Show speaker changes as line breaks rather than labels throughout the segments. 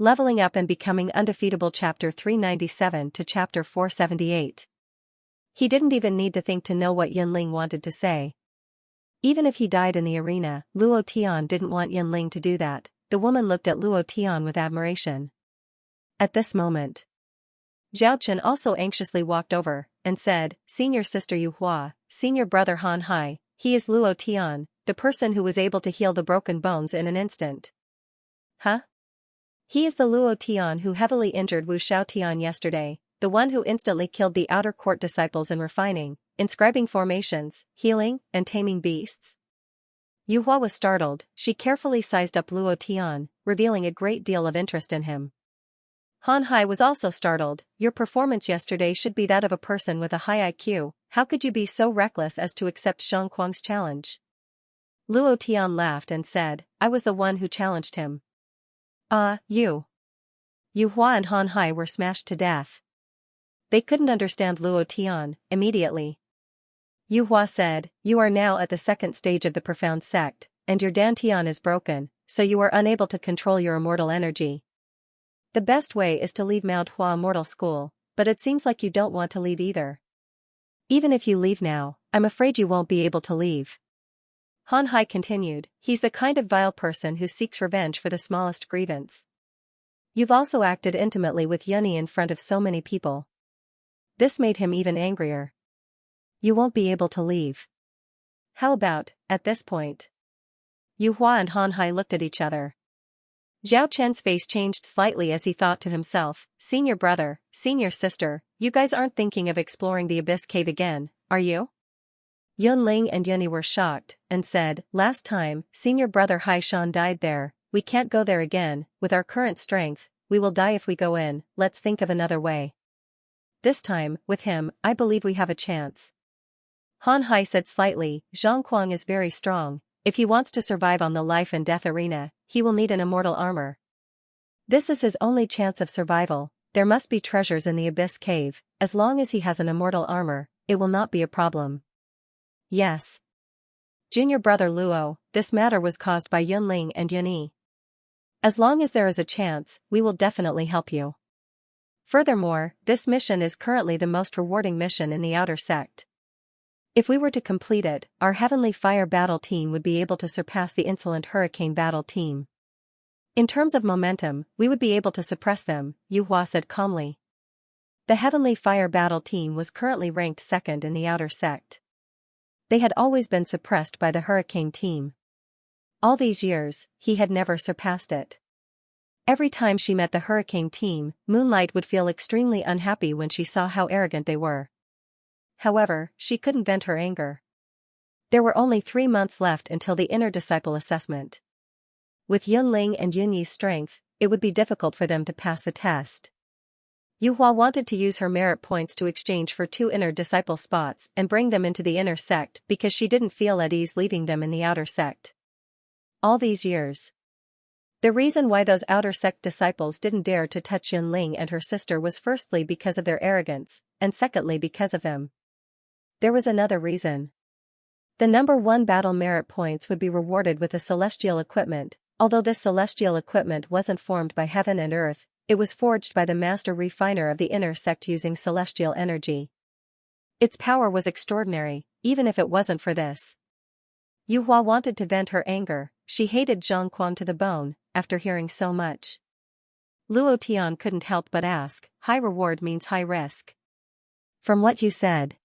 Leveling Up and Becoming Undefeatable Chapter 397 to Chapter 478. He didn't even need to think to know what Yunling wanted to say. Even if he died in the arena, Luo Tian didn't want Yunling to do that. The woman looked at Luo Tian with admiration. At this moment, Zhao Chen also anxiously walked over and said, "Senior sister Yu Hua, senior brother Han Hai, he is Luo Tian, the person who was able to heal the broken bones in an instant." "Huh? He is the Luo Tian who heavily injured Wu Xiaotian yesterday, the one who instantly killed the outer court disciples in refining, inscribing formations, healing, and taming beasts." Yu Hua was startled. She carefully sized up Luo Tian, revealing a great deal of interest in him. Han Hai was also startled. "Your performance yesterday should be that of a person with a high IQ, how could you be so reckless as to accept Xianxia challenge?" Luo Tian laughed and said, "I was the one who challenged him." You. Yu Hua and Han Hai were smashed to death. They couldn't understand Luo Tian. Immediately, Yu Hua said, "You are now at the second stage of the profound sect, and your dantian is broken, so you are unable to control your immortal energy. The best way is to leave Mount Hua Immortal School, but it seems like you don't want to leave either. Even if you leave now, I'm afraid you won't be able to leave." Han Hai continued, "He's the kind of vile person who seeks revenge for the smallest grievance. You've also acted intimately with Yunyi in front of so many people. This made him even angrier. You won't be able to leave. How about, at this point?" Yu Hua and Han Hai looked at each other. Zhao Chen's face changed slightly as he thought to himself, "Senior brother, senior sister, you guys aren't thinking of exploring the Abyss Cave again, are you?" Yunling and Yunyi were shocked, and said, "Last time, senior brother Hai Shan died there, we can't go there again, with our current strength, we will die if we go in, let's think of another way. This time, with him, I believe we have a chance." Han Hai said slightly, "Zhang is very strong. If he wants to survive on the life and death arena, he will need an immortal armor. This is his only chance of survival. There must be treasures in the Abyss Cave. As long as he has an immortal armor, it will not be a problem." "Yes. Junior brother Luo, this matter was caused by Yunling and Yunyi. As long as there is a chance, we will definitely help you. Furthermore, this mission is currently the most rewarding mission in the outer sect. If we were to complete it, our Heavenly Fire Battle Team would be able to surpass the insolent Hurricane Battle Team. In terms of momentum, we would be able to suppress them," Yu Hua said calmly. The Heavenly Fire Battle Team was currently ranked second in the outer sect. They had always been suppressed by the Hurricane Team. All these years, he had never surpassed it. Every time she met the Hurricane Team, Moonlight would feel extremely unhappy when she saw how arrogant they were. However, she couldn't vent her anger. There were only 3 months left until the inner disciple assessment. With Yunling and Yunyi's strength, it would be difficult for them to pass the test. Yu Hua wanted to use her merit points to exchange for 2 inner disciple spots and bring them into the inner sect because she didn't feel at ease leaving them in the outer sect. All these years. The reason why those outer sect disciples didn't dare to touch Yunling and her sister was firstly because of their arrogance, and secondly because of them. There was another reason. The number 1 battle merit points would be rewarded with a celestial equipment. Although this celestial equipment wasn't formed by heaven and earth, it was forged by the master refiner of the inner sect using celestial energy. Its power was extraordinary, even if it wasn't for this. Yu Hua wanted to vent her anger. She hated Zhang to the bone, after hearing so much. Luo Tian couldn't help but ask, "High reward means high risk?" "From what you said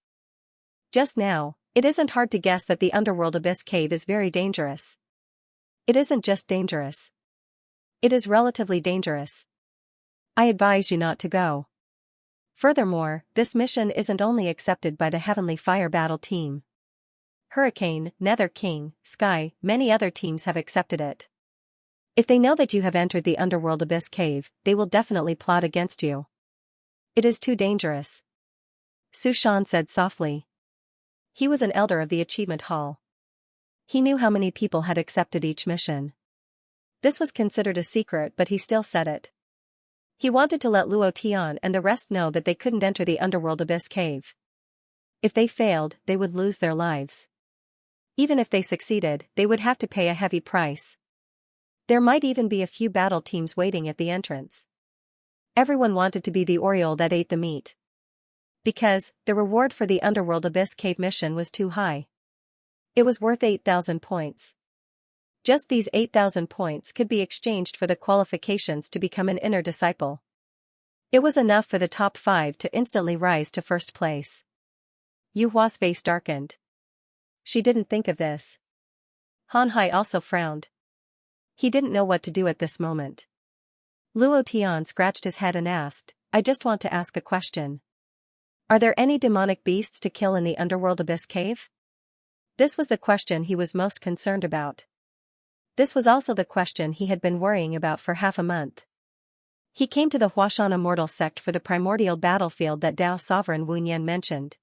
just now, it isn't hard to guess that the underworld Abyss Cave is very dangerous." "It isn't just dangerous. It is relatively dangerous. I advise you not to go. Furthermore, this mission isn't only accepted by the Heavenly Fire Battle Team. Hurricane, Nether King, Sky, many other teams have accepted it. If they know that you have entered the underworld Abyss Cave, they will definitely plot against you. It is too dangerous." Su Shan said softly. He was an elder of the Achievement Hall. He knew how many people had accepted each mission. This was considered a secret, but he still said it. He wanted to let Luo Tian and the rest know that they couldn't enter the underworld Abyss Cave. If they failed, they would lose their lives. Even if they succeeded, they would have to pay a heavy price. There might even be a few battle teams waiting at the entrance. Everyone wanted to be the Oriole that ate the meat. Because, the reward for the Underworld Abyss Cave mission was too high. It was worth 8,000 points. Just these 8,000 points could be exchanged for the qualifications to become an inner disciple. It was enough for the top 5 to instantly rise to first place. Yuhua's face darkened. She didn't think of this. Han Hai also frowned. He didn't know what to do at this moment. Luo Tian scratched his head and asked, I just want to ask a question. Are there any demonic beasts to kill in the Underworld Abyss Cave? This was the question he was most concerned about. This was also the question he had been worrying about for half a month. He came to the Huashan Immortal Sect for the primordial battlefield that Dao Sovereign Wu Nian mentioned.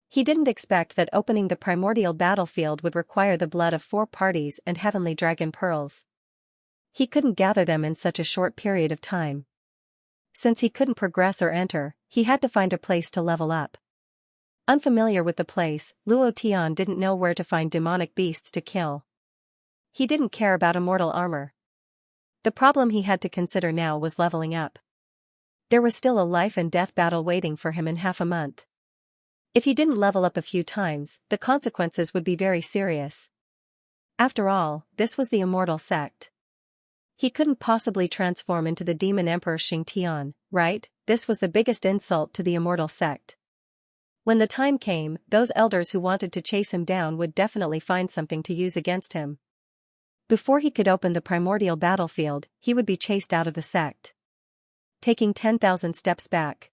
He didn't expect that opening the primordial battlefield would require the blood of 4 parties and heavenly dragon pearls. He couldn't gather them in such a short period of time. Since he couldn't progress or enter, he had to find a place to level up. Unfamiliar with the place, Luo Tian didn't know where to find demonic beasts to kill. He didn't care about immortal armor. The problem he had to consider now was leveling up. There was still a life and death battle waiting for him in half a month. If he didn't level up a few times, the consequences would be very serious. After all, this was the immortal sect. He couldn't possibly transform into the demon emperor Xianxia, right? This was the biggest insult to the immortal sect. When the time came, those elders who wanted to chase him down would definitely find something to use against him. Before he could open the primordial battlefield, he would be chased out of the sect. Taking 10,000 steps back.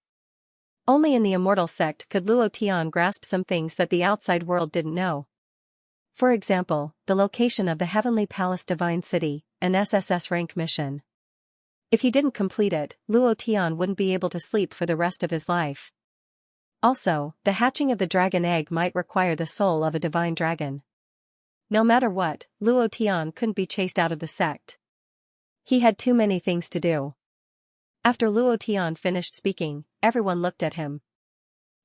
Only in the immortal sect could Luo Tian grasp some things that the outside world didn't know. For example, the location of the Heavenly Palace Divine City, an SSS rank mission. If he didn't complete it, Luo Tian wouldn't be able to sleep for the rest of his life. Also, the hatching of the dragon egg might require the soul of a divine dragon. No matter what, Luo Tian couldn't be chased out of the sect. He had too many things to do. After Luo Tian finished speaking, everyone looked at him.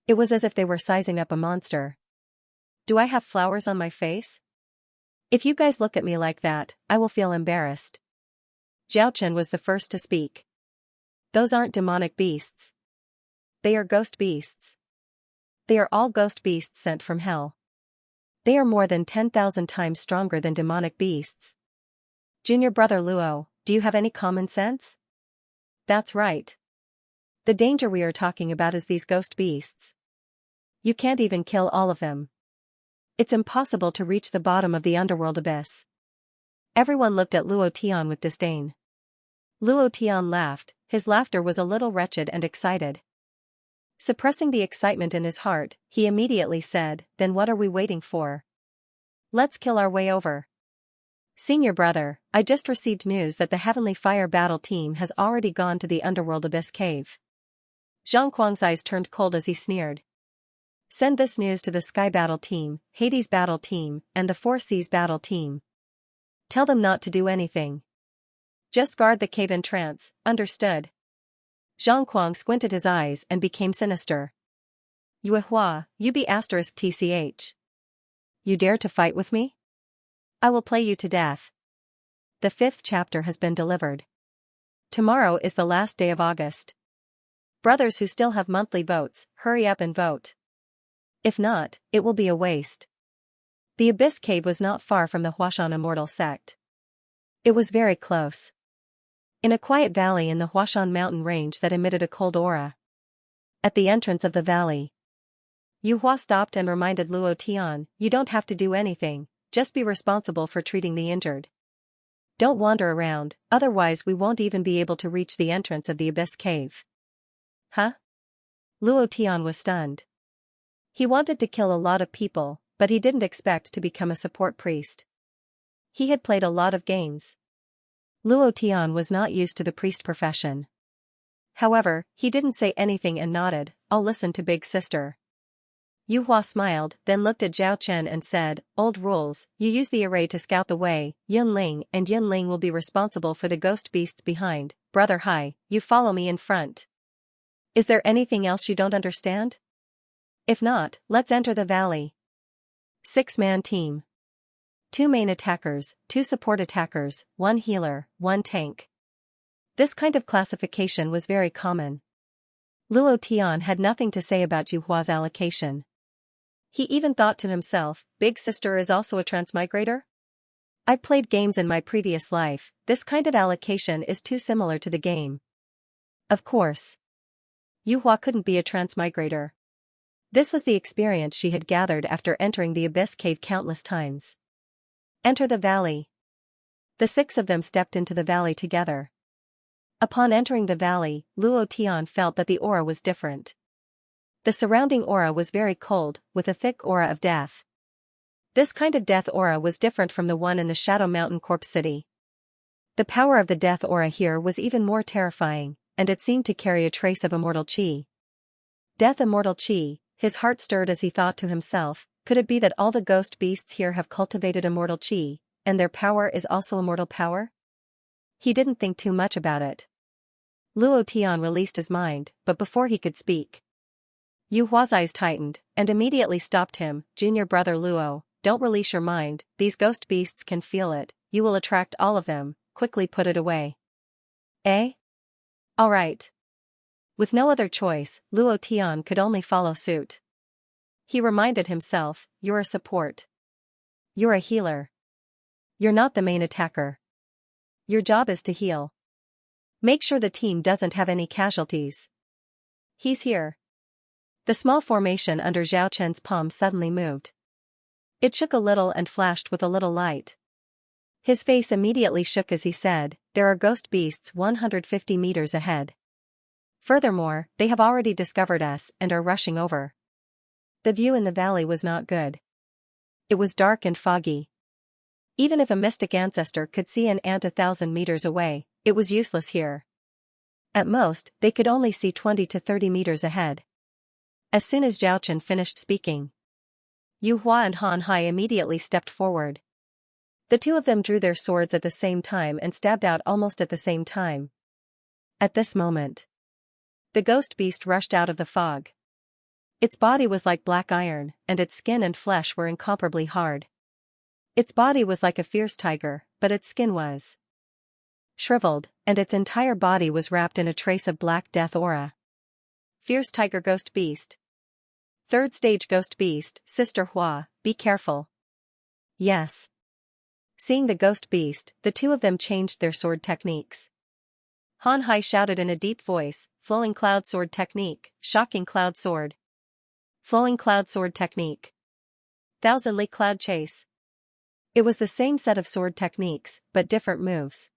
It was as if they were sizing up a monster. Do I have flowers on my face? If you guys look at me like that, I will feel embarrassed. Zhao Chen was the first to speak. Those aren't demonic beasts. They are ghost beasts. They are all ghost beasts sent from hell. They are more than 10,000 times stronger than demonic beasts. Junior brother Luo, do you have any common sense? That's right. The danger we are talking about is these ghost beasts. You can't even kill all of them. It's impossible to reach the bottom of the underworld abyss. Everyone looked at Luo Tian with disdain. Luo Tian laughed, his laughter was a little wretched and excited. Suppressing the excitement in his heart, he immediately said, then what are we waiting for? Let's kill our way over. Senior brother, I just received news that the Heavenly Fire Battle Team has already gone to the Underworld Abyss Cave. Zhang Kuang's eyes turned cold as he sneered. Send this news to the Sky Battle Team, Hades Battle Team, and the Four Seas Battle Team. Tell them not to do anything. Just guard the cave entrance, understood? Zhang Kuang squinted his eyes and became sinister. Yuehua, you be *tch. You dare to fight with me? I will play you to death. The 5th chapter has been delivered. Tomorrow is the last day of August. Brothers who still have monthly votes, hurry up and vote. If not, it will be a waste. The Abyss Cave was not far from the Huashan Immortal Sect. It was very close. In a quiet valley in the Huashan mountain range that emitted a cold aura. At the entrance of the valley, Yuhua stopped and reminded Luo Tian, you don't have to do anything, just be responsible for treating the injured. Don't wander around, otherwise we won't even be able to reach the entrance of the Abyss Cave. Huh? Luo Tian was stunned. He wanted to kill a lot of people, but he didn't expect to become a support priest. He had played a lot of games. Luo Tian was not used to the priest profession. However, he didn't say anything and nodded, I'll listen to big sister. Yuhua smiled, then looked at Zhao Chen and said, old rules, you use the array to scout the way, Yunling and Yunling will be responsible for the ghost beasts behind, brother Hai, you follow me in front. Is there anything else you don't understand? If not, let's enter the valley. 6-man team. 2 main attackers, 2 support attackers, 1 healer, 1 tank. This kind of classification was very common. Luo Tian had nothing to say about Yuhua's allocation. He even thought to himself, Big Sister is also a transmigrator? I played games in my previous life, this kind of allocation is too similar to the game. Of course. Yuhua couldn't be a transmigrator. This was the experience she had gathered after entering the Abyss Cave countless times. Enter the valley. The 6 of them stepped into the valley together. Upon entering the valley, Luo Tian felt that the aura was different. The surrounding aura was very cold, with a thick aura of death. This kind of death aura was different from the one in the Shadow Mountain Corpse City. The power of the death aura here was even more terrifying, and it seemed to carry a trace of immortal chi. Death immortal chi, his heart stirred as he thought to himself, could it be that all the ghost beasts here have cultivated immortal chi, and their power is also immortal power? He didn't think too much about it. Luo Tian released his mind, but before he could speak, Yu Hua's eyes tightened, and immediately stopped him. Junior brother Luo, don't release your mind, these ghost beasts can feel it, you will attract all of them, quickly put it away. Eh? Alright. With no other choice, Luo Tian could only follow suit. He reminded himself, you're a support. You're a healer. You're not the main attacker. Your job is to heal. Make sure the team doesn't have any casualties. He's here. The small formation under Zhao Chen's palm suddenly moved. It shook a little and flashed with a little light. His face immediately shook as he said, there are ghost beasts 150 meters ahead. Furthermore, they have already discovered us and are rushing over. The view in the valley was not good. It was dark and foggy. Even if a mystic ancestor could see an ant 1,000 meters away, it was useless here. At most, they could only see 20 to 30 meters ahead. As soon as Zhao Chen finished speaking, Yu Hua and Han Hai immediately stepped forward. The 2 of them drew their swords at the same time and stabbed out almost at the same time. At this moment, the ghost beast rushed out of the fog. Its body was like black iron, and its skin and flesh were incomparably hard. Its body was like a fierce tiger, but its skin was shriveled, and its entire body was wrapped in a trace of black death aura. Fierce tiger ghost beast. 3rd stage ghost beast, Sister Hua, be careful. Yes. Seeing the ghost beast, the 2 of them changed their sword techniques. Han Hai shouted in a deep voice, flowing cloud sword technique, shocking cloud sword. Flowing cloud sword technique. 1,000 Li cloud chase. It was the same set of sword techniques, but different moves.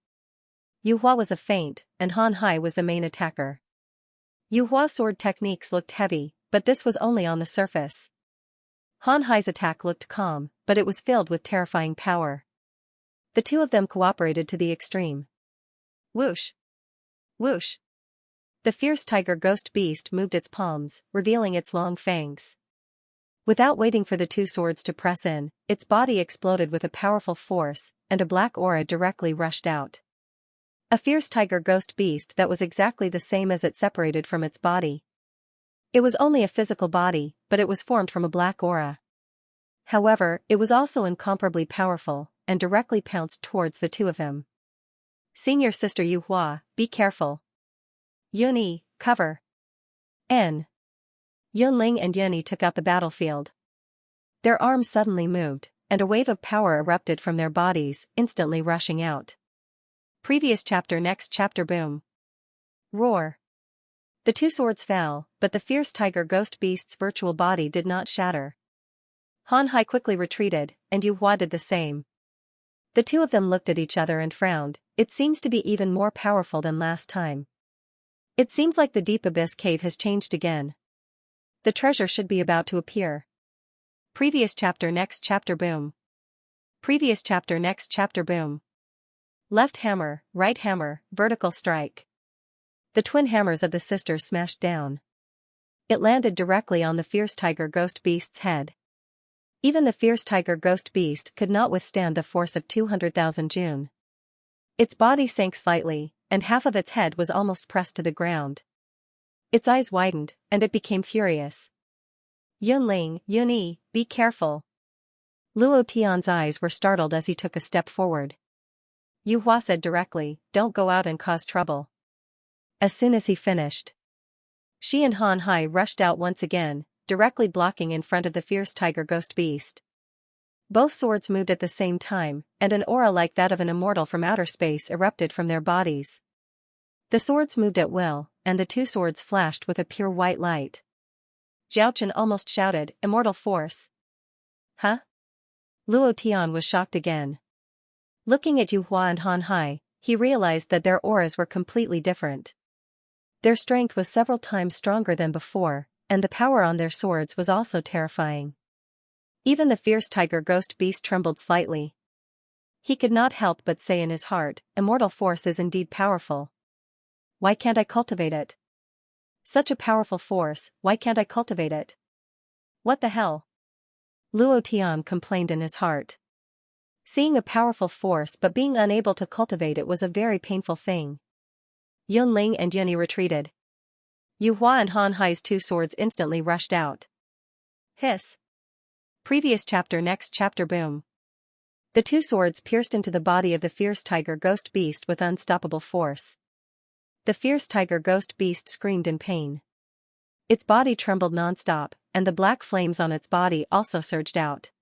Yu Hua was a feint, and Han Hai was the main attacker. Yu Hua's sword techniques looked heavy, but this was only on the surface. Han Hai's attack looked calm, but it was filled with terrifying power. The 2 of them cooperated to the extreme. Whoosh! Whoosh! The fierce tiger ghost beast moved its palms, revealing its long fangs. Without waiting for the 2 swords to press in, its body exploded with a powerful force, and a black aura directly rushed out. A fierce tiger ghost beast that was exactly the same as it separated from its body. It was only a physical body, but it was formed from a black aura. However, it was also incomparably powerful, and directly pounced towards the 2 of them. Senior Sister Yu Hua, be careful. Yunyi, cover. N. Yunling and Yunyi took out the battlefield. Their arms suddenly moved, and a wave of power erupted from their bodies, instantly rushing out. Previous chapter. Next chapter. Boom. Roar. The 2 swords fell, but the fierce tiger ghost beast's virtual body did not shatter. Han Hai quickly retreated, and Yu Hua did the same. The 2 of them looked at each other and frowned. It seems to be even more powerful than last time. It seems like the deep abyss cave has changed again. The treasure should be about to appear. Previous chapter. Next chapter. Boom. Previous chapter. Next chapter. Boom. Left hammer, right hammer, vertical strike. The twin hammers of the sisters smashed down. It landed directly on the fierce tiger ghost beast's head. Even the fierce tiger ghost beast could not withstand the force of 200,000 Jun. Its body sank slightly, and half of its head was almost pressed to the ground. Its eyes widened, and it became furious. Yunling, Yunyi, be careful. Luo Tian's eyes were startled as he took a step forward. Yu Hua said directly, "Don't go out and cause trouble." As soon as he finished, Shi and Han Hai rushed out once again, directly blocking in front of the fierce tiger ghost beast. Both swords moved at the same time, and an aura like that of an immortal from outer space erupted from their bodies. The swords moved at will, and the two swords flashed with a pure white light. Zhao Chen almost shouted, "Immortal force." Huh? Luo Tian was shocked again. Looking at Yu Hua and Han Hai, he realized that their auras were completely different. Their strength was several times stronger than before, and the power on their swords was also terrifying. Even the fierce tiger ghost beast trembled slightly. He could not help but say in his heart, "Immortal force is indeed powerful. Why can't I cultivate it? Such a powerful force, why can't I cultivate it? What the hell?" Luo Tian complained in his heart. Seeing a powerful force but being unable to cultivate it was a very painful thing. Yunling and Yunyi retreated. Yu Hua and Han Hai's two swords instantly rushed out. Hiss. Previous chapter. Next chapter. Boom. The two swords pierced into the body of the fierce tiger ghost beast with unstoppable force. The fierce tiger ghost beast screamed in pain. Its body trembled non-stop, and the black flames on its body also surged out.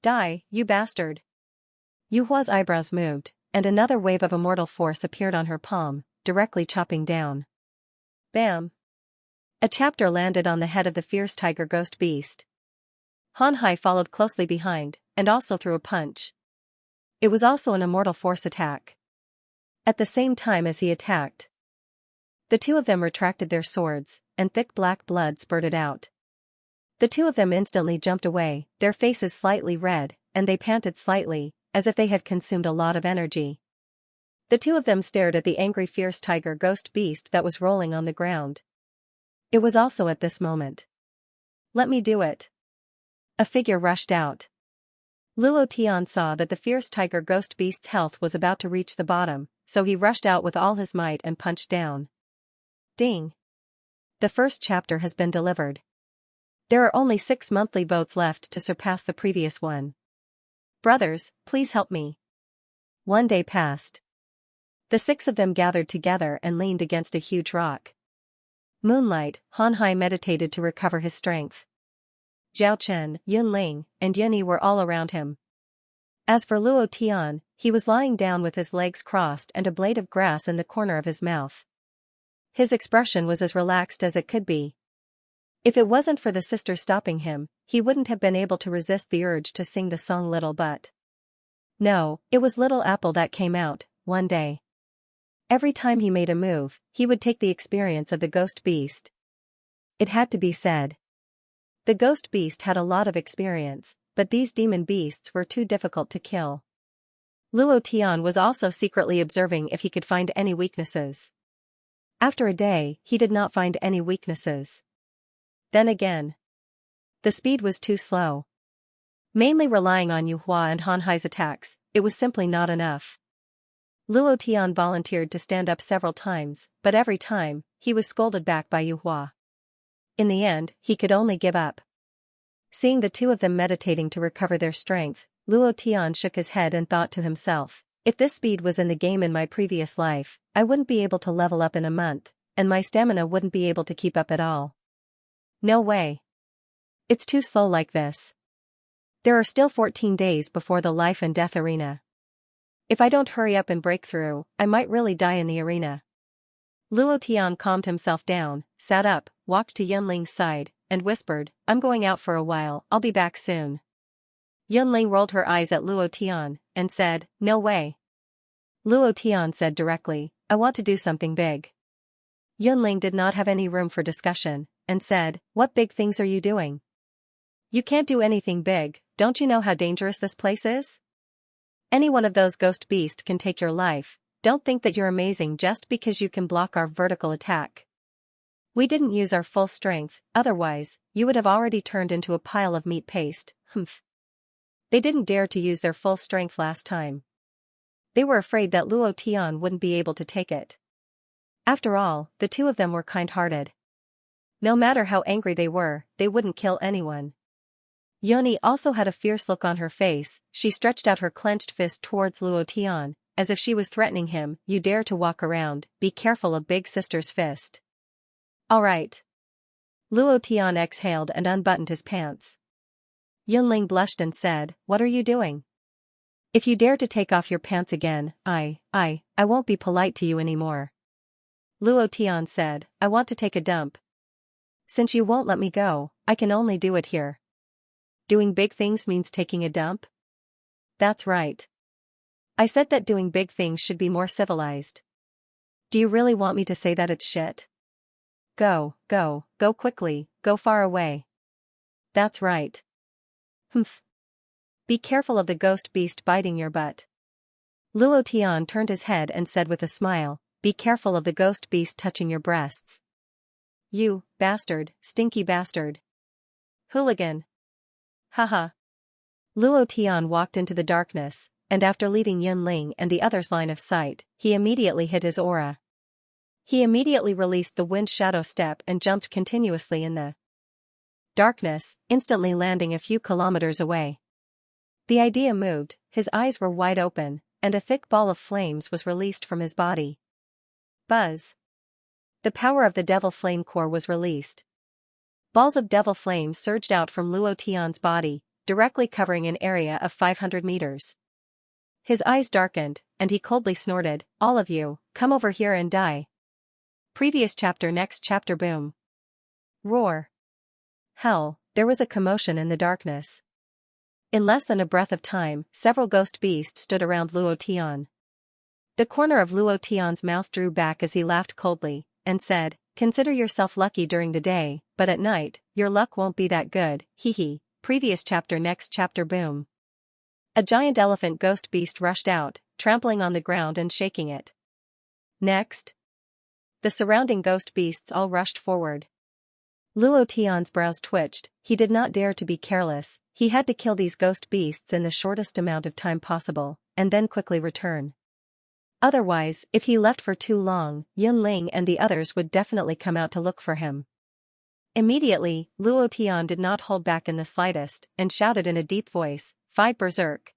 "Die, you bastard!" Yu Hua's eyebrows moved, and another wave of immortal force appeared on her palm, directly chopping down. Bam! A chapter landed on the head of the fierce tiger ghost beast. Han Hai followed closely behind, and also threw a punch. It was also an immortal force attack. At the same time as he attacked, the two of them retracted their swords, and thick black blood spurted out. The two of them instantly jumped away, their faces slightly red, and they panted slightly, as if they had consumed a lot of energy. The two of them stared at the angry fierce tiger ghost beast that was rolling on the ground. It was also at this moment. "Let me do it." A figure rushed out. Luo Tian saw that the fierce tiger ghost beast's health was about to reach the bottom, so he rushed out with all his might and punched down. Ding! The first chapter has been delivered. There are only 6 monthly votes left to surpass the previous one. Brothers, please help me. One day passed. The 6 of them gathered together and leaned against a huge rock. Moonlight, Han Hai meditated to recover his strength. Zhao Chen, Yunling, and Yunyi were all around him. As for Luo Tian, he was lying down with his legs crossed and a blade of grass in the corner of his mouth. His expression was as relaxed as it could be. If it wasn't for the sister stopping him, he wouldn't have been able to resist the urge to sing the song Little But. No, it was Little Apple that came out, one day. Every time he made a move, he would take the experience of the ghost beast. It had to be said. The ghost beast had a lot of experience, but these demon beasts were too difficult to kill. Luo Tian was also secretly observing if he could find any weaknesses. After a day, he did not find any weaknesses. Then again, the speed was too slow. Mainly relying on Yu Hua and Han Hai's attacks, it was simply not enough. Luo Tian volunteered to stand up several times, but every time, he was scolded back by Yu Hua. In the end, he could only give up. Seeing the two of them meditating to recover their strength, Luo Tian shook his head and thought to himself, if this speed was in the game in my previous life, I wouldn't be able to level up in a month, and my stamina wouldn't be able to keep up at all. No way. It's too slow like this. There are still 14 days before the life and death arena. If I don't hurry up and break through, I might really die in the arena. Luo Tian calmed himself down, sat up, walked to Yunling's side, and whispered, I'm going out for a while, I'll be back soon. Yunling rolled her eyes at Luo Tian, and said, no way. Luo Tian said directly, I want to do something big. Yunling did not have any room for discussion, and said, what big things are you doing? You can't do anything big, don't you know how dangerous this place is? Any one of those ghost beasts can take your life. Don't think that you're amazing just because you can block our vertical attack. We didn't use our full strength, otherwise, you would have already turned into a pile of meat paste, humph. They didn't dare to use their full strength last time. They were afraid that Luo Tian wouldn't be able to take it. After all, the two of them were kind-hearted. No matter how angry they were, they wouldn't kill anyone. Yoni also had a fierce look on her face. She stretched out her clenched fist towards Luo Tian, as if she was threatening him. You dare to walk around, be careful of big sister's fist. All right. Luo Tian exhaled and unbuttoned his pants. Yunling blushed and said, what are you doing? If you dare to take off your pants again, I won't be polite to you anymore. Luo Tian said, I want to take a dump. Since you won't let me go, I can only do it here. Doing big things means taking a dump? That's right. I said that doing big things should be more civilized. Do you really want me to say that it's shit? Go quickly, go far away. That's right. Humph. Be careful of the ghost beast biting your butt. Luo Tian turned his head and said with a smile, be careful of the ghost beast touching your breasts. You, bastard, stinky bastard. Hooligan. Haha. Luo Tian walked into the darkness, and after leaving Yunling and the others' line of sight, he immediately hid his aura. He immediately released the wind shadow step and jumped continuously in the darkness, instantly landing a few kilometers away. The idea moved, his eyes were wide open, and a thick ball of flames was released from his body. Buzz. The power of the devil flame core was released. Balls of devil flame surged out from Luo Tian's body, directly covering an area of 500 meters. His eyes darkened, and he coldly snorted, all of you, come over here and die. Previous chapter. Next chapter. Boom. Roar. Hell, there was a commotion in the darkness. In less than a breath of time, several ghost beasts stood around Luo Tian. The corner of Luo Tian's mouth drew back as he laughed coldly, and said, consider yourself lucky during the day, but at night, your luck won't be that good, hee hee. Previous chapter. Next chapter. Boom. A giant elephant ghost beast rushed out, trampling on the ground and shaking it. Next. The surrounding ghost beasts all rushed forward. Luo Tian's brows twitched. He did not dare to be careless. He had to kill these ghost beasts in the shortest amount of time possible, and then quickly return. Otherwise, if he left for too long, Yunling and the others would definitely come out to look for him. Immediately, Luo Tian did not hold back in the slightest, and shouted in a deep voice, 5 berserk.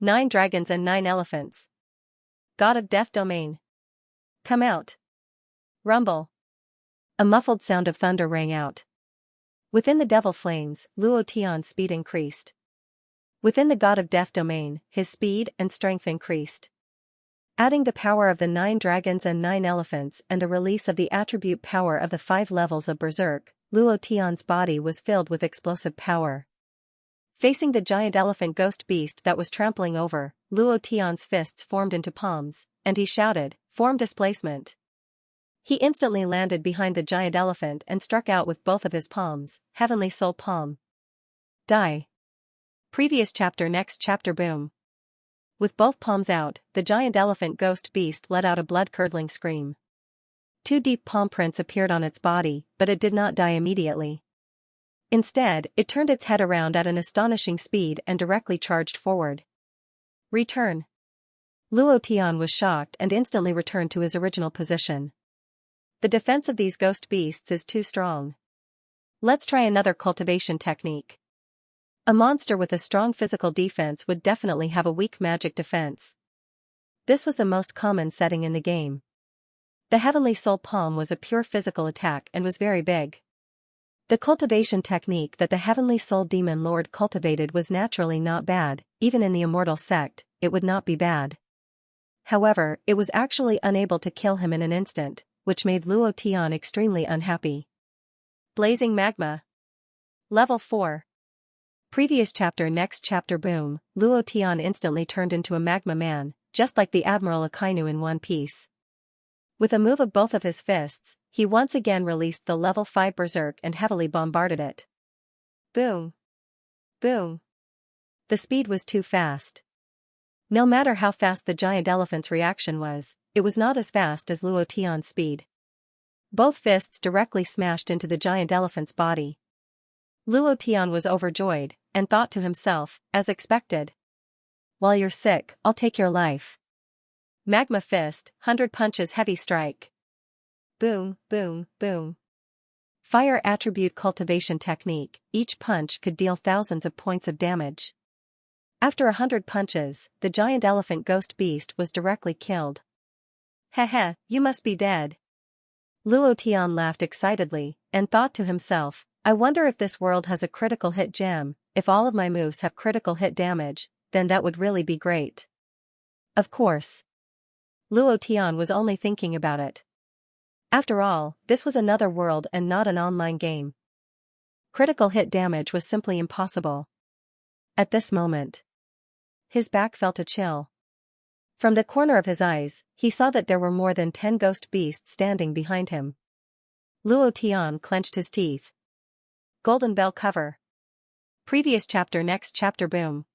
9 dragons and 9 elephants. God of Death Domain. Come out. Rumble. A muffled sound of thunder rang out. Within the devil flames, Luo Tian's speed increased. Within the God of Death Domain, his speed and strength increased. Adding the power of the 9 dragons and 9 elephants and the release of the attribute power of the 5 levels of Berserk, Luo Tian's body was filled with explosive power. Facing the giant elephant ghost beast that was trampling over, Luo Tian's fists formed into palms, and he shouted, form displacement. He instantly landed behind the giant elephant and struck out with both of his palms, Heavenly Soul Palm. Die. Previous chapter. Next chapter. Boom. With both palms out, the giant elephant ghost beast let out a blood-curdling scream. 2 deep palm prints appeared on its body, but it did not die immediately. Instead, it turned its head around at an astonishing speed and directly charged forward. Return. Luo Tian was shocked and instantly returned to his original position. The defense of these ghost beasts is too strong. Let's try another cultivation technique. A monster with a strong physical defense would definitely have a weak magic defense. This was the most common setting in the game. The Heavenly Soul Palm was a pure physical attack and was very big. The cultivation technique that the Heavenly Soul Demon Lord cultivated was naturally not bad, even in the Immortal Sect, it would not be bad. However, it was actually unable to kill him in an instant, which made Luo Tian extremely unhappy. Blazing Magma. Level 4. Previous chapter. Next chapter. Boom. Luo Tian instantly turned into a magma man, just like the Admiral Akainu in One Piece. With a move of both of his fists, he once again released the level 5 berserk and heavily bombarded it. Boom. Boom. The speed was too fast. No matter how fast the giant elephant's reaction was, it was not as fast as Luo Tian's speed. Both fists directly smashed into the giant elephant's body. Luo Tian was overjoyed, and thought to himself, as expected. While you're sick, I'll take your life. Magma Fist, 100 punches heavy strike. Boom, boom, boom. Fire attribute cultivation technique, each punch could deal thousands of points of damage. After 100 punches, the giant elephant ghost beast was directly killed. Heh, you must be dead. Luo Tian laughed excitedly, and thought to himself, I wonder if this world has a critical hit gem. If all of my moves have critical hit damage, then that would really be great. Of course. Luo Tian was only thinking about it. After all, this was another world and not an online game. Critical hit damage was simply impossible. At this moment, his back felt a chill. From the corner of his eyes, he saw that there were more than 10 ghost beasts standing behind him. Luo Tian clenched his teeth. Golden bell cover. Previous chapter. Next chapter. Boom.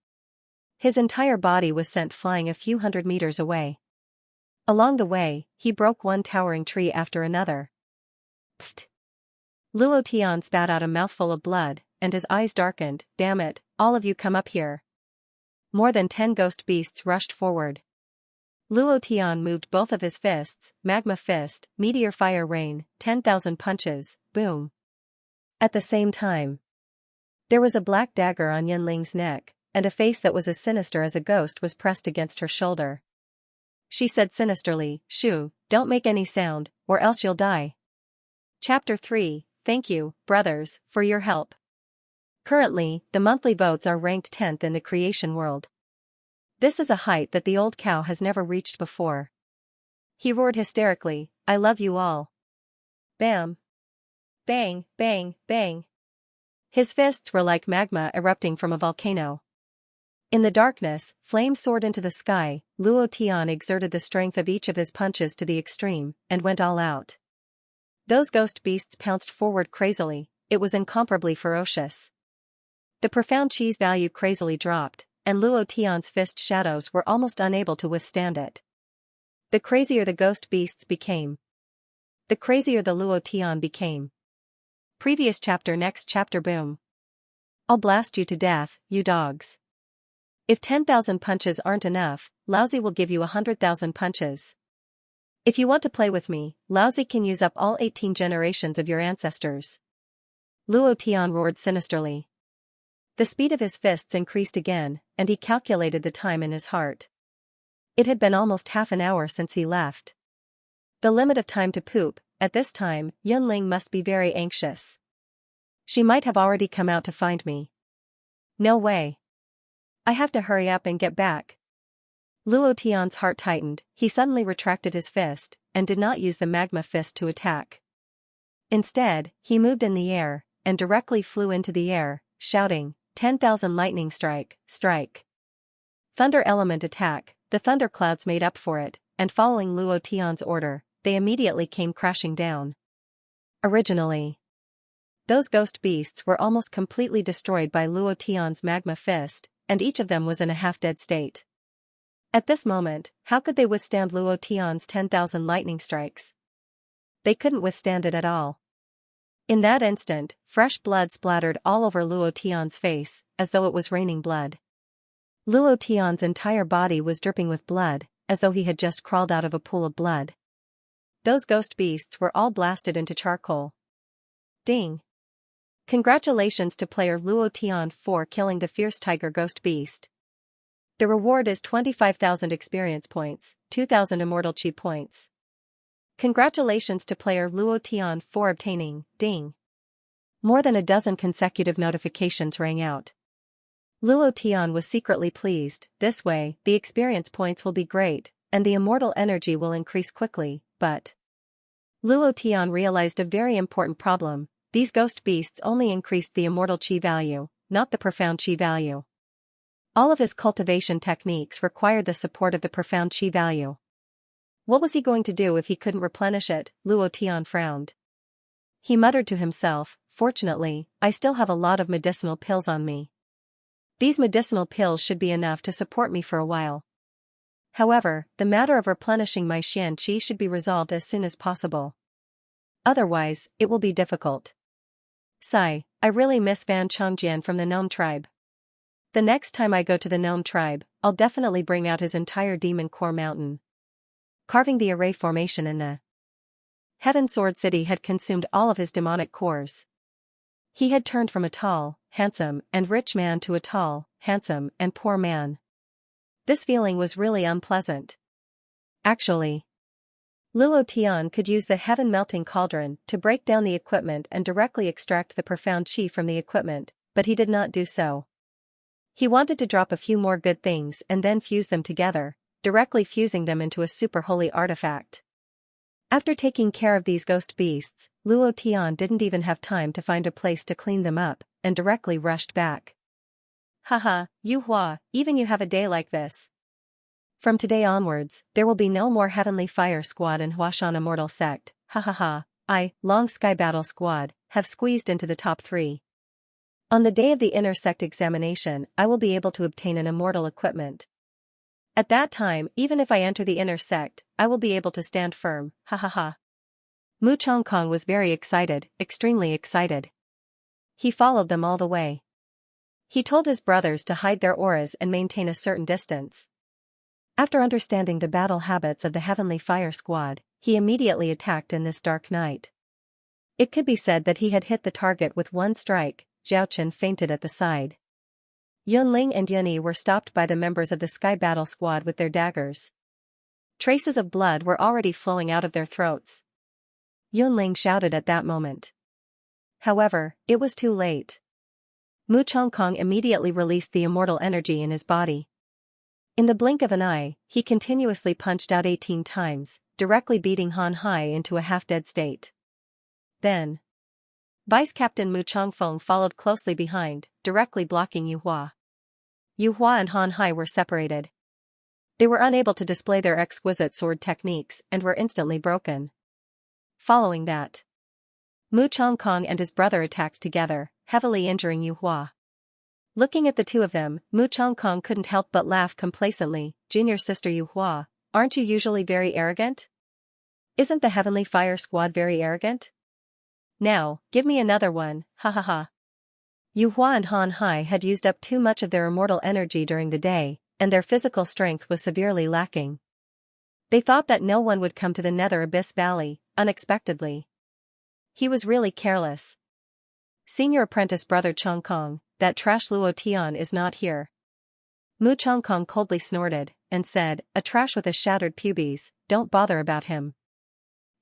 His entire body was sent flying a few hundred meters away. Along the way, he broke one towering tree after another. Pfft. Luo Tian spat out a mouthful of blood, and his eyes darkened. Damn it, all of you come up here. More than 10 ghost beasts rushed forward. Luo Tian moved both of his fists, magma fist, meteor fire rain, 10,000 punches, boom. At the same time, there was a black dagger on Yunling's neck, and a face that was as sinister as a ghost was pressed against her shoulder. She said sinisterly, Shu, don't make any sound, or else you'll die. Chapter 3, Thank you, brothers, for your help. Currently, the monthly votes are ranked 10th in the creation world. This is a height that the old cow has never reached before. He roared hysterically, I love you all. Bam. Bang, bang, bang. His fists were like magma erupting from a volcano. In the darkness, flames soared into the sky. Luo Tian exerted the strength of each of his punches to the extreme, and went all out. Those ghost beasts pounced forward crazily. It was incomparably ferocious. The profound chi's value crazily dropped, and Luo Tian's fist shadows were almost unable to withstand it. The crazier the ghost beasts became, the crazier the Luo Tian became. Previous chapter. Next chapter. Boom. I'll blast you to death, you dogs. If 10,000 punches aren't enough, Laozi will give you 100,000 punches. If you want to play with me, Laozi can use up all 18 generations of your ancestors. Luo Tian roared sinisterly. The speed of his fists increased again, and he calculated the time in his heart. It had been almost half an hour since he left. The limit of time to poop. At this time, Yunling must be very anxious. She might have already come out to find me. No way. I have to hurry up and get back. Luo Tian's heart tightened. He suddenly retracted his fist, and did not use the magma fist to attack. Instead, he moved in the air, and directly flew into the air, shouting, 10,000 lightning strike, strike. Thunder element attack. The thunderclouds made up for it, and following Luo Tian's order, they immediately came crashing down. Originally, those ghost beasts were almost completely destroyed by Luo Tian's magma fist, and each of them was in a half-dead state. At this moment, how could they withstand Luo Tian's 10,000 lightning strikes? They couldn't withstand it at all. In that instant, fresh blood splattered all over Luo Tian's face, as though it was raining blood. Luo Tian's entire body was dripping with blood, as though he had just crawled out of a pool of blood. Those ghost beasts were all blasted into charcoal. Ding! Congratulations to player Luo Tian for killing the fierce tiger ghost beast. The reward is 25,000 experience points, 2,000 immortal chi points. Congratulations to player Luo Tian for obtaining, ding. More than a dozen consecutive notifications rang out. Luo Tian was secretly pleased. This way, the experience points will be great, and the immortal energy will increase quickly, but Luo Tian realized a very important problem. These ghost beasts only increased the immortal chi value, not the profound chi value. All of his cultivation techniques required the support of the profound chi value. What was he going to do if he couldn't replenish it? Luo Tian frowned. He muttered to himself, fortunately, I still have a lot of medicinal pills on me. These medicinal pills should be enough to support me for a while. However, the matter of replenishing my Xianxia should be resolved as soon as possible. Otherwise, it will be difficult. Sigh, I really miss Fan Chongjian from the gnome tribe. The next time I go to the gnome tribe, I'll definitely bring out his entire demon core mountain. Carving the array formation in the Heaven Sword City had consumed all of his demonic cores. He had turned from a tall, handsome, and rich man to a tall, handsome, and poor man. This feeling was really unpleasant. Actually, Luo Tian could use the heaven-melting cauldron to break down the equipment and directly extract the profound qi from the equipment, but he did not do so. He wanted to drop a few more good things and then fuse them together, directly fusing them into a super holy artifact. After taking care of these ghost beasts, Luo Tian didn't even have time to find a place to clean them up, and directly rushed back. Haha, Yu Hua, even you have a day like this. From today onwards, there will be no more Heavenly Fire Squad in Huashan Immortal Sect, ha ha ha. I, Long Sky Battle Squad, have squeezed into the top 3. On the day of the inner sect examination, I will be able to obtain an immortal equipment. At that time, even if I enter the inner sect, I will be able to stand firm, ha ha ha. Mu Chongkong was very excited, extremely excited. He followed them all the way. He told his brothers to hide their auras and maintain a certain distance. After understanding the battle habits of the Heavenly Fire Squad, he immediately attacked in this dark night. It could be said that he had hit the target with one strike. Zhao Chen fainted at the side. Yunling and Yunyi were stopped by the members of the Sky Battle Squad with their daggers. Traces of blood were already flowing out of their throats. Yunling shouted at that moment. However, it was too late. Mu Chongkong immediately released the immortal energy in his body. In the blink of an eye, he continuously punched out 18 times, directly beating Han Hai into a half-dead state. Then, Vice Captain Mu Chongfeng followed closely behind, directly blocking Yu Hua. Yu Hua and Han Hai were separated. They were unable to display their exquisite sword techniques and were instantly broken. Following that, Mu Chongkong and his brother attacked together, heavily injuring Yu Hua. Looking at the two of them, Mu Chongkong couldn't help but laugh complacently. Junior sister Yu Hua, aren't you usually very arrogant? Isn't the Heavenly Fire Squad very arrogant? Now, give me another one, ha ha ha. Yu Hua and Han Hai had used up too much of their immortal energy during the day, and their physical strength was severely lacking. They thought that no one would come to the Nether Abyss Valley, unexpectedly. He was really careless. Senior apprentice brother Chongkong, that trash Luo Tian is not here. Mu Chongkong coldly snorted, and said, a trash with a shattered pubes, don't bother about him.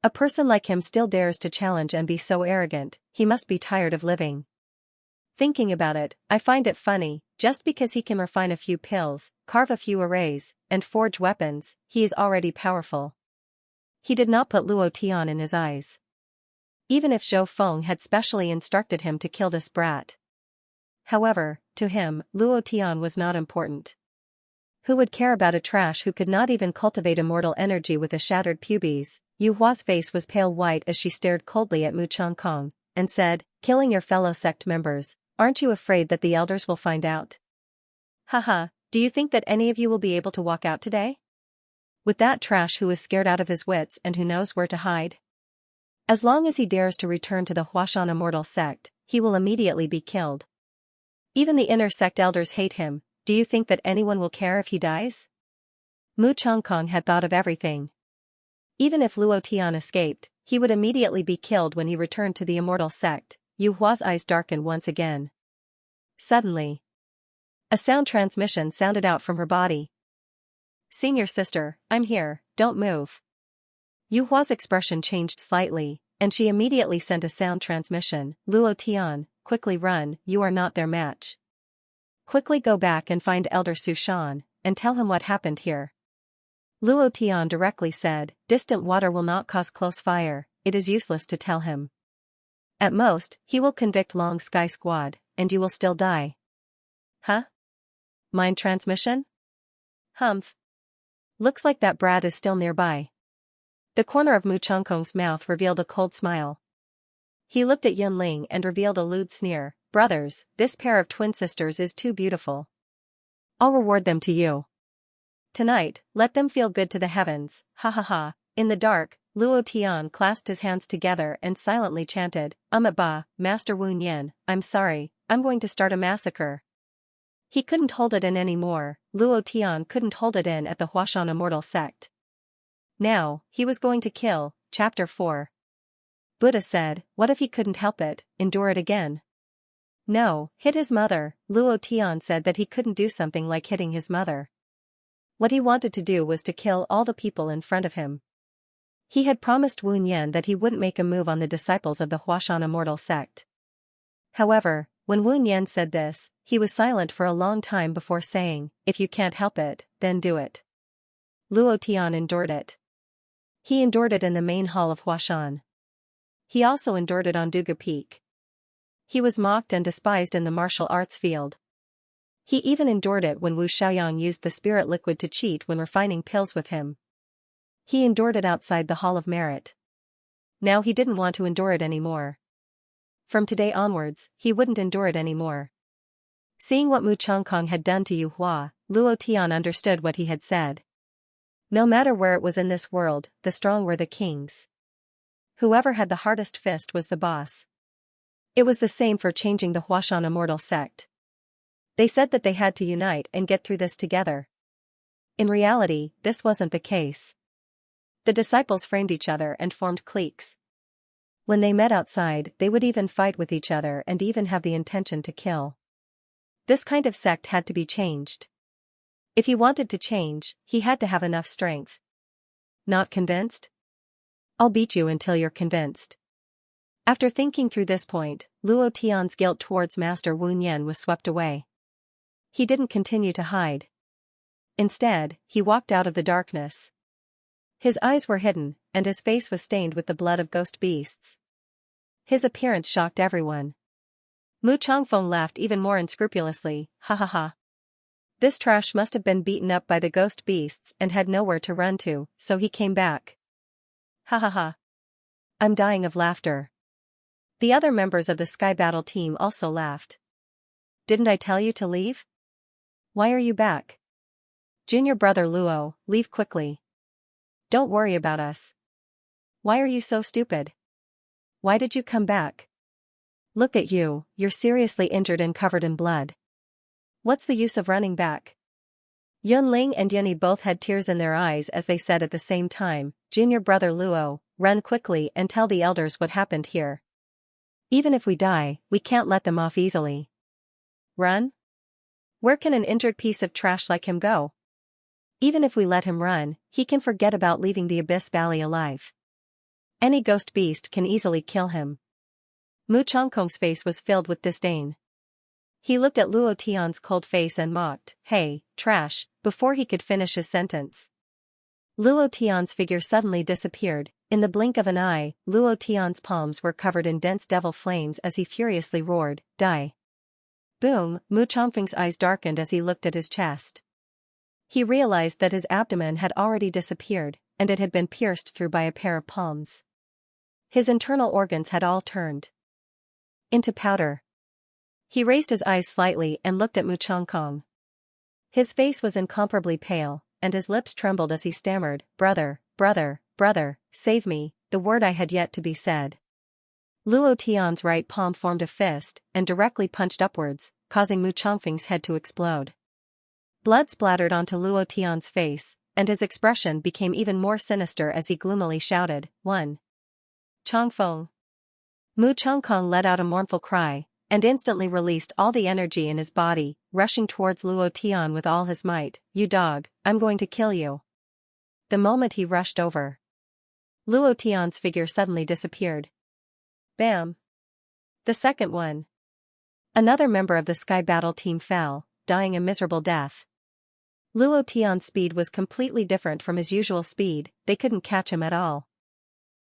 A person like him still dares to challenge and be so arrogant, he must be tired of living. Thinking about it, I find it funny, just because he can refine a few pills, carve a few arrays, and forge weapons, he is already powerful. He did not put Luo Tian in his eyes. Even if Zhou Feng had specially instructed him to kill this brat. However, to him, Luo Tian was not important. Who would care about a trash who could not even cultivate immortal energy with a shattered pubes? Yu Hua's face was pale white as she stared coldly at Mu Chongkong, and said, killing your fellow sect members, aren't you afraid that the elders will find out? Haha, do you think that any of you will be able to walk out today? With that trash who is scared out of his wits and who knows where to hide? As long as he dares to return to the Huashan Immortal Sect, he will immediately be killed. Even the inner sect elders hate him. Do you think that anyone will care if he dies? Mu Chongkong had thought of everything. Even if Luo Tian escaped, he would immediately be killed when he returned to the Immortal Sect. Yu Hua's eyes darkened once again. Suddenly, a sound transmission sounded out from her body. Senior sister, I'm here, don't move. Yu Hua's expression changed slightly, and she immediately sent a sound transmission. Luo Tian, quickly run, you are not their match. Quickly go back and find Elder Su Shan, and tell him what happened here. Luo Tian directly said, distant water will not cause close fire, it is useless to tell him. At most, he will convict Long Sky Squad, and you will still die. Huh? Mind transmission? Humph. Looks like that brat is still nearby. The corner of Mu Chongkong's mouth revealed a cold smile. He looked at Yunling and revealed a lewd sneer. Brothers, this pair of twin sisters is too beautiful. I'll reward them to you. Tonight, let them feel good to the heavens, ha ha ha. In the dark, Luo Tian clasped his hands together and silently chanted, Ba, Master Wu Yen, I'm sorry, I'm going to start a massacre. He couldn't hold it in anymore. Luo Tian couldn't hold it in at the Huashan Immortal Sect. Now, he was going to kill. Chapter 4. Buddha said, what if he couldn't help it, endure it again? No, hit his mother. Luo Tian said that he couldn't do something like hitting his mother. What he wanted to do was to kill all the people in front of him. He had promised Wu Nian that he wouldn't make a move on the disciples of the Huashan immortal sect. However, when Wu Nian said this, he was silent for a long time before saying, if you can't help it, then do it. Luo Tian endured it. He endured it in the main hall of Huashan. He also endured it on Duga Peak. He was mocked and despised in the martial arts field. He even endured it when Wu Xiaoyang used the spirit liquid to cheat when refining pills with him. He endured it outside the Hall of Merit. Now he didn't want to endure it anymore. From today onwards, he wouldn't endure it anymore. Seeing what Mu Changkong had done to Yu Hua, Luo Tian understood what he had said. No matter where it was in this world, the strong were the kings. Whoever had the hardest fist was the boss. It was the same for changing the Huashan immortal sect. They said that they had to unite and get through this together. In reality, this wasn't the case. The disciples framed each other and formed cliques. When they met outside, they would even fight with each other and even have the intention to kill. This kind of sect had to be changed. If he wanted to change, he had to have enough strength. Not convinced? I'll beat you until you're convinced. After thinking through this point, Luo Tian's guilt towards Master Wu Nian was swept away. He didn't continue to hide. Instead, he walked out of the darkness. His eyes were hidden, and his face was stained with the blood of ghost beasts. His appearance shocked everyone. Mu Changfeng laughed even more unscrupulously, ha ha ha. This trash must have been beaten up by the ghost beasts and had nowhere to run to, so he came back. Ha ha ha. I'm dying of laughter. The other members of the Sky Battle team also laughed. Didn't I tell you to leave? Why are you back? Junior brother Luo, leave quickly. Don't worry about us. Why are you so stupid? Why did you come back? Look at you, you're seriously injured and covered in blood. What's the use of running back? Yunling and Yunyi both had tears in their eyes as they said at the same time, Junior brother Luo, run quickly and tell the elders what happened here. Even if we die, we can't let them off easily. Run? Where can an injured piece of trash like him go? Even if we let him run, he can forget about leaving the Abyss Valley alive. Any ghost beast can easily kill him. Mu Changkong's face was filled with disdain. He looked at Luo Tian's cold face and mocked, hey, trash, before he could finish his sentence. Luo Tian's figure suddenly disappeared. In the blink of an eye, Luo Tian's palms were covered in dense devil flames as he furiously roared, die. Boom, Mu Changfeng's eyes darkened as he looked at his chest. He realized that his abdomen had already disappeared, and it had been pierced through by a pair of palms. His internal organs had all turned into powder. He raised his eyes slightly and looked at Mu Changkong. His face was incomparably pale, and his lips trembled as he stammered, brother, brother, brother, save me, the word I had yet to be said. Luo Tian's right palm formed a fist and directly punched upwards, causing Mu Changfeng's head to explode. Blood splattered onto Luo Tian's face, and his expression became even more sinister as he gloomily shouted, 1. Changfeng. Mu Changkong let out a mournful cry, and instantly released all the energy in his body, rushing towards Luo Tian with all his might, you dog, I'm going to kill you. The moment he rushed over, Luo Tian's figure suddenly disappeared. Bam! The second one. Another member of the Sky Battle team fell, dying a miserable death. Luo Tian's speed was completely different from his usual speed, they couldn't catch him at all.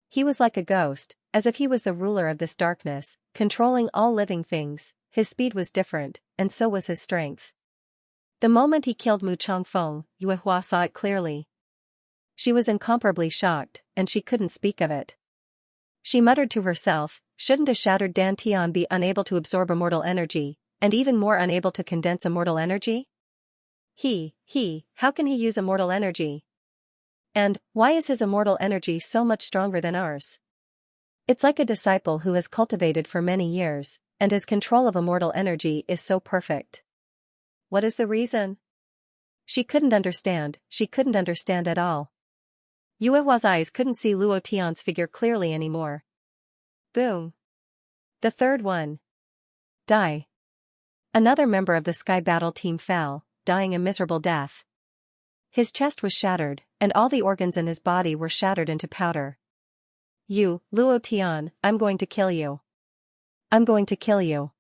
He was like a ghost, as if he was the ruler of this darkness, controlling all living things. His speed was different, and so was his strength. The moment he killed Mu Changfeng, Yue Hua saw it clearly. She was incomparably shocked, and she couldn't speak of it. She muttered to herself, shouldn't a shattered Dantian be unable to absorb immortal energy, and even more unable to condense immortal energy? How can he use immortal energy? And, why is his immortal energy so much stronger than ours? It's like a disciple who has cultivated for many years, and his control of immortal energy is so perfect. What is the reason? She couldn't understand at all. Yue Hua's eyes couldn't see Luo Tian's figure clearly anymore. Boom. The third one. Die. Another member of the Sky Battle team fell, dying a miserable death. His chest was shattered, and all the organs in his body were shattered into powder. You, Luo Tian, I'm going to kill you. I'm going to kill you.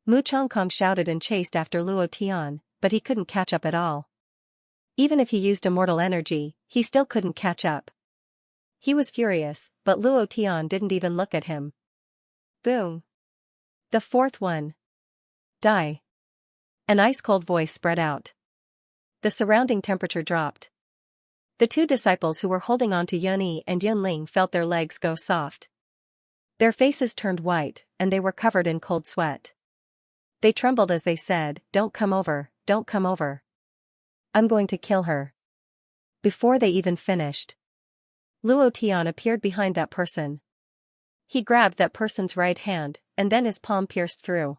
Mu Chongkong shouted and chased after Luo Tian, but he couldn't catch up at all. Even if he used immortal energy, he still couldn't catch up. He was furious, but Luo Tian didn't even look at him. Boom. The fourth one. Die. An ice-cold voice spread out. The surrounding temperature dropped. The two disciples who were holding on to Yunyi and Yunling felt their legs go soft. Their faces turned white, and they were covered in cold sweat. They trembled as they said, "Don't come over, don't come over. I'm going to kill her." Before they even finished, Luo Tian appeared behind that person. He grabbed that person's right hand, and then his palm pierced through.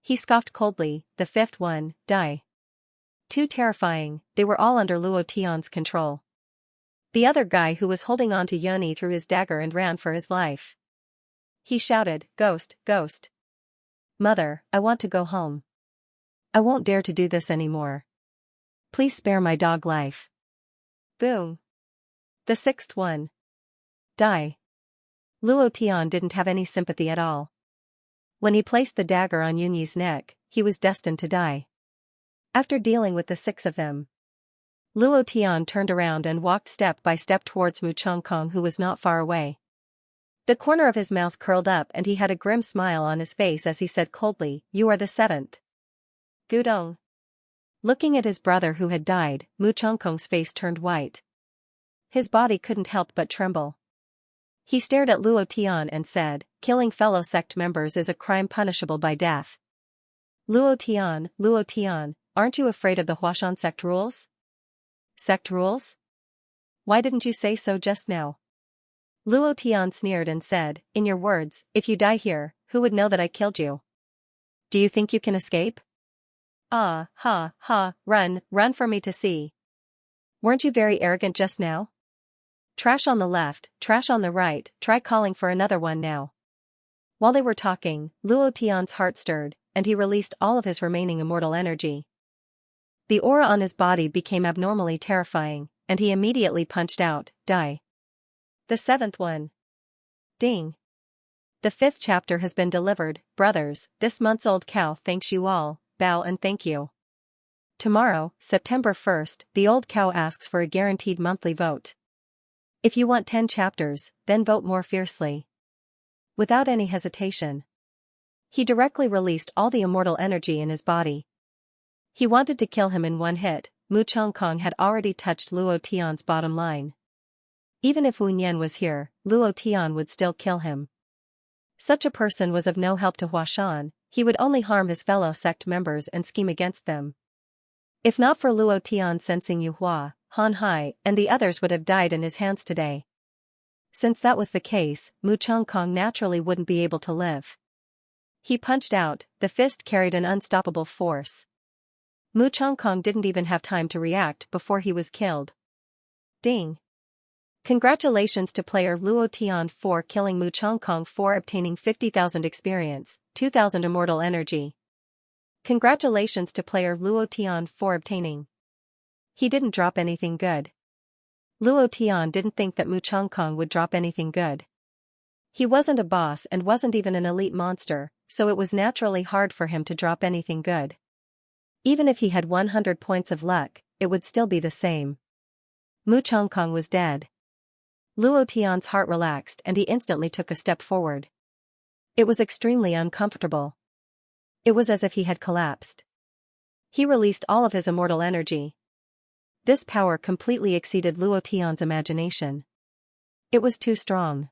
He scoffed coldly, "The fifth one, die." Too terrifying, they were all under Luo Tian's control. The other guy who was holding on to Yunyi threw his dagger and ran for his life. He shouted, "Ghost, ghost. Mother, I want to go home. I won't dare to do this anymore. Please spare my dog life." Boom. The sixth one. Die. Luo Tian didn't have any sympathy at all. When he placed the dagger on Yunyi's neck, he was destined to die. After dealing with the six of them, Luo Tian turned around and walked step by step towards Mu Chongkong, who was not far away. The corner of his mouth curled up and he had a grim smile on his face as he said coldly, "You are the seventh." Gudong. Looking at his brother who had died, Mu Chongkong's face turned white. His body couldn't help but tremble. He stared at Luo Tian and said, "Killing fellow sect members is a crime punishable by death. Luo Tian, aren't you afraid of the Huashan sect rules?" "Sect rules? Why didn't you say so just now?" Luo Tian sneered and said, "In your words, if you die here, who would know that I killed you? Do you think you can escape? Ah, ha, ha, run for me to see. Weren't you very arrogant just now? Trash on the left, trash on the right, try calling for another one now." While they were talking, Luo Tian's heart stirred, and he released all of his remaining immortal energy. The aura on his body became abnormally terrifying, and he immediately punched out, "Die." The seventh one. Ding. The fifth chapter has been delivered, brothers. This month's old cow thanks you all, bow and thank you. Tomorrow, September 1st, the old cow asks for a guaranteed monthly vote. If you want 10 chapters, then vote more fiercely. Without any hesitation, he directly released all the immortal energy in his body. He wanted to kill him in one hit. Mu Chongkong had already touched Luo Tian's bottom line. Even if Wu Nian was here, Luo Tian would still kill him. Such a person was of no help to Huashan, he would only harm his fellow sect members and scheme against them. If not for Luo Tian sensing Yu Hua, Han Hai, and the others would have died in his hands today. Since that was the case, Mu Chongkong naturally wouldn't be able to live. He punched out, the fist carried an unstoppable force. Mu Chongkong didn't even have time to react before he was killed. Ding. Congratulations to player Luo Tian for killing Mu Chongkong for obtaining 50,000 experience, 2,000 immortal energy. Congratulations to player Luo Tian for obtaining. He didn't drop anything good. Luo Tian didn't think that Mu Chongkong would drop anything good. He wasn't a boss and wasn't even an elite monster, so it was naturally hard for him to drop anything good. Even if he had 100 points of luck, it would still be the same. Mu Chongkong was dead. Luo Tian's heart relaxed and he instantly took a step forward. It was extremely uncomfortable. It was as if he had collapsed. He released all of his immortal energy. This power completely exceeded Luo Tian's imagination. It was too strong.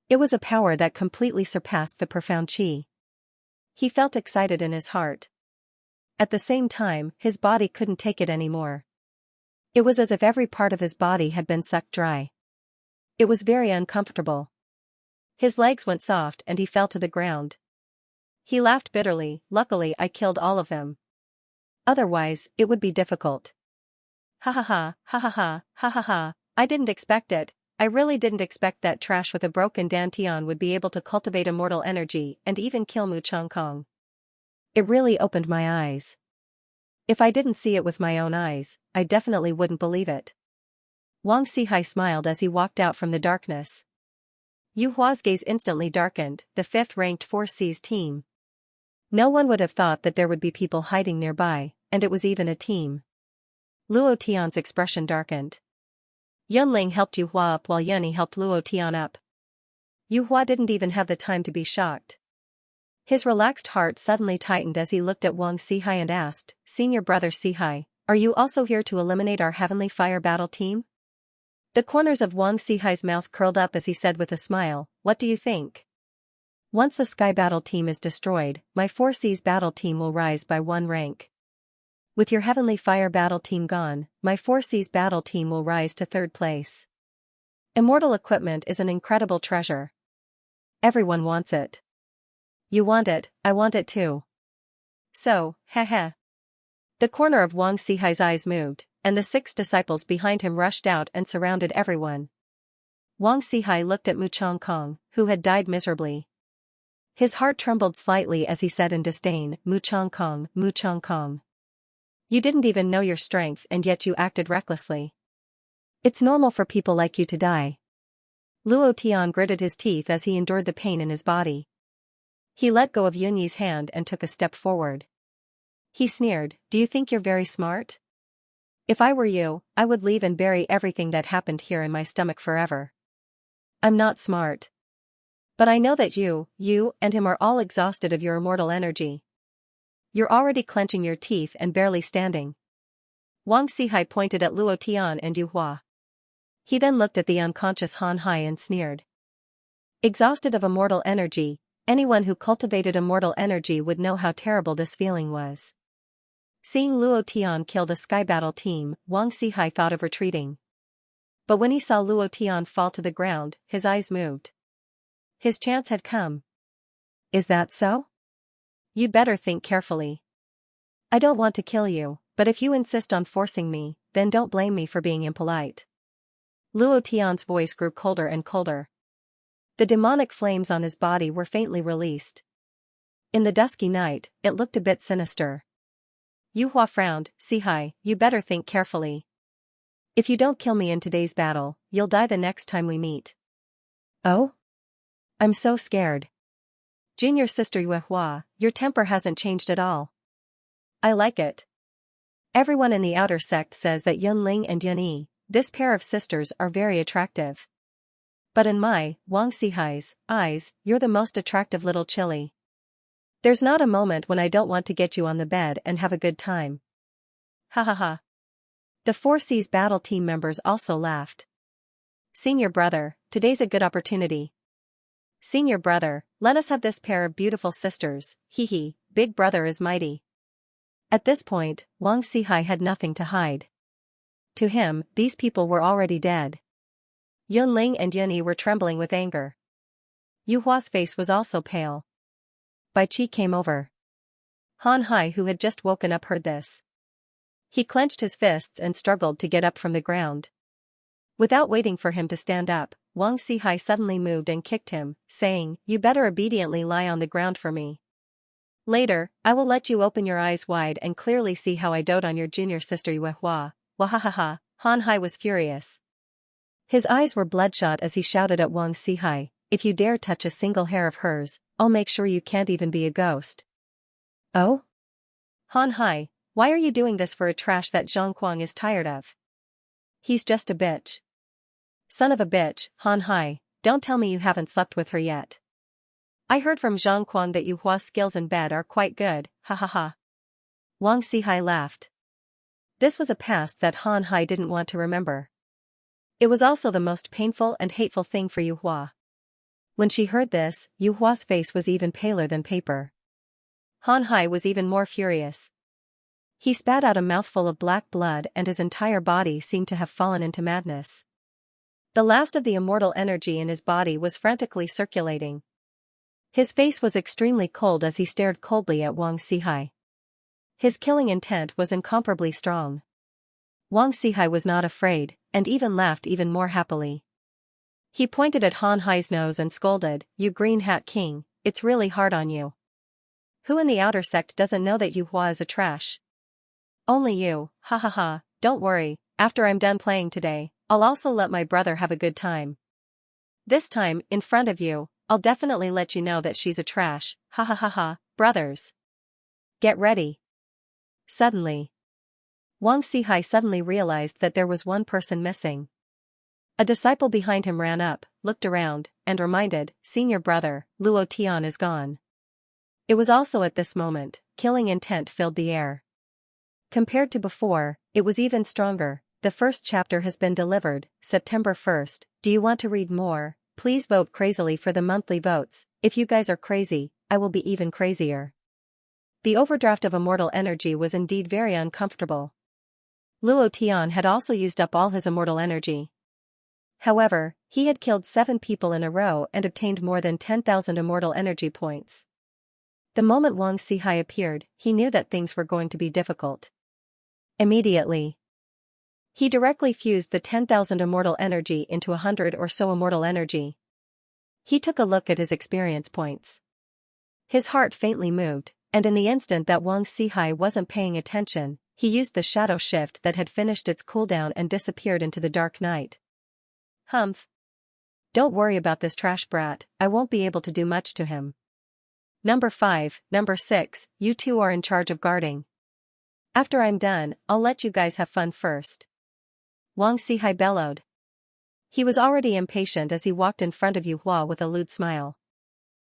It was a power that completely surpassed the profound qi. He felt excited in his heart. At the same time, his body couldn't take it anymore. It was as if every part of his body had been sucked dry. It was very uncomfortable. His legs went soft and he fell to the ground. He laughed bitterly, luckily I killed all of them. Otherwise, it would be difficult. Ha ha ha, ha ha ha, ha ha ha, I didn't expect it, I really didn't expect that trash with a broken dantian would be able to cultivate immortal energy and even kill Mu Changkong. It really opened my eyes. If I didn't see it with my own eyes, I definitely wouldn't believe it. Wang Xihai smiled as he walked out from the darkness. Yu Hua's gaze instantly darkened, the 5th-ranked 4C's team. No one would have thought that there would be people hiding nearby, and it was even a team. Luo Tian's expression darkened. Yunling helped Yu Hua up while Yunyi helped Luo Tian up. Yu Hua didn't even have the time to be shocked. His relaxed heart suddenly tightened as he looked at Wang Xihai and asked, "Senior brother Xihai, are you also here to eliminate our heavenly fire battle team?" The corners of Wang Xihai's mouth curled up as he said with a smile, "What do you think? Once the sky battle team is destroyed, my 4C's battle team will rise by 1 rank. With your heavenly fire battle team gone, my 4C's battle team will rise to 3rd place. Immortal equipment is an incredible treasure. Everyone wants it. You want it, I want it too. So, heh." The corner of Wang Xihai's eyes moved, and the 6 disciples behind him rushed out and surrounded everyone. Wang Xihai looked at Mu Changkong, who had died miserably. His heart trembled slightly as he said in disdain, Mu Changkong, Mu Changkong. You didn't even know your strength and yet you acted recklessly. It's normal for people like you to die. Luo Tian gritted his teeth as he endured the pain in his body. He let go of Yunyi's hand and took a step forward. He sneered, "Do you think you're very smart? If I were you, I would leave and bury everything that happened here in my stomach forever. I'm not smart. But I know that you and him are all exhausted of your immortal energy. You're already clenching your teeth and barely standing." Wang Xihai pointed at Luo Tian and Yu Hua. He then looked at the unconscious Han Hai and sneered. Exhausted of immortal energy, anyone who cultivated immortal energy would know how terrible this feeling was. Seeing Luo Tian kill the sky battle team, Wang Xihai thought of retreating. But when he saw Luo Tian fall to the ground, his eyes moved. His chance had come. Is that so? You'd better think carefully. I don't want to kill you, but if you insist on forcing me, then don't blame me for being impolite. Luo Tian's voice grew colder and colder. The demonic flames on his body were faintly released. In the dusky night, it looked a bit sinister. Yu Hua frowned, "Xihai, you better think carefully. If you don't kill me in today's battle, you'll die the next time we meet." Oh? I'm so scared. Junior sister Yu Hua, your temper hasn't changed at all. I like it. Everyone in the outer sect says that Yunling and Yunyi, this pair of sisters, are very attractive. But in my, Wang Xihai's, eyes, you're the most attractive little chili. There's not a moment when I don't want to get you on the bed and have a good time. Ha ha ha. The 4C's battle team members also laughed. Senior brother, today's a good opportunity. Senior brother, let us have this pair of beautiful sisters, hee hee, big brother is mighty. At this point, Wang Xihai had nothing to hide. To him, these people were already dead. Yunling and Yunyi were trembling with anger. Yu Hua's face was also pale. Bai Qi came over. Han Hai, who had just woken up, heard this. He clenched his fists and struggled to get up from the ground. Without waiting for him to stand up, Wang Xihai suddenly moved and kicked him, saying, "You better obediently lie on the ground for me. Later, I will let you open your eyes wide and clearly see how I dote on your junior sister Yu Hua." Wahahaha, Han Hai was furious. His eyes were bloodshot as he shouted at Wang Xihai, "If you dare touch a single hair of hers, I'll make sure you can't even be a ghost." Oh? Han Hai, why are you doing this for a trash that Zhang Kuang is tired of? He's just a bitch. Son of a bitch, Han Hai, don't tell me you haven't slept with her yet. I heard from Zhang Kuang that Yu Hua's skills in bed are quite good, ha ha ha. Wang Xihai laughed. This was a past that Han Hai didn't want to remember. It was also the most painful and hateful thing for Yu Hua. When she heard this, Yu Hua's face was even paler than paper. Han Hai was even more furious. He spat out a mouthful of black blood and his entire body seemed to have fallen into madness. The last of the immortal energy in his body was frantically circulating. His face was extremely cold as he stared coldly at Wang Xihai. His killing intent was incomparably strong. Wang Xihai was not afraid, and even laughed even more happily. He pointed at Han Hai's nose and scolded, "You Green Hat King, it's really hard on you. Who in the outer sect doesn't know that Yu Hua is a trash? Only you, ha ha ha, don't worry, after I'm done playing today, I'll also let my brother have a good time. This time, in front of you, I'll definitely let you know that she's a trash, ha ha ha ha, brothers. Get ready." Suddenly, Wang Sihai suddenly realized that there was one person missing. A disciple behind him ran up, looked around, and reminded, "Senior brother, Luo Tian is gone." It was also at this moment, killing intent filled the air. Compared to before, it was even stronger. The first chapter has been delivered, September 1st. Do you want to read more? Please vote crazily for the monthly votes. If you guys are crazy, I will be even crazier. The overdraft of immortal energy was indeed very uncomfortable. Luo Tian had also used up all his immortal energy. However, he had killed 7 people in a row and obtained more than 10,000 immortal energy points. The moment Wang Sihai appeared, he knew that things were going to be difficult. Immediately, he directly fused the 10,000 immortal energy into 100 or so immortal energy. He took a look at his experience points. His heart faintly moved, and in the instant that Wang Sihai wasn't paying attention, he used the shadow shift that had finished its cooldown and disappeared into the dark night. Humph. Don't worry about this trash brat, I won't be able to do much to him. Number 5, Number 6, you two are in charge of guarding. After I'm done, I'll let you guys have fun first. Wang Sihai bellowed. He was already impatient as he walked in front of Yu Hua with a lewd smile.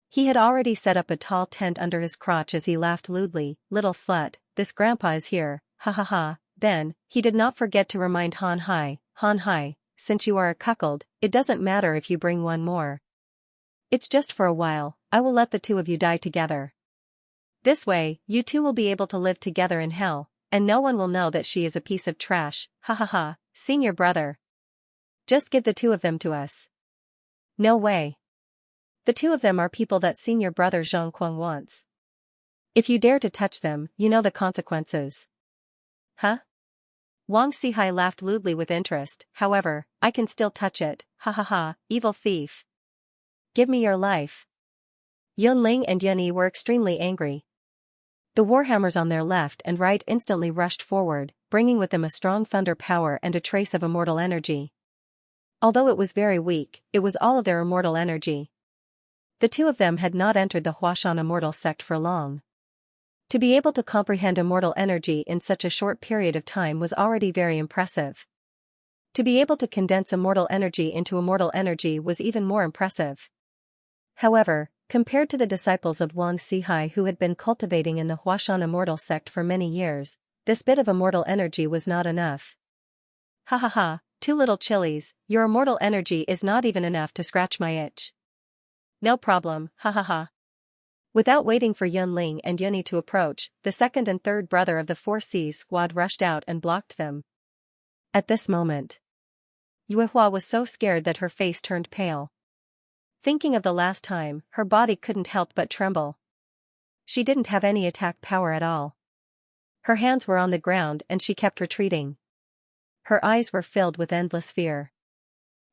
He had already set up a tall tent under his crotch as he laughed lewdly, "Little slut, this grandpa is here, ha ha ha." Then, he did not forget to remind Han Hai, since you are a cuckold, it doesn't matter if you bring one more. It's just for a while, I will let the two of you die together. This way, you two will be able to live together in hell, and no one will know that she is a piece of trash, ha ha ha, senior brother. Just give the two of them to us. No way. The two of them are people that senior brother Zhang Kuang wants. If you dare to touch them, you know the consequences. Huh? Wang Sihai laughed lewdly with interest, however, I can still touch it, ha ha ha, evil thief. Give me your life. Yunling and Yunyi were extremely angry. The warhammers on their left and right instantly rushed forward, bringing with them a strong thunder power and a trace of immortal energy. Although it was very weak, it was all of their immortal energy. The two of them had not entered the Huashan immortal sect for long. To be able to comprehend immortal energy in such a short period of time was already very impressive. To be able to condense immortal energy into immortal energy was even more impressive. However, compared to the disciples of Wang Sihai who had been cultivating in the Huashan immortal sect for many years, this bit of immortal energy was not enough. Ha ha ha, 2 little chilies, your immortal energy is not even enough to scratch my itch. No problem, ha ha ha. Without waiting for Yunling and Yunyi to approach, the second and third brother of the 4 C's squad rushed out and blocked them. At this moment, Yu Hua was so scared that her face turned pale. Thinking of the last time, her body couldn't help but tremble. She didn't have any attack power at all. Her hands were on the ground and she kept retreating. Her eyes were filled with endless fear.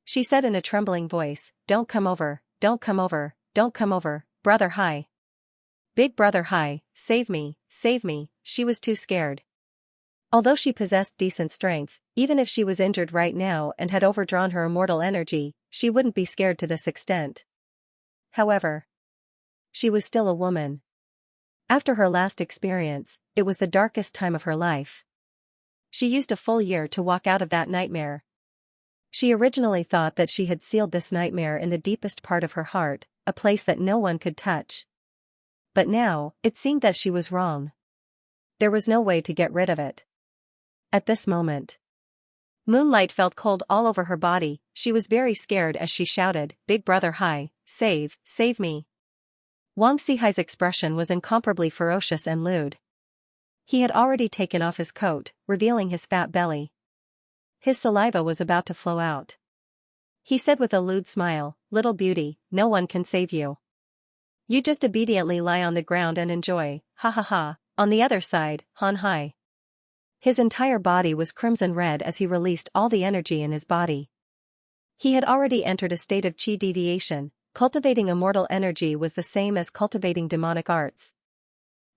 She said in a trembling voice, "Don't come over, don't come over, don't come over, brother Hai. Big brother Hai, save me, she was too scared. Although she possessed decent strength, even if she was injured right now and had overdrawn her immortal energy, she wouldn't be scared to this extent. However, she was still a woman. After her last experience, it was the darkest time of her life. She used a full year to walk out of that nightmare. She originally thought that she had sealed this nightmare in the deepest part of her heart, a place that no one could touch. But now, it seemed that she was wrong. There was no way to get rid of it. At this moment, moonlight felt cold all over her body. She was very scared as she shouted, "Big brother Hai, save me." Wang Sihai's expression was incomparably ferocious and lewd. He had already taken off his coat, revealing his fat belly. His saliva was about to flow out. He said with a lewd smile, "Little beauty, no one can save you. You just obediently lie on the ground and enjoy, ha ha ha." On the other side, Han Hai. His entire body was crimson red as he released all the energy in his body. He had already entered a state of chi deviation. Cultivating immortal energy was the same as cultivating demonic arts.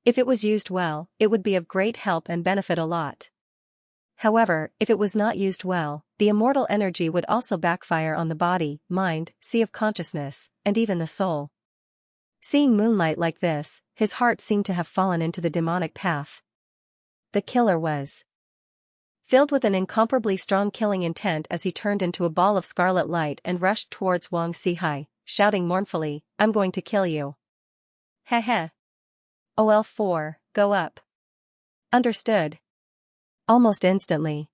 If it was used well, it would be of great help and benefit a lot. However, if it was not used well, the immortal energy would also backfire on the body, mind, sea of consciousness, and even the soul. Seeing Moonlight like this, his heart seemed to have fallen into the demonic path. The killer was filled with an incomparably strong killing intent as he turned into a ball of scarlet light and rushed towards Wang Xihai, shouting mournfully, "I'm going to kill you." Heh heh. OL4, go up. Understood. Almost instantly,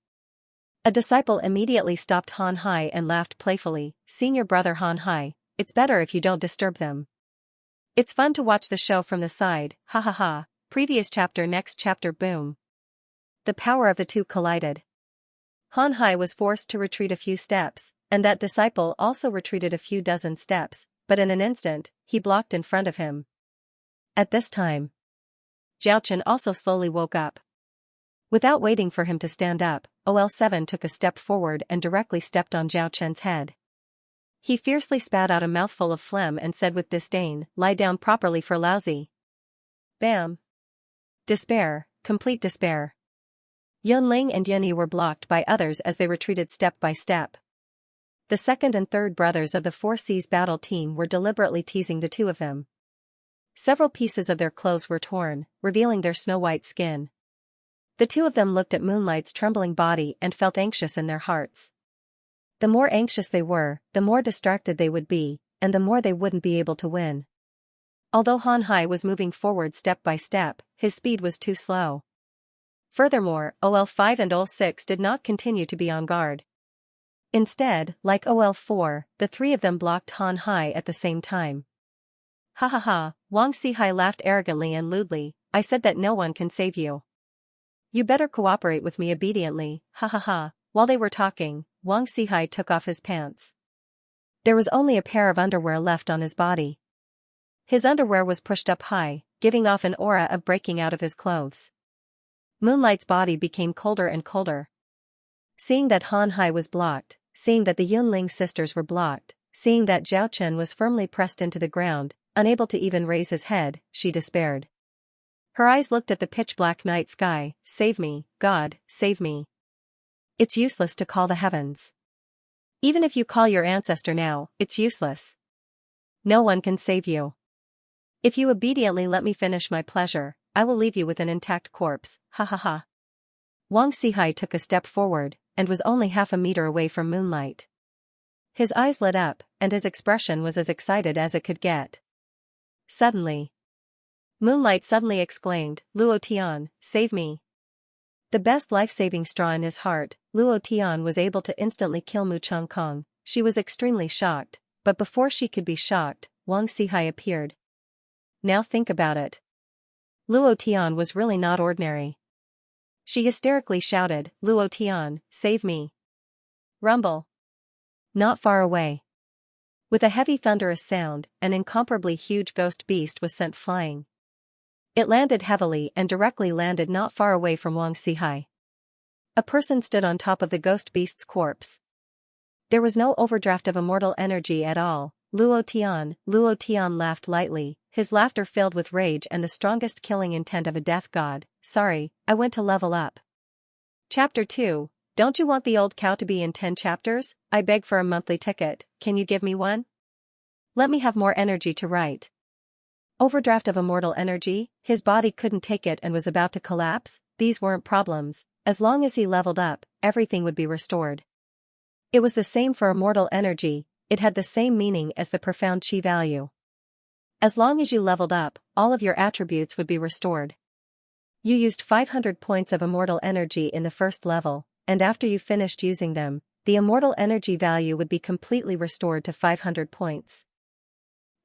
a disciple immediately stopped Han Hai and laughed playfully. "Senior brother Han Hai, it's better if you don't disturb them. It's fun to watch the show from the side, ha ha ha." Previous chapter, next chapter, boom. The power of the two collided. Han Hai was forced to retreat a few steps, and that disciple also retreated a few dozen steps, but in an instant, he blocked in front of him. At this time, Zhao Chen also slowly woke up. Without waiting for him to stand up, OL7 took a step forward and directly stepped on Zhao Chen's head. He fiercely spat out a mouthful of phlegm and said with disdain, "Lie down properly for lousy." Bam. Despair, complete despair. Yunling and Yunyi were blocked by others as they retreated step by step. The second and third brothers of the Four Seas battle team were deliberately teasing the two of them. Several pieces of their clothes were torn, revealing their snow-white skin. The two of them looked at Moonlight's trembling body and felt anxious in their hearts. The more anxious they were, the more distracted they would be, and the more they wouldn't be able to win. Although Han Hai was moving forward step by step, his speed was too slow. Furthermore, OL5 and OL6 did not continue to be on guard. Instead, like OL4, the three of them blocked Han Hai at the same time. Ha ha ha, Wang Xihai laughed arrogantly and lewdly, "I said that no one can save you. You better cooperate with me obediently, ha ha ha." While they were talking, Wang Xihai took off his pants. There was only a pair of underwear left on his body. His underwear was pushed up high, giving off an aura of breaking out of his clothes. Moonlight's body became colder and colder. Seeing that Han Hai was blocked, seeing that the Yunling sisters were blocked, seeing that Zhao Chen was firmly pressed into the ground, unable to even raise his head, she despaired. Her eyes looked at the pitch-black night sky. "Save me, God, save me. It's useless to call the heavens. Even if you call your ancestor now, it's useless. No one can save you. If you obediently let me finish my pleasure, I will leave you with an intact corpse, ha ha ha." Wang Xihai took a step forward, and was only half a meter away from Moonlight. His eyes lit up, and his expression was as excited as it could get. Suddenly, Moonlight suddenly exclaimed, "Luo Tian, save me." The best life-saving straw in his heart, Luo Tian was able to instantly kill Mu Changkong. She was extremely shocked, but before she could be shocked, Wang Xihai appeared. Now think about it. Luo Tian was really not ordinary. She hysterically shouted, "Luo Tian, save me." Rumble. Not far away. With a heavy thunderous sound, an incomparably huge ghost beast was sent flying. It landed heavily and directly landed not far away from Wang Xihai. A person stood on top of the ghost beast's corpse. There was no overdraft of immortal energy at all. Luo Tian laughed lightly, his laughter filled with rage and the strongest killing intent of a death god. "Sorry, I went to level up." Chapter 2, "Don't you want the old cow to be in 10 chapters? I beg for a monthly ticket, can you give me one? Let me have more energy to write." Overdraft of immortal energy, his body couldn't take it and was about to collapse. These weren't problems, as long as he leveled up, everything would be restored. It was the same for immortal energy, it had the same meaning as the profound chi value. As long as you leveled up, all of your attributes would be restored. You used 500 points of immortal energy in the first level, and after you finished using them, the immortal energy value would be completely restored to 500 points.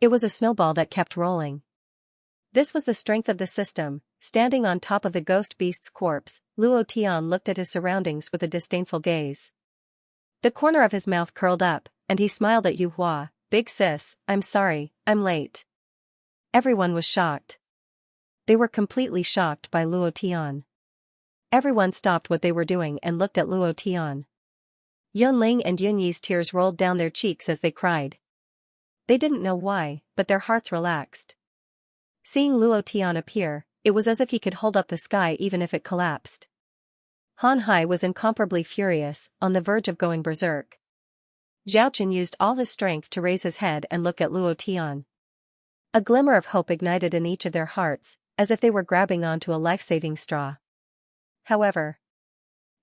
It was a snowball that kept rolling. This was the strength of the system. Standing on top of the ghost beast's corpse, Luo Tian looked at his surroundings with a disdainful gaze. The corner of his mouth curled up, and he smiled at Yu Hua. "Big sis, I'm sorry, I'm late." Everyone was shocked. They were completely shocked by Luo Tian. Everyone stopped what they were doing and looked at Luo Tian. Yunling and Yunyi's tears rolled down their cheeks as they cried. They didn't know why, but their hearts relaxed. Seeing Luo Tian appear, it was as if he could hold up the sky even if it collapsed. Han Hai was incomparably furious, on the verge of going berserk. Zhao Qin used all his strength to raise his head and look at Luo Tian. A glimmer of hope ignited in each of their hearts, as if they were grabbing onto a life-saving straw. However,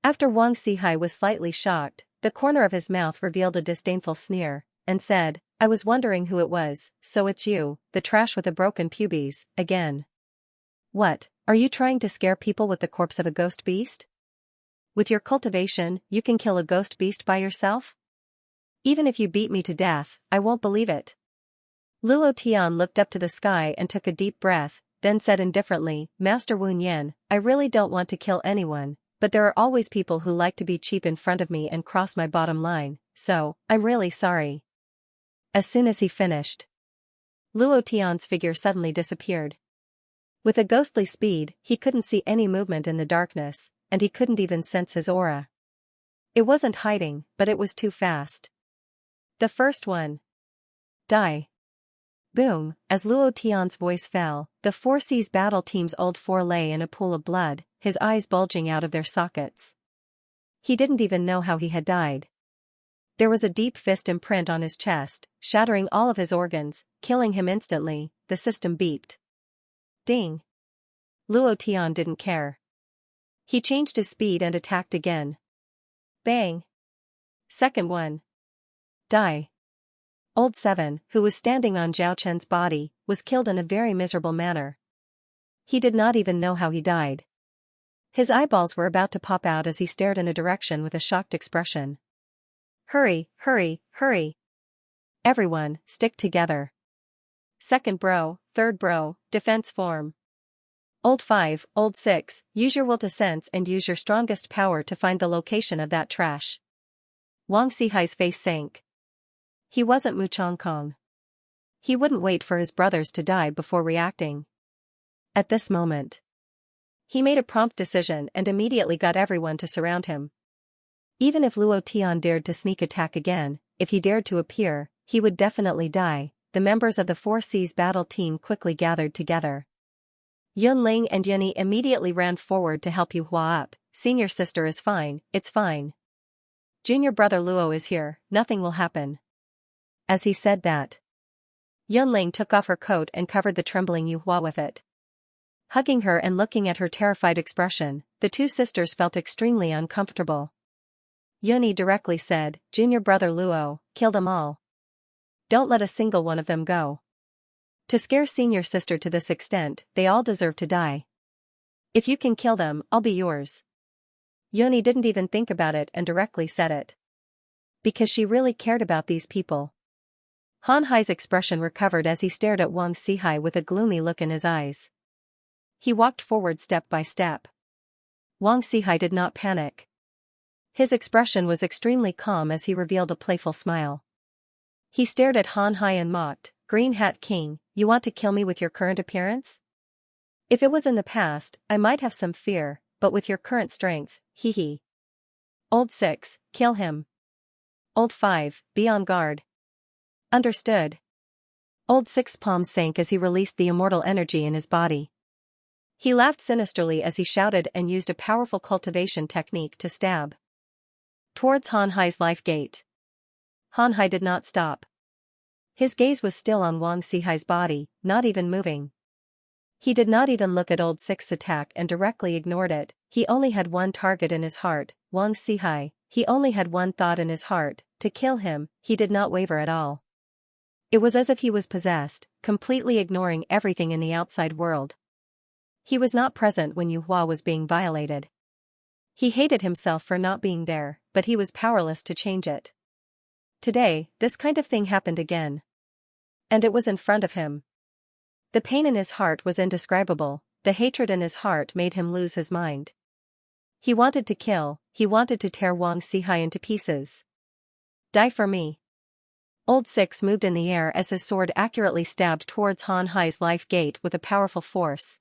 after Wang Xihai was slightly shocked, the corner of his mouth revealed a disdainful sneer, and said, "I was wondering who it was, so it's you, the trash with the broken pubes, again. What, are you trying to scare people with the corpse of a ghost beast? With your cultivation, you can kill a ghost beast by yourself? Even if you beat me to death, I won't believe it." Luo Tian looked up to the sky and took a deep breath, then said indifferently, "Master Wu Yan, I really don't want to kill anyone, but there are always people who like to be cheap in front of me and cross my bottom line, so, I'm really sorry." As soon as he finished, Luo Tian's figure suddenly disappeared. With a ghostly speed, he couldn't see any movement in the darkness, and he couldn't even sense his aura. It wasn't hiding, but it was too fast. The first one. Die. Boom, as Luo Tian's voice fell, the Four Seas battle team's old four lay in a pool of blood, his eyes bulging out of their sockets. He didn't even know how he had died. There was a deep fist imprint on his chest, shattering all of his organs, killing him instantly. The system beeped. Ding. Luo Tian didn't care. He changed his speed and attacked again. Bang. Second one. Die. Old Seven, who was standing on Zhao Chen's body, was killed in a very miserable manner. He did not even know how he died. His eyeballs were about to pop out as he stared in a direction with a shocked expression. Hurry, hurry, hurry. Everyone, stick together. Second bro, third bro, defense form. Old 5, Old 6, use your will to sense and use your strongest power to find the location of that trash. Wang Xihai's face sank. He wasn't Mu Chongkong. He wouldn't wait for his brothers to die before reacting. At this moment, he made a prompt decision and immediately got everyone to surround him. Even if Luo Tian dared to sneak attack again, if he dared to appear, he would definitely die. The members of the Four Seas battle team quickly gathered together. Yunling and Yunyi immediately ran forward to help Yuhua up. Senior sister is fine, it's fine. Junior brother Luo is here, nothing will happen. As he said that, Yunling took off her coat and covered the trembling Yuhua with it. Hugging her and looking at her terrified expression, the two sisters felt extremely uncomfortable. Yunyi directly said, "Junior brother Luo, kill them all. Don't let a single one of them go. To scare senior sister to this extent, they all deserve to die. If you can kill them, I'll be yours." Yunyi didn't even think about it and directly said it. Because she really cared about these people. Han Hai's expression recovered as he stared at Wang Xihai with a gloomy look in his eyes. He walked forward step by step. Wang Xihai did not panic. His expression was extremely calm as he revealed a playful smile. He stared at Han Hai and mocked, "Green Hat King, you want to kill me with your current appearance? If it was in the past, I might have some fear, but with your current strength, hee hee. Old 6, kill him. Old 5, be on guard." Understood. Old 6's palms sank as he released the immortal energy in his body. He laughed sinisterly as he shouted and used a powerful cultivation technique to stab towards Han Hai's life gate. Han Hai did not stop. His gaze was still on Wang Xihai's body, not even moving. He did not even look at Old 6's attack and directly ignored it. He only had one target in his heart, Wang Xihai. He only had one thought in his heart, to kill him. He did not waver at all. It was as if he was possessed, completely ignoring everything in the outside world. He was not present when Yuhua was being violated. He hated himself for not being there, but he was powerless to change it. Today, this kind of thing happened again. And it was in front of him. The pain in his heart was indescribable, the hatred in his heart made him lose his mind. He wanted to kill, he wanted to tear Wang Xihai into pieces. Die for me. Old 6 moved in the air as his sword accurately stabbed towards Han Hai's life gate with a powerful force.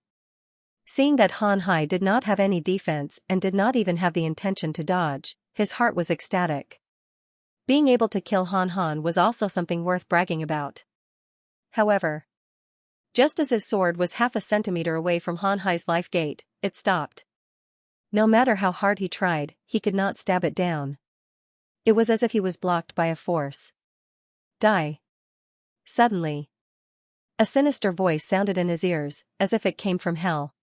Seeing that Han Hai did not have any defense and did not even have the intention to dodge, his heart was ecstatic. Being able to kill Han Han was also something worth bragging about. However, just as his sword was half a centimeter away from Han Hai's life gate, it stopped. No matter how hard he tried, he could not stab it down. It was as if he was blocked by a force. Die. Suddenly, a sinister voice sounded in his ears, as if it came from hell.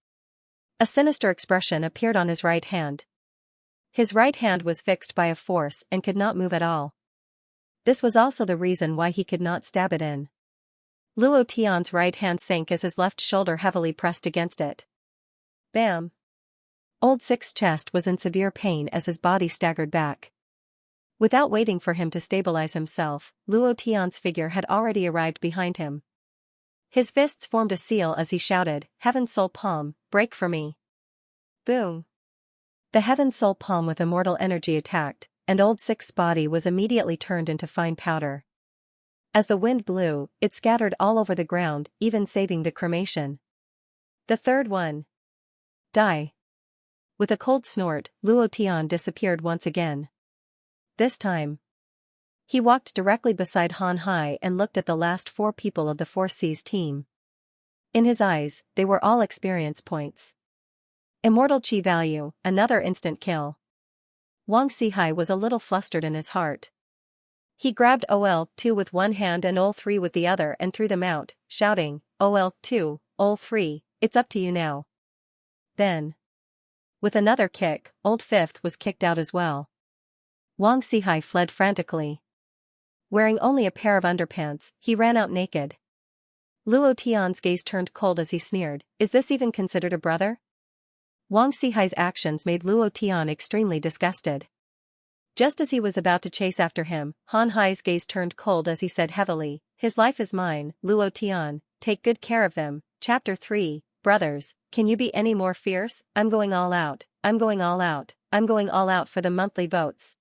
A sinister expression appeared on his right hand. His right hand was fixed by a force and could not move at all. This was also the reason why he could not stab it in. Luo Tian's right hand sank as his left shoulder heavily pressed against it. Bam! Old Six's chest was in severe pain as his body staggered back. Without waiting for him to stabilize himself, Luo Tian's figure had already arrived behind him. His fists formed a seal as he shouted, "Heaven Soul Palm, break for me!" Boom! The Heaven Soul Palm with immortal energy attacked, and Old Six's body was immediately turned into fine powder. As the wind blew, it scattered all over the ground, even saving the cremation. The third one. Die. With a cold snort, Luo Tian disappeared once again. This time, he walked directly beside Han Hai and looked at the last 4 people of the Four Seas team. In his eyes, they were all experience points. Immortal Chi value, another instant kill. Wang Sihai was a little flustered in his heart. He grabbed OL2 with one hand and OL3 with the other and threw them out, shouting, "OL2, OL3, it's up to you now." Then, with another kick, Old Fifth was kicked out as well. Wang Sihai fled frantically. Wearing only a pair of underpants, he ran out naked. Luo Tian's gaze turned cold as he sneered, "Is this even considered a brother?" Wang Sihai's actions made Luo Tian extremely disgusted. Just as he was about to chase after him, Han Hai's gaze turned cold as he said heavily, "His life is mine, Luo Tian, take good care of them." Chapter 3, Brothers, can you be any more fierce? I'm going all out, I'm going all out, I'm going all out for the monthly votes.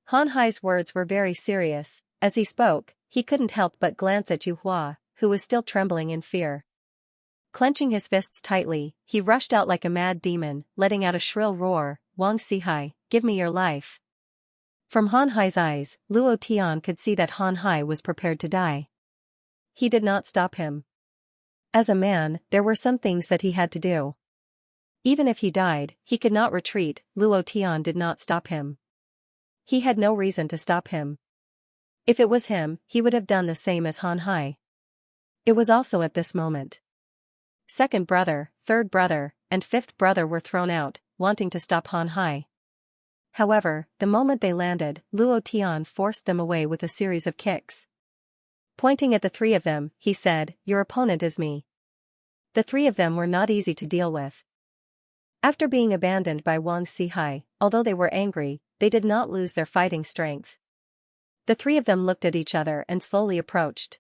Han Hai's words were very serious. As he spoke, he couldn't help but glance at Yu Hua, who was still trembling in fear. Clenching his fists tightly, he rushed out like a mad demon, letting out a shrill roar, "Wang Sihai, give me your life." From Han Hai's eyes, Luo Tian could see that Han Hai was prepared to die. He did not stop him. As a man, there were some things that he had to do. Even if he died, he could not retreat. Luo Tian did not stop him. He had no reason to stop him. If it was him, he would have done the same as Han Hai. It was also at this moment. Second brother, third brother, and fifth brother were thrown out, wanting to stop Han Hai. However, the moment they landed, Luo Tian forced them away with a series of kicks. Pointing at the 3 of them, he said, "Your opponent is me." The 3 of them were not easy to deal with. After being abandoned by Wang Sihai, although they were angry, they did not lose their fighting strength. The 3 of them looked at each other and slowly approached.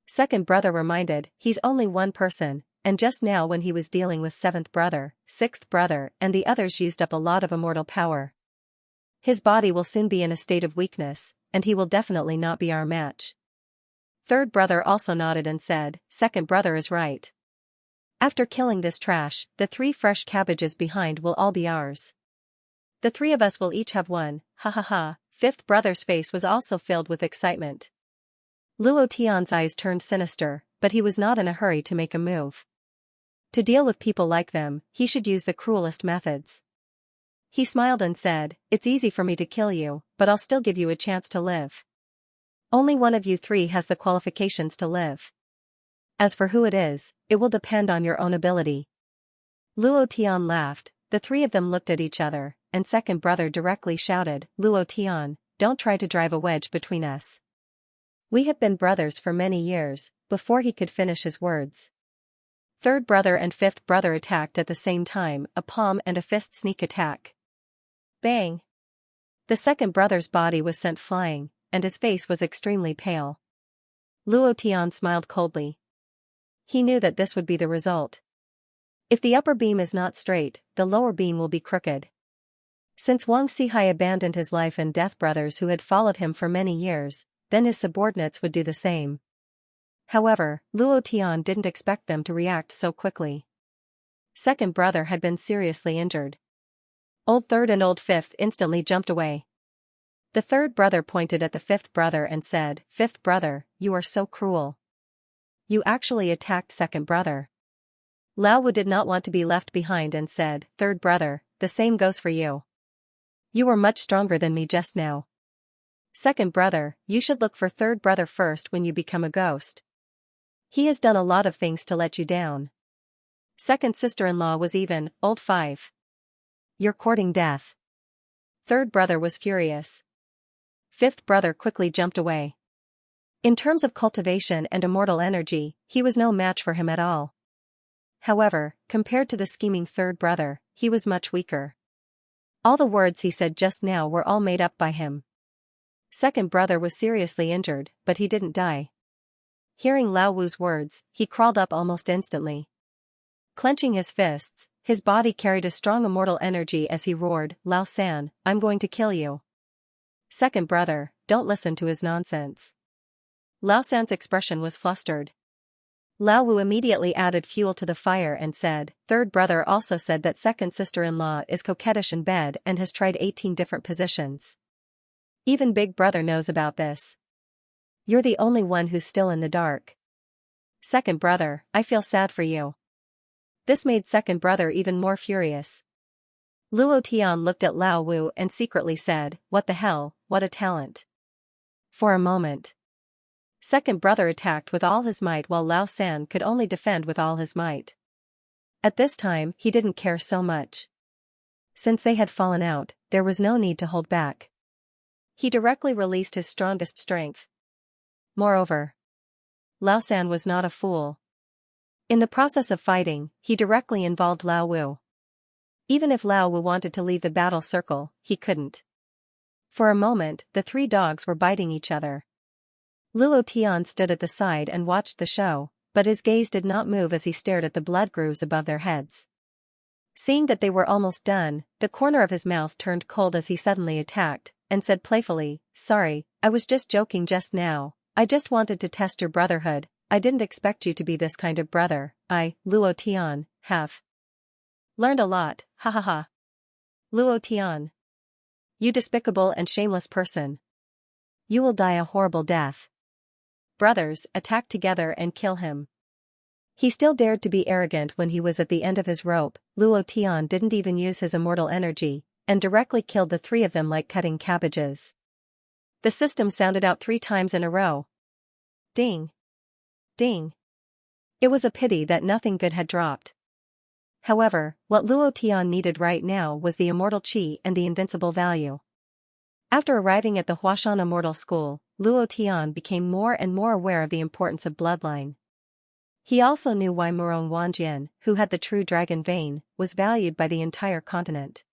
Second brother reminded, "He's only one person," and just now when he was dealing with 7th brother, 6th brother and the others used up a lot of immortal power. His body will soon be in a state of weakness, and he will definitely not be our match. Third brother also nodded and said, "Second brother is right. After killing this trash, the 3 fresh cabbages behind will all be ours. The 3 of us will each have one, ha ha ha." Fifth brother's face was also filled with excitement. Luo Tian's eyes turned sinister, but he was not in a hurry to make a move. To deal with people like them, he should use the cruelest methods. He smiled and said, "It's easy for me to kill you, but I'll still give you a chance to live. Only one of you 3 has the qualifications to live. As for who it is, it will depend on your own ability." Luo Tian laughed. The 3 of them looked at each other, and second brother directly shouted, "Luo Tian, don't try to drive a wedge between us. We have been brothers for many years." Before he could finish his words, third brother and fifth brother attacked at the same time, a palm and a fist sneak attack. Bang! The second brother's body was sent flying, and his face was extremely pale. Luo Tian smiled coldly. He knew that this would be the result. If the upper beam is not straight, the lower beam will be crooked. Since Wang Sihai abandoned his life and death brothers who had followed him for many years, then his subordinates would do the same. However, Luo Tian didn't expect them to react so quickly. Second brother had been seriously injured. Old third and old fifth instantly jumped away. The third brother pointed at the fifth brother and said, "Fifth brother, you are so cruel. You actually attacked second brother." Lao Wu did not want to be left behind and said, "Third brother, the same goes for you. You were much stronger than me just now. Second brother, you should look for third brother first when you become a ghost. He has done a lot of things to let you down. Second sister-in-law was even, old 5. You're courting death." Third brother was furious. Fifth brother quickly jumped away. In terms of cultivation and immortal energy, he was no match for him at all. However, compared to the scheming third brother, he was much weaker. All the words he said just now were all made up by him. Second brother was seriously injured, but he didn't die. Hearing Lao Wu's words, he crawled up almost instantly. Clenching his fists, his body carried a strong immortal energy as he roared, "Lao San, I'm going to kill you. Second brother, don't listen to his nonsense." Lao San's expression was flustered. Lao Wu immediately added fuel to the fire and said, "Third brother also said that second sister-in-law is coquettish in bed and has tried 18 different positions. Even big brother knows about this. You're the only one who's still in the dark. Second brother, I feel sad for you." This made second brother even more furious. Luo Tian looked at Lao Wu and secretly said, "What the hell, what a talent." For a moment, second brother attacked with all his might while Lao San could only defend with all his might. At this time, he didn't care so much. Since they had fallen out, there was no need to hold back. He directly released his strongest strength. Moreover, Lao San was not a fool. In the process of fighting, he directly involved Lao Wu. Even if Lao Wu wanted to leave the battle circle, he couldn't. For a moment, the three dogs were biting each other. Luo Tian stood at the side and watched the show, but his gaze did not move as he stared at the blood grooves above their heads. Seeing that they were almost done, the corner of his mouth turned cold as he suddenly attacked, and said playfully, "Sorry, I was just joking just now. I just wanted to test your brotherhood. I didn't expect you to be this kind of brother. I, Luo Tian, have learned a lot, ha ha ha." Luo Tian. You despicable and shameless person. You will die a horrible death. Brothers, attack together and kill him. He still dared to be arrogant when he was at the end of his rope. Luo Tian didn't even use his immortal energy, and directly killed the three of them like cutting cabbages. The system sounded out 3 times in a row. Ding. Ding. It was a pity that nothing good had dropped. However, what Luo Tian needed right now was the immortal chi and the invincible value. After arriving at the Huashan Immortal School, Luo Tian became more and more aware of the importance of bloodline. He also knew why Murong Wanjian, who had the true dragon vein, was valued by the entire continent.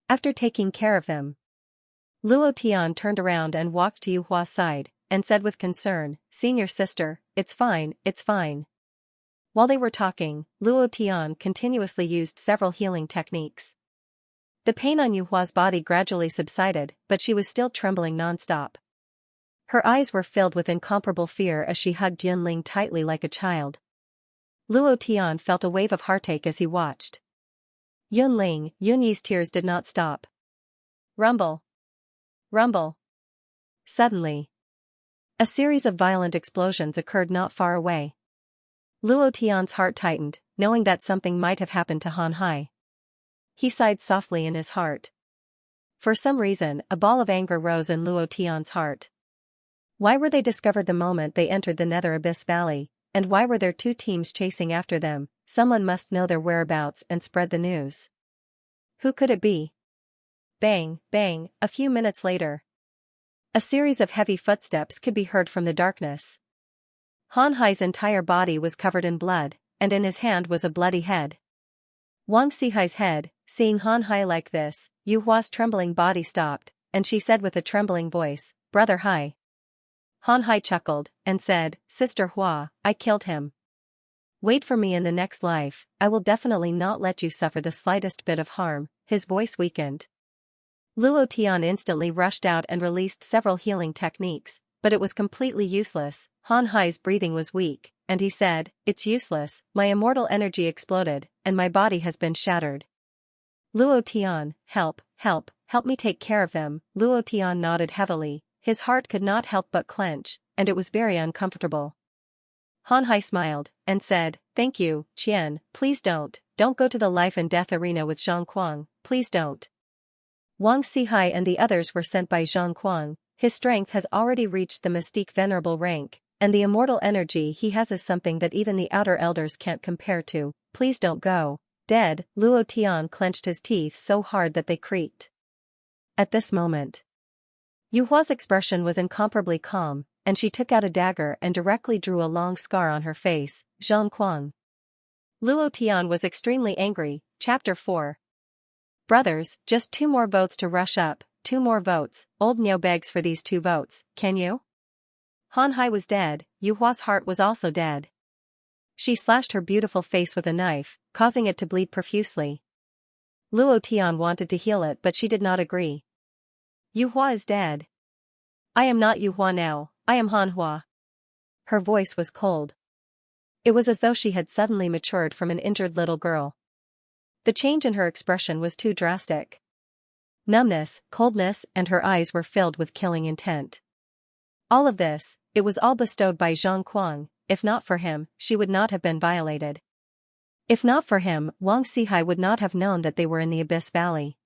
After taking care of them, Luo Tian turned around and walked to Yu Hua's side, and said with concern, "Senior sister, it's fine, it's fine." While they were talking, Luo Tian continuously used several healing techniques. The pain on Yu Hua's body gradually subsided, but she was still trembling non-stop. Her eyes were filled with incomparable fear as she hugged Yunling tightly like a child. Luo Tian felt a wave of heartache as he watched. Yunyi's tears did not stop. Rumble. Rumble. Suddenly, a series of violent explosions occurred not far away. Luo Tian's heart tightened, knowing that something might have happened to Han Hai. He sighed softly in his heart. For some reason, a ball of anger rose in Luo Tian's heart. Why were they discovered the moment they entered the Nether Abyss Valley, and why were there 2 teams chasing after them? Someone must know their whereabouts and spread the news. Who could it be? Bang, bang, a few minutes later. A series of heavy footsteps could be heard from the darkness. Han Hai's entire body was covered in blood, and in his hand was a bloody head. Wang Sihai's head. Seeing Han Hai like this, Yu Hua's trembling body stopped, and she said with a trembling voice, "Brother Hai." Han Hai chuckled, and said, "Sister Hua, I killed him. Wait for me in the next life, I will definitely not let you suffer the slightest bit of harm." His voice weakened. Luo Tian instantly rushed out and released several healing techniques, but it was completely useless. Han Hai's breathing was weak, and he said, "It's useless, my immortal energy exploded, and my body has been shattered. Luo Tian, help, help me take care of them." Luo Tian nodded heavily, his heart could not help but clench, and it was very uncomfortable. Han Hai smiled, and said, "Thank you, Qian, please don't go to the life and death arena with Zhang Kuang, please don't." Wang Sihai and the others were sent by Zhang Kuang. His strength has already reached the mystique venerable rank, and the immortal energy he has is something that even the outer elders can't compare to. "Please don't go." Dead, Luo Tian clenched his teeth so hard that they creaked. At this moment, Yu Hua's expression was incomparably calm, and she took out a dagger and directly drew a long scar on her face. Zhang Kuang. Luo Tian was extremely angry. Chapter 4. Brothers, just 2 more votes to rush up, 2 more votes. Old Niu begs for these 2 votes, can you? Han Hai was dead, Yu Hua's heart was also dead. She slashed her beautiful face with a knife, causing it to bleed profusely. Luo Tian wanted to heal it but she did not agree. Yu Hua is dead. I am not Yu Hua now, I am Han Hua. Her voice was cold. It was as though she had suddenly matured from an injured little girl. The change in her expression was too drastic. Numbness, coldness, and her eyes were filled with killing intent. All of this, it was all bestowed by Zhang Kuang. If not for him, she would not have been violated. If not for him, Wang Sihai would not have known that they were in the Abyss Valley.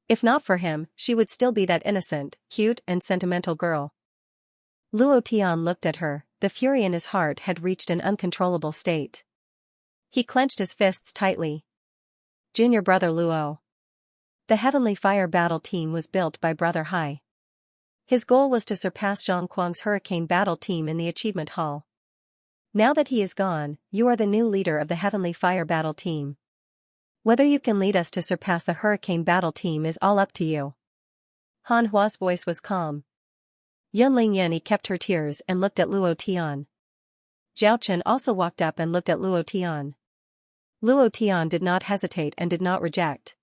If not for him, she would still be that innocent, cute, and sentimental girl. Luo Tian looked at her, the fury in his heart had reached an uncontrollable state. He clenched his fists tightly. Junior brother Luo. The Heavenly Fire Battle Team was built by Brother Hai. His goal was to surpass Zhang Kuang's Hurricane Battle Team in the Achievement Hall. Now that he is gone, you are the new leader of the Heavenly Fire Battle Team. Whether you can lead us to surpass the Hurricane Battle Team is all up to you. Han Hua's voice was calm. Yunling Yunyi kept her tears and looked at Luo Tian. Zhao Chen also walked up and looked at Luo Tian. Luo Tian did not hesitate and did not reject.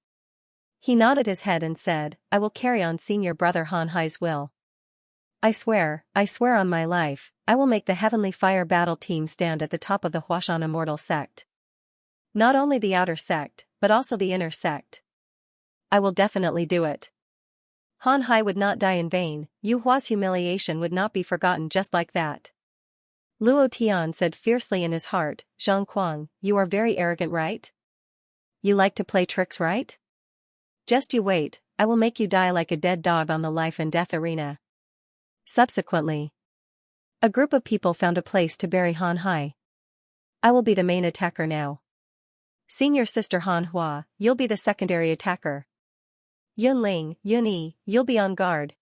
He nodded his head and said, "I will carry on senior brother Han Hai's will. I swear on my life, I will make the Heavenly Fire Battle Team stand at the top of the Huashan Immortal Sect. Not only the outer sect, but also the inner sect. I will definitely do it." Han Hai would not die in vain, Yu Hua's humiliation would not be forgotten just like that. Luo Tian said fiercely in his heart, "Zhang Kuang, you are very arrogant, right? You like to play tricks, right? Just you wait, I will make you die like a dead dog on the life and death arena." Subsequently, a group of people found a place to bury Han Hai. "I will be the main attacker now. Senior sister Han Hua, you'll be the secondary attacker. Yunling, Yunyi, you'll be on guard.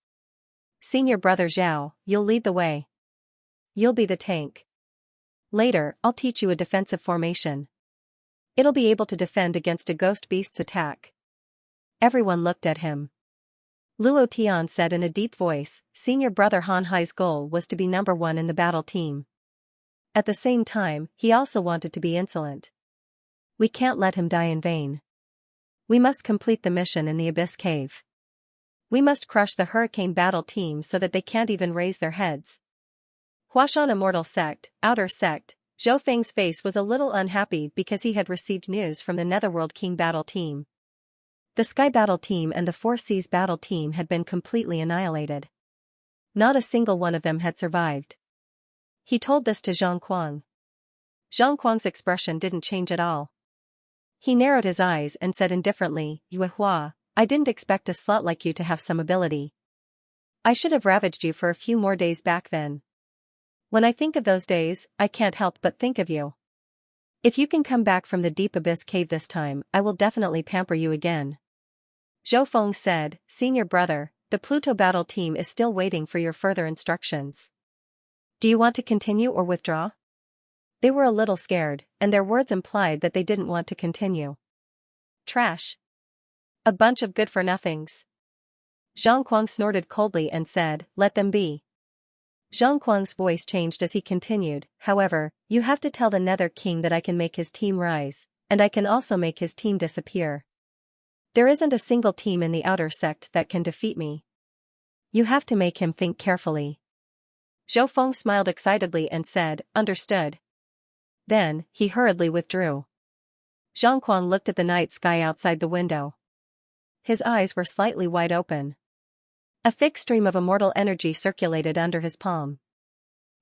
Senior brother Zhao, you'll lead the way. You'll be the tank. Later, I'll teach you a defensive formation. It'll be able to defend against a ghost beast's attack." Everyone looked at him. Luo Tian said in a deep voice, senior brother Han Hai's goal was to be number 1 in the battle team. At the same time, he also wanted to be insolent. "We can't let him die in vain. We must complete the mission in the Abyss Cave. We must crush the Hurricane Battle Team so that they can't even raise their heads." Huashan Immortal Sect, Outer Sect. Zhou Feng's face was a little unhappy because he had received news from the Netherworld King Battle Team. The Sky Battle Team and the Four Seas Battle Team had been completely annihilated. Not a single one of them had survived. He told this to Zhang Kuang. Zhang Kuang's expression didn't change at all. He narrowed his eyes and said indifferently, "Yu Hua, I didn't expect a slut like you to have some ability. I should have ravaged you for a few more days back then. When I think of those days, I can't help but think of you. If you can come back from the deep abyss cave this time, I will definitely pamper you again." Zhou Feng said, "Senior brother, the Pluto Battle Team is still waiting for your further instructions. Do you want to continue or withdraw?" They were a little scared, and their words implied that they didn't want to continue. "Trash. A bunch of good-for-nothings." Zhang Kuang snorted coldly and said, "Let them be." Zhang Kuang's voice changed as he continued, "However, you have to tell the Nether King that I can make his team rise, and I can also make his team disappear. There isn't a single team in the outer sect that can defeat me. You have to make him think carefully." Zhou Feng smiled excitedly and said, "Understood." Then, he hurriedly withdrew. Zhang Kuang looked at the night sky outside the window. His eyes were slightly wide open. A thick stream of immortal energy circulated under his palm.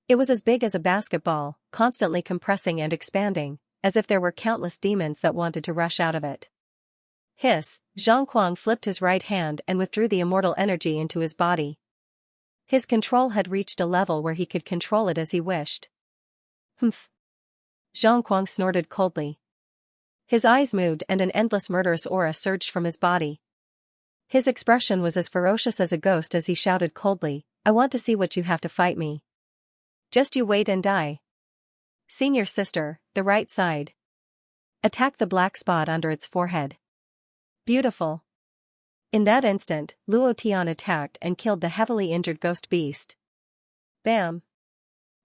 It was as big as a basketball, constantly compressing and expanding, as if there were countless demons that wanted to rush out of it. Hiss, Zhang flipped his right hand and withdrew the immortal energy into his body. His control had reached a level where he could control it as he wished. Humph. Zhang snorted coldly. His eyes moved and an endless murderous aura surged from his body. His expression was as ferocious as a ghost as he shouted coldly, "I want to see what you have to fight me. Just you wait and die. Senior sister, the right side. Attack the black spot under its forehead." Beautiful. In that instant, Luo Tian attacked and killed the heavily injured ghost beast. Bam.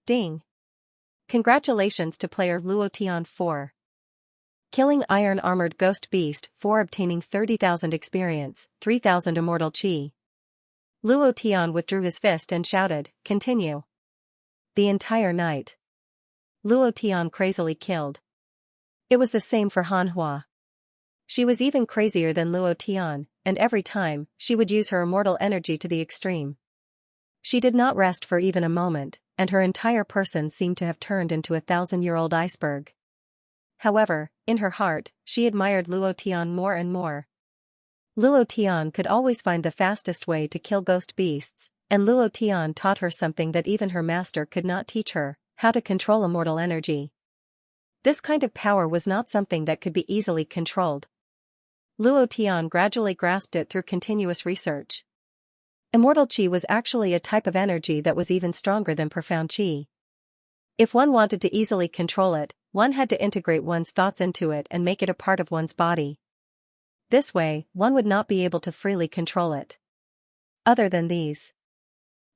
Ding. Congratulations to player Luo Tian 4. Killing iron-armored ghost beast 4, obtaining 30,000 experience, 3,000 immortal chi. Luo Tian withdrew his fist and shouted, "Continue." The entire night, Luo Tian crazily killed. It was the same for Han Hua. She was even crazier than Luo Tian, and every time, she would use her immortal energy to the extreme. She did not rest for even a moment, and her entire person seemed to have turned into a 1,000-year-old iceberg. However, in her heart, she admired Luo Tian more and more. Luo Tian could always find the fastest way to kill ghost beasts, and Luo Tian taught her something that even her master could not teach her, how to control immortal energy. This kind of power was not something that could be easily controlled. Luo Tian gradually grasped it through continuous research. Immortal chi was actually a type of energy that was even stronger than profound chi. If one wanted to easily control it, one had to integrate one's thoughts into it and make it a part of one's body. This way, one would not be able to freely control it. Other than these,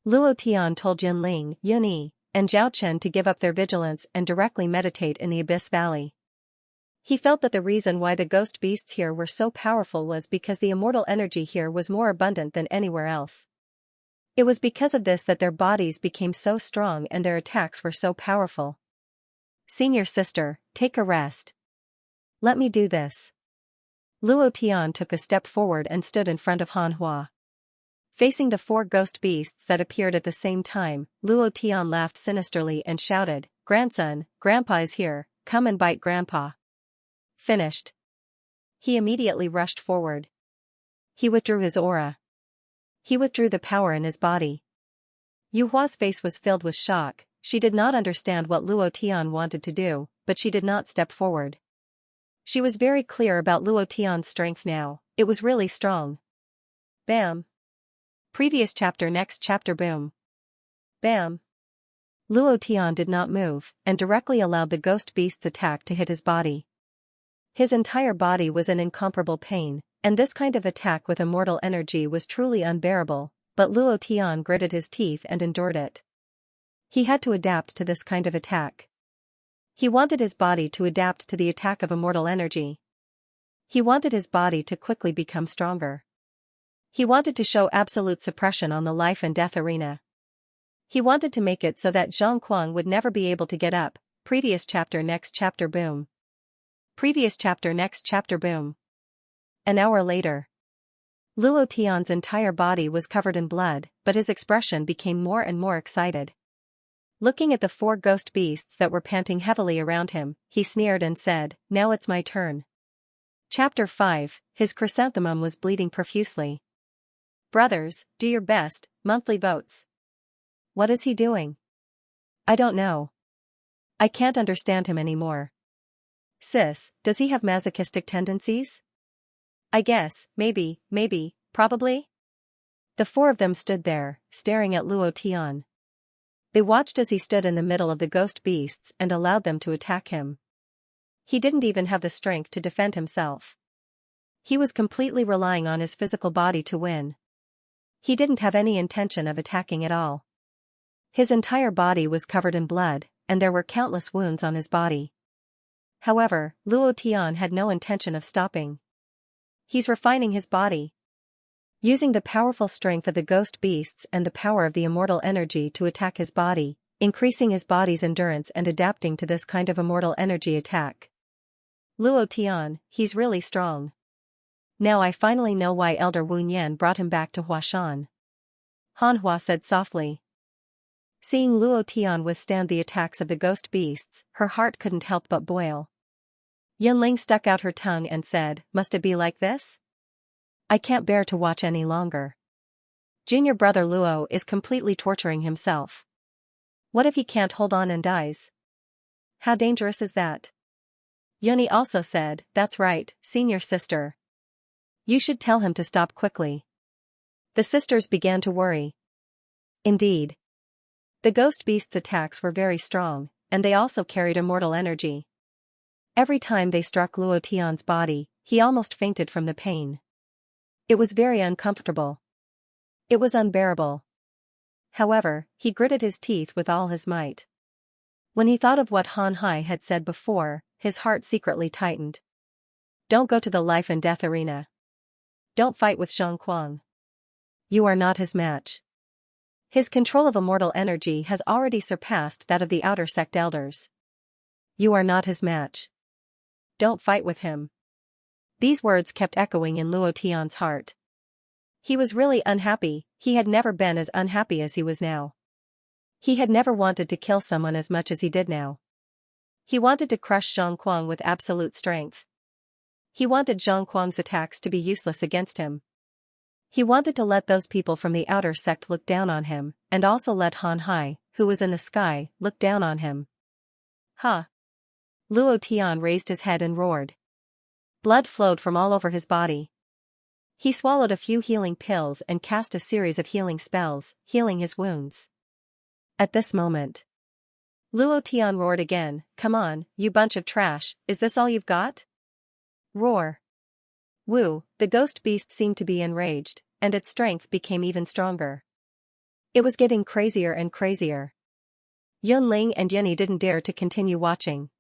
Luo Tian told Yunling, Yunyi, and Zhao Chen to give up their vigilance and directly meditate in the Abyss Valley. He felt that the reason why the ghost beasts here were so powerful was because the immortal energy here was more abundant than anywhere else. It was because of this that their bodies became so strong and their attacks were so powerful. Senior sister, take a rest. Let me do this. Luo Tian took a step forward and stood in front of Han Hua. Facing the 4 ghost beasts that appeared at the same time, Luo Tian laughed sinisterly and shouted, "Grandson, Grandpa is here, come and bite Grandpa." Finished. He immediately rushed forward. He withdrew his aura. He withdrew the power in his body. Yu Hua's face was filled with shock. She did not understand what Luo Tian wanted to do, but she did not step forward. She was very clear about Luo Tian's strength now, it was really strong. Bam. Previous chapter, next chapter, boom. Bam. Luo Tian did not move, and directly allowed the ghost beast's attack to hit his body. His entire body was in incomparable pain, and this kind of attack with immortal energy was truly unbearable, but Luo Tian gritted his teeth and endured it. He had to adapt to this kind of attack. He wanted his body to adapt to the attack of immortal energy. He wanted his body to quickly become stronger. He wanted to show absolute suppression on the life and death arena. He wanted to make it so that Zhang would never be able to get up. Previous chapter, next chapter, boom. Previous chapter, next chapter, boom. An hour later, Luo Tian's entire body was covered in blood, but his expression became more and more excited. Looking at the 4 ghost beasts that were panting heavily around him, he sneered and said, "Now it's my turn." Chapter 5, his chrysanthemum was bleeding profusely. Brothers, do your best, monthly votes. What is he doing? I don't know. I can't understand him anymore. Sis, does he have masochistic tendencies? I guess, maybe, probably. The 4 of them stood there, staring at Luo Tian. They watched as he stood in the middle of the ghost beasts and allowed them to attack him. He didn't even have the strength to defend himself. He was completely relying on his physical body to win. He didn't have any intention of attacking at all. His entire body was covered in blood, and there were countless wounds on his body. However, Luo Tian had no intention of stopping. He's refining his body. Using the powerful strength of the ghost beasts and the power of the immortal energy to attack his body, increasing his body's endurance and adapting to this kind of immortal energy attack. Luo Tian, he's really strong. Now I finally know why Elder Wu Yan brought him back to Huashan. Han Hua said softly. Seeing Luo Tian withstand the attacks of the ghost beasts, her heart couldn't help but boil. Yunling stuck out her tongue and said, "Must it be like this? I can't bear to watch any longer. Junior brother Luo is completely torturing himself. What if he can't hold on and dies? How dangerous is that?" Yuni also said, "That's right, senior sister. You should tell him to stop quickly." The sisters began to worry. Indeed. The ghost beast's attacks were very strong, and they also carried immortal energy. Every time they struck Luo Tian's body, he almost fainted from the pain. It was very uncomfortable. It was unbearable. However, he gritted his teeth with all his might. When he thought of what Han Hai had said before, his heart secretly tightened. Don't go to the life and death arena. Don't fight with Zhang Kuang. You are not his match. His control of immortal energy has already surpassed that of the outer sect elders. You are not his match. Don't fight with him. These words kept echoing in Luo Tian's heart. He was really unhappy. He had never been as unhappy as he was now. He had never wanted to kill someone as much as he did now. He wanted to crush Zhang Kuang with absolute strength. He wanted Zhang Kuang's attacks to be useless against him. He wanted to let those people from the outer sect look down on him, and also let Han Hai, who was in the sky, look down on him. Ha! Luo Tian raised his head and roared. Blood flowed from all over his body. He swallowed a few healing pills and cast a series of healing spells, healing his wounds. At this moment, Luo Tian roared again, "Come on, you bunch of trash, is this all you've got?" Roar. Wu, the ghost beast seemed to be enraged, and its strength became even stronger. It was getting crazier and crazier. Yunling and Yuni didn't dare to continue watching.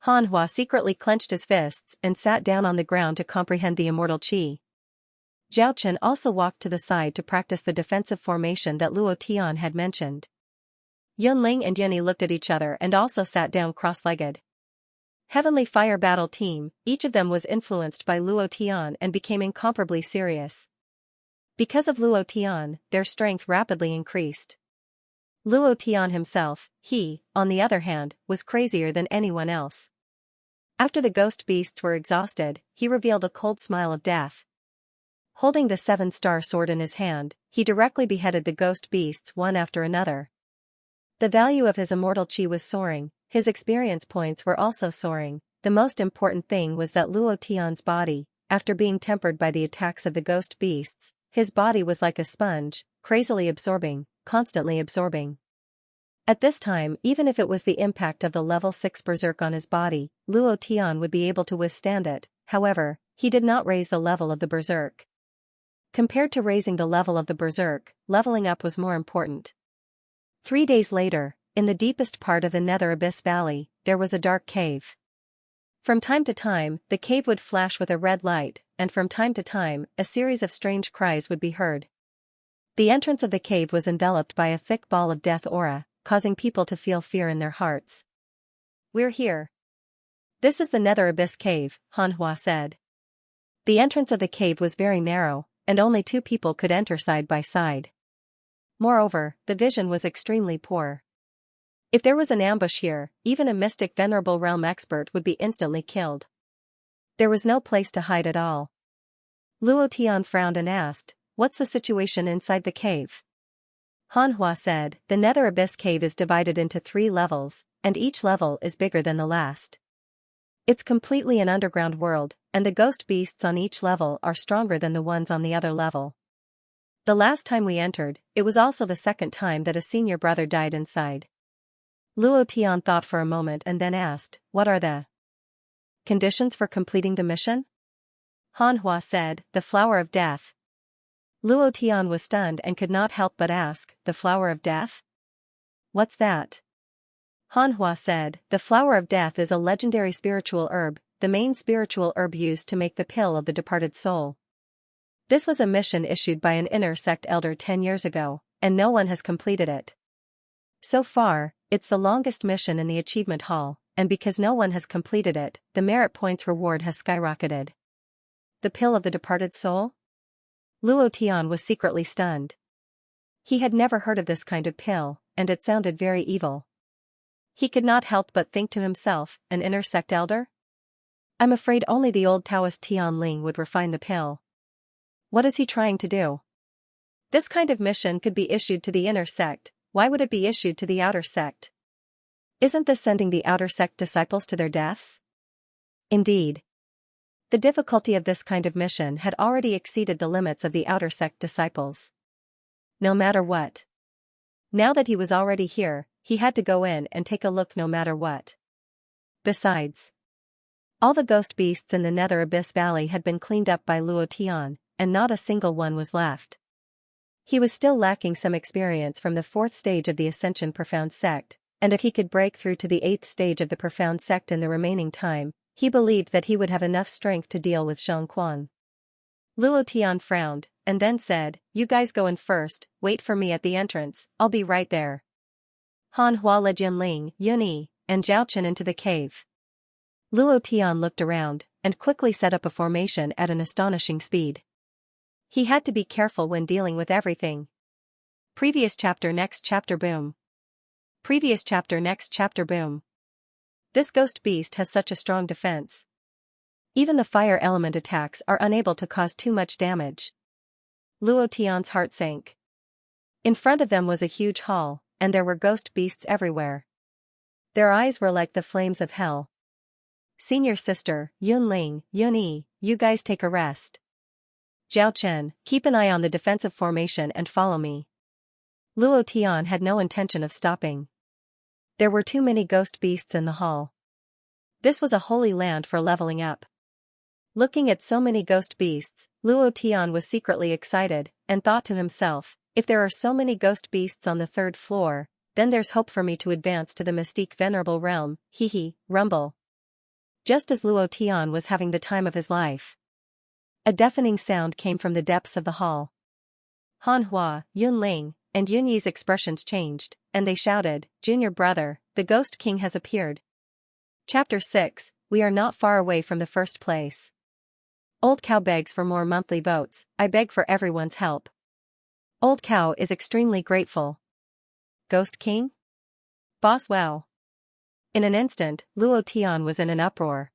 Han Hua secretly clenched his fists and sat down on the ground to comprehend the immortal qi. Zhao Chen also walked to the side to practice the defensive formation that Luo Tian had mentioned. Yunling and Yuni looked at each other and also sat down cross-legged. Heavenly Fire Battle Team, each of them was influenced by Luo Tian and became incomparably serious. Because of Luo Tian, their strength rapidly increased. Luo Tian himself, he, on the other hand, was crazier than anyone else. After the ghost beasts were exhausted, he revealed a cold smile of death. Holding the seven-star sword in his hand, he directly beheaded the ghost beasts one after another. The value of his immortal qi was soaring, his experience points were also soaring. The most important thing was that Luo Tian's body, after being tempered by the attacks of the ghost beasts, his body was like a sponge, crazily absorbing, constantly absorbing. At this time, even if it was the impact of the level 6 berserk on his body, Luo Tian would be able to withstand it. However, he did not raise the level of the berserk. Compared to raising the level of the berserk, leveling up was more important. 3 days later, in the deepest part of the Nether Abyss Valley, there was a dark cave. From time to time, the cave would flash with a red light, and from time to time, a series of strange cries would be heard. The entrance of the cave was enveloped by a thick ball of death aura, causing people to feel fear in their hearts. "We're here. This is the Nether Abyss Cave," Han Hua said. The entrance of the cave was very narrow, and only 2 people could enter side by side. Moreover, the vision was extremely poor. If there was an ambush here, even a mystic venerable realm expert would be instantly killed. There was no place to hide at all. Luo Tian frowned and asked, "What's the situation inside the cave?" Han Hua said, "The Nether Abyss Cave is divided into 3 levels, and each level is bigger than the last. It's completely an underground world, and the ghost beasts on each level are stronger than the ones on the other level. The last time we entered, it was also the second time that a senior brother died inside." Luo Tian thought for a moment and then asked, "What are the conditions for completing the mission?" Han Hua said, "The Flower of Death." Luo Tian was stunned and could not help but ask, "The Flower of Death? What's that?" Han Hua said, "The Flower of Death is a legendary spiritual herb, the main spiritual herb used to make the pill of the departed soul. This was a mission issued by an inner sect elder 10 years ago, and no one has completed it. So far, it's the longest mission in the achievement hall, and because no one has completed it, the merit points reward has skyrocketed. The pill of the departed soul? Luo Tian was secretly stunned. He had never heard of this kind of pill, and it sounded very evil. He could not help but think to himself, an inner sect elder? I'm afraid only the old Taoist Tian Ling would refine the pill. What is he trying to do? This kind of mission could be issued to the inner sect, why would it be issued to the outer sect? Isn't this sending the outer sect disciples to their deaths? Indeed. The difficulty of this kind of mission had already exceeded the limits of the outer sect disciples. No matter what. Now that he was already here, he had to go in and take a look no matter what. Besides, all the ghost beasts in the Nether Abyss Valley had been cleaned up by Luo Tian, and not a single one was left. He was still lacking some experience from the 4th stage of the Ascension Profound Sect, and if he could break through to the 8th stage of the Profound Sect in the remaining time, he believed that he would have enough strength to deal with Xianxia. Luo Tian frowned, and then said, "You guys go in first, wait for me at the entrance, I'll be right there." Han Hua led Yunling, Yunyi, and Zhaochen into the cave. Luo Tian looked around, and quickly set up a formation at an astonishing speed. He had to be careful when dealing with everything. Previous chapter next chapter boom. Previous chapter next chapter boom. This ghost beast has such a strong defense. Even the fire element attacks are unable to cause too much damage. Luo Tian's heart sank. In front of them was a huge hall, and there were ghost beasts everywhere. Their eyes were like the flames of hell. Senior sister, Yunling, Yunyi, you guys take a rest. Zhao Chen, keep an eye on the defensive formation and follow me. Luo Tian had no intention of stopping. There were too many ghost beasts in the hall. This was a holy land for leveling up. Looking at so many ghost beasts, Luo Tian was secretly excited, and thought to himself, if there are so many ghost beasts on the 3rd floor, then there's hope for me to advance to the Mystique Venerable Realm, rumble. Just as Luo Tian was having the time of his life, a deafening sound came from the depths of the hall. Han Hua, Yunling, and Yunyi's expressions changed, and they shouted, "Junior brother, the Ghost King has appeared." Chapter 6, we are not far away from the first place. Old Cow begs for more monthly votes, I beg for everyone's help. Old Cow is extremely grateful. Ghost King? Boss wow. In an instant, Luo Tian was in an uproar.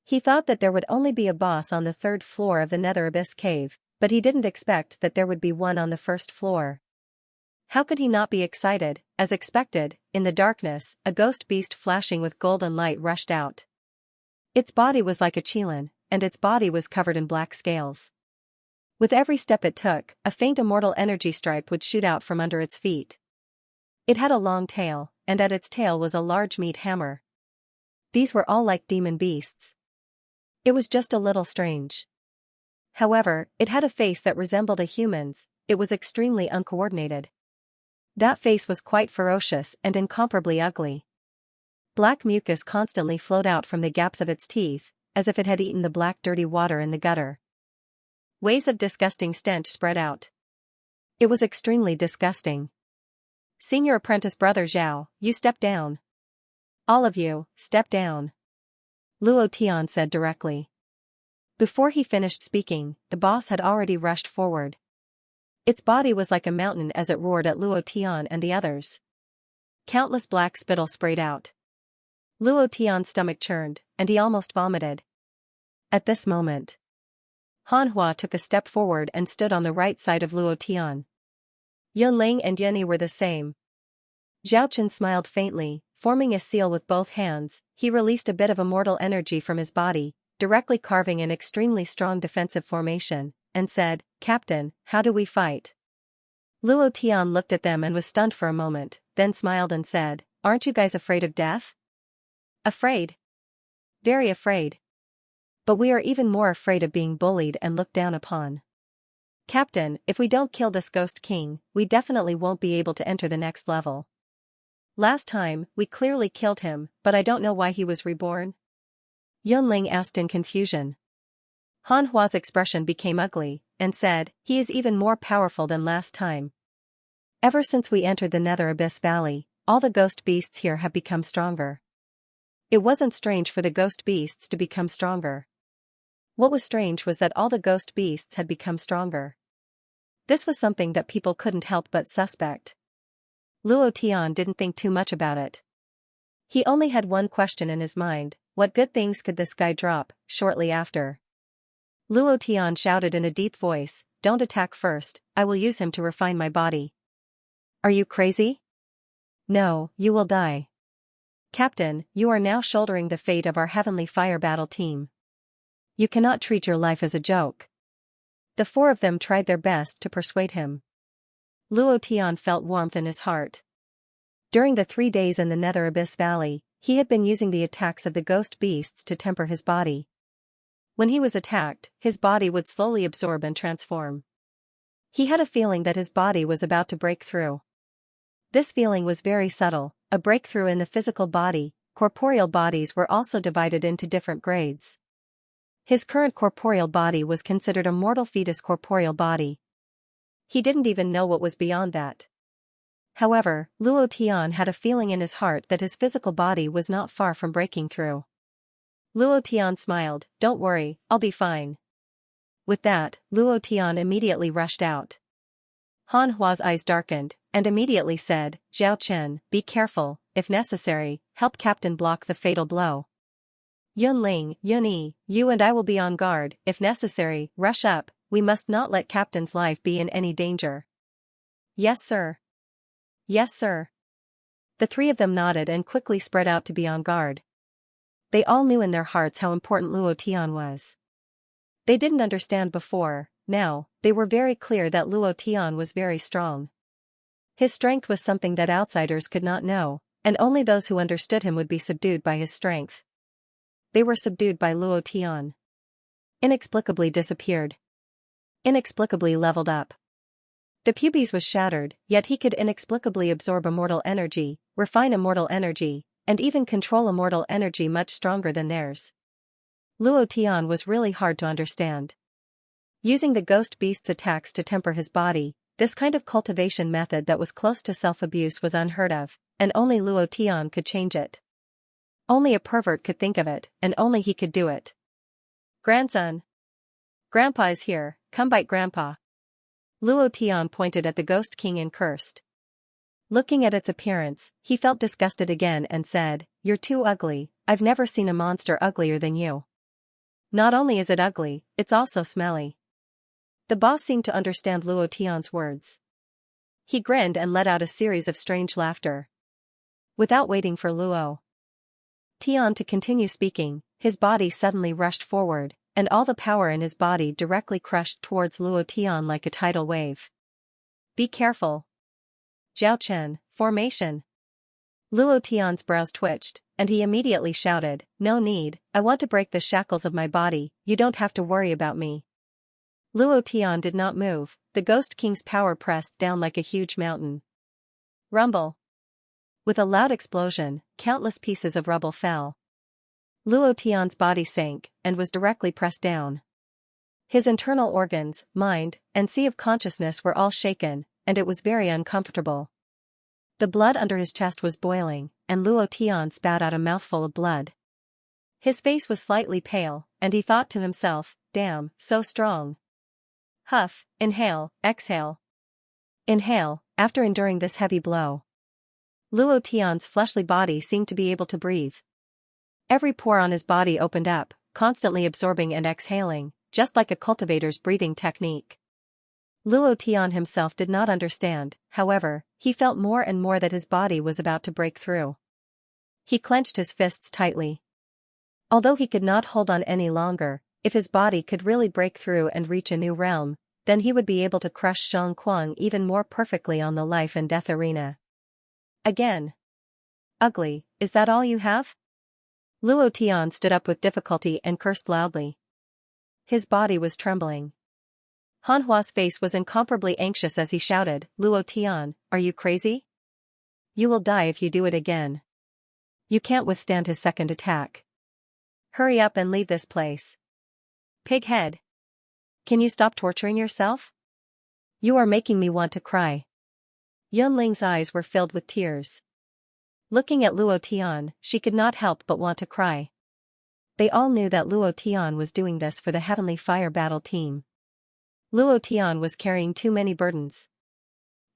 He thought that there would only be a boss on the 3rd floor of the Nether Abyss Cave, but he didn't expect that there would be one on the 1st floor. How could he not be excited? As expected, in the darkness, a ghost beast flashing with golden light rushed out. Its body was like a qilin, and its body was covered in black scales. With every step it took, a faint immortal energy stripe would shoot out from under its feet. It had a long tail, and at its tail was a large meat hammer. These were all like demon beasts. It was just a little strange. However, it had a face that resembled a human's, it was extremely uncoordinated. That face was quite ferocious and incomparably ugly. Black mucus constantly flowed out from the gaps of its teeth, as if it had eaten the black dirty water in the gutter. Waves of disgusting stench spread out. It was extremely disgusting. Senior apprentice brother Zhao, you step down. All of you, step down. Luo Tian said directly. Before he finished speaking, the boss had already rushed forward. Its body was like a mountain as it roared at Luo Tian and the others. Countless black spittle sprayed out. Luo Tian's stomach churned, and he almost vomited. At this moment, Han Hua took a step forward and stood on the right side of Luo Tian. Yunling and Yunyi were the same. Zhao Chen smiled faintly, forming a seal with both hands, he released a bit of immortal energy from his body, directly carving an extremely strong defensive formation, and said, "Captain, how do we fight?" Luo Tian looked at them and was stunned for a moment, then smiled and said, "Aren't you guys afraid of death?" "Afraid? Very afraid. But we are even more afraid of being bullied and looked down upon. Captain, if we don't kill this Ghost King, we definitely won't be able to enter the next level. Last time, we clearly killed him, but I don't know why he was reborn." Yunling asked in confusion. Han Hua's expression became ugly, and said, "He is even more powerful than last time. Ever since we entered the Nether Abyss Valley, all the ghost beasts here have become stronger." It wasn't strange for the ghost beasts to become stronger. What was strange was that all the ghost beasts had become stronger. This was something that people couldn't help but suspect. Luo Tian didn't think too much about it. He only had one question in his mind: what good things could this guy drop? Shortly after, Luo Tian shouted in a deep voice, "Don't attack first, I will use him to refine my body." "Are you crazy? No, you will die. Captain, you are now shouldering the fate of our heavenly fire battle team. You cannot treat your life as a joke." The four of them tried their best to persuade him. Luo Tian felt warmth in his heart. During the 3 days in the Nether Abyss Valley, he had been using the attacks of the ghost beasts to temper his body. When he was attacked, his body would slowly absorb and transform. He had a feeling that his body was about to break through. This feeling was very subtle, a breakthrough in the physical body. Corporeal bodies were also divided into different grades. His current corporeal body was considered a mortal fetus corporeal body. He didn't even know what was beyond that. However, Luo Tian had a feeling in his heart that his physical body was not far from breaking through. Luo Tian smiled, "Don't worry, I'll be fine." With that, Luo Tian immediately rushed out. Han Hua's eyes darkened, and immediately said, "Zhao Chen, be careful, if necessary, help Captain block the fatal blow. Yunling, Yunyi, you and I will be on guard, if necessary, rush up, we must not let Captain's life be in any danger." "Yes sir. Yes sir." The three of them nodded and quickly spread out to be on guard. They all knew in their hearts how important Luo Tian was. They didn't understand before, now, they were very clear that Luo Tian was very strong. His strength was something that outsiders could not know, and only those who understood him would be subdued by his strength. They were subdued by Luo Tian. Inexplicably disappeared. Inexplicably leveled up. The pubis was shattered, yet he could inexplicably absorb immortal energy, refine immortal energy, and even control immortal energy much stronger than theirs. Luo Tian was really hard to understand. Using the ghost beast's attacks to temper his body, this kind of cultivation method that was close to self-abuse was unheard of, and only Luo Tian could change it. Only a pervert could think of it, and only he could do it. "Grandson! Grandpa is here, come bite Grandpa." Luo Tian pointed at the Ghost King and cursed. Looking at its appearance, he felt disgusted again and said, "You're too ugly, I've never seen a monster uglier than you. Not only is it ugly, it's also smelly." The boss seemed to understand Luo Tian's words. He grinned and let out a series of strange laughter. Without waiting for Luo Tian to continue speaking, his body suddenly rushed forward, and all the power in his body directly crushed towards Luo Tian like a tidal wave. "Be careful. Zhao Chen, formation." Luo Tian's brows twitched, and he immediately shouted, "No need, I want to break the shackles of my body, you don't have to worry about me." Luo Tian did not move, the Ghost King's power pressed down like a huge mountain. Rumble. With a loud explosion, countless pieces of rubble fell. Luo Tian's body sank, and was directly pressed down. His internal organs, mind, and sea of consciousness were all shaken, and it was very uncomfortable. The blood under his chest was boiling, and Luo Tian spat out a mouthful of blood. His face was slightly pale, and he thought to himself, "Damn, so strong." Huff, inhale, exhale. Inhale, after enduring this heavy blow. Luo Tian's fleshly body seemed to be able to breathe. Every pore on his body opened up, constantly absorbing and exhaling, just like a cultivator's breathing technique. Luo Tian himself did not understand, however, he felt more and more that his body was about to break through. He clenched his fists tightly. Although he could not hold on any longer, if his body could really break through and reach a new realm, then he would be able to crush Zhang Kuang even more perfectly on the life and death arena. Again. "Ugly, is that all you have?" Luo Tian stood up with difficulty and cursed loudly. His body was trembling. Han Hua's face was incomparably anxious as he shouted, "Luo Tian, are you crazy? You will die if you do it again. You can't withstand his second attack. Hurry up and leave this place. Pighead. Can you stop torturing yourself? You are making me want to cry." Yunling's eyes were filled with tears. Looking at Luo Tian, she could not help but want to cry. They all knew that Luo Tian was doing this for the Heavenly Fire Battle team. Luo Tian was carrying too many burdens.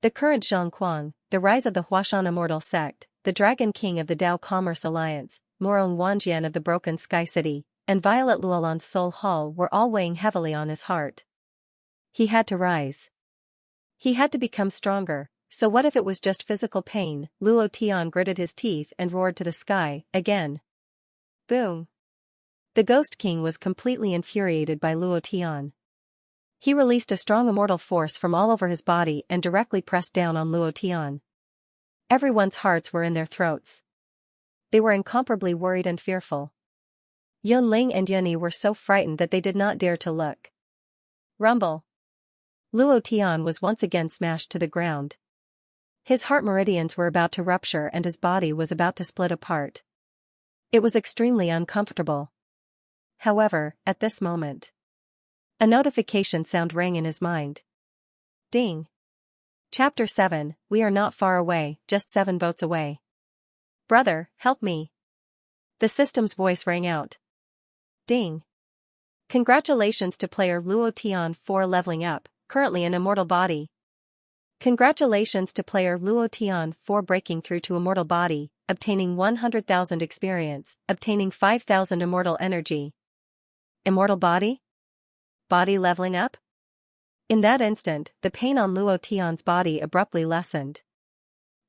The current Zhang Kuang, the rise of the Huashan Immortal Sect, the Dragon King of the Dao Commerce Alliance, Morong Wanjian of the Broken Sky City, and Violet Luolan's Soul Hall were all weighing heavily on his heart. He had to rise. He had to become stronger, so what if it was just physical pain? Luo Tian gritted his teeth and roared to the sky, again. Boom! The Ghost King was completely infuriated by Luo Tian. He released a strong immortal force from all over his body and directly pressed down on Luo Tian. Everyone's hearts were in their throats. They were incomparably worried and fearful. Yunling and Yunyi were so frightened that they did not dare to look. Rumble! Luo Tian was once again smashed to the ground. His heart meridians were about to rupture and his body was about to split apart. It was extremely uncomfortable. However, at this moment, a notification sound rang in his mind. Ding! Chapter 7, We are not far away, just 7 boats away. Brother, help me. The system's voice rang out. Ding! Congratulations to player Luo Tian for leveling up, currently an immortal body. Congratulations to player Luo Tian for breaking through to immortal body, obtaining 100,000 experience, obtaining 5,000 immortal energy. Immortal body? Body leveling up? In that instant, the pain on Luo Tian's body abruptly lessened.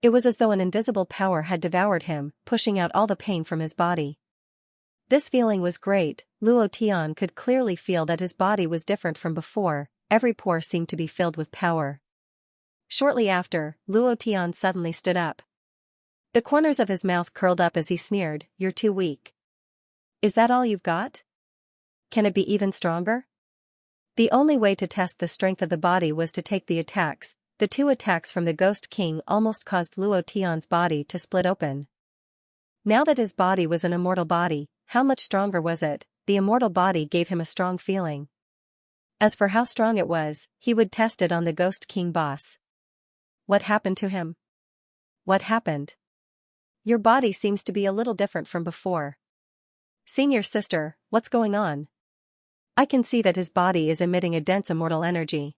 It was as though an invisible power had devoured him, pushing out all the pain from his body. This feeling was great. Luo Tian could clearly feel that his body was different from before, every pore seemed to be filled with power. Shortly after, Luo Tian suddenly stood up. The corners of his mouth curled up as he sneered, "You're too weak. Is that all you've got? Can it be even stronger?" The only way to test the strength of the body was to take the attacks. The 2 attacks from the Ghost King almost caused Luo Tian's body to split open. Now that his body was an immortal body, how much stronger was it? The immortal body gave him a strong feeling. As for how strong it was, he would test it on the Ghost King boss. What happened to him? What happened? Your body seems to be a little different from before. Senior sister, what's going on? I can see that his body is emitting a dense immortal energy.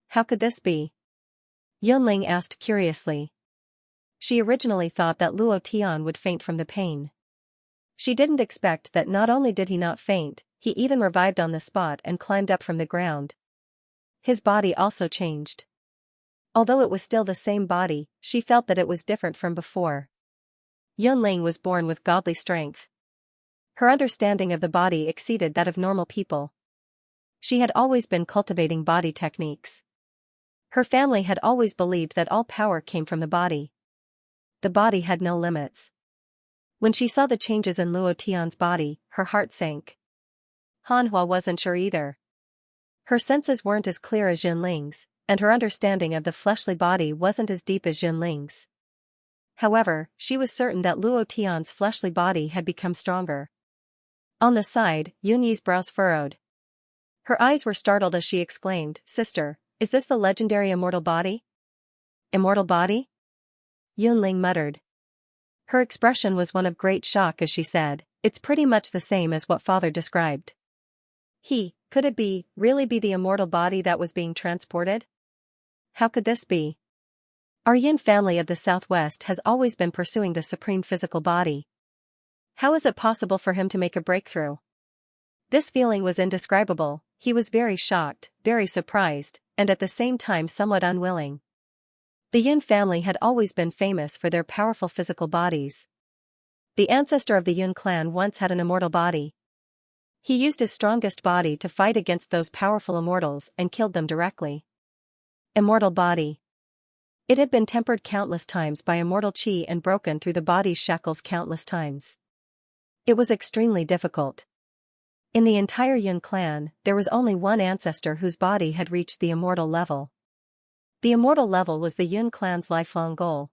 How could this be? Yunling asked curiously. She originally thought that Luo Tian would faint from the pain. She didn't expect that not only did he not faint, he even revived on the spot and climbed up from the ground. His body also changed. Although it was still the same body, she felt that it was different from before. Yunling was born with godly strength. Her understanding of the body exceeded that of normal people. She had always been cultivating body techniques. Her family had always believed that all power came from the body. The body had no limits. When she saw the changes in Luo Tian's body, her heart sank. Hanhua wasn't sure either. Her senses weren't as clear as Yunling's, and her understanding of the fleshly body wasn't as deep as Yunling's. However, she was certain that Luo Tian's fleshly body had become stronger. On the side, Yunyi's brows furrowed. Her eyes were startled as she exclaimed, "Sister, is this the legendary immortal body?" "Immortal body?" Yunling muttered. Her expression was one of great shock as she said, "It's pretty much the same as what father described." Could it really be the immortal body that was being transported? How could this be? Our Yin family of the Southwest has always been pursuing the supreme physical body. How is it possible for him to make a breakthrough? This feeling was indescribable. He was very shocked, very surprised, and at the same time somewhat unwilling. The Yin family had always been famous for their powerful physical bodies. The ancestor of the Yun clan once had an immortal body. He used his strongest body to fight against those powerful immortals and killed them directly. Immortal body. It had been tempered countless times by immortal chi and broken through the body's shackles countless times. It was extremely difficult. In the entire Yun clan, there was only one ancestor whose body had reached the immortal level. The immortal level was the Yun clan's lifelong goal.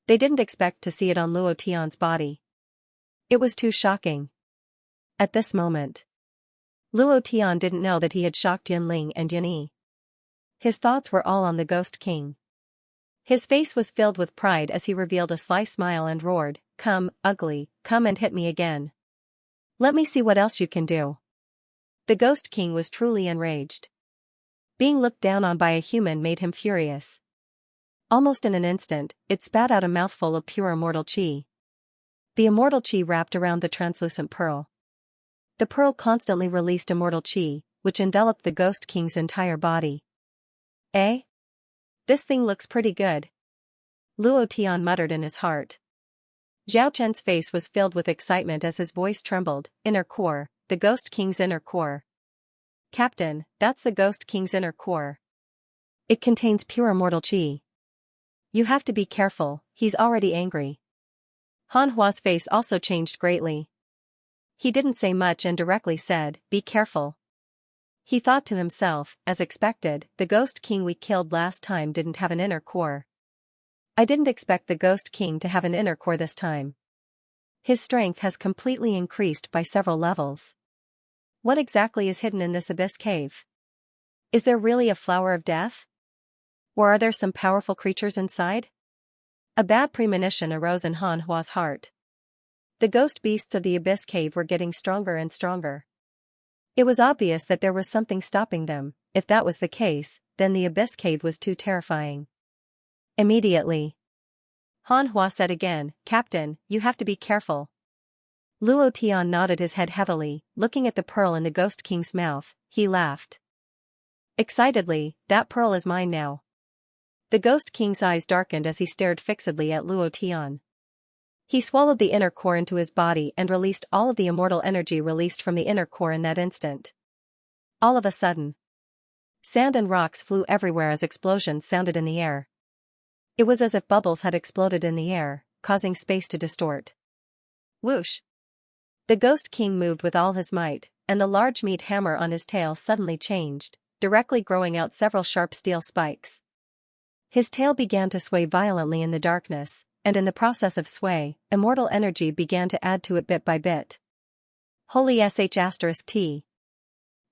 They didn't expect to see it on Luo Tian's body. It was too shocking. At this moment, Luo Tian didn't know that he had shocked Yunling and Yunyi. His thoughts were all on the Ghost King. His face was filled with pride as he revealed a sly smile and roared, "Come, ugly, come and hit me again." Let me see what else you can do. The Ghost King was truly enraged. Being looked down on by a human made him furious. Almost in an instant, it spat out a mouthful of pure immortal chi. The immortal chi wrapped around the translucent pearl. The pearl constantly released immortal chi, which enveloped the Ghost King's entire body. Eh? This thing looks pretty good. Luo Tian muttered in his heart. Zhao Chen's face was filled with excitement as his voice trembled. Inner core, the Ghost King's inner core. Captain, that's the Ghost King's inner core. It contains pure immortal chi. You have to be careful, he's already angry. Han Hua's face also changed greatly. He didn't say much and directly said, be careful. He thought to himself, as expected, the Ghost King we killed last time didn't have an inner core. I didn't expect the Ghost King to have an inner core this time. His strength has completely increased by several levels. What exactly is hidden in this abyss cave? Is there really a flower of death? Or are there some powerful creatures inside? A bad premonition arose in Han Hua's heart. The ghost beasts of the abyss cave were getting stronger and stronger. It was obvious that there was something stopping them. If that was the case, then the abyss cave was too terrifying. Immediately, Han Hua said again, Captain, you have to be careful. Luo Tian nodded his head heavily, looking at the pearl in the Ghost King's mouth. He laughed excitedly, that pearl is mine now. The Ghost King's eyes darkened as he stared fixedly at Luo Tian. He swallowed the inner core into his body and released all of the immortal energy released from the inner core in that instant. All of a sudden, sand and rocks flew everywhere as explosions sounded in the air. It was as if bubbles had exploded in the air, causing space to distort. Whoosh! The Ghost King moved with all his might, and the large meat hammer on his tail suddenly changed, directly growing out several sharp steel spikes. His tail began to sway violently in the darkness, and in the process of sway, immortal energy began to add to it bit by bit. Holy sh*t.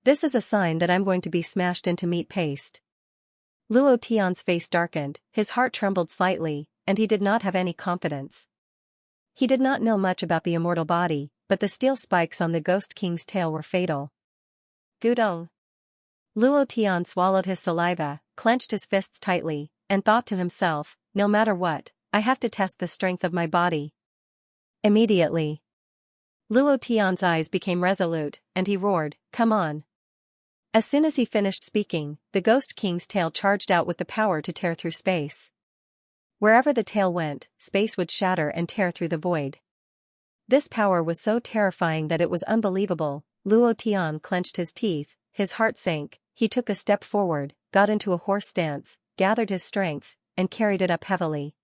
This is a sign that I'm going to be smashed into meat paste. Luo Tian's face darkened, his heart trembled slightly, and he did not have any confidence. He did not know much about the immortal body, but the steel spikes on the Ghost King's tail were fatal. Gudong. Luo Tian swallowed his saliva, clenched his fists tightly, and thought to himself, no matter what, I have to test the strength of my body. Immediately, Luo Tian's eyes became resolute, and he roared, come on. As soon as he finished speaking, the Ghost King's tail charged out with the power to tear through space. Wherever the tail went, space would shatter and tear through the void. This power was so terrifying that it was unbelievable. Luo Tian clenched his teeth, his heart sank, he took a step forward, got into a horse stance, gathered his strength, and carried it up heavily.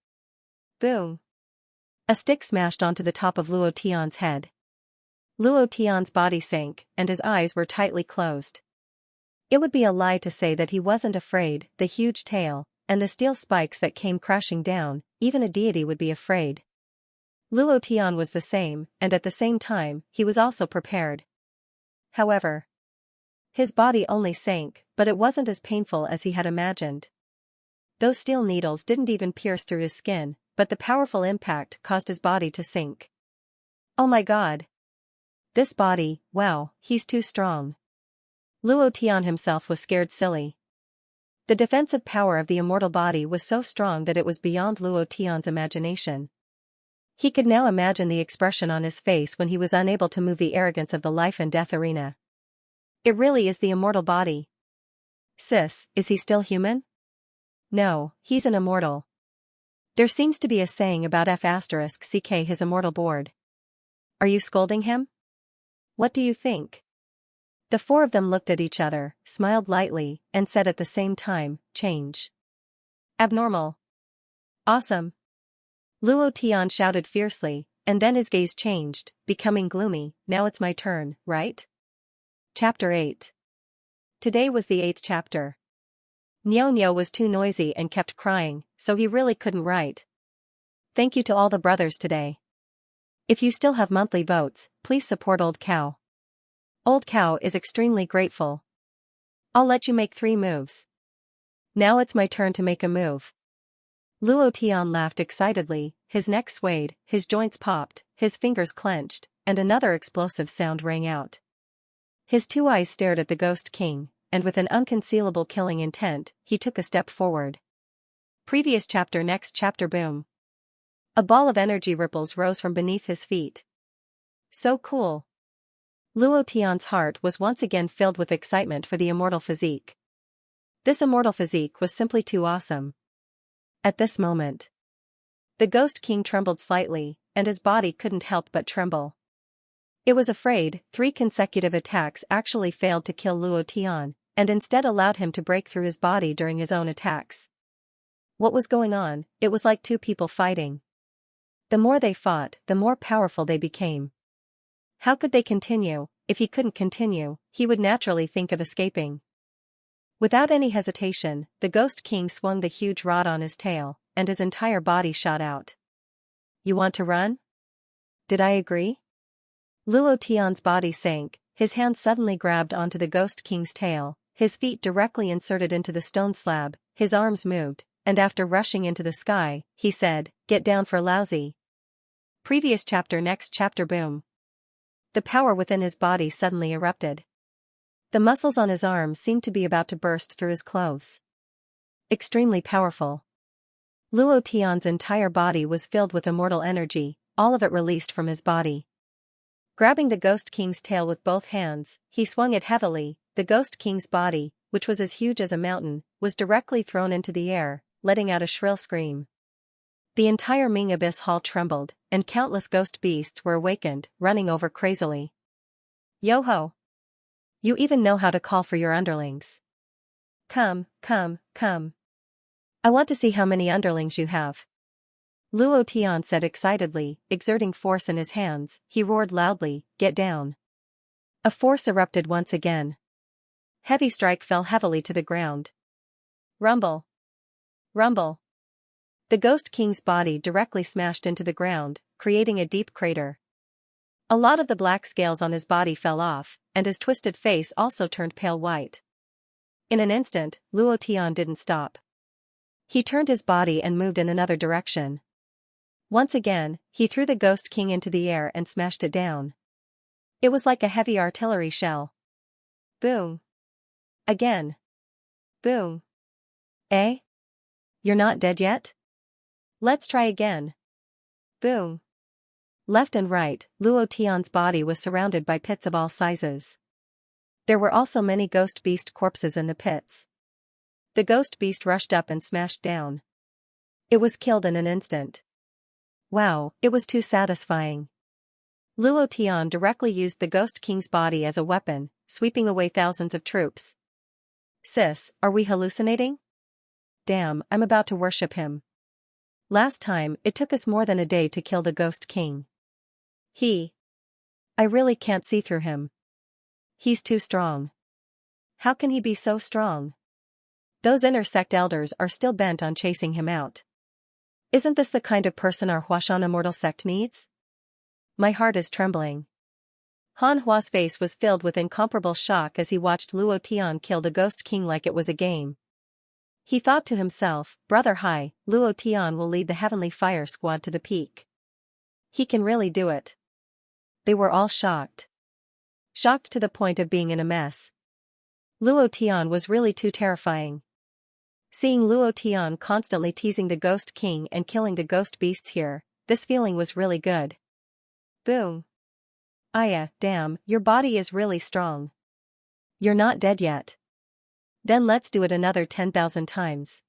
Boom! A stick smashed onto the top of Luo Tian's head. Luo Tian's body sank, and his eyes were tightly closed. It would be a lie to say that he wasn't afraid. The huge tail, and the steel spikes that came crashing down, even a deity would be afraid. Luo Tian was the same, and at the same time, he was also prepared. However, his body only sank, but it wasn't as painful as he had imagined. Those steel needles didn't even pierce through his skin, but the powerful impact caused his body to sink. Oh my god! This body, wow, he's too strong. Luo Tian himself was scared silly. The defensive power of the immortal body was so strong that it was beyond Luo Tian's imagination. He could now imagine the expression on his face when he was unable to move the arrogance of the life and death arena. It really is the immortal body. Sis, is he still human? No, he's an immortal. There seems to be a saying about F***ck his immortal board. Are you scolding him? What do you think? The four of them looked at each other, smiled lightly, and said at the same time, change. Abnormal. Awesome. Luo Tian shouted fiercely, and then his gaze changed, becoming gloomy. Now it's my turn, right? Chapter 8. Today was the 8th chapter. Nyo was too noisy and kept crying, so he really couldn't write. Thank you to all the brothers today. If you still have monthly votes, please support Old Cow. Old Cow is extremely grateful. I'll let you make 3 moves. Now it's my turn to make a move. Luo Tian laughed excitedly, his neck swayed, his joints popped, his fingers clenched, and another explosive sound rang out. His two eyes stared at the Ghost King, and with an unconcealable killing intent, he took a step forward. Previous chapter. Next chapter. Boom. A ball of energy ripples rose from beneath his feet. So cool. Luo Tian's heart was once again filled with excitement for the immortal physique. This immortal physique was simply too awesome. At this moment, the Ghost King trembled slightly, and his body couldn't help but tremble. It was afraid 3 consecutive attacks actually failed to kill Luo Tian, and instead allowed him to break through his body during his own attacks. What was going on? It was like 2 people fighting. The more they fought, the more powerful they became. How could they continue? If he couldn't continue, he would naturally think of escaping. Without any hesitation, the Ghost King swung the huge rod on his tail, and his entire body shot out. You want to run? Did I agree? Luo Tian's body sank, his hand suddenly grabbed onto the Ghost King's tail, his feet directly inserted into the stone slab, his arms moved, and after rushing into the sky, he said, "Get down for lousy." Previous chapter. Next chapter. Boom. The power within his body suddenly erupted. The muscles on his arms seemed to be about to burst through his clothes. Extremely powerful. Luo Tian's entire body was filled with immortal energy, all of it released from his body. Grabbing the Ghost King's tail with both hands, he swung it heavily. The Ghost King's body, which was as huge as a mountain, was directly thrown into the air, letting out a shrill scream. The entire Ming Abyss Hall trembled, and countless ghost beasts were awakened, running over crazily. Yo-ho! You even know how to call for your underlings. Come, come, come. I want to see how many underlings you have. Luo Tian said excitedly, exerting force in his hands. He roared loudly, "Get down." A force erupted once again. Heavy strike fell heavily to the ground. Rumble. Rumble. The Ghost King's body directly smashed into the ground, creating a deep crater. A lot of the black scales on his body fell off, and his twisted face also turned pale white. In an instant, Luo Tian didn't stop. He turned his body and moved in another direction. Once again, he threw the Ghost King into the air and smashed it down. It was like a heavy artillery shell. Boom. Again. Boom. Eh? You're not dead yet? Let's try again. Boom. Left and right, Luo Tian's body was surrounded by pits of all sizes. There were also many ghost beast corpses in the pits. The ghost beast rushed up and smashed down. It was killed in an instant. Wow, it was too satisfying. Luo Tian directly used the Ghost King's body as a weapon, sweeping away thousands of troops. Sis, are we hallucinating? Damn, I'm about to worship him. Last time, it took us more than a day to kill the Ghost King. I really can't see through him. He's too strong. How can he be so strong? Those inner sect elders are still bent on chasing him out. Isn't this the kind of person our Huashan immortal sect needs? My heart is trembling. Han Hua's face was filled with incomparable shock as he watched Luo Tian kill the Ghost King like it was a game. He thought to himself, Brother Hai, Luo Tian will lead the Heavenly Fire Squad to the peak. He can really do it. They were all shocked. Shocked to the point of being in a mess. Luo Tian was really too terrifying. Seeing Luo Tian constantly teasing the Ghost King and killing the ghost beasts here, this feeling was really good. Boom. Aya, damn, your body is really strong. You're not dead yet. Then let's do it another 10,000 times.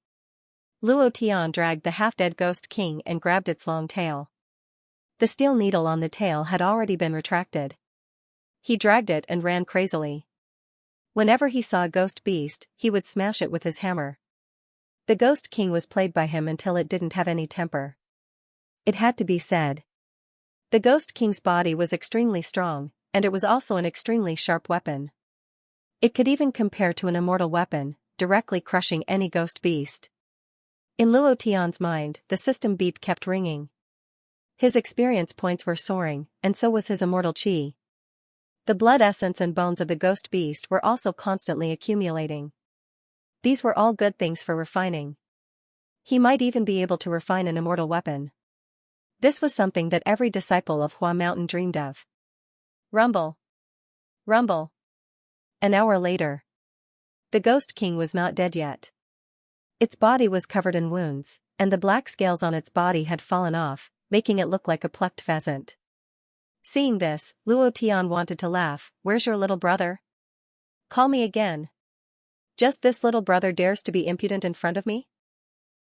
Luo Tian dragged the half-dead Ghost King and grabbed its long tail. The steel needle on the tail had already been retracted. He dragged it and ran crazily. Whenever he saw a ghost beast, he would smash it with his hammer. The Ghost King was played by him until it didn't have any temper. It had to be said. The Ghost King's body was extremely strong, and it was also an extremely sharp weapon. It could even compare to an immortal weapon, directly crushing any ghost beast. In Luo Tian's mind, the system beep kept ringing. His experience points were soaring, and so was his immortal chi. The blood essence and bones of the ghost beast were also constantly accumulating. These were all good things for refining. He might even be able to refine an immortal weapon. This was something that every disciple of Hua Mountain dreamed of. Rumble. Rumble. An hour later. The Ghost King was not dead yet. Its body was covered in wounds, and the black scales on its body had fallen off, making it look like a plucked pheasant. Seeing this, Luo Tian wanted to laugh. Where's your little brother? Call me again. Just this little brother dares to be impudent in front of me?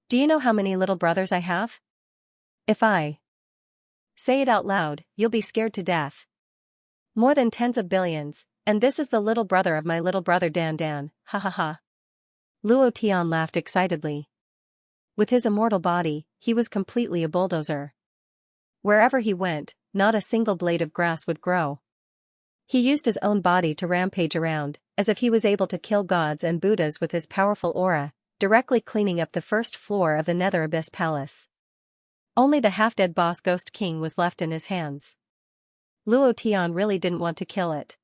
Do you know how many little brothers I have? If I say it out loud, you'll be scared to death. More than tens of billions, and this is the little brother of my little brother Dan Dan, ha ha ha. Luo Tian laughed excitedly. With his immortal body, he was completely a bulldozer. Wherever he went, not a single blade of grass would grow. He used his own body to rampage around, as if he was able to kill gods and Buddhas with his powerful aura, directly cleaning up the first floor of the Nether Abyss Palace. Only the half-dead boss Ghost King was left in his hands. Luo Tian really didn't want to kill it.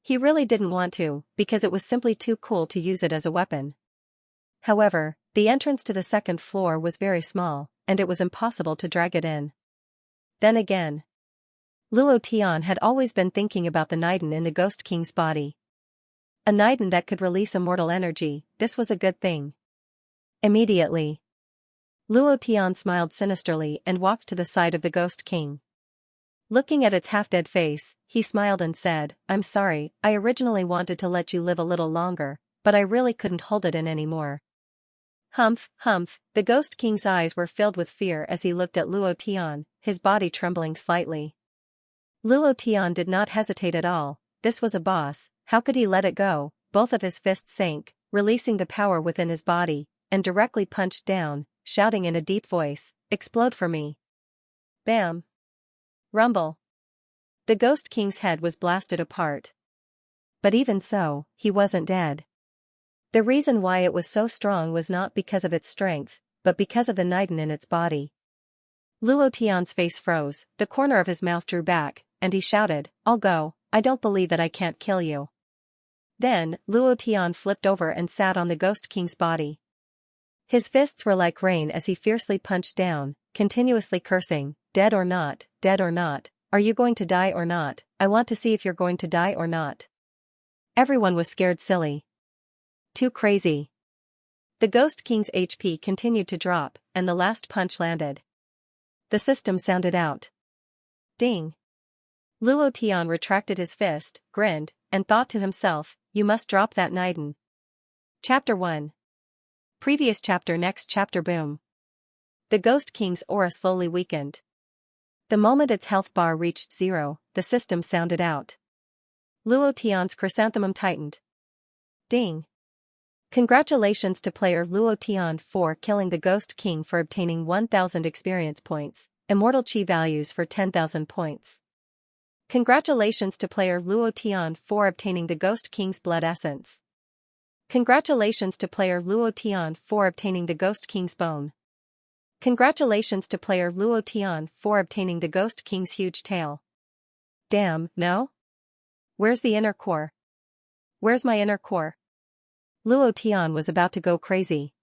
He really didn't want to, because it was simply too cool to use it as a weapon. However, the entrance to the second floor was very small, and it was impossible to drag it in. Then again, Luo Tian had always been thinking about the Niden in the Ghost King's body. A Niden that could release immortal energy, this was a good thing. Immediately, Luo Tian smiled sinisterly and walked to the side of the Ghost King. Looking at its half-dead face, he smiled and said, I'm sorry, I originally wanted to let you live a little longer, but I really couldn't hold it in anymore. Humph, humph, the Ghost King's eyes were filled with fear as he looked at Luo Tian, his body trembling slightly. Luo Tian did not hesitate at all. This was a boss, how could he let it go? Both of his fists sank, releasing the power within his body, and directly punched down, shouting in a deep voice, explode for me. Bam. Rumble. The Ghost King's head was blasted apart. But even so, he wasn't dead. The reason why it was so strong was not because of its strength, but because of the Niden in its body. Luo Tian's face froze, the corner of his mouth drew back, and he shouted, I'll go, I don't believe that I can't kill you. Then, Luo Tian flipped over and sat on the Ghost King's body. His fists were like rain as he fiercely punched down, continuously cursing, dead or not, are you going to die or not? I want to see if you're going to die or not. Everyone was scared silly. Too crazy. The Ghost King's HP continued to drop, and the last punch landed. The system sounded out. Ding. Luo Tian retracted his fist, grinned, and thought to himself, you must drop that Niden. Chapter 1. Previous chapter. Next chapter. Boom. The Ghost King's aura slowly weakened. The moment its health bar reached 0, the system sounded out. Luo Tian's chrysanthemum tightened. Ding. Congratulations to player Luo Tian for killing the Ghost King for obtaining 1000 experience points, immortal chi values for 10,000 points. Congratulations to player Luo Tian for obtaining the Ghost King's blood essence. Congratulations to player Luo Tian for obtaining the Ghost King's bone. Congratulations to player Luo Tian for obtaining the Ghost King's huge tail. Damn, no? Where's the inner core? Where's my inner core? Luo Tian was about to go crazy.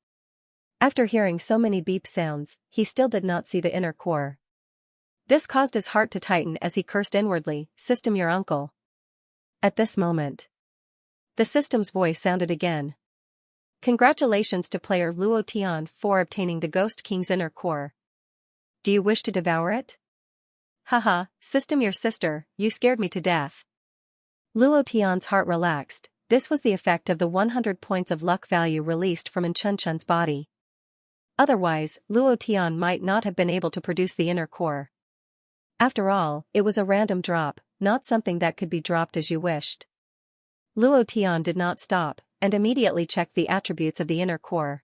After hearing so many beep sounds, he still did not see the inner core. This caused his heart to tighten as he cursed inwardly, System, your uncle. At this moment, the system's voice sounded again. Congratulations to player Luo Tian for obtaining the Ghost King's inner core. Do you wish to devour it? Haha, System, your sister, you scared me to death. Luo Tian's heart relaxed. This was the effect of the 100 points of luck value released from Chun's body. Otherwise, Luo Tian might not have been able to produce the inner core. After all, it was a random drop, not something that could be dropped as you wished. Luo Tian did not stop, and immediately checked the attributes of the inner core.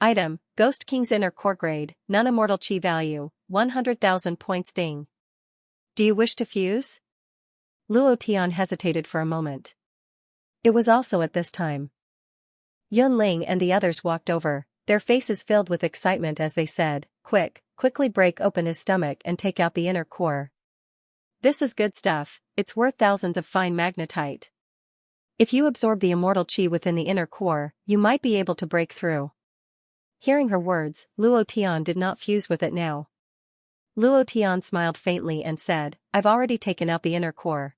Item, Ghost King's inner core grade, none immortal chi value, 100,000 points. Ding. Do you wish to fuse? Luo Tian hesitated for a moment. It was also at this time. Yunling and the others walked over, their faces filled with excitement as they said, quickly break open his stomach and take out the inner core. This is good stuff, it's worth thousands of fine magnetite. If you absorb the immortal chi within the inner core, you might be able to break through. Hearing her words, Luo Tian did not fuse with it now. Luo Tian smiled faintly and said, I've already taken out the inner core.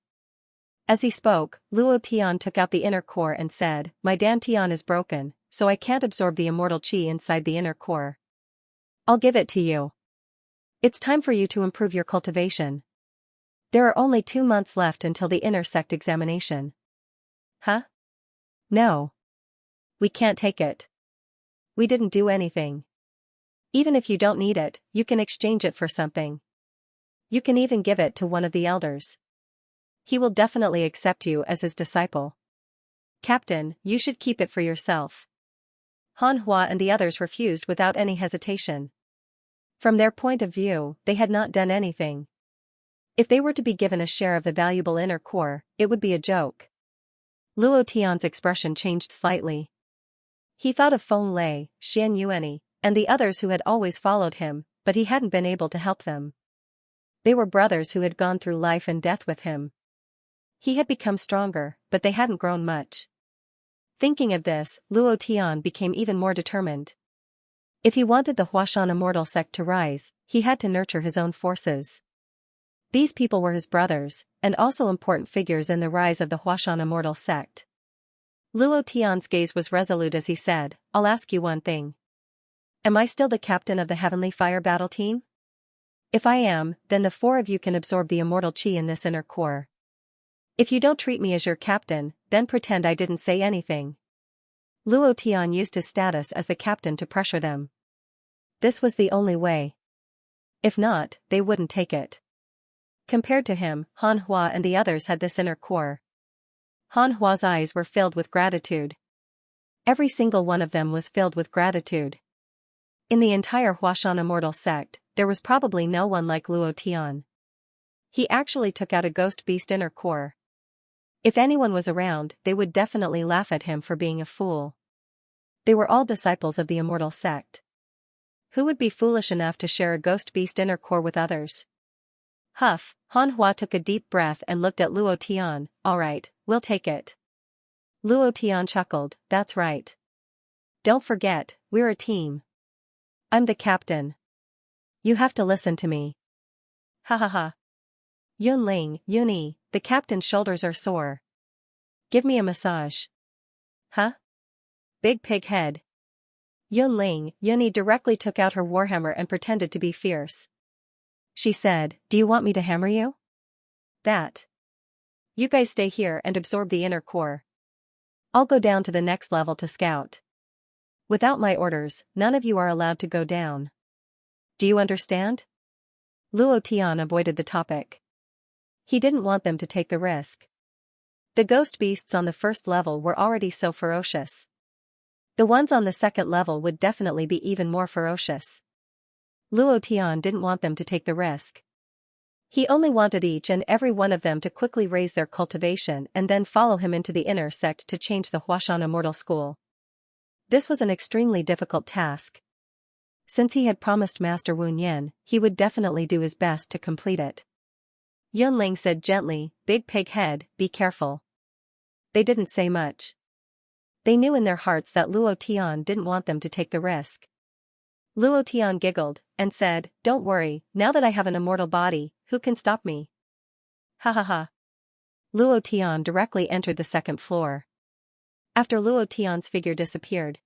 As he spoke, Luo Tian took out the inner core and said, my dantian is broken, so I can't absorb the immortal qi inside the inner core. I'll give it to you. It's time for you to improve your cultivation. There are only 2 months left until the inner sect examination. Huh? No. We can't take it. We didn't do anything. Even if you don't need it, you can exchange it for something. You can even give it to one of the elders. He will definitely accept you as his disciple. Captain, you should keep it for yourself. Han Hua and the others refused without any hesitation. From their point of view, they had not done anything. If they were to be given a share of the valuable inner core, it would be a joke. Luo Tian's expression changed slightly. He thought of Feng Lei, Xianxia, and the others who had always followed him, but he hadn't been able to help them. They were brothers who had gone through life and death with him. He had become stronger, but they hadn't grown much. Thinking of this, Luo Tian became even more determined. If he wanted the Huashan immortal sect to rise, he had to nurture his own forces. These people were his brothers, and also important figures in the rise of the Huashan immortal sect. Luo Tian's gaze was resolute as he said, I'll ask you one thing. Am I still the captain of the Heavenly Fire battle team? If I am, then the 4 of you can absorb the immortal qi in this inner core. If you don't treat me as your captain, then pretend I didn't say anything. Luo Tian used his status as the captain to pressure them. This was the only way. If not, they wouldn't take it. Compared to him, Han Hua and the others had this inner core. Han Hua's eyes were filled with gratitude. Every single one of them was filled with gratitude. In the entire Huashan immortal sect, there was probably no one like Luo Tian. He actually took out a ghost beast inner core. If anyone was around, they would definitely laugh at him for being a fool. They were all disciples of the immortal sect. Who would be foolish enough to share a ghost beast inner core with others? Huff, Han Hua took a deep breath and looked at Luo Tian, all right, we'll take it. Luo Tian chuckled, that's right. Don't forget, we're a team. I'm the captain. You have to listen to me. Ha ha ha. Yunling, Yuni, the captain's shoulders are sore. Give me a massage. Huh? Big pig head. Yunling, Yuni directly took out her warhammer and pretended to be fierce. She said, do you want me to hammer you? That. You guys stay here and absorb the inner core. I'll go down to the next level to scout. Without my orders, none of you are allowed to go down. Do you understand? Luo Tian avoided the topic. He didn't want them to take the risk. The ghost beasts on the first level were already so ferocious. The ones on the second level would definitely be even more ferocious. Luo Tian didn't want them to take the risk. He only wanted each and every one of them to quickly raise their cultivation and then follow him into the inner sect to change the Huashan Immortal School. This was an extremely difficult task. Since he had promised Master Wu Yan, he would definitely do his best to complete it. Yunling said gently, Big Pig Head, be careful. They didn't say much. They knew in their hearts that Luo Tian didn't want them to take the risk. Luo Tian giggled, and said, don't worry, now that I have an immortal body, who can stop me? Ha ha ha. Luo Tian directly entered the second floor. After Luo Tian's figure disappeared,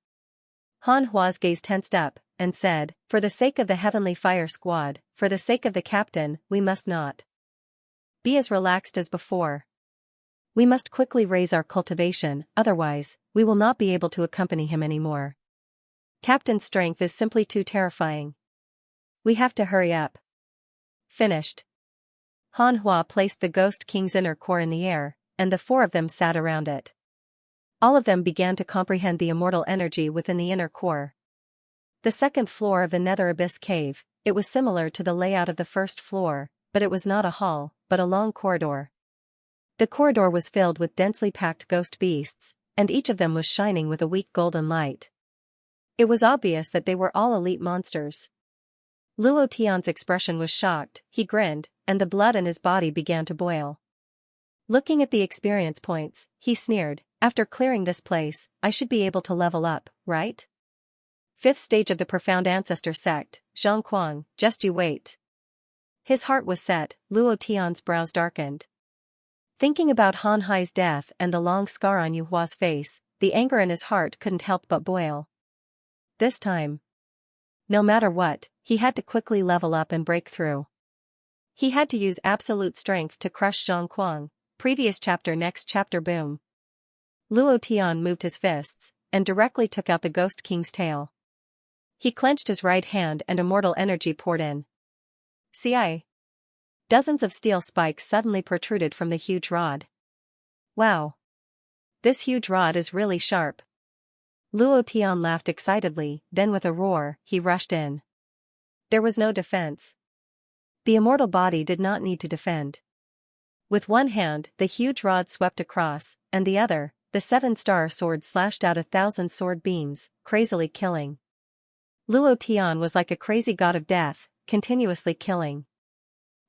Han Hua's gaze tensed up, and said, for the sake of the Heavenly Fire Squad, for the sake of the captain, we must not be as relaxed as before. We must quickly raise our cultivation, otherwise, we will not be able to accompany him anymore. Captain's strength is simply too terrifying. We have to hurry up. Finished. Han Hua placed the Ghost King's inner core in the air, and the 4 of them sat around it. All of them began to comprehend the immortal energy within the inner core. The second floor of the Nether Abyss Cave, it was similar to the layout of the first floor, but it was not a hall, but a long corridor. The corridor was filled with densely packed ghost beasts, and each of them was shining with a weak golden light. It was obvious that they were all elite monsters. Luo Tian's expression was shocked, he grinned, and the blood in his body began to boil. Looking at the experience points, he sneered, after clearing this place, I should be able to level up, right? 5th stage of the Profound Ancestor Sect, Zhongquang, just you wait. His heart was set, Luo Tian's brows darkened. Thinking about Han Hai's death and the long scar on Yu Hua's face, the anger in his heart couldn't help but boil. This time, no matter what, he had to quickly level up and break through. He had to use absolute strength to crush Zhang Kuang. Previous chapter. Next chapter. Boom. Luo Tian moved his fists, and directly took out the Ghost King's tail. He clenched his right hand and immortal energy poured in. CI. Dozens of steel spikes suddenly protruded from the huge rod. Wow. This huge rod is really sharp. Luo Tian laughed excitedly, then with a roar, he rushed in. There was no defense. The immortal body did not need to defend. With one hand, the huge rod swept across, and the other, the seven-star sword slashed out 1,000 sword beams, crazily killing. Luo Tian was like a crazy god of death, continuously killing.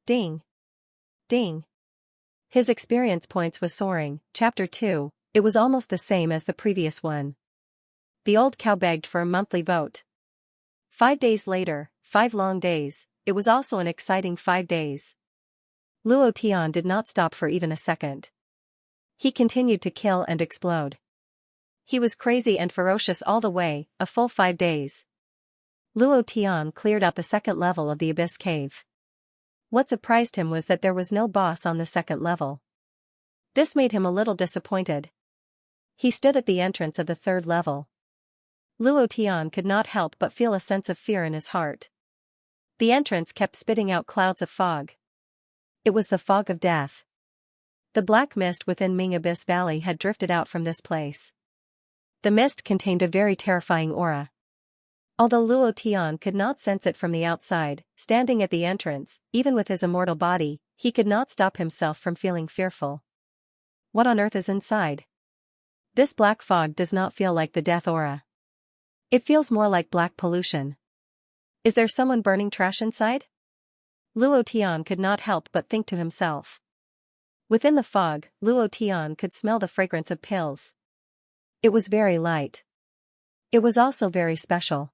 Ding. Ding. His experience points was soaring. Chapter 2, it was almost the same as the previous one. The old cow begged for a monthly vote. 5 days later, 5 long days, it was also an exciting 5 days. Luo Tian did not stop for even a second. He continued to kill and explode. He was crazy and ferocious all the way, a full 5 days. Luo Tian cleared out the second level of the Abyss Cave. What surprised him was that there was no boss on the second level. This made him a little disappointed. He stood at the entrance of the third level. Luo Tian could not help but feel a sense of fear in his heart. The entrance kept spitting out clouds of fog. It was the fog of death. The black mist within Ming Abyss Valley had drifted out from this place. The mist contained a very terrifying aura. Although Luo Tian could not sense it from the outside, standing at the entrance, even with his immortal body, he could not stop himself from feeling fearful. What on earth is inside? This black fog does not feel like the death aura. It feels more like black pollution. Is there someone burning trash inside? Luo Tian could not help but think to himself. Within the fog, Luo Tian could smell the fragrance of pills. It was very light. It was also very special.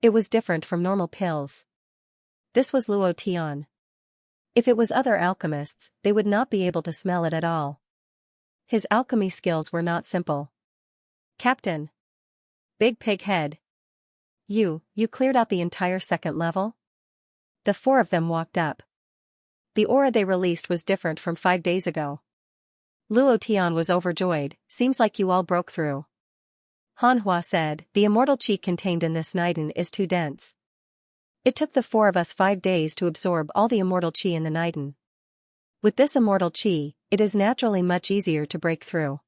It was different from normal pills. This was Luo Tian. If it was other alchemists, they would not be able to smell it at all. His alchemy skills were not simple. Captain. Big Pig Head. You cleared out the entire second level? The 4 of them walked up. The aura they released was different from 5 days ago. Luo Tian was overjoyed. Seems like you all broke through. Han Hua said, the immortal qi contained in this Niden is too dense. It took the 4 of us 5 days to absorb all the immortal qi in the Niden. With this immortal qi, it is naturally much easier to break through.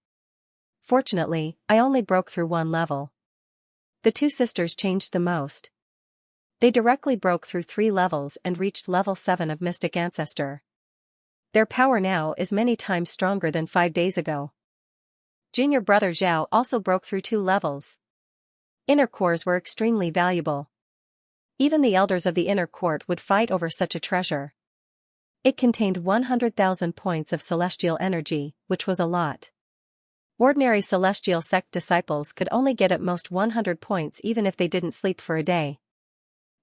Fortunately, I only broke through 1 level. The 2 sisters changed the most. They directly broke through 3 levels and reached level 7 of Mystic Ancestor. Their power now is many times stronger than 5 days ago. Junior brother Zhao also broke through 2 levels. Inner cores were extremely valuable. Even the elders of the inner court would fight over such a treasure. It contained 100,000 points of celestial energy, which was a lot. Ordinary celestial sect disciples could only get at most 100 points even if they didn't sleep for a day.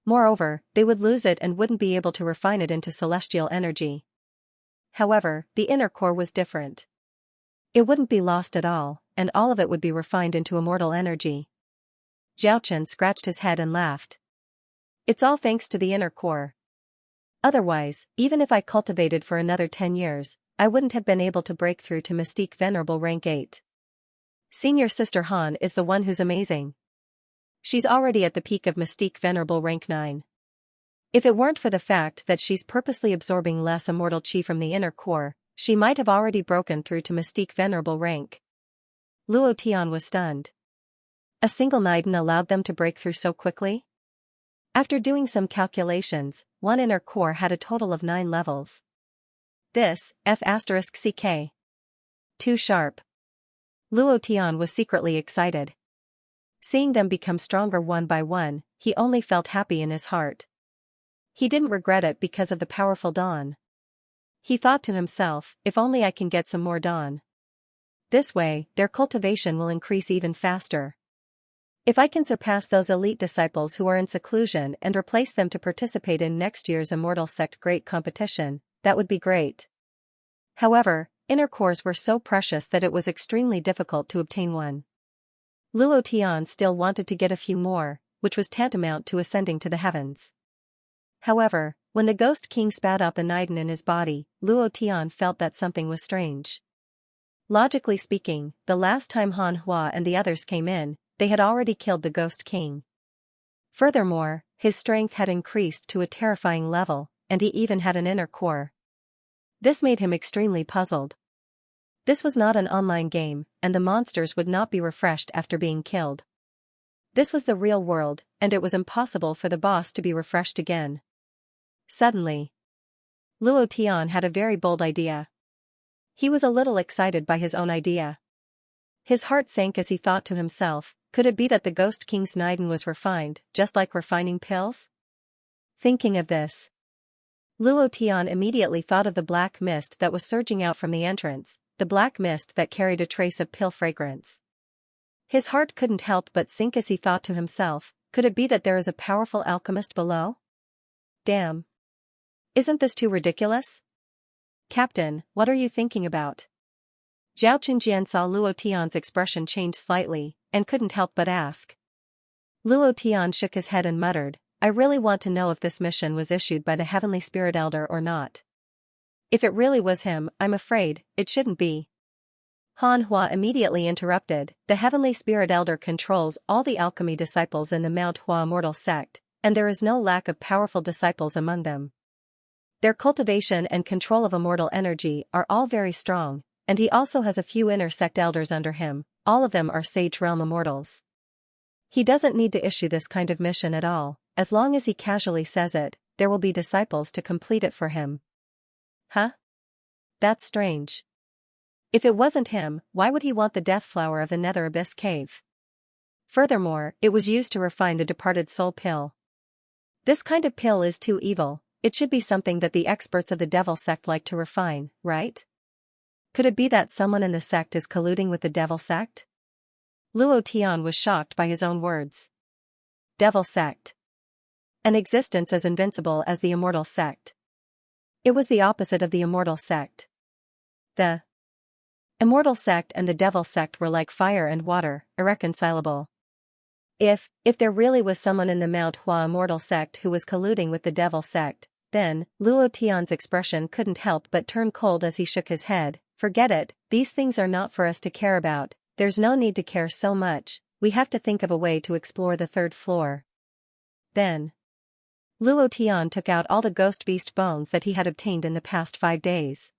Moreover, they would lose it and wouldn't be able to refine it into celestial energy. However, the inner core was different. It wouldn't be lost at all, and all of it would be refined into immortal energy. Zhao Chen scratched his head and laughed. It's all thanks to the inner core. Otherwise, even if I cultivated for another 10 years, I wouldn't have been able to break through to Mystique Venerable rank 8. Senior Sister Han is the one who's amazing. She's already at the peak of Mystique Venerable rank 9. If it weren't for the fact that she's purposely absorbing less immortal qi from the inner core, she might have already broken through to Mystique Venerable rank. Luo Tian was stunned. A single Niden allowed them to break through so quickly? After doing some calculations, 1 inner core had a total of 9 levels. This, F*CK. Too sharp. Luo Tian was secretly excited. Seeing them become stronger one by one, he only felt happy in his heart. He didn't regret it because of the powerful dawn. He thought to himself, if only I can get some more dawn. This way, their cultivation will increase even faster. If I can surpass those elite disciples who are in seclusion and replace them to participate in next year's Immortal Sect Great Competition, that would be great. However, inner cores were so precious that it was extremely difficult to obtain one. Luo Tian still wanted to get a few more, which was tantamount to ascending to the heavens. However, when the Ghost King spat out the Niden in his body, Luo Tian felt that something was strange. Logically speaking, the last time Han Hua and the others came in, they had already killed the Ghost King. Furthermore, his strength had increased to a terrifying level, and he even had an inner core. This made him extremely puzzled. This was not an online game, and the monsters would not be refreshed after being killed. This was the real world, and it was impossible for the boss to be refreshed again. Suddenly, Luo Tian had a very bold idea. He was a little excited by his own idea. His heart sank as he thought to himself, could it be that the Ghost King's Niden was refined, just like refining pills? Thinking of this, Luo Tian immediately thought of the black mist that was surging out from the entrance, the black mist that carried a trace of pill fragrance. His heart couldn't help but sink as he thought to himself, could it be that there is a powerful alchemist below? Damn. Isn't this too ridiculous? Captain, what are you thinking about? Zhao Qingjian saw Luo Tian's expression change slightly, and couldn't help but ask. Luo Tian shook his head and muttered, I really want to know if this mission was issued by the Heavenly Spirit Elder or not. If it really was him, I'm afraid, it shouldn't be. Han Hua immediately interrupted, the Heavenly Spirit Elder controls all the alchemy disciples in the Mount Hua Immortal Sect, and there is no lack of powerful disciples among them. Their cultivation and control of immortal energy are all very strong, and he also has a few inner sect elders under him, all of them are Sage Realm immortals. He doesn't need to issue this kind of mission at all, as long as he casually says it, there will be disciples to complete it for him. Huh? That's strange. If it wasn't him, why would he want the death flower of the Nether Abyss Cave? Furthermore, it was used to refine the departed soul pill. This kind of pill is too evil, it should be something that the experts of the Devil Sect like to refine, right? Could it be that someone in the sect is colluding with the Devil Sect? Luo Tian was shocked by his own words. Devil Sect. An existence as invincible as the Immortal Sect. It was the opposite of the Immortal Sect. The Immortal Sect and the Devil Sect were like fire and water, irreconcilable. If there really was someone in the Mount Hua Immortal Sect who was colluding with the Devil Sect, then, Luo Tian's expression couldn't help but turn cold as he shook his head, forget it, these things are not for us to care about, there's no need to care so much, we have to think of a way to explore the third floor. Then, Luo Tian took out all the ghost beast bones that he had obtained in the past 5 days.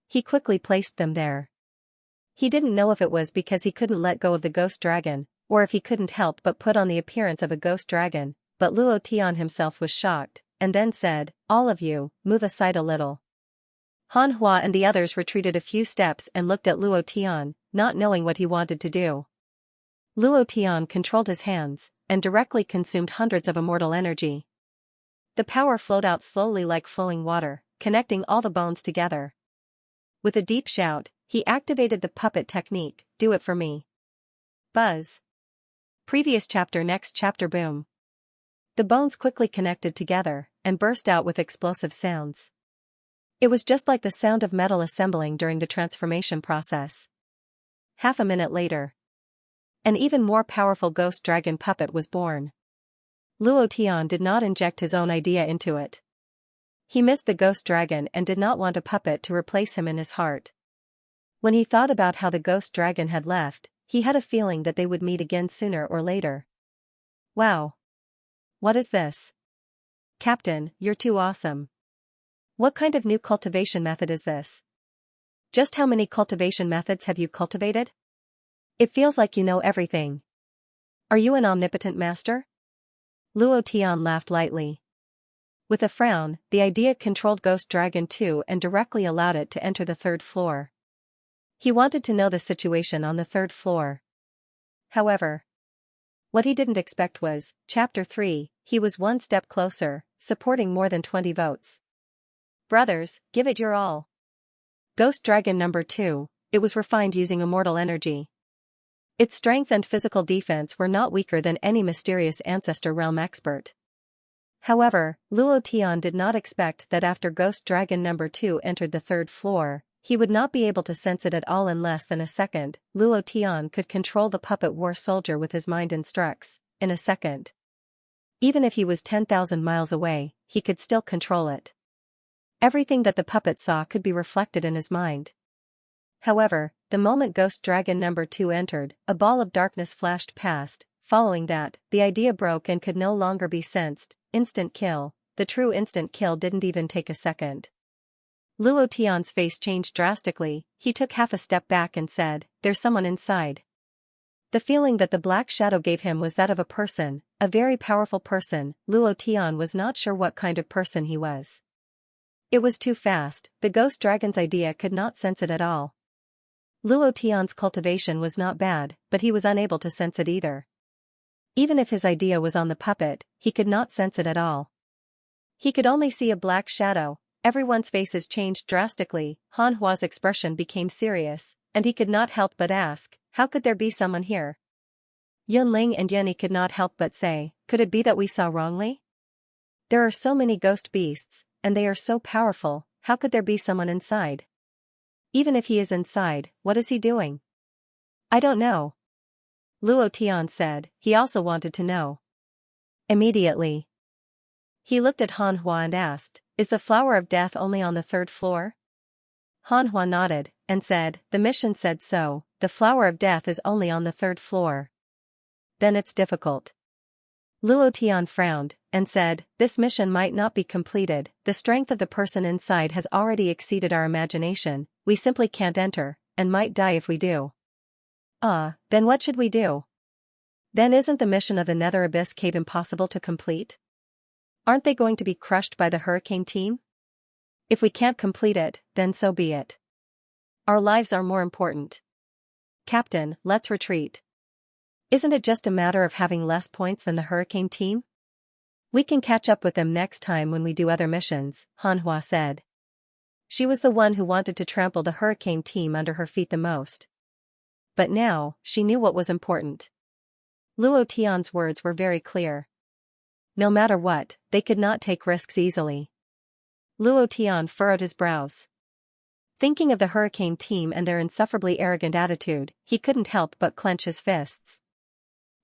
He quickly placed them there. He didn't know if it was because he couldn't let go of the ghost dragon, or if he couldn't help but put on the appearance of a ghost dragon, but Luo Tian himself was shocked, and then said, all of you, move aside a little. Han Hua and the others retreated a few steps and looked at Luo Tian, not knowing what he wanted to do. Luo Tian controlled his hands, and directly consumed hundreds of immortal energy. The power flowed out slowly like flowing water, connecting all the bones together. With a deep shout, he activated the puppet technique, do it for me. Buzz. Previous chapter next chapter boom. The bones quickly connected together, and burst out with explosive sounds. It was just like the sound of metal assembling during the transformation process. Half a minute later, an even more powerful ghost dragon puppet was born. Luo Tian did not inject his own idea into it. He missed the ghost dragon and did not want a puppet to replace him in his heart. When he thought about how the ghost dragon had left, he had a feeling that they would meet again sooner or later. Wow. What is this? Captain, you're too awesome. What kind of new cultivation method is this? Just how many cultivation methods have you cultivated? It feels like you know everything. Are you an omnipotent master? Luo Tian laughed lightly. With a frown, the idea controlled Ghost Dragon 2 and directly allowed it to enter the third floor. He wanted to know the situation on the third floor. However, what he didn't expect was, Chapter 3, he was one step closer, supporting more than 20 votes. Brothers, give it your all. Ghost Dragon number 2, it was refined using immortal energy. Its strength and physical defense were not weaker than any mysterious ancestor realm expert. However, Luo Tian did not expect that after Ghost Dragon number 2 entered the third floor, he would not be able to sense it at all in less than a second. Luo Tian could control the puppet war soldier with his mind instructs, in a second. Even if he was 10,000 miles away, he could still control it. Everything that the puppet saw could be reflected in his mind. However, the moment Ghost Dragon number 2 entered, a ball of darkness flashed past. Following that, the idea broke and could no longer be sensed. Instant kill. The true instant kill didn't even take a second. Luo Tian's face changed drastically. He took half a step back and said, "There's someone inside." The feeling that the black shadow gave him was that of a person, a very powerful person. Luo Tian was not sure what kind of person he was. It was too fast. The ghost dragon's idea could not sense it at all. Luo Tian's cultivation was not bad, but he was unable to sense it either. Even if his idea was on the puppet, he could not sense it at all. He could only see a black shadow. Everyone's faces changed drastically. Han Hua's expression became serious, and he could not help but ask, "How could there be someone here?" Yunling and Yunyi could not help but say, "Could it be that we saw wrongly? There are so many ghost beasts, and they are so powerful. How could there be someone inside? Even if he is inside, what is he doing?" "I don't know." Luo Tian said. He also wanted to know. Immediately, he looked at Han Hua and asked, "Is the flower of death only on the third floor?" Han Hua nodded, and said, "The mission said so. The flower of death is only on the third floor." "Then it's difficult." Luo Tian frowned, and said, "This mission might not be completed. The strength of the person inside has already exceeded our imagination. We simply can't enter, and might die if we do." Then what should we do?" "Then isn't the mission of the Nether Abyss Cave impossible to complete? Aren't they going to be crushed by the hurricane team? If we can't complete it, then so be it. Our lives are more important. Captain, let's retreat. Isn't it just a matter of having less points than the hurricane team? We can catch up with them next time when we do other missions," Han Hua said. She was the one who wanted to trample the hurricane team under her feet the most. But now, she knew what was important. Luo Tian's words were very clear. No matter what, they could not take risks easily. Luo Tian furrowed his brows. Thinking of the hurricane team and their insufferably arrogant attitude, he couldn't help but clench his fists.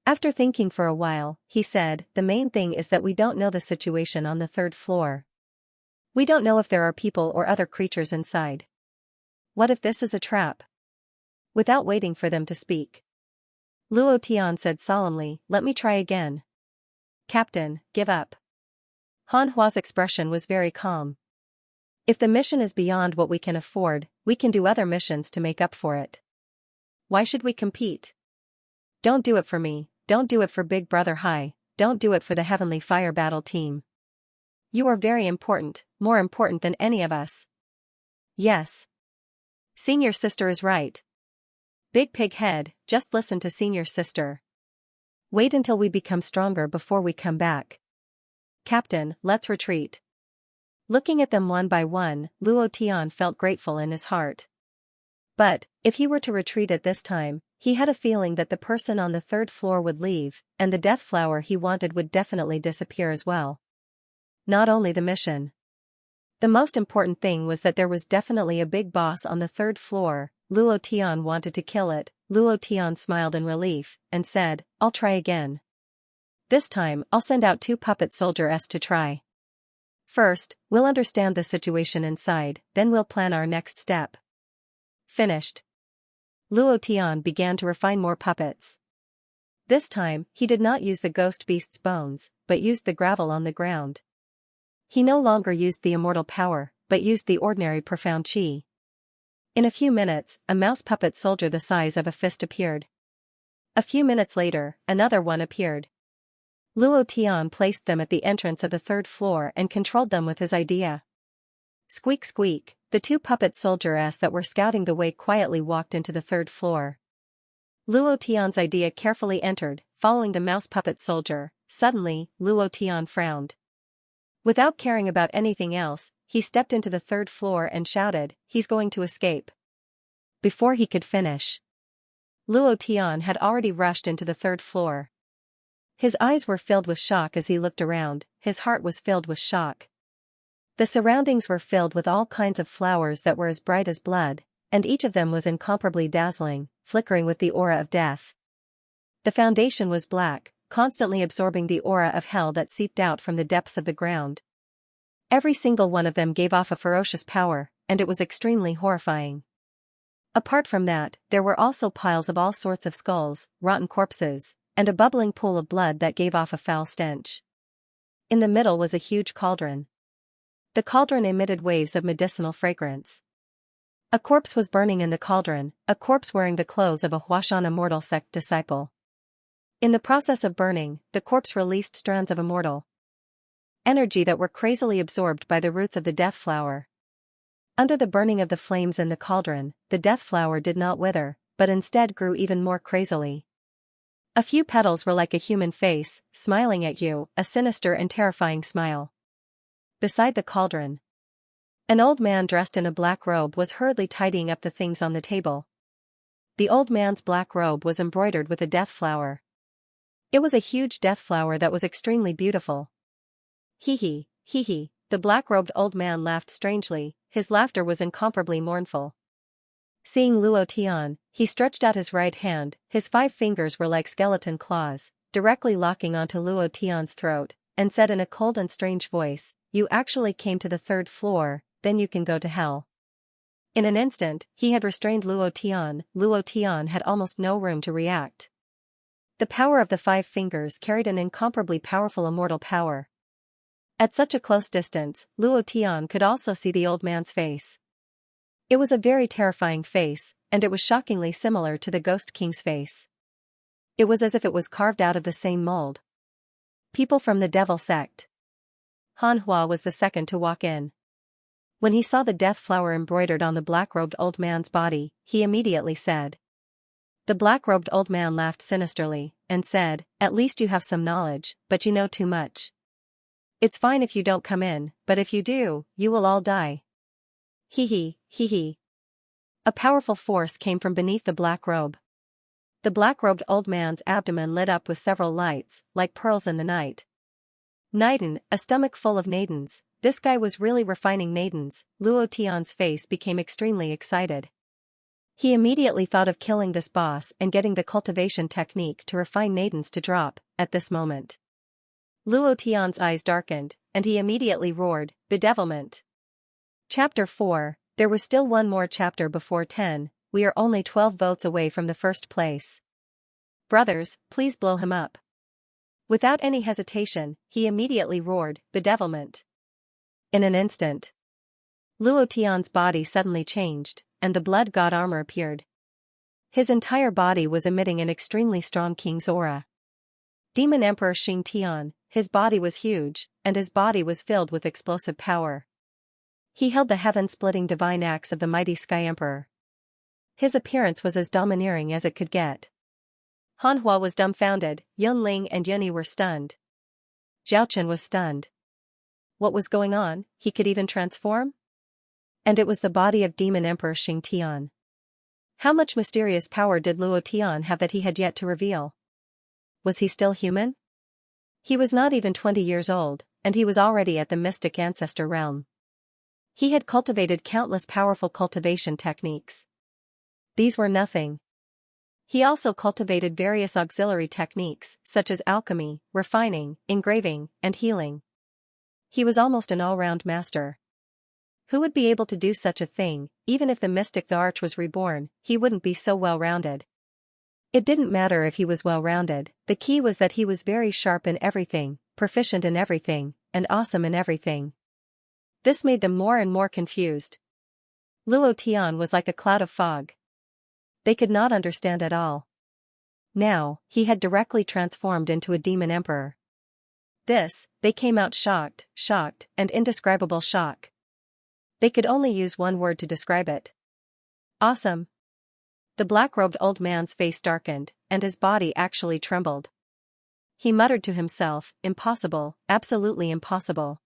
After thinking for a while, he said, "The main thing is that we don't know the situation on the third floor. We don't know if there are people or other creatures inside. What if this is a trap?" Without waiting for them to speak, Luo Tian said solemnly, "Let me try again." "Captain, give up." Han Hua's expression was very calm. "If the mission is beyond what we can afford, we can do other missions to make up for it. Why should we compete? Don't do it for me, don't do it for Big Brother Hai, don't do it for the Heavenly Fire Battle Team. You are very important, more important than any of us." "Yes. Senior sister is right. Big Pig Head, just listen to Senior sister. Wait until we become stronger before we come back. Captain, let's retreat." Looking at them one by one, Luo Tian felt grateful in his heart. But, if he were to retreat at this time, he had a feeling that the person on the third floor would leave, and the death flower he wanted would definitely disappear as well. Not only the mission. The most important thing was that there was definitely a big boss on the third floor. Luo Tian wanted to kill it. Luo Tian smiled in relief, and said, "I'll try again. This time, I'll send out 2 puppet soldiers to try. First, we'll understand the situation inside, then we'll plan our next step." Finished. Luo Tian began to refine more puppets. This time, he did not use the ghost beast's bones, but used the gravel on the ground. He no longer used the immortal power, but used the ordinary profound chi. In a few minutes, a mouse puppet soldier the size of a fist appeared. A few minutes later, another one appeared. Luo Tian placed them at the entrance of the third floor and controlled them with his idea. Squeak squeak, the 2 puppet soldiers that were scouting the way quietly walked into the third floor. Luo Tian's idea carefully entered, following the mouse puppet soldier. Suddenly, Luo Tian frowned. Without caring about anything else, he stepped into the third floor and shouted, "He's going to escape." Before he could finish, Luo Tian had already rushed into the third floor. His eyes were filled with shock as he looked around, his heart was filled with shock. The surroundings were filled with all kinds of flowers that were as bright as blood, and each of them was incomparably dazzling, flickering with the aura of death. The foundation was black, constantly absorbing the aura of hell that seeped out from the depths of the ground. Every single one of them gave off a ferocious power, and it was extremely horrifying. Apart from that, there were also piles of all sorts of skulls, rotten corpses, and a bubbling pool of blood that gave off a foul stench. In the middle was a huge cauldron. The cauldron emitted waves of medicinal fragrance. A corpse was burning in the cauldron, a corpse wearing the clothes of a Huashan immortal sect disciple. In the process of burning, the corpse released strands of immortal energy that were crazily absorbed by the roots of the death flower. Under the burning of the flames in the cauldron, the death flower did not wither, but instead grew even more crazily. A few petals were like a human face, smiling at you, a sinister and terrifying smile. Beside the cauldron, an old man dressed in a black robe was hurriedly tidying up the things on the table. The old man's black robe was embroidered with a death flower. It was a huge death flower that was extremely beautiful. Hee hee, the black-robed old man laughed strangely, his laughter was incomparably mournful. Seeing Luo Tian, he stretched out his right hand, his 5 fingers were like skeleton claws, directly locking onto Luo Tian's throat, and said in a cold and strange voice, "You actually came to the 3rd floor, then you can go to hell." In an instant, he had restrained Luo Tian. Luo Tian had almost no room to react. The power of the 5 fingers carried an incomparably powerful immortal power. At such a close distance, Luo Tian could also see the old man's face. It was a very terrifying face, and it was shockingly similar to the Ghost King's face. It was as if it was carved out of the same mold. People from the Devil Sect. Han Hua was the second to walk in. When he saw the death flower embroidered on the black-robed old man's body, he immediately said. The black-robed old man laughed sinisterly, and said, "At least you have some knowledge, but you know too much. It's fine if you don't come in, but if you do, you will all die." Hee hee. A powerful force came from beneath the black robe. The black-robed old man's abdomen lit up with several lights, like pearls in the night. Naiden, a stomach full of Naidens, this guy was really refining Naidens. Luo Tian's face became extremely excited. He immediately thought of killing this boss and getting the cultivation technique to refine Naidens to drop, at this moment. Luo Tian's eyes darkened, and he immediately roared, "Bedevilment!" Chapter 4, there was still one more chapter before 10, we are only 12 votes away from the first place. Brothers, please blow him up. Without any hesitation, he immediately roared, "Bedevilment!" In an instant, Luo Tian's body suddenly changed, and the blood god armor appeared. His entire body was emitting an extremely strong king's aura. Demon Emperor Xianxia, his body was huge, and his body was filled with explosive power. He held the heaven-splitting divine axe of the mighty Sky Emperor. His appearance was as domineering as it could get. Han Hua was dumbfounded, Yunling and Yunyi were stunned. Zhaochen was stunned. What was going on? He could even transform? And it was the body of Demon Emperor Xianxia. How much mysterious power did Luo Tian have that he had yet to reveal? Was he still human? He was not even 20 years old, and he was already at the mystic ancestor realm. He had cultivated countless powerful cultivation techniques. These were nothing. He also cultivated various auxiliary techniques, such as alchemy, refining, engraving, and healing. He was almost an all-round master. Who would be able to do such a thing? Even if the mystic the Arch was reborn, he wouldn't be so well-rounded. It didn't matter if he was well-rounded, the key was that he was very sharp in everything, proficient in everything, and awesome in everything. This made them more and more confused. Luo Tian was like a cloud of fog. They could not understand at all. Now, he had directly transformed into a demon emperor. They came out shocked, and indescribable shock. They could only use one word to describe it. Awesome. The black-robed old man's face darkened, and his body actually trembled. He muttered to himself, "Impossible, absolutely impossible.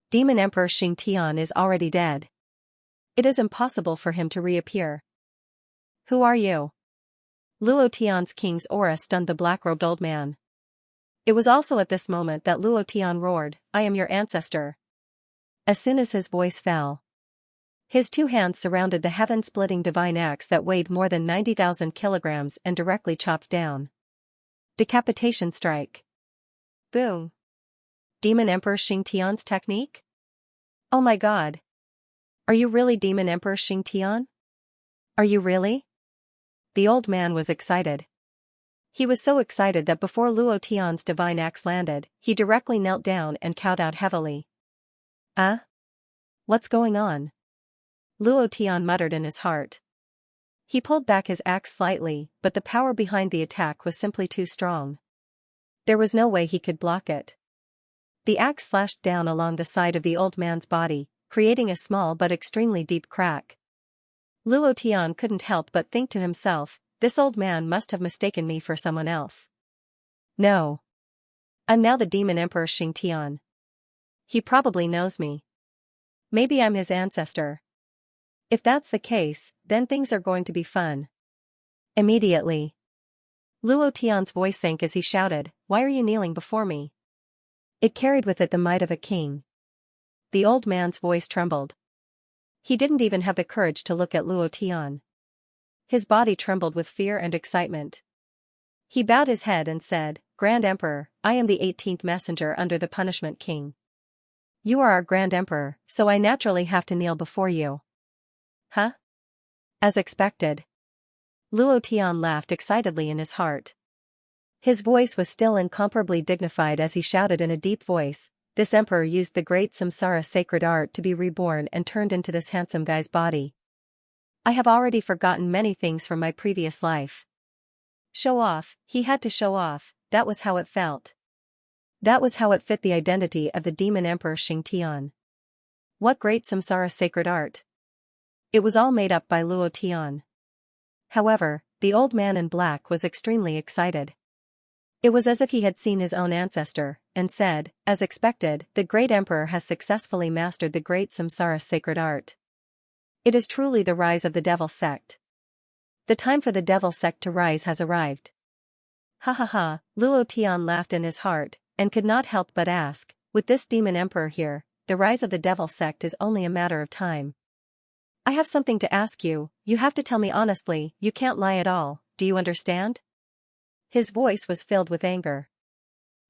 Demon Emperor Xianxia is already dead. It is impossible for him to reappear." "Who are you?" Luo Tian's king's aura stunned the black-robed old man. It was also at this moment that Luo Tian roared, "I am your ancestor." As soon as his voice fell, his two hands surrounded the heaven-splitting divine axe that weighed more than 90,000 kilograms and directly chopped down. Decapitation strike. Boom. Demon Emperor Xianxia's technique? Oh my god. Are you really Demon Emperor Xianxia? Are you really? The old man was excited. He was so excited that before Luo Tian's divine axe landed, he directly knelt down and cowed out heavily. What's going on? Luo Tian muttered in his heart. He pulled back his axe slightly, but the power behind the attack was simply too strong. There was no way he could block it. The axe slashed down along the side of the old man's body, creating a small but extremely deep crack. Luo Tian couldn't help but think to himself, this old man must have mistaken me for someone else. No. I'm now the Demon Emperor Xianxian. He probably knows me. Maybe I'm his ancestor. If that's the case, then things are going to be fun. Immediately, Luo Tian's voice sank as he shouted, "Why are you kneeling before me?" It carried with it the might of a king. The old man's voice trembled. He didn't even have the courage to look at Luo Tian. His body trembled with fear and excitement. He bowed his head and said, "Grand Emperor, I am the 18th messenger under the Punishment King. You are our Grand Emperor, so I naturally have to kneel before you." Huh? As expected. Luo Tian laughed excitedly in his heart. His voice was still incomparably dignified as he shouted in a deep voice, "This emperor used the great samsara sacred art to be reborn and turned into this handsome guy's body. I have already forgotten many things from my previous life." Show off, he had to show off, that was how it felt. That was how it fit the identity of the Demon Emperor Xianxian. What great samsara sacred art. It was all made up by Luo Tian. However, the old man in black was extremely excited. It was as if he had seen his own ancestor, and said, as expected, the great emperor has successfully mastered the great samsara sacred art. It is truly the rise of the devil sect. The time for the devil sect to rise has arrived. Ha ha ha, Luo Tian laughed in his heart, and could not help but ask, with this demon emperor here, the rise of the devil sect is only a matter of time. I have something to ask you, you have to tell me honestly, you can't lie at all, do you understand? His voice was filled with anger.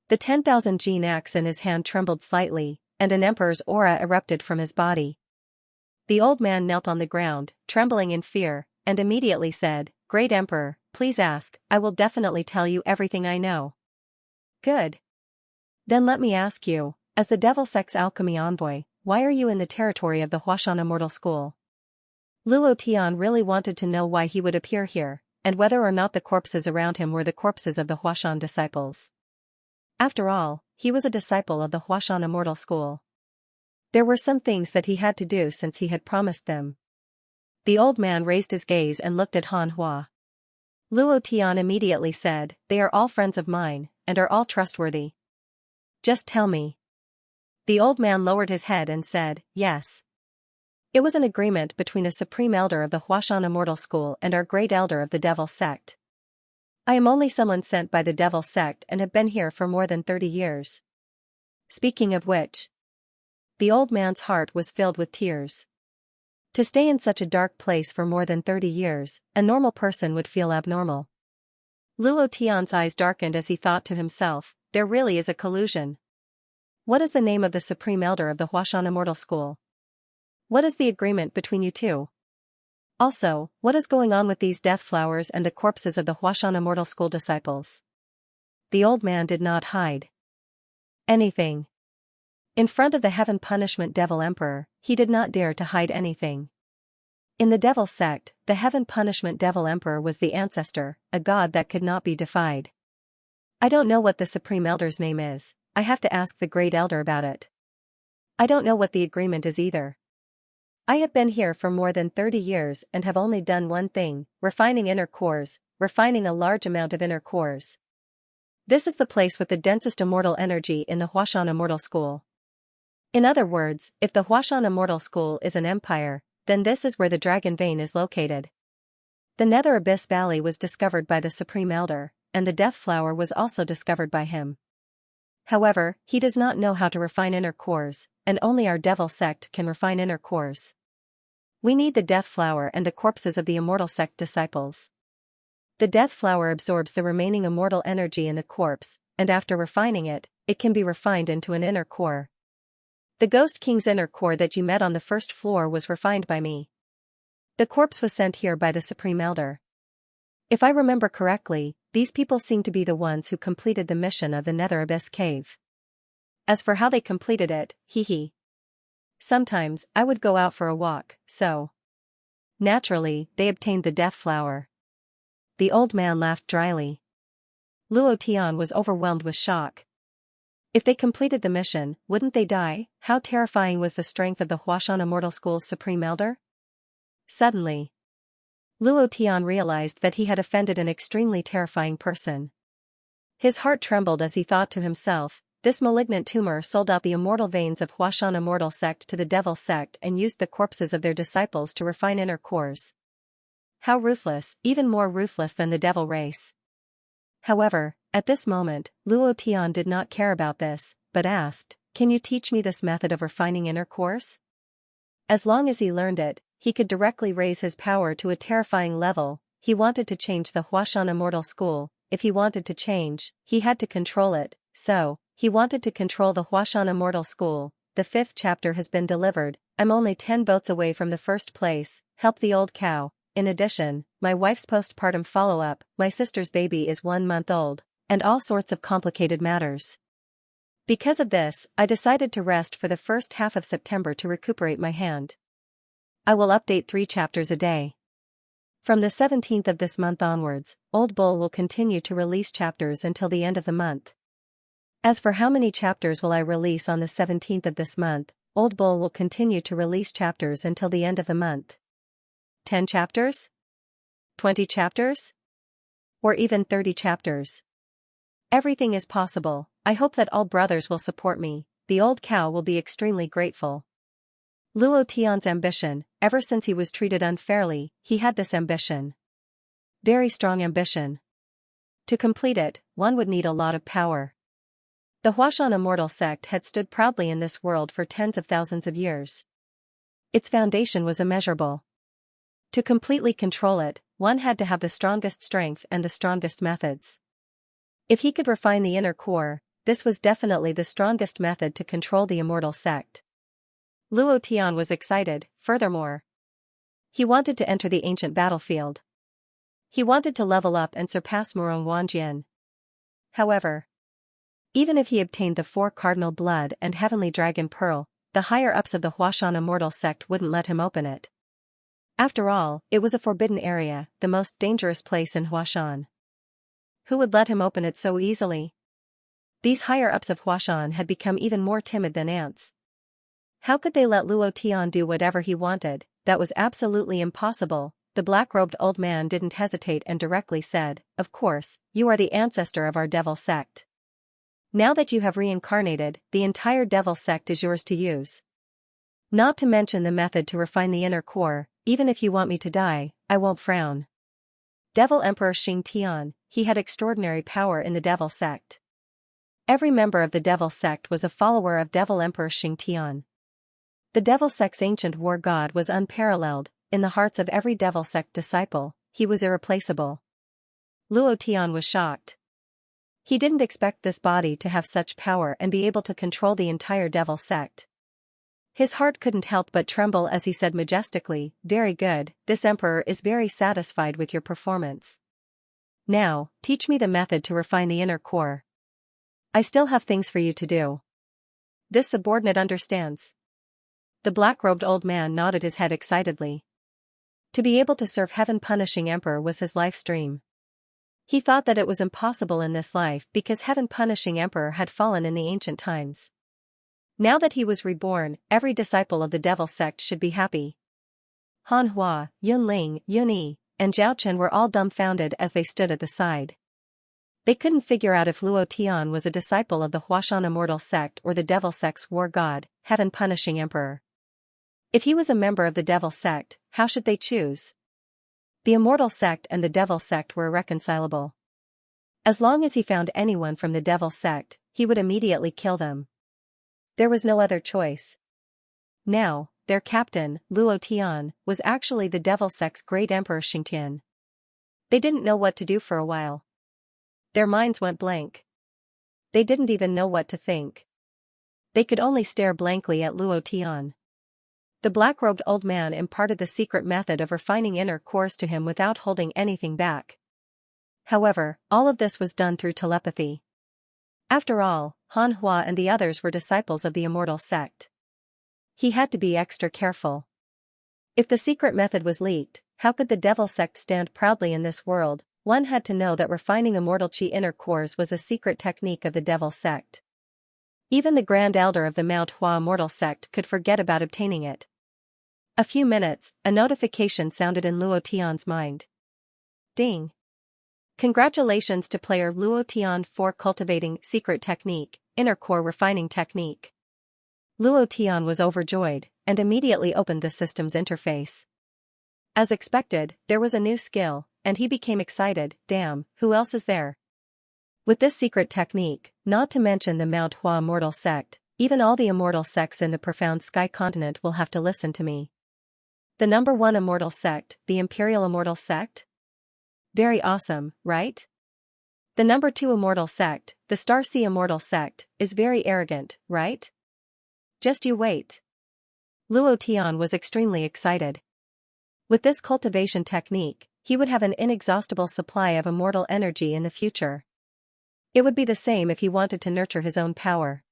The 10,000 gene axe in his hand trembled slightly, and an emperor's aura erupted from his body. The old man knelt on the ground, trembling in fear, and immediately said, "Great Emperor, please ask, I will definitely tell you everything I know." Good. Then let me ask you, as the Devil Sect's alchemy envoy, why are you in the territory of the Huashan Immortal School? Luo Tian really wanted to know why he would appear here, and whether or not the corpses around him were the corpses of the Huashan disciples. After all, he was a disciple of the Huashan Immortal School. There were some things that he had to do since he had promised them. The old man raised his gaze and looked at Han Hua. Luo Tian immediately said, "They are all friends of mine, and are all trustworthy. Just tell me." The old man lowered his head and said, "Yes. It was an agreement between a supreme elder of the Huashan Immortal School and our great elder of the Devil Sect. I am only someone sent by the Devil Sect and have been here for more than 30 years. Speaking of which..." The old man's heart was filled with tears. To stay in such a dark place for more than 30 years, a normal person would feel abnormal. Luo Tian's eyes darkened as he thought to himself, there really is a collusion. What is the name of the supreme elder of the Huashan Immortal School? What is the agreement between you two? Also, what is going on with these death flowers and the corpses of the Huashan Immortal School disciples? The old man did not hide anything. In front of the Heaven Punishment Devil Emperor, he did not dare to hide anything. In the Devil Sect, the Heaven Punishment Devil Emperor was the ancestor, a god that could not be defied. I don't know what the Supreme Elder's name is, I have to ask the Great Elder about it. I don't know what the agreement is either. I have been here for more than 30 years and have only done one thing, refining inner cores, refining a large amount of inner cores. This is the place with the densest immortal energy in the Huashan Immortal School. In other words, if the Huashan Immortal School is an empire, then this is where the Dragon Vein is located. The Nether Abyss Valley was discovered by the Supreme Elder, and the Death Flower was also discovered by him. However, he does not know how to refine inner cores, and only our Devil Sect can refine inner cores. We need the Death Flower and the corpses of the Immortal Sect disciples. The Death Flower absorbs the remaining immortal energy in the corpse, and after refining it, it can be refined into an inner core. The Ghost King's inner core that you met on the first floor was refined by me. The corpse was sent here by the Supreme Elder. If I remember correctly, these people seem to be the ones who completed the mission of the Nether Abyss Cave. As for how they completed it, hee. Sometimes, I would go out for a walk, so. Naturally, they obtained the Death Flower. The old man laughed dryly. Luo Tian was overwhelmed with shock. If they completed the mission, wouldn't they die? How terrifying was the strength of the Huashan Immortal School's Supreme Elder? Suddenly, Luo Tian realized that he had offended an extremely terrifying person. His heart trembled as he thought to himself, this malignant tumor sold out the immortal veins of Huashan Immortal Sect to the Devil Sect and used the corpses of their disciples to refine inner cores. How ruthless, even more ruthless than the devil race. However, at this moment, Luo Tian did not care about this, but asked, can you teach me this method of refining inner cores? As long as he learned it, he could directly raise his power to a terrifying level. He wanted to change the Huashan Immortal School. If he wanted to change, he had to control it, so, he wanted to control the Huashan Immortal School. The 5th chapter has been delivered. I'm only 10 votes away from the first place. Help the old cow. In addition, my wife's postpartum follow-up, my sister's baby is 1 month old, and all sorts of complicated matters. Because of this, I decided to rest for the first half of September to recuperate my hand. I will update 3 chapters a day. From the 17th of this month onwards, Old Bull will continue to release chapters until the end of the month. As for how many chapters will I release on the 17th of this month, Old Bull will continue to release chapters until the end of the month. 10 chapters? 20 chapters? Or even 30 chapters? Everything is possible. I hope that all brothers will support me. The old cow will be extremely grateful. Luo Tian's ambition, ever since he was treated unfairly, he had this ambition. Very strong ambition. To complete it, one would need a lot of power. The Huashan Immortal Sect had stood proudly in this world for tens of thousands of years. Its foundation was immeasurable. To completely control it, one had to have the strongest strength and the strongest methods. If he could refine the inner core, this was definitely the strongest method to control the Immortal Sect. Luo Tian was excited, furthermore. He wanted to enter the ancient battlefield. He wanted to level up and surpass Murong Wanjian. However, even if he obtained the 4 Cardinal Blood and Heavenly Dragon Pearl, the higher-ups of the Huashan Immortal Sect wouldn't let him open it. After all, it was a forbidden area, the most dangerous place in Huashan. Who would let him open it so easily? These higher-ups of Huashan had become even more timid than ants. How could they let Luo Tian do whatever he wanted? That was absolutely impossible. The black-robed old man didn't hesitate and directly said, of course, you are the ancestor of our Devil Sect. Now that you have reincarnated, the entire Devil Sect is yours to use. Not to mention the method to refine the inner core. Even if you want me to die, I won't frown. Devil Emperor Xianxia, he had extraordinary power in the Devil Sect. Every member of the Devil Sect was a follower of Devil Emperor Xianxia. The Devil Sect's ancient war god was unparalleled. In the hearts of every Devil Sect disciple, he was irreplaceable. Luo Tian was shocked. He didn't expect this body to have such power and be able to control the entire Devil Sect. His heart couldn't help but tremble as he said majestically, very good, this emperor is very satisfied with your performance. Now, teach me the method to refine the inner core. I still have things for you to do. This subordinate understands. The black-robed old man nodded his head excitedly. To be able to serve heaven-punishing emperor was his life's dream. He thought that it was impossible in this life because heaven-punishing emperor had fallen in the ancient times. Now that he was reborn, every disciple of the Devil Sect should be happy. Han Hua, Yun Ling, Yun Yi, and Zhao Chen were all dumbfounded as they stood at the side. They couldn't figure out if Luo Tian was a disciple of the Huashan Immortal Sect or the Devil Sect's war god, heaven-punishing emperor. If he was a member of the Devil Sect, how should they choose? The immortal sect and the devil sect were irreconcilable. As long as he found anyone from the devil sect, he would immediately kill them. There was no other choice. Now, their captain, Luo Tian, was actually the devil sect's great emperor Xianxia. They didn't know what to do for a while. Their minds went blank. They didn't even know what to think. They could only stare blankly at Luo Tian. The black-robed old man imparted the secret method of refining inner cores to him without holding anything back. However, all of this was done through telepathy. After all, Han Hua and the others were disciples of the immortal sect. He had to be extra careful. If the secret method was leaked, how could the devil sect stand proudly in this world? One had to know that refining immortal chi inner cores was a secret technique of the devil sect. Even the Grand Elder of the Mount Hua immortal sect could forget about obtaining it. A few minutes, a notification sounded in Luo Tian's mind. Ding! Congratulations to player Luo Tian for cultivating secret technique, inner core refining technique. Luo Tian was overjoyed, and immediately opened the system's interface. As expected, there was a new skill, and he became excited. Damn, who else is there? With this secret technique, not to mention the Mount Hua immortal sect, even all the immortal sects in the profound sky continent will have to listen to me. The number 1 immortal sect, the Imperial Immortal Sect? Very awesome, right? The number 2 immortal sect, the Star Sea Immortal Sect, is very arrogant, right? Just you wait. Luo Tian was extremely excited. With this cultivation technique, he would have an inexhaustible supply of immortal energy in the future. It would be the same if he wanted to nurture his own power.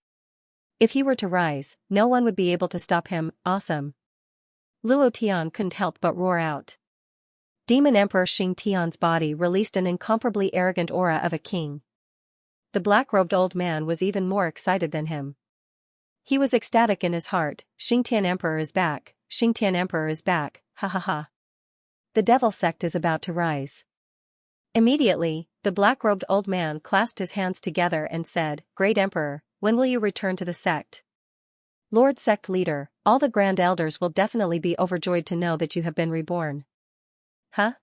If he were to rise, no one would be able to stop him. Awesome. Luo Tian couldn't help but roar out. Demon Emperor Xing Tian's body released an incomparably arrogant aura of a king. The black-robed old man was even more excited than him. He was ecstatic in his heart. Xing Tian Emperor is back, Xing Tian Emperor is back, ha ha ha. The devil sect is about to rise. Immediately, the black-robed old man clasped his hands together and said, Great Emperor, when will you return to the sect? Lord Sect Leader, all the Grand Elders will definitely be overjoyed to know that you have been reborn. Huh?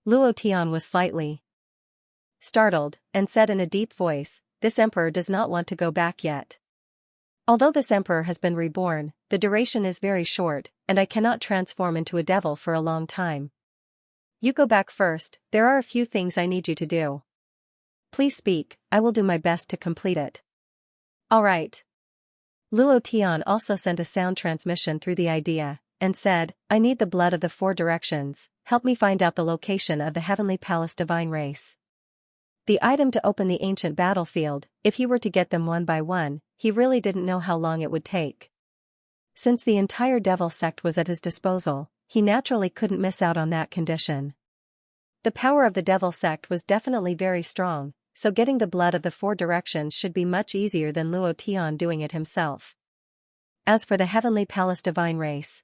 Luo Tian was slightly startled, and said in a deep voice, This emperor does not want to go back yet. Although this emperor has been reborn, the duration is very short, and I cannot transform into a devil for a long time. You go back first, there are a few things I need you to do. Please speak, I will do my best to complete it. Alright. Luo Tian also sent a sound transmission through the idea, and said, I need the blood of the 4 directions, help me find out the location of the Heavenly Palace Divine Race. The item to open the ancient battlefield, if he were to get them one by one, he really didn't know how long it would take. Since the entire devil sect was at his disposal, he naturally couldn't miss out on that condition. The power of the devil sect was definitely very strong, so getting the blood of the 4 directions should be much easier than Luo Tian doing it himself. As for the Heavenly Palace Divine Race,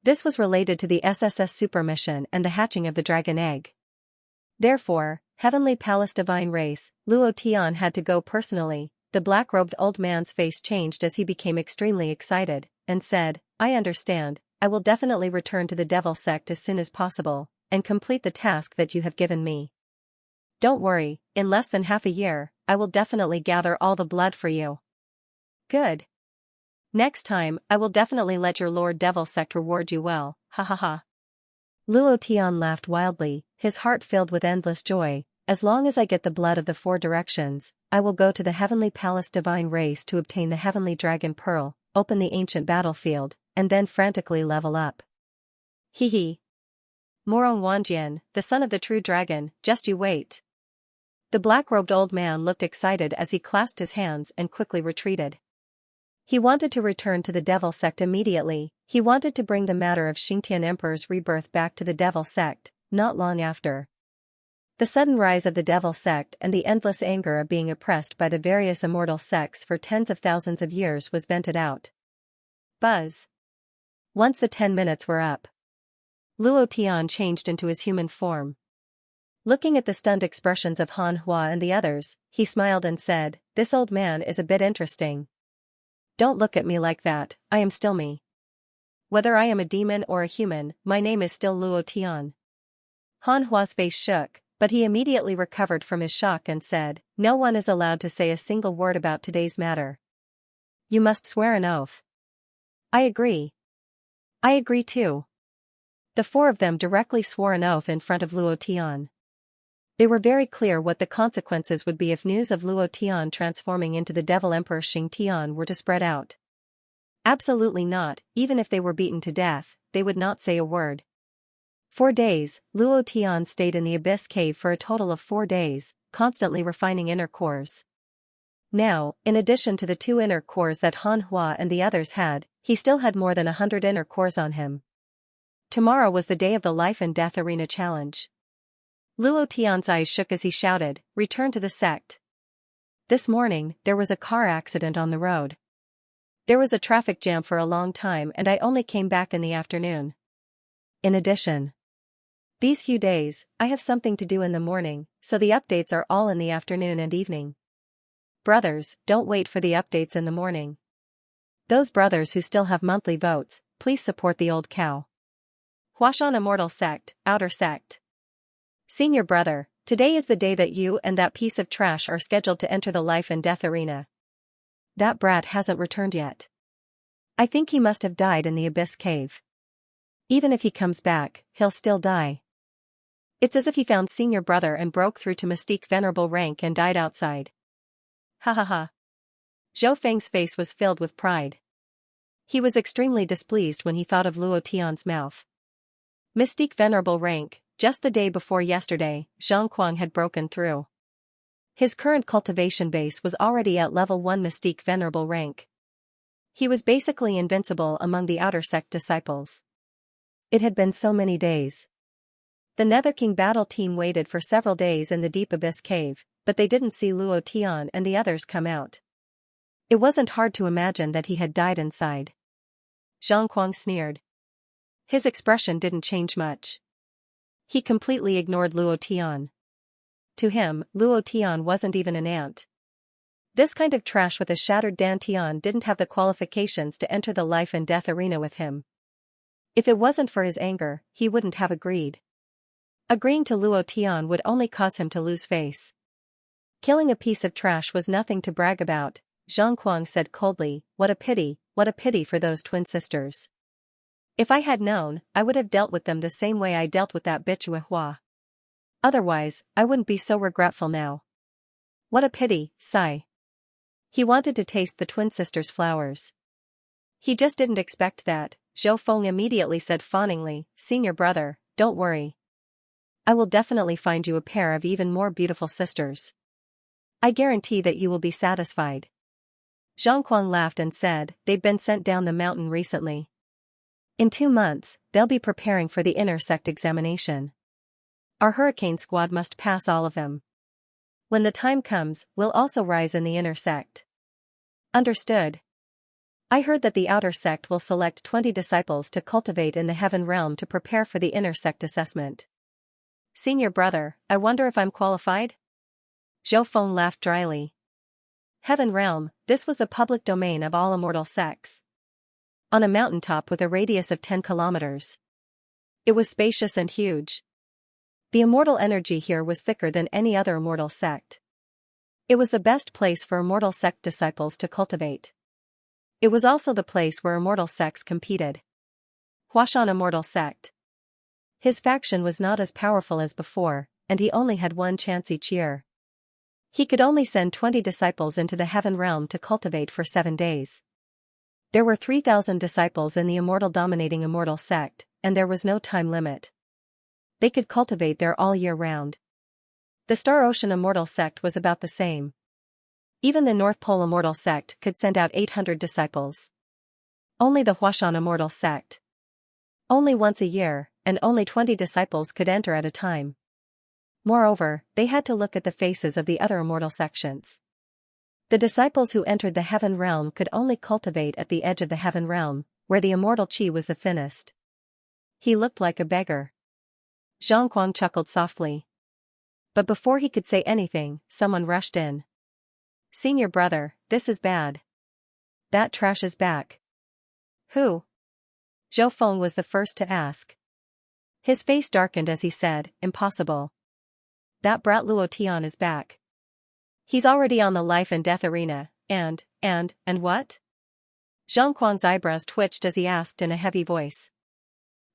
this was related to the SSS Super Mission and the hatching of the dragon egg. Therefore, Heavenly Palace Divine Race, Luo Tian had to go personally. The black-robed old man's face changed as he became extremely excited, and said, I understand, I will definitely return to the devil sect as soon as possible, and complete the task that you have given me. Don't worry, in less than half a year, I will definitely gather all the blood for you. Good. Next time, I will definitely let your Lord Devil Sect reward you well, ha ha ha. Luo Tian laughed wildly, his heart filled with endless joy. As long as I get the blood of the 4 directions, I will go to the Heavenly Palace Divine Race to obtain the Heavenly Dragon Pearl, open the ancient battlefield, and then frantically level up. Hee hee. Morong Wanjian, the son of the true dragon, just you wait. The black-robed old man looked excited as he clasped his hands and quickly retreated. He wanted to return to the devil sect immediately. He wanted to bring the matter of Xingtian Emperor's rebirth back to the devil sect, not long after. The sudden rise of the devil sect and the endless anger of being oppressed by the various immortal sects for tens of thousands of years was vented out. Buzz. Once the 10 minutes were up, Luo Tian changed into his human form. Looking at the stunned expressions of Han Hua and the others, he smiled and said, This old man is a bit interesting. Don't look at me like that, I am still me. Whether I am a demon or a human, my name is still Luo Tian. Han Hua's face shook, but he immediately recovered from his shock and said, "No one is allowed to say a single word about today's matter. You must swear an oath." "I agree." "I agree too." The four of them directly swore an oath in front of Luo Tian. They were very clear what the consequences would be if news of Luo Tian transforming into the Devil Emperor Xing Tian were to spread out. Absolutely not, even if they were beaten to death, they would not say a word. 4 days, Luo Tian stayed in the Abyss Cave for a total of 4 days, constantly refining inner cores. Now, in addition to the 2 inner cores that Han Hua and the others had, he still had more than 100 inner cores on him. Tomorrow was the day of the Life and Death Arena Challenge. Luo Tian's eyes shook as he shouted, "Return to the sect." This morning, there was a car accident on the road. There was a traffic jam for a long time and I only came back in the afternoon. In addition, these few days, I have something to do in the morning, so the updates are all in the afternoon and evening. Brothers, don't wait for the updates in the morning. Those brothers who still have monthly votes, please support the old cow. Huashan Immortal Sect, Outer Sect. Senior brother, today is the day that you and that piece of trash are scheduled to enter the Life and Death Arena. That brat hasn't returned yet. I think he must have died in the Abyss Cave. Even if he comes back, he'll still die. It's as if he found senior brother and broke through to Mystique Venerable rank and died outside. Ha ha ha. Zhou Feng's face was filled with pride. He was extremely displeased when he thought of Luo Tian's mouth. Mystique Venerable rank, just the day before yesterday, Zhang Kuang had broken through. His current cultivation base was already at level 1 Mystique Venerable rank. He was basically invincible among the outer sect disciples. It had been so many days. The Nether King battle team waited for several days in the deep Abyss Cave, but they didn't see Luo Tian and the others come out. It wasn't hard to imagine that he had died inside. Zhang Kuang sneered. His expression didn't change much. He completely ignored Luo Tian. To him, Luo Tian wasn't even an ant. This kind of trash with a shattered dantian didn't have the qualifications to enter the Life and Death Arena with him. If it wasn't for his anger, he wouldn't have agreed. Agreeing to Luo Tian would only cause him to lose face. Killing a piece of trash was nothing to brag about, Zhang Kuang said coldly, what a pity for those twin sisters. If I had known, I would have dealt with them the same way I dealt with that bitch Hua. Otherwise, I wouldn't be so regretful now. What a pity, sigh. He wanted to taste the twin sisters' flowers. He just didn't expect that. Zhou Feng immediately said fawningly, Senior brother, don't worry. I will definitely find you a pair of even more beautiful sisters. I guarantee that you will be satisfied. Zhang Kuang laughed and said, they've been sent down the mountain recently. In 2 months, they'll be preparing for the inner sect examination. Our hurricane squad must pass all of them. When the time comes, we'll also rise in the inner sect. Understood. I heard that the outer sect will select 20 disciples to cultivate in the heaven realm to prepare for the inner sect assessment. Senior brother, I wonder if I'm qualified? Zhou Feng laughed dryly. Heaven realm, this was the public domain of all immortal sects. On a mountaintop with a radius of 10 kilometers. It was spacious and huge. The immortal energy here was thicker than any other immortal sect. It was the best place for immortal sect disciples to cultivate. It was also the place where immortal sects competed. Huashan Immortal Sect. His faction was not as powerful as before, and he only had 1 chance each year. He could only send 20 disciples into the heaven realm to cultivate for 7 days. There were 3,000 disciples in the immortal dominating immortal sect, and there was no time limit. They could cultivate there all year round. The Star Ocean Immortal Sect was about the same. Even the North Pole Immortal Sect could send out 800 disciples. Only the Huashan Immortal Sect. Only once a year, and only 20 disciples could enter at a time. Moreover, they had to look at the faces of the other immortal sections. The disciples who entered the heaven realm could only cultivate at the edge of the heaven realm, where the immortal chi was the thinnest. He looked like a beggar. Zhang Kuang chuckled softly. But before he could say anything, someone rushed in. Senior brother, this is bad. That trash is back. Who? Zhou Feng was the first to ask. His face darkened as he said, impossible. That brat Luo Tian is back. He's already on the life and death arena, and what? Zhang Kuang's eyebrows twitched as he asked in a heavy voice.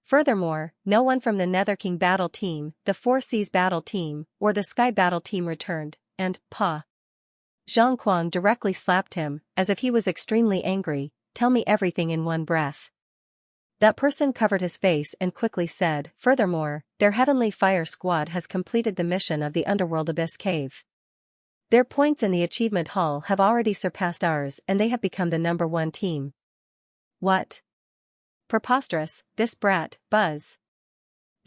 Furthermore, no one from the Nether King battle team, the Four Seas battle team, or the Sky battle team returned, and, Zhang Kuang directly slapped him, as if he was extremely angry, tell me everything in one breath. That person covered his face and quickly said, furthermore, their Heavenly Fire Squad has completed the mission of the Underworld Abyss Cave. Their points in the achievement hall have already surpassed ours and they have become the #1 team. What? Preposterous, this brat, Buzz.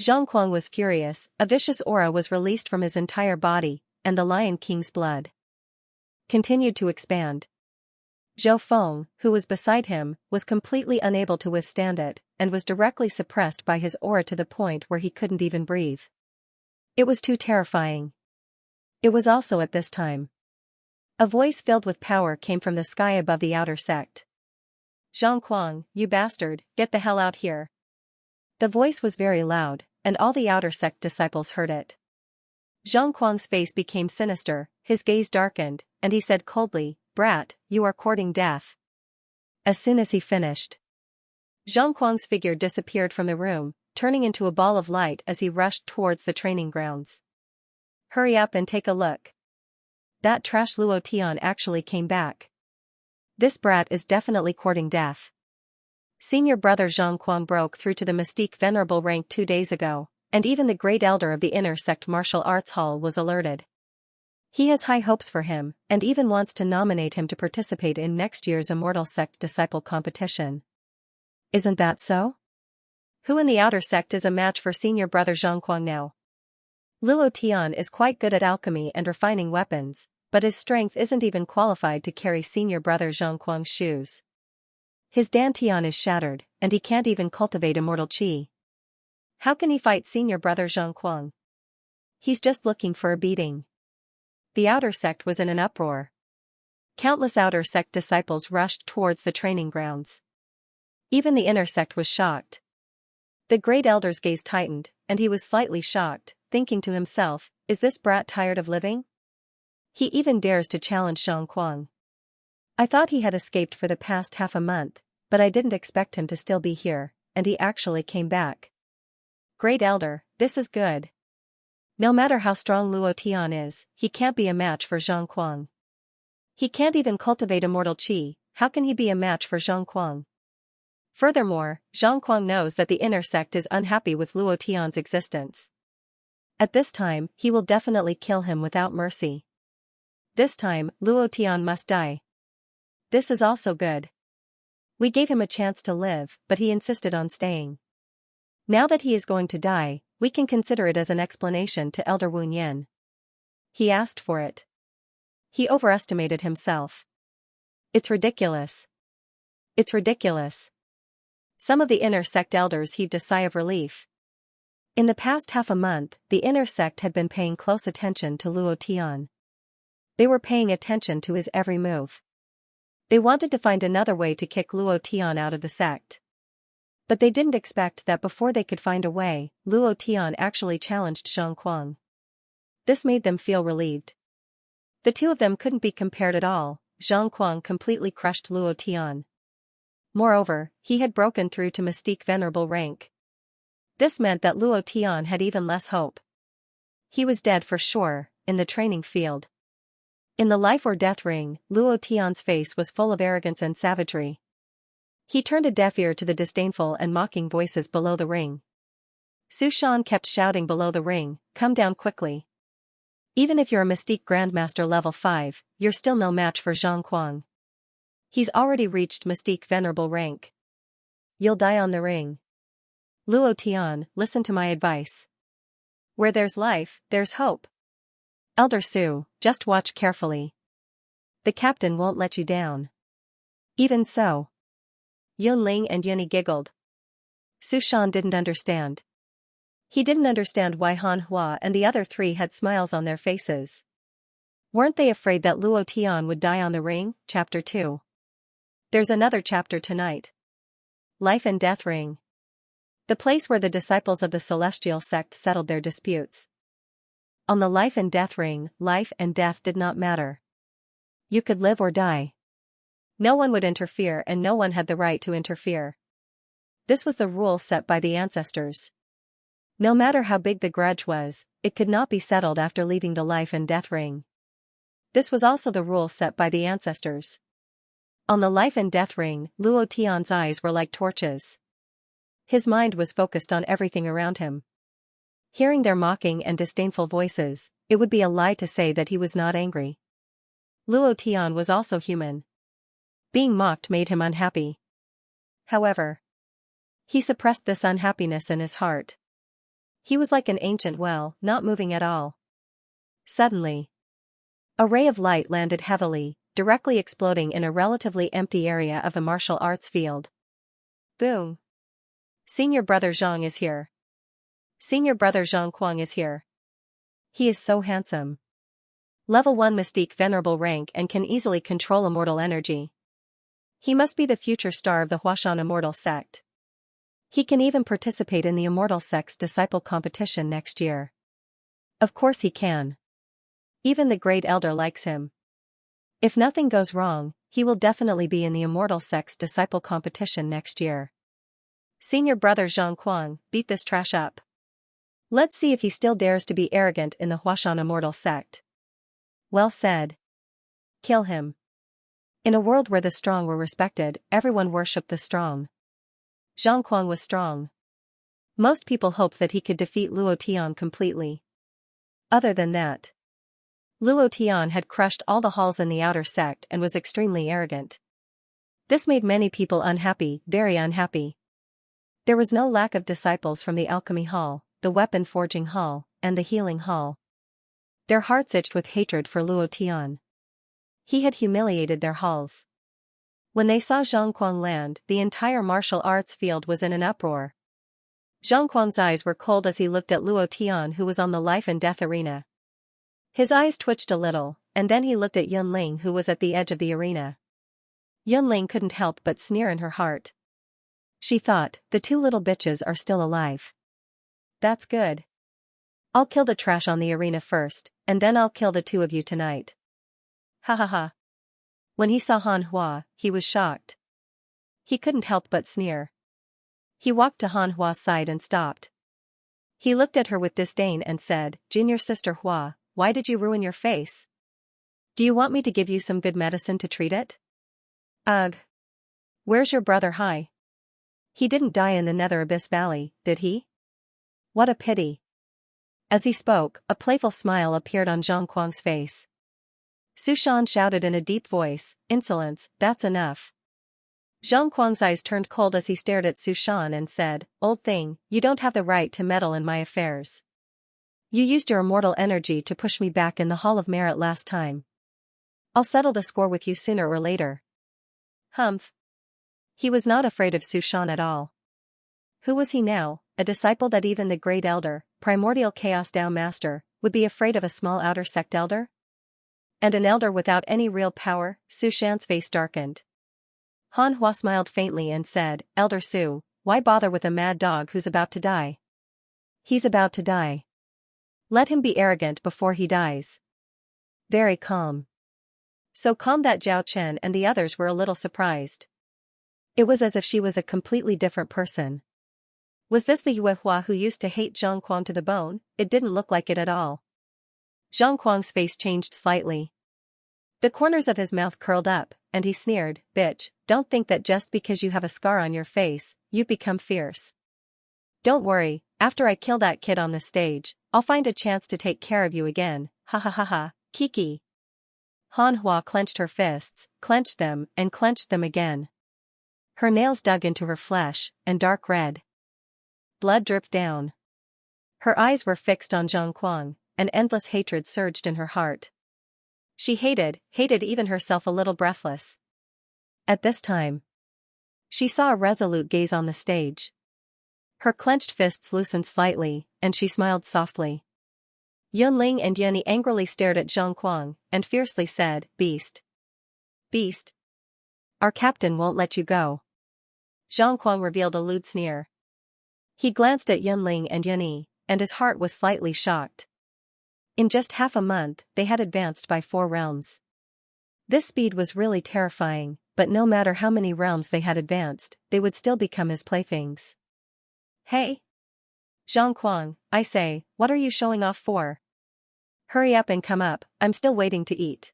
Zhang Kuang was furious, a vicious aura was released from his entire body, and the Lion King's blood continued to expand. Zhou Feng, who was beside him, was completely unable to withstand it, and was directly suppressed by his aura to the point where he couldn't even breathe. It was too terrifying. It was also at this time. A voice filled with power came from the sky above the outer sect. Zhang Kuang, you bastard, get the hell out here. The voice was very loud, and all the outer sect disciples heard it. Zhang Kuang's face became sinister, his gaze darkened, and he said coldly, brat, you are courting death. As soon as he finished, Zhang Kuang's figure disappeared from the room, turning into a ball of light as he rushed towards the training grounds. Hurry up and take a look. That trash Luo Tian actually came back. This brat is definitely courting death. Senior brother Zhang Kuang broke through to the Mystique Venerable rank 2 days ago, and even the great elder of the Inner Sect Martial Arts Hall was alerted. He has high hopes for him, and even wants to nominate him to participate in next year's Immortal Sect Disciple competition. Isn't that so? Who in the outer sect is a match for senior brother Zhang Kuang now? Luo Tian is quite good at alchemy and refining weapons, but his strength isn't even qualified to carry senior brother Zhang Kuang's shoes. His dantian is shattered, and he can't even cultivate immortal qi. How can he fight senior brother Zhang Kuang? He's just looking for a beating. The outer sect was in an uproar. Countless outer sect disciples rushed towards the training grounds. Even the inner sect was shocked. The great elder's gaze tightened, and he was slightly shocked, thinking to himself, is this brat tired of living? He even dares to challenge Zhang Kuang. I thought he had escaped for the past half a month, but I didn't expect him to still be here, and he actually came back. Great elder, this is good. No matter how strong Luo Tian is, he can't be a match for Zhang Kuang. He can't even cultivate immortal qi, how can he be a match for Zhang Kuang? Furthermore, Zhang Kuang knows that the inner sect is unhappy with Luo Tian's existence. At this time, he will definitely kill him without mercy. This time, Luo Tian must die. This is also good. We gave him a chance to live, but he insisted on staying. Now that he is going to die, we can consider it as an explanation to Elder Wu Yin. He asked for it. He overestimated himself. It's ridiculous. It's ridiculous. Some of the inner sect elders heaved a sigh of relief. In the past half a month, the inner sect had been paying close attention to Luo Tian. They were paying attention to his every move. They wanted to find another way to kick Luo Tian out of the sect. But they didn't expect that before they could find a way, Luo Tian actually challenged Zhang Kuang. This made them feel relieved. The two of them couldn't be compared at all. Zhang Kuang completely crushed Luo Tian. Moreover, he had broken through to Mystique Venerable rank. This meant that Luo Tian had even less hope. He was dead for sure, in the training field. In the life or death ring, Luo Tian's face was full of arrogance and savagery. He turned a deaf ear to the disdainful and mocking voices below the ring. Su Shan kept shouting below the ring, come down quickly. Even if you're a Mystique Grandmaster level 5, you're still no match for Zhang Kuang. He's already reached Mystique Venerable rank. You'll die on the ring. Luo Tian, listen to my advice. Where there's life, there's hope. Elder Su, just watch carefully. The captain won't let you down. Even so. Yunling and Yuni giggled. Su Shan didn't understand. He didn't understand why Han Hua and the other three had smiles on their faces. Weren't they afraid that Luo Tian would die on the ring? Chapter 2. There's another chapter tonight. Life and Death Ring. The place where the disciples of the celestial sect settled their disputes. On the life and death ring, life and death did not matter. You could live or die. No one would interfere and no one had the right to interfere. This was the rule set by the ancestors. No matter how big the grudge was, it could not be settled after leaving the life and death ring. This was also the rule set by the ancestors. On the life and death ring, Luo Tian's eyes were like torches. His mind was focused on everything around him. Hearing their mocking and disdainful voices, it would be a lie to say that he was not angry. Luo Tian was also human. Being mocked made him unhappy. However, he suppressed this unhappiness in his heart. He was like an ancient well, not moving at all. Suddenly, a ray of light landed heavily, directly exploding in a relatively empty area of the martial arts field. Boom! Senior brother Zhang is here. Senior brother Zhang Kuang is here. He is so handsome. Level 1 Mystique Venerable rank and can easily control immortal energy. He must be the future star of the Huashan Immortal Sect. He can even participate in the Immortal Sect's disciple competition next year. Of course he can. Even the Great Elder likes him. If nothing goes wrong, he will definitely be in the Immortal Sect's disciple competition next year. Senior brother Zhang Kuang, beat this trash up. Let's see if he still dares to be arrogant in the Huashan Immortal Sect. Well said. Kill him. In a world where the strong were respected, everyone worshipped the strong. Zhang Kuang was strong. Most people hoped that he could defeat Luo Tian completely. Other than that, Luo Tian had crushed all the halls in the outer sect and was extremely arrogant. This made many people unhappy, very unhappy. There was no lack of disciples from the Alchemy Hall, the Weapon Forging Hall, and the Healing Hall. Their hearts itched with hatred for Luo Tian. He had humiliated their halls. When they saw Zhang Kuang land, the entire martial arts field was in an uproar. Zhang Kuang's eyes were cold as he looked at Luo Tian, who was on the life and death arena. His eyes twitched a little, and then he looked at Yunling, who was at the edge of the arena. Yunling couldn't help but sneer in her heart. She thought, the two little bitches are still alive. That's good. I'll kill the trash on the arena first, and then I'll kill the two of you tonight. Ha ha ha. When he saw Han Hua, he was shocked. He couldn't help but sneer. He walked to Han Hua's side and stopped. He looked at her with disdain and said, Junior sister Hua, why did you ruin your face? Do you want me to give you some good medicine to treat it? Ugh. Where's your brother Hai? He didn't die in the Nether Abyss Valley, did he? What a pity. As he spoke, a playful smile appeared on Zhang Kuang's face. Su Shan shouted in a deep voice, insolence, that's enough. Zhang Kuang's eyes turned cold as he stared at Su Shan and said, old thing, you don't have the right to meddle in my affairs. You used your immortal energy to push me back in the Hall of Merit last time. I'll settle the score with you sooner or later. Humph. He was not afraid of Su Shan at all. Who was he now, a disciple that even the Great Elder, Primordial Chaos Dao Master, would be afraid of a small outer sect elder? And an elder without any real power? Su Shan's face darkened. Han Hua smiled faintly and said, Elder Su, why bother with a mad dog who's about to die? He's about to die. Let him be arrogant before he dies. Very calm. So calm that Zhao Chen and the others were a little surprised. It was as if she was a completely different person. Was this the Yue Hua who used to hate Zhang Kuang to the bone? It didn't look like it at all. Zhang Kuang's face changed slightly. The corners of his mouth curled up, and he sneered, bitch, don't think that just because you have a scar on your face, you become fierce. Don't worry, after I kill that kid on the stage, I'll find a chance to take care of you again, ha ha ha ha, Kiki. Han Hua clenched her fists, clenched them again. Her nails dug into her flesh, and dark red blood dripped down. Her eyes were fixed on Zhang Kuang, and endless hatred surged in her heart. She hated even herself a little breathless. At this time, she saw a resolute gaze on the stage. Her clenched fists loosened slightly, and she smiled softly. Yunling and Yunyi angrily stared at Zhang Kuang, and fiercely said, Beast. Beast. Our captain won't let you go. Zhang Kuang revealed a lewd sneer. He glanced at Yunling and Yunyi, and his heart was slightly shocked. In just half a month, they had advanced by 4 realms. This speed was really terrifying, but no matter how many realms they had advanced, they would still become his playthings. Hey! Zhang, I say, what are you showing off for? Hurry up and come up, I'm still waiting to eat.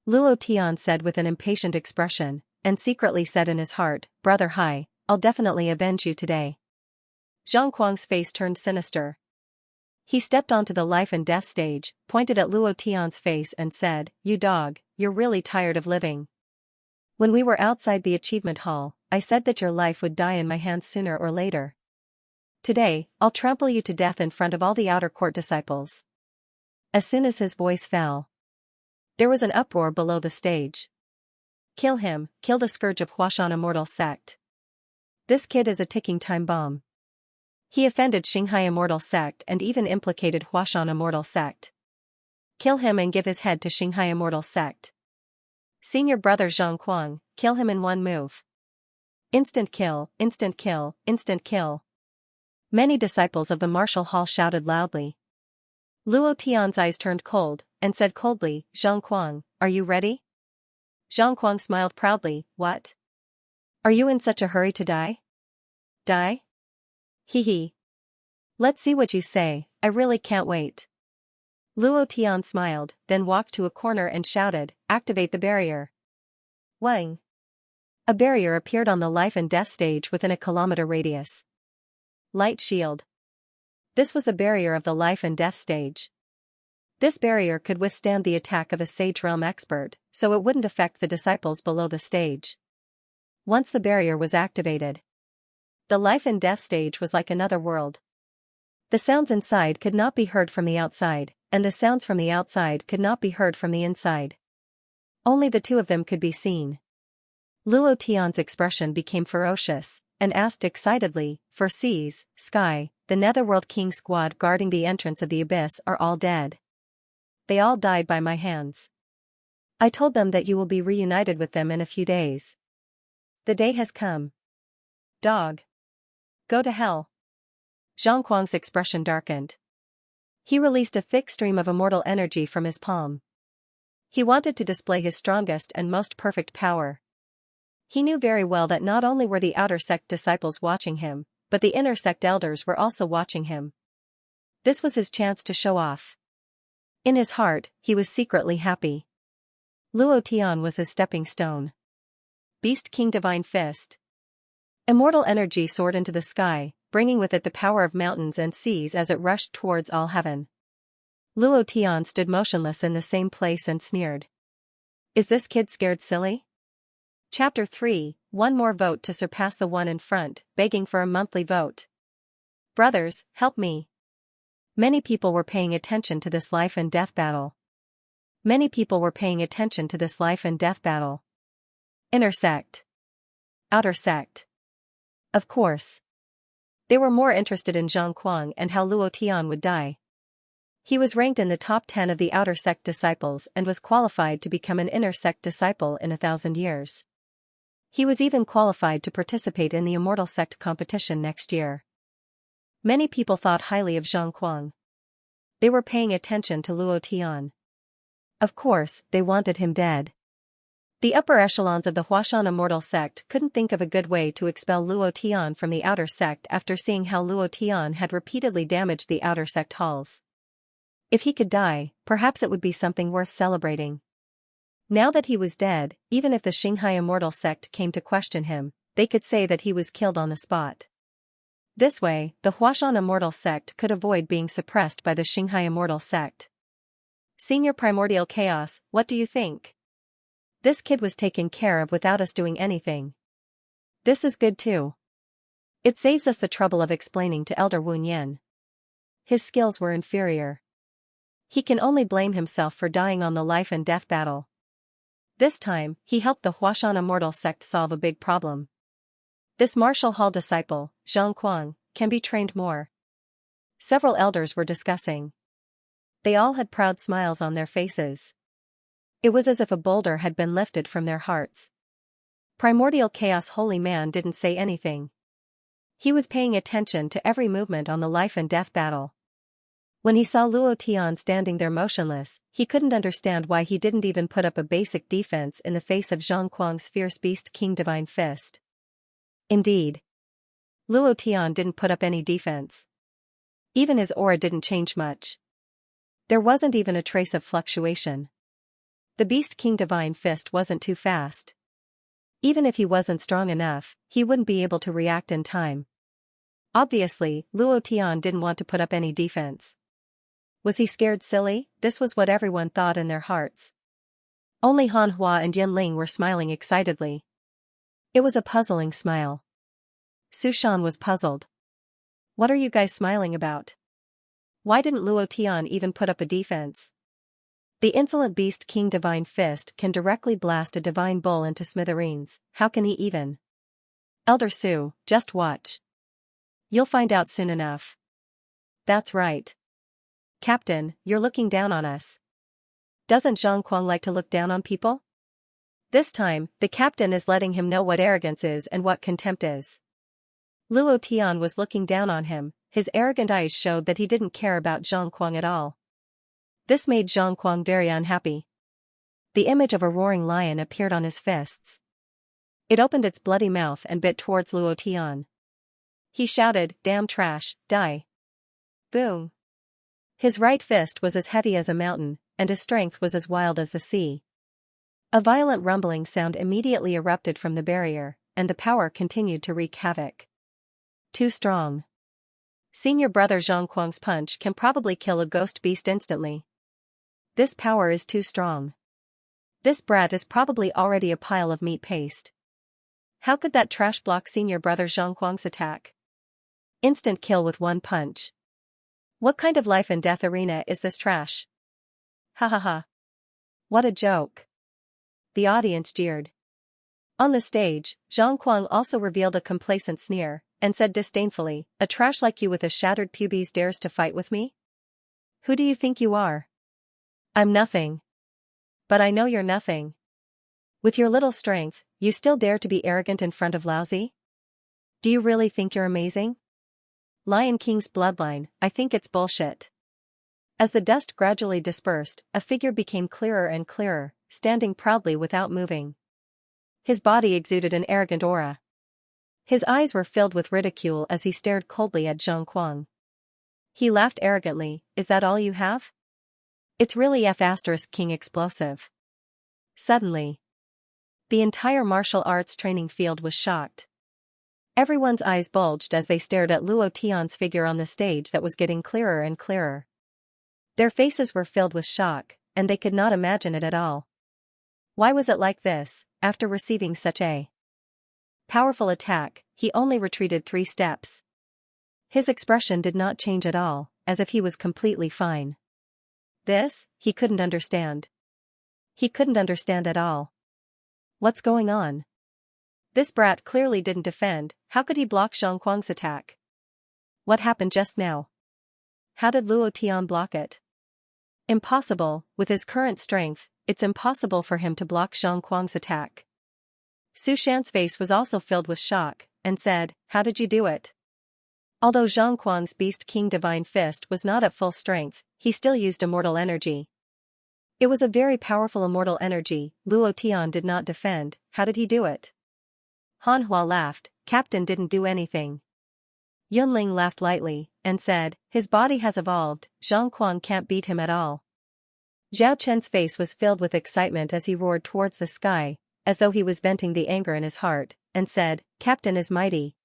Luo Tian said with an impatient expression, and secretly said in his heart, Brother Hai, I'll definitely avenge you today. Zhang face turned sinister. He stepped onto the life and death stage, pointed at Luo Tian's face and said, You dog, you're really tired of living. When we were outside the achievement hall, I said that your life would die in my hands sooner or later. Today, I'll trample you to death in front of all the outer court disciples. As soon as his voice fell, there was an uproar below the stage. Kill him, kill the scourge of Huashan Immortal Sect. This kid is a ticking time bomb. He offended Xianxia Immortal Sect and even implicated Huashan Immortal Sect. Kill him and give his head to Xianxia Immortal Sect. Senior brother Zhang, kill him in one move. Instant kill, instant kill, instant kill. Many disciples of the martial hall shouted loudly. Luo Tian's eyes turned cold, and said coldly, Zhang, are you ready? Zhang smiled proudly, what? Are you in such a hurry to die? Die? Hee. Let's see what you say, I really can't wait. Luo Tian smiled, then walked to a corner and shouted, activate the barrier. Wang. A barrier appeared on the life and death stage within a kilometer radius. Light shield. This was the barrier of the life and death stage. This barrier could withstand the attack of a Sage Realm expert, so it wouldn't affect the disciples below the stage. Once the barrier was activated, the life and death stage was like another world. The sounds inside could not be heard from the outside, and the sounds from the outside could not be heard from the inside. Only the two of them could be seen. Luo Tian's expression became ferocious, and asked excitedly, For seas, sky, the Netherworld King squad guarding the entrance of the abyss are all dead. They all died by my hands. I told them that you will be reunited with them in a few days. The day has come. Dog. Go to hell. Zhang expression darkened. He released a thick stream of immortal energy from his palm. He wanted to display his strongest and most perfect power. He knew very well that not only were the outer sect disciples watching him, but the inner sect elders were also watching him. This was his chance to show off. In his heart, he was secretly happy. Luo Tian was his stepping stone. Beast King Divine Fist. Immortal energy soared into the sky, bringing with it the power of mountains and seas as it rushed towards all heaven. Luo Tian stood motionless in the same place and sneered. Is this kid scared silly? Chapter 3, One more vote to surpass the one in front, begging for a monthly vote. Brothers, help me. Many people were paying attention to this life and death battle. Inner sect. Outer sect. Of course. They were more interested in Zhang and how Luo Tian would die. He was ranked in the top 10 of the outer sect disciples and was qualified to become an inner sect disciple in 1,000 years. He was even qualified to participate in the immortal sect competition next year. Many people thought highly of Zhang. They were paying attention to Luo Tian. Of course, they wanted him dead. The upper echelons of the Huashan Immortal Sect couldn't think of a good way to expel Luo Tian from the outer sect after seeing how Luo Tian had repeatedly damaged the outer sect halls. If he could die, perhaps it would be something worth celebrating. Now that he was dead, even if the Xianxia Immortal Sect came to question him, they could say that he was killed on the spot. This way, the Huashan Immortal Sect could avoid being suppressed by the Xianxia Immortal Sect. Senior Primordial Chaos, what do you think? This kid was taken care of without us doing anything. This is good too. It saves us the trouble of explaining to Elder Wu Yen. His skills were inferior. He can only blame himself for dying on the life and death battle. This time, he helped the Huashan Immortal Sect solve a big problem. This martial hall disciple, Zhang, can be trained more. Several elders were discussing. They all had proud smiles on their faces. It was as if a boulder had been lifted from their hearts. Primordial Chaos Holy Man didn't say anything. He was paying attention to every movement on the life and death battle. When he saw Luo Tian standing there motionless, he couldn't understand why he didn't even put up a basic defense in the face of Zhang Kuang's fierce Beast King Divine Fist. Indeed, Luo Tian didn't put up any defense. Even his aura didn't change much. There wasn't even a trace of fluctuation. The Beast King Divine Fist wasn't too fast. Even if he wasn't strong enough, he wouldn't be able to react in time. Obviously, Luo Tian didn't want to put up any defense. Was he scared silly? This was what everyone thought in their hearts. Only Han Hua and Yin Ling were smiling excitedly. It was a puzzling smile. Su Shan was puzzled. What are you guys smiling about? Why didn't Luo Tian even put up a defense? The insolent Beast King Divine Fist can directly blast a divine bull into smithereens. How can he even? Elder Su, just watch. You'll find out soon enough. That's right. Captain, you're looking down on us. Doesn't Zhang Kuang like to look down on people? This time, the captain is letting him know what arrogance is and what contempt is. Luo Tian was looking down on him. His arrogant eyes showed that he didn't care about Zhang Kuang at all. This made Zhang Kuang very unhappy. The image of a roaring lion appeared on his fists. It opened its bloody mouth and bit towards Luo Tian. He shouted, "Damn trash, die." Boom. His right fist was as heavy as a mountain, and his strength was as wild as the sea. A violent rumbling sound immediately erupted from the barrier, and the power continued to wreak havoc. Too strong. Senior brother Zhang Kuang's punch can probably kill a ghost beast instantly. This power is too strong. This brat is probably already a pile of meat paste. How could that trash block senior brother Zhang Kuang's attack? Instant kill with one punch. What kind of life and death arena is this trash? Ha ha ha. What a joke. The audience jeered. On the stage, Zhang Kuang also revealed a complacent sneer, and said disdainfully, "A trash like you with a shattered pubis dares to fight with me? Who do you think you are? I'm nothing. But I know you're nothing. With your little strength, you still dare to be arrogant in front of Lousy? Do you really think you're amazing? Lion King's bloodline, I think it's bullshit." As the dust gradually dispersed, a figure became clearer and clearer, standing proudly without moving. His body exuded an arrogant aura. His eyes were filled with ridicule as he stared coldly at Zhang Kuang. He laughed arrogantly, "Is that all you have? It's really F***King explosive." Suddenly, the entire martial arts training field was shocked. Everyone's eyes bulged as they stared at Luo Tian's figure on the stage that was getting clearer and clearer. Their faces were filled with shock, and they could not imagine it at all. Why was it like this? After receiving such a powerful attack, he only retreated 3 steps. His expression did not change at all, as if he was completely fine. This, he couldn't understand. He couldn't understand at all. What's going on? This brat clearly didn't defend. How could he block Zhang Kuang's attack? What happened just now? How did Luo Tian block it? Impossible. With his current strength, it's impossible for him to block Zhang Kuang's attack. Su Shan's face was also filled with shock, and said, "How did you do it?" Although Zhang Kuang's Beast King Divine Fist was not at full strength, he still used immortal energy. It was a very powerful immortal energy. Luo Tian did not defend. How did he do it? Han Hua laughed. "Captain didn't do anything." Yunling laughed lightly, and said, "His body has evolved, Zhang Kuang can't beat him at all." Zhao Chen's face was filled with excitement as he roared towards the sky, as though he was venting the anger in his heart, and said, "Captain is mighty."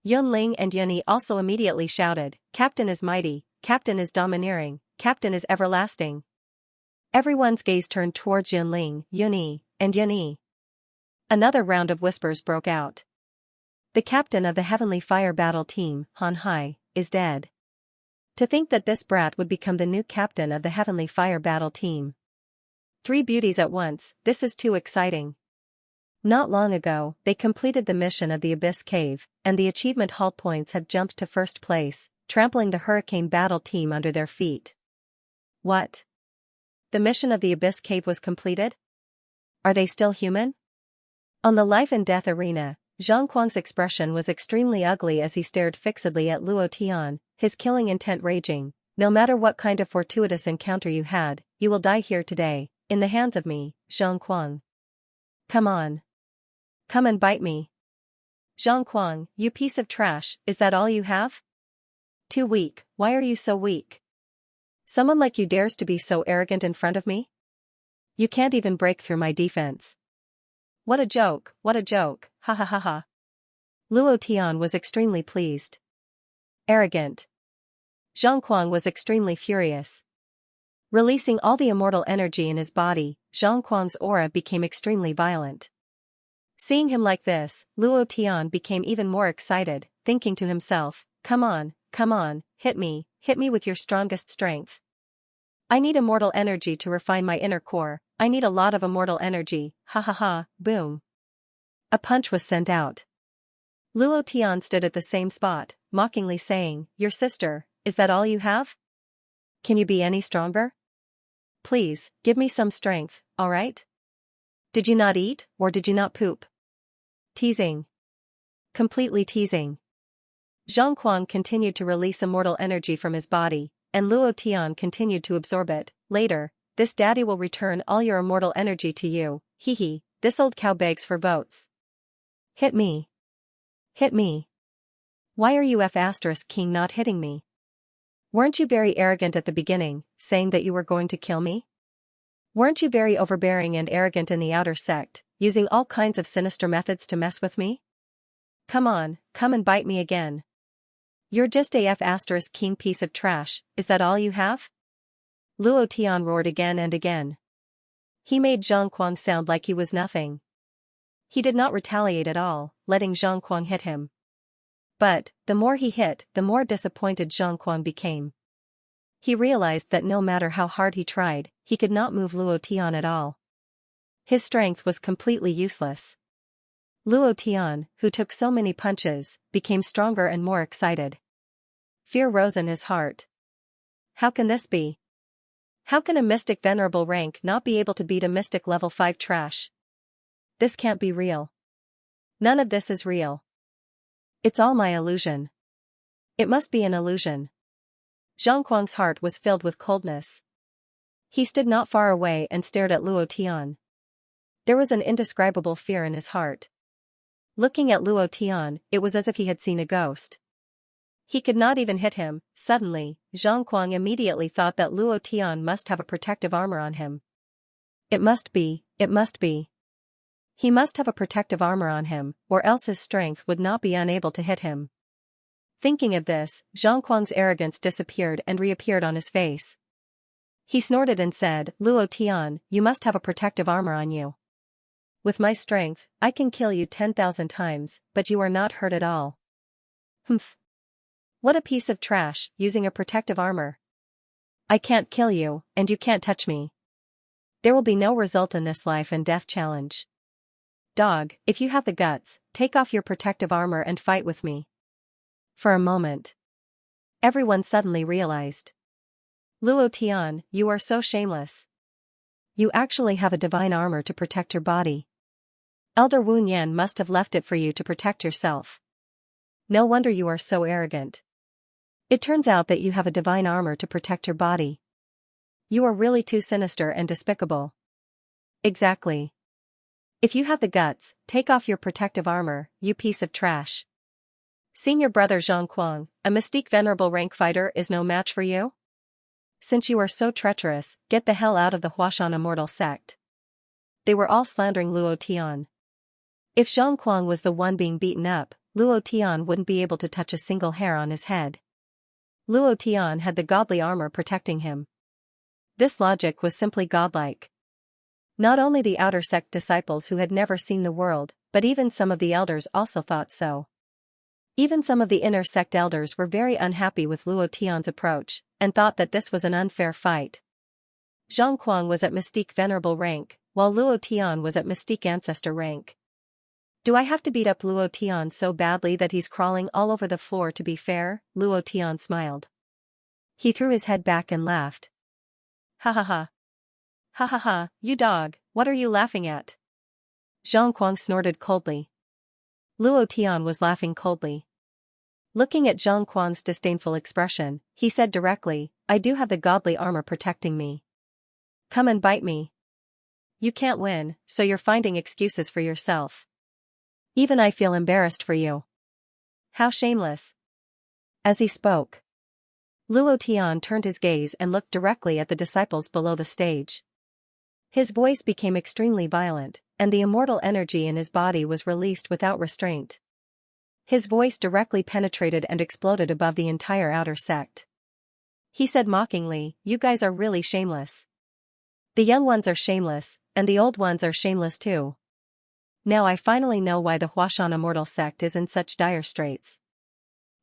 Yunling and Yunyi also immediately shouted, "Captain is mighty, Captain is domineering, Captain is everlasting." Everyone's gaze turned towards Yunling, Yunyi, and Yunyi. Another round of whispers broke out. The captain of the Heavenly Fire Battle Team, Han Hai, is dead. To think that this brat would become the new captain of the Heavenly Fire Battle Team. 3 beauties at once, this is too exciting. Not long ago, they completed the mission of the Abyss Cave, and the achievement hull points had jumped to first place, trampling the Hurricane Battle Team under their feet. What? The mission of the Abyss Cave was completed? Are they still human? On the life and death arena, Zhang Kuang's expression was extremely ugly as he stared fixedly at Luo Tian, his killing intent raging. No matter what kind of fortuitous encounter you had, you will die here today, in the hands of me, Zhang Kuang. Come on. Come and bite me. Zhang Kuang, you piece of trash, is that all you have? Too weak, why are you so weak? Someone like you dares to be so arrogant in front of me? You can't even break through my defense. What a joke, ha ha ha ha. Luo Tian was extremely pleased. Arrogant. Zhang Kuang was extremely furious. Releasing all the immortal energy in his body, Zhang Kuang's aura became extremely violent. Seeing him like this, Luo Tian became even more excited, thinking to himself, come on, hit me with your strongest strength. I need immortal energy to refine my inner core, I need a lot of immortal energy, ha ha ha, boom. A punch was sent out. Luo Tian stood at the same spot, mockingly saying, your sister, is that all you have? Can you be any stronger? Please, give me some strength, alright? Did you not eat, or did you not poop? Teasing. Completely teasing. Zhang Kuang continued to release immortal energy from his body, and Luo Tian continued to absorb it. Later, this daddy will return all your immortal energy to you, hee hee, this old cow begs for votes. Hit me. Hit me. Why are you King not hitting me? Weren't you very arrogant at the beginning, saying that you were going to kill me? Weren't you very overbearing and arrogant in the outer sect, using all kinds of sinister methods to mess with me? Come on, come and bite me again. You're just a King piece of trash, is that all you have? Luo Tian roared again and again. He made Zhang Kuang sound like he was nothing. He did not retaliate at all, letting Zhang Kuang hit him. But, the more he hit, the more disappointed Zhang Kuang became. He realized that no matter how hard he tried, he could not move Luo Tian at all. His strength was completely useless. Luo Tian, who took so many punches, became stronger and more excited. Fear rose in his heart. How can this be? How can a mystic venerable rank not be able to beat a mystic level 5 trash? This can't be real. None of this is real. It's all my illusion. It must be an illusion. Zhang Kuang's heart was filled with coldness. He stood not far away and stared at Luo Tian. There was an indescribable fear in his heart. Looking at Luo Tian, it was as if he had seen a ghost. He could not even hit him. Suddenly, Zhang Kuang immediately thought that Luo Tian must have a protective armor on him. It must be. He must have a protective armor on him, or else his strength would not be unable to hit him. Thinking of this, Zhang Kuang's arrogance disappeared and reappeared on his face. He snorted and said, Luo Tian, you must have a protective armor on you. With my strength, I can kill you 10,000 times, but you are not hurt at all. Humph. What a piece of trash, using a protective armor. I can't kill you, and you can't touch me. There will be no result in this life and death challenge. Dog, if you have the guts, take off your protective armor and fight with me. For a moment, everyone suddenly realized. Luo Tian, you are so shameless. You actually have a divine armor to protect your body. Elder Wu Yan must have left it for you to protect yourself. No wonder you are so arrogant. It turns out that you have a divine armor to protect your body. You are really too sinister and despicable. Exactly. If you have the guts, take off your protective armor, you piece of trash. Senior brother Zhang Kuang, a mystique venerable rank fighter is no match for you? Since you are so treacherous, get the hell out of the Huashan immortal sect. They were all slandering Luo Tian. If Zhang Kuang was the one being beaten up, Luo Tian wouldn't be able to touch a single hair on his head. Luo Tian had the godly armor protecting him. This logic was simply godlike. Not only the outer sect disciples who had never seen the world, but even some of the elders also thought so. Even some of the inner sect elders were very unhappy with Luo Tian's approach, and thought that this was an unfair fight. Zhang Kuang was at Mystique Venerable rank, while Luo Tian was at Mystique Ancestor rank. Do I have to beat up Luo Tian so badly that he's crawling all over the floor to be fair? Luo Tian smiled. He threw his head back and laughed. Ha ha ha. Ha ha ha, you dog, what are you laughing at? Zhang Kuang snorted coldly. Luo Tian was laughing coldly. Looking at Zhang Kuang's disdainful expression, he said directly, I do have the godly armor protecting me. Come and bite me. You can't win, so you're finding excuses for yourself. Even I feel embarrassed for you. How shameless. As he spoke, Luo Tian turned his gaze and looked directly at the disciples below the stage. His voice became extremely violent, and the immortal energy in his body was released without restraint. His voice directly penetrated and exploded above the entire outer sect. He said mockingly, you guys are really shameless. The young ones are shameless, and the old ones are shameless too. Now I finally know why the Huashan Immortal sect is in such dire straits.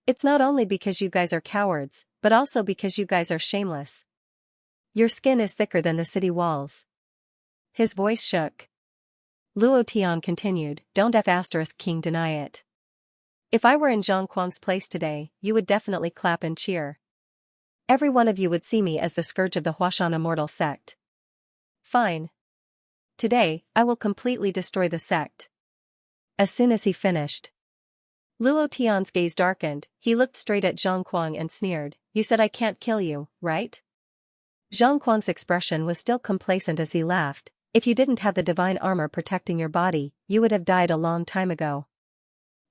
It's not only because you guys are cowards, but also because you guys are shameless. Your skin is thicker than the city walls. His voice shook. Luo Tian continued, don't King deny it. If I were in Zhang Kuang's place today, you would definitely clap and cheer. Every one of you would see me as the scourge of the Huashan Immortal sect. Fine. Today, I will completely destroy the sect. As soon as he finished, Luo Tian's gaze darkened, he looked straight at Zhang Kuang and sneered, you said I can't kill you, right? Zhang Kuang's expression was still complacent as he laughed, if you didn't have the divine armor protecting your body, you would have died a long time ago.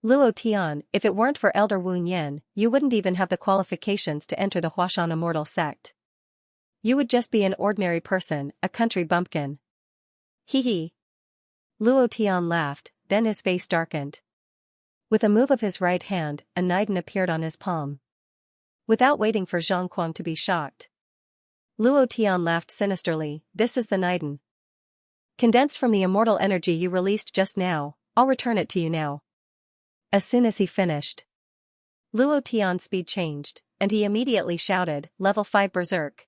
Luo Tian, if it weren't for Elder Wu Yen, you wouldn't even have the qualifications to enter the Huashan Immortal sect. You would just be an ordinary person, a country bumpkin. Hee hee. Luo Tian laughed, then his face darkened. With a move of his right hand, a Niden appeared on his palm. Without waiting for Zhang Kuang to be shocked, Luo Tian laughed sinisterly, this is the Niden. Condensed from the immortal energy you released just now, I'll return it to you now. As soon as he finished, Luo Tian's speed changed, and he immediately shouted, Level 5 Berserk.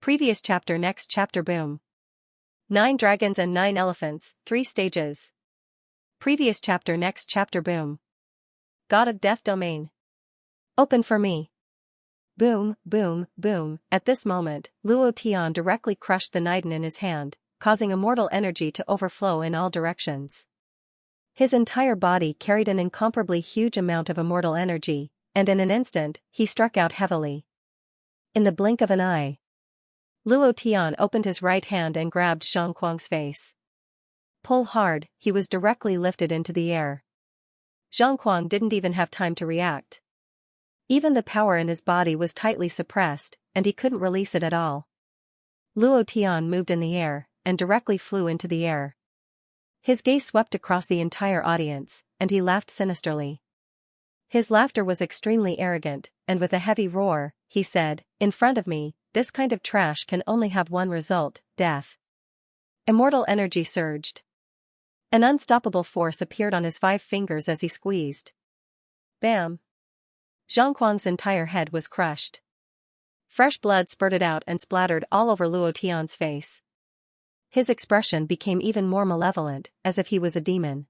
Previous chapter next chapter boom. 9 dragons and 9 elephants, 3 stages. Previous chapter next chapter boom. God of Death Domain. Open for me. Boom, boom, boom. At this moment, Luo Tian directly crushed the Niden in his hand, causing immortal energy to overflow in all directions. His entire body carried an incomparably huge amount of immortal energy, and in an instant, he struck out heavily. In the blink of an eye, Luo Tian opened his right hand and grabbed Zhang Kuang's face. Pull hard, he was directly lifted into the air. Zhang Kuang didn't even have time to react. Even the power in his body was tightly suppressed, and he couldn't release it at all. Luo Tian moved in the air, and directly flew into the air. His gaze swept across the entire audience, and he laughed sinisterly. His laughter was extremely arrogant, and with a heavy roar, he said, in front of me, this kind of trash can only have one result, death. Immortal energy surged. An unstoppable force appeared on his 5 fingers as he squeezed. Bam! Zhang Kuang's entire head was crushed. Fresh blood spurted out and splattered all over Luo Tian's face. His expression became even more malevolent, as if he was a demon.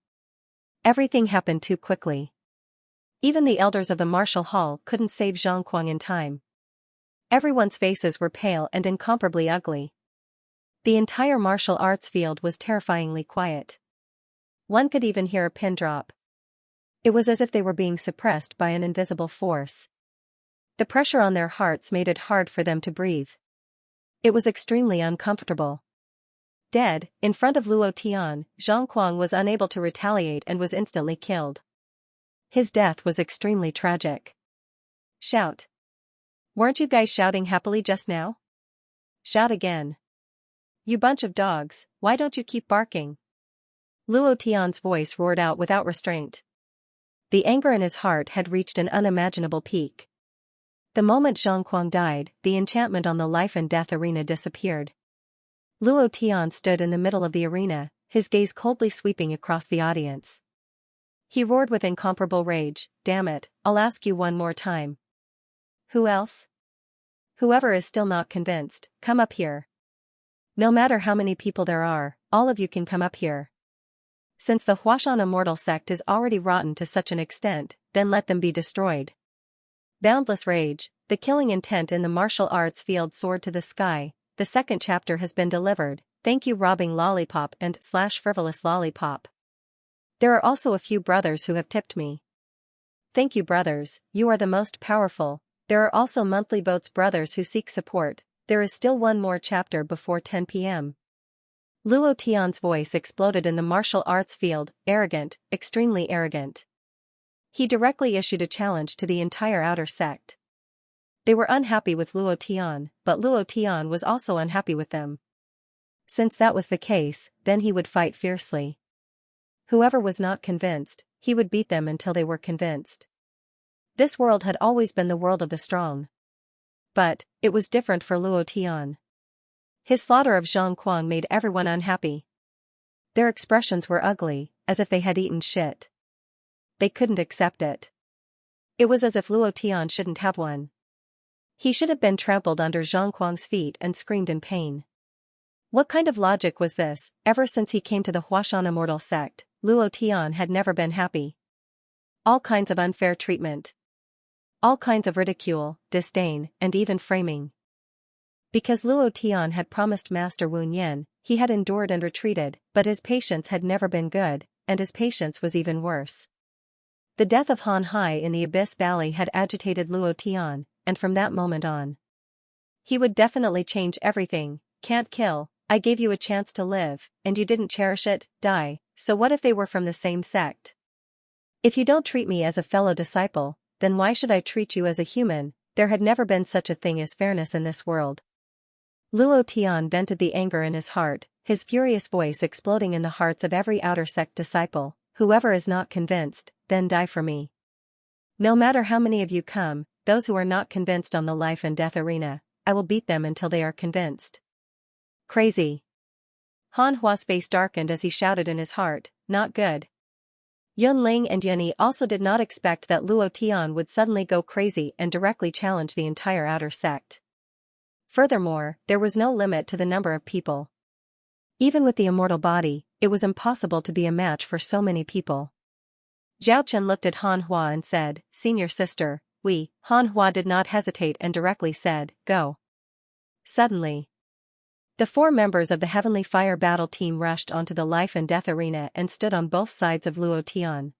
Everything happened too quickly. Even the elders of the martial hall couldn't save Zhang Kuang in time. Everyone's faces were pale and incomparably ugly. The entire martial arts field was terrifyingly quiet. One could even hear a pin drop. It was as if they were being suppressed by an invisible force. The pressure on their hearts made it hard for them to breathe. It was extremely uncomfortable. Dead, in front of Luo Tian, Zhang Kuang was unable to retaliate and was instantly killed. His death was extremely tragic. Shout. Weren't you guys shouting happily just now? Shout again. You bunch of dogs, why don't you keep barking? Luo Tian's voice roared out without restraint. The anger in his heart had reached an unimaginable peak. The moment Zhang Kuang died, the enchantment on the life and death arena disappeared. Luo Tian stood in the middle of the arena, his gaze coldly sweeping across the audience. He roared with incomparable rage, damn it, I'll ask you one more time. Who else? Whoever is still not convinced, come up here. No matter how many people there are, all of you can come up here. Since the Huashan Immortal sect is already rotten to such an extent, then let them be destroyed. Boundless rage, the killing intent in the martial arts field soared to the sky. The second chapter has been delivered, thank you robbing lollipop and /frivolous lollipop. There are also a few brothers who have tipped me. Thank you, brothers, you are the most powerful. There are also monthly boats brothers who seek support. There is still one more chapter before 10 p.m. Luo Tian's voice exploded in the martial arts field, arrogant, extremely arrogant. He directly issued a challenge to the entire outer sect. They were unhappy with Luo Tian, but Luo Tian was also unhappy with them. Since that was the case, then he would fight fiercely. Whoever was not convinced, he would beat them until they were convinced. This world had always been the world of the strong. But, it was different for Luo Tian. His slaughter of Zhang Kuang made everyone unhappy. Their expressions were ugly, as if they had eaten shit. They couldn't accept it. It was as if Luo Tian shouldn't have won. He should have been trampled under Zhang Kuang's feet and screamed in pain. What kind of logic was this? Ever since he came to the Huashan Immortal sect, Luo Tian had never been happy. All kinds of unfair treatment. All kinds of ridicule, disdain, and even framing. Because Luo Tian had promised Master Wu Yin, he had endured and retreated, but his patience had never been good, and his patience was even worse. The death of Han Hai in the Abyss Valley had agitated Luo Tian, and from that moment on, he would definitely change everything. Can't kill, I gave you a chance to live, and you didn't cherish it, die, so what if they were from the same sect? If you don't treat me as a fellow disciple, then why should I treat you as a human? There had never been such a thing as fairness in this world. Luo Tian vented the anger in his heart, his furious voice exploding in the hearts of every outer sect disciple. Whoever is not convinced, then die for me. No matter how many of you come, those who are not convinced on the life and death arena, I will beat them until they are convinced. Crazy. Han Hua's face darkened as he shouted in his heart, not good. Yun Ling and Yunyi also did not expect that Luo Tian would suddenly go crazy and directly challenge the entire outer sect. Furthermore, there was no limit to the number of people. Even with the immortal body, it was impossible to be a match for so many people. Zhao Chen looked at Han Hua and said, Senior sister, we. Han Hua did not hesitate and directly said, go. Suddenly, the 4 members of the Heavenly Fire battle team rushed onto the life and death arena and stood on both sides of Luo Tian.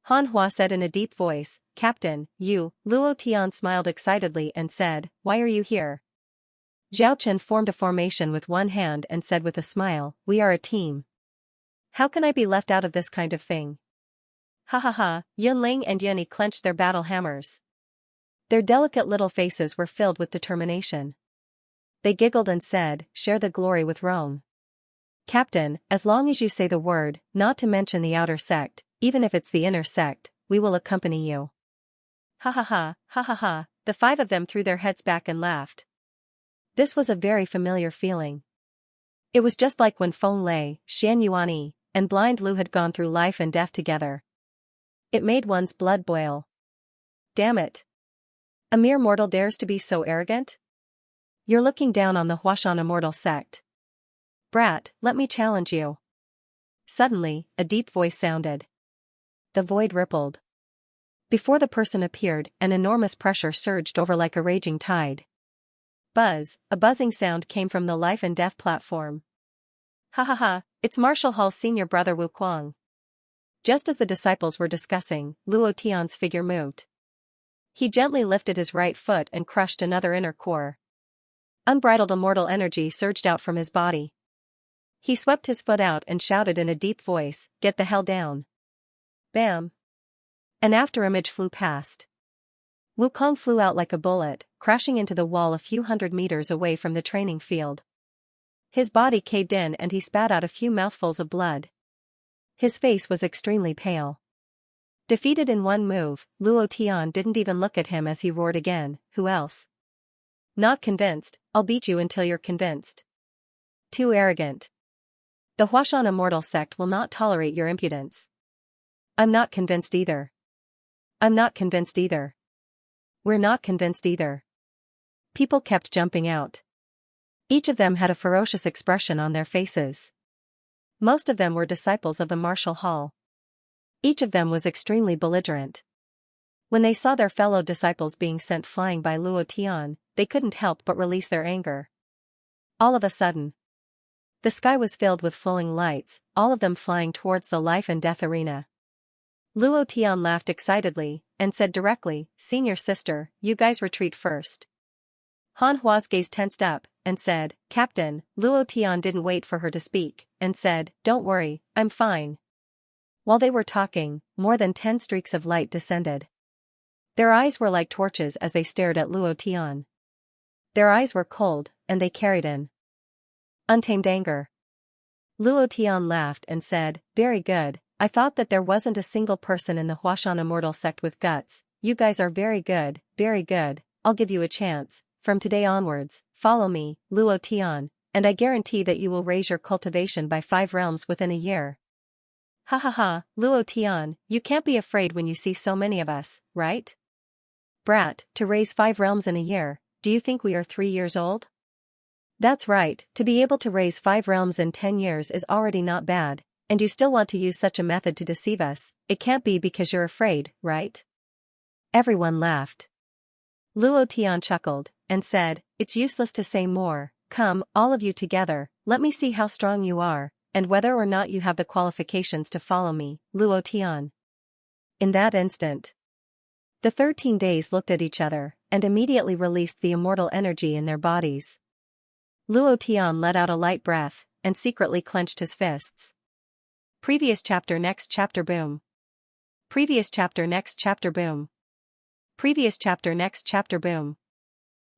Han Hua said in a deep voice, Captain, you. Luo Tian smiled excitedly and said, why are you here? Zhao Chen formed a formation with one hand and said with a smile, we are a team. How can I be left out of this kind of thing? Ha ha ha, Yun Ling and Yunyi clenched their battle hammers. Their delicate little faces were filled with determination. They giggled and said, share the glory with Rome. Captain, as long as you say the word, not to mention the outer sect, even if it's the inner sect, we will accompany you. Ha ha ha, ha ha ha, the 5 of them threw their heads back and laughed. This was a very familiar feeling. It was just like when Feng Lei, Xian Yuanyi, and Blind Lu had gone through life and death together. It made one's blood boil. Damn it. A mere mortal dares to be so arrogant? You're looking down on the Huashan Immortal sect. Brat, let me challenge you. Suddenly, a deep voice sounded. The void rippled. Before the person appeared, an enormous pressure surged over like a raging tide. Buzz, a buzzing sound came from the life and death platform. Ha ha ha, it's Marshal Hall's senior brother Wu Kuang. Just as the disciples were discussing, Luo Tian's figure moved. He gently lifted his right foot and crushed another inner core. Unbridled immortal energy surged out from his body. He swept his foot out and shouted in a deep voice, get the hell down. Bam. An afterimage flew past. Wukong flew out like a bullet, crashing into the wall a few hundred meters away from the training field. His body caved in and he spat out a few mouthfuls of blood. His face was extremely pale. Defeated in one move, Luo Tian didn't even look at him as he roared again, who else? Not convinced, I'll beat you until you're convinced. Too arrogant. The Huashan Immortal sect will not tolerate your impudence. I'm not convinced either. I'm not convinced either. We're not convinced either. People kept jumping out. Each of them had a ferocious expression on their faces. Most of them were disciples of the Marshal Hall. Each of them was extremely belligerent. When they saw their fellow disciples being sent flying by Luo Tian, they couldn't help but release their anger. All of a sudden, The sky was filled with flowing lights, all of them flying towards the life and death arena. Luo Tian laughed excitedly, and said directly, "Senior sister, you guys retreat first." Han Hua's gaze tensed up, and said, "Captain." Luo Tian didn't wait for her to speak, and said, "Don't worry, I'm fine." While they were talking, more than 10 streaks of light descended. Their eyes were like torches as they stared at Luo Tian. Their eyes were cold, and they carried an untamed anger. Luo Tian laughed and said, "Very good, I thought that there wasn't a single person in the Huashan immortal sect with guts. You guys are very good, I'll give you a chance. From today onwards, follow me, Luo Tian, and I guarantee that you will raise your cultivation by 5 realms within a year." "Ha ha ha, Luo Tian, you can't be afraid when you see so many of us, right? Brat, to raise 5 realms in a year, do you think we are 3 years old?" "That's right, to be able to raise 5 realms in 10 years is already not bad, and you still want to use such a method to deceive us. It can't be because you're afraid, right?" Everyone laughed. Luo Tian chuckled, and said, "It's useless to say more. Come, all of you together, let me see how strong you are, and whether or not you have the qualifications to follow me, Luo Tian." In that instant, the 13 days looked at each other, and immediately released the immortal energy in their bodies. Luo Tian let out a light breath, and secretly clenched his fists. Previous chapter next chapter boom. Previous chapter next chapter boom. Previous chapter next chapter boom.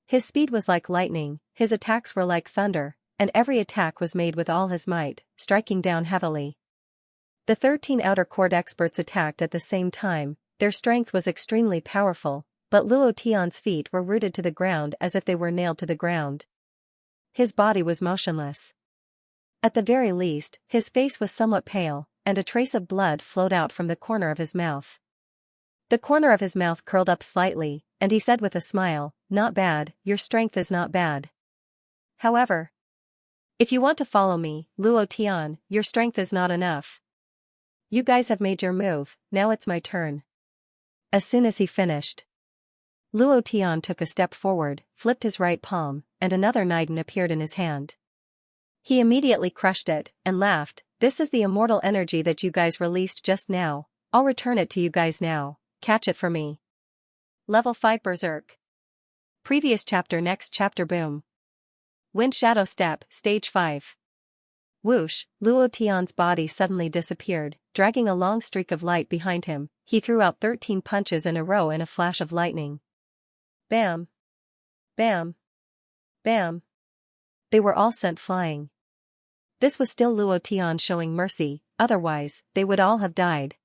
His speed was like lightning, his attacks were like thunder, and every attack was made with all his might, striking down heavily. The 13 outer court experts attacked at the same time. Their strength was extremely powerful, but Luo Tian's feet were rooted to the ground as if they were nailed to the ground. His body was motionless. At the very least, his face was somewhat pale, and a trace of blood flowed out from the corner of his mouth. The corner of his mouth curled up slightly, and he said with a smile, "Not bad, your strength is not bad. However, if you want to follow me, Luo Tian, your strength is not enough. You guys have made your move, now it's my turn." As soon as he finished, Luo Tian took a step forward, flipped his right palm, and another Niden appeared in his hand. He immediately crushed it, and laughed, "This is the immortal energy that you guys released just now. I'll return it to you guys now. Catch it for me." Level 5 Berserk. Previous chapter next chapter boom. Wind Shadow Step, Stage 5. Whoosh, Luo Tian's body suddenly disappeared, dragging a long streak of light behind him. He threw out 13 punches in a row in a flash of lightning. Bam! Bam! Bam! They were all sent flying. This was still Luo Tian showing mercy, otherwise, they would all have died.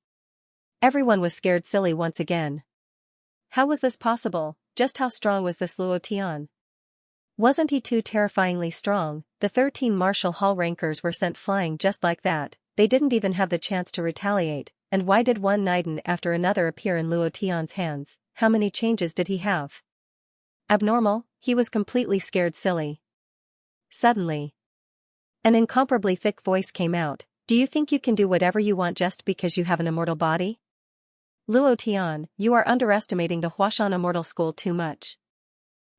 Everyone was scared silly once again. How was this possible? Just how strong was this Luo Tian? Wasn't he too terrifyingly strong? The 13 Martial Hall rankers were sent flying just like that. They didn't even have the chance to retaliate. And why did one Niden after another appear in Luo Tian's hands? How many changes did he have? Abnormal? He was completely scared silly. Suddenly, an incomparably thick voice came out. "Do you think you can do whatever you want just because you have an immortal body? Luo Tian, you are underestimating the Huashan Immortal School too much."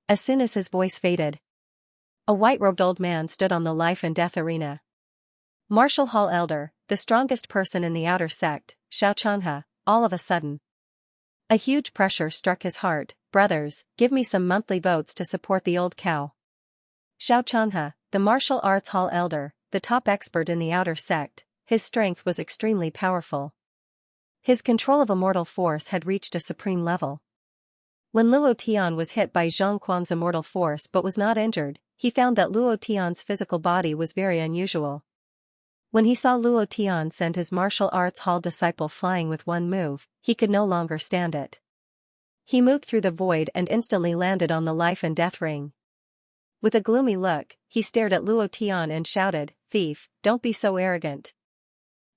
As soon as his voice faded, a white-robed old man stood on the life and death arena. Martial Hall Elder, the strongest person in the outer sect, Xianxia. All of a sudden, a huge pressure struck his heart. "Brothers, give me some monthly votes to support the old cow." Xianxia, the martial arts hall elder, the top expert in the outer sect, his strength was extremely powerful. His control of immortal force had reached a supreme level. When Luo Tian was hit by Zhang Quang's immortal force but was not injured, he found that Luo Tian's physical body was very unusual. When he saw Luo Tian send his martial arts hall disciple flying with one move, he could no longer stand it. He moved through the void and instantly landed on the life and death ring. With a gloomy look, he stared at Luo Tian and shouted, "Thief, don't be so arrogant."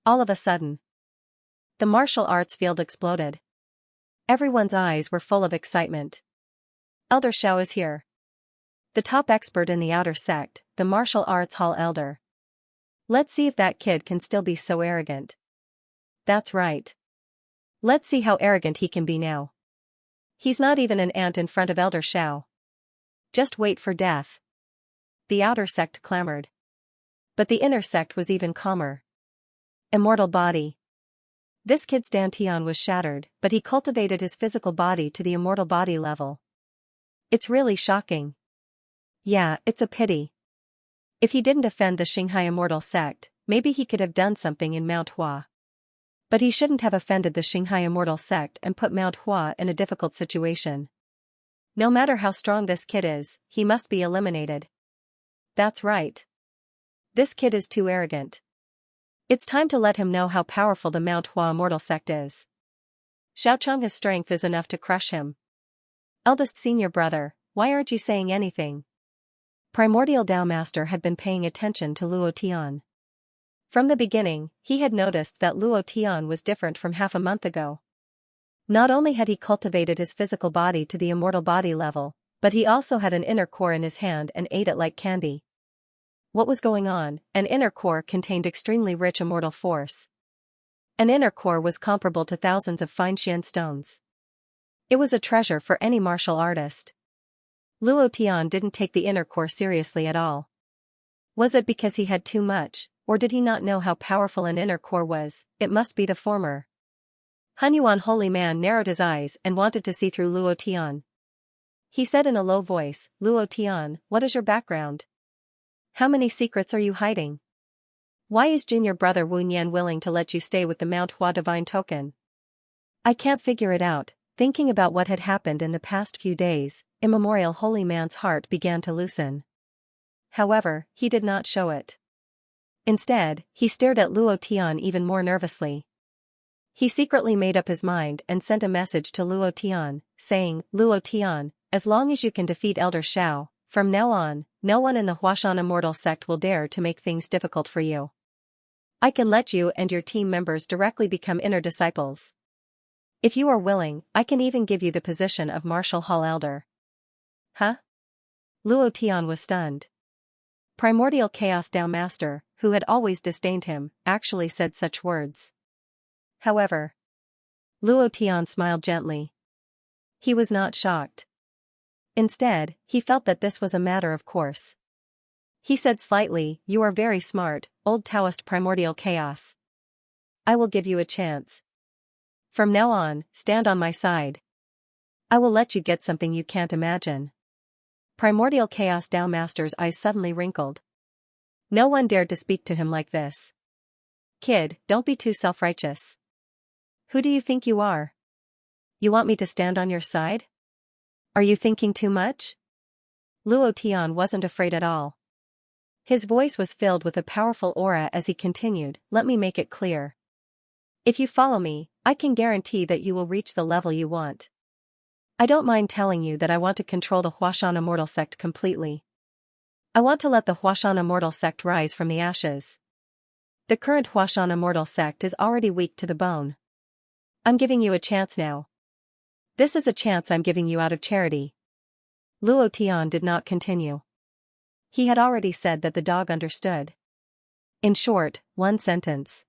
All of a sudden, the martial arts field exploded. Everyone's eyes were full of excitement. "Elder Xiao is here. The top expert in the outer sect, the martial arts hall elder. Let's see if that kid can still be so arrogant." "That's right. Let's see how arrogant he can be now. He's not even an ant in front of Elder Xiao. Just wait for death." The outer sect clamored. But the inner sect was even calmer. Immortal body. This kid's dantian was shattered, but he cultivated his physical body to the immortal body level. It's really shocking. Yeah, it's a pity. If he didn't offend the Xianxia immortal sect, maybe he could have done something in Mount Hua. But he shouldn't have offended the Xianxia immortal sect and put Mount Hua in a difficult situation. No matter how strong this kid is, he must be eliminated. That's right. This kid is too arrogant. It's time to let him know how powerful the Mount Hua immortal sect is. Xiaochang's strength is enough to crush him. Eldest senior brother, why aren't you saying anything? Primordial Dao Master had been paying attention to Luo Tian. From the beginning, he had noticed that Luo Tian was different from half a month ago. Not only had he cultivated his physical body to the immortal body level, but he also had an inner core in his hand and ate it like candy. What was going on? An inner core contained extremely rich immortal force. An inner core was comparable to thousands of fine xian stones. It was a treasure for any martial artist. Luo Tian didn't take the inner core seriously at all. Was it because he had too much, or did he not know how powerful an inner core was? It must be the former. Hunyuan Holy Man narrowed his eyes and wanted to see through Luo Tian. He said in a low voice, Luo Tian, what is your background? How many secrets are you hiding? Why is junior brother Wu Nian willing to let you stay with the Mount Hua divine token? I can't figure it out. Thinking about what had happened in the past few days, immemorial holy man's heart began to loosen. However, he did not show it. Instead, he stared at Luo Tian even more nervously. He secretly made up his mind and sent a message to Luo Tian, saying, Luo Tian, as long as you can defeat Elder Xiao, from now on, no one in the Huashan immortal sect will dare to make things difficult for you. I can let you and your team members directly become inner disciples. If you are willing, I can even give you the position of Martial Hall Elder. Huh? Luo Tian was stunned. Primordial Chaos Dao Master, who had always disdained him, actually said such words. However, Luo Tian smiled gently. He was not shocked. Instead, he felt that this was a matter of course. He said slightly, you are very smart, old Taoist primordial chaos. I will give you a chance. From now on, stand on my side. I will let you get something you can't imagine. Primordial Chaos Dao Master's eyes suddenly wrinkled. No one dared to speak to him like this. Kid, don't be too self-righteous. Who do you think you are? You want me to stand on your side? Are you thinking too much? Luo Tian wasn't afraid at all. His voice was filled with a powerful aura as he continued, let me make it clear. If you follow me, I can guarantee that you will reach the level you want. I don't mind telling you that I want to control the Huashan immortal sect completely. I want to let the Huashan immortal sect rise from the ashes. The current Huashan immortal sect is already weak to the bone. I'm giving you a chance now. This is a chance I'm giving you out of charity. Luo Tian did not continue. He had already said that the dog understood. In short, one sentence.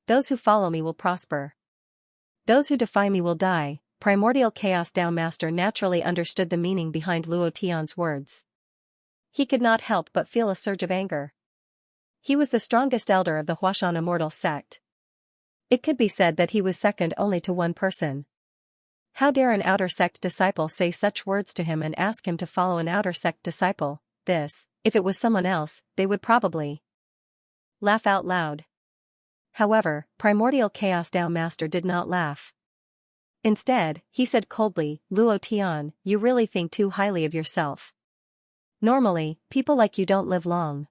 Those who follow me will prosper. Those who defy me will die. Primordial Chaos Dao Master naturally understood the meaning behind Luo Tian's words. He could not help but feel a surge of anger. He was the strongest elder of the Huashan immortal sect. It could be said that he was second only to one person. How dare an outer sect disciple say such words to him and ask him to follow an outer sect disciple? This, if it was someone else, they would probably laugh out loud. However, Primordial Chaos Dao Master did not laugh. Instead, he said coldly, Luo Tian, you really think too highly of yourself. Normally, people like you don't live long.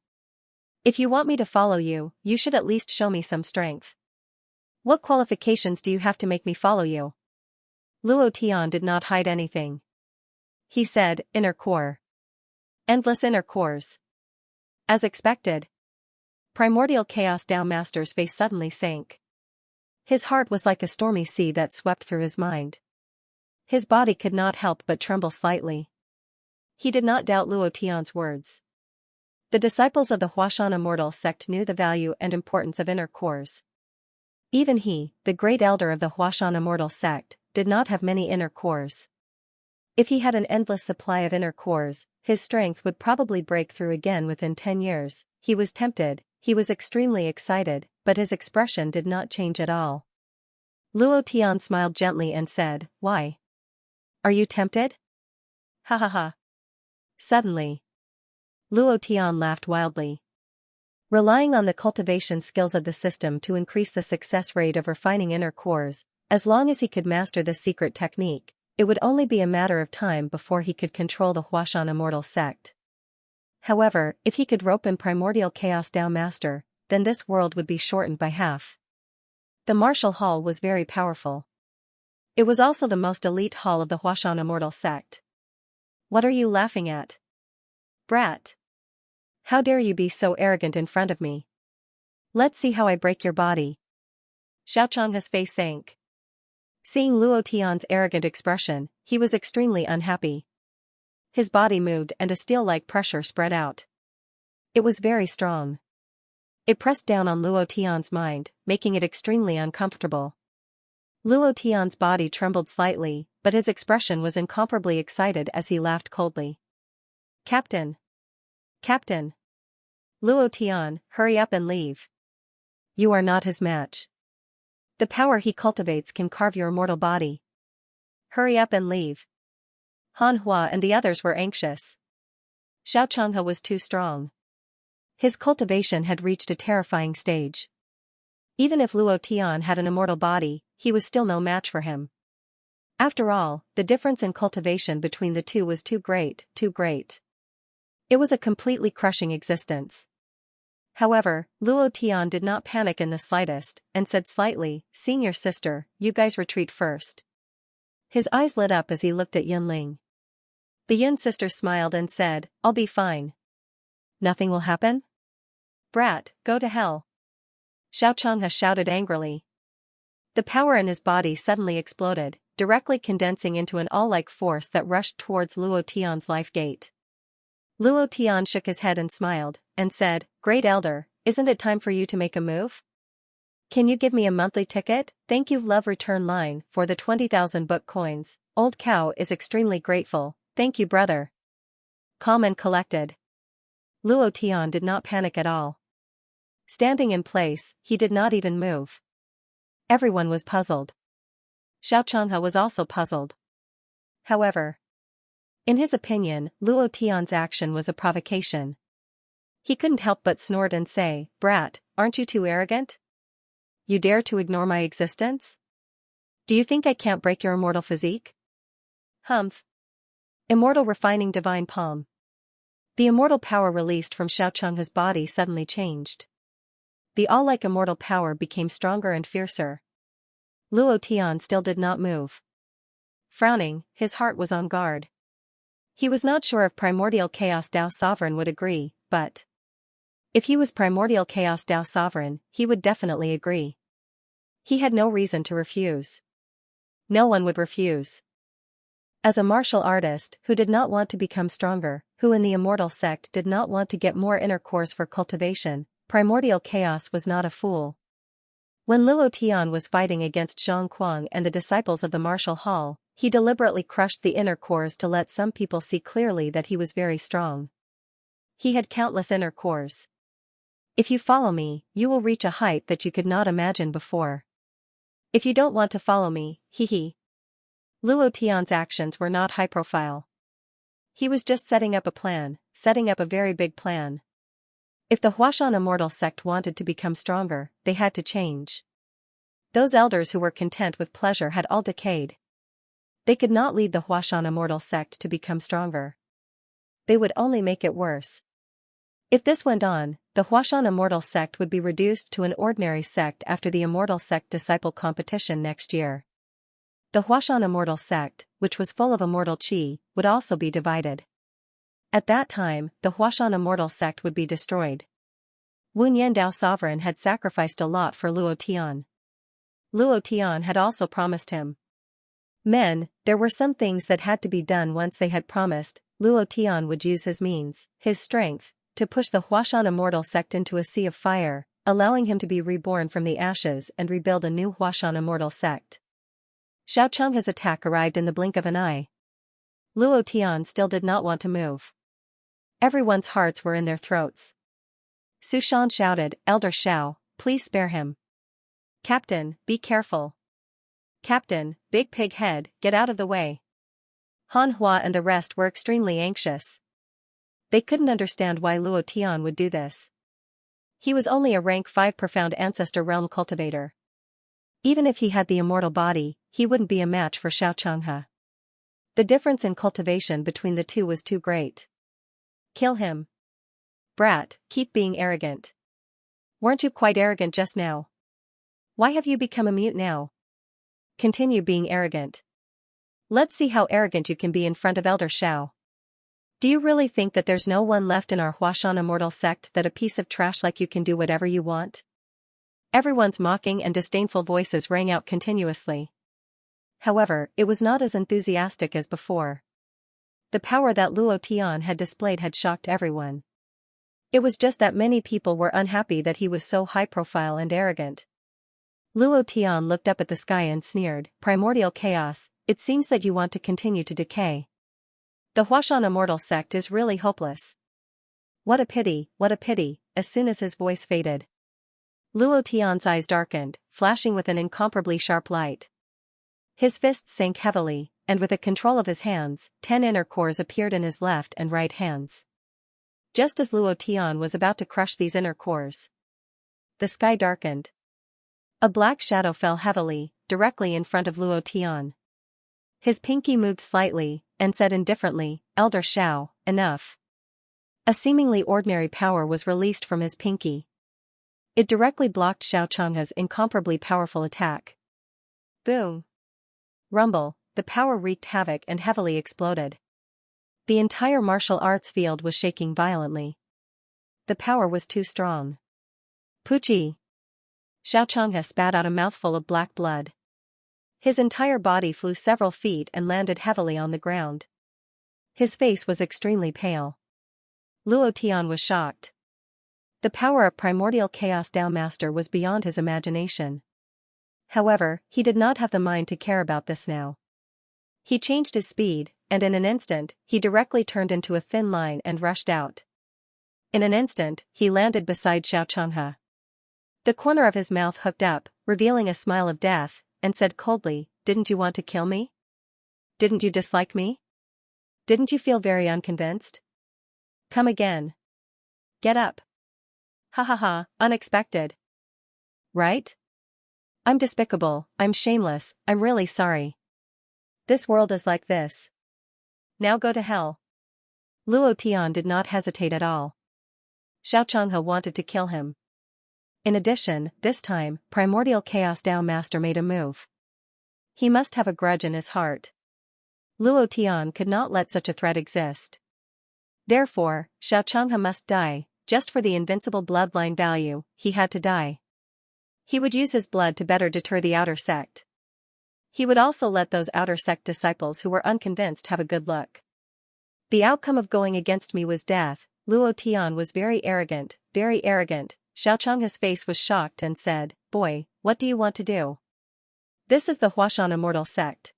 If you want me to follow you, you should at least show me some strength. What qualifications do you have to make me follow you? Luo Tian did not hide anything. He said, inner core. Endless inner cores. As expected. Primordial Chaos Dao Master's face suddenly sank. His heart was like a stormy sea that swept through his mind. His body could not help but tremble slightly. He did not doubt Luo Tian's words. The disciples of the Huashan immortal sect knew the value and importance of inner cores. Even he, the great elder of the Huashan immortal sect, did not have many inner cores. If he had an endless supply of inner cores, his strength would probably break through again within 10 years, he was tempted, he was extremely excited, but his expression did not change at all. Luo Tian smiled gently and said, "Why? Are you tempted?" Ha ha ha. Suddenly, Luo Tian laughed wildly. Relying on the cultivation skills of the system to increase the success rate of refining inner cores, as long as he could master this secret technique, it would only be a matter of time before he could control the Huashan Immortal sect. However, if he could rope in Primordial Chaos Dao Master, then this world would be shortened by half. The martial hall was very powerful. It was also the most elite hall of the Huashan Immortal sect. "What are you laughing at? Brat! How dare you be so arrogant in front of me? Let's see how I break your body." Xiaochang's face sank. Seeing Luo Tian's arrogant expression, he was extremely unhappy. His body moved and a steel-like pressure spread out. It was very strong. It pressed down on Luo Tian's mind, making it extremely uncomfortable. Luo Tian's body trembled slightly, but his expression was incomparably excited as he laughed coldly. "Captain! Captain! Luo Tian, hurry up and leave. You are not his match. The power he cultivates can carve your immortal body. Hurry up and leave." Han Hua and the others were anxious. Xiao Changhe was too strong. His cultivation had reached a terrifying stage. Even if Luo Tian had an immortal body, he was still no match for him. After all, the difference in cultivation between the two was too great, too great. It was a completely crushing existence. However, Luo Tian did not panic in the slightest, and said slightly, "Senior sister, you guys retreat first." His eyes lit up as he looked at Yunling. The Yun sister smiled and said, "I'll be fine." "Nothing will happen? Brat, go to hell." Xiao Changhe shouted angrily. The power in his body suddenly exploded, directly condensing into an all-like force that rushed towards Luo Tian's life gate. Luo Tian shook his head and smiled, and said, "Great Elder, isn't it time for you to make a move? Can you give me a monthly ticket? Thank you love return line for the 20,000 book coins. Old cow is extremely grateful, thank you brother." Calm and collected, Luo Tian did not panic at all. Standing in place, he did not even move. Everyone was puzzled. Xiao Changhe was also puzzled. However, in his opinion, Luo Tian's action was a provocation. He couldn't help but snort and say, "Brat, aren't you too arrogant? You dare to ignore my existence? Do you think I can't break your immortal physique? Humph. Immortal refining divine palm." The immortal power released from Xiao Changhe's body suddenly changed. The all-like immortal power became stronger and fiercer. Luo Tian still did not move. Frowning, his heart was on guard. He was not sure if Primordial Chaos Dao Sovereign would agree, but if he was Primordial Chaos Dao Sovereign, he would definitely agree. He had no reason to refuse. No one would refuse. As a martial artist who did not want to become stronger, who in the immortal sect did not want to get more inner cores for cultivation, Primordial Chaos was not a fool. When Luo Tian was fighting against Zhang Kuang and the disciples of the martial hall, he deliberately crushed the inner cores to let some people see clearly that he was very strong. He had countless inner cores. If you follow me, you will reach a height that you could not imagine before. If you don't want to follow me, hee. Luo Tian's actions were not high profile. He was just setting up a plan, setting up a very big plan. If the Huashan Immortal sect wanted to become stronger, they had to change. Those elders who were content with pleasure had all decayed. They could not lead the Huashan Immortal sect to become stronger. They would only make it worse. If this went on, the Huashan Immortal sect would be reduced to an ordinary sect after the Immortal Sect Disciple competition next year. The Huashan Immortal sect, which was full of immortal qi, would also be divided. At that time, the Huashan Immortal sect would be destroyed. Wu Nian Dao Sovereign had sacrificed a lot for Luo Tian. Luo Tian had also promised him. Men, there were some things that had to be done once they had promised. Luo Tian would use his means, his strength, to push the Huashan Immortal sect into a sea of fire, allowing him to be reborn from the ashes and rebuild a new Huashan Immortal sect. Xiao Changhe's attack arrived in the blink of an eye. Luo Tian still did not want to move. Everyone's hearts were in their throats. Su Shan shouted, Elder Shao, please spare him. Captain, be careful. Captain, big pig head, get out of the way. Han Hua and the rest were extremely anxious. They couldn't understand why Luo Tian would do this. He was only a rank 5 profound ancestor realm cultivator. Even if he had the immortal body, he wouldn't be a match for Xianxia. The difference in cultivation between the two was too great. Kill him. Brat, keep being arrogant. Weren't you quite arrogant just now? Why have you become a mute now? Continue being arrogant. Let's see how arrogant you can be in front of Elder Shao. Do you really think that there's no one left in our Huashan immortal sect that a piece of trash like you can do whatever you want? Everyone's mocking and disdainful voices rang out continuously. However, it was not as enthusiastic as before. The power that Luo Tian had displayed had shocked everyone. It was just that many people were unhappy that he was so high-profile and arrogant. Luo Tian looked up at the sky and sneered, Primordial chaos, it seems that you want to continue to decay. The Huashan immortal sect is really hopeless. What a pity, as soon as his voice faded. Luo Tian's eyes darkened, flashing with an incomparably sharp light. His fists sank heavily, and with a control of his hands, 10 inner cores appeared in his left and right hands. Just as Luo Tian was about to crush these inner cores, the sky darkened. A black shadow fell heavily, directly in front of Luo Tian. His pinky moved slightly, and said indifferently, Elder Shao, enough. A seemingly ordinary power was released from his pinky. It directly blocked Xiaochang's incomparably powerful attack. Boom. Rumble, the power wreaked havoc and heavily exploded. The entire martial arts field was shaking violently. The power was too strong. Puchi. Xiaochanghe spat out a mouthful of black blood. His entire body flew several feet and landed heavily on the ground. His face was extremely pale. Luo Tian was shocked. The power of Primordial Chaos Dao Master was beyond his imagination. However, he did not have the mind to care about this now. He changed his speed, and in an instant, he directly turned into a thin line and rushed out. In an instant, he landed beside Xiaochanghe. The corner of his mouth hooked up, revealing a smile of death, and said coldly, Didn't you want to kill me? Didn't you dislike me? Didn't you feel very unconvinced? Come again. Get up. Ha ha ha, unexpected. Right? I'm despicable, I'm shameless, I'm really sorry. This world is like this. Now go to hell. Luo Tian did not hesitate at all. Xiaochanghe wanted to kill him. In addition, this time, Primordial Chaos Dao Master made a move. He must have a grudge in his heart. Luo Tian could not let such a threat exist. Therefore, Xiaochanghe must die, just for the invincible bloodline value, he had to die. He would use his blood to better deter the outer sect. He would also let those outer sect disciples who were unconvinced have a good look. The outcome of going against me was death. Luo Tian was very arrogant, very arrogant. Xiaochanghe's face was shocked and said, Boy, what do you want to do? This is the Huashan immortal sect.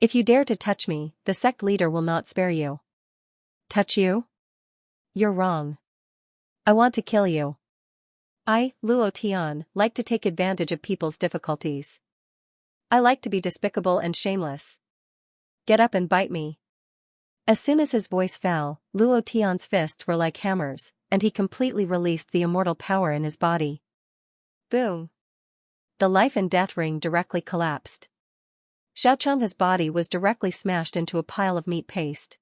If you dare to touch me, the sect leader will not spare you. Touch you? You're wrong. I want to kill you. I, Luo Tian, like to take advantage of people's difficulties. I like to be despicable and shameless. Get up and bite me. As soon as his voice fell, Luo Tian's fists were like hammers, and he completely released the immortal power in his body. Boom. The life and death ring directly collapsed. Xiaochanghe's body was directly smashed into a pile of meat paste.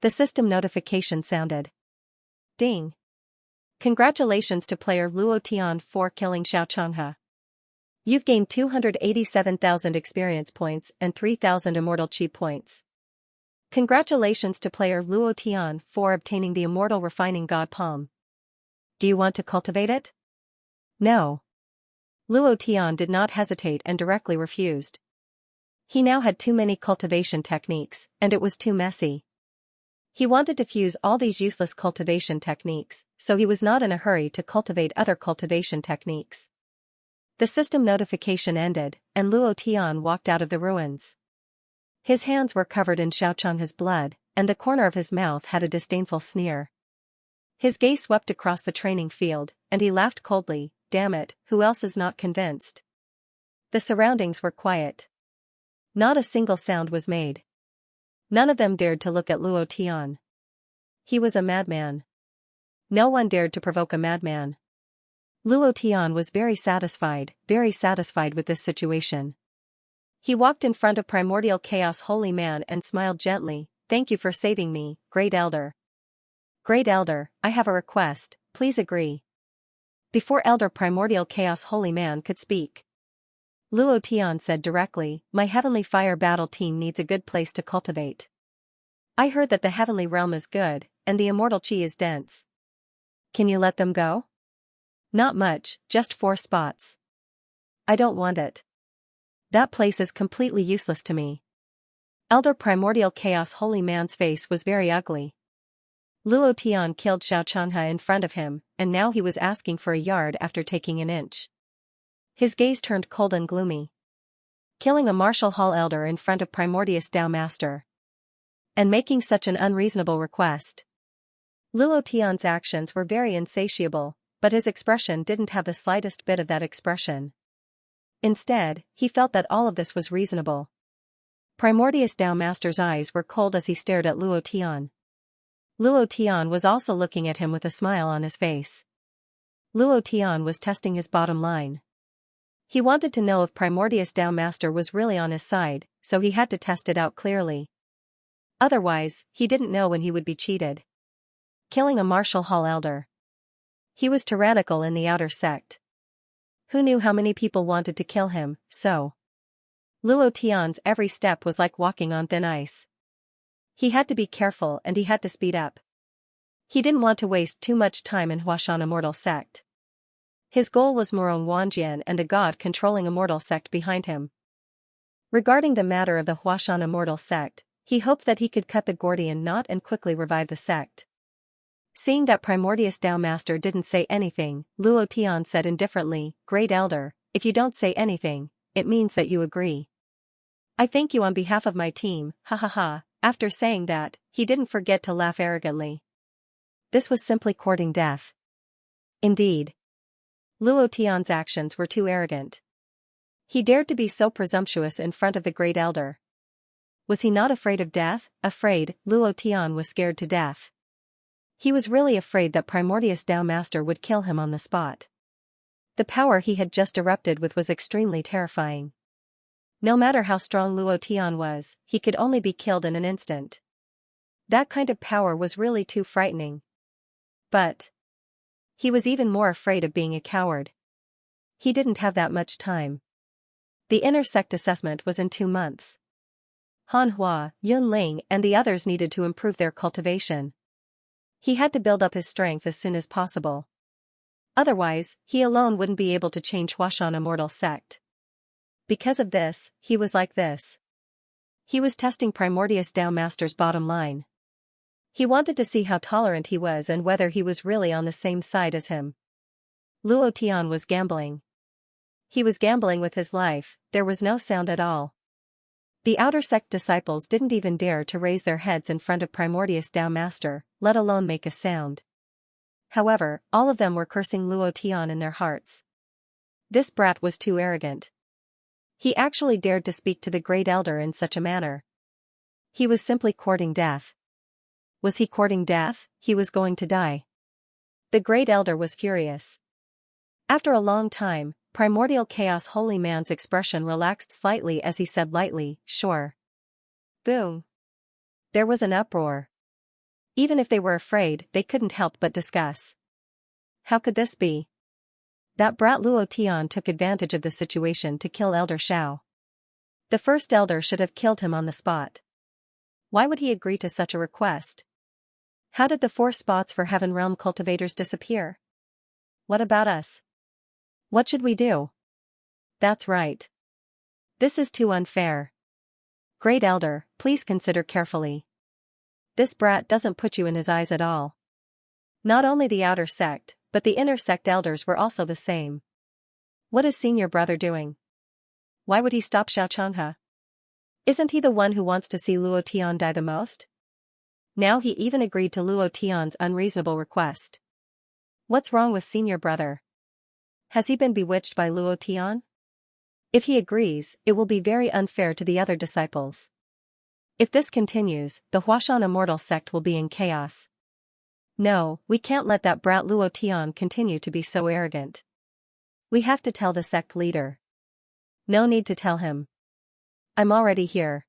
The system notification sounded. Ding. Congratulations to player Luo Tian for killing Xiaochanghe. You've gained 287,000 experience points and 3,000 immortal chi points. Congratulations to player Luo Tian for obtaining the immortal refining god palm. Do you want to cultivate it? No. Luo Tian did not hesitate and directly refused. He now had too many cultivation techniques, and it was too messy. He wanted to fuse all these useless cultivation techniques, so he was not in a hurry to cultivate other cultivation techniques. The system notification ended, and Luo Tian walked out of the ruins. His hands were covered in Xiaochanghe's blood, and the corner of his mouth had a disdainful sneer. His gaze swept across the training field, and he laughed coldly. Damn it, who else is not convinced? The surroundings were quiet. Not a single sound was made. None of them dared to look at Luo Tian. He was a madman. No one dared to provoke a madman. Luo Tian was very satisfied with this situation. He walked in front of Primordial Chaos Holy Man and smiled gently. Thank you for saving me, Great Elder. Great Elder, I have a request, please agree. Before Elder Primordial Chaos Holy Man could speak, Luo Tian said directly, my Heavenly Fire battle team needs a good place to cultivate. I heard that the Heavenly Realm is good, and the Immortal Chi is dense. Can you let them go? Not much, just 4 spots. I don't want it. That place is completely useless to me. Elder Primordial Chaos Holy Man's face was very ugly. Luo Tian killed Xianxia in front of him, and now he was asking for a yard after taking an inch. His gaze turned cold and gloomy. Killing a Martial Hall Elder in front of Primordius Dao Master. And making such an unreasonable request. Luo Tian's actions were very insatiable, but his expression didn't have the slightest bit of that expression. Instead, he felt that all of this was reasonable. Primordius Dao Master's eyes were cold as he stared at Luo Tian. Luo Tian was also looking at him with a smile on his face. Luo Tian was testing his bottom line. He wanted to know if Primordius Dao Master was really on his side, so he had to test it out clearly. Otherwise, he didn't know when he would be cheated. Killing a Martial Hall Elder. He was tyrannical in the outer sect. Who knew how many people wanted to kill him, so? Luo Tian's every step was like walking on thin ice. He had to be careful and he had to speed up. He didn't want to waste too much time in Huashan Immortal Sect. His goal was Murong Wanjian and the god-controlling Immortal Sect behind him. Regarding the matter of the Huashan Immortal Sect, he hoped that he could cut the Gordian knot and quickly revive the sect. Seeing that Primordius Dao Master didn't say anything, Luo Tian said indifferently, Great Elder, if you don't say anything, it means that you agree. I thank you on behalf of my team, ha ha ha. After saying that, he didn't forget to laugh arrogantly. This was simply courting death. Indeed. Luo Tian's actions were too arrogant. He dared to be so presumptuous in front of the Great Elder. Was he not afraid of death? Afraid, Luo Tian was scared to death. He was really afraid that Primordius Dao Master would kill him on the spot. The power he had just erupted with was extremely terrifying. No matter how strong Luo Tian was, he could only be killed in an instant. That kind of power was really too frightening. But he was even more afraid of being a coward. He didn't have that much time. The inner sect assessment was in 2 months. Han Hua, Yun Ling and the others needed to improve their cultivation. He had to build up his strength as soon as possible. Otherwise, he alone wouldn't be able to change Huashan Immortal Sect. Because of this, he was like this. He was testing Primordius Dao Master's bottom line. He wanted to see how tolerant he was and whether he was really on the same side as him. Luo Tian was gambling. He was gambling with his life, there was no sound at all. The outer sect disciples didn't even dare to raise their heads in front of Primordius Dao Master, let alone make a sound. However, all of them were cursing Luo Tian in their hearts. This brat was too arrogant. He actually dared to speak to the Great Elder in such a manner. He was simply courting death. Was he courting death? He was going to die. The Great Elder was furious. After a long time, Primordial Chaos Holy Man's expression relaxed slightly as he said lightly, sure. Boom. There was an uproar. Even if they were afraid, they couldn't help but discuss. How could this be? That brat Luo Tian took advantage of the situation to kill Elder Shao. The first elder should have killed him on the spot. Why would he agree to such a request? How did the 4 spots for Heaven Realm cultivators disappear? What about us? What should we do? That's right. This is too unfair. Great Elder, please consider carefully. This brat doesn't put you in his eyes at all. Not only the outer sect, but the inner sect elders were also the same. What is senior brother doing? Why would he stop Xiaochanghe? Isn't he the one who wants to see Luo Tian die the most? Now he even agreed to Luo Tian's unreasonable request. What's wrong with senior brother? Has he been bewitched by Luo Tian? If he agrees, it will be very unfair to the other disciples. If this continues, the Huashan immortal sect will be in chaos. No, we can't let that brat Luo Tian continue to be so arrogant. We have to tell the sect leader. No need to tell him. I'm already here.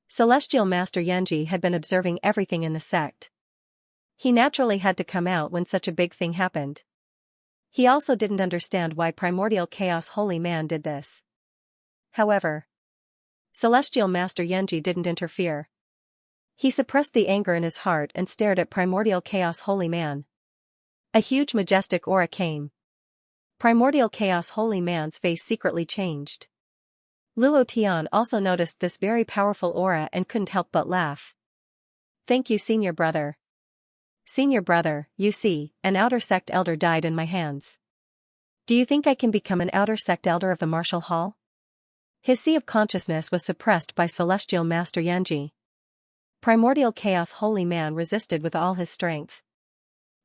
Celestial Master Yanji had been observing everything in the sect. He naturally had to come out when such a big thing happened. He also didn't understand why Primordial Chaos Holy Man did this. However, Celestial Master Yanji didn't interfere. He suppressed the anger in his heart and stared at Primordial Chaos Holy Man. A huge majestic aura came. Primordial Chaos Holy Man's face secretly changed. Luo Tian also noticed this very powerful aura and couldn't help but laugh. Thank you, senior brother. Senior brother, you see, an outer sect elder died in my hands. Do you think I can become an outer sect elder of the martial hall? His sea of consciousness was suppressed by Celestial Master Yanji. Primordial Chaos Holy Man resisted with all his strength.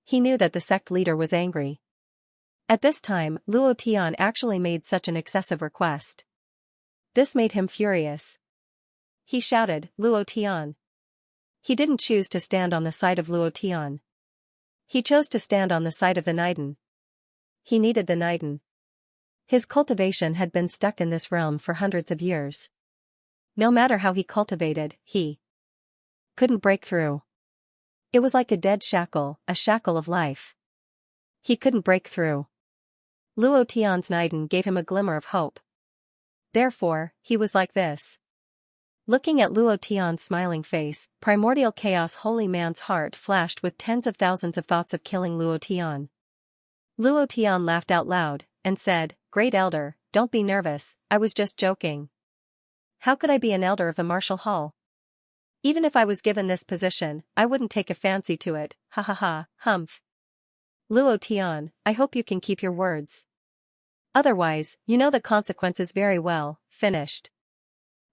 He knew that the sect leader was angry. At this time, Luo Tian actually made such an excessive request. This made him furious. He shouted, Luo Tian. He didn't choose to stand on the side of Luo Tian. He chose to stand on the side of the Niden. He needed the Niden. His cultivation had been stuck in this realm for hundreds of years. No matter how he cultivated, he couldn't break through. It was like a dead shackle, a shackle of life. He couldn't break through. Luo Tian's Niden gave him a glimmer of hope. Therefore, he was like this. Looking at Luo Tian's smiling face, Primordial Chaos Holy Man's heart flashed with tens of thousands of thoughts of killing Luo Tian. Luo Tian laughed out loud, and said, Great Elder, don't be nervous, I was just joking. How could I be an elder of the martial hall? Even if I was given this position, I wouldn't take a fancy to it, ha ha ha, humph. Luo Tian, I hope you can keep your words. Otherwise, you know the consequences very well, finished.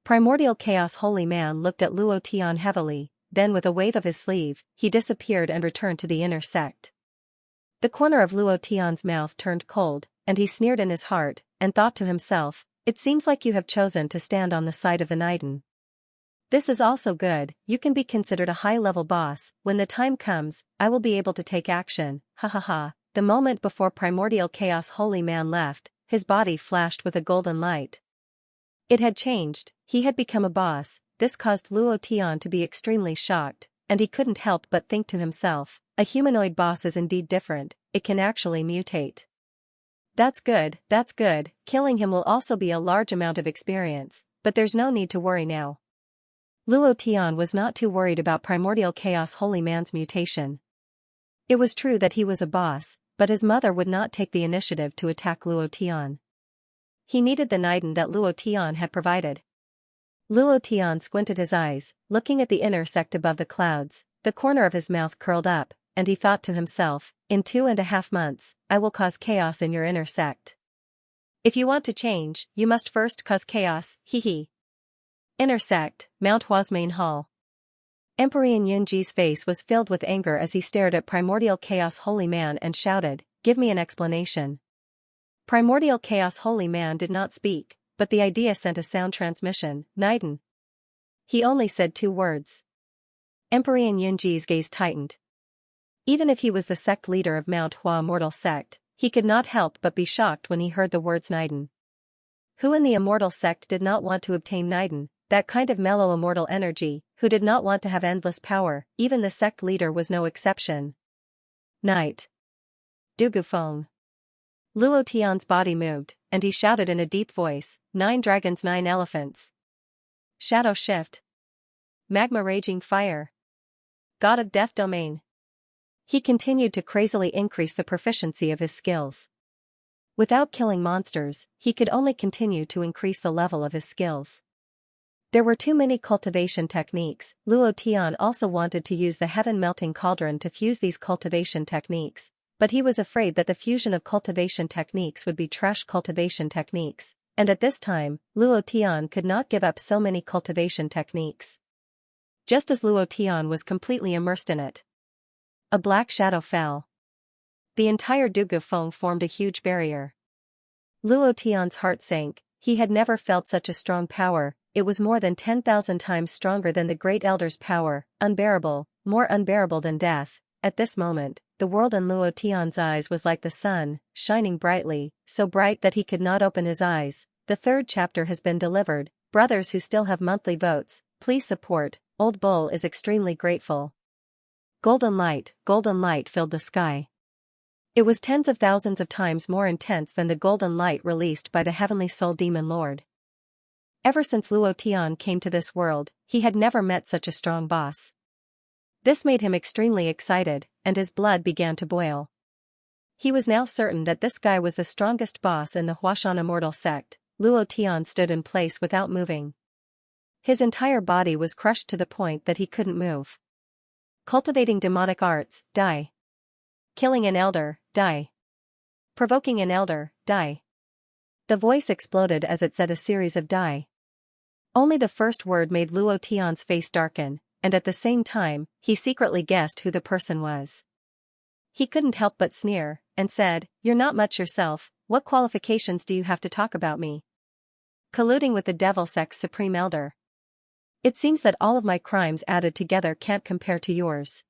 Primordial Chaos Holy Man looked at Luo Tian heavily, then with a wave of his sleeve, he disappeared and returned to the inner sect. The corner of Luo Tian's mouth turned cold, and he sneered in his heart, and thought to himself, it seems like you have chosen to stand on the side of the Niden. This is also good, you can be considered a high-level boss, when the time comes, I will be able to take action, ha ha ha. The moment before Primordial Chaos Holy Man left, his body flashed with a golden light. It had changed, he had become a boss, this caused Luo Tian to be extremely shocked, and he couldn't help but think to himself, a humanoid boss is indeed different, it can actually mutate. That's good, killing him will also be a large amount of experience, but there's no need to worry now. Luo Tian was not too worried about Primordial Chaos Holy Man's mutation. It was true that he was a boss, but his mother would not take the initiative to attack Luo Tian. He needed the Niden that Luo Tian had provided. Luo Tian squinted his eyes, looking at the inner sect above the clouds, the corner of his mouth curled up, and he thought to himself, in 2.5 months, I will cause chaos in your inner sect. If you want to change, you must first cause chaos, hee hee. Inner sect, Mount Hua's main hall. Emperor Yunji's face was filled with anger as he stared at Primordial Chaos Holy Man and shouted, give me an explanation. Primordial Chaos Holy Man did not speak, but the idea sent a sound transmission, Niden. He only said 2 words. Emperor Yunji's gaze tightened. Even if he was the sect leader of Mount Hua Immortal Sect, he could not help but be shocked when he heard the words Niden. Who in the Immortal Sect did not want to obtain Niden, that kind of mellow immortal energy, who did not want to have endless power, even the sect leader was no exception. Night. Dugu Feng. Luo Tian's body moved, and he shouted in a deep voice, 9 dragons 9 elephants. Shadow shift. Magma raging fire. God of death domain. He continued to crazily increase the proficiency of his skills. Without killing monsters, he could only continue to increase the level of his skills. There were too many cultivation techniques. Luo Tian also wanted to use the heaven melting cauldron to fuse these cultivation techniques, but he was afraid that the fusion of cultivation techniques would be trash cultivation techniques, and at this time, Luo Tian could not give up so many cultivation techniques. just as Luo Tian was completely immersed in it. A black shadow fell. The entire Dugu Feng formed a huge barrier. Luo Tian's heart sank. He had never felt such a strong power. It was more than 10,000 times stronger than the Great Elder's power, unbearable, more unbearable than death. At this moment, the world in Luo Tian's eyes was like the sun, shining brightly, so bright that he could not open his eyes. The third chapter has been delivered. Brothers who still have monthly votes, please support. Old Bull is extremely grateful. Golden light filled the sky. It was tens of thousands of times more intense than the golden light released by the Heavenly Soul Demon Lord. Ever since Luo Tian came to this world, he had never met such a strong boss. This made him extremely excited, and his blood began to boil. He was now certain that this guy was the strongest boss in the Huashan Immortal sect. Luo Tian stood in place without moving. His entire body was crushed to the point that he couldn't move. Cultivating demonic arts, die. Killing an elder, die. Provoking an elder, die. The voice exploded as it said a series of die. Only the first word made Luo Tian's face darken, and at the same time, he secretly guessed who the person was. He couldn't help but sneer, and said, "You're not much yourself. What qualifications do you have to talk about me? Colluding with the Devil Sect's Supreme Elder. It seems that all of my crimes added together can't compare to yours.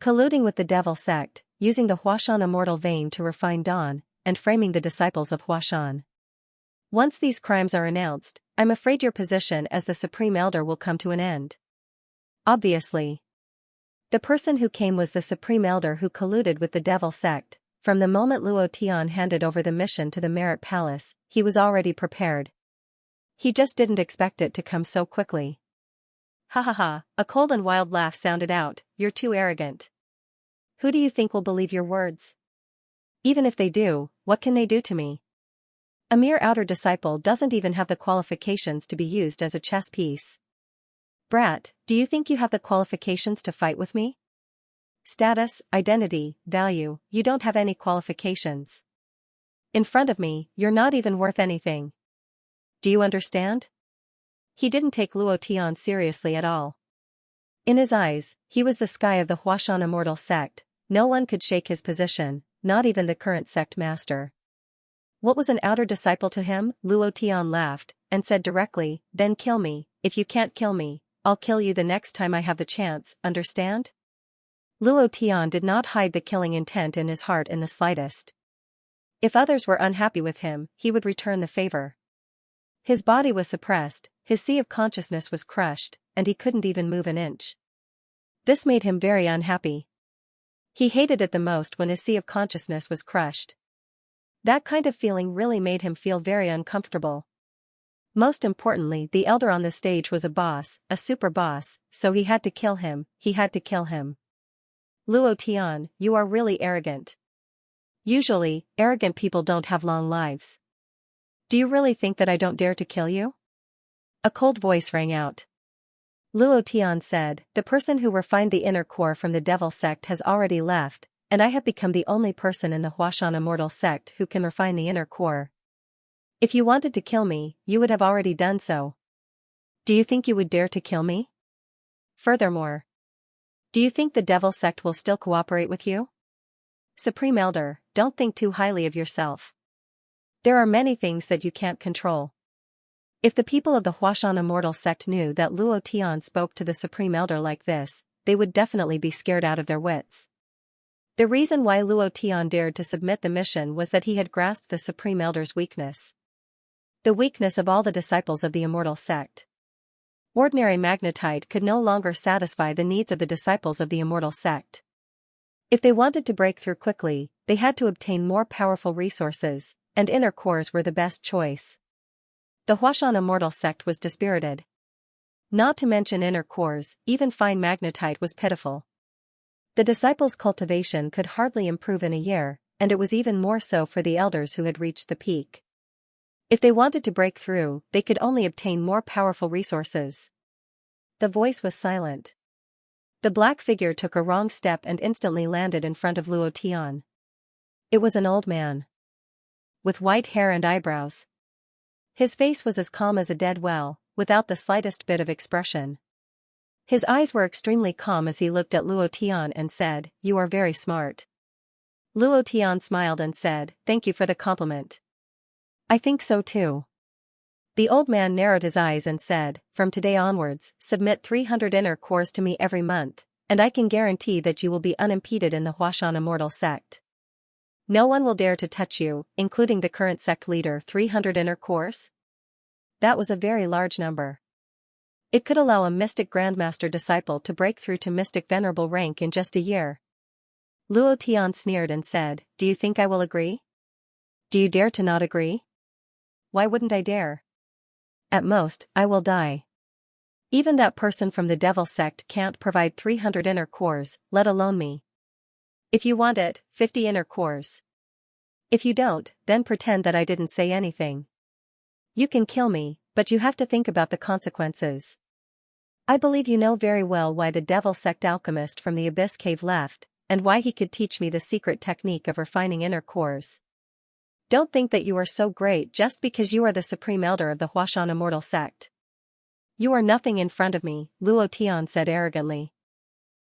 Colluding with the Devil Sect, using the Huashan Immortal Vein to refine Dawn, and framing the disciples of Huashan. Once these crimes are announced, I'm afraid your position as the Supreme Elder will come to an end." Obviously. The person who came was the Supreme Elder who colluded with the Devil Sect. From the moment Luo Tian handed over the mission to the Merit Palace, he was already prepared. He just didn't expect it to come so quickly. Ha ha ha, a cold and wild laugh sounded out. "You're too arrogant. Who do you think will believe your words? Even if they do, what can they do to me? A mere outer disciple doesn't even have the qualifications to be used as a chess piece. Brat, do you think you have the qualifications to fight with me? Status, identity, value, you don't have any qualifications. In front of me, you're not even worth anything. Do you understand?" He didn't take Luo Tian seriously at all. In his eyes, he was the sky of the Huashan Immortal sect. No one could shake his position, not even the current sect master. What was an outer disciple to him? Luo Tian laughed, and said directly, "Then kill me. If you can't kill me, I'll kill you the next time I have the chance, understand?" Luo Tian did not hide the killing intent in his heart in the slightest. If others were unhappy with him, he would return the favor. His body was suppressed, his sea of consciousness was crushed, and he couldn't even move an inch. This made him very unhappy. He hated it the most when his sea of consciousness was crushed. That kind of feeling really made him feel very uncomfortable. Most importantly, the elder on the stage was a boss, a super boss, so he had to kill him. Luo Tian, you are really arrogant. Usually, arrogant people don't have long lives. Do you really think that I don't dare to kill you? A cold voice rang out. Luo Tian said, "The person who refined the inner core from the Devil Sect has already left, and I have become the only person in the Huashan Immortal sect who can refine the inner core. If you wanted to kill me, you would have already done so. Do you think you would dare to kill me? Furthermore, do you think the Devil Sect will still cooperate with you? Supreme Elder, don't think too highly of yourself. There are many things that you can't control." If the people of the Huashan Immortal sect knew that Luo Tian spoke to the Supreme Elder like this, they would definitely be scared out of their wits. The reason why Luo Tian dared to submit the mission was that he had grasped the Supreme Elder's weakness. The weakness of all the disciples of the Immortal sect. Ordinary magnetite could no longer satisfy the needs of the disciples of the Immortal sect. If they wanted to break through quickly, they had to obtain more powerful resources, and inner cores were the best choice. The Huashan Immortal sect was dispirited. Not to mention inner cores, even fine magnetite was pitiful. The disciples' cultivation could hardly improve in a year, and it was even more so for the elders who had reached the peak. If they wanted to break through, they could only obtain more powerful resources. The voice was silent. The black figure took a wrong step and instantly landed in front of Luo Tian. It was an old man. With white hair and eyebrows. His face was as calm as a dead well, without the slightest bit of expression. His eyes were extremely calm as he looked at Luo Tian and said, "You are very smart." Luo Tian smiled and said, "Thank you for the compliment. I think so too." The old man narrowed his eyes and said, "From today onwards, submit 300 inner cores to me every month, and I can guarantee that you will be unimpeded in the Huashan immortal sect. No one will dare to touch you, including the current sect leader." 300 inner cores? That was a very large number. It could allow a mystic grandmaster disciple to break through to mystic venerable rank in just a year. Luo Tian sneered and said, "Do you think I will agree? Do you dare to not agree?" "Why wouldn't I dare? At most, I will die. Even that person from the devil sect can't provide 300 inner cores, let alone me. If you want it, 50 inner cores. If you don't, then pretend that I didn't say anything. You can kill me, but you have to think about the consequences. I believe you know very well why the devil sect alchemist from the Abyss Cave left, and why he could teach me the secret technique of refining inner cores. Don't think that you are so great just because you are the supreme elder of the Huashan immortal sect. You are nothing in front of me," Luo Tian said arrogantly.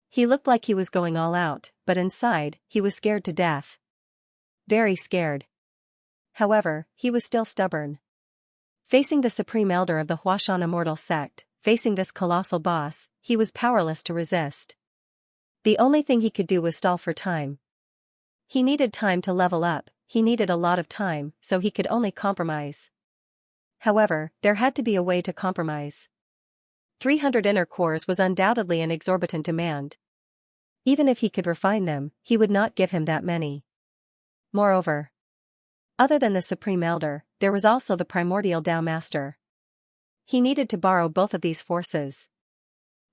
He looked like he was going all out, but inside, he was scared to death. Very scared. However, he was still stubborn. Facing the supreme elder of the Huashan immortal sect, facing this colossal boss, he was powerless to resist. The only thing he could do was stall for time. He needed time to level up, he needed a lot of time, so he could only compromise. However, there had to be a way to compromise. 300 inner cores was undoubtedly an exorbitant demand. Even if he could refine them, he would not give him that many. Moreover, other than the Supreme Elder, there was also the Primordial Tao Master. He needed to borrow both of these forces.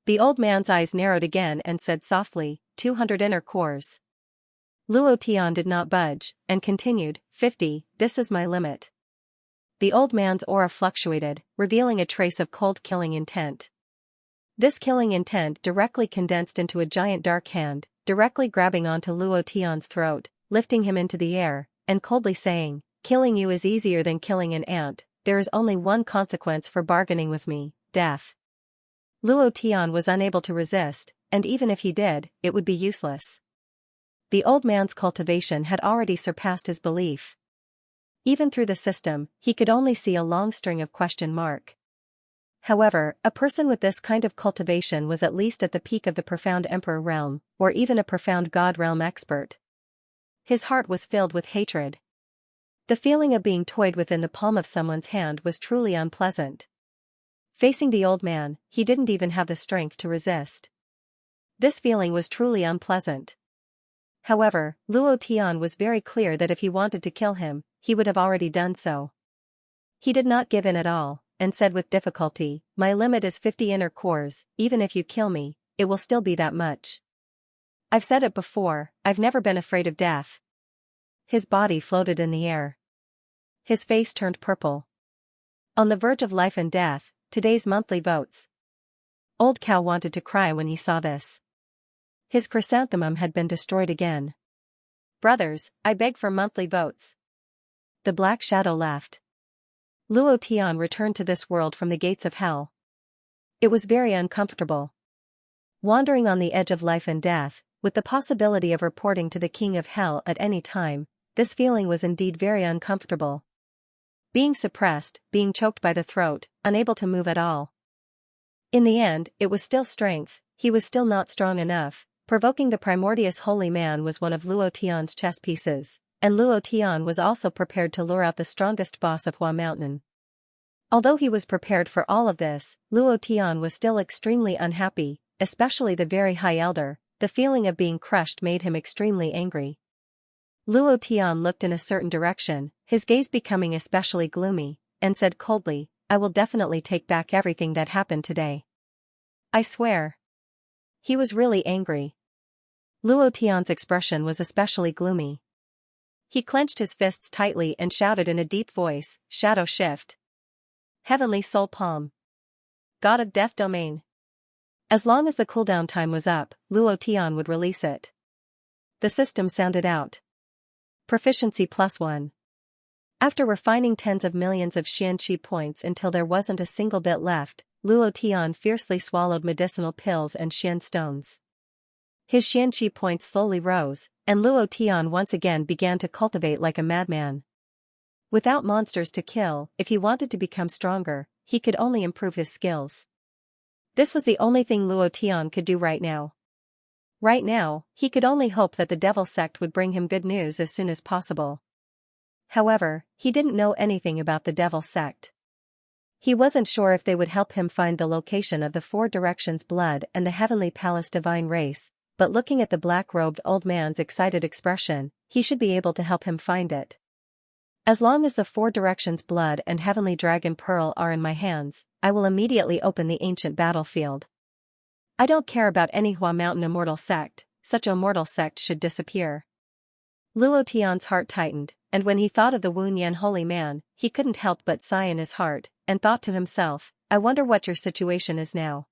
The old man's eyes narrowed again and said softly, 200 inner cores. Luo Tian did not budge, and continued, 50, this is my limit. The old man's aura fluctuated, revealing a trace of cold killing intent. This killing intent directly condensed into a giant dark hand, directly grabbing onto Luo Tian's throat, lifting him into the air, and coldly saying, "Killing you is easier than killing an ant, there is only one consequence for bargaining with me, death." Luo Tian was unable to resist, and even if he did, it would be useless. The old man's cultivation had already surpassed his belief. Even through the system, he could only see a long string of question mark. However, a person with this kind of cultivation was at least at the peak of the profound emperor realm, or even a profound god realm expert. His heart was filled with hatred. The feeling of being toyed with in the palm of someone's hand was truly unpleasant. Facing the old man, he didn't even have the strength to resist. This feeling was truly unpleasant. However, Luo Tian was very clear that if he wanted to kill him, he would have already done so. He did not give in at all, and said with difficulty, "My limit is 50 inner cores, even if you kill me, it will still be that much. I've said it before, I've never been afraid of death." His body floated in the air. His face turned purple. On the verge of life and death, today's monthly votes. Old Cow wanted to cry when he saw this. His chrysanthemum had been destroyed again. "Brothers, I beg for monthly votes." The black shadow laughed. Luo Tian returned to this world from the gates of hell. It was very uncomfortable. Wandering on the edge of life and death, with the possibility of reporting to the king of hell at any time, this feeling was indeed very uncomfortable. Being suppressed, being choked by the throat, unable to move at all. In the end, it was still strength, he was still not strong enough. Provoking the primordious holy man was one of Luo Tian's chess pieces, and Luo Tian was also prepared to lure out the strongest boss of Hua Mountain. Although he was prepared for all of this, Luo Tian was still extremely unhappy, especially the very high elder. The feeling of being crushed made him extremely angry. Luo Tian looked in a certain direction, his gaze becoming especially gloomy, and said coldly, "I will definitely take back everything that happened today. I swear." He was really angry. Luo Tian's expression was especially gloomy. He clenched his fists tightly and shouted in a deep voice, "Shadow Shift. Heavenly Soul Palm. God of Death Domain." As long as the cooldown time was up, Luo Tian would release it. The system sounded out. Proficiency +1. After refining tens of millions of Xianxia points until there wasn't a single bit left, Luo Tian fiercely swallowed medicinal pills and Xian stones. His Xianxia points slowly rose, and Luo Tian once again began to cultivate like a madman. Without monsters to kill, if he wanted to become stronger, he could only improve his skills. This was the only thing Luo Tian could do right now. Right now, he could only hope that the devil sect would bring him good news as soon as possible. However, he didn't know anything about the devil sect. He wasn't sure if they would help him find the location of the Four Directions blood and the Heavenly Palace divine race, but looking at the black-robed old man's excited expression, he should be able to help him find it. As long as the Four Directions blood and Heavenly Dragon Pearl are in my hands, I will immediately open the ancient battlefield. I don't care about any Hua Mountain immortal sect, such a mortal sect should disappear. Luo Tian's heart tightened, and when he thought of the Wu Nian holy man, he couldn't help but sigh in his heart, and thought to himself, I wonder what your situation is now.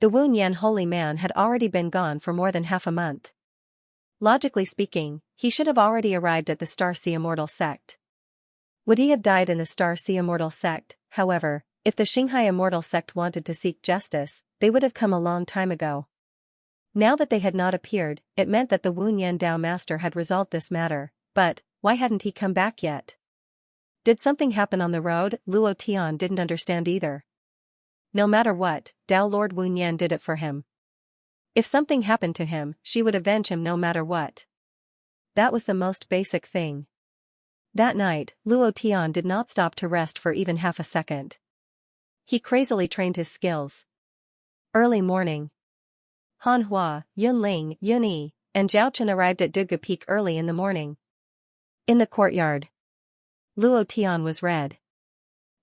The Wu Nian holy man had already been gone for more than half a month. Logically speaking, he should have already arrived at the Star Sea immortal sect. Would he have died in the Star Sea immortal sect? However, if the Xinghai immortal sect wanted to seek justice, they would have come a long time ago. Now that they had not appeared, it meant that the Wu Nian Dao master had resolved this matter, but why hadn't he come back yet? Did something happen on the road? Luo Tian didn't understand either. No matter what, Dao Lord Wu Nian did it for him. If something happened to him, she would avenge him no matter what. That was the most basic thing. That night, Luo Tian did not stop to rest for even half a second. He crazily trained his skills. Early morning. Han Hua, Yunling, Yunyi, and Zhao Chen arrived at Duga Peak early in the morning. In the courtyard, Luo Tian was red.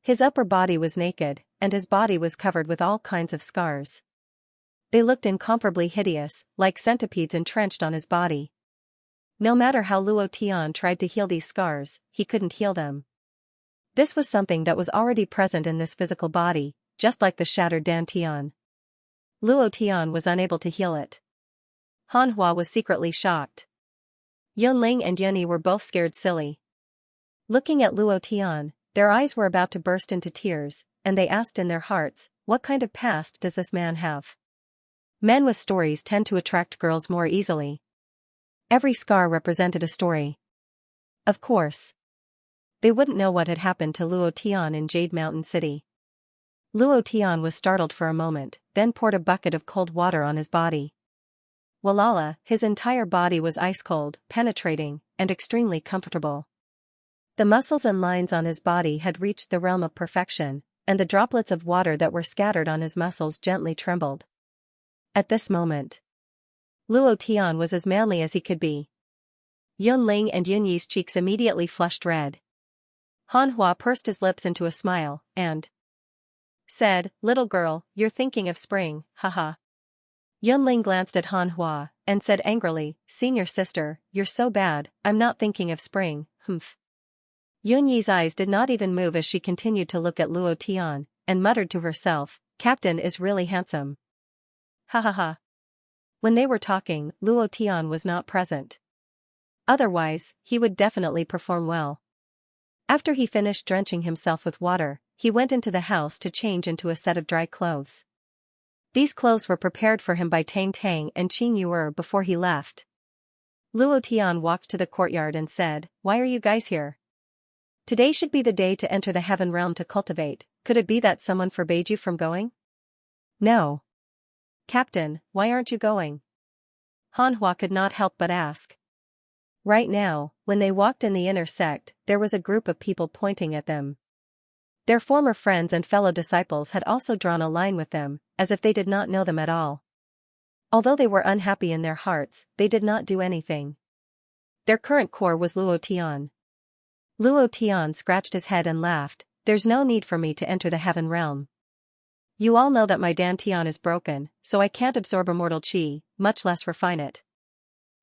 His upper body was naked, and his body was covered with all kinds of scars. They looked incomparably hideous, like centipedes entrenched on his body. No matter how Luo Tian tried to heal these scars, he couldn't heal them. This was something that was already present in this physical body, just like the shattered dantian. Luo Tian was unable to heal it. Han Hua was secretly shocked. Yunling and Yunyi were both scared silly. Looking at Luo Tian, their eyes were about to burst into tears, and they asked in their hearts, what kind of past does this man have? Men with stories tend to attract girls more easily. Every scar represented a story. Of course. They wouldn't know what had happened to Luo Tian in Jade Mountain City. Luo Tian was startled for a moment, then poured a bucket of cold water on his body. Walala, his entire body was ice-cold, penetrating, and extremely comfortable. The muscles and lines on his body had reached the realm of perfection, and the droplets of water that were scattered on his muscles gently trembled. At this moment, Luo Tian was as manly as he could be. Yunling and Yunyi's cheeks immediately flushed red. Han Hua pursed his lips into a smile, and said, little girl, you're thinking of spring, haha. Yunling glanced at Han Hua, and said angrily, senior sister, you're so bad, I'm not thinking of spring, humph. Yunyi's eyes did not even move as she continued to look at Luo Tian, and muttered to herself, Captain is really handsome. Ha ha ha. When they were talking, Luo Tian was not present. Otherwise, he would definitely perform well. After he finished drenching himself with water, he went into the house to change into a set of dry clothes. These clothes were prepared for him by Tang Tang and Qin Yuer before he left. Luo Tian walked to the courtyard and said, why are you guys here? Today should be the day to enter the heaven realm to cultivate, could it be that someone forbade you from going? No. Captain, why aren't you going? Han Hua could not help but ask. Right now, when they walked in the inner sect, there was a group of people pointing at them. Their former friends and fellow disciples had also drawn a line with them, as if they did not know them at all. Although they were unhappy in their hearts, they did not do anything. Their current core was Luo Tian. Luo Tian scratched his head and laughed, there's no need for me to enter the heaven realm. You all know that my dantian is broken, so I can't absorb immortal qi, much less refine it.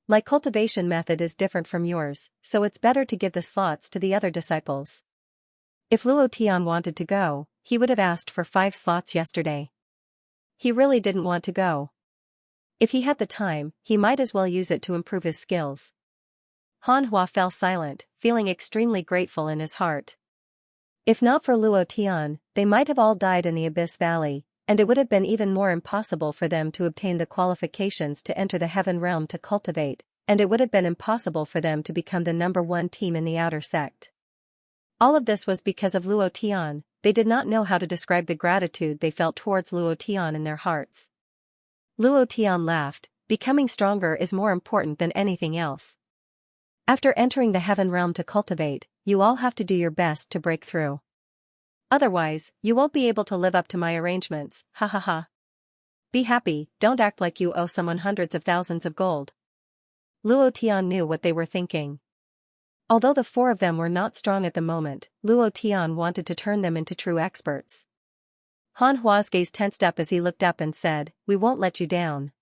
My cultivation method is different from yours, so it's better to give the slots to the other disciples. If Luo Tian wanted to go, he would have asked for 5 slots yesterday. He really didn't want to go. If he had the time, he might as well use it to improve his skills. Han Hua fell silent, feeling extremely grateful in his heart. If not for Luo Tian, they might have all died in the Abyss Valley, and it would have been even more impossible for them to obtain the qualifications to enter the Heaven Realm to cultivate, and it would have been impossible for them to become the #1 team in the outer sect. All of this was because of Luo Tian. They did not know how to describe the gratitude they felt towards Luo Tian in their hearts. Luo Tian laughed, becoming stronger is more important than anything else. After entering the Heaven Realm to cultivate, you all have to do your best to break through. Otherwise, you won't be able to live up to my arrangements, ha ha ha. Be happy, don't act like you owe someone hundreds of thousands of gold. Luo Tian knew what they were thinking. Although the 4 of them were not strong at the moment, Luo Tian wanted to turn them into true experts. Han Hua's gaze tensed up as he looked up and said, "We won't let you down."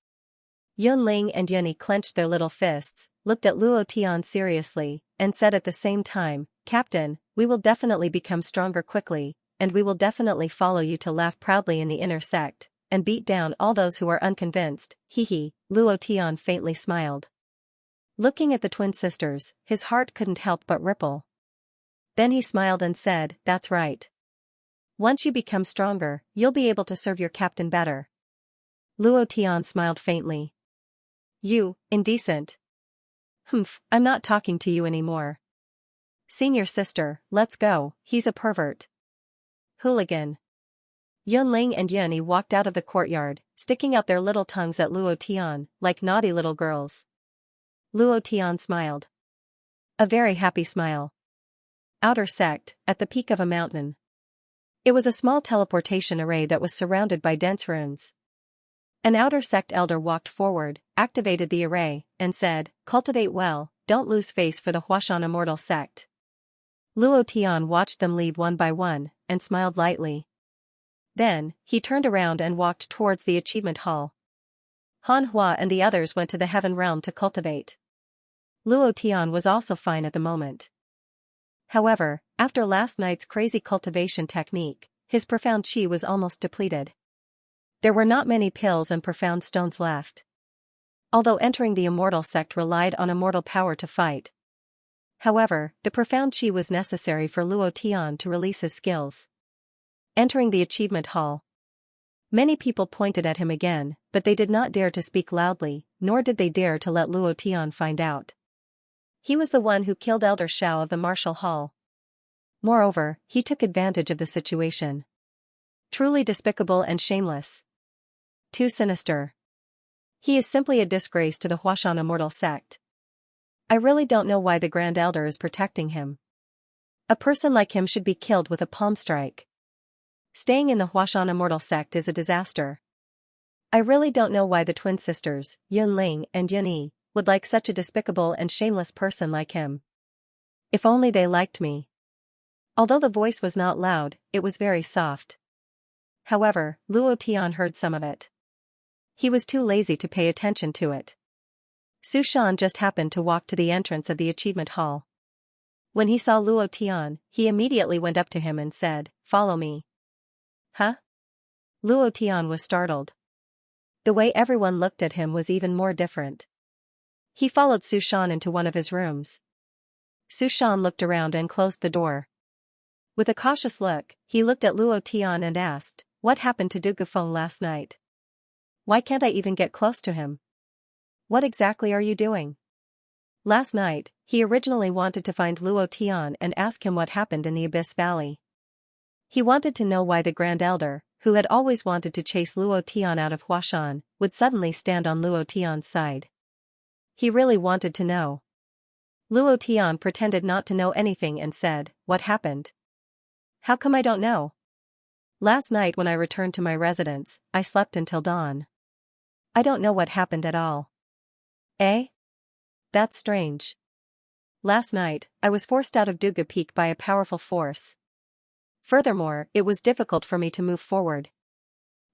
Yunling and Yunyi clenched their little fists, looked at Luo Tian seriously, and said at the same time, "Captain, we will definitely become stronger quickly, and we will definitely follow you to laugh proudly in the inner sect, and beat down all those who are unconvinced, hee." Luo Tian faintly smiled. Looking at the twin sisters, his heart couldn't help but ripple. Then he smiled and said, "That's right. Once you become stronger, you'll be able to serve your captain better." Luo Tian smiled faintly. "You, indecent. Humph, I'm not talking to you anymore. Senior sister, let's go, he's a pervert. Hooligan." Yunling and Yunyi walked out of the courtyard, sticking out their little tongues at Luo Tian, like naughty little girls. Luo Tian smiled. A very happy smile. Outer sect, at the peak of a mountain. It was a small teleportation array that was surrounded by dense ruins. An outer sect elder walked forward, activated the array, and said, "Cultivate well, don't lose face for the Huashan Immortal sect." Luo Tian watched them leave one by one, and smiled lightly. Then, he turned around and walked towards the achievement hall. Han Hua and the others went to the Heaven Realm to cultivate. Luo Tian was also fine at the moment. However, after last night's crazy cultivation technique, his profound qi was almost depleted. There were not many pills and profound stones left. Although entering the immortal sect relied on immortal power to fight. However, the profound qi was necessary for Luo Tian to release his skills. Entering the achievement hall. Many people pointed at him again, but they did not dare to speak loudly, nor did they dare to let Luo Tian find out. He was the one who killed Elder Shao of the Martial Hall. Moreover, he took advantage of the situation. Truly despicable and shameless. Too sinister. He is simply a disgrace to the Huashan Immortal sect. I really don't know why the Grand Elder is protecting him. A person like him should be killed with a palm strike. Staying in the Huashan Immortal sect is a disaster. I really don't know why the twin sisters, Yunling and Yunyi, would like such a despicable and shameless person like him. If only they liked me. Although the voice was not loud, it was very soft. However, Luo Tian heard some of it. He was too lazy to pay attention to it. Su Shan just happened to walk to the entrance of the achievement hall. When he saw Luo Tian, he immediately went up to him and said, "Follow me." Huh? Luo Tian was startled. The way everyone looked at him was even more different. He followed Su Shan into one of his rooms. Su Shan looked around and closed the door. With a cautious look, he looked at Luo Tian and asked, "What happened to Du Gufeng last night? Why can't I even get close to him? What exactly are you doing?" Last night, he originally wanted to find Luo Tian and ask him what happened in the Abyss Valley. He wanted to know why the Grand Elder, who had always wanted to chase Luo Tian out of Huashan, would suddenly stand on Luo Tian's side. He really wanted to know. Luo Tian pretended not to know anything and said, "What happened? How come I don't know? Last night when I returned to my residence, I slept until dawn. I don't know what happened at all." Eh? That's strange. Last night, I was forced out of Duga Peak by a powerful force. Furthermore, it was difficult for me to move forward.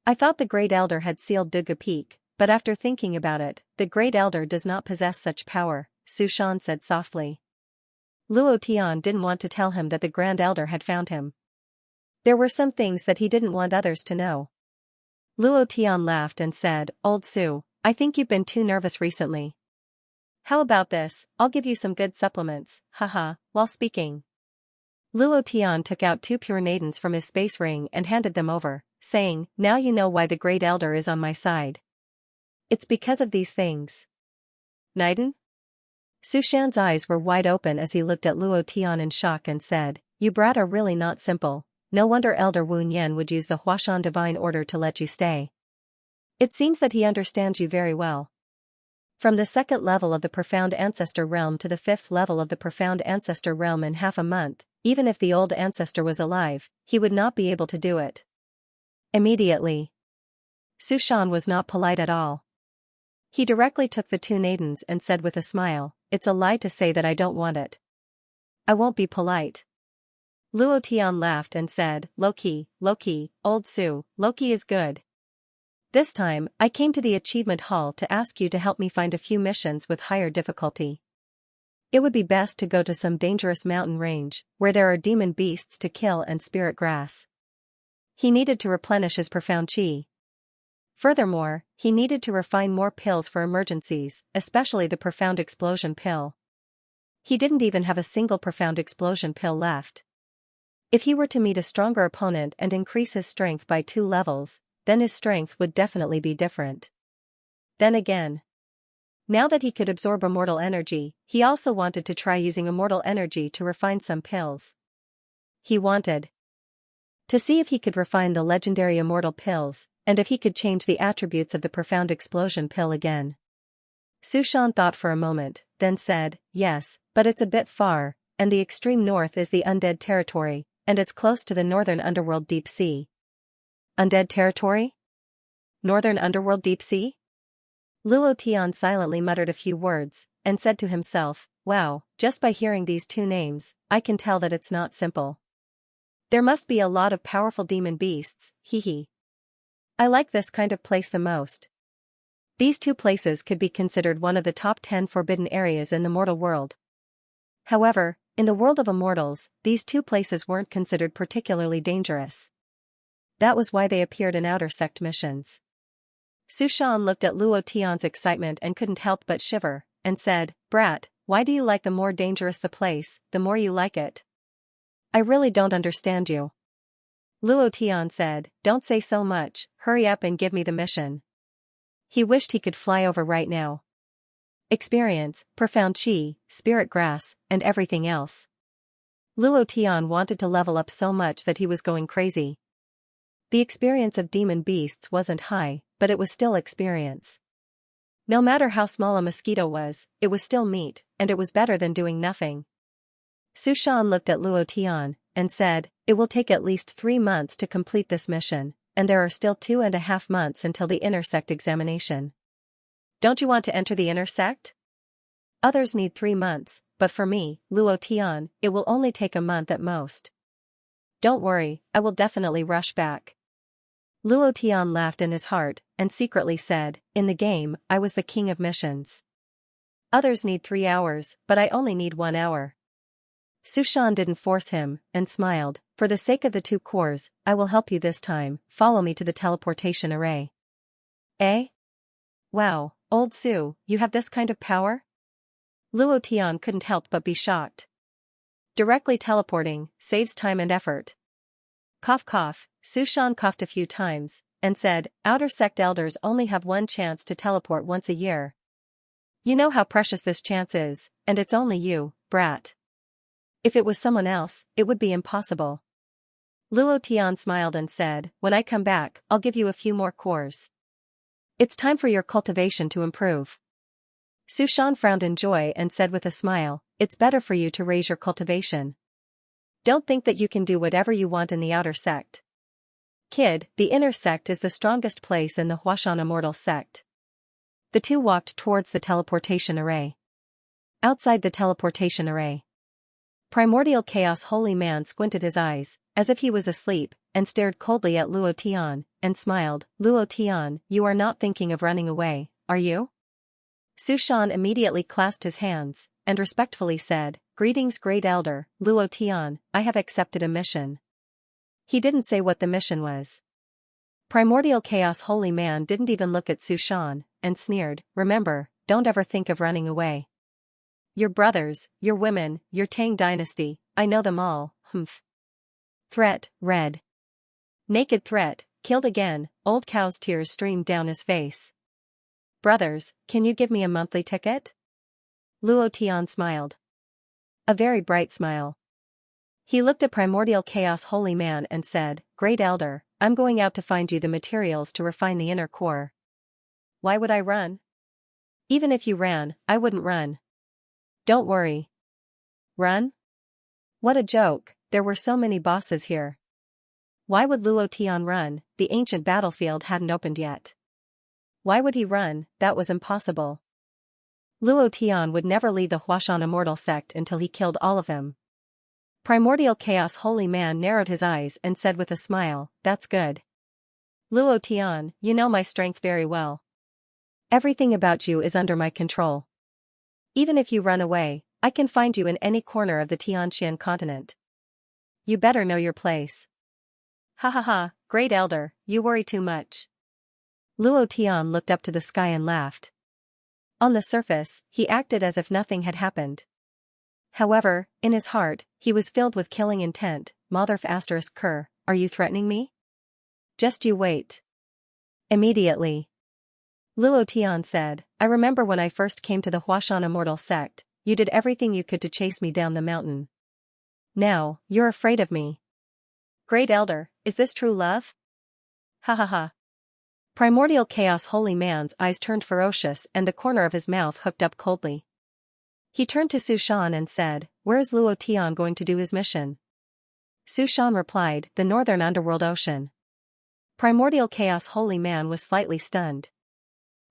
I thought the Great Elder had sealed Duga Peak, but after thinking about it, the Great Elder does not possess such power, Su Shan said softly. Luo Tian didn't want to tell him that the Grand Elder had found him. There were some things that he didn't want others to know. Luo Tian laughed and said, "Old Su, I think you've been too nervous recently. How about this, I'll give you some good supplements, haha, while speaking." Luo Tian took out 2 pure Nadens from his space ring and handed them over, saying, "Now you know why the Great Elder is on my side. It's because of these things." Naiden? Su Shan's eyes were wide open as he looked at Luo Tian in shock and said, "You brat are really not simple. No wonder Elder Wu Nian would use the Huashan Divine Order to let you stay. It seems that he understands you very well. From the 2nd level of the Profound Ancestor Realm to the 5th level of the Profound Ancestor Realm in half a month, even if the old ancestor was alive, he would not be able to do it." Immediately, Su Shan was not polite at all. He directly took the 2 Nadens and said with a smile, "It's a lie to say that I don't want it. I won't be polite." Luo Tian laughed and said, Loki, old Su, Loki is good. This time, I came to the achievement hall to ask you to help me find a few missions with higher difficulty. It would be best to go to some dangerous mountain range, where there are demon beasts to kill and spirit grass. He needed to replenish his profound chi. Furthermore, he needed to refine more pills for emergencies, especially the profound explosion pill. He didn't even have a single profound explosion pill left. If he were to meet a stronger opponent and increase his strength by 2 levels, then his strength would definitely be different. Then again, now that he could absorb immortal energy, he also wanted to try using immortal energy to refine some pills. He wanted to see if he could refine the legendary immortal pills, and if he could change the attributes of the profound explosion pill again. Su Shan thought for a moment, then said, "Yes, but it's a bit far, and the extreme north is the undead territory, and it's close to the northern underworld deep sea." Undead territory? Northern underworld deep sea? Luo Tian silently muttered a few words, and said to himself, "Wow, just by hearing these 2 names, I can tell that it's not simple. There must be a lot of powerful demon beasts, hee. I like this kind of place the most." These 2 places could be considered one of the top 10 forbidden areas in the mortal world. However, in the world of immortals, these 2 places weren't considered particularly dangerous. That was why they appeared in outer sect missions. Su Shan looked at Luo Tian's excitement and couldn't help but shiver, and said, "Brat, why do you like the more dangerous the place, the more you like it? I really don't understand you." Luo Tian said, "Don't say so much, hurry up and give me the mission." He wished he could fly over right now. Experience, profound chi, spirit grass, and everything else. Luo Tian wanted to level up so much that he was going crazy. The experience of demon beasts wasn't high, but it was still experience. No matter how small a mosquito was, it was still meat, and it was better than doing nothing. Su Shan looked at Luo Tian, and said, "It will take at least 3 months to complete this mission, and there are still 2.5 months until the inner sect examination. Don't you want to enter the inner sect? Others need 3 months, but for me, Luo Tian, it will only take a month at most. Don't worry, I will definitely rush back." Luo Tian laughed in his heart, and secretly said, "In the game, I was the king of missions. Others need 3 hours, but I only need 1 hour." Su Shan didn't force him, and smiled, "For the sake of the 2 cores, I will help you this time, follow me to the teleportation array." "Eh? Wow, old Su, you have this kind of power?" Luo Tian couldn't help but be shocked. Directly teleporting saves time and effort. Cough cough, Su Shan coughed a few times, and said, "Outer sect elders only have 1 chance to teleport once a year. You know how precious this chance is, and it's only you, brat. If it was someone else, it would be impossible." Luo Tian smiled and said, "When I come back, I'll give you a few more cores. It's time for your cultivation to improve." Su Shan frowned in joy and said with a smile, "It's better for you to raise your cultivation. Don't think that you can do whatever you want in the outer sect. Kid, the inner sect is the strongest place in the Huashan Immortal sect." The 2 walked towards the teleportation array. Outside the teleportation array, Primordial Chaos Holy Man squinted his eyes, as if he was asleep, and stared coldly at Luo Tian, and smiled. "Luo Tian, you are not thinking of running away, are you?" Su Shan immediately clasped his hands, and respectfully said, "Greetings Great Elder, Luo Tian, I have accepted a mission." He didn't say what the mission was. Primordial Chaos Holy Man didn't even look at Su Shan, and sneered, "Remember, don't ever think of running away. Your brothers, your women, your Tang dynasty, I know them all, humph. Threat, red. Naked threat, killed again, old cow's tears streamed down his face. Brothers, can you give me a monthly ticket? Luo Tian smiled. A very bright smile. He looked at Primordial Chaos Holy Man and said, Great Elder, I'm going out to find you the materials to refine the inner core. Why would I run? Even if you ran, I wouldn't run. Don't worry. Run? What a joke, there were so many bosses here. Why would Luo Tian run? The ancient battlefield hadn't opened yet. Why would he run? That was impossible. Luo Tian would never lead the Huashan Immortal sect until he killed all of them. Primordial Chaos Holy Man narrowed his eyes and said with a smile, That's good. Luo Tian, you know my strength very well. Everything about you is under my control. Even if you run away, I can find you in any corner of the Xianxia continent. You better know your place. Ha ha ha, Great Elder, you worry too much. Luo Tian looked up to the sky and laughed. On the surface, he acted as if nothing had happened. However, in his heart, he was filled with killing intent. Motherf ***, are you threatening me? Just you wait. Immediately. Luo Tian said, I remember when I first came to the Huashan Immortal sect, you did everything you could to chase me down the mountain. Now, you're afraid of me. Great Elder, is this true love? Ha ha ha. Primordial Chaos Holy Man's eyes turned ferocious and the corner of his mouth hooked up coldly. He turned to Su Shan and said, Where is Luo Tian going to do his mission? Su Shan replied, The Northern Underworld Ocean. Primordial Chaos Holy Man was slightly stunned.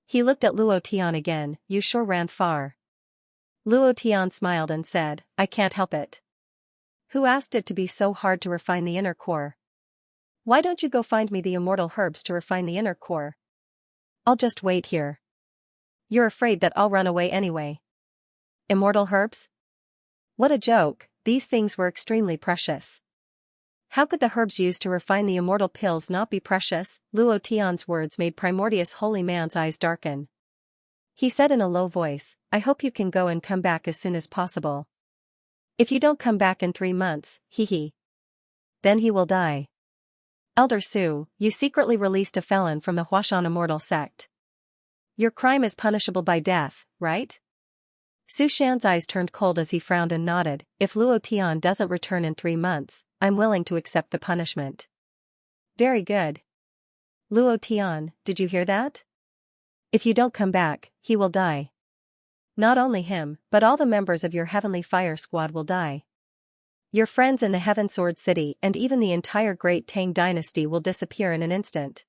He looked at Luo Tian again, You sure ran far. Luo Tian smiled and said, I can't help it. Who asked it to be so hard to refine the inner core? Why don't you go find me the immortal herbs to refine the inner core? I'll just wait here. You're afraid that I'll run away anyway. Immortal herbs? What a joke, these things were extremely precious. How could the herbs used to refine the immortal pills not be precious? Luo Tian's words made Primordius Holy Man's eyes darken. He said in a low voice, I hope you can go and come back as soon as possible. If you don't come back in 3 months, hee. Then he will die. Elder Su, you secretly released a felon from the Huashan Immortal sect. Your crime is punishable by death, right? Su Shan's eyes turned cold as he frowned and nodded, If Luo Tian doesn't return in 3 months, I'm willing to accept the punishment. Very good. Luo Tian, did you hear that? If you don't come back, he will die. Not only him, but all the members of your Heavenly Fire Squad will die. Your friends in the Heaven Sword City and even the entire Great Tang Dynasty will disappear in an instant.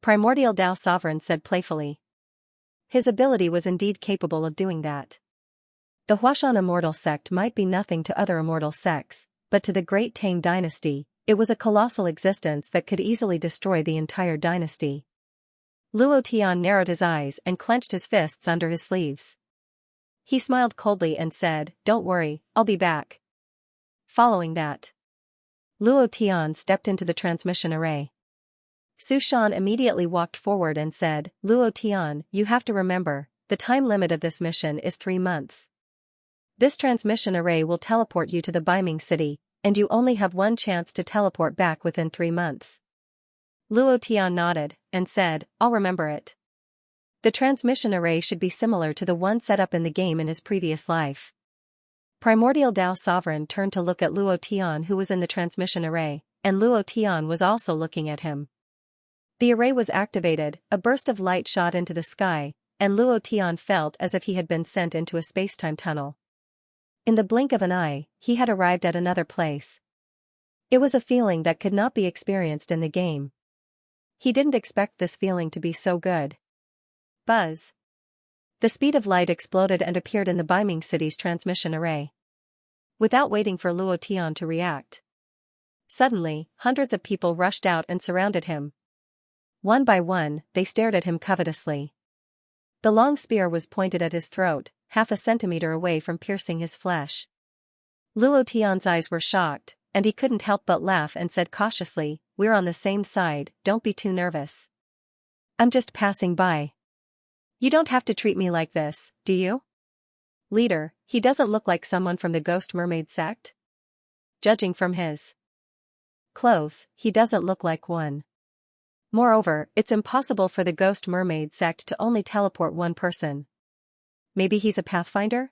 Primordial Dao Sovereign said playfully. His ability was indeed capable of doing that. The Huashan Immortal sect might be nothing to other immortal sects, but to the Great Tang Dynasty, it was a colossal existence that could easily destroy the entire dynasty. Luo Tian narrowed his eyes and clenched his fists under his sleeves. He smiled coldly and said, Don't worry, I'll be back. Following that, Luo Tian stepped into the transmission array. Su Shan immediately walked forward and said, Luo Tian, you have to remember, the time limit of this mission is 3 months. This transmission array will teleport you to the Beiming City, and you only have one chance to teleport back within 3 months. Luo Tian nodded, and said, I'll remember it. The transmission array should be similar to the one set up in the game in his previous life. Primordial Dao Sovereign turned to look at Luo Tian who was in the transmission array, and Luo Tian was also looking at him. The array was activated, a burst of light shot into the sky, and Luo Tian felt as if he had been sent into a space-time tunnel. In the blink of an eye, he had arrived at another place. It was a feeling that could not be experienced in the game. He didn't expect this feeling to be so good. Buzz. The speed of light exploded and appeared in the Beiming City's transmission array. Without waiting for Luo Tian to react. Suddenly, hundreds of people rushed out and surrounded him. One by one, they stared at him covetously. The long spear was pointed at his throat, half a centimeter away from piercing his flesh. Luo Tian's eyes were shocked, and he couldn't help but laugh and said cautiously, We're on the same side, don't be too nervous. I'm just passing by. You don't have to treat me like this, do you? Leader, he doesn't look like someone from the Ghost Mermaid sect? judging from his clothes, he doesn't look like one. Moreover, it's impossible for the ghost mermaid sect to only teleport one person. Maybe he's a pathfinder?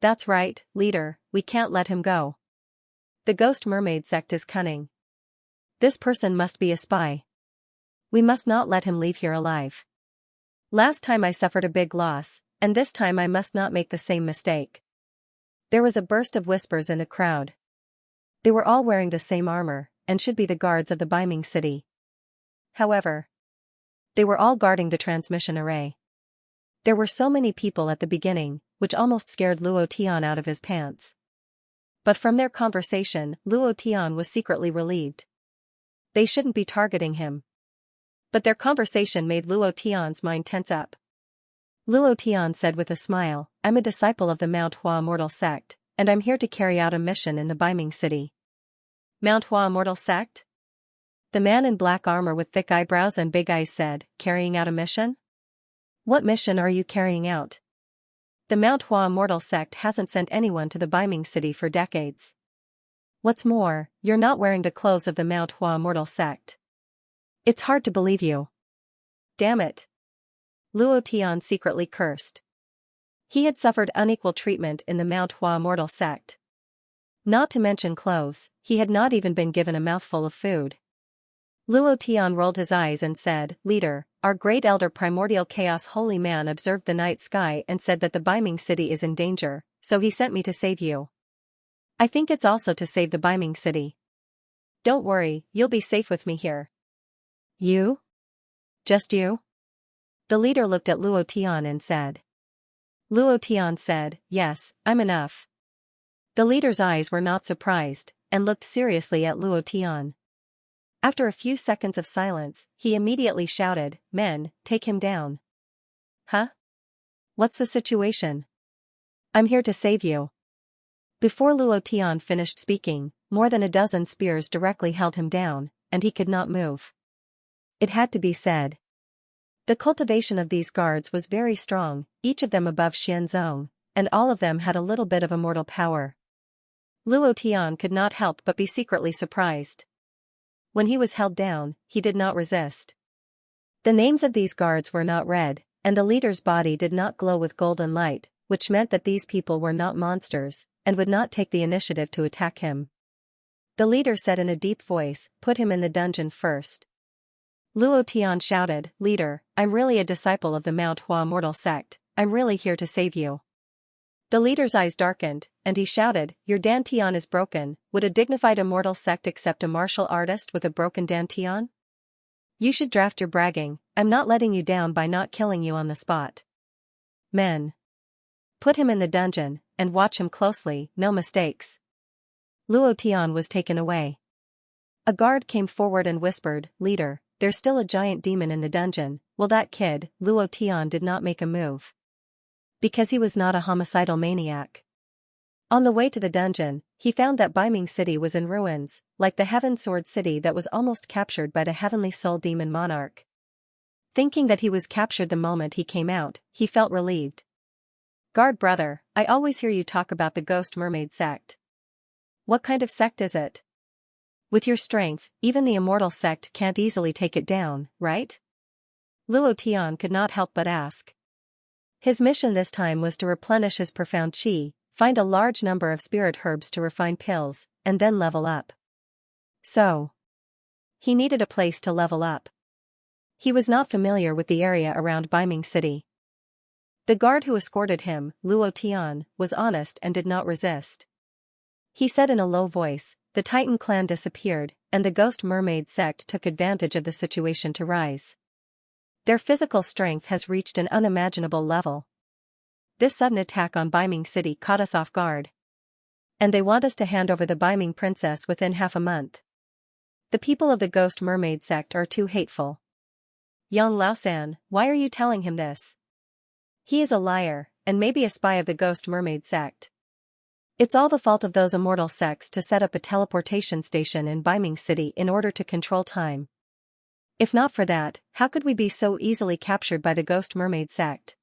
That's right, leader, we can't let him go. The ghost mermaid sect is cunning. This person must be a spy. We must not let him leave here alive. Last time I suffered a big loss, and this time I must not make the same mistake. There was a burst of whispers in the crowd. They were all wearing the same armor, and should be the guards of the Biming city. However, they were all guarding the transmission array. There were so many people at the beginning, which almost scared Luo Tian out of his pants. But from their conversation, Luo Tian was secretly relieved. They shouldn't be targeting him. But their conversation made Luo Tian's mind tense up. Luo Tian said with a smile, I'm a disciple of the Mount Hua Immortal Sect, and I'm here to carry out a mission in the Biming city. Mount Hua Immortal Sect? The man in black armor with thick eyebrows and big eyes said, carrying out a mission? What mission are you carrying out? The Mount Hua Immortal Sect hasn't sent anyone to the Biming city for decades. What's more, you're not wearing the clothes of the Mount Hua Immortal Sect. It's hard to believe you. Damn it. Luo Tian secretly cursed. He had suffered unequal treatment in the Mount Hua Immortal Sect. Not to mention clothes, he had not even been given a mouthful of food. Luo Tian rolled his eyes and said, Leader, our great elder primordial chaos holy man observed the night sky and said that the Biming city is in danger, so he sent me to save you. I think it's also to save the Biming city. Don't worry, you'll be safe with me here. You? Just you? The leader looked at Luo Tian and said. Luo Tian said, yes, I'm enough. The leader's eyes were not surprised, and looked seriously at Luo Tian. After a few seconds of silence, he immediately shouted, Men, take him down. Huh? What's the situation? I'm here to save you. Before Luo Tian finished speaking, more than a dozen spears directly held him down, and he could not move. It had to be said. The cultivation of these guards was very strong, each of them above Xianxia, and all of them had a little bit of immortal power. Luo Tian could not help but be secretly surprised. When he was held down, he did not resist. The names of these guards were not read, and the leader's body did not glow with golden light, which meant that these people were not monsters, and would not take the initiative to attack him. The leader said in a deep voice, Put him in the dungeon first. Luo Tian shouted, Leader, I'm really a disciple of the Mount Hua Immortal Sect, I'm really here to save you. The leader's eyes darkened, and he shouted, Your dantian is broken, would a dignified immortal sect accept a martial artist with a broken dantian? You should draft your bragging, I'm not letting you down by not killing you on the spot. Men. Put him in the dungeon, and watch him closely, no mistakes. Luo Tian was taken away. A guard came forward and whispered, Leader, there's still a giant demon in the dungeon, will that kid? Luo Tian did not make a move. Because he was not a homicidal maniac. On the way to the dungeon, he found that Biming city was in ruins, like the Heaven Sword city that was almost captured by the Heavenly Soul Demon Monarch. Thinking that he was captured the moment he came out, he felt relieved. Guard brother, I always hear you talk about the Ghost Mermaid sect. What kind of sect is it? With your strength, even the immortal sect can't easily take it down, right? Luo Tian could not help but ask. His mission this time was to replenish his profound qi, find a large number of spirit herbs to refine pills, and then level up. So, he needed a place to level up. He was not familiar with the area around Biming city. The guard who escorted him, Luo Tian, was honest and did not resist. He said in a low voice, The Titan clan disappeared, and the Ghost Mermaid sect took advantage of the situation to rise. Their physical strength has reached an unimaginable level. This sudden attack on Biming city caught us off guard. And they want us to hand over the Biming princess within half a month. The people of the Ghost Mermaid sect are too hateful. Yang Laosan, why are you telling him this? He is a liar, and maybe a spy of the Ghost Mermaid sect. It's all the fault of those immortal sects to set up a teleportation station in Biming city in order to control time. If not for that, how could we be so easily captured by the Ghost Mermaid sect?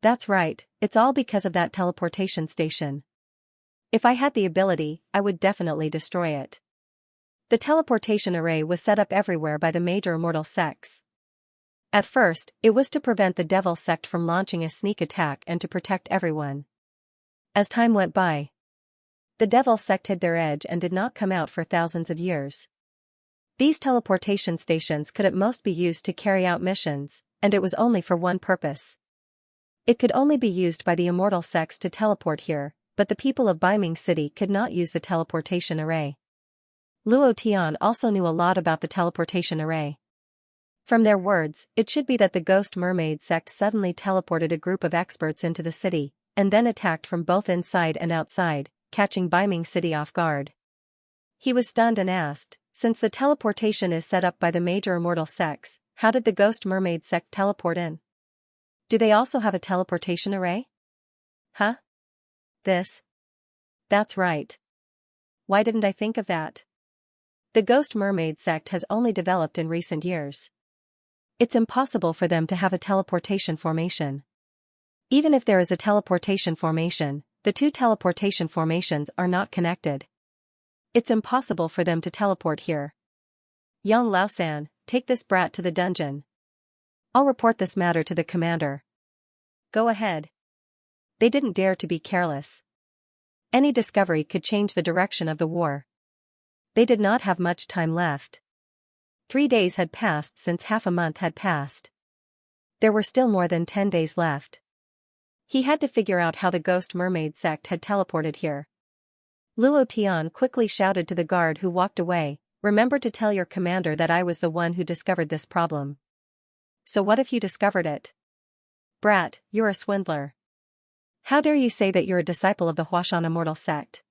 That's right, it's all because of that teleportation station. If I had the ability, I would definitely destroy it. The teleportation array was set up everywhere by the major immortal sects. At first, it was to prevent the Devil sect from launching a sneak attack and to protect everyone. As time went by, the Devil sect hid their edge and did not come out for thousands of years. These teleportation stations could at most be used to carry out missions, and it was only for one purpose. It could only be used by the immortal sects to teleport here, but the people of Biming City could not use the teleportation array. Luo Tian also knew a lot about the teleportation array. From their words, it should be that the Ghost Mermaid sect suddenly teleported a group of experts into the city, and then attacked from both inside and outside, catching Biming City off guard. He was stunned and asked, since the teleportation is set up by the major immortal sects, how did the Ghost Mermaid sect teleport in? Do they also have a teleportation array? Huh? That's right. Why didn't I think of that? The Ghost Mermaid sect has only developed in recent years. It's impossible for them to have a teleportation formation. Even if there is a teleportation formation, the two teleportation formations are not connected. It's impossible for them to teleport here. Yang Laosan, take this brat to the dungeon. I'll report this matter to the commander. Go ahead. They didn't dare to be careless. Any discovery could change the direction of the war. They did not have much time left. 3 days had passed since half a month had passed. There were still more than 10 days left. He had to figure out how the Ghost Mermaid sect had teleported here. Luo Tian quickly shouted to the guard who walked away, remember to tell your commander that I was the one who discovered this problem. So what if you discovered it? Brat, you're a swindler. How dare you say that you're a disciple of the Huashan Immortal sect?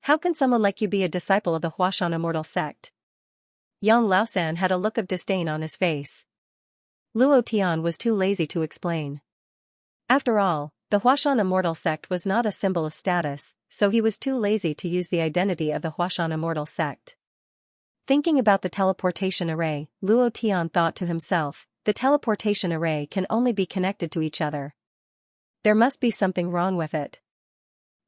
How can someone like you be a disciple of the Huashan Immortal sect? Yang Laosan had a look of disdain on his face. Luo Tian was too lazy to explain. After all, the Huashan Immortal sect was not a symbol of status, so he was too lazy to use the identity of the Huashan Immortal sect. Thinking about the teleportation array, Luo Tian thought to himself, the teleportation array can only be connected to each other. There must be something wrong with it.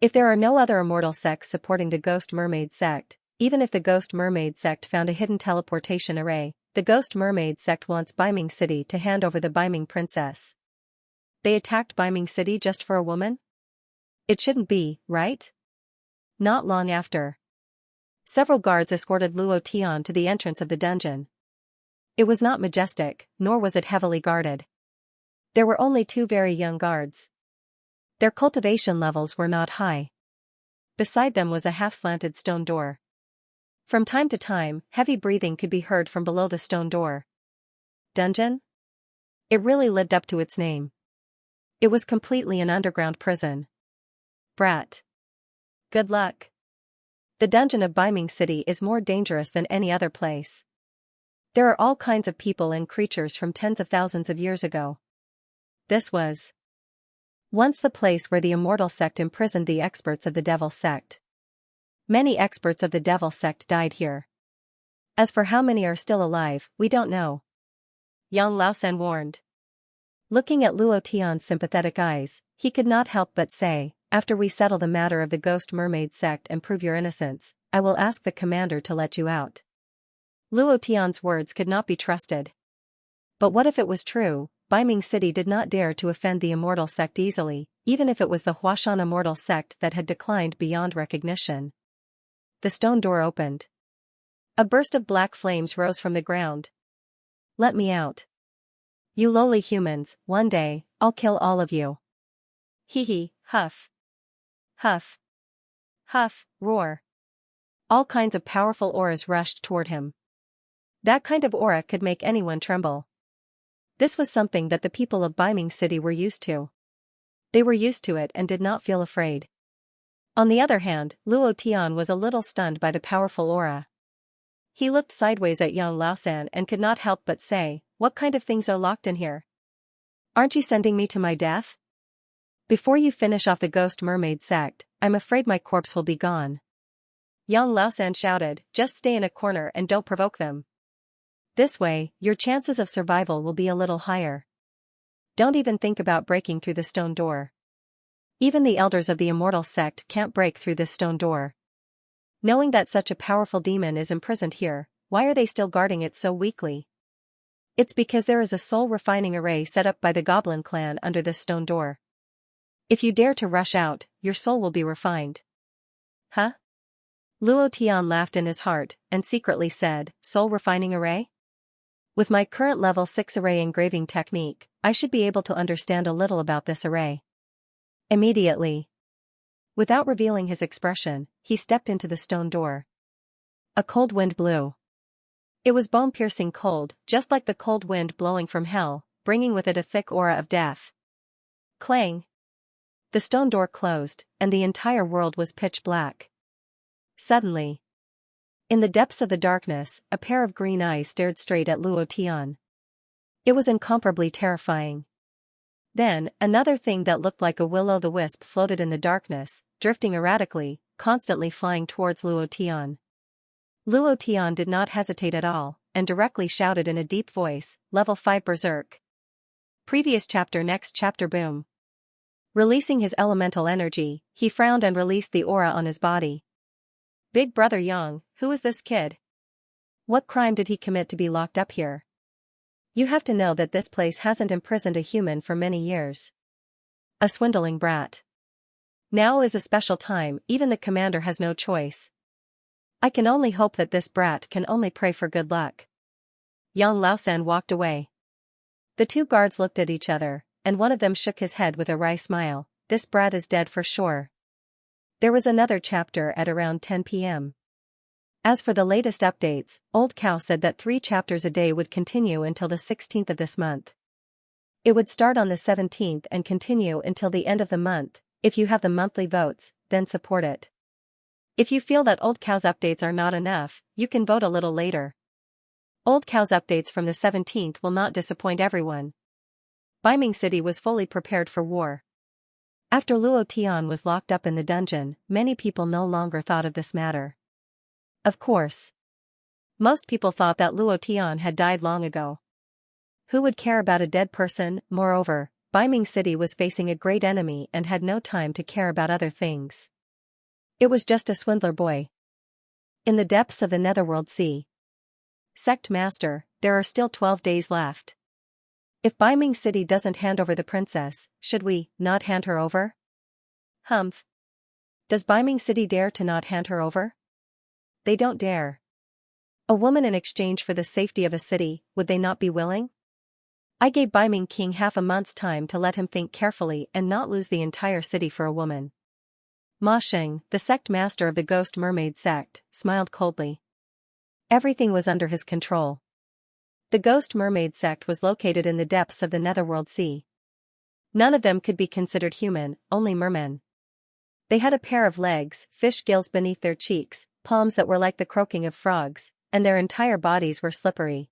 If there are no other immortal sects supporting the Ghost Mermaid sect, even if the Ghost Mermaid sect found a hidden teleportation array, the Ghost Mermaid sect wants Biming City to hand over the Biming princess. They attacked Biming City just for a woman? It shouldn't be, right? Not long after. Several guards escorted Luo Tian to the entrance of the dungeon. It was not majestic, nor was it heavily guarded. There were only 2 very young guards. Their cultivation levels were not high. Beside them was a half-slanted stone door. From time to time, heavy breathing could be heard from below the stone door. Dungeon? It really lived up to its name. It was completely an underground prison. Brat. Good luck. The dungeon of Biming City is more dangerous than any other place. There are all kinds of people and creatures from tens of thousands of years ago. This was once the place where the immortal sect imprisoned the experts of the Devil sect. Many experts of the Devil sect died here. As for how many are still alive, we don't know. Yang Laosan warned. Looking at Luo Tian's sympathetic eyes, he could not help but say, after we settle the matter of the Ghost Mermaid sect and prove your innocence, I will ask the commander to let you out. Luo Tian's words could not be trusted. But what if it was true? Biming City did not dare to offend the immortal sect easily, even if it was the Huashan immortal sect that had declined beyond recognition. The stone door opened. A burst of black flames rose from the ground. Let me out. You lowly humans, one day, I'll kill all of you. Hee hee, huff. Huff. Huff, roar. All kinds of powerful auras rushed toward him. That kind of aura could make anyone tremble. This was something that the people of Biming City were used to. They were used to it and did not feel afraid. On the other hand, Luo Tian was a little stunned by the powerful aura. He looked sideways at Yang Laosan and could not help but say, what kind of things are locked in here? Aren't you sending me to my death? Before you finish off the Ghost Mermaid sect, I'm afraid my corpse will be gone. Yang Laosan shouted, just stay in a corner and don't provoke them. This way, your chances of survival will be a little higher. Don't even think about breaking through the stone door. Even the elders of the immortal sect can't break through this stone door. Knowing that such a powerful demon is imprisoned here, why are they still guarding it so weakly? It's because there is a soul refining array set up by the Goblin clan under this stone door. If you dare to rush out, your soul will be refined. Huh? Luo Tian laughed in his heart, and secretly said, soul refining array? With my current level 6 array engraving technique, I should be able to understand a little about this array. Immediately, without revealing his expression, he stepped into the stone door. A cold wind blew. It was bone-piercing cold, just like the cold wind blowing from hell, bringing with it a thick aura of death. Clang! The stone door closed, and the entire world was pitch black. Suddenly, in the depths of the darkness, a pair of green eyes stared straight at Luo Tian. It was incomparably terrifying. Then, another thing that looked like a will-o'-the-wisp floated in the darkness, drifting erratically, constantly flying towards Luo Tian. Luo Tian did not hesitate at all, and directly shouted in a deep voice, Level 5 Berserk. Previous chapter. Next chapter. Boom. Releasing his elemental energy, he frowned and released the aura on his body. Big Brother Yang, who is this kid? What crime did he commit to be locked up here? You have to know that this place hasn't imprisoned a human for many years. A swindling brat. Now is a special time, even the commander has no choice. I can only hope that this brat can only pray for good luck. Yang Laosan walked away. The two guards looked at each other, and one of them shook his head with a wry smile. This brat is dead for sure. There was another chapter at around 10 p.m. As for the latest updates, Old Cow said that 3 chapters a day would continue until the 16th of this month. It would start on the 17th and continue until the end of the month. If you have the monthly votes, then support it. If you feel that Old Cow's updates are not enough, you can vote a little later. Old Cow's updates from the 17th will not disappoint everyone. Biming City was fully prepared for war. After Luo Tian was locked up in the dungeon, many people no longer thought of this matter. Of course, most people thought that Luo Tian had died long ago. Who would care about a dead person? Moreover, Biming City was facing a great enemy and had no time to care about other things. It was just a swindler boy. In the depths of the Netherworld Sea. Sect Master, there are still 12 days left. If Biming City doesn't hand over the princess, should we not hand her over? Humph. Does Biming City dare to not hand her over? They don't dare. A woman in exchange for the safety of a city, would they not be willing? I gave Biming King half a month's time to let him think carefully and not lose the entire city for a woman. Ma Sheng, the sect master of the Ghost Mermaid sect, smiled coldly. Everything was under his control. The Ghost Mermaid sect was located in the depths of the Netherworld Sea. None of them could be considered human, only mermen. They had a pair of legs, fish gills beneath their cheeks, palms that were like the croaking of frogs, and their entire bodies were slippery.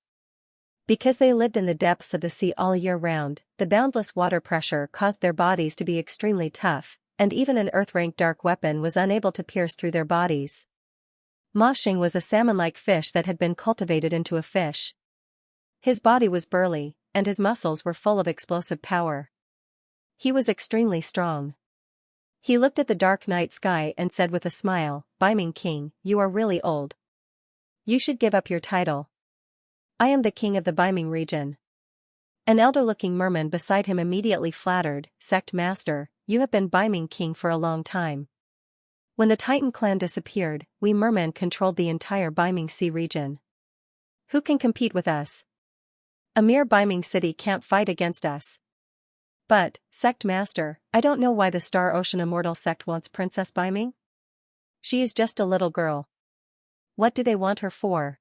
Because they lived in the depths of the sea all year round, the boundless water pressure caused their bodies to be extremely tough, and even an earth-rank dark weapon was unable to pierce through their bodies. Ma Xing was a salmon-like fish that had been cultivated into a fish. His body was burly, and his muscles were full of explosive power. He was extremely strong. He looked at the dark night sky and said with a smile, Biming King, you are really old. You should give up your title. I am the king of the Biming region. An elder-looking merman beside him immediately flattered, Sect Master, you have been Biming King for a long time. When the Titan clan disappeared, we mermen controlled the entire Biming Sea region. Who can compete with us? A mere Biming City can't fight against us. But, Sect Master, I don't know why the Star Ocean Immortal sect wants Princess Biming. She is just a little girl. What do they want her for?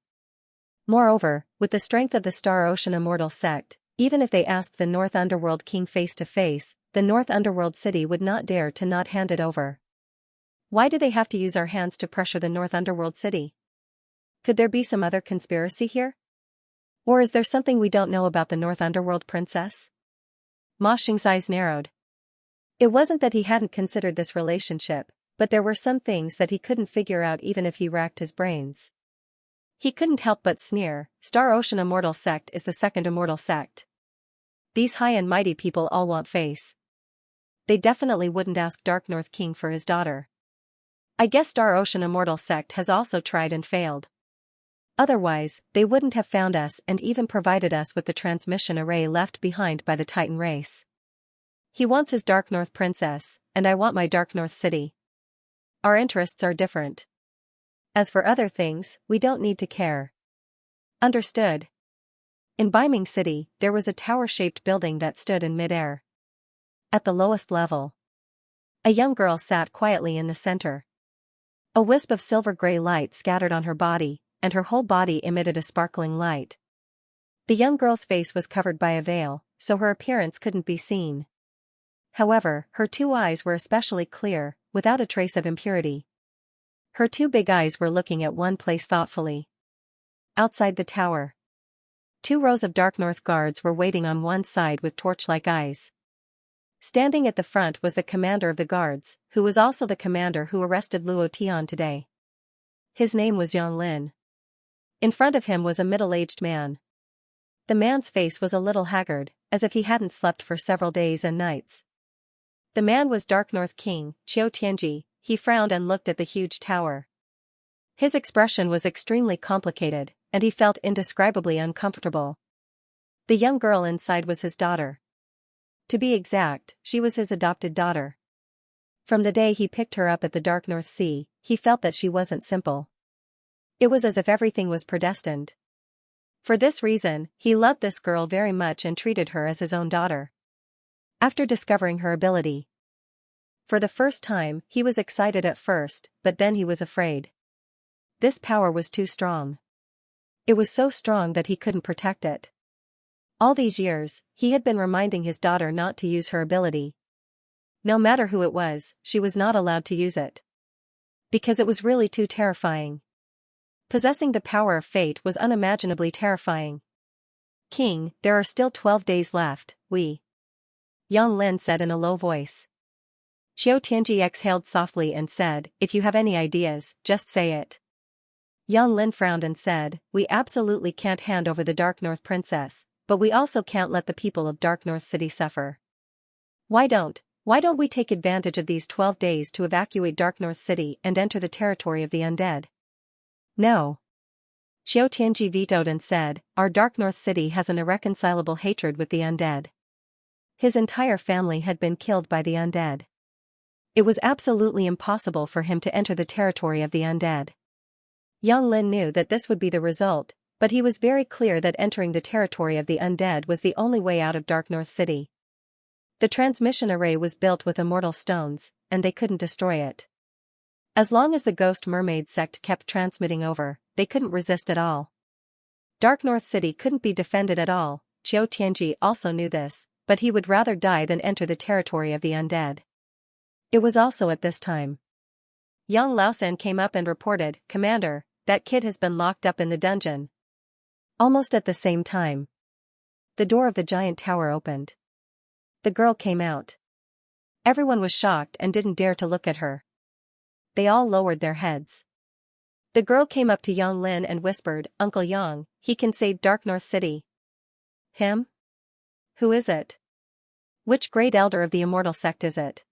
Moreover, with the strength of the Star Ocean Immortal sect, even if they asked the North Underworld King face to face, the North Underworld City would not dare to not hand it over. Why do they have to use our hands to pressure the North Underworld City? Could there be some other conspiracy here? Or is there something we don't know about the North Underworld princess? Ma Xing's eyes narrowed. It wasn't that he hadn't considered this relationship, but there were some things that he couldn't figure out even if he racked his brains. He couldn't help but sneer, Star Ocean Immortal sect is the second immortal sect. These high and mighty people all want face. they definitely wouldn't ask Dark North King for his daughter. I guess Star Ocean Immortal Sect has also tried and failed. Otherwise, they wouldn't have found us and even provided us with the transmission array left behind by the Titan race. He wants his Dark North princess, and I want my Dark North city. Our interests are different. As for other things, we don't need to care. Understood. In Beiming City, there was a tower-shaped building that stood in mid-air. At the lowest level, a young girl sat quietly in the center. A wisp of silver-gray light scattered on her body, and her whole body emitted a sparkling light. The young girl's face was covered by a veil, so her appearance couldn't be seen. However, her two eyes were especially clear, without a trace of impurity. Her two big eyes were looking at one place thoughtfully. Outside the tower, 2 rows of Dark North guards were waiting on one side with torch-like eyes. Standing at the front was the commander of the guards, who was also the commander who arrested Luo Tian today. His name was Yang Lin. In front of him was a middle-aged man. The man's face was a little haggard, as if he hadn't slept for several days and nights. The man was Dark North King, Qiu Tianji. He frowned and looked at the huge tower. His expression was extremely complicated, and he felt indescribably uncomfortable. The young girl inside was his daughter. To be exact, she was his adopted daughter. From the day he picked her up at the Dark North Sea, he felt that she wasn't simple. It was as if everything was predestined. For this reason, he loved this girl very much and treated her as his own daughter. After discovering her ability, for the first time, he was excited at first, but then he was afraid. This power was too strong. It was so strong that he couldn't protect it. All these years, he had been reminding his daughter not to use her ability. No matter who it was, she was not allowed to use it. Because it was really too terrifying. Possessing the power of fate was unimaginably terrifying. King, there are still 12 days left, Yang Lin said in a low voice. Qiu Tianji exhaled softly and said, if you have any ideas, just say it. Yang Lin frowned and said, we absolutely can't hand over the Dark North Princess, but we also can't let the people of Dark North City suffer. Why don't we take advantage of these 12 days to evacuate Dark North City and enter the territory of the undead? No. Qiu Tianji vetoed and said, our Dark North City has an irreconcilable hatred with the undead. His entire family had been killed by the undead. It was absolutely impossible for him to enter the territory of the undead. Yang Lin knew that this would be the result, but he was very clear that entering the territory of the undead was the only way out of Dark North City. The transmission array was built with immortal stones, and they couldn't destroy it. As long as the Ghost Mermaid sect kept transmitting over, they couldn't resist at all. Dark North City couldn't be defended at all. Qiu Tianji also knew this, but he would rather die than enter the territory of the undead. It was also at this time. Yang Laosan came up and reported, Commander, that kid has been locked up in the dungeon. Almost at the same time, the door of the giant tower opened. The girl came out. Everyone was shocked and didn't dare to look at her. They all lowered their heads. The girl came up to Yang Lin and whispered, Uncle Yang, he can save Dark North City. Him? Who is it? Which great elder of the immortal sect is it?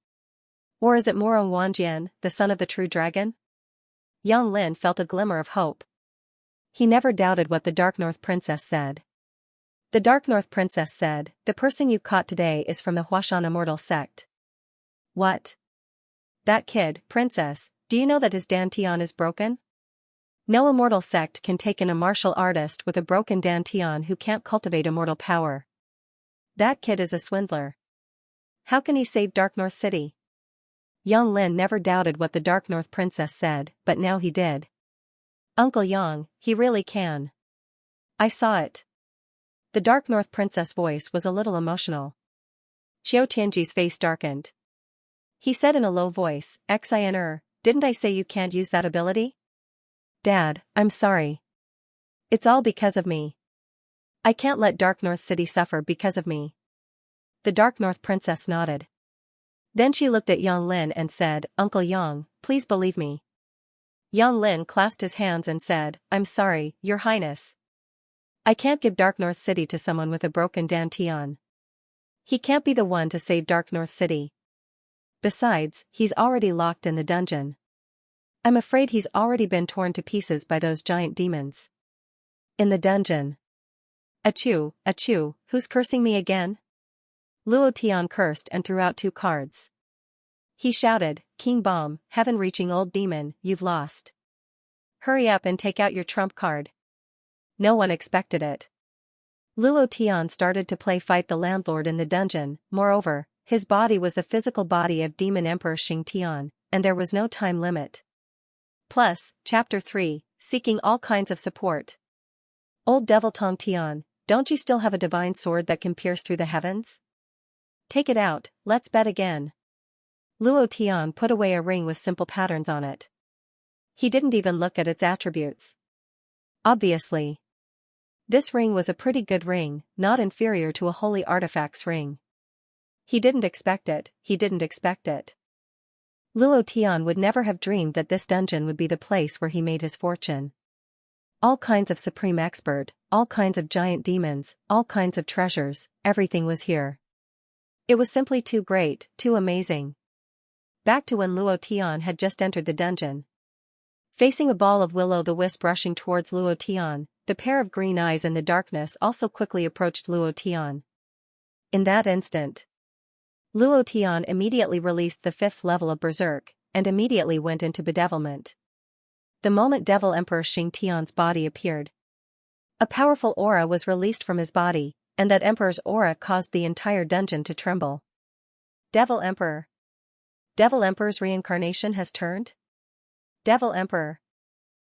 Or is it Morong Wanjian, the son of the true dragon? Yang Lin felt a glimmer of hope. He never doubted what the Dark North Princess said. The Dark North Princess said, the person you caught today is from the Huashan Immortal Sect. What? That kid, Princess, do you know that his dantian is broken? No immortal sect can take in a martial artist with a broken dantian who can't cultivate immortal power. That kid is a swindler. How can he save Dark North City? Yang Lin never doubted what the Dark North Princess said, but now he did. Uncle Yang, he really can. I saw it. The Dark North Princess' voice was a little emotional. Qiu Tianji's face darkened. He said in a low voice, Xin, didn't I say you can't use that ability? Dad, I'm sorry. It's all because of me. I can't let Dark North City suffer because of me. The Dark North Princess nodded. Then she looked at Yang Lin and said, Uncle Yang, please believe me. Yang Lin clasped his hands and said, I'm sorry, Your Highness. I can't give Dark North City to someone with a broken dantian. He can't be the one to save Dark North City. Besides, he's already locked in the dungeon. I'm afraid he's already been torn to pieces by those giant demons. In the dungeon. Achoo, achoo, who's cursing me again? Luo Tian cursed and threw out 2 cards. He shouted, King Bomb, heaven-reaching old demon, you've lost. Hurry up and take out your trump card. No one expected it. Luo Tian started to play fight the landlord in the dungeon. Moreover, his body was the physical body of Demon Emperor Xianxia, and there was no time limit. Plus, Chapter 3, Seeking all kinds of support. Old Devil Tong Tian, don't you still have a divine sword that can pierce through the heavens? Take it out, let's bet again. Luo Tian put away a ring with simple patterns on it. He didn't even look at its attributes. Obviously. This ring was a pretty good ring, not inferior to a holy artifact's ring. He didn't expect it, he didn't expect it. Luo Tian would never have dreamed that this dungeon would be the place where he made his fortune. All kinds of supreme expert, all kinds of giant demons, all kinds of treasures, everything was here. It was simply too great, too amazing. Back to when Luo Tian had just entered the dungeon. Facing a ball of will-o'-the-wisp rushing towards Luo Tian, the pair of green eyes in the darkness also quickly approached Luo Tian. In that instant, Luo Tian immediately released the 5th level of Berserk, and immediately went into bedevilment. The moment Devil Emperor Xianxia's body appeared, a powerful aura was released from his body, and that Emperor's aura caused the entire dungeon to tremble. Devil Emperor. Devil Emperor's reincarnation has turned? Devil Emperor.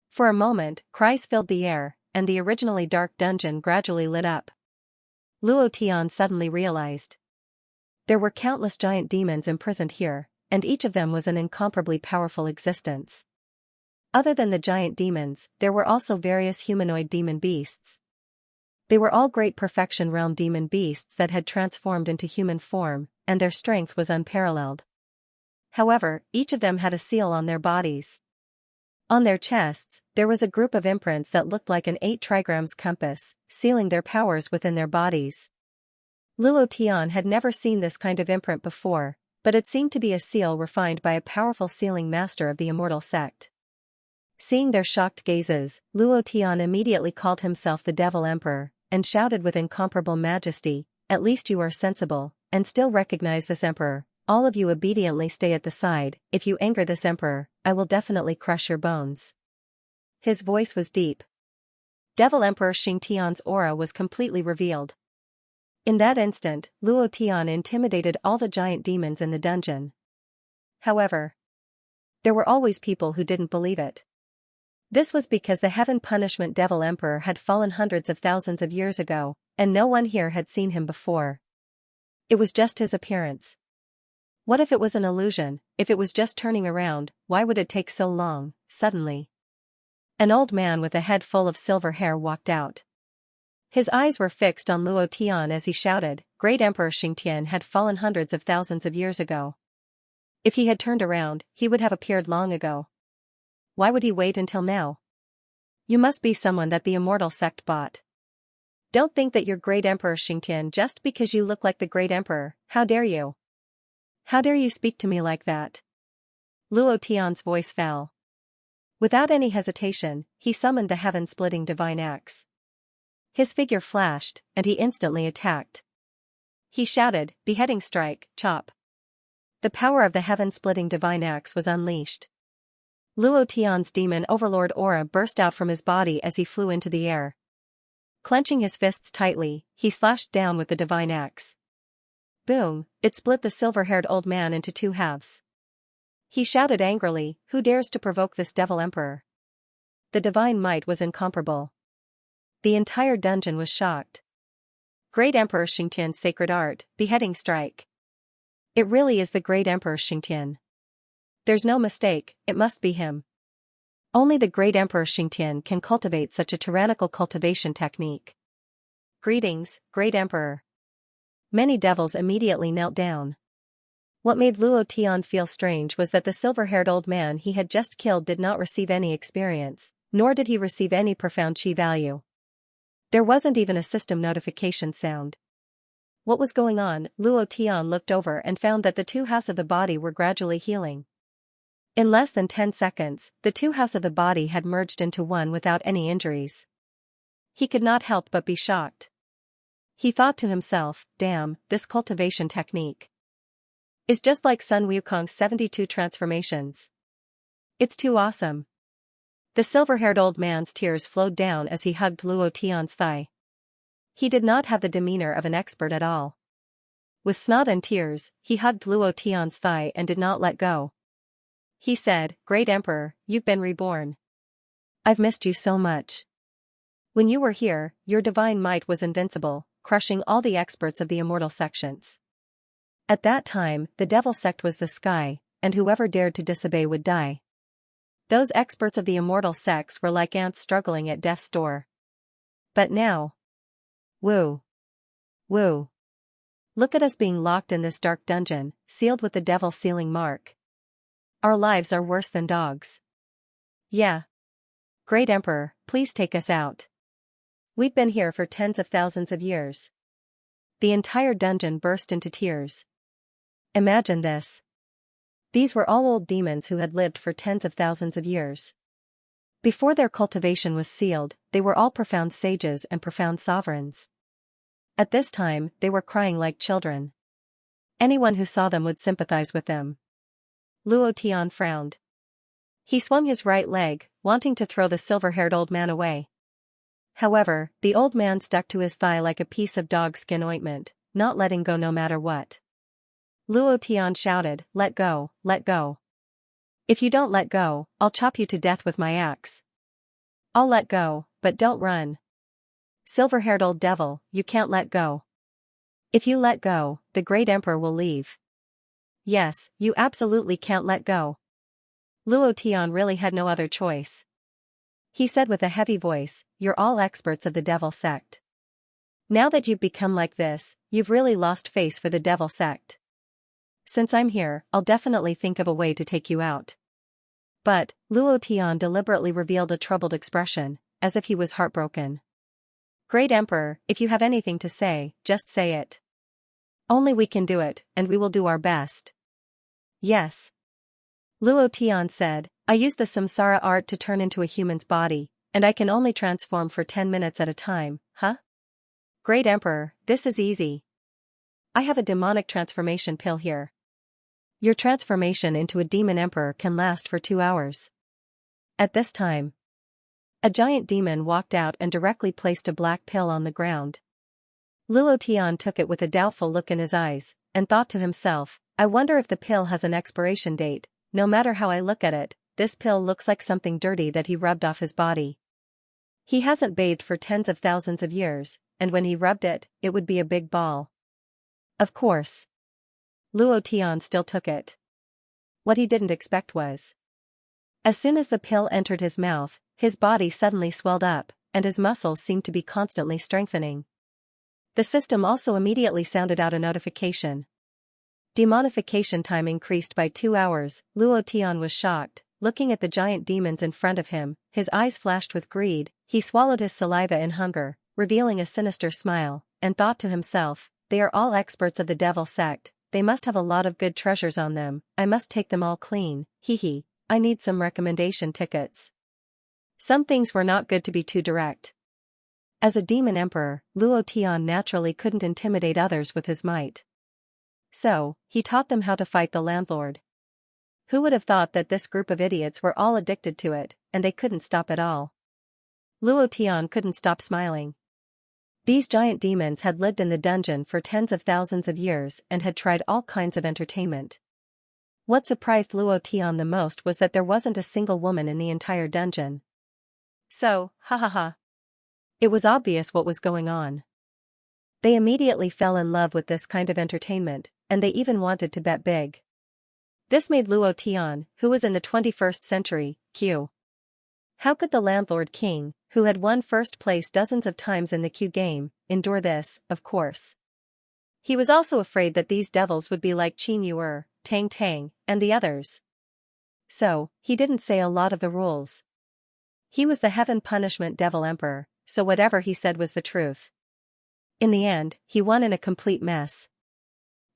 For a moment, cries filled the air, and the originally dark dungeon gradually lit up. Luo Tian suddenly realized. There were countless giant demons imprisoned here, and each of them was an incomparably powerful existence. Other than the giant demons, there were also various humanoid demon beasts. They were all great perfection realm demon beasts that had transformed into human form, and their strength was unparalleled. However, each of them had a seal on their bodies. On their chests, there was a group of imprints that looked like an 8 trigrams compass, sealing their powers within their bodies. Luo Tian had never seen this kind of imprint before, but it seemed to be a seal refined by a powerful sealing master of the immortal sect. Seeing their shocked gazes, Luo Tian immediately called himself the Devil Emperor, and shouted with incomparable majesty, "At least you are sensible, and still recognize this emperor. All of you obediently stay at the side. If you anger this emperor, I will definitely crush your bones." His voice was deep. Devil Emperor Xianxia's aura was completely revealed. In that instant, Luo Tian intimidated all the giant demons in the dungeon. However, there were always people who didn't believe it. This was because the Heaven Punishment Devil Emperor had fallen hundreds of thousands of years ago, and no one here had seen him before. It was just his appearance. What if it was an illusion? If it was just turning around, why would it take so long? Suddenly, an old man with a head full of silver hair walked out. His eyes were fixed on Luo Tian as he shouted, "Great Emperor Xianxian had fallen hundreds of thousands of years ago. If he had turned around, he would have appeared long ago. Why would he wait until now? You must be someone that the immortal sect bought. Don't think that you're Great Emperor Xianxian just because you look like the Great Emperor. How dare you? How dare you speak to me like that?" Luo Tian's voice fell. Without any hesitation, he summoned the heaven-splitting divine axe. His figure flashed, and he instantly attacked. He shouted, "Beheading strike, chop." The power of the heaven-splitting divine axe was unleashed. Luo Tian's demon overlord aura burst out from his body as he flew into the air. Clenching his fists tightly, he slashed down with the divine axe. Boom! It split the silver-haired old man into 2 halves. He shouted angrily, "Who dares to provoke this Devil Emperor?" The divine might was incomparable. The entire dungeon was shocked. Great Emperor Xianxian's sacred art, beheading strike. It really is the Great Emperor Xianxian. There's no mistake, it must be him. Only the Great Emperor Xianxian can cultivate such a tyrannical cultivation technique. Greetings, Great Emperor. Many devils immediately knelt down. What made Luo Tian feel strange was that the silver-haired old man he had just killed did not receive any experience, nor did he receive any profound chi value. There wasn't even a system notification sound. What was going on? Luo Tian looked over and found that the two halves of the body were gradually healing. In less than 10 seconds, the two halves of the body had merged into one without any injuries. He could not help but be shocked. He thought to himself, damn, this cultivation technique is just like Sun Wukong's 72 transformations. It's too awesome. The silver-haired old man's tears flowed down as he hugged Luo Tian's thigh. He did not have the demeanor of an expert at all. With snot and tears, he hugged Luo Tian's thigh and did not let go. He said, "Great Emperor, you've been reborn. I've missed you so much. When you were here, your divine might was invincible, crushing all the experts of the immortal sections. At that time, the devil sect was the sky, and whoever dared to disobey would die. Those experts of the immortal sects were like ants struggling at death's door. But now, woo! Woo! Look at us being locked in this dark dungeon, sealed with the devil's sealing mark. Our lives are worse than dogs. Yeah. Great Emperor, please take us out. We've been here for tens of thousands of years." The entire dungeon burst into tears. Imagine this. These were all old demons who had lived for tens of thousands of years. Before their cultivation was sealed, they were all profound sages and profound sovereigns. At this time, they were crying like children. Anyone who saw them would sympathize with them. Luo Tian frowned. He swung his right leg, wanting to throw the silver-haired old man away. However, the old man stuck to his thigh like a piece of dog skin ointment, not letting go no matter what. Luo Tian shouted, "Let go, let go. If you don't let go, I'll chop you to death with my axe." "I'll let go, but don't run. Silver-haired old devil, you can't let go. If you let go, the great emperor will leave." "Yes, you absolutely can't let go." Luo Tian really had no other choice. He said with a heavy voice, "You're all experts of the devil sect. Now that you've become like this, you've really lost face for the devil sect. Since I'm here, I'll definitely think of a way to take you out." But, Luo Tian deliberately revealed a troubled expression, as if he was heartbroken. "Great Emperor, if you have anything to say, just say it. Only we can do it, and we will do our best." "Yes." Luo Tian said, "I use the samsara art to turn into a human's body, and I can only transform for 10 minutes at a time, huh? Great Emperor, this is easy. I have a demonic transformation pill here. Your transformation into a demon emperor can last for 2 hours." At this time, a giant demon walked out and directly placed a black pill on the ground. Luo Tian took it with a doubtful look in his eyes, and thought to himself, "I wonder if the pill has an expiration date. No matter how I look at it, this pill looks like something dirty that he rubbed off his body. He hasn't bathed for tens of thousands of years, and when he rubbed it, it would be a big ball." Of course. Luo Tian still took it. What he didn't expect was, as soon as the pill entered his mouth, his body suddenly swelled up, and his muscles seemed to be constantly strengthening. The system also immediately sounded out a notification. Demonification time increased by 2 hours. Luo Tian was shocked, looking at the giant demons in front of him, his eyes flashed with greed. He swallowed his saliva in hunger, revealing a sinister smile, and thought to himself, "They are all experts of the devil sect, they must have a lot of good treasures on them, I must take them all clean, hee. I need some recommendation tickets." Some things were not good to be too direct. As a demon emperor, Luo Tian naturally couldn't intimidate others with his might. So, he taught them how to fight the landlord. Who would have thought that this group of idiots were all addicted to it, and they couldn't stop at all? Luo Tian couldn't stop smiling. These giant demons had lived in the dungeon for tens of thousands of years and had tried all kinds of entertainment. What surprised Luo Tian the most was that there wasn't a single woman in the entire dungeon. So, ha ha ha. It was obvious what was going on. They immediately fell in love with this kind of entertainment, and they even wanted to bet big. This made Luo Tian, who was in the 21st century, Q. How could the landlord king, who had won first place dozens of times in the Q game, endure this? Of course. He was also afraid that these devils would be like Qin Yuer, Tang Tang, and the others. So, he didn't say a lot of the rules. He was the heaven punishment devil emperor, so whatever he said was the truth. In the end, he won in a complete mess.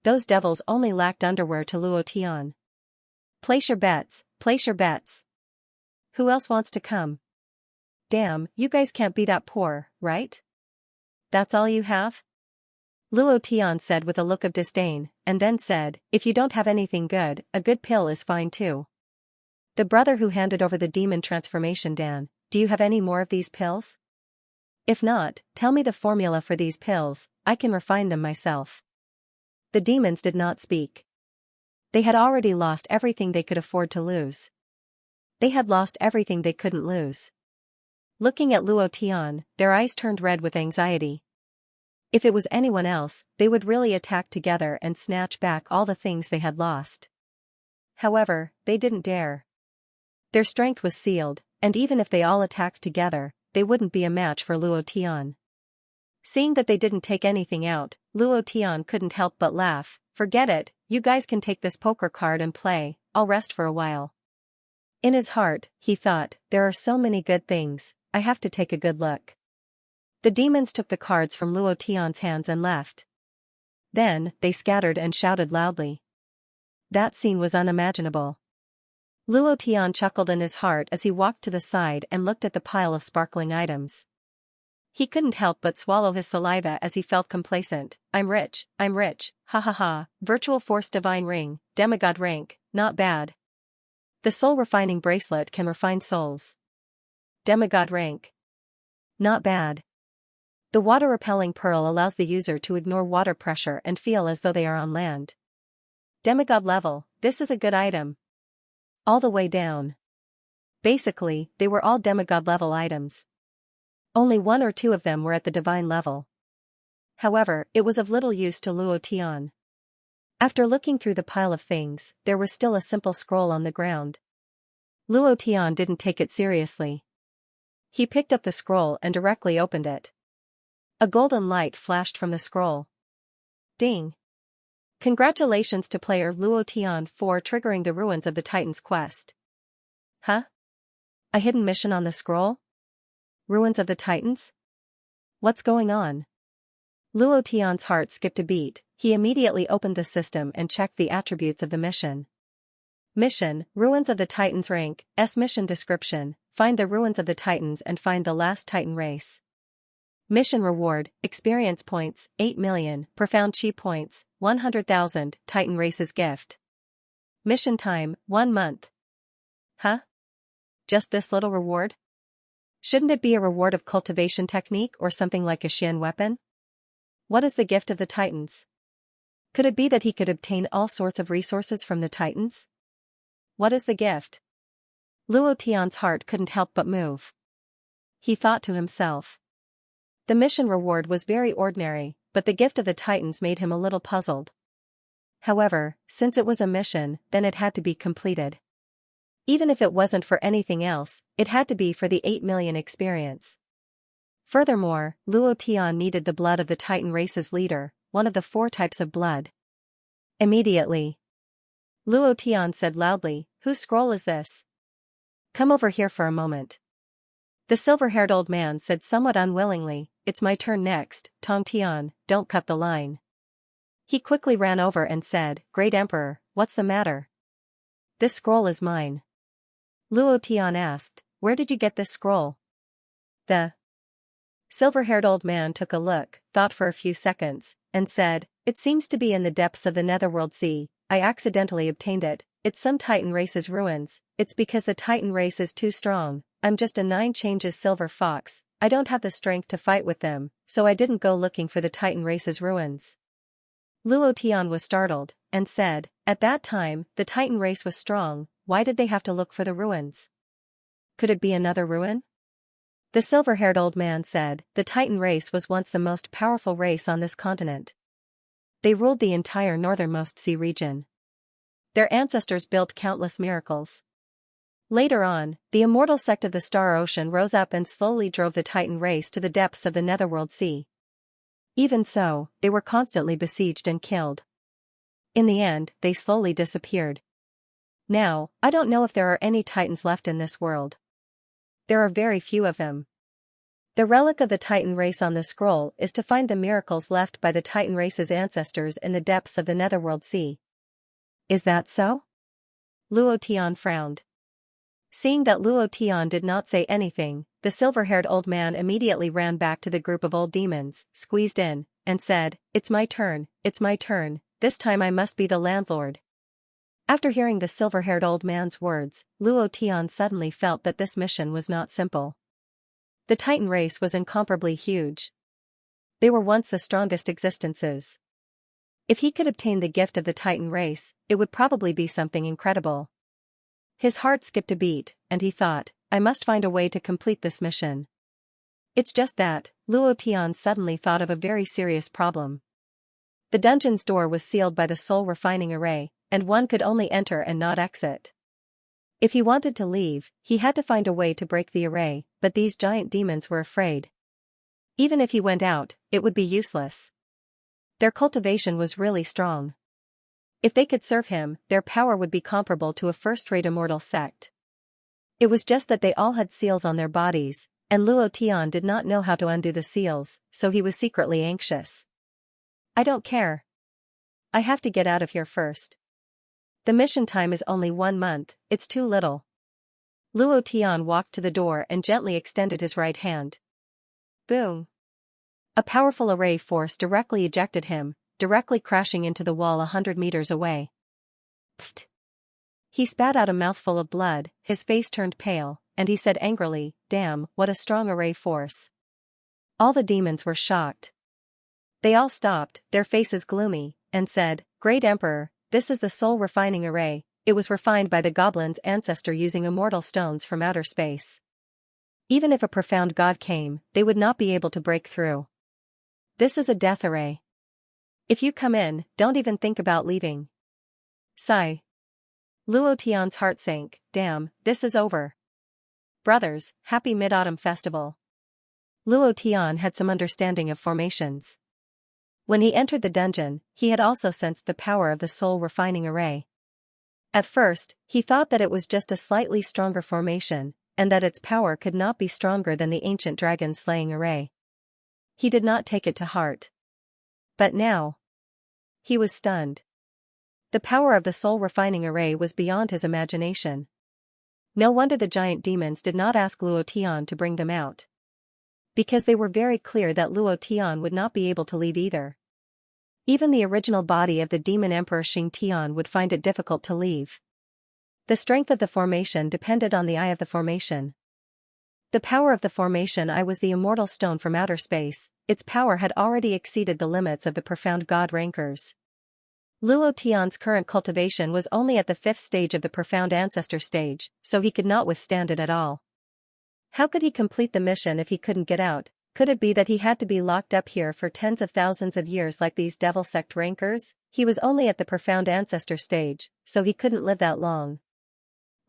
Those devils only lacked underwear to Luo Tian. Place your bets, place your bets. Who else wants to come? Damn, you guys can't be that poor, right? That's all you have? Luo Tian said with a look of disdain, and then said, if you don't have anything good, a good pill is fine too. The brother who handed over the demon transformation Dan, do you have any more of these pills? If not, tell me the formula for these pills, I can refine them myself. The demons did not speak. They had already lost everything they could afford to lose. They had lost everything they couldn't lose. Looking at Luo Tian, their eyes turned red with anxiety. If it was anyone else, they would really attack together and snatch back all the things they had lost. However, they didn't dare. Their strength was sealed, and even if they all attacked together, they wouldn't be a match for Luo Tian. Seeing that they didn't take anything out, Luo Tian couldn't help but laugh. Forget it, you guys can take this poker card and play, I'll rest for a while. In his heart, he thought, there are so many good things, I have to take a good look. The demons took the cards from Luo Tian's hands and left. Then, they scattered and shouted loudly. That scene was unimaginable. Luo Tian chuckled in his heart as he walked to the side and looked at the pile of sparkling items. He couldn't help but swallow his saliva as he felt complacent. I'm rich, ha ha ha, virtual force divine ring, demigod rank, not bad. The soul refining bracelet can refine souls. Demigod rank. Not bad. The water-repelling pearl allows the user to ignore water pressure and feel as though they are on land. Demigod level, this is a good item. All the way down. Basically, they were all demigod level items. Only one or two of them were at the divine level. However, it was of little use to Luo Tian. After looking through the pile of things, there was still a simple scroll on the ground. Luo Tian didn't take it seriously. He picked up the scroll and directly opened it. A golden light flashed from the scroll. Ding! Congratulations to player Luo Tian for triggering the ruins of the Titan's quest. Huh? A hidden mission on the scroll? Ruins of the Titans? What's going on? Luo Tian's heart skipped a beat. He immediately opened the system and checked the attributes of the mission. Mission, Ruins of the Titans rank, S mission description, find the ruins of the Titans and find the last Titan race. Mission reward, experience points, 8 million, profound chi points, 100,000, Titan races gift. Mission time, 1 month. Huh? Just this little reward? Shouldn't it be a reward of cultivation technique or something like a Xian weapon? What is the gift of the Titans? Could it be that he could obtain all sorts of resources from the Titans? What is the gift? Luo Tian's heart couldn't help but move. He thought to himself. The mission reward was very ordinary, but the gift of the Titans made him a little puzzled. However, since it was a mission, then it had to be completed. Even if it wasn't for anything else, it had to be for the 8 million experience. Furthermore, Luo Tian needed the blood of the Titan race's leader, one of the 4 types of blood. Immediately, Luo Tian said loudly, whose scroll is this? Come over here for a moment. The silver-haired old man said somewhat unwillingly, it's my turn next, Tong Tian, don't cut the line. He quickly ran over and said, Great Emperor, what's the matter? This scroll is mine. Luo Tian asked, where did you get this scroll? The silver-haired old man took a look, thought for a few seconds, and said, it seems to be in the depths of the Netherworld Sea, I accidentally obtained it, it's some Titan race's ruins, it's because the Titan race is too strong, I'm just a 9 changes silver fox, I don't have the strength to fight with them, so I didn't go looking for the Titan race's ruins. Luo Tian was startled, and said, at that time, the Titan race was strong, why did they have to look for the ruins? Could it be another ruin? The silver-haired old man said, the Titan race was once the most powerful race on this continent. They ruled the entire northernmost sea region. Their ancestors built countless miracles. Later on, the immortal sect of the Star Ocean rose up and slowly drove the Titan race to the depths of the Netherworld Sea. Even so, they were constantly besieged and killed. In the end, they slowly disappeared. Now, I don't know if there are any Titans left in this world. There are very few of them. The relic of the Titan race on the scroll is to find the miracles left by the Titan race's ancestors in the depths of the Netherworld Sea. Is that so? Luo Tian frowned. Seeing that Luo Tian did not say anything, the silver-haired old man immediately ran back to the group of old demons, squeezed in, and said, "It's my turn, this time I must be the landlord." After hearing the silver-haired old man's words, Luo Tian suddenly felt that this mission was not simple. The Titan race was incomparably huge. They were once the strongest existences. If he could obtain the gift of the Titan race, it would probably be something incredible. His heart skipped a beat, and he thought, I must find a way to complete this mission. It's just that, Luo Tian suddenly thought of a very serious problem. The dungeon's door was sealed by the soul refining array, and one could only enter and not exit. If he wanted to leave, he had to find a way to break the array, but these giant demons were afraid. Even if he went out, it would be useless. Their cultivation was really strong. If they could serve him, their power would be comparable to a first-rate immortal sect. It was just that they all had seals on their bodies, and Luo Tian did not know how to undo the seals, so he was secretly anxious. I don't care. I have to get out of here first. The mission time is only 1 month, it's too little. Luo Tian walked to the door and gently extended his right hand. Boom! A powerful array force directly ejected him, directly crashing into the wall 100 meters away. Pfft! He spat out a mouthful of blood, his face turned pale, and he said angrily, "Damn, what a strong array force." All the demons were shocked. They all stopped, their faces gloomy, and said, "Great Emperor, this is the soul refining array. It was refined by the goblin's ancestor using immortal stones from outer space. Even if a profound god came, they would not be able to break through. This is a death array. If you come in, don't even think about leaving." Sigh. Luo Tian's heart sank. Damn, this is over. Brothers, happy Mid-Autumn Festival. Luo Tian had some understanding of formations. When he entered the dungeon, he had also sensed the power of the soul refining array. At first, he thought that it was just a slightly stronger formation, and that its power could not be stronger than the ancient dragon slaying array. He did not take it to heart. But now, he was stunned. The power of the soul refining array was beyond his imagination. No wonder the giant demons did not ask Luo Tian to bring them out. Because they were very clear that Luo Tian would not be able to leave either. Even the original body of the demon emperor Xianxia would find it difficult to leave. The strength of the formation depended on the eye of the formation. The power of the formation eye was the immortal stone from outer space. Its power had already exceeded the limits of the profound god rankers. Luo Tian's current cultivation was only at the 5th stage of the profound ancestor stage, so he could not withstand it at all. How could he complete the mission if he couldn't get out? Could it be that he had to be locked up here for tens of thousands of years like these devil sect rankers? He was only at the profound ancestor stage, so he couldn't live that long.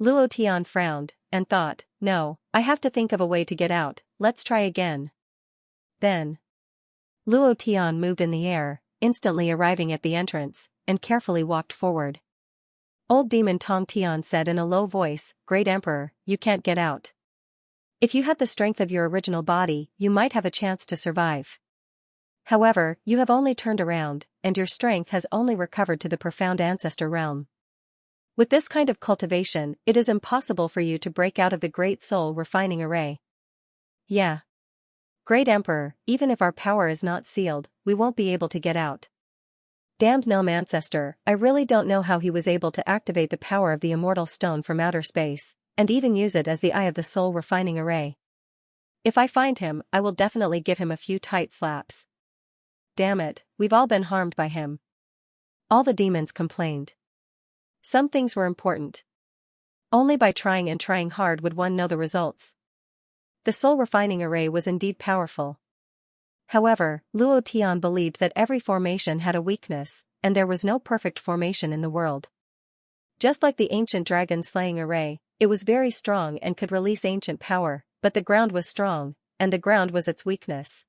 Luo Tian frowned, and thought, no, I have to think of a way to get out, let's try again. Then, Luo Tian moved in the air, instantly arriving at the entrance, and carefully walked forward. Old Demon Tong Tian said in a low voice, "Great Emperor, you can't get out. If you had the strength of your original body, you might have a chance to survive. However, you have only turned around, and your strength has only recovered to the profound ancestor realm. With this kind of cultivation, it is impossible for you to break out of the great soul refining array." Yeah. Great Emperor, even if our power is not sealed, we won't be able to get out. Damned gnome ancestor, I really don't know how he was able to activate the power of the immortal stone from outer space, and even use it as the eye of the soul refining array. If I find him, I will definitely give him a few tight slaps. Damn it, we've all been harmed by him. All the demons complained. Some things were important. Only by trying and trying hard would one know the results. The soul refining array was indeed powerful. However, Luo Tian believed that every formation had a weakness, and there was no perfect formation in the world. Just like the ancient dragon slaying array, it was very strong and could release ancient power, but the ground was strong, and the ground was its weakness.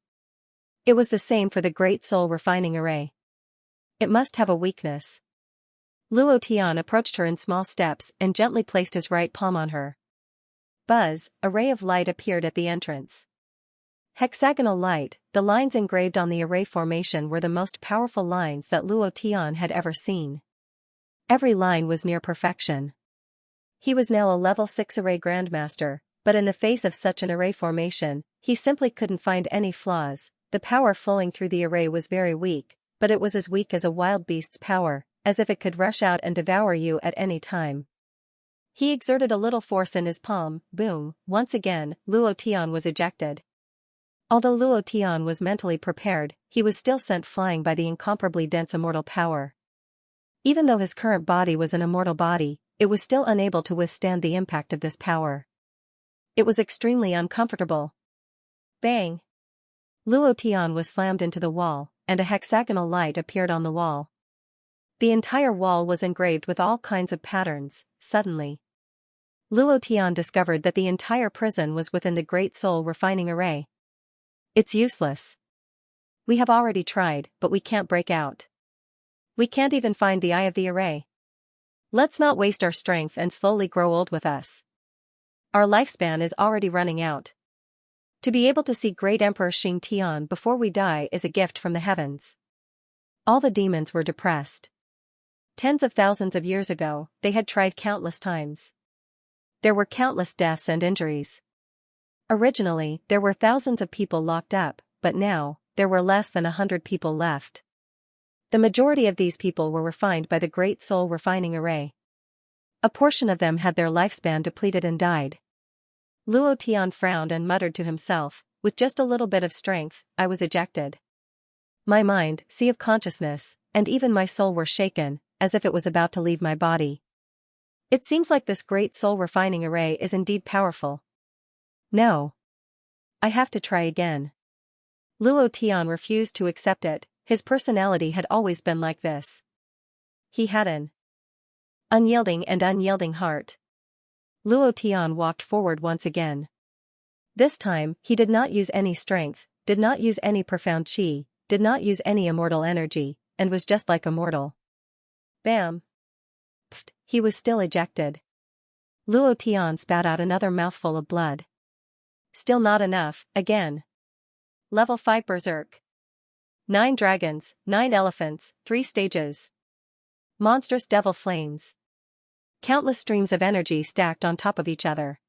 It was the same for the great soul refining array. It must have a weakness. Luo Tian approached her in small steps and gently placed his right palm on her. Buzz, a ray of light appeared at the entrance. Hexagonal light, the lines engraved on the array formation were the most powerful lines that Luo Tian had ever seen. Every line was near perfection. He was now a level 6 array grandmaster, but in the face of such an array formation, he simply couldn't find any flaws. The power flowing through the array was very weak, but it was as weak as a wild beast's power, as if it could rush out and devour you at any time. He exerted a little force in his palm, boom, once again, Luo Tian was ejected. Although Luo Tian was mentally prepared, he was still sent flying by the incomparably dense immortal power. Even though his current body was an immortal body, it was still unable to withstand the impact of this power. It was extremely uncomfortable. Bang! Luo Tian was slammed into the wall, and a hexagonal light appeared on the wall. The entire wall was engraved with all kinds of patterns. Suddenly, Luo Tian discovered that the entire prison was within the Great Soul Refining Array. It's useless. We have already tried, but we can't break out. We can't even find the eye of the array. Let's not waste our strength and slowly grow old with us. Our lifespan is already running out. To be able to see Great Emperor Xianxia before we die is a gift from the heavens. All the demons were depressed. Tens of thousands of years ago, they had tried countless times. There were countless deaths and injuries. Originally, there were thousands of people locked up, but now, there were less than 100 people left. The majority of these people were refined by the Great Soul Refining Array. A portion of them had their lifespan depleted and died. Luo Tian frowned and muttered to himself, with just a little bit of strength, I was ejected. My mind, sea of consciousness, and even my soul were shaken, as if it was about to leave my body. It seems like this Great Soul Refining Array is indeed powerful. No. I have to try again. Luo Tian refused to accept it, his personality had always been like this. He had an unyielding heart. Luo Tian walked forward once again. This time, he did not use any strength, did not use any profound qi, did not use any immortal energy, and was just like a mortal. Bam! Pfft, he was still ejected. Luo Tian spat out another mouthful of blood. Still not enough, again. Level 5 Berserk. 9 dragons, 9 elephants, 3 stages. Monstrous devil flames. Countless streams of energy stacked on top of each other.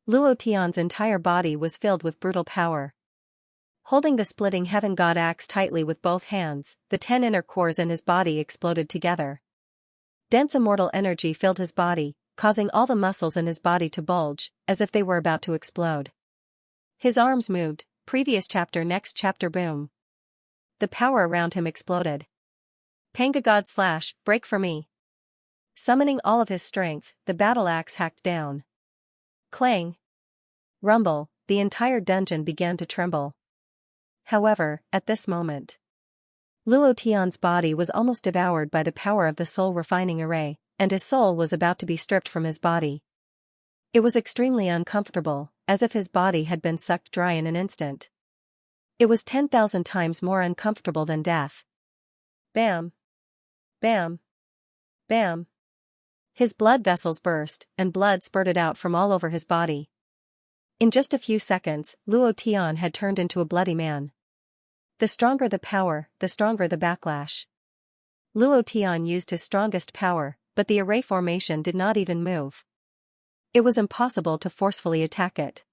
Luo Tian's entire body was filled with brutal power. Holding the splitting heaven god axe tightly with both hands, the 10 inner cores in his body exploded together. Dense immortal energy filled his body, causing all the muscles in his body to bulge, as if they were about to explode. His arms moved, previous chapter next chapter boom. The power around him exploded. Panga god slash, break for me. Summoning all of his strength, the battle axe hacked down. Clang. Rumble, the entire dungeon began to tremble. However, at this moment, Luo Tian's body was almost devoured by the power of the Soul Refining Array, and his soul was about to be stripped from his body. It was extremely uncomfortable, as if his body had been sucked dry in an instant. It was 10,000 times more uncomfortable than death. Bam! Bam! Bam! His blood vessels burst, and blood spurted out from all over his body. In just a few seconds, Luo Tian had turned into a bloody man. The stronger the power, the stronger the backlash. Luo Tian used his strongest power, but the array formation did not even move. It was impossible to forcefully attack it.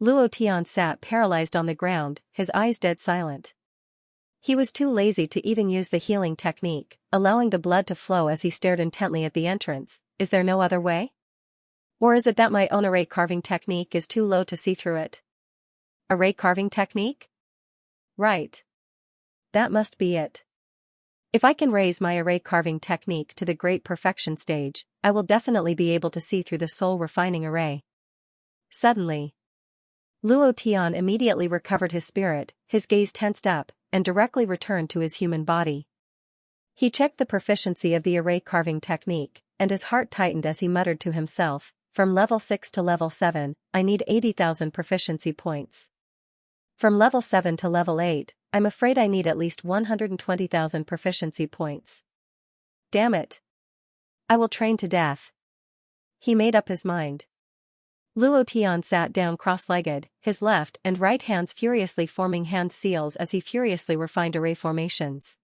Luo Tian sat paralyzed on the ground, his eyes dead silent. He was too lazy to even use the healing technique, allowing the blood to flow as he stared intently at the entrance. Is there no other way? Or is it that my own array carving technique is too low to see through it? Array carving technique? Right. That must be it. If I can raise my array carving technique to the great perfection stage, I will definitely be able to see through the soul refining array. Suddenly, Luo Tian immediately recovered his spirit, his gaze tensed up, and directly returned to his human body. He checked the proficiency of the array carving technique, and his heart tightened as he muttered to himself, from level 6 to level 7, I need 80,000 proficiency points. From level 7 to level 8, I'm afraid I need at least 120,000 proficiency points. Damn it. I will train to death. He made up his mind. Luo Tian sat down cross-legged, his left and right hands furiously forming hand seals as he furiously refined array formations.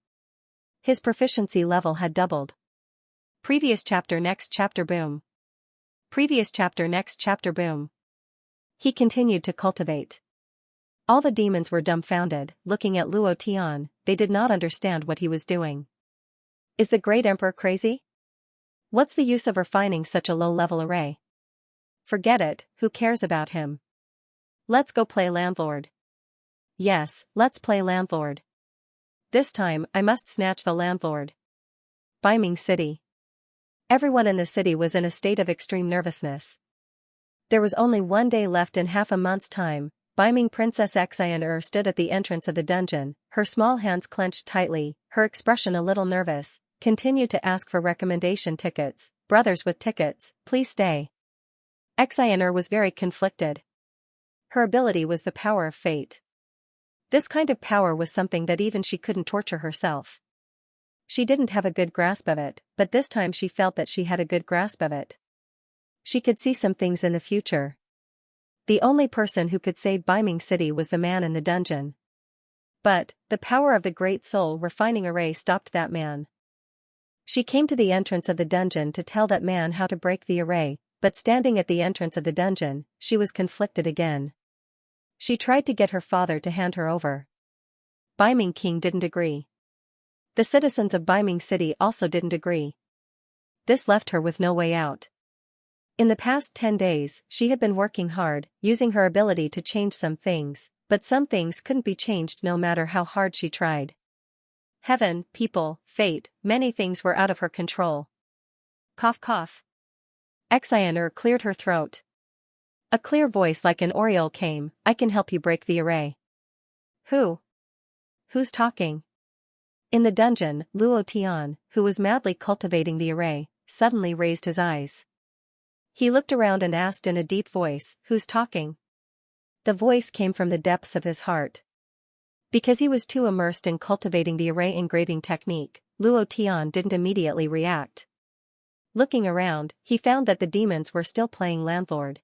His proficiency level had doubled. Previous chapter next chapter boom. Previous chapter next chapter boom. He continued to cultivate. All the demons were dumbfounded, looking at Luo Tian, they did not understand what he was doing. Is the great emperor crazy? What's the use of refining such a low-level array? Forget it, who cares about him? Let's go play landlord. Yes, let's play landlord. This time, I must snatch the landlord. Beiming City. Everyone in the city was in a state of extreme nervousness. There was only 1 day left in half a month's time. Beiming Princess Xianxia stood at the entrance of the dungeon, her small hands clenched tightly, her expression a little nervous, continued to ask for recommendation tickets. Brothers with tickets, please stay. Xianxia was very conflicted. Her ability was the power of fate. This kind of power was something that even she couldn't torture herself. She didn't have a good grasp of it, but this time she felt that she had a good grasp of it. She could see some things in the future. The only person who could save Beiming City was the man in the dungeon. But, the power of the Great Soul Refining Array stopped that man. She came to the entrance of the dungeon to tell that man how to break the array, but standing at the entrance of the dungeon, she was conflicted again. She tried to get her father to hand her over. Beiming King didn't agree. The citizens of Beiming City also didn't agree. This left her with no way out. In the past 10 days, she had been working hard, using her ability to change some things, but some things couldn't be changed no matter how hard she tried. Heaven, people, fate, many things were out of her control. Cough cough. Xianxia cleared her throat. A clear voice like an oriole came, I can help you break the array. Who? Who's talking? In the dungeon, Luo Tian, who was madly cultivating the array, suddenly raised his eyes. He looked around and asked in a deep voice, who's talking? The voice came from the depths of his heart. Because he was too immersed in cultivating the array engraving technique, Luo Tian didn't immediately react. Looking around, he found that the demons were still playing landlord.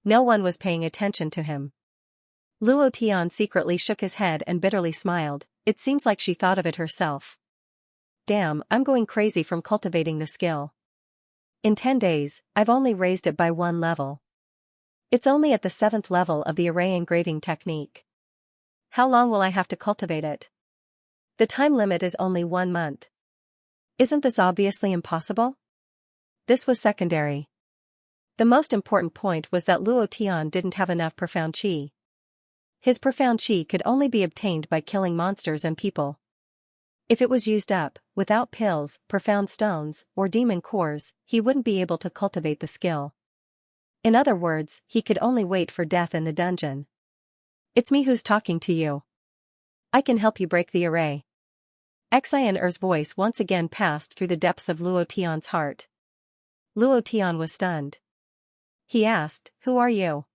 No one was paying attention to him. Luo Tian secretly shook his head and bitterly smiled, it seems like she thought of it herself. Damn, I'm going crazy from cultivating the skill. In 10 days, I've only raised it by 1 level. It's only at the 7th level of the array engraving technique. How long will I have to cultivate it? The time limit is only 1 month. Isn't this obviously impossible? This was secondary. The most important point was that Luo Tian didn't have enough profound qi. His profound qi could only be obtained by killing monsters and people. If it was used up, without pills, profound stones, or demon cores, he wouldn't be able to cultivate the skill. In other words, he could only wait for death in the dungeon. It's me who's talking to you. I can help you break the array. Xianxia's voice once again passed through the depths of Luo Tian's heart. Luo Tian was stunned. He asked, who are you?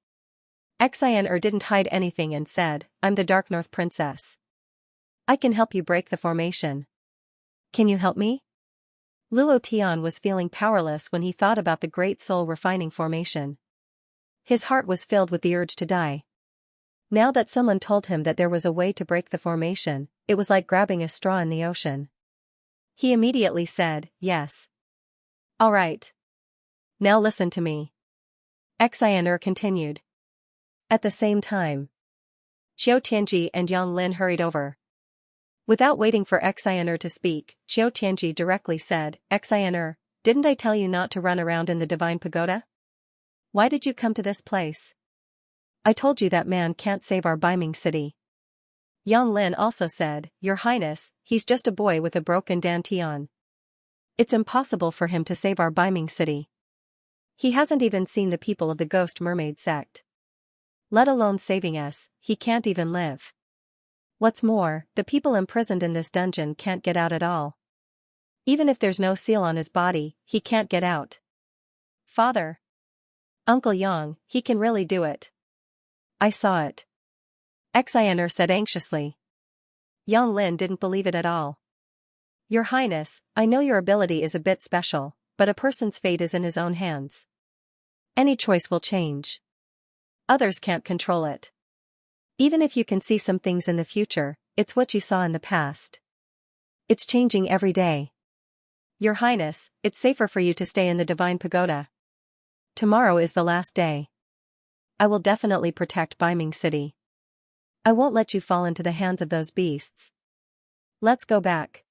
Xianxia didn't hide anything and said, I'm the Dark North Princess. I can help you break the formation. Can you help me? Luo Tian was feeling powerless when he thought about the Great Soul Refining formation. His heart was filled with the urge to die. Now that someone told him that there was a way to break the formation, it was like grabbing a straw in the ocean. He immediately said, yes. All right. Now listen to me. Xianxia continued. At the same time, Qiu Tianji and Yang Lin hurried over. Without waiting for Xianxia to speak, Qiu Tianji directly said, Xianxia, didn't I tell you not to run around in the Divine Pagoda? Why did you come to this place? I told you that man can't save our Beiming City. Yang Lin also said, Your Highness, he's just a boy with a broken dantian. It's impossible for him to save our Beiming City. He hasn't even seen the people of the Ghost Mermaid sect. Let alone saving us, he can't even live. What's more, the people imprisoned in this dungeon can't get out at all. Even if there's no seal on his body, he can't get out. Father. Uncle Yang, he can really do it. I saw it. Xianxia said anxiously. Yang Lin didn't believe it at all. Your Highness, I know your ability is a bit special, but a person's fate is in his own hands. Any choice will change. Others can't control it. Even if you can see some things in the future, it's what you saw in the past. It's changing every day. Your Highness, it's safer for you to stay in the Divine Pagoda. Tomorrow is the last day. I will definitely protect Biming City. I won't let you fall into the hands of those beasts. Let's go back.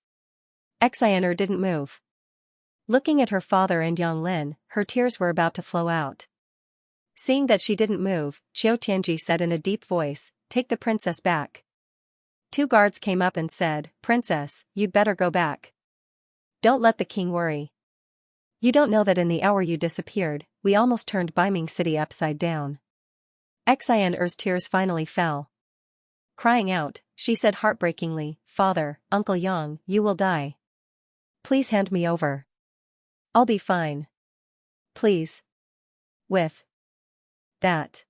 Xianxia didn't move. Looking at her father and Yonglin, her tears were about to flow out. Seeing that she didn't move, Qiu Tianji said in a deep voice, "Take the princess back." 2 guards came up and said, "Princess, you'd better go back. Don't let the king worry. You don't know that in the hour you disappeared, we almost turned Biming City upside down." Xianxia's tears finally fell. Crying out, she said heartbreakingly, "Father, Uncle Yang, you will die. Please hand me over. I'll be fine. Please." With that,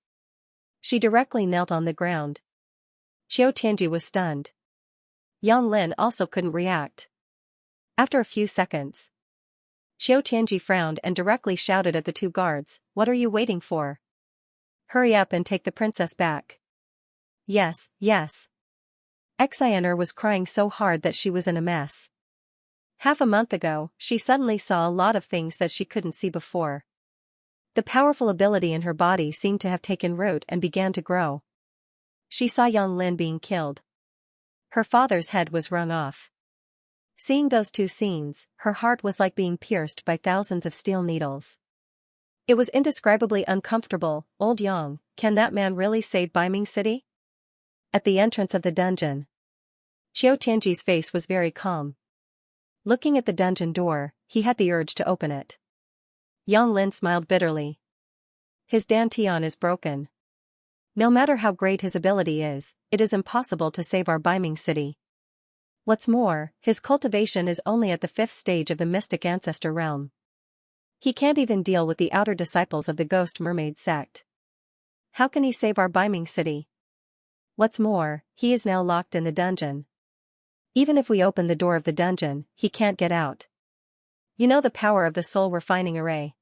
she directly knelt on the ground. Qiu Tianji was stunned. Yonglin also couldn't react. After a few seconds, Qiu Tianji frowned and directly shouted at the 2 guards, "What are you waiting for? Hurry up and take the princess back." "Yes, yes." Xianxia was crying so hard that she was in a mess. Half a month ago, she suddenly saw a lot of things that she couldn't see before. The powerful ability in her body seemed to have taken root and began to grow. She saw Yonglin being killed. Her father's head was wrung off. Seeing those 2 scenes, her heart was like being pierced by thousands of steel needles. It was indescribably uncomfortable. "Old Yang, can that man really save Biming City?" At the entrance of the dungeon, Qiu Tianji's face was very calm. Looking at the dungeon door, he had the urge to open it. Yonglin smiled bitterly. "His dantian is broken. No matter how great his ability is, it is impossible to save our Biming City. What's more, his cultivation is only at the 5th stage of the mystic ancestor realm. He can't even deal with the outer disciples of the ghost mermaid sect. How can he save our Biming City? What's more, he is now locked in the dungeon. Even if we open the door of the dungeon, he can't get out. You know the power of the soul refining array.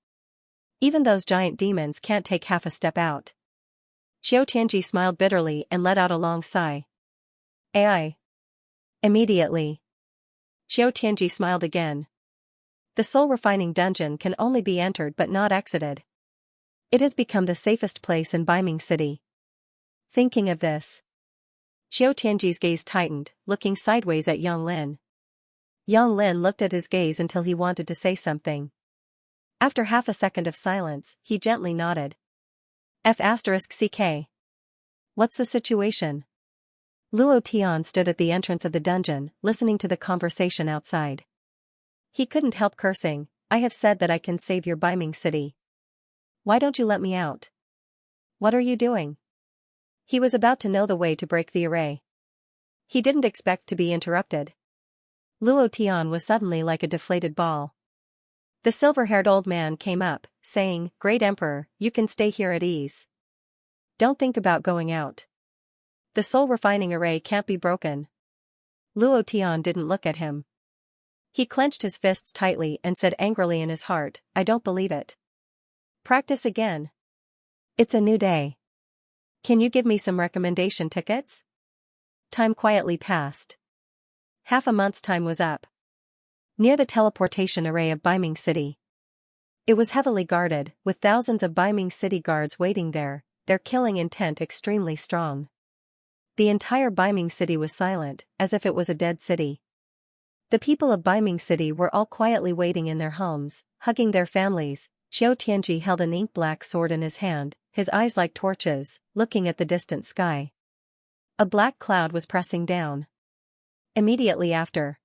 Even those giant demons can't take half a step out." Qiu Tianji smiled bitterly and let out a long sigh. "Ai." Immediately, Qiu Tianji smiled again. The soul refining dungeon can only be entered but not exited. It has become the safest place in Biming City. Thinking of this, Qiu Tianji's gaze tightened, looking sideways at Yonglin. Yonglin looked at his gaze until he wanted to say something. After half a second of silence, he gently nodded. F*CK. What's the situation? Luo Tian stood at the entrance of the dungeon, listening to the conversation outside. He couldn't help cursing. "I have said that I can save your Biming City. Why don't you let me out? What are you doing?" He was about to know the way to break the array. He didn't expect to be interrupted. Luo Tian was suddenly like a deflated ball. The silver-haired old man came up, saying, "Great Emperor, you can stay here at ease. Don't think about going out. The soul refining array can't be broken." Luo Tian didn't look at him. He clenched his fists tightly and said angrily in his heart, "I don't believe it. Practice again. It's a new day. Can you give me some recommendation tickets?" Time quietly passed. Half a month's time was up. Near the teleportation array of Biming City. It was heavily guarded, with thousands of Biming City guards waiting there, their killing intent extremely strong. The entire Biming City was silent, as if it was a dead city. The people of Biming City were all quietly waiting in their homes, hugging their families. Qiu Tianji held an ink-black sword in his hand, his eyes like torches, looking at the distant sky. A black cloud was pressing down. Immediately after,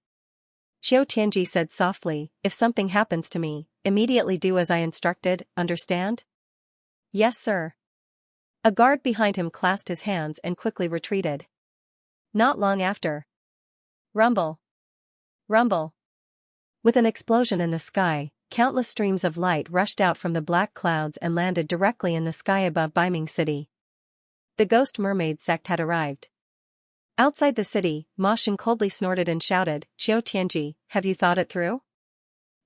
Qiu Tianji said softly, "If something happens to me, immediately do as I instructed, understand?" "Yes, sir." A guard behind him clasped his hands and quickly retreated. Not long after. Rumble. Rumble. With an explosion in the sky, countless streams of light rushed out from the black clouds and landed directly in the sky above Biming City. The ghost mermaid sect had arrived. Outside the city, Ma Xin coldly snorted and shouted, "Qiu Tianji, have you thought it through?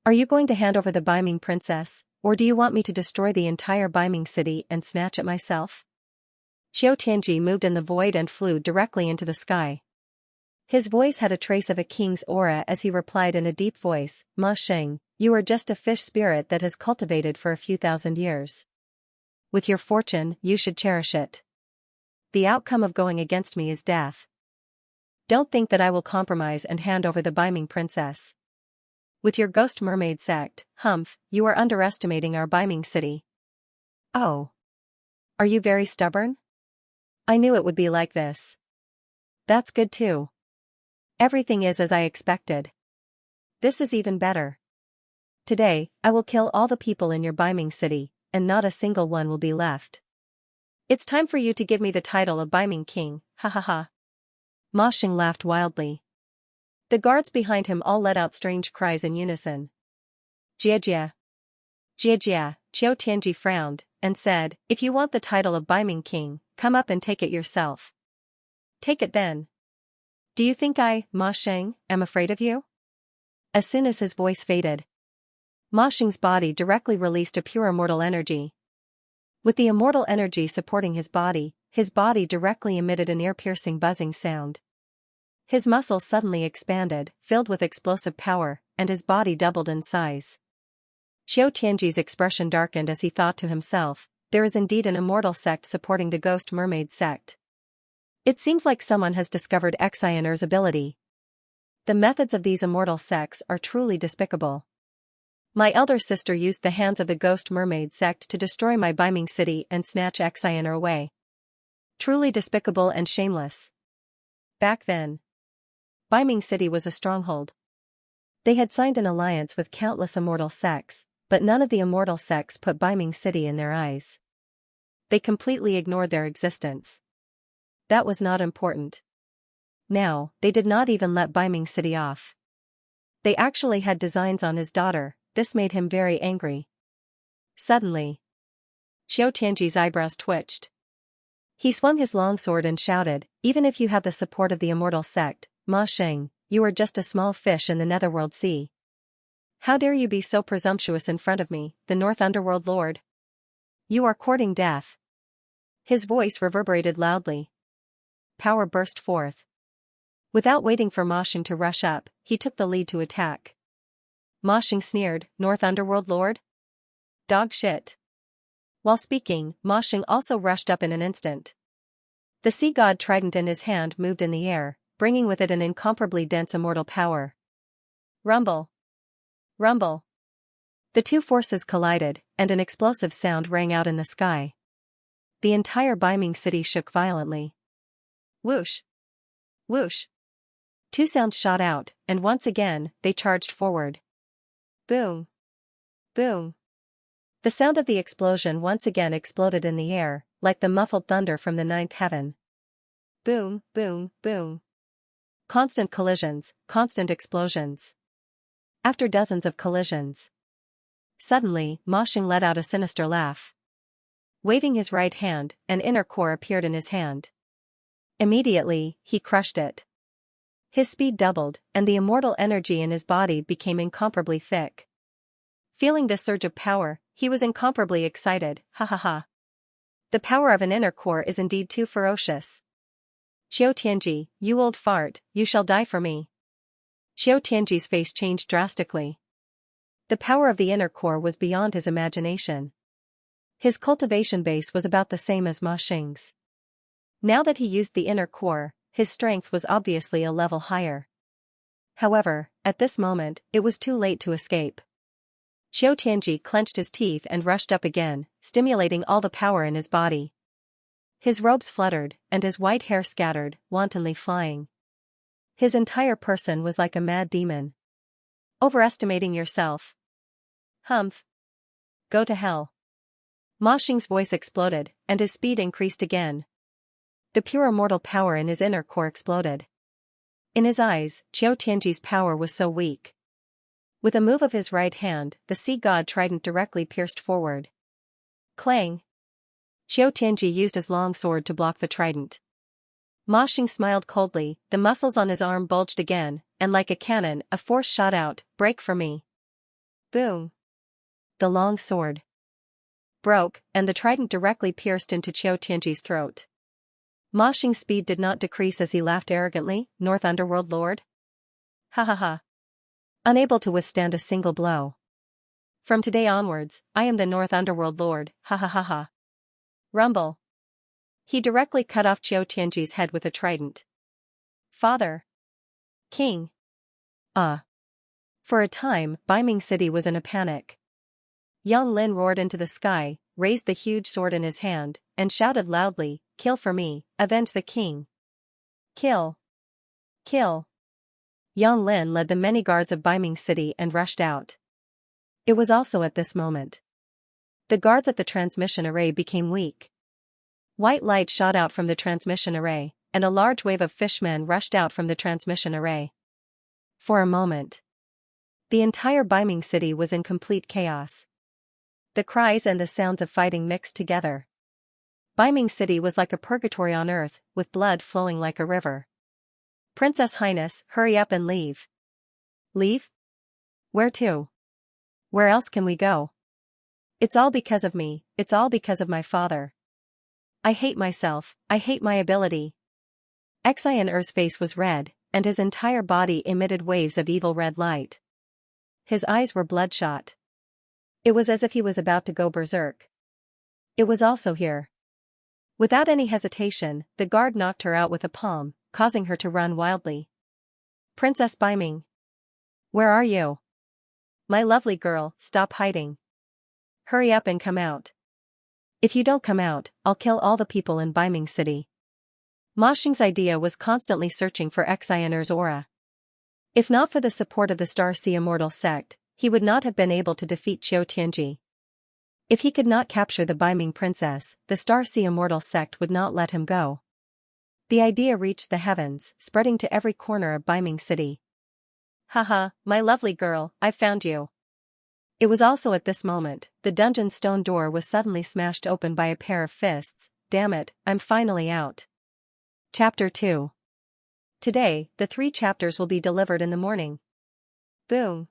Are you going to hand over the Biming princess, Or do you want me to destroy the entire Biming city and snatch it myself? Xiao Tianji moved in the void and flew directly into the sky. His voice had a trace of a king's aura as he replied in a deep voice, Ma Sheng, you are just a fish spirit that has cultivated for a few thousand years. With your fortune, you should cherish it. The outcome of going against me is death. Don't think that I will compromise and hand over the Biming princess. With your ghost mermaid sect, humph, you are underestimating our Biming city. Oh. Are you very stubborn? I knew it would be like this. That's good too. Everything is as I expected. This is even better. Today, I will kill all the people in your Biming city, and not a single one will be left. It's time for you to give me the title of Biming king, ha ha ha. Ma Xing laughed wildly. The guards behind him all let out strange cries in unison. Jia Jia. Jia Jia, Xiao Tianji frowned, and said, if you want the title of Biming king, come up and take it yourself. Take it then. Do you think I, Ma Sheng, am afraid of you? As soon as his voice faded, Ma Sheng's body directly released a pure immortal energy. With the immortal energy supporting his body directly emitted an ear-piercing buzzing sound. His muscles suddenly expanded, filled with explosive power, and his body doubled in size. Xiao Tianji's expression darkened as he thought to himself, there is indeed an immortal sect supporting the ghost mermaid sect. It seems like someone has discovered Xianxia's ability. The methods of these immortal sects are truly despicable. My elder sister used the hands of the ghost mermaid sect to destroy my Biming city and snatch Xianxia away. Truly despicable and shameless. Back then, Biming city was a stronghold. They had signed an alliance with countless immortal sects, but none of the immortal sects put Biming city in their eyes. They completely ignored their existence. That was not important. Now, they did not even let Biming city off. They actually had designs on his daughter. This made him very angry. Suddenly, Xiao Tianji's eyebrows twitched. He swung his long sword and shouted, even if you have the support of the immortal sect, Ma Sheng, you are just a small fish in the netherworld sea. How dare you be so presumptuous in front of me, the North Underworld Lord? You are courting death. His voice reverberated loudly. Power burst forth. Without waiting for Ma Sheng to rush up, he took the lead to attack. Ma Sheng sneered, North Underworld Lord? Dog shit. While speaking, Ma Sheng also rushed up in an instant. The sea god trident in his hand moved in the air, bringing with it an incomparably dense immortal power. Rumble. Rumble. The two forces collided, and an explosive sound rang out in the sky. The entire Biming city shook violently. Whoosh. Whoosh. Two sounds shot out, and once again, they charged forward. Boom. Boom. The sound of the explosion once again exploded in the air, like the muffled thunder from the ninth heaven. Boom, boom, boom. Constant collisions, constant explosions. After dozens of collisions, suddenly, Ma Sheng let out a sinister laugh. Waving his right hand, an inner core appeared in his hand. Immediately, he crushed it. His speed doubled, and the immortal energy in his body became incomparably thick. Feeling this surge of power, he was incomparably excited, ha ha ha. The power of an inner core is indeed too ferocious. Xiao Tianji, you old fart, you shall die for me. Xiao Tianji's face changed drastically. The power of the inner core was beyond his imagination. His cultivation base was about the same as Ma Sheng's. Now that he used the inner core, his strength was obviously a level higher. However, at this moment, it was too late to escape. Xiao Tianji clenched his teeth and rushed up again, stimulating all the power in his body. His robes fluttered, and his white hair scattered, wantonly flying. His entire person was like a mad demon. Overestimating yourself. Humph. Go to hell. Ma Xing's voice exploded, and his speed increased again. The pure immortal power in his inner core exploded. In his eyes, Xiao Tianji's power was so weak. With a move of his right hand, the sea god trident directly pierced forward. Clang! Xiao Tianji used his long sword to block the trident. Ma Xing smiled coldly, the muscles on his arm bulged again, and like a cannon, a force shot out, break for me. Boom! the long sword broke, and the trident directly pierced into Xianxia's throat. Ma Xing's speed did not decrease as he laughed arrogantly, "North Underworld Lord? Ha ha ha. Unable to withstand a single blow. From today onwards, I am the North Underworld Lord, ha ha ha ha." Rumble. He directly cut off Xianxia's head with a trident. "Father. King." For a time, Baiming City was in a panic. Yang Lin roared into the sky, raised the huge sword in his hand, and shouted loudly, "Kill for me, avenge the king. Kill. Kill." Yang Lin led the many guards of Baiming City and rushed out. It was also at this moment the guards at the transmission array became weak. White light shot out from the transmission array, and a large wave of fishmen rushed out from the transmission array. For a moment, the entire Baiming City was in complete chaos. The cries and the sounds of fighting mixed together. Baiming City was like a purgatory on earth, with blood flowing like a river. "Princess Highness, hurry up and leave." "Leave? Where to? Where else can we go? It's all because of me, it's all because of my father. I hate myself, I hate my ability." Xian'er's face was red, and his entire body emitted waves of evil red light. His eyes were bloodshot. It was as if he was about to go berserk. It was also here. Without any hesitation, the guard knocked her out with a palm, causing her to run wildly. "Princess Baiming. Where are you? My lovely girl, stop hiding. Hurry up and come out. If you don't come out, I'll kill all the people in Baiming City." Ma Xing's idea was constantly searching for Xian'er's aura. If not for the support of the Star Sea Immortal sect, he would not have been able to defeat Qiu Tianji. If he could not capture the Baiming princess, the Star Sea Immortal sect would not let him go. The idea reached the heavens, spreading to every corner of Baiming City. "Haha, my lovely girl, I found you." It was also at this moment, the dungeon stone door was suddenly smashed open by a pair of fists. "Damn it, I'm finally out." Chapter 2. Today, the 3 chapters will be delivered in the morning. Boom.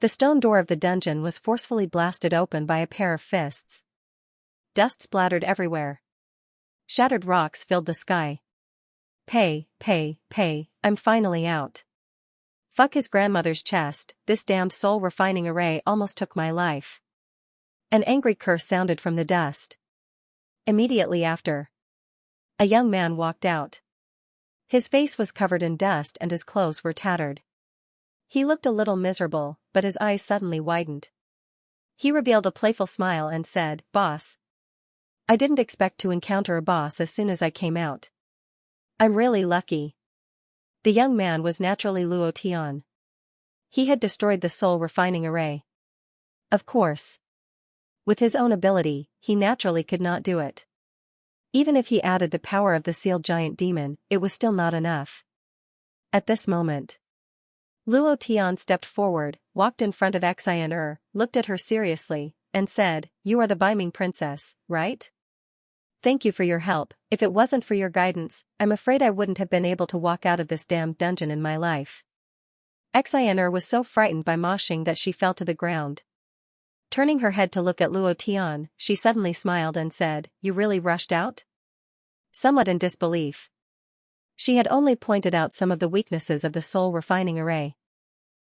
The stone door of the dungeon was forcefully blasted open by a pair of fists. Dust splattered everywhere. Shattered rocks filled the sky. Pay, I'm finally out." Fuck his grandmother's chest, this damned soul-refining array almost took my life. An angry curse sounded from the dust. Immediately after, a young man walked out. His face was covered in dust and his clothes were tattered. He looked a little miserable, but his eyes suddenly widened. He revealed a playful smile and said, "Boss. I didn't expect to encounter a boss as soon as I came out. I'm really lucky." The young man was naturally Luo Tian. He had destroyed the soul refining array. Of course, with his own ability, he naturally could not do it. Even if he added the power of the sealed giant demon, it was still not enough. At this moment, Luo Tian stepped forward, walked in front of Xian'er, looked at her seriously, and said, "You are the Baiming princess, right? Thank you for your help. If it wasn't for your guidance, I'm afraid I wouldn't have been able to walk out of this damned dungeon in my life." Xian'er was so frightened by Ma Xing that she fell to the ground. Turning her head to look at Luo Tian, she suddenly smiled and said, "You really rushed out?" Somewhat in disbelief. She had only pointed out some of the weaknesses of the soul refining array.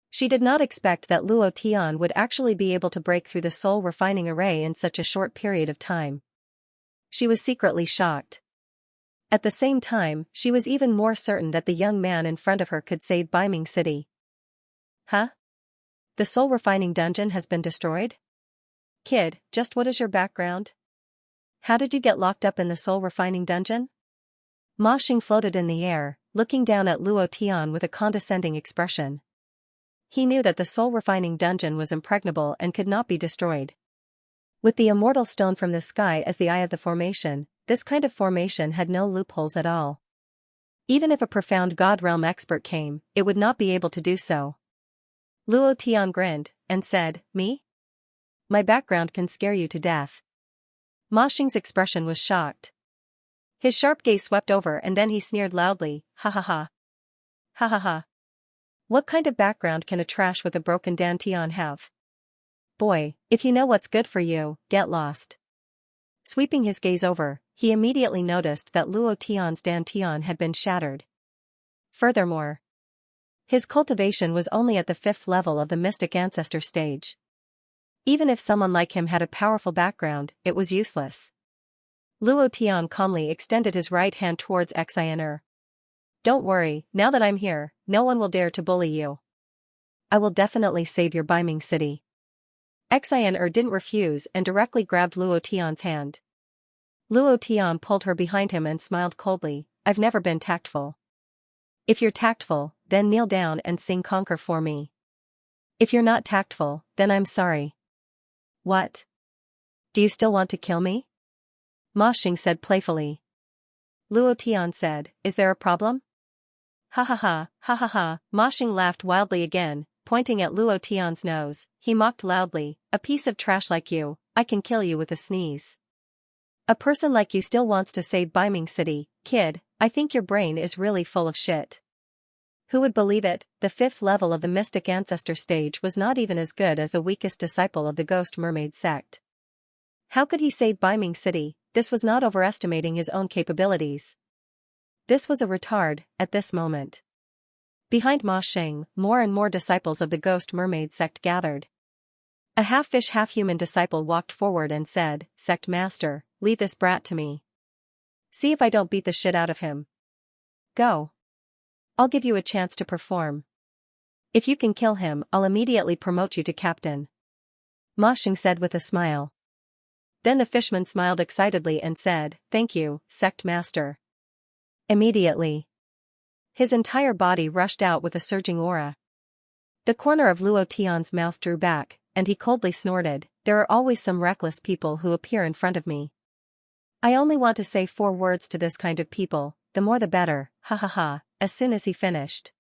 She did not expect that Luo Tian would actually be able to break through the soul refining array in such a short period of time. She was secretly shocked. At the same time, she was even more certain that the young man in front of her could save Baiming City. "Huh? The soul refining dungeon has been destroyed? Kid, just what is your background? How did you get locked up in the soul refining dungeon?" Ma Xing floated in the air, looking down at Luo Tian with a condescending expression. He knew that the soul refining dungeon was impregnable and could not be destroyed. With the immortal stone from the sky as the eye of the formation, this kind of formation had no loopholes at all. Even if a profound God realm expert came, it would not be able to do so. Luo Tian grinned, and said, "Me? My background can scare you to death." Ma Xing's expression was shocked. His sharp gaze swept over and then he sneered loudly, "Ha ha ha. Ha ha ha. What kind of background can a trash with a broken dantian have? Boy, if you know what's good for you, get lost. Sweeping his gaze over, he immediately noticed that Luo Tian's dantian had been shattered. Furthermore, his cultivation was only at the 5th level of the mystic ancestor stage. Even if someone like him had a powerful background, it was useless. Luo Tian calmly extended his right hand towards Xianxia. Don't worry, now that I'm here, no one will dare to bully you. I will definitely save your Biming city. Xianxia didn't refuse and directly grabbed Luo Tian's hand. Luo Tian pulled her behind him and smiled coldly. I've never been tactful. If you're tactful, then kneel down and sing Conquer for me. If you're not tactful, then I'm sorry. What? Do you still want to kill me? Ma Xing said playfully. Luo Tian said, is there a problem? Ha ha ha, ha ha ha. Ma Xing laughed wildly again, pointing at Luo Tian's nose. He mocked loudly, a piece of trash like you, I can kill you with a sneeze. A person like you still wants to save Biming City, kid, I think your brain is really full of shit. Who would believe it, the 5th level of the mystic ancestor stage was not even as good as the weakest disciple of the ghost mermaid sect. How could he save Biming City? This was not overestimating his own capabilities. This was a retard, at this moment. Behind Ma Xing, more and more disciples of the ghost mermaid sect gathered. A half-fish half-human disciple walked forward and said, Sect Master, leave this brat to me. See if I don't beat the shit out of him. Go. I'll give you a chance to perform. If you can kill him, I'll immediately promote you to captain. Ma Xing said with a smile. Then the fishman smiled excitedly and said, Thank you, Sect Master. Immediately, his entire body rushed out with a surging aura. The corner of Luo Tian's mouth drew back, and he coldly snorted, There are always some reckless people who appear in front of me. I only want to say 4 words to this kind of people, the more the better, ha ha ha. As soon as he finished,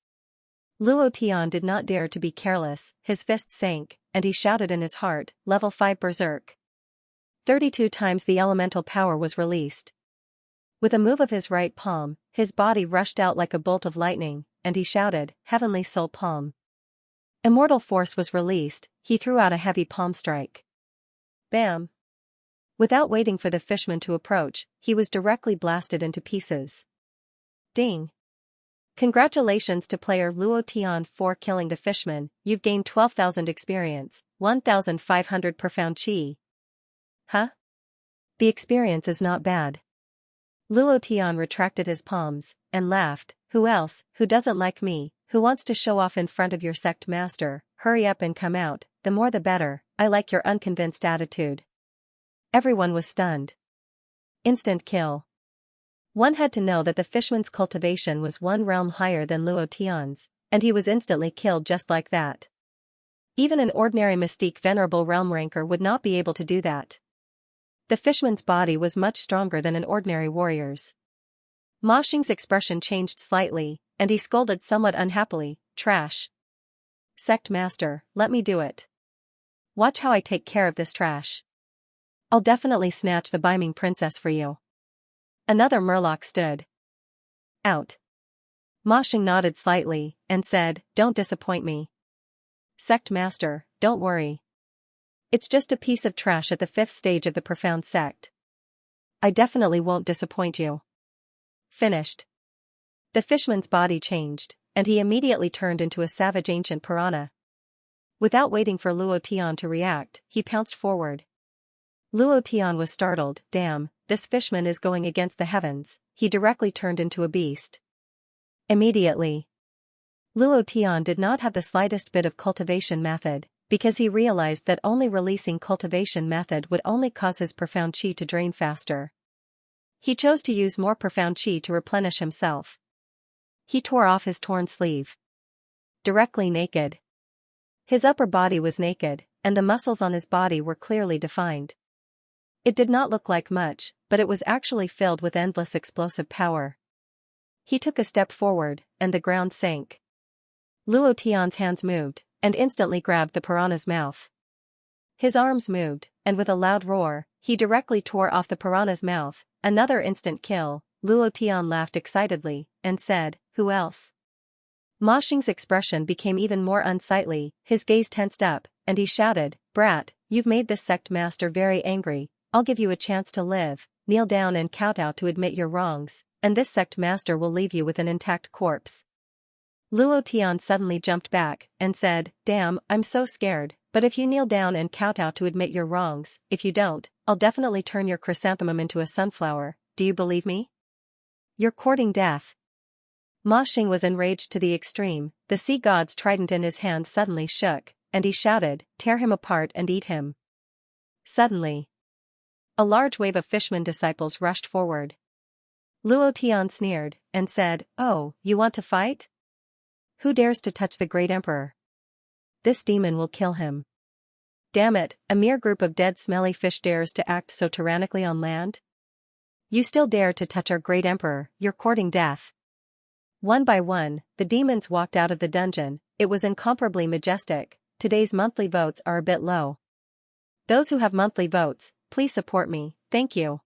Luo Tian did not dare to be careless, his fist sank, and he shouted in his heart, Level 5 Berserk. 32 times the elemental power was released. With a move of his right palm, his body rushed out like a bolt of lightning, and he shouted, Heavenly Soul Palm. Immortal force was released, he threw out a heavy palm strike. Bam! Without waiting for the fishman to approach, he was directly blasted into pieces. Ding! Congratulations to player Luo Tian for killing the fishman, you've gained 12,000 experience, 1,500 profound chi. Huh? The experience is not bad. Luo Tian retracted his palms, and laughed, Who else, who doesn't like me, who wants to show off in front of your sect master, hurry up and come out, the more the better, I like your unconvinced attitude. Everyone was stunned. Instant kill. One had to know that the fishman's cultivation was 1 realm higher than Luo Tian's, and he was instantly killed just like that. Even an ordinary mystique venerable realm ranker would not be able to do that. The fishman's body was much stronger than an ordinary warrior's. Ma Xing's expression changed slightly, and he scolded somewhat unhappily, Trash. Sect Master, let me do it. Watch how I take care of this trash. I'll definitely snatch the Biming princess for you. Another murloc stood out. Ma Xing nodded slightly, and said, Don't disappoint me. Sect Master, don't worry. It's just a piece of trash at the 5th stage of the profound sect. I definitely won't disappoint you. Finished. The fishman's body changed, and he immediately turned into a savage ancient piranha. Without waiting for Luo Tian to react, he pounced forward. Luo Tian was startled, Damn, this fishman is going against the heavens, he directly turned into a beast. Immediately, Luo Tian did not have the slightest bit of cultivation method, because he realized that only releasing cultivation method would only cause his profound chi to drain faster. He chose to use more profound chi to replenish himself. He tore off his torn sleeve. Directly naked. His upper body was naked, and the muscles on his body were clearly defined. It did not look like much, but it was actually filled with endless explosive power. He took a step forward, and the ground sank. Luo Tian's hands moved, and instantly grabbed the piranha's mouth. His arms moved, and with a loud roar, he directly tore off the piranha's mouth. Another instant kill. Luo Tian laughed excitedly, and said, Who else? Ma Xing's expression became even more unsightly, his gaze tensed up, and he shouted, brat, you've made this sect master very angry. I'll give you a chance to live, kneel down and kowtow to admit your wrongs, and this sect master will leave you with an intact corpse." Luo Tian suddenly jumped back and said, "Damn, I'm so scared, but if you kneel down and kowtow to admit your wrongs, if you don't, I'll definitely turn your chrysanthemum into a sunflower. Do you believe me? You're courting death." Ma Xing was enraged to the extreme. The sea god's trident in his hand suddenly shook, and he shouted, "Tear him apart and eat him." Suddenly, a large wave of fishermen disciples rushed forward. Luo Tian sneered and said, "Oh, you want to fight? Who dares to touch the great emperor? This demon will kill him." "Damn it, a mere group of dead smelly fish dares to act so tyrannically on land? You still dare to touch our great emperor, you're courting death." One by one, the demons walked out of the dungeon. It was incomparably majestic. Today's monthly votes are a bit low. Those who have monthly votes, please support me, thank you.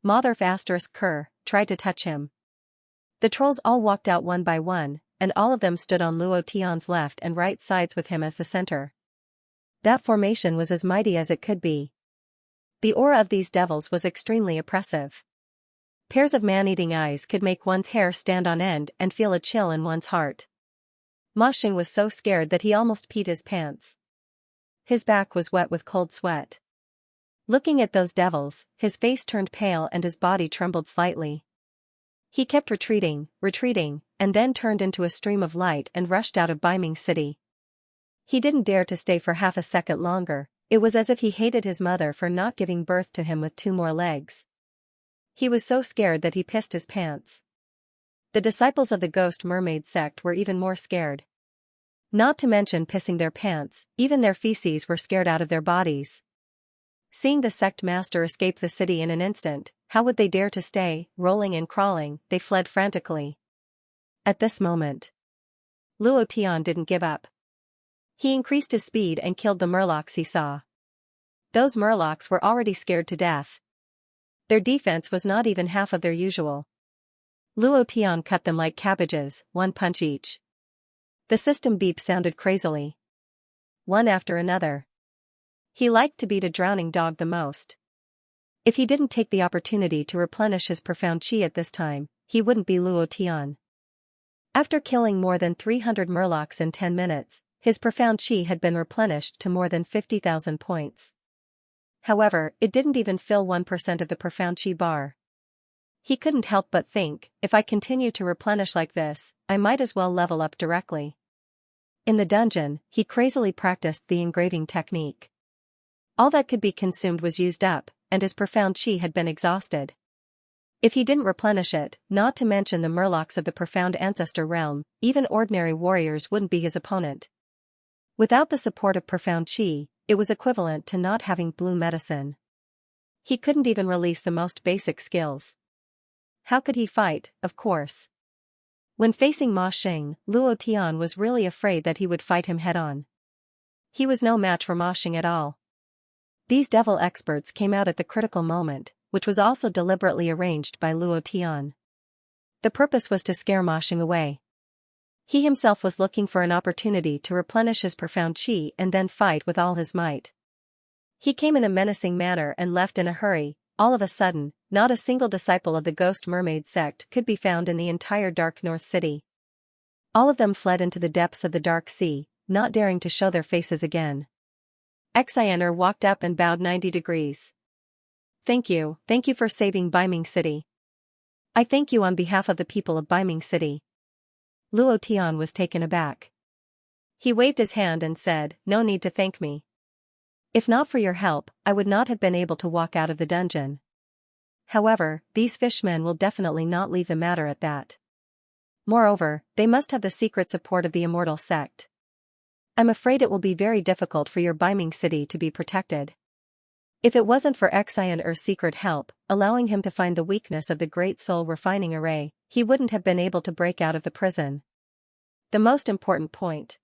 Mother Kerr tried to touch him. The trolls all walked out one by one, and all of them stood on Luo Tian's left and right sides with him as the center. That formation was as mighty as it could be. The aura of these devils was extremely oppressive. Pairs of man-eating eyes could make one's hair stand on end and feel a chill in one's heart. Ma Xing was so scared that he almost peed his pants. His back was wet with cold sweat. Looking at those devils, his face turned pale and his body trembled slightly. He kept retreating, and then turned into a stream of light and rushed out of Baiming City. He didn't dare to stay for half a second longer. It was as if he hated his mother for not giving birth to him with 2 more legs. He was so scared that he pissed his pants. The disciples of the Ghost Mermaid sect were even more scared. Not to mention pissing their pants, even their feces were scared out of their bodies. Seeing the sect master escape the city in an instant, how would they dare to stay? Rolling and crawling, they fled frantically. At this moment, Luo Tian didn't give up. He increased his speed and killed the murlocs he saw. Those murlocs were already scared to death. Their defense was not even half of their usual. Luo Tian cut them like cabbages, 1 punch each. The system beep sounded crazily. One after another. He liked to beat a drowning dog the most. If he didn't take the opportunity to replenish his profound chi at this time, he wouldn't be Luo Tian. After killing more than 300 murlocs in 10 minutes, his profound chi had been replenished to more than 50,000 points. However, it didn't even fill 1% of the profound chi bar. He couldn't help but think, if I continue to replenish like this, I might as well level up directly. In the dungeon, he crazily practiced the engraving technique. All that could be consumed was used up, and his profound chi had been exhausted. If he didn't replenish it, not to mention the murlocs of the profound ancestor realm, even ordinary warriors wouldn't be his opponent. Without the support of profound chi, it was equivalent to not having blue medicine. He couldn't even release the most basic skills. How could he fight, of course? When facing Ma Xing, Luo Tian was really afraid that he would fight him head-on. He was no match for Ma Xing at all. These devil experts came out at the critical moment, which was also deliberately arranged by Luo Tian. The purpose was to scare Ma Xing away. He himself was looking for an opportunity to replenish his profound chi and then fight with all his might. He came in a menacing manner and left in a hurry. All of a sudden, not a single disciple of the Ghost Mermaid sect could be found in the entire Dark North City. All of them fled into the depths of the Dark Sea, not daring to show their faces again. Xianxia walked up and bowed 90 degrees. Thank you for saving Baiming City. I thank you on behalf of the people of Baiming City." Luo Tian was taken aback. He waved his hand and said, "No need to thank me. If not for your help, I would not have been able to walk out of the dungeon. However, these fishmen will definitely not leave the matter at that. Moreover, they must have the secret support of the immortal sect. I'm afraid it will be very difficult for your Baiming City to be protected. If it wasn't for Xianxia's secret help, allowing him to find the weakness of the Great Soul Refining Array, he wouldn't have been able to break out of the prison. The most important point.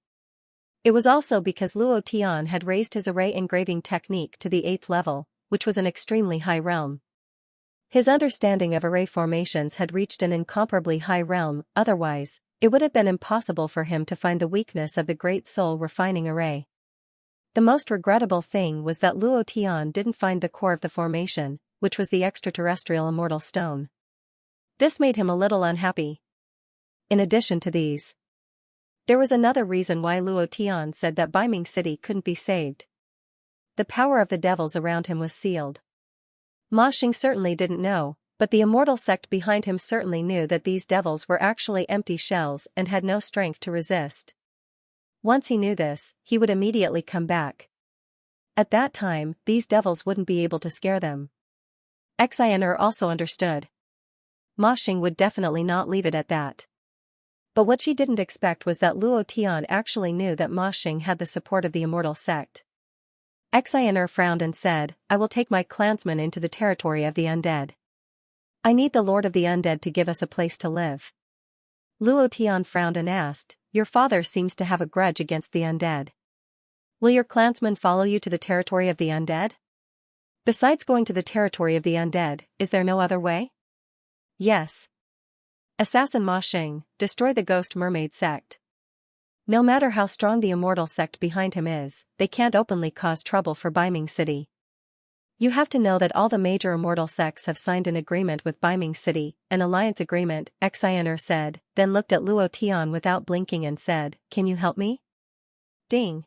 It was also because Luo Tian had raised his array engraving technique to the 8th level, which was an extremely high realm. His understanding of array formations had reached an incomparably high realm, otherwise, it would have been impossible for him to find the weakness of the Great Soul Refining Array. The most regrettable thing was that Luo Tian didn't find the core of the formation, which was the extraterrestrial immortal stone. This made him a little unhappy. In addition to these, there was another reason why Luo Tian said that Baiming City couldn't be saved. The power of the devils around him was sealed. Ma Xing certainly didn't know, but the immortal sect behind him certainly knew that these devils were actually empty shells and had no strength to resist. Once he knew this, he would immediately come back. At that time, these devils wouldn't be able to scare them. Xianxia also understood. Ma Xing would definitely not leave it at that. But what she didn't expect was that Luo Tian actually knew that Ma Xing had the support of the immortal sect. Xianxia frowned and said, "I will take my clansmen into the territory of the undead. I need the Lord of the Undead to give us a place to live." Luo Tian frowned and asked, "Your father seems to have a grudge against the undead. Will your clansmen follow you to the territory of the undead? Besides going to the territory of the undead, is there no other way?" "Yes. Assassin Ma Xing, destroy the ghost mermaid sect. No matter how strong the immortal sect behind him is, they can't openly cause trouble for Baiming City. You have to know that all the major immortal sects have signed an agreement with Baiming City, an alliance agreement," Xianxia said, then looked at Luo Tian without blinking and said, "Can you help me?" Ding.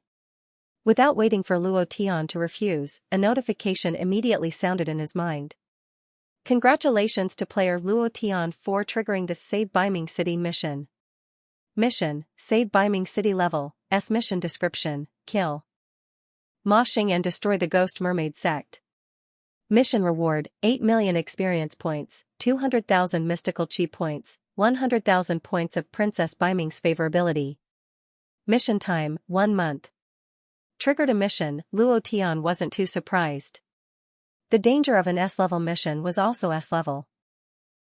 Without waiting for Luo Tian to refuse, a notification immediately sounded in his mind. Congratulations to player Luo Tian for triggering the Save Baiming City mission. Mission, Save Baiming City level, S mission description, kill Ma Xing and destroy the Ghost Mermaid sect. Mission reward, 8 million experience points, 200,000 mystical chi points, 100,000 points of Princess Baiming's favorability. Mission time, 1 month. Triggered a mission, Luo Tian wasn't too surprised. The danger of an S-level mission was also S-level.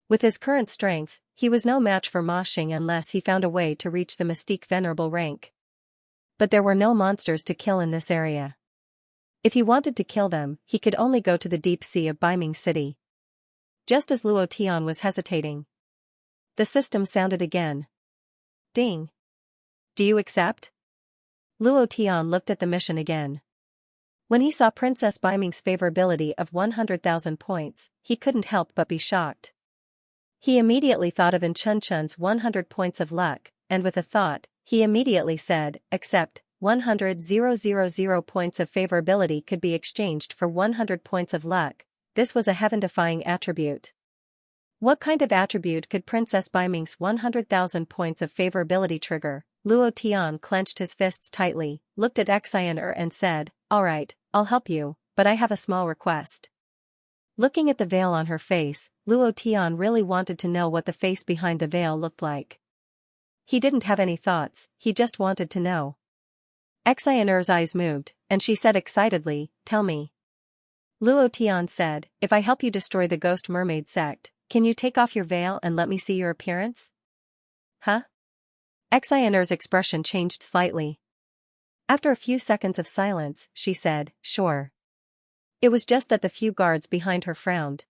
With his current strength, he was no match for Ma Xing unless he found a way to reach the Mystique Venerable rank. But there were no monsters to kill in this area. If he wanted to kill them, he could only go to the deep sea of Baiming City. Just as Luo Tian was hesitating, the system sounded again. Ding. Do you accept? Luo Tian looked at the mission again. When he saw Princess Baiming's favorability of 100,000 points, he couldn't help but be shocked. He immediately thought of Chun's 100 points of luck, and with a thought, he immediately said, "Accept, 100,000 points of favorability could be exchanged for 100 points of luck." This was a heaven-defying attribute. What kind of attribute could Princess Baiming's 100,000 points of favorability trigger? Luo Tian clenched his fists tightly, looked at Xianxia and said, "Alright, I'll help you, but I have a small request." Looking at the veil on her face, Luo Tian really wanted to know what the face behind the veil looked like. He didn't have any thoughts, he just wanted to know. Xianxia's eyes moved, and she said excitedly, "Tell me." Luo Tian said, "If I help you destroy the Ghost Mermaid sect, can you take off your veil and let me see your appearance?" Huh? Xianxia's expression changed slightly. After a few seconds of silence, she said, "Sure." It was just that the few guards behind her frowned.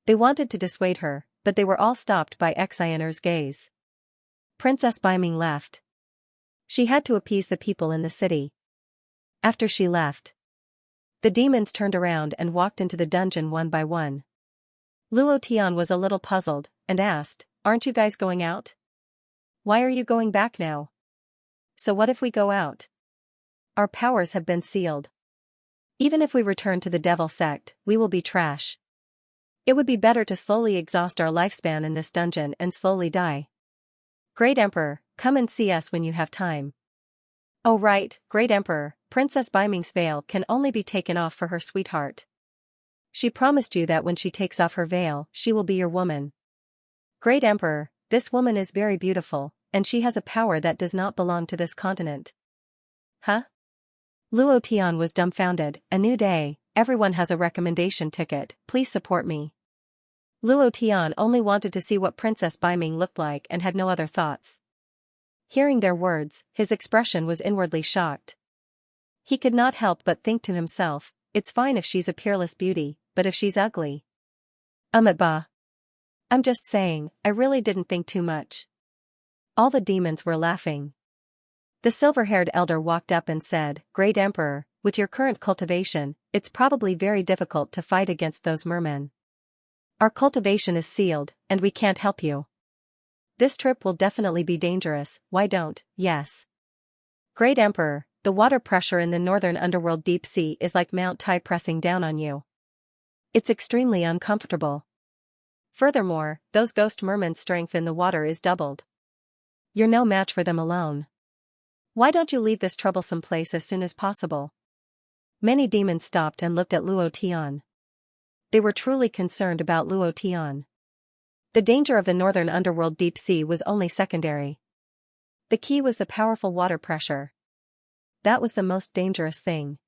They wanted to dissuade her, but they were all stopped by Xianxia's gaze. Princess Baiming left. She had to appease the people in the city. After she left, the demons turned around and walked into the dungeon one by one. Luo Tian was a little puzzled, and asked, "Aren't you guys going out? Why are you going back now?" "So what if we go out? Our powers have been sealed. Even if we return to the devil sect, we will be trash. It would be better to slowly exhaust our lifespan in this dungeon and slowly die. Great Emperor, come and see us when you have time." "Oh right, Great Emperor, Princess Baiming's veil can only be taken off for her sweetheart. She promised you that when she takes off her veil, she will be your woman." "Great Emperor, this woman is very beautiful, and she has a power that does not belong to this continent." Huh? Luo Tian was dumbfounded. "A new day, everyone has a recommendation ticket, please support me." Luo Tian only wanted to see what Princess Baiming looked like and had no other thoughts. Hearing their words, his expression was inwardly shocked. He could not help but think to himself, "It's fine if she's a peerless beauty, but if she's ugly. Bah. I'm just saying, I really didn't think too much." All the demons were laughing. The silver-haired elder walked up and said, "Great Emperor, with your current cultivation, it's probably very difficult to fight against those mermen. Our cultivation is sealed, and we can't help you. This trip will definitely be dangerous, why don't, yes. Great Emperor, the water pressure in the northern underworld deep sea is like Mount Tai pressing down on you. It's extremely uncomfortable. Furthermore, those ghost mermen's strength in the water is doubled. You're no match for them alone. Why don't you leave this troublesome place as soon as possible?" Many demons stopped and looked at Luo Tian. They were truly concerned about Luo Tian. The danger of the northern underworld deep sea was only secondary. The key was the powerful water pressure. That was the most dangerous thing.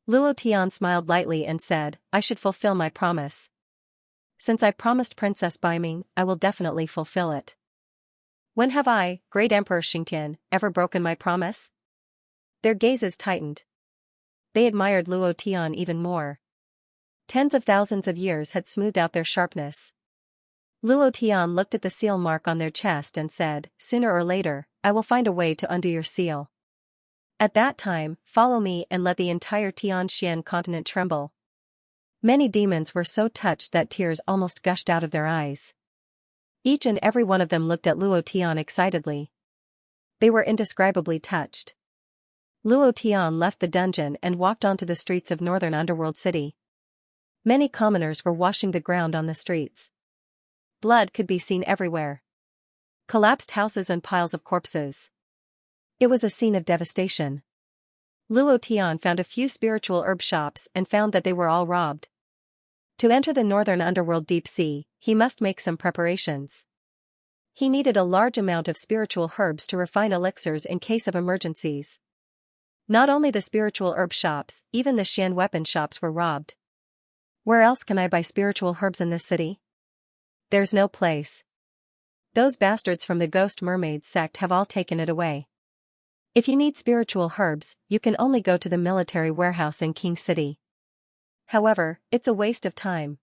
Luo Tian smiled lightly and said, "I should fulfill my promise. Since I promised Princess Baiming, I will definitely fulfill it. When have I, Great Emperor Xingtian, ever broken my promise?" Their gazes tightened. They admired Luo Tian even more. Tens of thousands of years had smoothed out their sharpness. Luo Tian looked at the seal mark on their chest and said, "Sooner or later, I will find a way to undo your seal. At that time, follow me and let the entire Tianxian continent tremble." Many demons were so touched that tears almost gushed out of their eyes. Each and every one of them looked at Luo Tian excitedly. They were indescribably touched. Luo Tian left the dungeon and walked onto the streets of northern underworld city. Many commoners were washing the ground on the streets. Blood could be seen everywhere. Collapsed houses and piles of corpses. It was a scene of devastation. Luo Tian found a few spiritual herb shops and found that they were all robbed. To enter the northern underworld deep sea, he must make some preparations. He needed a large amount of spiritual herbs to refine elixirs in case of emergencies. Not only the spiritual herb shops, even the Xian weapon shops were robbed. Where else can I buy spiritual herbs in this city? There's no place. Those bastards from the Ghost Mermaid sect have all taken it away. If you need spiritual herbs, you can only go to the military warehouse in King City. However, it's a waste of time.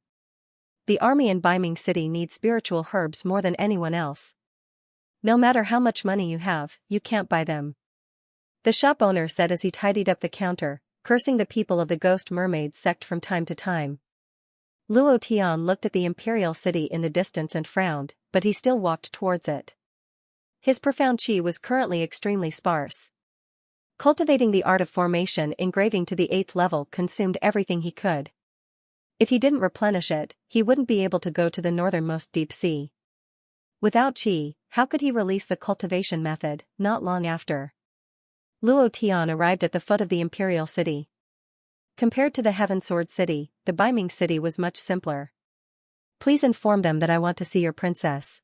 The army in Baiming City needs spiritual herbs more than anyone else. No matter how much money you have, you can't buy them. The shop owner said as he tidied up the counter, cursing the people of the Ghost Mermaid sect from time to time. Luo Tian looked at the imperial city in the distance and frowned, but he still walked towards it. His profound qi was currently extremely sparse. Cultivating the art of formation engraving to the 8th level consumed everything he could. If he didn't replenish it, he wouldn't be able to go to the northernmost deep sea. Without qi, how could he release the cultivation method? Not long after, Luo Tian arrived at the foot of the imperial city. Compared to the Heaven Sword City, the Baiming City was much simpler. "Please inform them that I want to see your princess."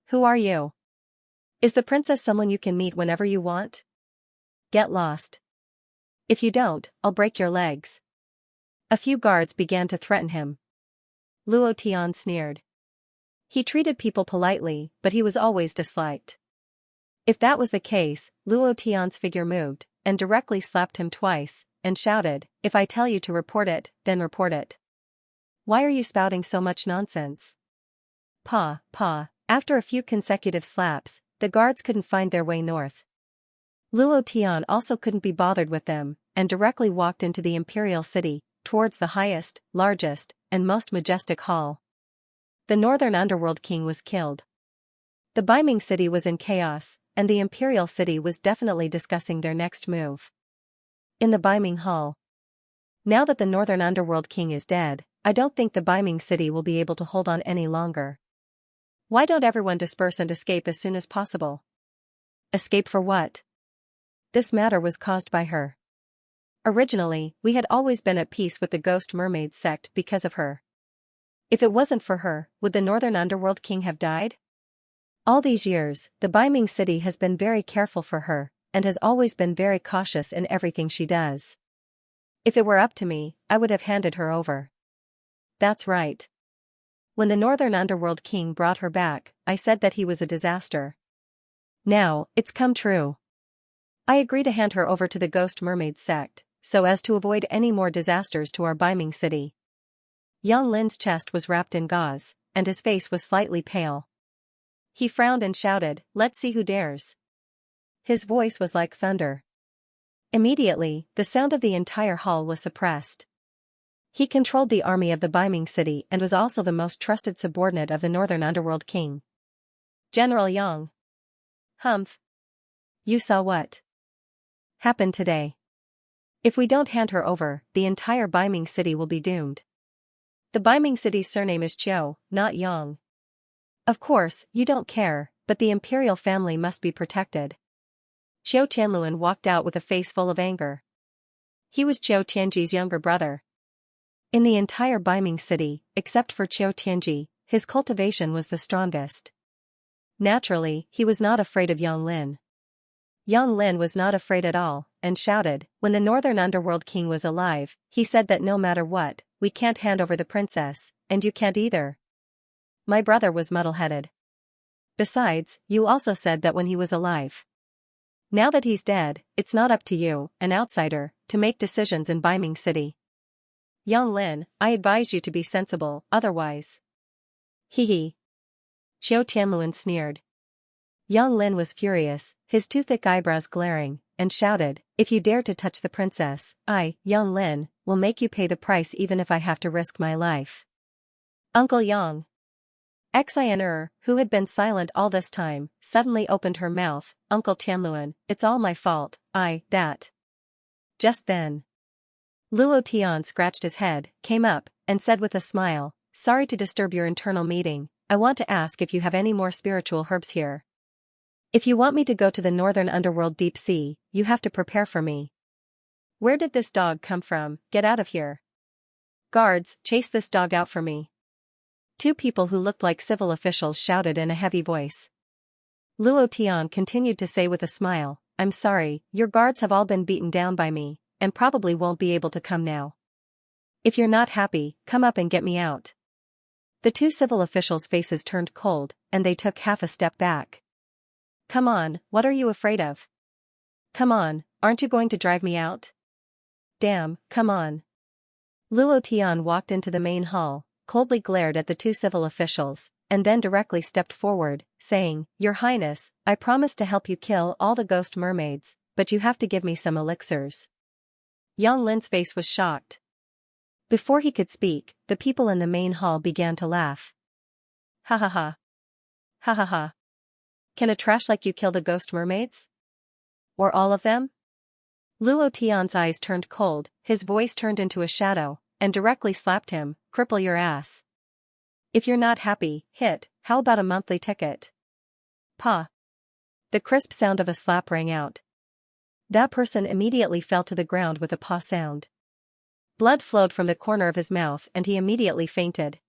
"Who are you? Is the princess someone you can meet whenever you want? Get lost. If you don't, I'll break your legs." A few guards began to threaten him. Luo Tian sneered. He treated people politely, but he was always disliked. If that was the case, Luo Tian's figure moved, and directly slapped him twice, and shouted, "If I tell you to report it, then report it. Why are you spouting so much nonsense?" Pa, pa. After a few consecutive slaps, the guards couldn't find their way north. Luo Tian also couldn't be bothered with them, and directly walked into the imperial city, towards the highest, largest, and most majestic hall. The northern underworld king was killed. The Baiming city was in chaos, and the imperial city was definitely discussing their next move. In the Baiming hall. "Now that the northern underworld king is dead, I don't think the Baiming city will be able to hold on any longer. Why don't everyone disperse and escape as soon as possible?" "Escape for what?" "This matter was caused by her. Originally, we had always been at peace with the Ghost Mermaid sect because of her. If it wasn't for her, would the Northern Underworld King have died? All these years, the Baiming city has been very careful for her, and has always been very cautious in everything she does. If it were up to me, I would have handed her over." "That's right. When the Northern Underworld King brought her back, I said that he was a disaster. Now, it's come true. I agree to hand her over to the Ghost Mermaid sect, so as to avoid any more disasters to our Baiming city." Yang Lin's chest was wrapped in gauze, and his face was slightly pale. He frowned and shouted, "Let's see who dares." His voice was like thunder. Immediately, the sound of the entire hall was suppressed. He controlled the army of the Biming city and was also the most trusted subordinate of the Northern Underworld king. General Yang. Humph. You saw what happened today. If we don't hand her over, the entire Biming city will be doomed. The Biming city's surname is Chiu, not Yang. Of course, you don't care, but the imperial family must be protected. Qiu Tianluan walked out with a face full of anger. He was Qiu Tianji's younger brother. In the entire Biming city, except for Qiu Tianji, his cultivation was the strongest. Naturally, he was not afraid of Yang Lin. Yang Lin was not afraid at all, and shouted, when the Northern Underworld king was alive, he said that no matter what, we can't hand over the princess, and you can't either. My brother was muddle-headed. Besides, you also said that when he was alive. Now that he's dead, it's not up to you, an outsider, to make decisions in Biming City. Yang Lin, I advise you to be sensible, otherwise. Hee hee. Qiu Tianluan sneered. Yang Lin was furious, his two thick eyebrows glaring, and shouted, if you dare to touch the princess, I, Yang Lin, will make you pay the price even if I have to risk my life. Uncle Yang. Xianxia, who had been silent all this time, suddenly opened her mouth, Uncle Tianluan, it's all my fault, that. Just then. Luo Tian scratched his head, came up, and said with a smile, sorry to disturb your internal meeting, I want to ask if you have any more spiritual herbs here. If you want me to go to the Northern Underworld deep sea, you have to prepare for me. Where did this dog come from? Get out of here. Guards, chase this dog out for me. Two people who looked like civil officials shouted in a heavy voice. Luo Tian continued to say with a smile, I'm sorry, your guards have all been beaten down by me, and probably won't be able to come now. If you're not happy, come up and get me out. The two civil officials' faces turned cold, and they took half a step back. Come on, what are you afraid of? Come on, aren't you going to drive me out? Damn, come on. Luo Tian walked into the main hall, coldly glared at the two civil officials, and then directly stepped forward, saying, Your Highness, I promise to help you kill all the ghost mermaids, but you have to give me some elixirs. Yang Lin's face was shocked. Before he could speak, the people in the main hall began to laugh. Ha ha ha. Ha ha ha. Can a trash like you kill the ghost mermaids? Or all of them? Luo Tian's eyes turned cold, his voice turned into a shadow, and directly slapped him, cripple your ass. If you're not happy, hit, how about a monthly ticket? Pa. The crisp sound of a slap rang out. That person immediately fell to the ground with a pa sound. Blood flowed from the corner of his mouth and he immediately fainted.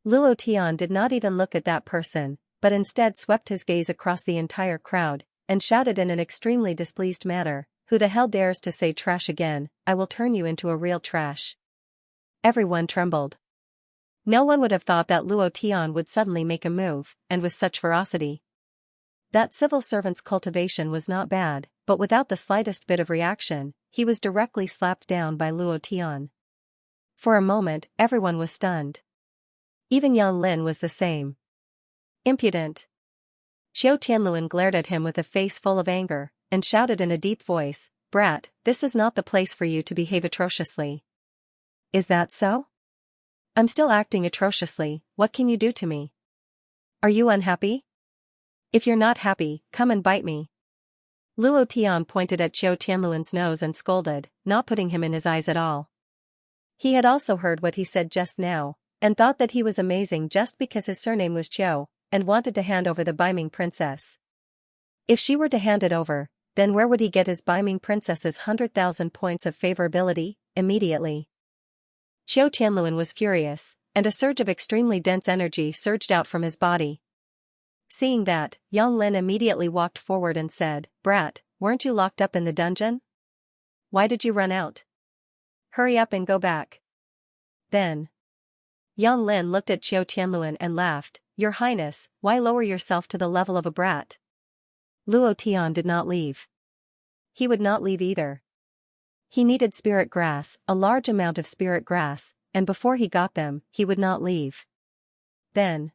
Luo Tian did not even look at that person, but instead swept his gaze across the entire crowd, and shouted in an extremely displeased manner, Who the hell dares to say trash again, I will turn you into a real trash. Everyone trembled. No one would have thought that Luo Tian would suddenly make a move, and with such ferocity. That civil servant's cultivation was not bad, but without the slightest bit of reaction, he was directly slapped down by Luo Tian. For a moment, everyone was stunned. Even Yang Lin was the same. Impudent. Qiu Tianluan glared at him with a face full of anger, and shouted in a deep voice, Brat, this is not the place for you to behave atrociously. Is that so? I'm still acting atrociously, what can you do to me? Are you unhappy? If you're not happy, come and bite me. Luo Tian pointed at Qiu Tianluan's nose and scolded, not putting him in his eyes at all. He had also heard what he said just now, and thought that he was amazing just because his surname was Qiu, and wanted to hand over the Biming princess. If she were to hand it over, then where would he get his Biming princess's 100,000 points of favorability? Immediately. Qiu Tianluan was furious, and a surge of extremely dense energy surged out from his body. Seeing that, Yang Lin immediately walked forward and said, Brat, weren't you locked up in the dungeon? Why did you run out? Hurry up and go back. Then. Yang Lin looked at Qiu Tianluan and laughed, Your Highness, why lower yourself to the level of a brat? Luo Tian did not leave. He would not leave either. He needed spirit grass, a large amount of spirit grass, and before he got them, he would not leave. Then.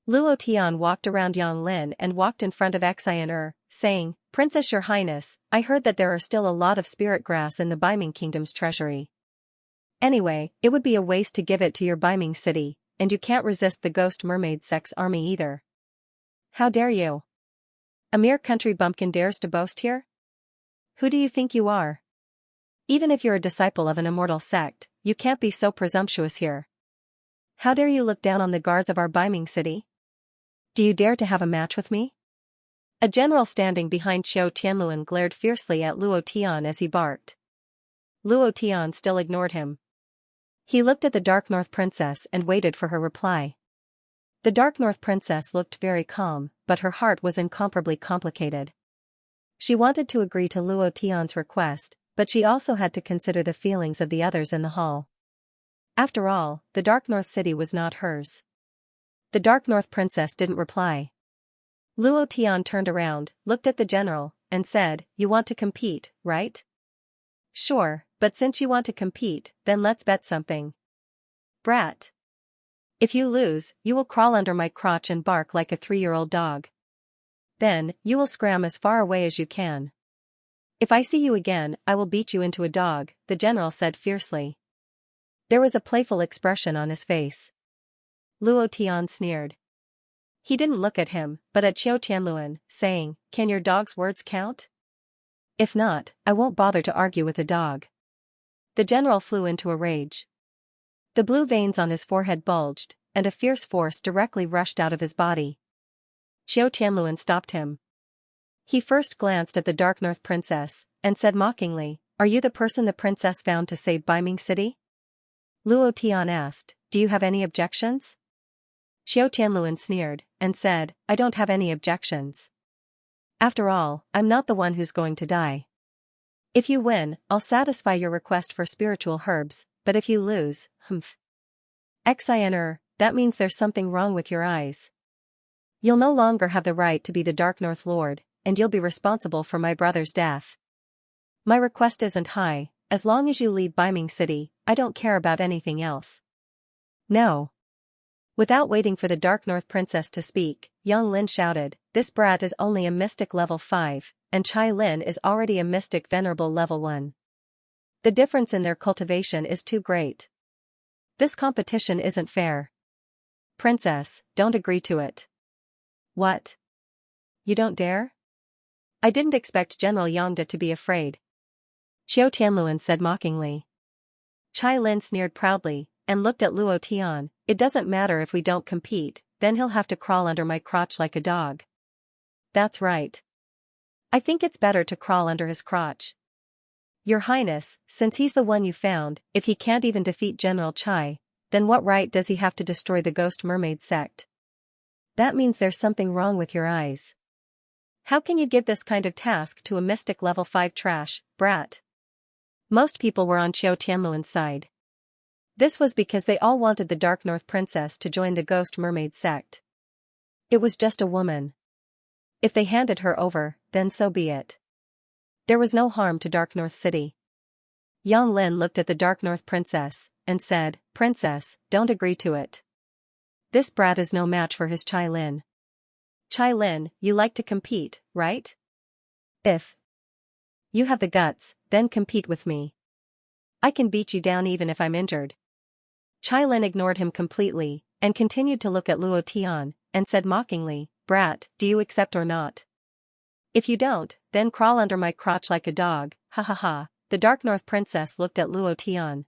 Luo Tian walked around Yang Lin and walked in front of Xianxia, saying, Princess Your Highness, I heard that there are still a lot of spirit grass in the Biming Kingdom's treasury. Anyway, it would be a waste to give it to your Biming city, and you can't resist the ghost mermaid sect's army either. How dare you? A mere country bumpkin dares to boast here? Who do you think you are? Even if you're a disciple of an immortal sect, you can't be so presumptuous here. How dare you look down on the guards of our Biming city? Do you dare to have a match with me? A general standing behind Xiao Tianluan glared fiercely at Luo Tian as he barked. Luo Tian still ignored him. He looked at the Dark North Princess and waited for her reply. The Dark North Princess looked very calm, but her heart was incomparably complicated. She wanted to agree to Luo Tian's request, but she also had to consider the feelings of the others in the hall. After all, the Dark North City was not hers. The Dark North Princess didn't reply. Luo Tian turned around, looked at the general, and said, You want to compete, right? Sure, but since you want to compete, then let's bet something. Brat. If you lose, you will crawl under my crotch and bark like a 3-year-old dog. Then, you will scram as far away as you can. If I see you again, I will beat you into a dog, the general said fiercely. There was a playful expression on his face. Luo Tian sneered. He didn't look at him, but at Xiao Tianluan, saying, Can your dog's words count? If not, I won't bother to argue with a dog. The general flew into a rage. The blue veins on his forehead bulged, and a fierce force directly rushed out of his body. Xiao Tianluan stopped him. He first glanced at the Dark North Princess, and said mockingly, Are you the person the princess found to save Biming City? Luo Tian asked, Do you have any objections? Xiao Tianluan sneered, and said, I don't have any objections. After all, I'm not the one who's going to die. If you win, I'll satisfy your request for spiritual herbs, but if you lose, Xianxia, that means there's something wrong with your eyes. You'll no longer have the right to be the Dark North Lord, and you'll be responsible for my brother's death. My request isn't high, as long as you leave Biming City, I don't care about anything else. No. Without waiting for the Dark North Princess to speak, Yang Lin shouted, This brat is only a mystic level 5, and Chai Lin is already a mystic venerable level 1. The difference in their cultivation is too great. This competition isn't fair. Princess, don't agree to it. What? You don't dare? I didn't expect General Yangda to be afraid. Xiao Tianluan said mockingly. Chai Lin sneered proudly, and looked at Luo Tian, It doesn't matter if we don't compete, then he'll have to crawl under my crotch like a dog. That's right. I think it's better to crawl under his crotch. Your Highness, since he's the one you found, if he can't even defeat General Chai, then what right does he have to destroy the Ghost Mermaid sect? That means there's something wrong with your eyes. How can you give this kind of task to a mystic level 5 trash, brat? Most people were on Xiao Tianluan's side. This was because they all wanted the Dark North Princess to join the Ghost Mermaid sect. It was just a woman. If they handed her over, then so be it. There was no harm to Dark North City. Yang Lin looked at the Dark North Princess, and said, Princess, don't agree to it. This brat is no match for his Chai Lin. Chai Lin, you like to compete, right? If you have the guts, then compete with me. I can beat you down even if I'm injured. Chai Lin ignored him completely, and continued to look at Luo Tian, and said mockingly, Brat, do you accept or not? If you don't, then crawl under my crotch like a dog, ha ha ha. The Dark North Princess looked at Luo Tian.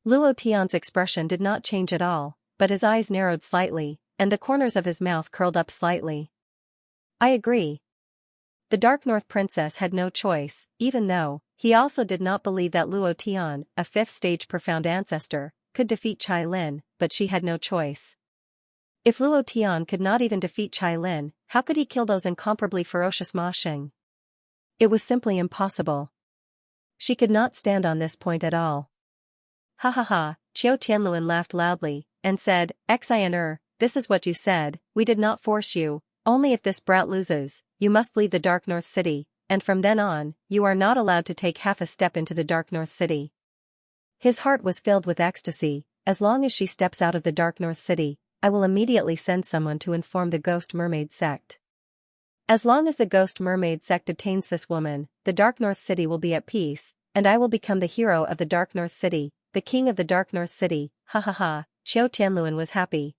Luo Tian's expression did not change at all, but his eyes narrowed slightly, and the corners of his mouth curled up slightly. I agree. The Dark North Princess had no choice, even though he also did not believe that Luo Tian, a 5th-stage profound ancestor, could defeat Chai Lin, but she had no choice. If Luo Tian could not even defeat Chai Lin, how could he kill those incomparably ferocious Ma Xing? It was simply impossible. She could not stand on this point at all. Ha ha ha, Xiao Tianluan laughed loudly, and said, Xianxia, this is what you said, we did not force you, only if this brat loses, you must leave the Dark North City, and from then on, you are not allowed to take half a step into the Dark North City. His heart was filled with ecstasy. As long as she steps out of the Dark North City, I will immediately send someone to inform the Ghost Mermaid sect. As long as the Ghost Mermaid sect obtains this woman, the Dark North City will be at peace, and I will become the hero of the Dark North City, the king of the Dark North City, ha ha ha. Qiu Tianluan was happy.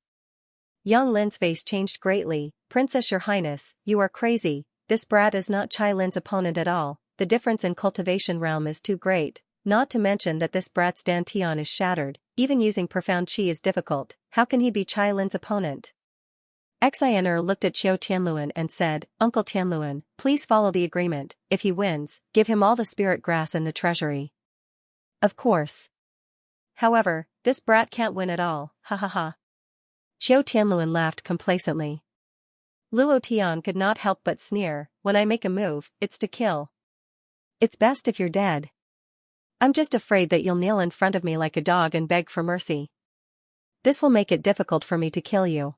Yang Lin's face changed greatly. Princess, your highness, you are crazy, this brat is not Chai Lin's opponent at all, the difference in cultivation realm is too great, not to mention that this brat's dantian is shattered, even using profound qi is difficult, how can he be Chai Lin's opponent? Xianxia looked at Qiu Tianluan and said, Uncle Tianluan, please follow the agreement, if he wins, give him all the spirit grass in the treasury. Of course. However, this brat can't win at all, ha ha ha. Qiu Tianluan laughed complacently. Luo Tian could not help but sneer, when I make a move, it's to kill. It's best if you're dead. I'm just afraid that you'll kneel in front of me like a dog and beg for mercy. This will make it difficult for me to kill you.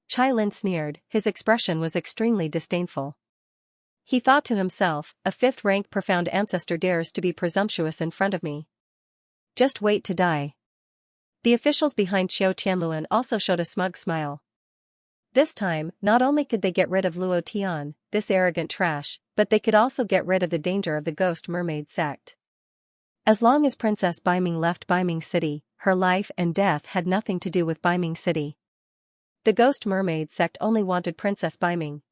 Chai Lin sneered, his expression was extremely disdainful. He thought to himself, a fifth-rank profound ancestor dares to be presumptuous in front of me. Just wait to die. The officials behind Qiu Tianluan also showed a smug smile. This time, not only could they get rid of Luo Tian, this arrogant trash, but they could also get rid of the danger of the Ghost Mermaid sect. As long as Princess Baiming left Baiming City, her life and death had nothing to do with Baiming City. The Ghost Mermaid sect only wanted Princess Baiming.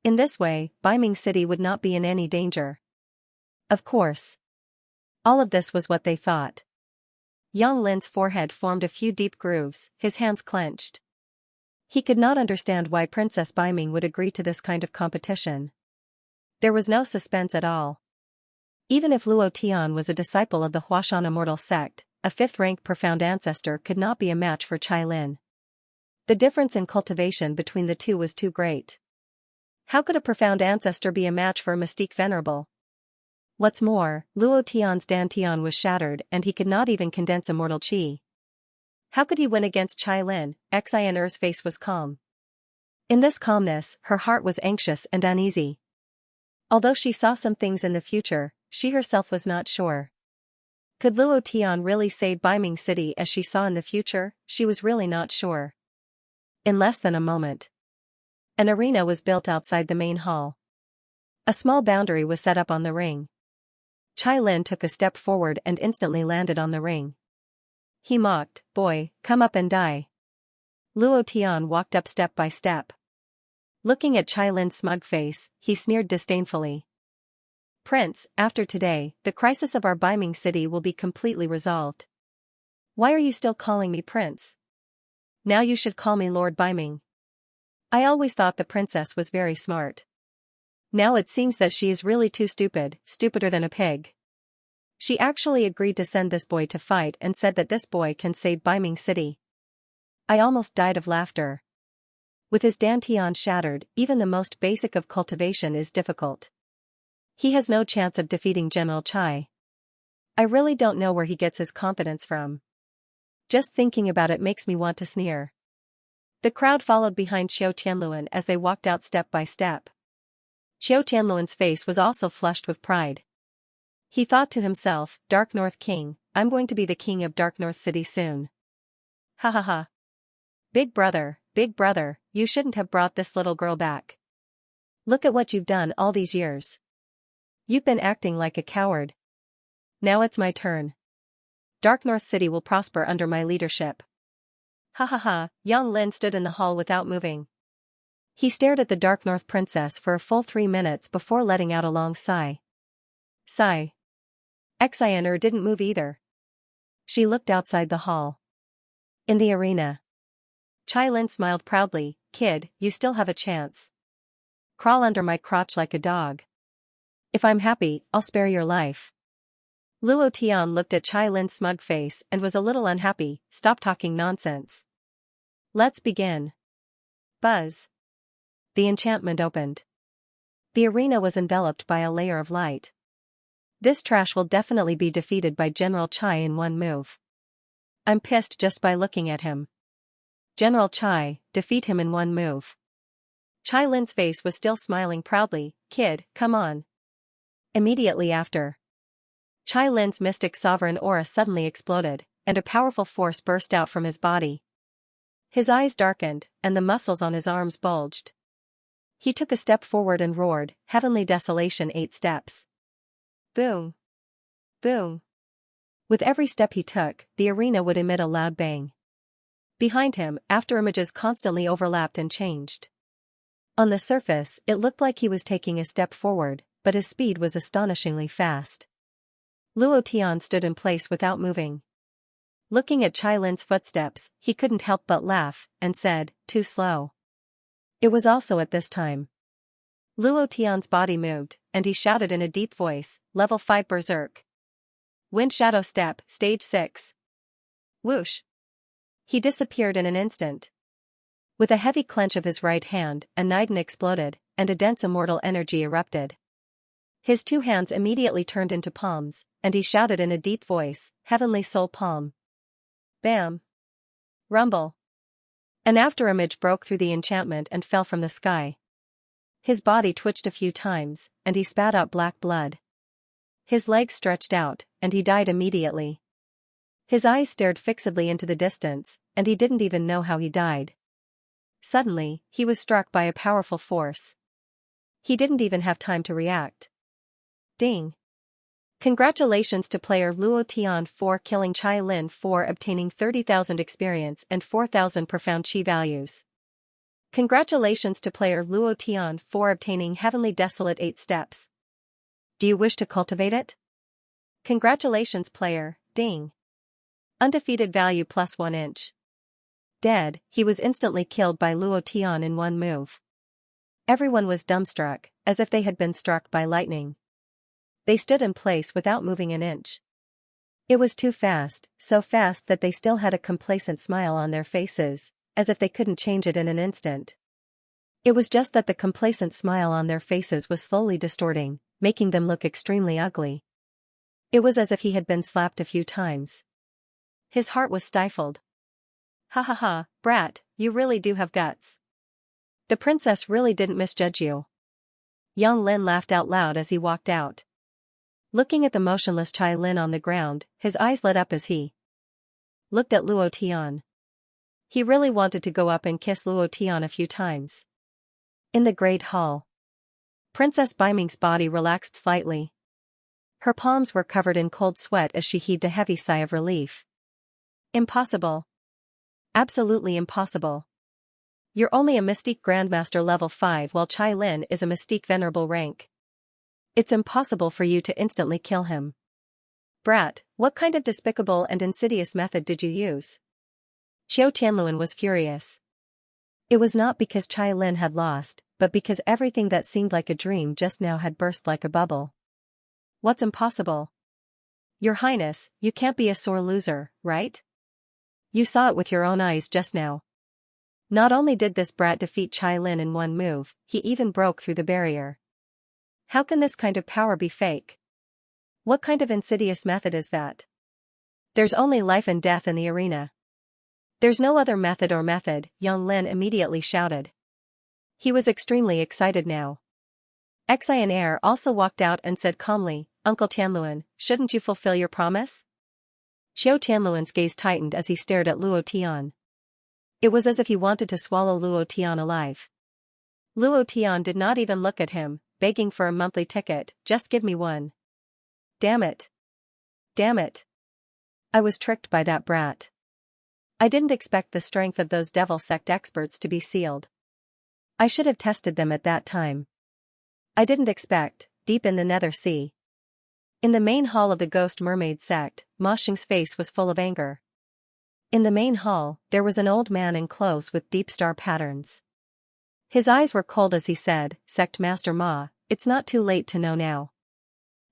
In this way, Baiming City would not be in any danger. Of course. All of this was what they thought. Yang Lin's forehead formed a few deep grooves, his hands clenched. He could not understand why Princess Baiming would agree to this kind of competition. There was no suspense at all. Even if Luo Tian was a disciple of the Huashan Immortal sect, a fifth-rank profound ancestor could not be a match for Chai Lin. The difference in cultivation between the two was too great. How could a profound ancestor be a match for a mystique venerable? What's more, Luo Tian's dantian was shattered and he could not even condense immortal qi. How could he win against Chai Lin? Xianxia's face was calm. In this calmness, her heart was anxious and uneasy. Although she saw some things in the future, she herself was not sure. Could Luo Tian really save Baiming City as she saw in the future? She was really not sure. In less than a moment, an arena was built outside the main hall. A small boundary was set up on the ring. Chai Lin took a step forward and instantly landed on the ring. He mocked, boy, come up and die. Luo Tian walked up step by step. Looking at Chai Lin's smug face, he sneered disdainfully. Prince, after today, the crisis of our Baiming City will be completely resolved. Why are you still calling me Prince? Now you should call me Lord Baiming. I always thought the princess was very smart. Now it seems that she is really too stupid, stupider than a pig. She actually agreed to send this boy to fight and said that this boy can save Baiming City. I almost died of laughter. With his dantian shattered, even the most basic of cultivation is difficult. He has no chance of defeating General Chai. I really don't know where he gets his confidence from. Just thinking about it makes me want to sneer. The crowd followed behind Qiu Tianluan as they walked out step by step. Qiu Tianluan's face was also flushed with pride. He thought to himself, Dark North King, I'm going to be the king of Dark North City soon. Ha ha ha. Big brother, you shouldn't have brought this little girl back. Look at what you've done all these years. You've been acting like a coward. Now it's my turn. Dark North City will prosper under my leadership. Ha ha ha. Yang Lin stood in the hall without moving. He stared at the Dark North Princess for a full 3 minutes before letting out a long sigh. Sigh. Xianxia didn't move either. She looked outside the hall. In the arena. Chai Lin smiled proudly, kid, you still have a chance. Crawl under my crotch like a dog. If I'm happy, I'll spare your life. Luo Tian looked at Chai Lin's smug face and was a little unhappy. Stop talking nonsense. Let's begin. Buzz. The enchantment opened. The arena was enveloped by a layer of light. This trash will definitely be defeated by General Chai in one move. I'm pissed just by looking at him. General Chai, defeat him in one move. Chai Lin's face was still smiling proudly. Kid, come on. Immediately after, Chai Lin's mystic sovereign aura suddenly exploded, and a powerful force burst out from his body. His eyes darkened, and the muscles on his arms bulged. He took a step forward and roared, "Heavenly desolation 8 steps." Boom. Boom. With every step he took, the arena would emit a loud bang. Behind him, afterimages constantly overlapped and changed. On the surface, it looked like he was taking a step forward, but his speed was astonishingly fast. Luo Tian stood in place without moving. Looking at Chai Lin's footsteps, he couldn't help but laugh, and said, "Too slow." It was also at this time. Luo Tian's body moved, and he shouted in a deep voice, "Level 5 Berserk. Wind Shadow Step, Stage 6. Whoosh." He disappeared in an instant. With a heavy clench of his right hand, a Niden exploded, and a dense immortal energy erupted. His 2 hands immediately turned into palms, and he shouted in a deep voice, "Heavenly Soul Palm." Bam! Rumble! An afterimage broke through the enchantment and fell from the sky. His body twitched a few times, and he spat out black blood. His legs stretched out, and he died immediately. His eyes stared fixedly into the distance, and he didn't even know how he died. Suddenly, he was struck by a powerful force. He didn't even have time to react. Ding! Congratulations to player Luo Tian for killing Chai Lin for obtaining 30,000 experience and 4,000 profound chi values. Congratulations to player Luo Tian for obtaining Heavenly Desolate 8 steps. Do you wish to cultivate it? Congratulations player, ding. Undefeated value plus 1 inch. Dead, he was instantly killed by Luo Tian in 1 move. Everyone was dumbstruck, as if they had been struck by lightning. They stood in place without moving an inch. It was too fast, so fast that they still had a complacent smile on their faces, as if they couldn't change it in an instant. It was just that the complacent smile on their faces was slowly distorting, making them look extremely ugly. It was as if he had been slapped a few times. His heart was stifled. "Ha ha ha, brat, you really do have guts. The princess really didn't misjudge you." Yang Lin laughed out loud as he walked out. Looking at the motionless Chai Lin on the ground, his eyes lit up as he looked at Luo Tian. He really wanted to go up and kiss Luo Tian a few times. In the Great Hall, Princess Baiming's body relaxed slightly. Her palms were covered in cold sweat as she heaved a heavy sigh of relief. Impossible. Absolutely impossible. You're only a Mystique Grandmaster level 5 while Chai Lin is a Mystique Venerable rank. It's impossible for you to instantly kill him. Brat, what kind of despicable and insidious method did you use? Qiu Tianluan was furious. It was not because Chai Lin had lost, but because everything that seemed like a dream just now had burst like a bubble. What's impossible? Your Highness, you can't be a sore loser, right? You saw it with your own eyes just now. Not only did this brat defeat Chai Lin in 1 move, he even broke through the barrier. How can this kind of power be fake? What kind of insidious method is that? There's only life and death in the arena. There's no other method, Yang Lin immediately shouted. He was extremely excited now. Xian Air also walked out and said calmly, "Uncle Tianluan, shouldn't you fulfill your promise?" Qiu Tianluan's gaze tightened as he stared at Luo Tian. It was as if he wanted to swallow Luo Tian alive. Luo Tian did not even look at him, begging for a monthly ticket, "Just give me one." Damn it. Damn it. I was tricked by that brat. I didn't expect the strength of those devil sect experts to be sealed. I should have tested them at that time. I didn't expect, deep in the Nether Sea. In the main hall of the Ghost Mermaid sect, Ma Xing's face was full of anger. In the main hall, there was an old man in clothes with deep star patterns. His eyes were cold as he said, "Sect Master Ma, it's not too late to know now.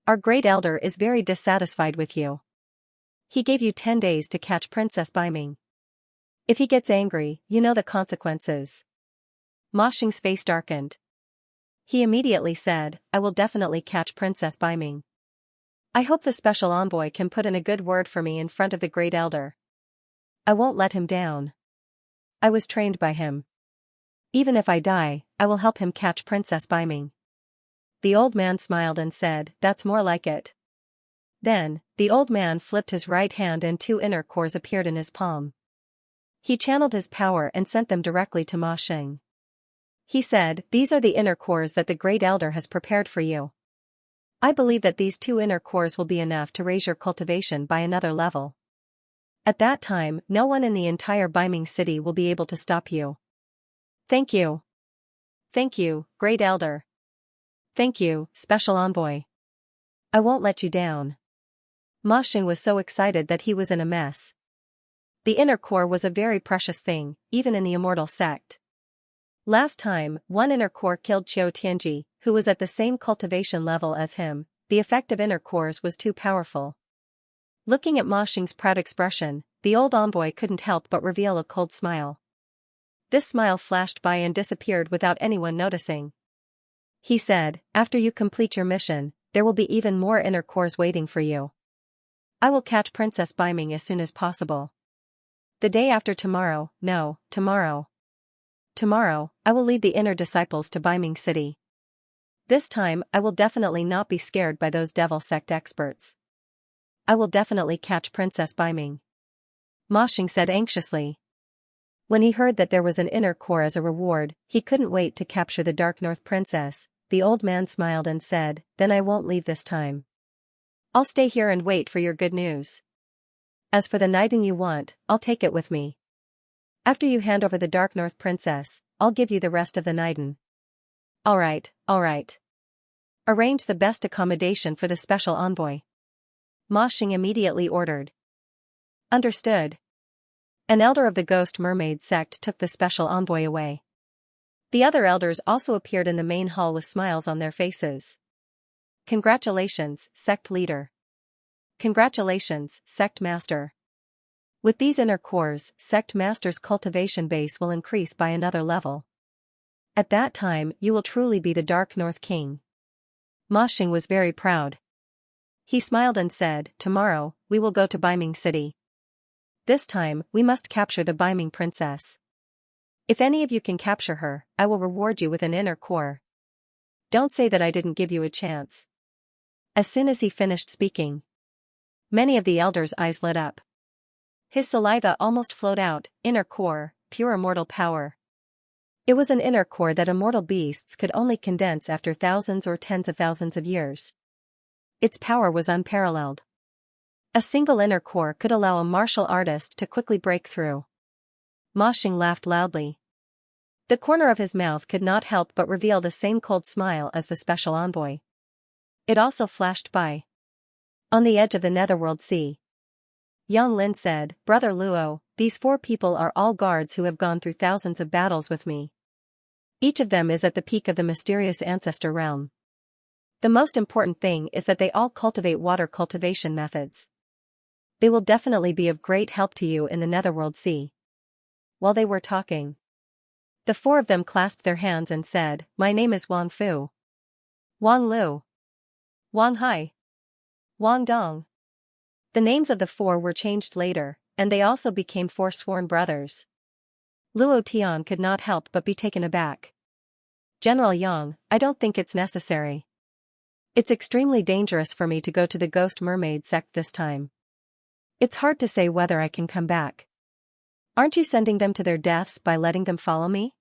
Our great elder is very dissatisfied with you. He gave you 10 days to catch Princess Baiming. If he gets angry, you know the consequences." Ma Xing's face darkened. He immediately said, "I will definitely catch Princess Baiming. I hope the special envoy can put in a good word for me in front of the great elder. I won't let him down. I was trained by him. Even if I die, I will help him catch Princess Baiming." The old man smiled and said, "That's more like it." Then, the old man flipped his right hand and 2 inner cores appeared in his palm. He channeled his power and sent them directly to Ma Xing. He said, "These are the inner cores that the Great Elder has prepared for you. I believe that these 2 inner cores will be enough to raise your cultivation by another level. At that time, no one in the entire Biming City will be able to stop you. Thank you. Thank you, Great Elder. Thank you, Special Envoy. I won't let you down." Ma Xing was so excited that he was in a mess. The inner core was a very precious thing, even in the immortal sect. Last time, one inner core killed Qiu Tianji, who was at the same cultivation level as him. The effect of inner cores was too powerful. Looking at Ma Xing's proud expression, the old envoy couldn't help but reveal a cold smile. This smile flashed by and disappeared without anyone noticing. He said, "After you complete your mission, there will be even more inner cores waiting for you. I will catch Princess Biming as soon as possible. The day after tomorrow, no, tomorrow. Tomorrow, I will lead the inner disciples to Biming City. This time, I will definitely not be scared by those devil sect experts. I will definitely catch Princess Biming." Ma Xing said anxiously. When he heard that there was an inner core as a reward, he couldn't wait to capture the Dark North Princess. The old man smiled and said, "Then I won't leave this time. I'll stay here and wait for your good news. As for the knighting you want, I'll take it with me. After you hand over the Dark North Princess, I'll give you the rest of the knighting." Alright. Arrange the best accommodation for the special envoy." Ma Xing immediately ordered. Understood. An elder of the Ghost Mermaid sect took the special envoy away. The other elders also appeared in the main hall with smiles on their faces. "Congratulations, sect leader. Congratulations, sect master. With these inner cores, sect master's cultivation base will increase by another level. At that time, you will truly be the Dark North King." Ma Xing was very proud. He smiled and said, "Tomorrow, we will go to Biming City. This time, we must capture the Biming Princess. If any of you can capture her, I will reward you with an inner core. Don't say that I didn't give you a chance." As soon as he finished speaking, many of the elders' eyes lit up. His saliva almost flowed out. Inner core, pure immortal power. It was an inner core that immortal beasts could only condense after thousands or tens of thousands of years. Its power was unparalleled. A single inner core could allow a martial artist to quickly break through. Ma Xing laughed loudly. The corner of his mouth could not help but reveal the same cold smile as the special envoy. It also flashed by. On the edge of the Netherworld Sea, Yang Lin said, "Brother Luo, these 4 people are all guards who have gone through thousands of battles with me. Each of them is at the peak of the mysterious ancestor realm. The most important thing is that they all cultivate water cultivation methods. They will definitely be of great help to you in the Netherworld Sea." While they were talking, the 4 of them clasped their hands and said, "My name is Wang Fu. Wang Lu. Wang Hai. Wang Dong." The names of the 4 were changed later, and they also became 4 sworn brothers. Luo Tian could not help but be taken aback. "General Yang, I don't think it's necessary. It's extremely dangerous for me to go to the Ghost Mermaid sect this time. It's hard to say whether I can come back. Aren't you sending them to their deaths by letting them follow me?"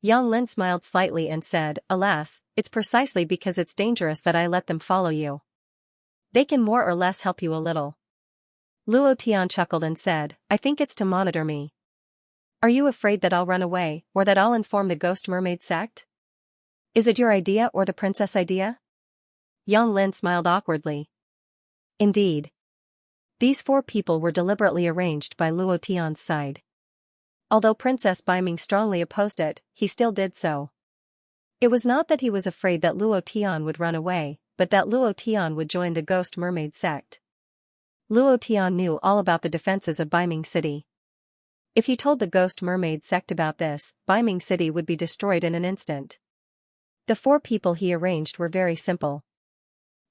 Yang Lin smiled slightly and said, "Alas, it's precisely because it's dangerous that I let them follow you. They can more or less help you a little." Luo Tian chuckled and said, "I think it's to monitor me. Are you afraid that I'll run away, or that I'll inform the Ghost Mermaid sect? Is it your idea or the princess' idea?" Yang Lin smiled awkwardly. Indeed, these 4 people were deliberately arranged by Luo Tian's side. Although Princess Biming strongly opposed it, he still did so. It was not that he was afraid that Luo Tian would run away, but that Luo Tian would join the Ghost Mermaid sect. Luo Tian knew all about the defenses of Biming City. If he told the Ghost Mermaid sect about this, Biming City would be destroyed in an instant. The 4 people he arranged were very simple.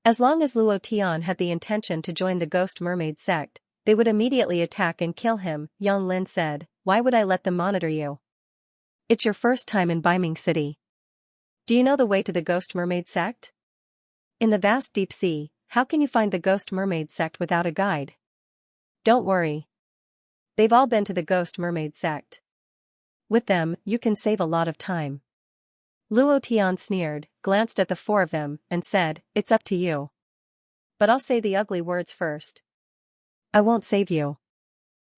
As long as Luo Tian had the intention to join the Ghost Mermaid sect, they would immediately attack and kill him. Yang Lin said, "Why would I let them monitor you? It's your first time in Biming City. Do you know the way to the Ghost Mermaid sect? In the vast deep sea, how can you find the Ghost Mermaid sect without a guide? Don't worry. They've all been to the Ghost Mermaid sect. With them, you can save a lot of time. Luo Tian sneered, glanced at the four of them, and said, "It's up to you. But I'll say the ugly words first. I won't save you.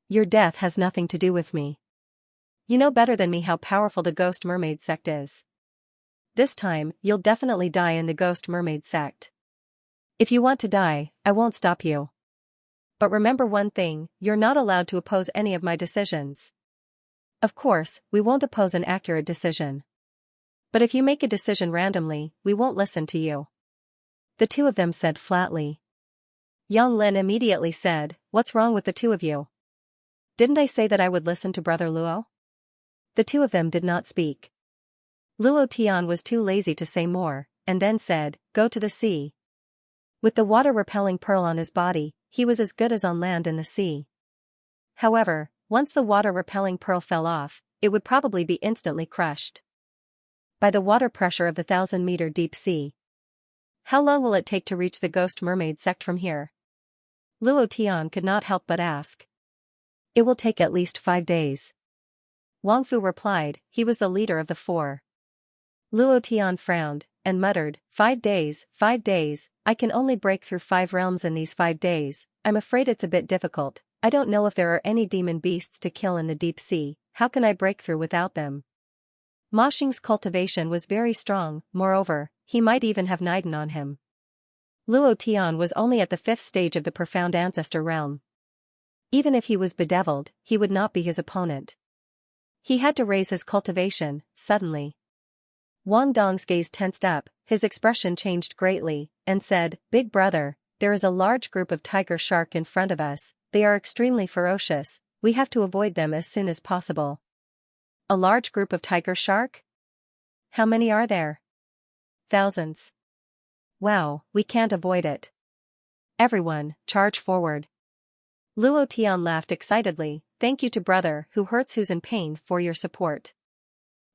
Your death has nothing to do with me. You know better than me how powerful the Ghost Mermaid sect is. This time, you'll definitely die in the Ghost Mermaid sect. If you want to die, I won't stop you. But remember one thing, you're not allowed to oppose any of my decisions. Of course, we won't oppose an accurate decision. But if you make a decision randomly, we won't listen to you." The two of them said flatly. Yang Lin immediately said, "What's wrong with the two of you? Didn't I say that I would listen to Brother Luo?" The two of them did not speak. Luo Tian was too lazy to say more, and then said, "Go to the sea." With the water-repelling pearl on his body, he was as good as on land in the sea. However, once the water-repelling pearl fell off, it would probably be instantly crushed by the water pressure of the 1,000-meter deep sea. How long will it take to reach the Ghost Mermaid sect from here? Luo Tian could not help but ask. It will take at least 5 days. Wang Fu replied, he was the leader of the four. Luo Tian frowned, and muttered, 5 days, 5 days, I can only break through 5 realms in these 5 days, I'm afraid it's a bit difficult, I don't know if there are any demon beasts to kill in the deep sea, how can I break through without them? Ma Xing's cultivation was very strong, moreover, he might even have Niden on him. Luo Tian was only at the 5th stage of the profound ancestor realm. Even if he was bedeviled, he would not be his opponent. He had to raise his cultivation, suddenly. Wang Dong's gaze tensed up, his expression changed greatly, and said, "Big brother, there is a large group of tiger shark in front of us, they are extremely ferocious, we have to avoid them as soon as possible." A large group of tiger shark? How many are there? Thousands. Wow, we can't avoid it. Everyone, charge forward. Luo Tian laughed excitedly, thank you to brother who hurts who's in pain for your support.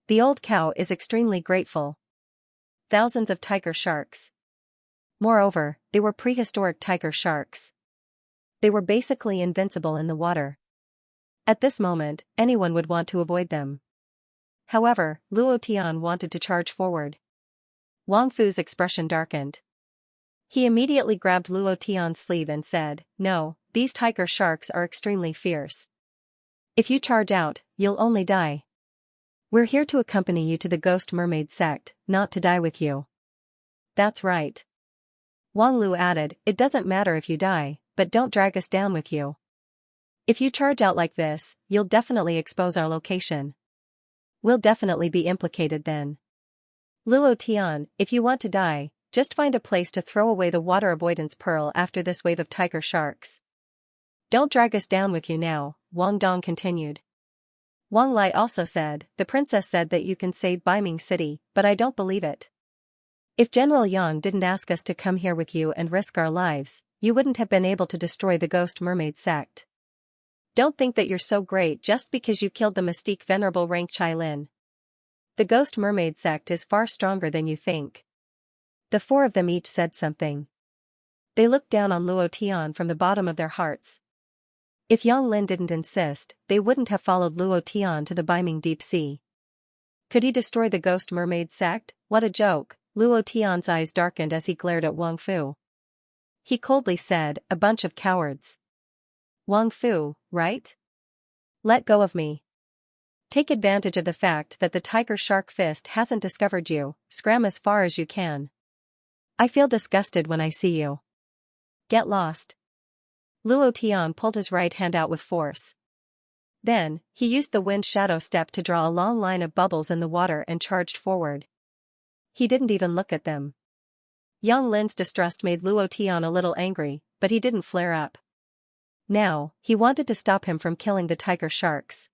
The old cow is extremely grateful. Thousands of tiger sharks. Moreover, they were prehistoric tiger sharks. They were basically invincible in the water. At this moment, anyone would want to avoid them. However, Luo Tian wanted to charge forward. Wang Fu's expression darkened. He immediately grabbed Luo Tian's sleeve and said, "No, these tiger sharks are extremely fierce. If you charge out, you'll only die. We're here to accompany you to the Ghost Mermaid sect, not to die with you." "That's right." Wang Lu added, "It doesn't matter if you die, but don't drag us down with you. If you charge out like this, you'll definitely expose our location. We'll definitely be implicated then. Luo Tian, if you want to die, just find a place to throw away the water avoidance pearl after this wave of tiger sharks. Don't drag us down with you now," Wang Dong continued. Wang Lai also said, "The princess said that you can save Baiming City, but I don't believe it. If General Yang didn't ask us to come here with you and risk our lives, you wouldn't have been able to destroy the Ghost Mermaid sect. Don't think that you're so great just because you killed the mystique venerable rank Chai Lin. The Ghost Mermaid sect is far stronger than you think." The four of them each said something. They looked down on Luo Tian from the bottom of their hearts. If Yang Lin didn't insist, they wouldn't have followed Luo Tian to the Baiming Deep Sea. Could he destroy the Ghost Mermaid sect? What a joke, Luo Tian's eyes darkened as he glared at Wang Fu. He coldly said, "A bunch of cowards. Wang Fu, right? Let go of me. Take advantage of the fact that the tiger shark fist hasn't discovered you, scram as far as you can. I feel disgusted when I see you. Get lost." Luo Tian pulled his right hand out with force. Then, he used the wind shadow step to draw a long line of bubbles in the water and charged forward. He didn't even look at them. Yang Lin's distrust made Luo Tian a little angry, but he didn't flare up. Now, he wanted to stop him from killing the tiger sharks.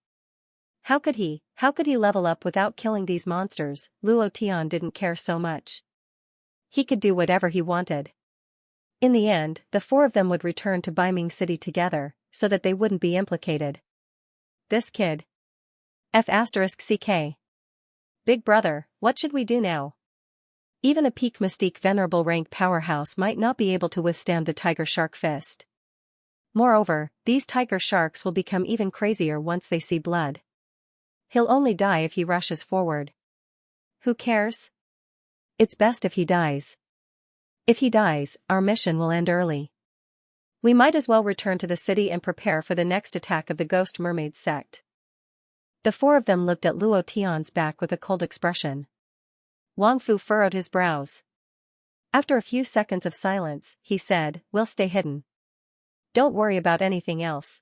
How could he level up without killing these monsters? Luo Tian didn't care so much. He could do whatever he wanted. In the end, the four of them would return to Baiming City together, so that they wouldn't be implicated. This kid. F***CK. Big brother, what should we do now? Even a peak mystique venerable rank powerhouse might not be able to withstand the tiger shark fist. Moreover, these tiger sharks will become even crazier once they see blood. He'll only die if he rushes forward. Who cares? It's best if he dies. If he dies, our mission will end early. We might as well return to the city and prepare for the next attack of the ghost mermaid sect. The four of them looked at Luo Tian's back with a cold expression. Wang Fu furrowed his brows. After a few seconds of silence, he said, "We'll stay hidden. Don't worry about anything else.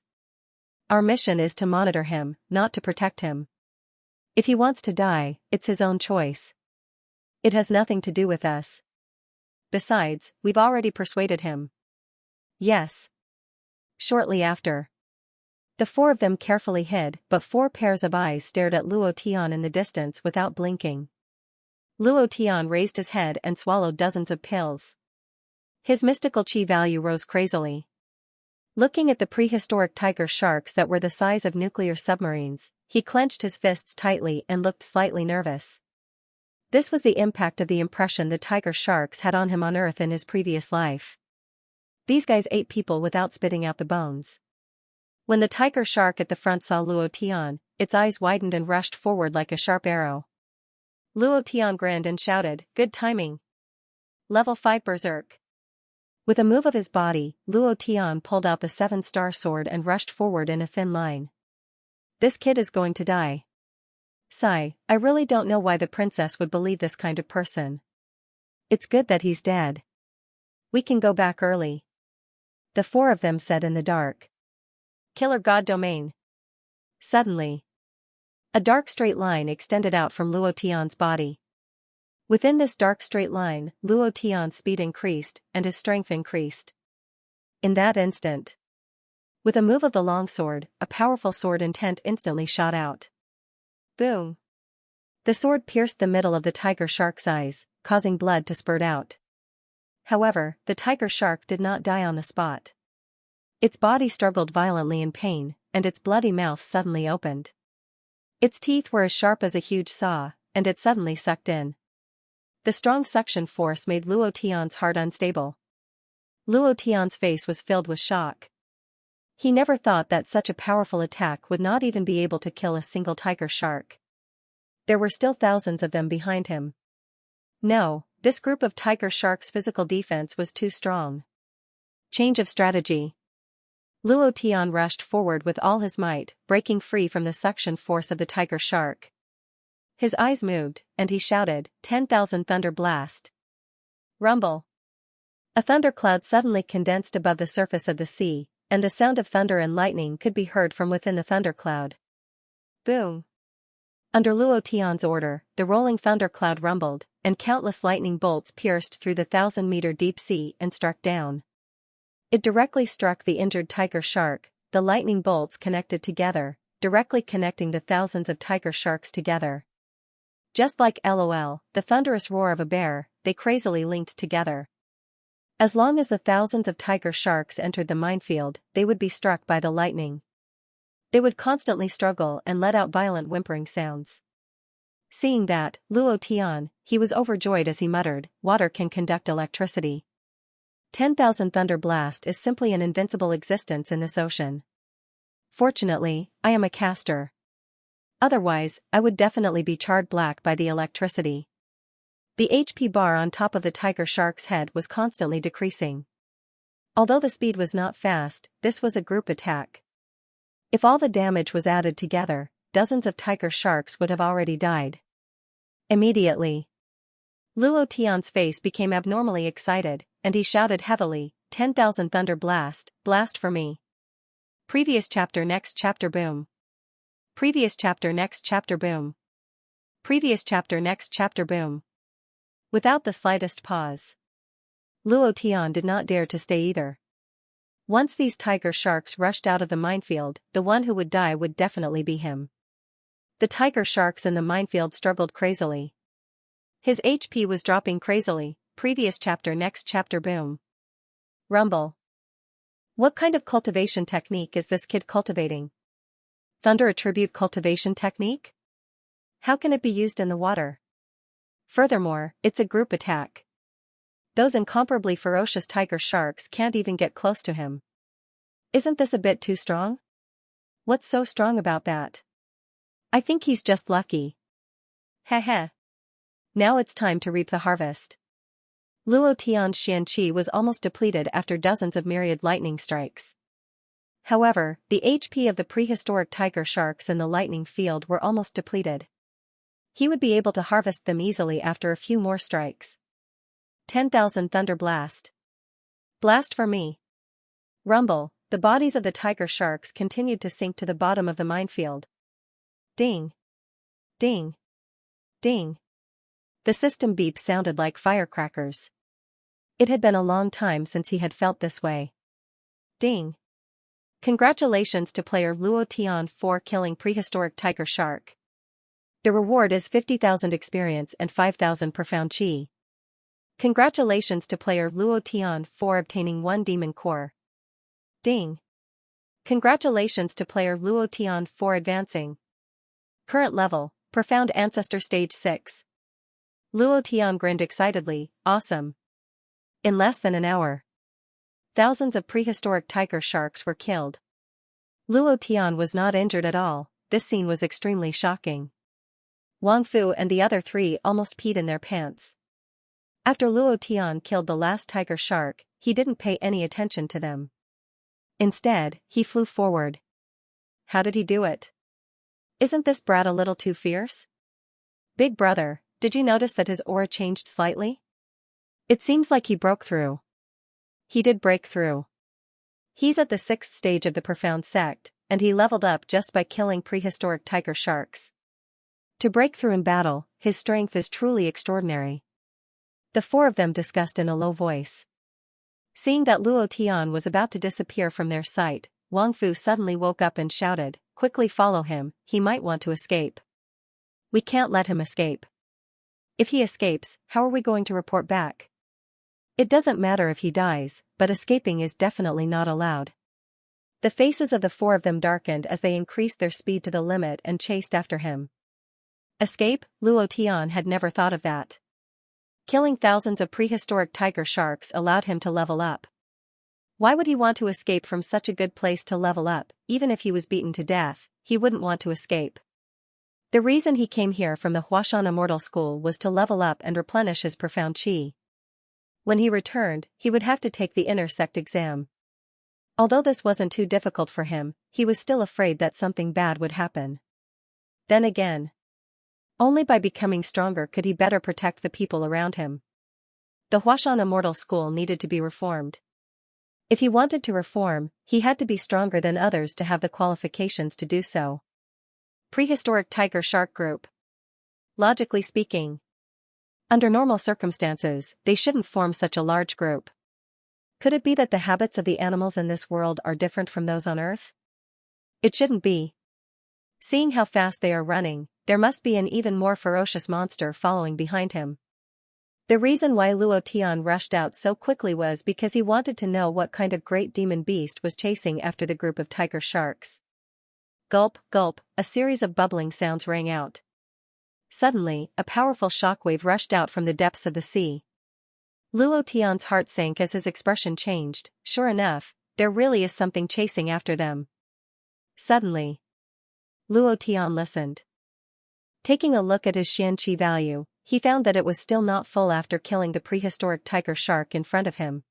Our mission is to monitor him, not to protect him. If he wants to die, it's his own choice. It has nothing to do with us. Besides, we've already persuaded him." Yes. Shortly after, the four of them carefully hid, but four pairs of eyes stared at Luo Tian in the distance without blinking. Luo Tian raised his head and swallowed dozens of pills. His mystical chi value rose crazily. Looking at the prehistoric tiger sharks that were the size of nuclear submarines, he clenched his fists tightly and looked slightly nervous. This was the impact of the impression the tiger sharks had on him on Earth in his previous life. These guys ate people without spitting out the bones. When the tiger shark at the front saw Luo Tian, its eyes widened and rushed forward like a sharp arrow. Luo Tian grinned and shouted, "Good timing. Level 5 Berserk." With a move of his body, Luo Tian pulled out the 7-star sword and rushed forward in a thin line. This kid is going to die. Sigh, I really don't know why the princess would believe this kind of person. It's good that he's dead. We can go back early. The four of them said in the dark. Killer God Domain. Suddenly, a dark straight line extended out from Luo Tian's body. Within this dark straight line, Luo Tian's speed increased, and his strength increased. In that instant, with a move of the longsword, a powerful sword intent instantly shot out. Boom! The sword pierced the middle of the tiger shark's eyes, causing blood to spurt out. However, the tiger shark did not die on the spot. Its body struggled violently in pain, and its bloody mouth suddenly opened. Its teeth were as sharp as a huge saw, and it suddenly sucked in. The strong suction force made Luo Tian's heart unstable. Luo Tian's face was filled with shock. He never thought that such a powerful attack would not even be able to kill a single tiger shark. There were still thousands of them behind him. No, this group of tiger sharks' physical defense was too strong. Change of strategy. Luo Tian rushed forward with all his might, breaking free from the suction force of the tiger shark. His eyes moved, and he shouted, 10,000 thunder blast. Rumble. A thundercloud suddenly condensed above the surface of the sea, and the sound of thunder and lightning could be heard from within the thundercloud. Boom. Under Luo Tian's order, the rolling thundercloud rumbled, and countless lightning bolts pierced through the 1,000-meter deep sea and struck down. It directly struck the injured tiger shark. The lightning bolts connected together, directly connecting the thousands of tiger sharks together. Just like LOL, the thunderous roar of a bear, they crazily linked together. As long as the thousands of tiger sharks entered the minefield, they would be struck by the lightning. They would constantly struggle and let out violent whimpering sounds. Seeing that, Luo Tian, he was overjoyed as he muttered, water can conduct electricity. 10,000 thunder blast is simply an invincible existence in this ocean. Fortunately, I am a caster. Otherwise, I would definitely be charred black by the electricity. The HP bar on top of the tiger shark's head was constantly decreasing. Although the speed was not fast, this was a group attack. If all the damage was added together, dozens of tiger sharks would have already died. Immediately, Luo Tian's face became abnormally excited, and he shouted heavily, 10,000 thunder blast, blast for me. Previous chapter next chapter boom. Previous chapter next chapter boom. Previous chapter next chapter boom. Without the slightest pause, Luo Tian did not dare to stay either. Once these tiger sharks rushed out of the minefield, the one who would die would definitely be him. The tiger sharks in the minefield struggled crazily. His HP was dropping crazily. Previous chapter next chapter boom. Rumble. What kind of cultivation technique is this kid cultivating? Thunder attribute cultivation technique? How can it be used in the water? Furthermore, it's a group attack. Those incomparably ferocious tiger sharks can't even get close to him. Isn't this a bit too strong? What's so strong about that? I think he's just lucky. Heh heh. Now it's time to reap the harvest. Luo Tian's Xianxia was almost depleted after dozens of myriad lightning strikes. However, the HP of the prehistoric tiger sharks in the lightning field were almost depleted. He would be able to harvest them easily after a few more strikes. 10,000 Thunder Blast. Blast for me. Rumble, the bodies of the tiger sharks continued to sink to the bottom of the minefield. Ding. Ding. Ding. The system beep sounded like firecrackers. It had been a long time since he had felt this way. Ding. Congratulations to player Luo Tian for killing prehistoric tiger shark. The reward is 50,000 experience and 5,000 profound chi. Congratulations to player Luo Tian for obtaining 1 demon core. Ding. Congratulations to player Luo Tian for advancing. Current level, Profound Ancestor Stage 6. Luo Tian grinned excitedly, awesome. In less than an hour, thousands of prehistoric tiger sharks were killed. Luo Tian was not injured at all. This scene was extremely shocking. Wang Fu and the other 3 almost peed in their pants. After Luo Tian killed the last tiger shark, he didn't pay any attention to them. Instead, he flew forward. How did he do it? Isn't this brat a little too fierce? Big brother, did you notice that his aura changed slightly? It seems like he broke through. He did break through. He's at the 6th stage of the Profound Sect, and he leveled up just by killing prehistoric tiger sharks. To break through in battle, his strength is truly extraordinary. The 4 of them discussed in a low voice. Seeing that Luo Tian was about to disappear from their sight, Wang Fu suddenly woke up and shouted, quickly follow him, he might want to escape. We can't let him escape. If he escapes, how are we going to report back? It doesn't matter if he dies, but escaping is definitely not allowed. The faces of the 4 of them darkened as they increased their speed to the limit and chased after him. Escape? Luo Tian had never thought of that. Killing thousands of prehistoric tiger sharks allowed him to level up. Why would he want to escape from such a good place to level up? Even if he was beaten to death, he wouldn't want to escape. The reason he came here from the Huashan Immortal School was to level up and replenish his profound chi. When he returned, he would have to take the inner sect exam. Although this wasn't too difficult for him, he was still afraid that something bad would happen. Then again, only by becoming stronger could he better protect the people around him. The Huashan Immortal School needed to be reformed. If he wanted to reform, he had to be stronger than others to have the qualifications to do so. Prehistoric tiger shark group. Logically speaking, under normal circumstances, they shouldn't form such a large group. Could it be that the habits of the animals in this world are different from those on Earth? It shouldn't be. Seeing how fast they are running, there must be an even more ferocious monster following behind him. The reason why Luo Tian rushed out so quickly was because he wanted to know what kind of great demon beast was chasing after the group of tiger sharks. Gulp, gulp, a series of bubbling sounds rang out. Suddenly, a powerful shockwave rushed out from the depths of the sea. Luo Tian's heart sank as his expression changed. Sure enough, there really is something chasing after them. Suddenly, Luo Tian listened. Taking a look at his Xianqi value, he found that it was still not full after killing the prehistoric tiger shark in front of him.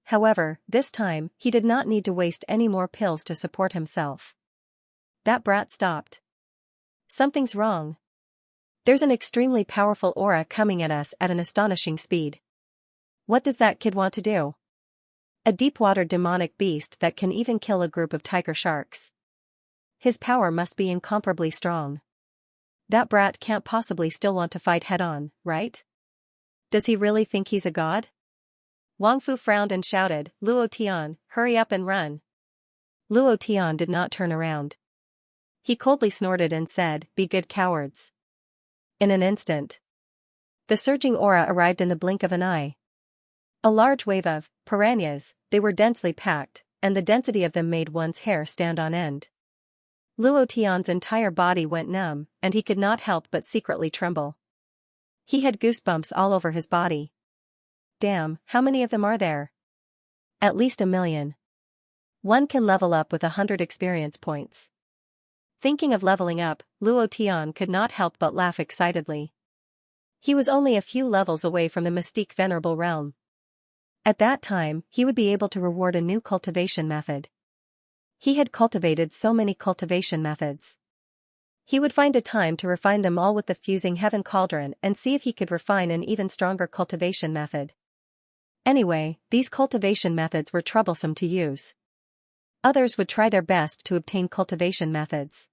However, this time, he did not need to waste any more pills to support himself. That brat stopped. Something's wrong. There's an extremely powerful aura coming at us at an astonishing speed. What does that kid want to do? A deep-water demonic beast that can even kill a group of tiger sharks. His power must be incomparably strong. That brat can't possibly still want to fight head-on, right? Does he really think he's a god? Wang Fu frowned and shouted, Luo Tian, hurry up and run. Luo Tian did not turn around. He coldly snorted and said, be good cowards. In an instant, the surging aura arrived in the blink of an eye. A large wave of piranhas, they were densely packed, and the density of them made one's hair stand on end. Luo Tian's entire body went numb, and he could not help but secretly tremble. He had goosebumps all over his body. Damn, how many of them are there? At least 1 million. One can level up with 100 experience points. Thinking of leveling up, Luo Tian could not help but laugh excitedly. He was only a few levels away from the Mystique Venerable Realm. At that time, he would be able to reward a new cultivation method. He had cultivated so many cultivation methods. He would find a time to refine them all with the Fusing Heaven Cauldron and see if he could refine an even stronger cultivation method. Anyway, these cultivation methods were troublesome to use. Others would try their best to obtain cultivation methods.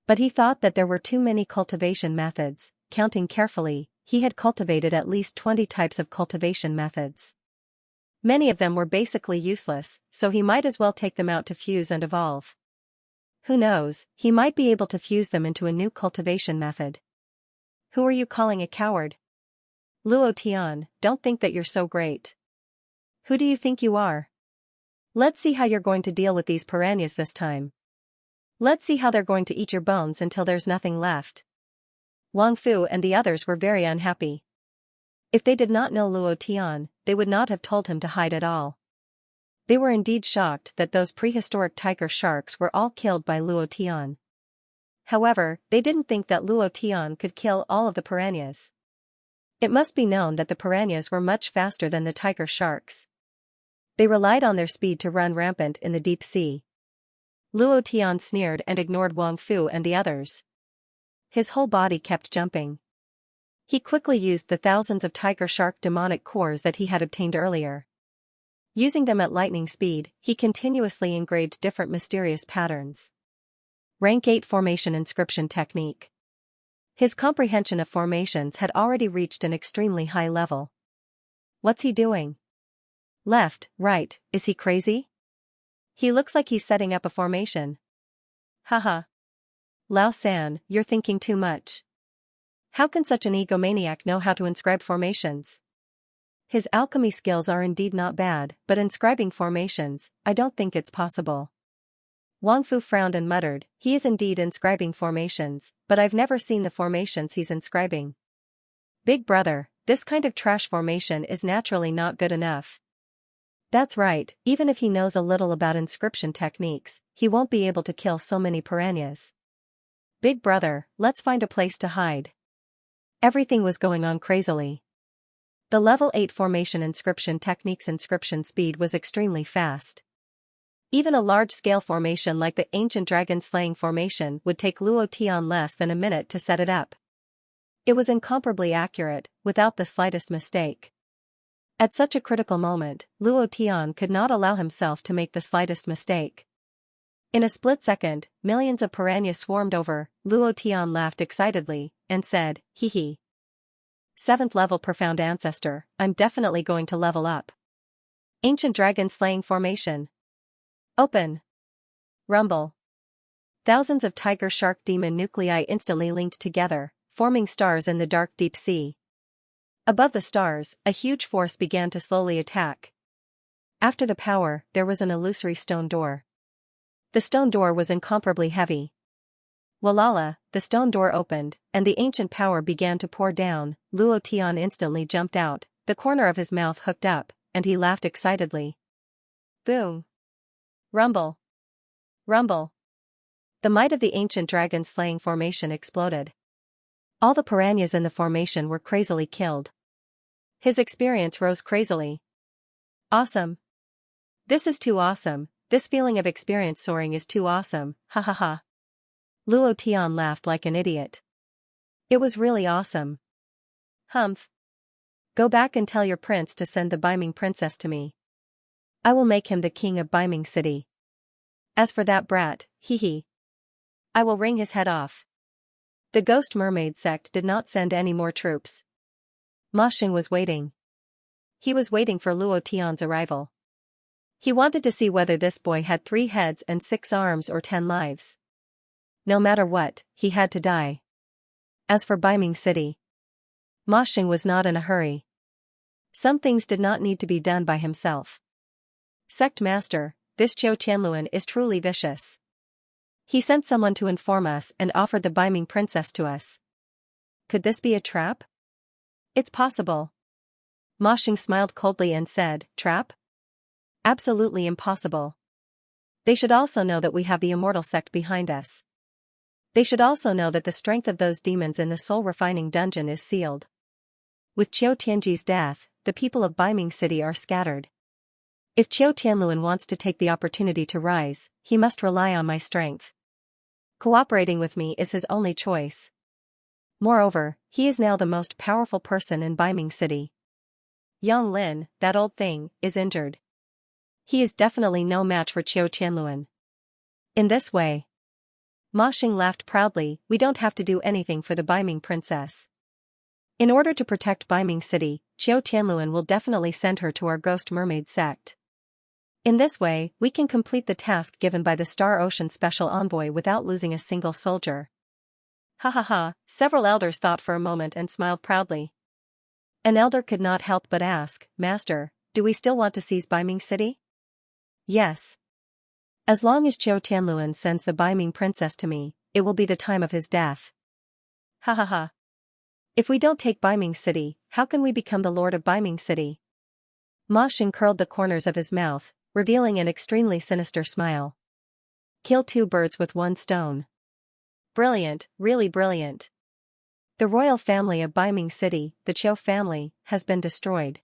But he thought that there were too many cultivation methods. Counting carefully, he had cultivated at least 20 types of cultivation methods. Many of them were basically useless, so he might as well take them out to fuse and evolve. Who knows, he might be able to fuse them into a new cultivation method. Who are you calling a coward? Luo Tian, don't think that you're so great. Who do you think you are? Let's see how you're going to deal with these piranhas this time. Let's see how they're going to eat your bones until there's nothing left. Wang Fu and the others were very unhappy. If they did not know Luo Tian, they would not have told him to hide at all. They were indeed shocked that those prehistoric tiger sharks were all killed by Luo Tian. However, they didn't think that Luo Tian could kill all of the piranhas. It must be known that the piranhas were much faster than the tiger sharks. They relied on their speed to run rampant in the deep sea. Luo Tian sneered and ignored Wang Fu and the others. His whole body kept jumping. He quickly used the thousands of tiger shark demonic cores that he had obtained earlier. Using them at lightning speed, he continuously engraved different mysterious patterns. Rank 8 Formation Inscription Technique. His comprehension of formations had already reached an extremely high level. What's he doing? Left, right, is he crazy? He looks like he's setting up a formation. Haha. Lao San, you're thinking too much. How can such an egomaniac know how to inscribe formations? His alchemy skills are indeed not bad, but inscribing formations, I don't think it's possible. Wang Fu frowned and muttered, he is indeed inscribing formations, but I've never seen the formations he's inscribing. Big brother, this kind of trash formation is naturally not good enough. That's right, even if he knows a little about inscription techniques, he won't be able to kill so many piranhas. Big brother, let's find a place to hide. Everything was going on crazily. The level 8 formation inscription technique's inscription speed was extremely fast. Even a large-scale formation like the ancient dragon-slaying formation would take Luo Tian less than a minute to set it up. It was incomparably accurate, without the slightest mistake. At such a critical moment, Luo Tian could not allow himself to make the slightest mistake. In a split second, millions of piranhas swarmed over. Luo Tian laughed excitedly, and said, hee hee. 7th level Profound Ancestor, I'm definitely going to level up. Ancient Dragon Slaying Formation. Open. Rumble. Thousands of tiger shark demon nuclei instantly linked together, forming stars in the dark deep sea. Above the stars, a huge force began to slowly attack. After the power, there was an illusory stone door. The stone door was incomparably heavy. Walala, the stone door opened, and the ancient power began to pour down. Luo Tian instantly jumped out, the corner of his mouth hooked up, and he laughed excitedly. Boom. Rumble. Rumble. The might of the ancient dragon-slaying formation exploded. All the piranhas in the formation were crazily killed. His experience rose crazily. Awesome. This is too awesome, this feeling of experience soaring is too awesome, ha ha ha. Luo Tian laughed like an idiot. It was really awesome. Humph. Go back and tell your prince to send the Beiming princess to me. I will make him the king of Beiming City. As for that brat, hee hee. I will wring his head off. The ghost mermaid sect did not send any more troops. Ma Xing was waiting. He was waiting for Luo Tian's arrival. He wanted to see whether this boy had 3 heads and 6 arms or 10 lives. No matter what, he had to die. As for Beiming City, Ma Xing was not in a hurry. Some things did not need to be done by himself. Sect Master, this Qiu Qianluan is truly vicious. He sent someone to inform us and offered the Beiming princess to us. Could this be a trap? It's possible. Ma Xing smiled coldly and said, trap? Absolutely impossible. They should also know that we have the immortal sect behind us. They should also know that the strength of those demons in the soul-refining dungeon is sealed. With Qiu Tianji's death, the people of Baiming City are scattered. If Qiu Tianluan wants to take the opportunity to rise, he must rely on my strength. Cooperating with me is his only choice. Moreover, he is now the most powerful person in Baiming City. Yang Lin, that old thing, is injured. He is definitely no match for Qiu Tianluan. In this way, Ma Xing laughed proudly, we don't have to do anything for the Baiming princess. In order to protect Baiming City, Qiu Tianluan will definitely send her to our ghost mermaid sect. In this way, we can complete the task given by the Star Ocean Special Envoy without losing a single soldier. Ha ha ha, several elders thought for a moment and smiled proudly. An elder could not help but ask, Master, do we still want to seize Baiming City? Yes. As long as Qiu Tianluan sends the Baiming princess to me, it will be the time of his death. Ha ha ha. If we don't take Baiming City, how can we become the lord of Baiming City? Ma Xing curled the corners of his mouth, revealing an extremely sinister smile. Kill 2 birds with 1 stone. Brilliant, really brilliant. The royal family of Baiming City, the Qiu family, has been destroyed.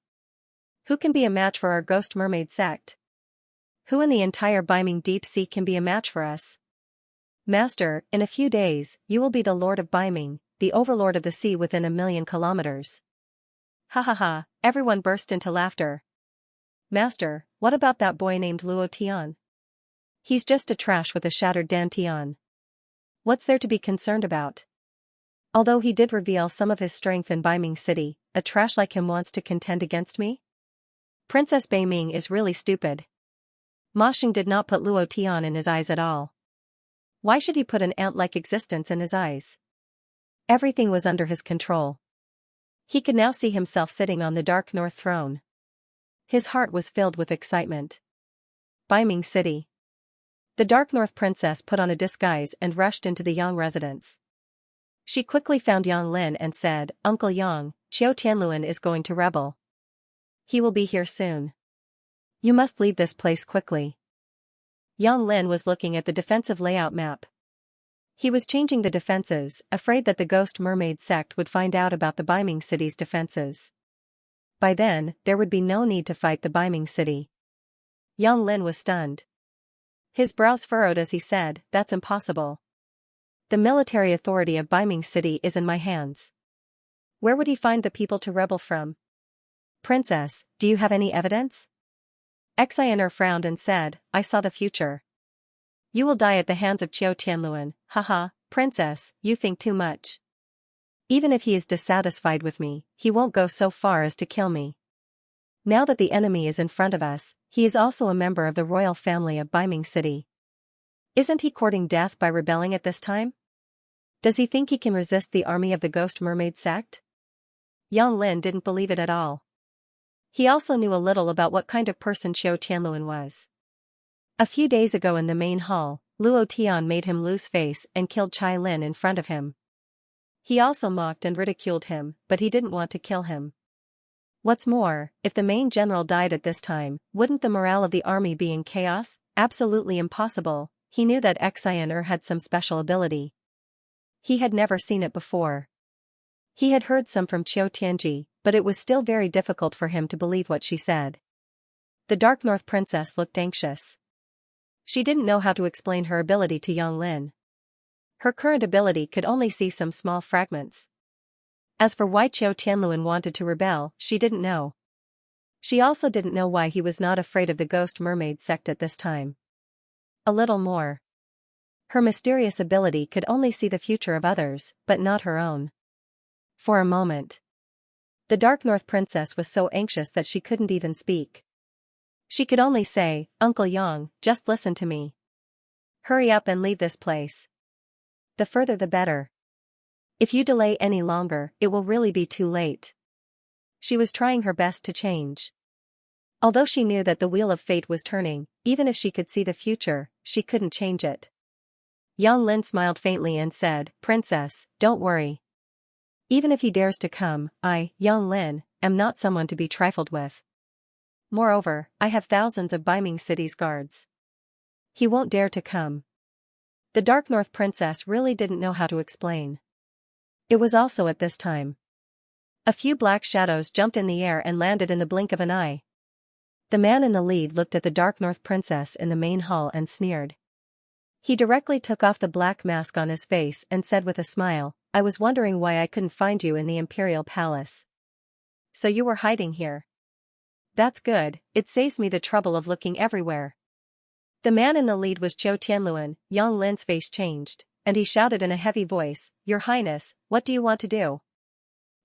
Who can be a match for our ghost mermaid sect? Who in the entire Baiming Deep Sea can be a match for us? Master, in a few days, you will be the lord of Baiming, the overlord of the sea within 1,000,000 kilometers. Ha ha ha, everyone burst into laughter. Master, what about that boy named Luo Tian? He's just a trash with a shattered dantian. What's there to be concerned about? Although he did reveal some of his strength in Baiming City, a trash like him wants to contend against me? Princess Beiming is really stupid. Ma Xing did not put Luo Tian in his eyes at all. Why should he put an ant-like existence in his eyes? Everything was under his control. He could now see himself sitting on the Dark North throne. His heart was filled with excitement. Baiming City. The Dark North princess put on a disguise and rushed into the Yang residence. She quickly found Yang Lin and said, Uncle Yang, Qiu Tianluan is going to rebel. He will be here soon. You must leave this place quickly. Yang Lin was looking at the defensive layout map. He was changing the defenses, afraid that the ghost mermaid sect would find out about the Baiming City's defenses. By then, there would be no need to fight the Baiming City. Yang Lin was stunned. His brows furrowed as he said, that's impossible. The military authority of Baiming City is in my hands. Where would he find the people to rebel from? Princess, do you have any evidence? Xianxia frowned and said, I saw the future. You will die at the hands of Qiu Tianluan, haha, princess, you think too much. Even if he is dissatisfied with me, he won't go so far as to kill me. Now that the enemy is in front of us, he is also a member of the royal family of Baiming City. Isn't he courting death by rebelling at this time? Does he think he can resist the army of the ghost mermaid sect? Yang Lin didn't believe it at all. He also knew a little about what kind of person Qiu Tianluan was. A few days ago in the main hall, Luo Tian made him lose face and killed Chai Lin in front of him. He also mocked and ridiculed him, but he didn't want to kill him. What's more, if the main general died at this time, wouldn't the morale of the army be in chaos? Absolutely impossible. He knew that Xianxia had some special ability. He had never seen it before. He had heard some from Qiu Tianji, but it was still very difficult for him to believe what she said. The Dark North princess looked anxious. She didn't know how to explain her ability to Yang Lin. Her current ability could only see some small fragments. As for why Qiu Tianluan wanted to rebel, she didn't know. She also didn't know why he was not afraid of the ghost mermaid sect at this time. A little more. Her mysterious ability could only see the future of others, but not her own. For a moment, the Dark North princess was so anxious that she couldn't even speak. She could only say, Uncle Yang, just listen to me. Hurry up and leave this place. The further the better. If you delay any longer, it will really be too late. She was trying her best to change. Although she knew that the wheel of fate was turning, even if she could see the future, she couldn't change it. Yang Lin smiled faintly and said, Princess, don't worry. Even if he dares to come, I, Yang Lin, am not someone to be trifled with. Moreover, I have thousands of Baiming City's guards. He won't dare to come. The Dark North Princess really didn't know how to explain. It was also at this time. A few black shadows jumped in the air and landed in the blink of an eye. The man in the lead looked at the Dark North Princess in the main hall and sneered. He directly took off the black mask on his face and said with a smile, "I was wondering why I couldn't find you in the Imperial Palace. So you were hiding here. That's good, it saves me the trouble of looking everywhere." The man in the lead was Zhou Tianluan. Yang Lin's face changed, and he shouted in a heavy voice, "Your Highness, what do you want to do?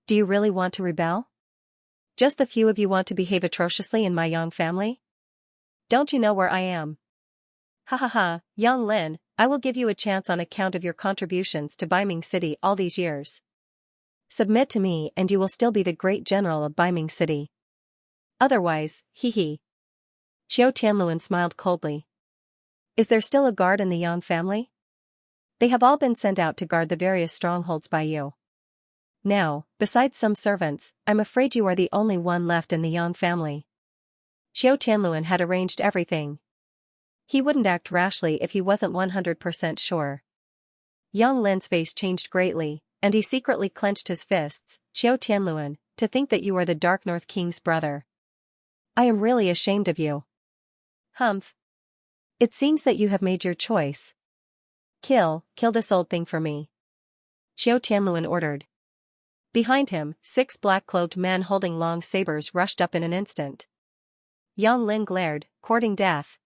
Do you really want to rebel? Just the few of you want to behave atrociously in my Yang family? Don't you know where I am? Ha ha ha, Yang Lin, I will give you a chance on account of your contributions to Baiming City all these years. Submit to me and you will still be the great general of Baiming City. Otherwise, hee hee." Zhou Tianluan smiled coldly. "Is there still a guard in the Yang family? They have all been sent out to guard the various strongholds by you. Now, besides some servants, I'm afraid you are the only one left in the Yang family." Zhou Tianluan had arranged everything. He wouldn't act rashly if he wasn't 100% sure. Yang Lin's face changed greatly, and he secretly clenched his fists. "Zhou Tianluan, to think that you are the Dark North King's brother. I am really ashamed of you. Humph. It seems that you have made your choice. Kill this old thing for me," Zhou Tianluan ordered. Behind him, 6 black-clothed men holding long sabers rushed up in an instant. Yang Lin glared, courting death.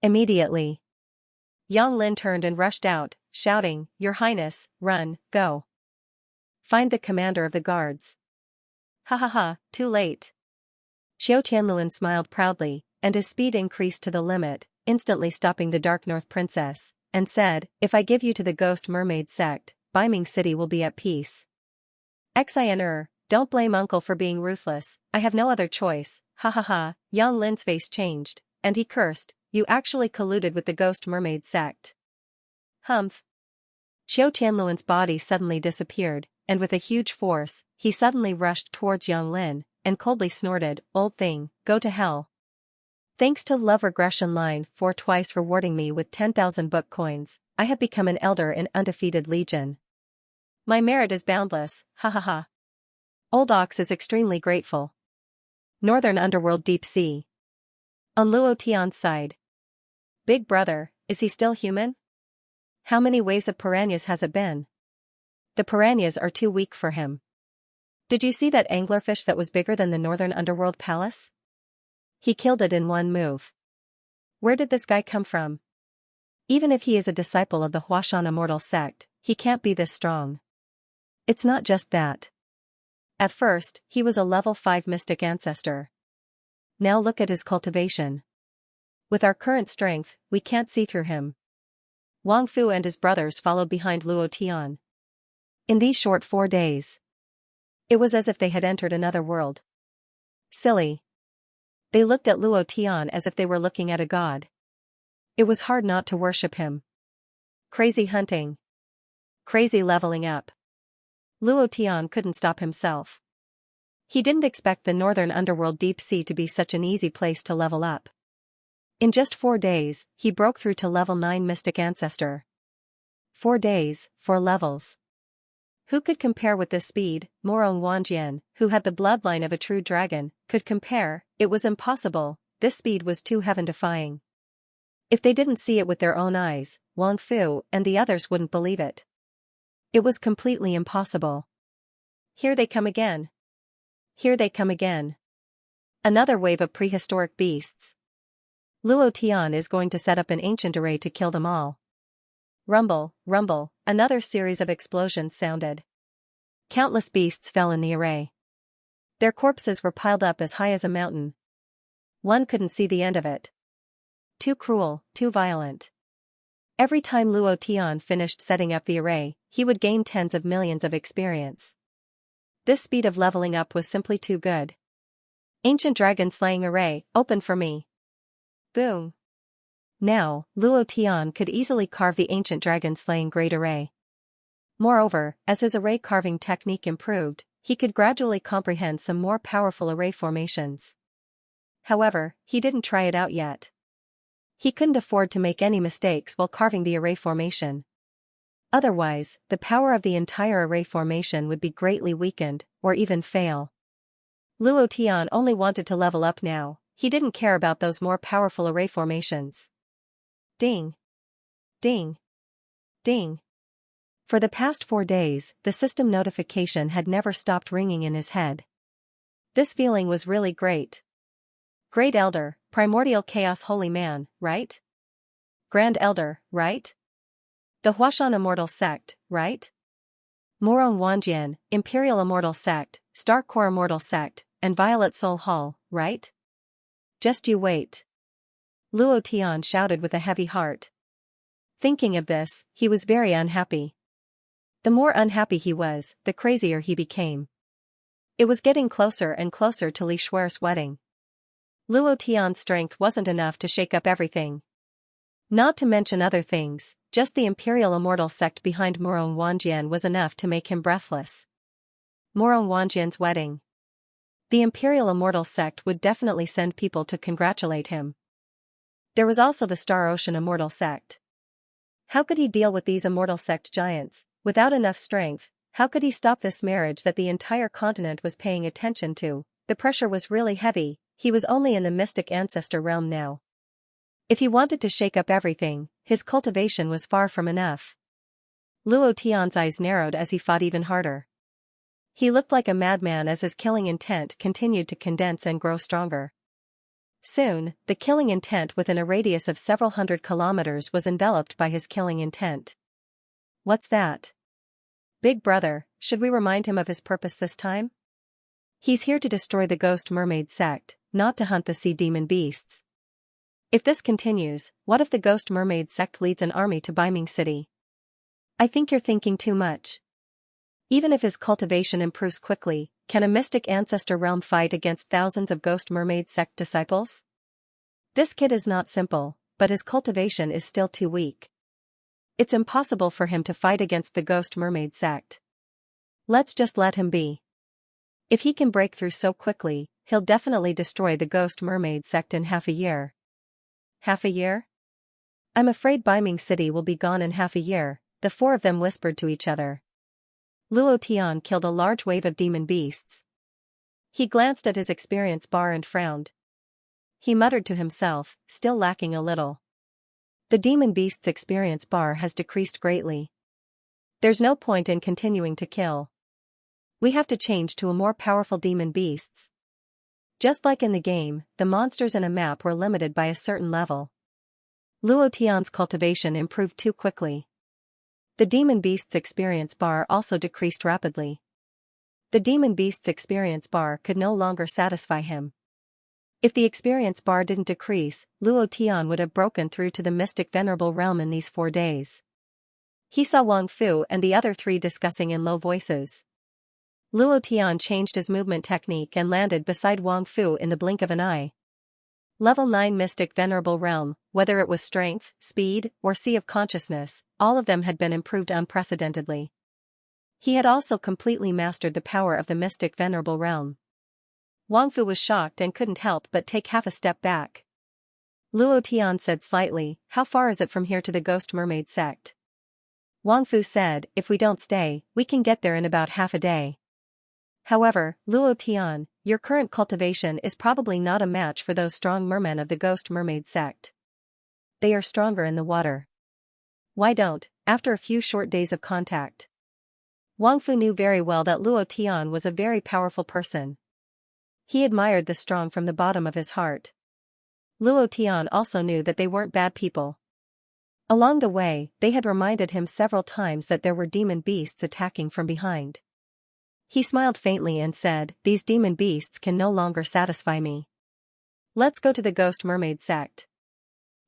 Immediately, Yang Lin turned and rushed out, shouting, "Your Highness, run, go. Find the commander of the guards." Ha ha ha, too late. Zhou Tianluan smiled proudly, and his speed increased to the limit, instantly stopping the Dark North Princess, and said, "If I give you to the Ghost Mermaid sect, Baiming City will be at peace. Xianxia, don't blame uncle for being ruthless, I have no other choice." Ha ha ha, Yang Lin's face changed, and he cursed, "You actually colluded with the Ghost Mermaid sect." Humph. Zhou Tianluan's body suddenly disappeared, and with a huge force, he suddenly rushed towards Yang Lin, and coldly snorted, "Old thing, go to hell. Thanks to Love Regression Line for twice rewarding me with 10,000 book coins, I have become an elder in Undefeated Legion. My merit is boundless, ha ha ha. Old Ox is extremely grateful. Northern Underworld Deep Sea. On Luo Tian's side. Big brother, is he still human? How many waves of piranhas has it been? The piranhas are too weak for him. Did you see that anglerfish that was bigger than the Northern Underworld Palace? He killed it in one move. Where did this guy come from? Even if he is a disciple of the Huashan Immortal sect, he can't be this strong. It's not just that. At first, he was a level 5 mystic ancestor. Now look at his cultivation. With our current strength, we can't see through him." Wang Fu and his brothers followed behind Luo Tian. In these short 4 days, it was as if they had entered another world. Silly. They looked at Luo Tian as if they were looking at a god. It was hard not to worship him. Crazy hunting. Crazy leveling up. Luo Tian couldn't stop himself. He didn't expect the Northern Underworld Deep Sea to be such an easy place to level up. In just 4 days, he broke through to level 9 Mystic Ancestor. 4 days, 4 levels. Who could compare with this speed? Morong Wanjian, who had the bloodline of a true dragon, could compare. It was impossible, this speed was too heaven-defying. If they didn't see it with their own eyes, Wang Fu and the others wouldn't believe it. It was completely impossible. Here they come again. Here they come again. Another wave of prehistoric beasts. Luo Tian is going to set up an ancient array to kill them all. Rumble, rumble, another series of explosions sounded. Countless beasts fell in the array. Their corpses were piled up as high as a mountain. One couldn't see the end of it. Too cruel, too violent. Every time Luo Tian finished setting up the array, he would gain tens of millions of experience. This speed of leveling up was simply too good. Ancient Dragon Slaying Array, open for me. Boom. Now, Luo Tian could easily carve the Ancient Dragon Slaying Great Array. Moreover, as his array carving technique improved, he could gradually comprehend some more powerful array formations. However, he didn't try it out yet. He couldn't afford to make any mistakes while carving the array formation. Otherwise, the power of the entire array formation would be greatly weakened, or even fail. Luo Tian only wanted to level up now, he didn't care about those more powerful array formations. Ding! Ding! Ding! For the past 4 days, the system notification had never stopped ringing in his head. This feeling was really great. Great Elder, Primordial Chaos Holy Man, right? Grand Elder, right? The Huashan Immortal Sect, right? Morong Wanjian, Imperial Immortal Sect, Star Core Immortal Sect, and Violet Soul Hall, right? Just you wait. Luo Tian shouted with a heavy heart. Thinking of this, he was very unhappy. The more unhappy he was, the crazier he became. It was getting closer and closer to Li Shuer's wedding. Luo Tian's strength wasn't enough to shake up everything. Not to mention other things, just the Imperial Immortal Sect behind Morong Wanjian was enough to make him breathless. Morong Wanjian's wedding. The Imperial Immortal Sect would definitely send people to congratulate him. There was also the Star Ocean Immortal Sect. How could he deal with these Immortal Sect giants? Without enough strength, how could he stop this marriage that the entire continent was paying attention to? The pressure was really heavy, he was only in the mystic ancestor realm now. If he wanted to shake up everything, his cultivation was far from enough. Luo Tian's eyes narrowed as he fought even harder. He looked like a madman as his killing intent continued to condense and grow stronger. Soon, the killing intent within a radius of several hundred kilometers was enveloped by his killing intent. What's that? Big brother, should we remind him of his purpose this time? He's here to destroy the Ghost Mermaid sect, not to hunt the sea demon beasts. If this continues, what if the Ghost Mermaid sect leads an army to Beiming City? I think you're thinking too much. Even if his cultivation improves quickly, can a mystic ancestor realm fight against thousands of Ghost Mermaid sect disciples? This kid is not simple, but his cultivation is still too weak. It's impossible for him to fight against the Ghost Mermaid sect. Let's just let him be. If he can break through so quickly, he'll definitely destroy the Ghost Mermaid sect in half a year. Half a year? I'm afraid Beiming City will be gone in half a year, the 4 of them whispered to each other. Luo Tian killed a large wave of demon beasts. He glanced at his experience bar and frowned. He muttered to himself, still lacking a little. The demon beast's experience bar has decreased greatly. There's no point in continuing to kill. We have to change to a more powerful demon beasts. Just like in the game, the monsters in a map were limited by a certain level. Luo Tian's cultivation improved too quickly. The demon beast's experience bar also decreased rapidly. The demon beast's experience bar could no longer satisfy him. If the experience bar didn't decrease, Luo Tian would have broken through to the mystic venerable realm in these 4 days. He saw Wang Fu and the other 3 discussing in low voices. Luo Tian changed his movement technique and landed beside Wang Fu in the blink of an eye. Level 9 Mystic Venerable Realm, whether it was strength, speed, or sea of consciousness, all of them had been improved unprecedentedly. He had also completely mastered the power of the Mystic Venerable Realm. Wang Fu was shocked and couldn't help but take half a step back. Luo Tian said slightly, "How far is it from here to the Ghost Mermaid sect?" Wang Fu said, "If we don't stay, we can get there in about half a day." However, Luo Tian, your current cultivation is probably not a match for those strong mermen of the Ghost Mermaid sect. They are stronger in the water. Why don't, after a few short days of contact? Wang Fu knew very well that Luo Tian was a very powerful person. He admired the strong from the bottom of his heart. Luo Tian also knew that they weren't bad people. Along the way, they had reminded him several times that there were demon beasts attacking from behind. He smiled faintly and said, "These demon beasts can no longer satisfy me. Let's go to the Ghost Mermaid sect.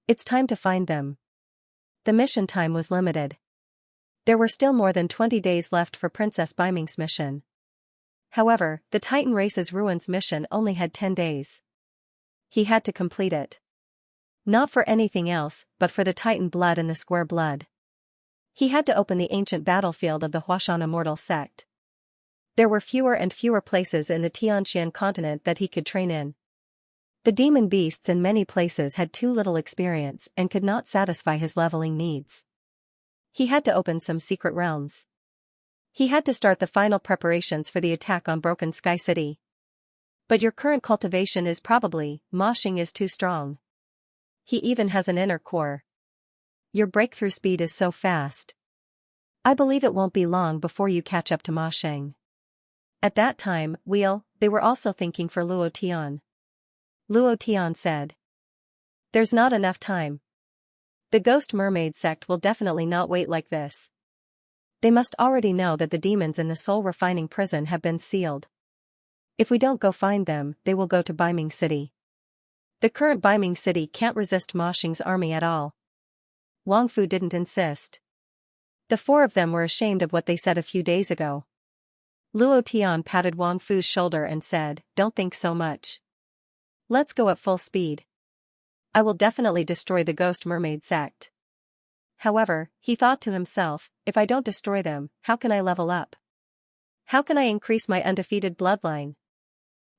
It's time to find them." The mission time was limited. There were still more than 20 days left for Princess Beiming's mission. However, the Titan Race's Ruins mission only had 10 days. He had to complete it. Not for anything else, but for the Titan blood and the square blood. He had to open the ancient battlefield of the Huashan Immortal sect. There were fewer and fewer places in the Xianxia continent that he could train in. The demon beasts in many places had too little experience and could not satisfy his leveling needs. He had to open some secret realms. He had to start the final preparations for the attack on Broken Sky City. But your current cultivation is probably, Moshing is too strong. He even has an inner core. Your breakthrough speed is so fast. I believe it won't be long before you catch up to Moshing. At that time, they were also thinking for Luo Tian. Luo Tian said. There's not enough time. The Ghost Mermaid sect will definitely not wait like this. They must already know that the demons in the soul refining prison have been sealed. If we don't go find them, they will go to Baiming City. The current Baiming City can't resist Moshing's army at all. Wang Fu didn't insist. The four of them were ashamed of what they said a few days ago. Luo Tian patted Wang Fu's shoulder and said, "Don't think so much. Let's go at full speed. I will definitely destroy the Ghost Mermaid sect." However, he thought to himself, if I don't destroy them, how can I level up? How can I increase my undefeated bloodline?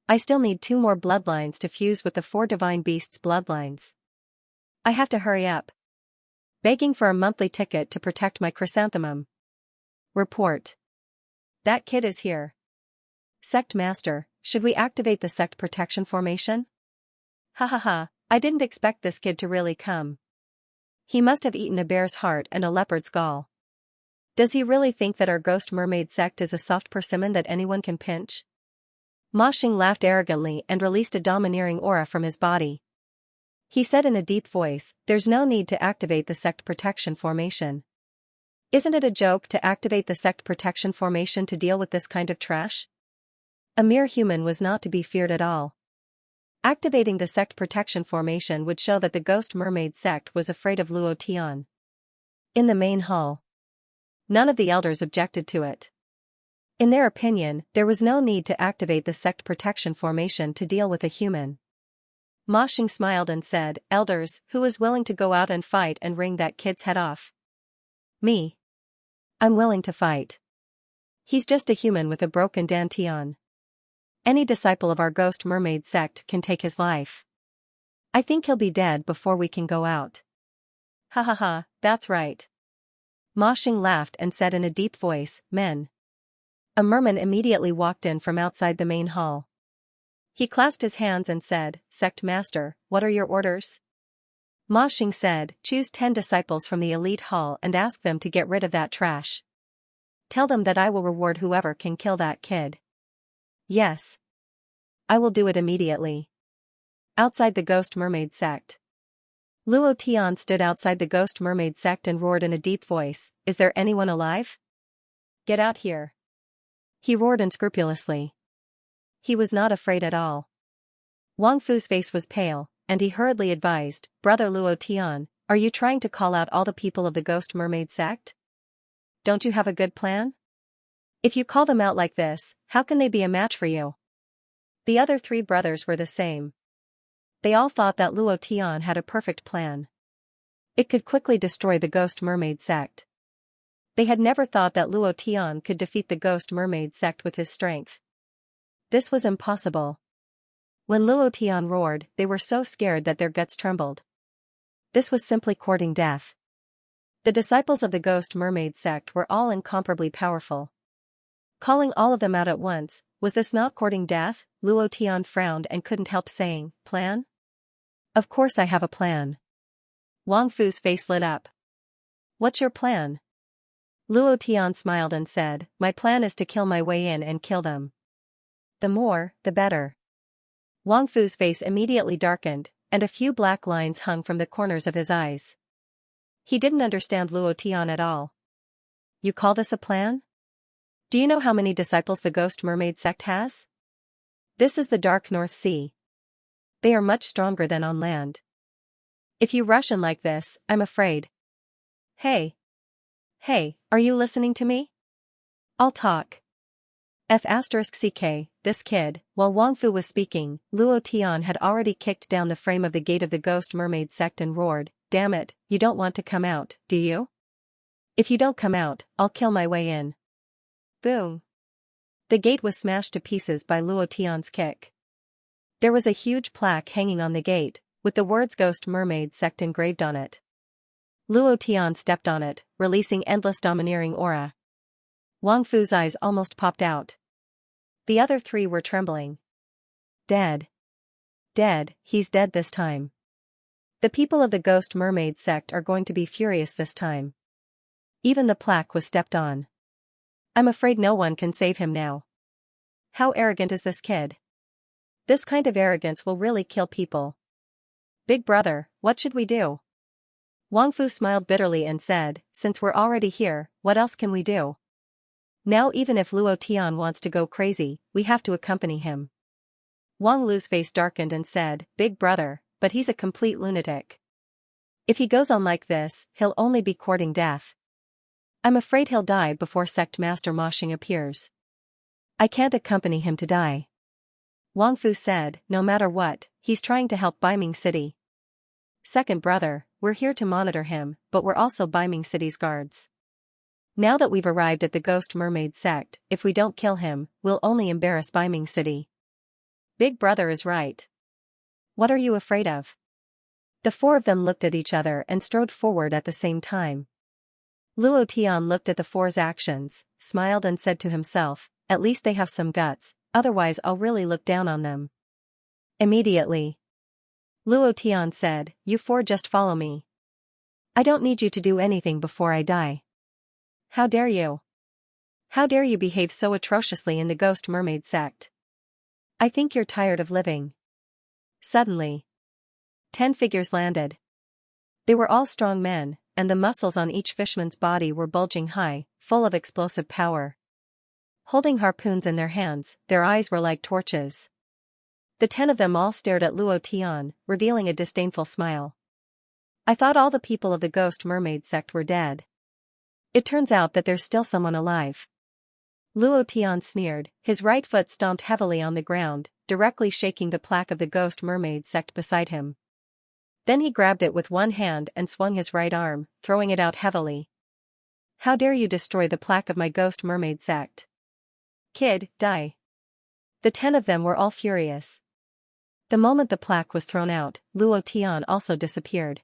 I still need 2 more bloodlines to fuse with the 4 divine beasts' bloodlines. I have to hurry up. Begging for a monthly ticket to protect my chrysanthemum. Report. That kid is here. Sect Master, should we activate the sect protection formation? Ha ha ha, I didn't expect this kid to really come. He must have eaten a bear's heart and a leopard's gall. Does he really think that our Ghost Mermaid sect is a soft persimmon that anyone can pinch? Moshing laughed arrogantly and released a domineering aura from his body. He said in a deep voice, "There's no need to activate the sect protection formation. Isn't it a joke to activate the sect protection formation to deal with this kind of trash?" A mere human was not to be feared at all. Activating the sect protection formation would show that the Ghost Mermaid sect was afraid of Luo Tian. In the main hall, none of the elders objected to it. In their opinion, there was no need to activate the sect protection formation to deal with a human. Moshing smiled and said, "Elders, who is willing to go out and fight and wring that kid's head off?" "Me. I'm willing to fight. He's just a human with a broken dantian. Any disciple of our Ghost Mermaid sect can take his life. I think he'll be dead before we can go out." Ha ha ha, that's right. Moshing laughed and said in a deep voice, "Men." A merman immediately walked in from outside the main hall. He clasped his hands and said, "Sect Master, what are your orders?" Moshing said, "Choose 10 disciples from the elite hall and ask them to get rid of that trash. Tell them that I will reward whoever can kill that kid." "Yes. I will do it immediately." Outside the Ghost Mermaid sect. Luo Tian stood outside the Ghost Mermaid sect and roared in a deep voice, "Is there anyone alive? Get out here." He roared unscrupulously. He was not afraid at all. Wang Fu's face was pale, and he hurriedly advised, "Brother Luo Tian, are you trying to call out all the people of the Ghost Mermaid sect? Don't you have a good plan? If you call them out like this, how can they be a match for you?" The other 3 brothers were the same. They all thought that Luo Tian had a perfect plan. It could quickly destroy the Ghost Mermaid sect. They had never thought that Luo Tian could defeat the Ghost Mermaid sect with his strength. This was impossible. When Luo Tian roared, they were so scared that their guts trembled. This was simply courting death. The disciples of the Ghost Mermaid sect were all incomparably powerful. Calling all of them out at once, was this not courting death? Luo Tian frowned and couldn't help saying, "Plan? Of course I have a plan." Wang Fu's face lit up. "What's your plan?" Luo Tian smiled and said, "My plan is to kill my way in and kill them. The more, the better." Wang Fu's face immediately darkened, and a few black lines hung from the corners of his eyes. He didn't understand Luo Tian at all. "You call this a plan? Do you know how many disciples the Ghost Mermaid sect has? This is the Dark North Sea. They are much stronger than on land. If you rush in like this, I'm afraid." Hey, are you listening to me? I'll talk. F***ck, this kid." While Wang Fu was speaking, Luo Tian had already kicked down the frame of the gate of the Ghost Mermaid sect and roared, "Damn it, you don't want to come out, do you? If you don't come out, I'll kill my way in." Boom. The gate was smashed to pieces by Luo Tian's kick. There was a huge plaque hanging on the gate, with the words Ghost Mermaid Sect engraved on it. Luo Tian stepped on it, releasing endless domineering aura. Wang Fu's eyes almost popped out. The other three were trembling. Dead. Dead, he's dead this time. The people of the Ghost Mermaid Sect are going to be furious this time. Even the plaque was stepped on. I'm afraid no one can save him now. How arrogant is this kid? This kind of arrogance will really kill people. Big brother, what should we do? Wang Fu smiled bitterly and said, since we're already here, what else can we do? Now even if Luo Tian wants to go crazy, we have to accompany him. Wang Lu's face darkened and said, Big brother, but he's a complete lunatic. If he goes on like this, he'll only be courting death. I'm afraid he'll die before Sect Master Ma Xing appears. I can't accompany him to die. Wang Fu said, no matter what, he's trying to help Baiming City. Second brother, we're here to monitor him, but we're also Baiming City's guards. Now that we've arrived at the Ghost Mermaid Sect, if we don't kill him, we'll only embarrass Baiming City. Big brother is right. What are you afraid of? The four of them looked at each other and strode forward at the same time. Luo Tian looked at the four's actions, smiled and said to himself, at least they have some guts, otherwise I'll really look down on them. Immediately, Luo Tian said, you four just follow me. I don't need you to do anything before I die. How dare you? How dare you behave so atrociously in the Ghost Mermaid Sect? I think you're tired of living. Suddenly, 10 figures landed. They were all strong men, and the muscles on each fishman's body were bulging high, full of explosive power. Holding harpoons in their hands, their eyes were like torches. The 10 of them all stared at Luo Tian, revealing a disdainful smile. I thought all the people of the Ghost Mermaid Sect were dead. It turns out that there's still someone alive. Luo Tian sneered, his right foot stomped heavily on the ground, directly shaking the plaque of the Ghost Mermaid Sect beside him. Then he grabbed it with one hand and swung his right arm, throwing it out heavily. How dare you destroy the plaque of my Ghost Mermaid Sect? Kid, die. The 10 of them were all furious. The moment the plaque was thrown out, Luo Tian also disappeared.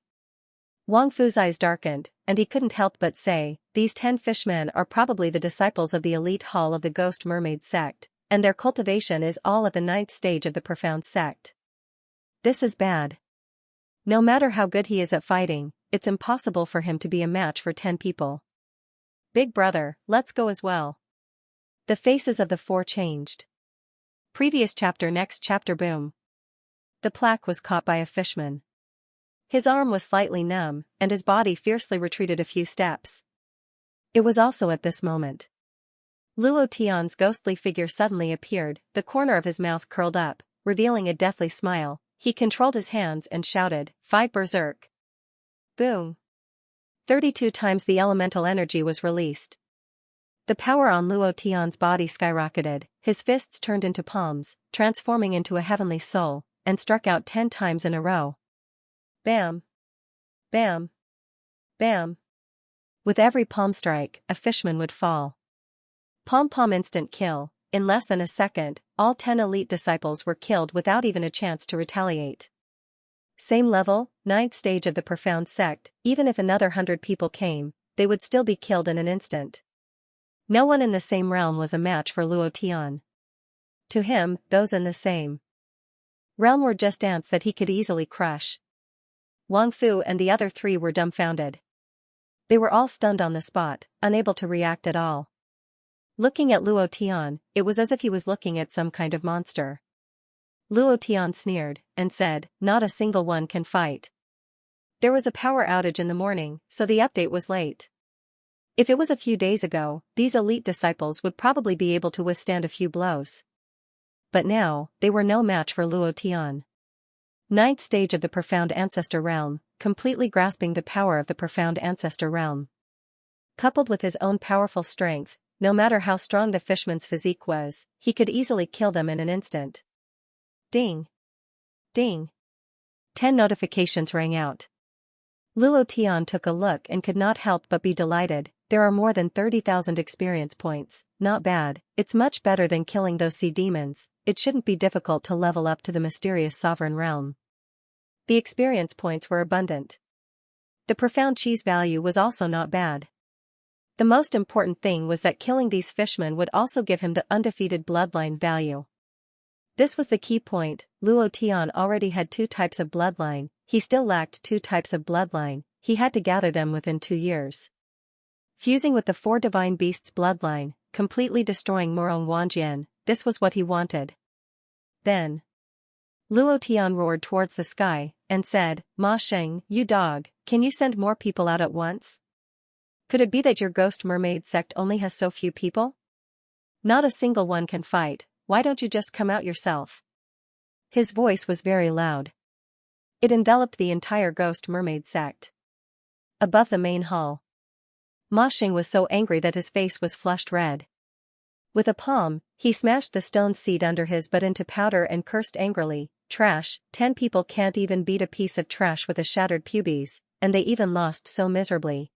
Wang Fu's eyes darkened, and he couldn't help but say, these 10 fishmen are probably the disciples of the elite hall of the Ghost Mermaid Sect, and their cultivation is all at the 9th stage of the Profound Sect. This is bad. No matter how good he is at fighting, it's impossible for him to be a match for 10 people. Big brother, let's go as well. The faces of the four changed. Previous chapter. Next chapter. Boom. The plaque was caught by a fishman. His arm was slightly numb, and his body fiercely retreated a few steps. It was also at this moment. Luo Tian's ghostly figure suddenly appeared, the corner of his mouth curled up, revealing a deathly smile. He controlled his hands and shouted, "Fight berserk!" Boom! 32 times the elemental energy was released. The power on Luo Tian's body skyrocketed, his fists turned into palms, transforming into a heavenly soul, and struck out 10 times in a row. Bam! Bam! Bam! With every palm strike, a fishman would fall. Pom-pom instant kill. In less than a second, all 10 elite disciples were killed without even a chance to retaliate. Same level, 9th stage of the Profound Sect, even if another 100 people came, they would still be killed in an instant. No one in the same realm was a match for Luo Tian. To him, those in the same realm were just ants that he could easily crush. Wang Fu and the other 3 were dumbfounded. They were all stunned on the spot, unable to react at all. Looking at Luo Tian, it was as if he was looking at some kind of monster. Luo Tian sneered, and said, not a single one can fight. There was a power outage in the morning, so the update was late. If it was a few days ago, these elite disciples would probably be able to withstand a few blows. But now, they were no match for Luo Tian. 9th stage of the Profound Ancestor Realm, completely grasping the power of the Profound Ancestor Realm. Coupled with his own powerful strength, no matter how strong the fishman's physique was, he could easily kill them in an instant. Ding! Ding! 10 notifications rang out. Luo Tian took a look and could not help but be delighted. There are more than 30,000 experience points. Not bad, it's much better than killing those sea demons. it shouldn't be difficult to level up to the mysterious sovereign realm. The experience points were abundant. The profound cheese value was also not bad. The most important thing was that killing these fishmen would also give him the undefeated bloodline value. This was the key point. Luo Tian already had 2 types of bloodline, he still lacked 2 types of bloodline, he had to gather them within 2 years. Fusing with the 4 divine beasts' bloodline, completely destroying Murong Wanjian, this was what he wanted. Then Luo Tian roared towards the sky, and said, "Ma Sheng, you dog, can you send more people out at once? Could it be that your ghost mermaid sect only has so few people? Not a single one can fight, why don't you just come out yourself?" His voice was very loud. It enveloped the entire ghost mermaid sect. Above the main hall, Ma Sheng was so angry that his face was flushed red. With a palm, he smashed the stone seat under his butt into powder and cursed angrily, "Trash, 10 people can't even beat a piece of trash with a shattered pubes, and they even lost so miserably.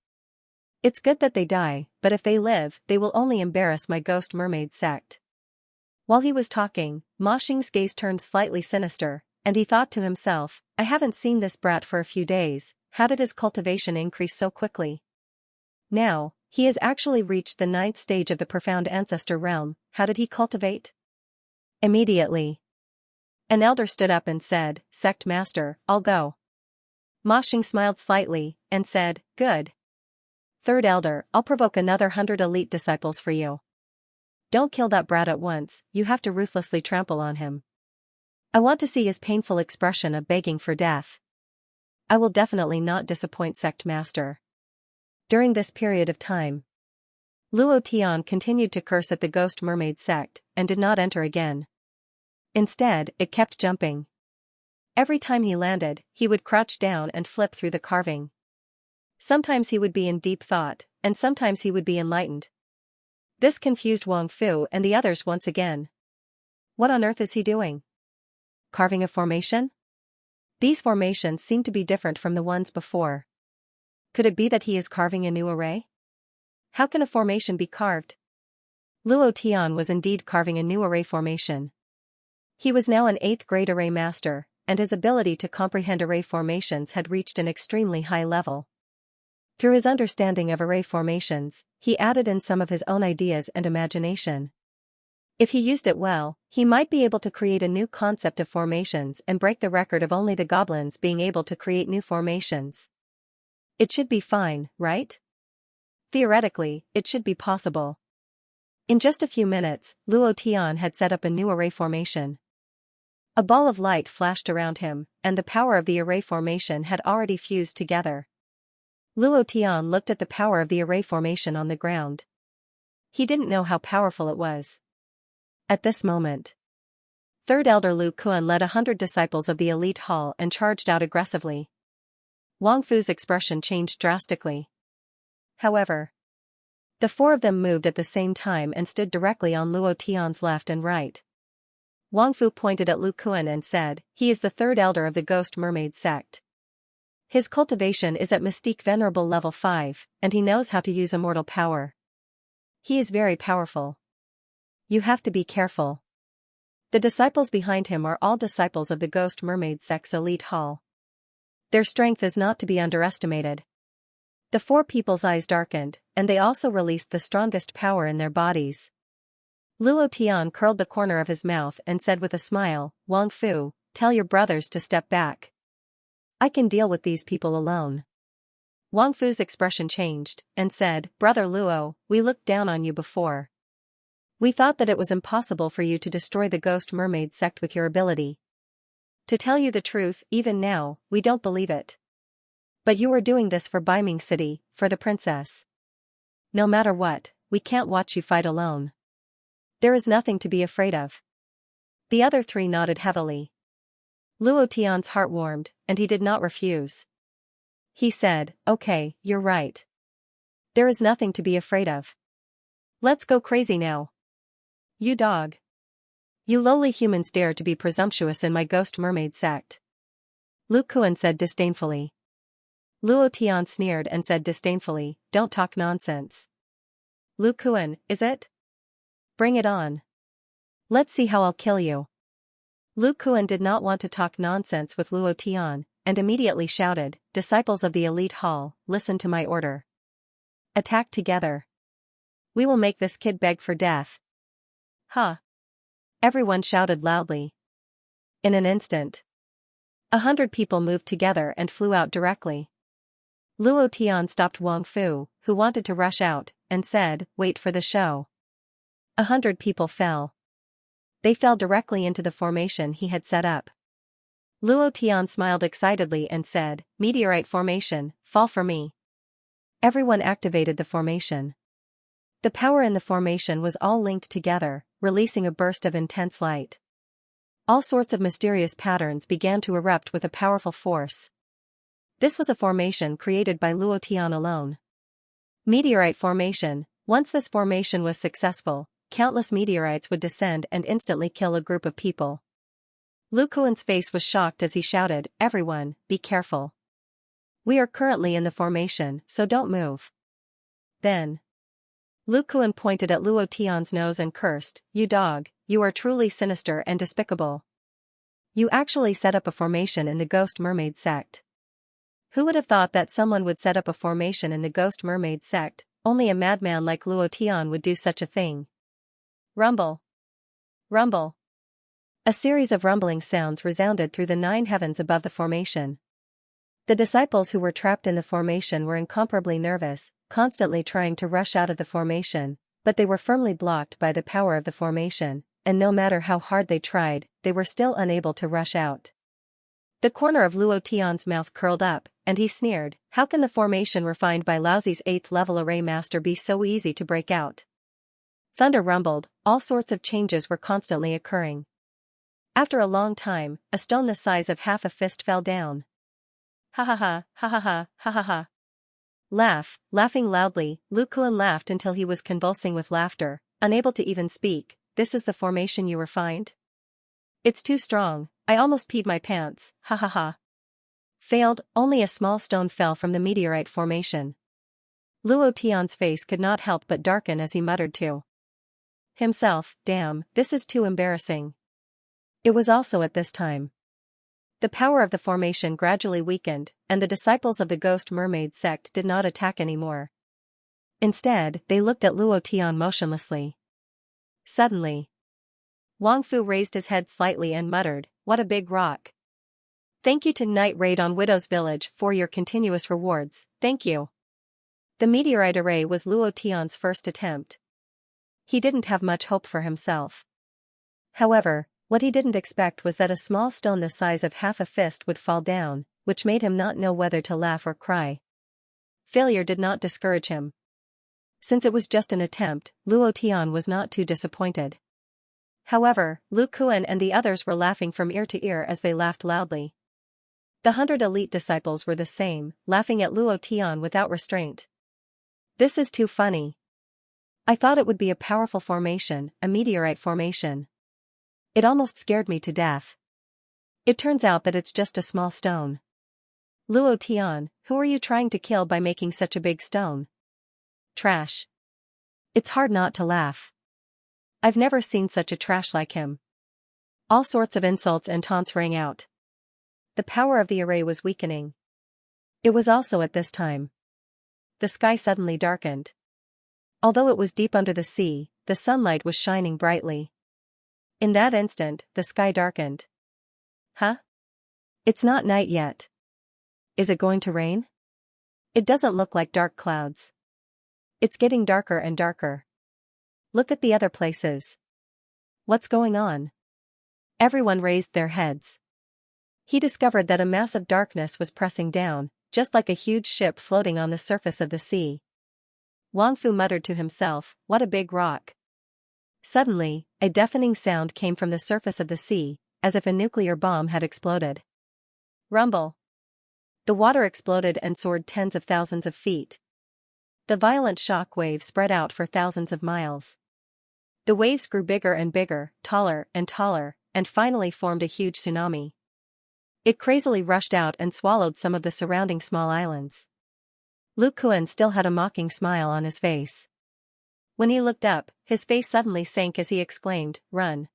It's good that they die, but if they live, they will only embarrass my ghost mermaid sect." While he was talking, Ma Sheng's gaze turned slightly sinister, and he thought to himself, "I haven't seen this brat for a few days, how did his cultivation increase so quickly? Now, he has actually reached the 9th stage of the profound ancestor realm, how did he cultivate?" Immediately, an elder stood up and said, "Sect master, I'll go." Ma Sheng smiled slightly, and said, "Good. Third elder, I'll provoke another 100 elite disciples for you. Don't kill that brat at once, you have to ruthlessly trample on him. I want to see his painful expression of begging for death." "I will definitely not disappoint, sect master." During this period of time, Luo Tian continued to curse at the ghost mermaid sect, and did not enter again. Instead, it kept jumping. Every time he landed, he would crouch down and flip through the carving. Sometimes he would be in deep thought, and sometimes he would be enlightened. This confused Wang Fu and the others once again. What on earth is he doing? Carving a formation? These formations seem to be different from the ones before. Could it be that he is carving a new array? How can a formation be carved? Luo Tian was indeed carving a new array formation. He was now an 8th grade array master, and his ability to comprehend array formations had reached an extremely high level. Through his understanding of array formations, he added in some of his own ideas and imagination. If he used it well, he might be able to create a new concept of formations and break the record of only the goblins being able to create new formations. It should be fine, right? Theoretically, it should be possible. In just a few minutes, Luo Tian had set up a new array formation. A ball of light flashed around him, and the power of the array formation had already fused together. Luo Tian looked at the power of the array formation on the ground. He didn't know how powerful it was. At this moment, Third Elder Lu Kuan led 100 disciples of the elite hall and charged out aggressively. Wang Fu's expression changed drastically. However, the 4 of them moved at the same time and stood directly on Luo Tian's left and right. Wang Fu pointed at Lu Kuan and said, "He is the 3rd elder of the Ghost Mermaid sect. His cultivation is at Mystique Venerable level 5, and he knows how to use immortal power. He is very powerful. You have to be careful." The disciples behind him are all disciples of the Ghost Mermaid sect's elite hall. Their strength is not to be underestimated. The 4 people's eyes darkened, and they also released the strongest power in their bodies. Luo Tian curled the corner of his mouth and said with a smile, "Wang Fu, tell your brothers to step back. I can deal with these people alone." Wang Fu's expression changed, and said, "Brother Luo, we looked down on you before. We thought that it was impossible for you to destroy the Ghost Mermaid sect with your ability. To tell you the truth, even now, we don't believe it. But you are doing this for Baiming City, for the princess. No matter what, we can't watch you fight alone. There is nothing to be afraid of." The other 3 nodded heavily. Luo Tian's heart warmed, and he did not refuse. He said, "Okay, you're right. There is nothing to be afraid of. Let's go crazy now. You dog. You lowly humans dare to be presumptuous in my Ghost Mermaid sect." Lu Kuan said disdainfully. Luo Tian sneered and said disdainfully, "Don't talk nonsense. Lu Kuan, is it? Bring it on." Let's see how I'll kill you. Lu Kuan did not want to talk nonsense with Luo Tian, and immediately shouted, "Disciples of the elite hall, listen to my order. Attack together. We will make this kid beg for death." "Huh!" Everyone shouted loudly. In an instant, 100 people moved together and flew out directly. Luo Tian stopped Wang Fu, who wanted to rush out, and said, "Wait for the show." 100 people fell. They fell directly into the formation he had set up. Luo Tian smiled excitedly and said, "Meteorite formation, fall for me." Everyone activated the formation. The power in the formation was all linked together, releasing a burst of intense light. All sorts of mysterious patterns began to erupt with a powerful force. This was a formation created by Luo Tian alone. Meteorite formation. Once this formation was successful, countless meteorites would descend and instantly kill a group of people. Lu Kuan's face was shocked as he shouted, "Everyone, be careful. We are currently in the formation, so don't move." Then, Lu Kuan pointed at Luo Tian's nose and cursed, "You dog, you are truly sinister and despicable. You actually set up a formation in the Ghost Mermaid sect." Who would have thought that someone would set up a formation in the Ghost Mermaid sect? Only a madman like Luo Tian would do such a thing. Rumble. Rumble. A series of rumbling sounds resounded through the 9 heavens above the formation. The disciples who were trapped in the formation were incomparably nervous, constantly trying to rush out of the formation, but they were firmly blocked by the power of the formation, and no matter how hard they tried, they were still unable to rush out. The corner of Luo Tian's mouth curled up, and he sneered, "How can the formation refined by Laozi's 8th level array master be so easy to break out?" Thunder rumbled, all sorts of changes were constantly occurring. After a long time, a stone the size of half a fist fell down. "Ha ha ha, ha ha ha, ha ha ha." Laughing loudly, Lu Kuan laughed until he was convulsing with laughter, unable to even speak. "This is the formation you refined? It's too strong, I almost peed my pants, ha ha ha." Failed, only a small stone fell from the meteorite formation. Luo Tian's face could not help but darken as he muttered to himself, "Damn, this is too embarrassing." It was also at this time the power of the formation gradually weakened, and the disciples of the Ghost Mermaid sect did not attack anymore. Instead, they looked at Luo Tian motionlessly. Suddenly, Wang Fu raised his head slightly and muttered, "What a big rock. Thank you to Night Raid on Widow's Village for your continuous rewards, thank you." The meteorite array was Luo Tian's first attempt. He didn't have much hope for himself. However, what he didn't expect was that a small stone the size of half a fist would fall down, which made him not know whether to laugh or cry. Failure did not discourage him. Since it was just an attempt, Luo Tian was not too disappointed. However, Lu Kuan and the others were laughing from ear to ear as they laughed loudly. The 100 elite disciples were the same, laughing at Luo Tian without restraint. "This is too funny. I thought it would be a powerful formation, a meteorite formation. It almost scared me to death. It turns out that it's just a small stone. Luo Tian, who are you trying to kill by making such a big stone? Trash." It's hard not to laugh. I've never seen such a trash like him. All sorts of insults and taunts rang out. The power of the array was weakening. It was also at this time the sky suddenly darkened. Although it was deep under the sea, the sunlight was shining brightly. In that instant, the sky darkened. Huh? It's not night yet. Is it going to rain? It doesn't look like dark clouds. It's getting darker and darker. Look at the other places. What's going on? Everyone raised their heads. He discovered that a mass of darkness was pressing down, just like a huge ship floating on the surface of the sea. Wang Fu muttered to himself, "What a big rock." Suddenly, a deafening sound came from the surface of the sea, as if a nuclear bomb had exploded. Rumble. The water exploded and soared tens of thousands of feet. The violent shock wave spread out for thousands of miles. The waves grew bigger and bigger, taller and taller, and finally formed a huge tsunami. It crazily rushed out and swallowed some of the surrounding small islands. Lu Kuan still had a mocking smile on his face. When he looked up, his face suddenly sank as he exclaimed, "Run."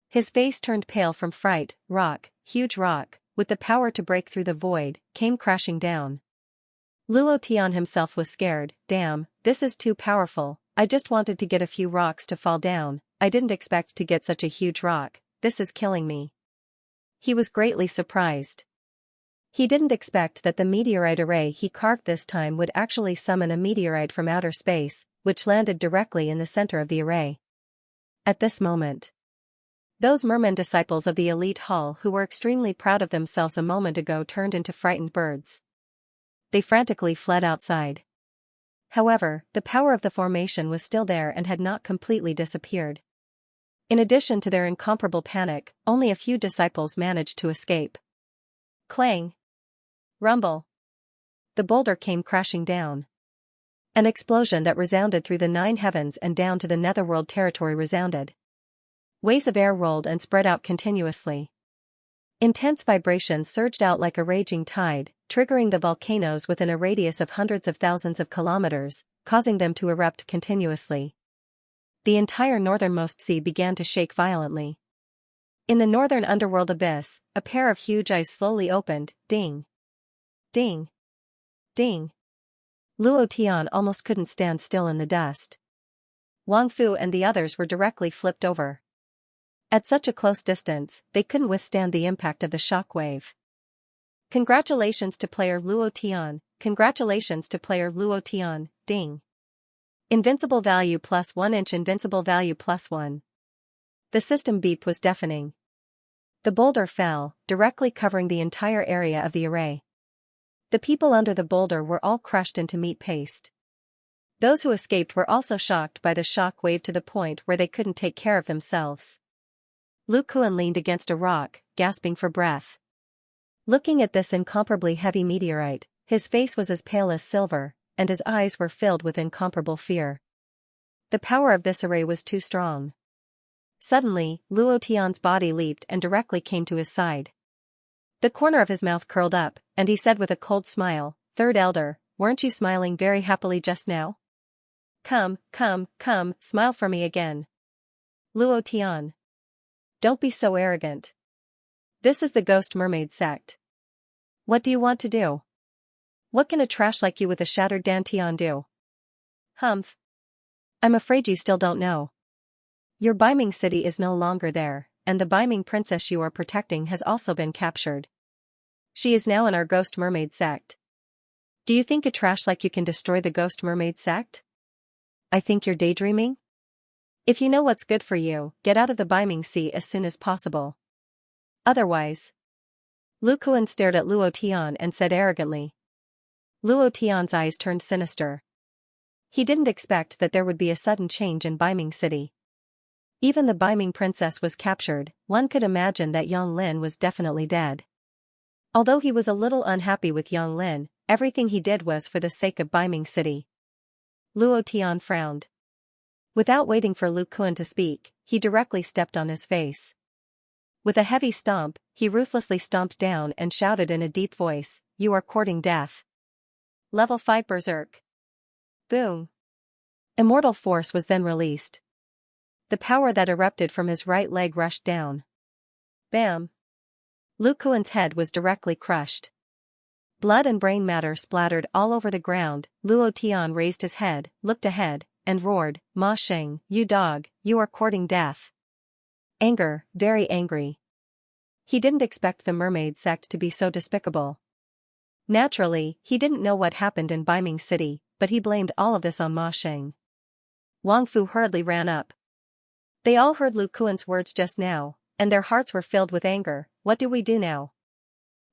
His face turned pale from fright. Rock, huge rock, with the power to break through the void, came crashing down. Luo Tian himself was scared. Damn, this is too powerful. I just wanted to get a few rocks to fall down. I didn't expect to get such a huge rock. This is killing me. He was greatly surprised. He didn't expect that the meteorite array he carved this time would actually summon a meteorite from outer space, which landed directly in the center of the array. At this moment, those merman disciples of the elite hall who were extremely proud of themselves a moment ago turned into frightened birds. They frantically fled outside. However, the power of the formation was still there and had not completely disappeared. In addition to their incomparable panic, only a few disciples managed to escape. Clang! Rumble! The boulder came crashing down. An explosion that resounded through the 9 heavens and down to the netherworld territory resounded. Waves of air rolled and spread out continuously. Intense vibrations surged out like a raging tide, triggering the volcanoes within a radius of hundreds of thousands of kilometers, causing them to erupt continuously. The entire northernmost sea began to shake violently. In the northern underworld abyss, a pair of huge eyes slowly opened. Ding! Ding! Ding! Luo Tian almost couldn't stand still in the dust. Wang Fu and the others were directly flipped over. At such a close distance, they couldn't withstand the impact of the shock wave. Congratulations to player Luo Tian, congratulations to player Luo Tian, ding. Invincible value +1 inch invincible value +1. The system beep was deafening. The boulder fell, directly covering the entire area of the array. The people under the boulder were all crushed into meat paste. Those who escaped were also shocked by the shock wave to the point where they couldn't take care of themselves. Lu Kuan leaned against a rock, gasping for breath. Looking at this incomparably heavy meteorite, his face was as pale as silver, and his eyes were filled with incomparable fear. The power of this array was too strong. Suddenly, Luo Tian's body leaped and directly came to his side. The corner of his mouth curled up, and he said with a cold smile, "Third Elder, weren't you smiling very happily just now? Come, smile for me again. Luo Tian. Don't be so arrogant. This is the Ghost Mermaid sect. What do you want to do? What can a trash like you with a shattered dantian do? Humph. I'm afraid you still don't know. Your Beiming city is no longer there, and the Beiming princess you are protecting has also been captured. She is now in our Ghost Mermaid sect. Do you think a trash like you can destroy the Ghost Mermaid sect? I think you're daydreaming? If you know what's good for you, get out of the Beiming Sea as soon as possible. Otherwise. Lu Kuan stared at Luo Tian and said arrogantly. Luo Tian's eyes turned sinister. He didn't expect that there would be a sudden change in Beiming City. Even the Beiming princess was captured. One could imagine that Yang Lin was definitely dead. Although he was a little unhappy with Yang Lin, everything he did was for the sake of Beiming City. Luo Tian frowned. Without waiting for Lu Kuan to speak, he directly stepped on his face. With a heavy stomp, he ruthlessly stomped down and shouted in a deep voice, "You are courting death." Level 5 Berserk. Boom. Immortal force was then released. The power that erupted from his right leg rushed down. Bam. Lu Kuan's head was directly crushed. Blood and brain matter splattered all over the ground. Luo Tian raised his head, looked ahead, and roared, "Ma Sheng, you dog, you are courting death." Anger, very angry. He didn't expect the mermaid sect to be so despicable. Naturally, he didn't know what happened in Beiming City, but he blamed all of this on Ma Sheng. Wang Fu hurriedly ran up. They all heard Lu Kuan's words just now, and their hearts were filled with anger. What do we do now?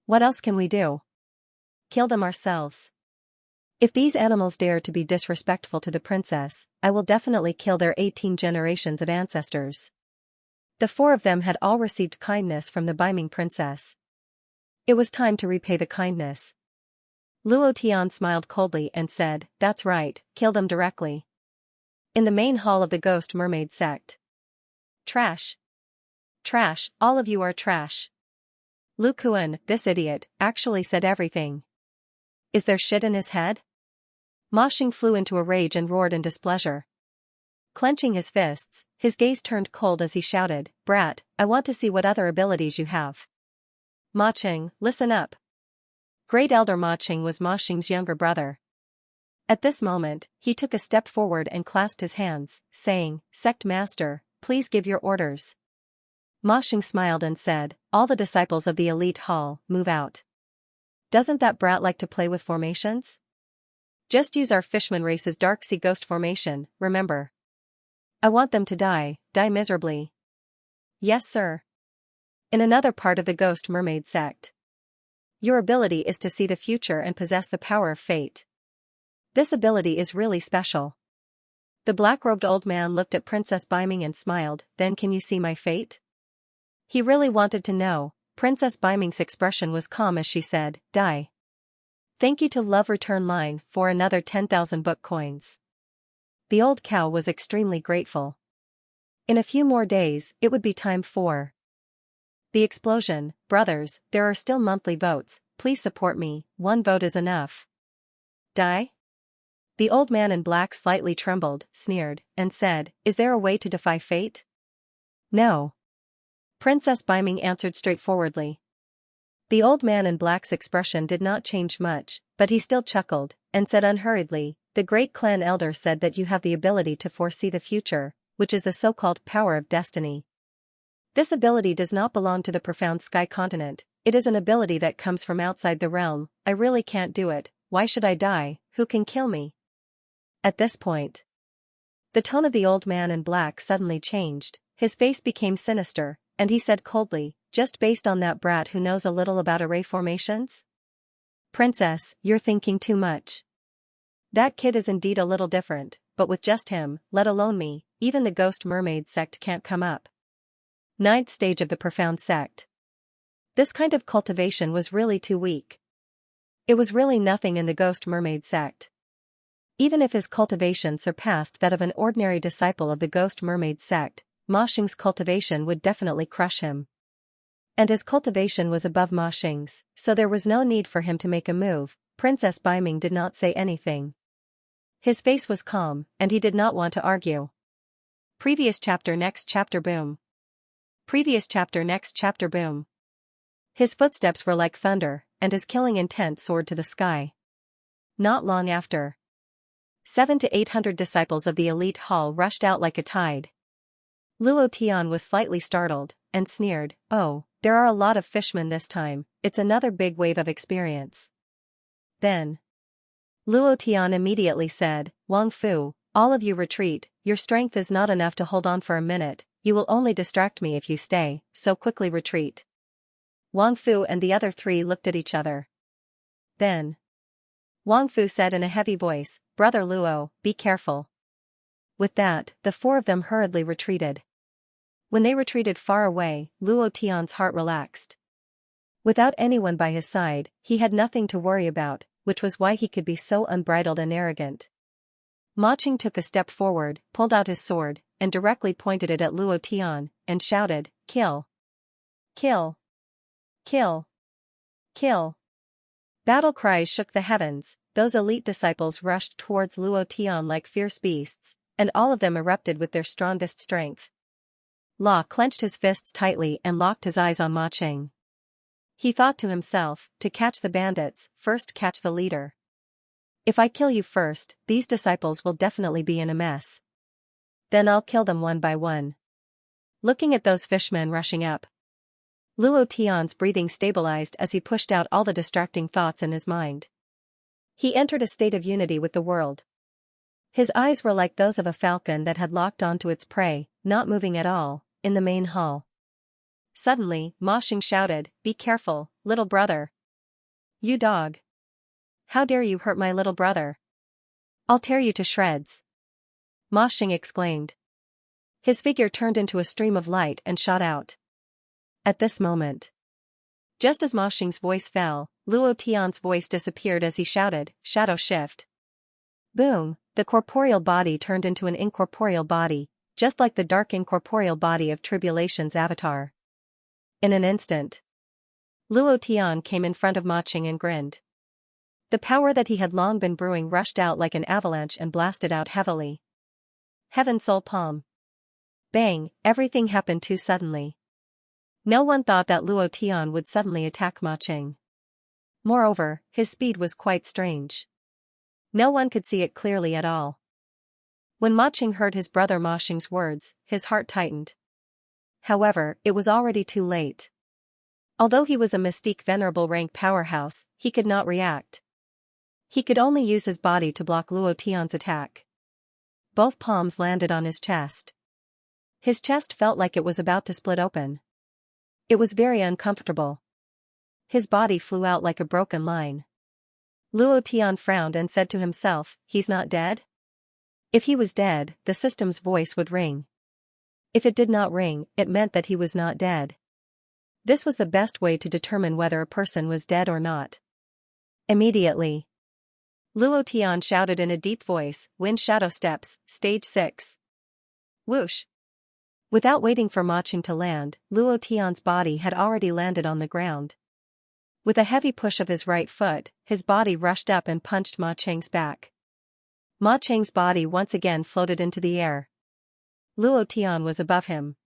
What else can we do? Kill them ourselves. If these animals dare to be disrespectful to the princess, I will definitely kill their 18 generations of ancestors. The 4 of them had all received kindness from the Beiming princess. It was time to repay the kindness. Luo Tian smiled coldly and said, "That's right, kill them directly." In the main hall of the Ghost Mermaid sect. Trash. Trash, all of you are trash. Lu Kuan, this idiot, actually said everything. Is there shit in his head? Ma Xing flew into a rage and roared in displeasure. Clenching his fists, his gaze turned cold as he shouted, "Brat, I want to see what other abilities you have." Ma Qing, listen up. Great Elder Ma Qing was Ma Xing's younger brother. At this moment, he took a step forward and clasped his hands, saying, "Sect Master, please give your orders." Ma Xing smiled and said, "All the disciples of the elite hall, move out. Doesn't that brat like to play with formations? Just use our Fishman race's Dark Sea Ghost formation, remember. I want them to die miserably." "Yes, sir." In another part of the Ghost Mermaid sect. Your ability is to see the future and possess the power of fate. This ability is really special. The black-robed old man looked at Princess Biming and smiled, "Then can you see my fate?" He really wanted to know. Princess Biming's expression was calm as she said, "Die. Thank you to Love Return Line for another 10,000 book coins." The old cow was extremely grateful. In a few more days, it would be time for the explosion. "Brothers, there are still monthly votes, please support me, 1 vote is enough." "Die?" The old man in black slightly trembled, sneered, and said, "Is there a way to defy fate?" "No." Princess Biming answered straightforwardly. The old man in black's expression did not change much, but he still chuckled, and said unhurriedly, "The great clan elder said that you have the ability to foresee the future, which is the so-called power of destiny. This ability does not belong to the profound sky continent, it is an ability that comes from outside the realm. I really can't do it, why should I die, who can kill me?" At this point, the tone of the old man in black suddenly changed, his face became sinister, and he said coldly, "Just based on that brat who knows a little about array formations? Princess, you're thinking too much. That kid is indeed a little different, but with just him, let alone me, even the Ghost Mermaid sect can't come up." 9th stage of the Profound sect. This kind of cultivation was really too weak. It was really nothing in the Ghost Mermaid sect. Even if his cultivation surpassed that of an ordinary disciple of the Ghost Mermaid sect, Ma Xing's cultivation would definitely crush him. And his cultivation was above Ma Xing's, so there was no need for him to make a move. Princess Biming did not say anything. His face was calm, and he did not want to argue. Previous chapter next chapter boom. Previous chapter next chapter boom. His footsteps were like thunder, and his killing intent soared to the sky. Not long after, 700 to 800 disciples of the elite hall rushed out like a tide. Luo Tian was slightly startled, and sneered, "Oh, there are a lot of fishmen this time, it's another big wave of experience." Then Luo Tian immediately said, "Wang Fu, all of you retreat, your strength is not enough to hold on for a minute, you will only distract me if you stay, so quickly retreat." Wang Fu and the other 3 looked at each other. Then Wang Fu said in a heavy voice, "Brother Luo, be careful." With that, the 4 of them hurriedly retreated. When they retreated far away, Luo Tian's heart relaxed. Without anyone by his side, he had nothing to worry about, which was why he could be so unbridled and arrogant. Ma Qing took a step forward, pulled out his sword, and directly pointed it at Luo Tian, and shouted, "Kill! Kill! Kill! Kill!" Battle cries shook the heavens, those elite disciples rushed towards Luo Tian like fierce beasts, and all of them erupted with their strongest strength. La clenched his fists tightly and locked his eyes on Ma Qing. He thought to himself, to catch the bandits, first catch the leader. If I kill you first, these disciples will definitely be in a mess. Then I'll kill them one by one. Looking at those fishmen rushing up, Luo Tian's breathing stabilized as he pushed out all the distracting thoughts in his mind. He entered a state of unity with the world. His eyes were like those of a falcon that had locked onto its prey, not moving at all, in the main hall. Suddenly, Ma Xing shouted, "Be careful, little brother. You dog. How dare you hurt my little brother? I'll tear you to shreds." Ma Xing exclaimed. His figure turned into a stream of light and shot out. At this moment, just as Ma Xing's voice fell, Luo Tian's voice disappeared as he shouted, "Shadow shift." Boom, the corporeal body turned into an incorporeal body, just like the dark incorporeal body of Tribulation's avatar. In an instant, Luo Tian came in front of Ma Qing and grinned. The power that he had long been brewing rushed out like an avalanche and blasted out heavily. Heaven Soul Palm. Bang, everything happened too suddenly. No one thought that Luo Tian would suddenly attack Ma Qing. Moreover, his speed was quite strange. No one could see it clearly at all. When Ma Qing heard his brother Ma Xing's words, his heart tightened. However, it was already too late. Although he was a mystique venerable rank powerhouse, he could not react. He could only use his body to block Luo Tian's attack. Both palms landed on his chest. His chest felt like it was about to split open. It was very uncomfortable. His body flew out like a broken line. Luo Tian frowned and said to himself, "He's not dead?" If he was dead, the system's voice would ring. If it did not ring, it meant that he was not dead. This was the best way to determine whether a person was dead or not. Immediately, Luo Tian shouted in a deep voice, "Wind Shadow Steps, Stage 6. Whoosh!" Without waiting for Ma Qing to land, Luo Tian's body had already landed on the ground. With a heavy push of his right foot, his body rushed up and punched Ma Qing's back. Ma Qing's body once again floated into the air. Luo Tian was above him.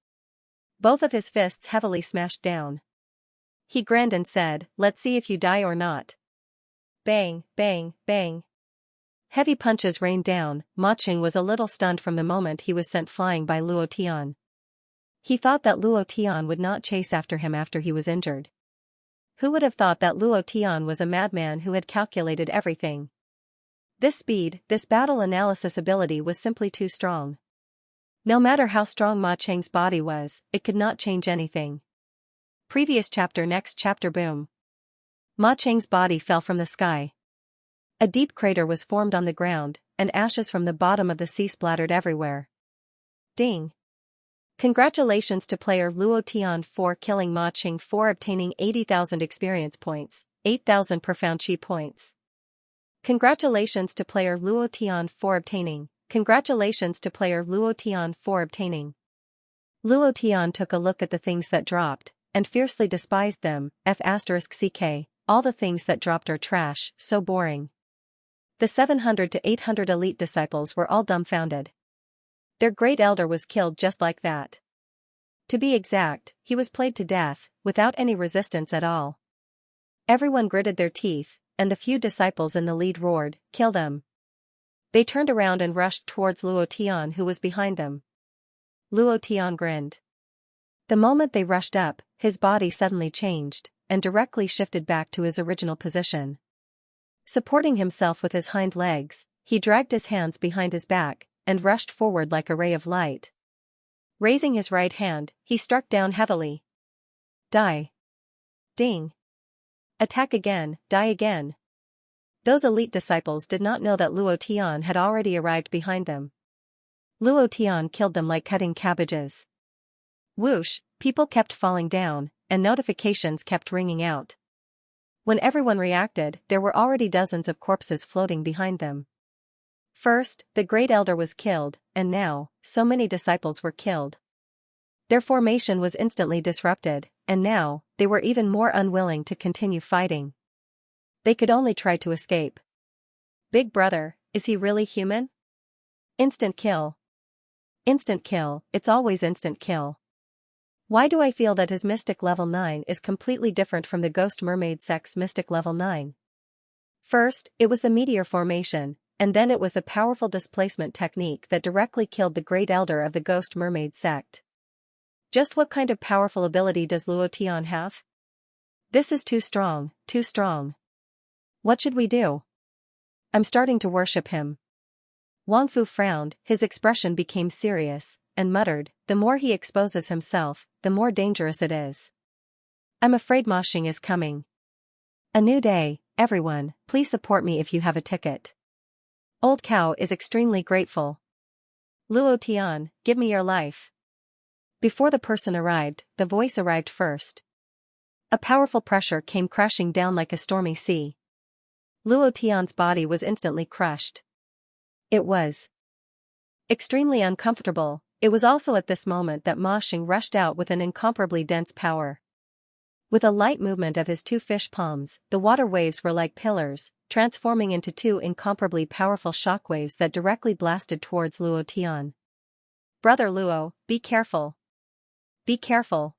Both of his fists heavily smashed down. He grinned and said, "Let's see if you die or not." Bang, bang, bang. Heavy punches rained down. Ma Qing was a little stunned from the moment he was sent flying by Luo Tian. He thought that Luo Tian would not chase after him after he was injured. Who would have thought that Luo Tian was a madman who had calculated everything? This speed, this battle analysis ability was simply too strong. No matter how strong Ma Qing's body was, it could not change anything. Previous chapter. Next chapter. Boom. Ma Qing's body fell from the sky. A deep crater was formed on the ground, and ashes from the bottom of the sea splattered everywhere. Ding. Congratulations to player Luo Tian for killing Ma Qing for obtaining 80,000 experience points, 8,000 profound chi points. Congratulations to player Luo Tian for obtaining. Congratulations to player Luo Tian for obtaining. Luo Tian took a look at the things that dropped, and fiercely despised them. F***ck, all the things that dropped are trash, so boring. The 700 to 800 elite disciples were all dumbfounded. Their great elder was killed just like that. To be exact, he was played to death, without any resistance at all. Everyone gritted their teeth, and the few disciples in the lead roared, "Kill them." They turned around and rushed towards Luo Tian, who was behind them. Luo Tian grinned. The moment they rushed up, his body suddenly changed, and directly shifted back to his original position. Supporting himself with his hind legs, he dragged his hands behind his back, and rushed forward like a ray of light. Raising his right hand, he struck down heavily. Die. Ding. Attack again, die again. Those elite disciples did not know that Luo Tian had already arrived behind them. Luo Tian killed them like cutting cabbages. Whoosh, people kept falling down, and notifications kept ringing out. When everyone reacted, there were already dozens of corpses floating behind them. First, the great elder was killed, and now, so many disciples were killed. Their formation was instantly disrupted, and now, they were even more unwilling to continue fighting. They could only try to escape. Big brother, is he really human? Instant kill. Instant kill, it's always instant kill. Why do I feel that his mystic level 9 is completely different from the Ghost Mermaid sect's mystic level 9? First, it was the meteor formation, and then it was the powerful displacement technique that directly killed the great elder of the Ghost Mermaid sect. Just what kind of powerful ability does Luo Tian have? This is too strong, too strong. What should we do? I'm starting to worship him. Wang Fu frowned, his expression became serious, and muttered, "The more he exposes himself, the more dangerous it is. I'm afraid Ma Qing is coming. A new day, everyone, please support me if you have a ticket. Old Cow is extremely grateful. Luo Tian, give me your life." Before the person arrived, the voice arrived first. A powerful pressure came crashing down like a stormy sea. Luo Tian's body was instantly crushed. It was extremely uncomfortable. It was also at this moment that Ma Qing rushed out with an incomparably dense power. With a light movement of his two fish palms, the water waves were like pillars, transforming into two incomparably powerful shockwaves that directly blasted towards Luo Tian. Brother Luo, be careful. Be careful.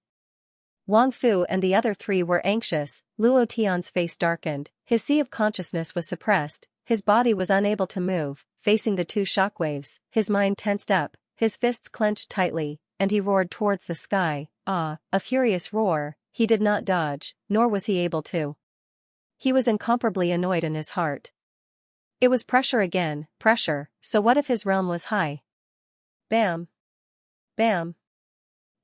Wang Fu and the other three were anxious. Luo Tian's face darkened, his sea of consciousness was suppressed, his body was unable to move, facing the two shockwaves, his mind tensed up, his fists clenched tightly, and he roared towards the sky, a furious roar. He did not dodge, nor was he able to. He was incomparably annoyed in his heart. It was pressure again, pressure, so what if his realm was high? Bam! Bam!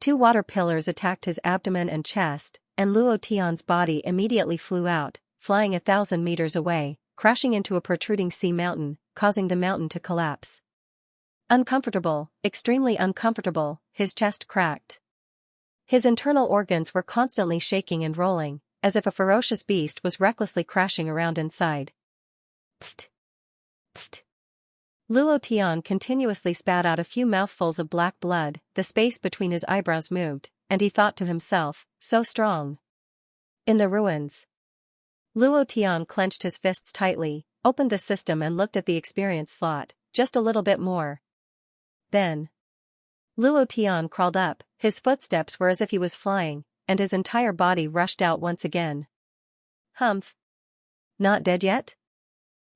Two water pillars attacked his abdomen and chest, and Luo Tian's body immediately flew out, flying 1,000 meters away, crashing into a protruding sea mountain, causing the mountain to collapse. Uncomfortable, extremely uncomfortable, his chest cracked. His internal organs were constantly shaking and rolling, as if a ferocious beast was recklessly crashing around inside. Pft! Pft! Luo Tian continuously spat out a few mouthfuls of black blood, the space between his eyebrows moved, and he thought to himself, so strong. In the ruins. Luo Tian clenched his fists tightly, opened the system and looked at the experience slot, just a little bit more. Then. Luo Tian crawled up, his footsteps were as if he was flying, and his entire body rushed out once again. Humph. Not dead yet?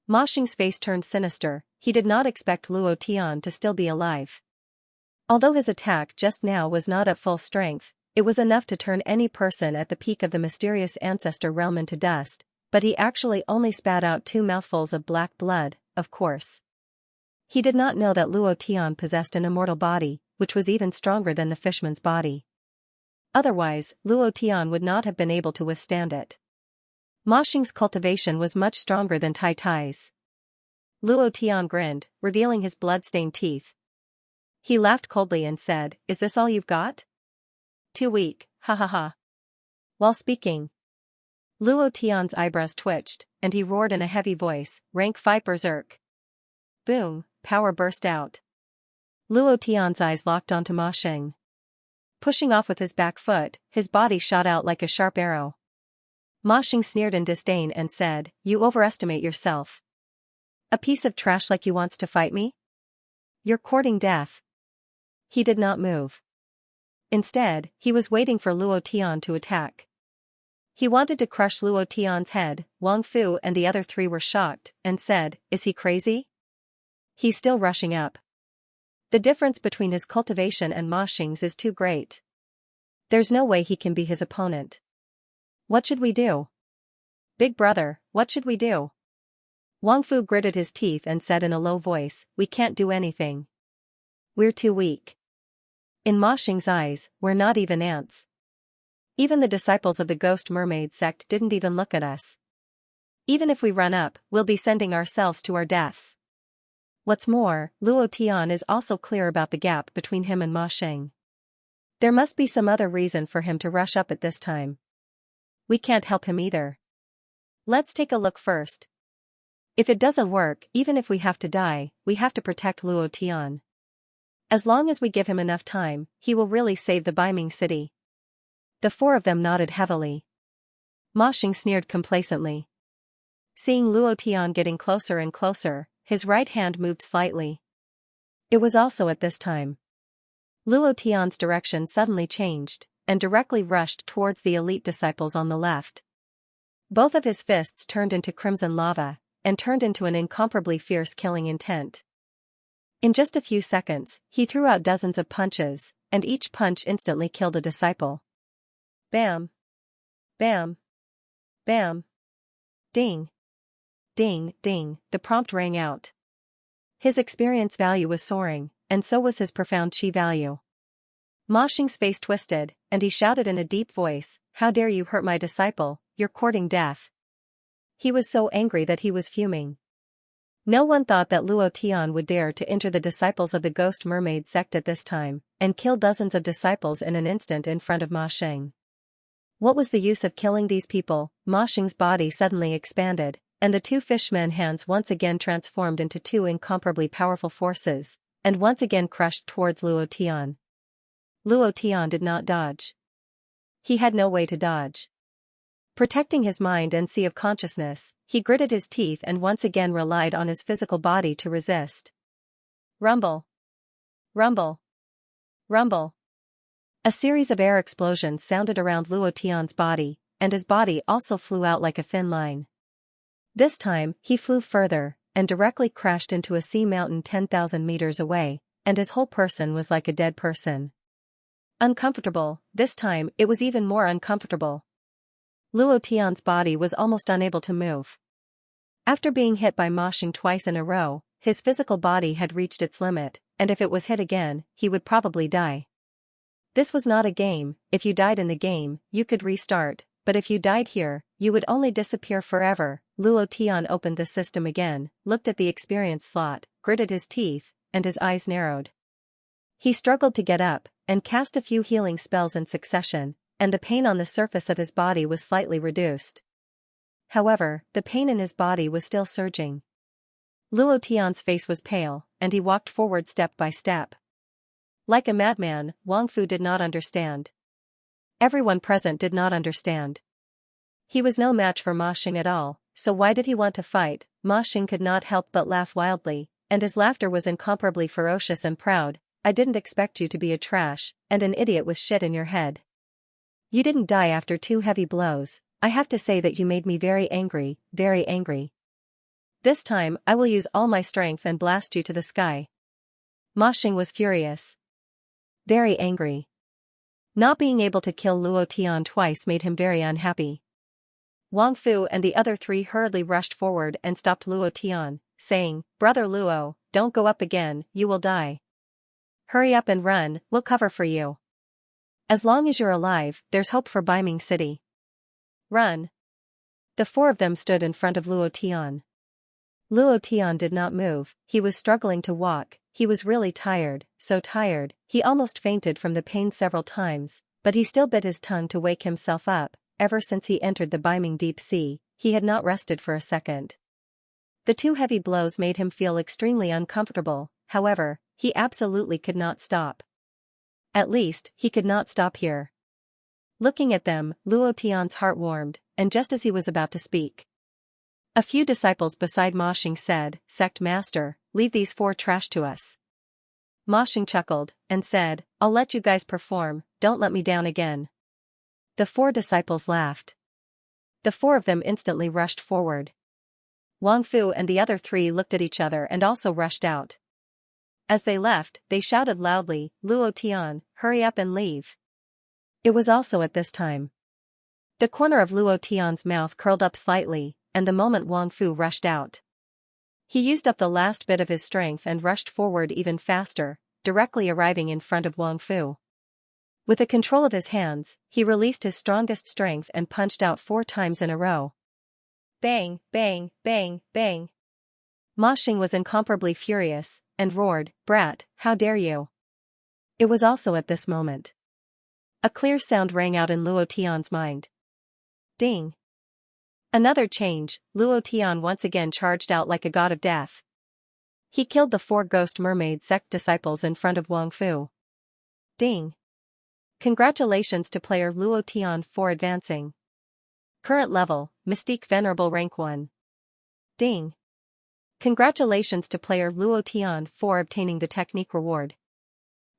Ma Xing's face turned sinister, he did not expect Luo Tian to still be alive. Although his attack just now was not at full strength, it was enough to turn any person at the peak of the mysterious ancestor realm into dust, but he actually only spat out 2 mouthfuls of black blood, of course. He did not know that Luo Tian possessed an immortal body, which was even stronger than the fishman's body. Otherwise, Luo Tian would not have been able to withstand it. Ma Xing's cultivation was much stronger than Tai Tai's. Luo Tian grinned, revealing his blood-stained teeth. He laughed coldly and said, "Is this all you've got? Too weak, ha ha ha." While speaking, Luo Tian's eyebrows twitched, and he roared in a heavy voice, "Rank 5 berserk." Boom, power burst out. Luo Tian's eyes locked onto Ma Xing. Pushing off with his back foot, his body shot out like a sharp arrow. Ma Xing sneered in disdain and said, "You overestimate yourself. A piece of trash like you wants to fight me? You're courting death." He did not move. Instead, he was waiting for Luo Tian to attack. He wanted to crush Luo Tian's head. Wang Fu and the other three were shocked, and said, "Is he crazy? He's still rushing up. The difference between his cultivation and Ma Xing's is too great. There's no way he can be his opponent. What should we do? Big brother, what should we do?" Wang Fu gritted his teeth and said in a low voice, "We can't do anything. We're too weak. In Ma Xing's eyes, we're not even ants. Even the disciples of the Ghost Mermaid sect didn't even look at us. Even if we run up, we'll be sending ourselves to our deaths." What's more, Luo Tian is also clear about the gap between him and Ma Xing. There must be some other reason for him to rush up at this time. We can't help him either. Let's take a look first. If it doesn't work, even if we have to die, we have to protect Luo Tian. As long as we give him enough time, he will really save the Baiming city. The 4 of them nodded heavily. Ma Xing sneered complacently. Seeing Luo Tian getting closer and closer, his right hand moved slightly. It was also at this time. Luo Tian's direction suddenly changed, and directly rushed towards the elite disciples on the left. Both of his fists turned into crimson lava, and turned into an incomparably fierce killing intent. In just a few seconds, he threw out dozens of punches, and each punch instantly killed a disciple. Bam! Bam! Bam! Ding! Ding, ding, the prompt rang out. His experience value was soaring, and so was his profound chi value. Ma Xing's face twisted, and he shouted in a deep voice, "How dare you hurt my disciple, you're courting death." He was so angry that he was fuming. No one thought that Luo Tian would dare to enter the disciples of the Ghost Mermaid sect at this time, and kill dozens of disciples in an instant in front of Ma Xing. What was the use of killing these people? Ma Xing's body suddenly expanded, and the 2 fishmen hands once again transformed into 2 incomparably powerful forces, and once again crushed towards Luo Tian. Luo Tian did not dodge. He had no way to dodge. Protecting his mind and sea of consciousness, he gritted his teeth and once again relied on his physical body to resist. Rumble! Rumble! Rumble. A series of air explosions sounded around Luo Tian's body, and his body also flew out like a thin line. This time, he flew further, and directly crashed into a sea mountain 10,000 meters away, and his whole person was like a dead person. Uncomfortable, this time it was even more uncomfortable. Luo Tian's body was almost unable to move. After being hit by Ma Xing twice in a row, his physical body had reached its limit, and if it was hit again, he would probably die. This was not a game. If you died in the game, you could restart, but if you died here, you would only disappear forever. Luo Tian opened the system again, looked at the experience slot, gritted his teeth, and his eyes narrowed. He struggled to get up, and cast a few healing spells in succession, and the pain on the surface of his body was slightly reduced. However, the pain in his body was still surging. Luo Tian's face was pale, and he walked forward step by step. Like a madman, Wang Fu did not understand. Everyone present did not understand. He was no match for Ma Xing at all, so why did he want to fight? Ma Xing could not help but laugh wildly, and his laughter was incomparably ferocious and proud. I didn't expect you to be a trash, and an idiot with shit in your head. You didn't die after 2 heavy blows. I have to say that you made me very angry, very angry. This time, I will use all my strength and blast you to the sky. Ma Xing was furious. Very angry. Not being able to kill Luo Tian twice made him very unhappy. Wang Fu and the other 3 hurriedly rushed forward and stopped Luo Tian, saying, Brother Luo, don't go up again, you will die. Hurry up and run, we'll cover for you. As long as you're alive, there's hope for Baiming City. Run. The 4 of them stood in front of Luo Tian. Luo Tian did not move. He was struggling to walk. He was really tired, so tired, he almost fainted from the pain several times, but he still bit his tongue to wake himself up. Ever since he entered the Baiming Deep Sea, he had not rested for a second. The 2 heavy blows made him feel extremely uncomfortable. However, he absolutely could not stop. At least, he could not stop here. Looking at them, Luo Tian's heart warmed, and just as he was about to speak, a few disciples beside Ma Xing said, Sect Master, leave these 4 trash to us. Ma Xing chuckled, and said, I'll let you guys perform, don't let me down again. The 4 disciples laughed. The 4 of them instantly rushed forward. Wang Fu and the other 3 looked at each other and also rushed out. As they left, they shouted loudly, Luo Tian, hurry up and leave. It was also at this time. The corner of Luo Tian's mouth curled up slightly, and the moment Wang Fu rushed out, he used up the last bit of his strength and rushed forward even faster, directly arriving in front of Wang Fu. With the control of his hands, he released his strongest strength and punched out 4 times in a row. Bang, bang, bang, bang. Ma Xing was incomparably furious, and roared, Brat, how dare you? It was also at this moment. A clear sound rang out in Luo Tian's mind. Ding. Another change, Luo Tian once again charged out like a god of death. He killed the 4 ghost mermaid sect disciples in front of Wang Fu. Ding. Congratulations to player Luo Tian for advancing. Current level, Mystique Venerable rank 1. Ding. Congratulations to player Luo Tian for obtaining the technique reward.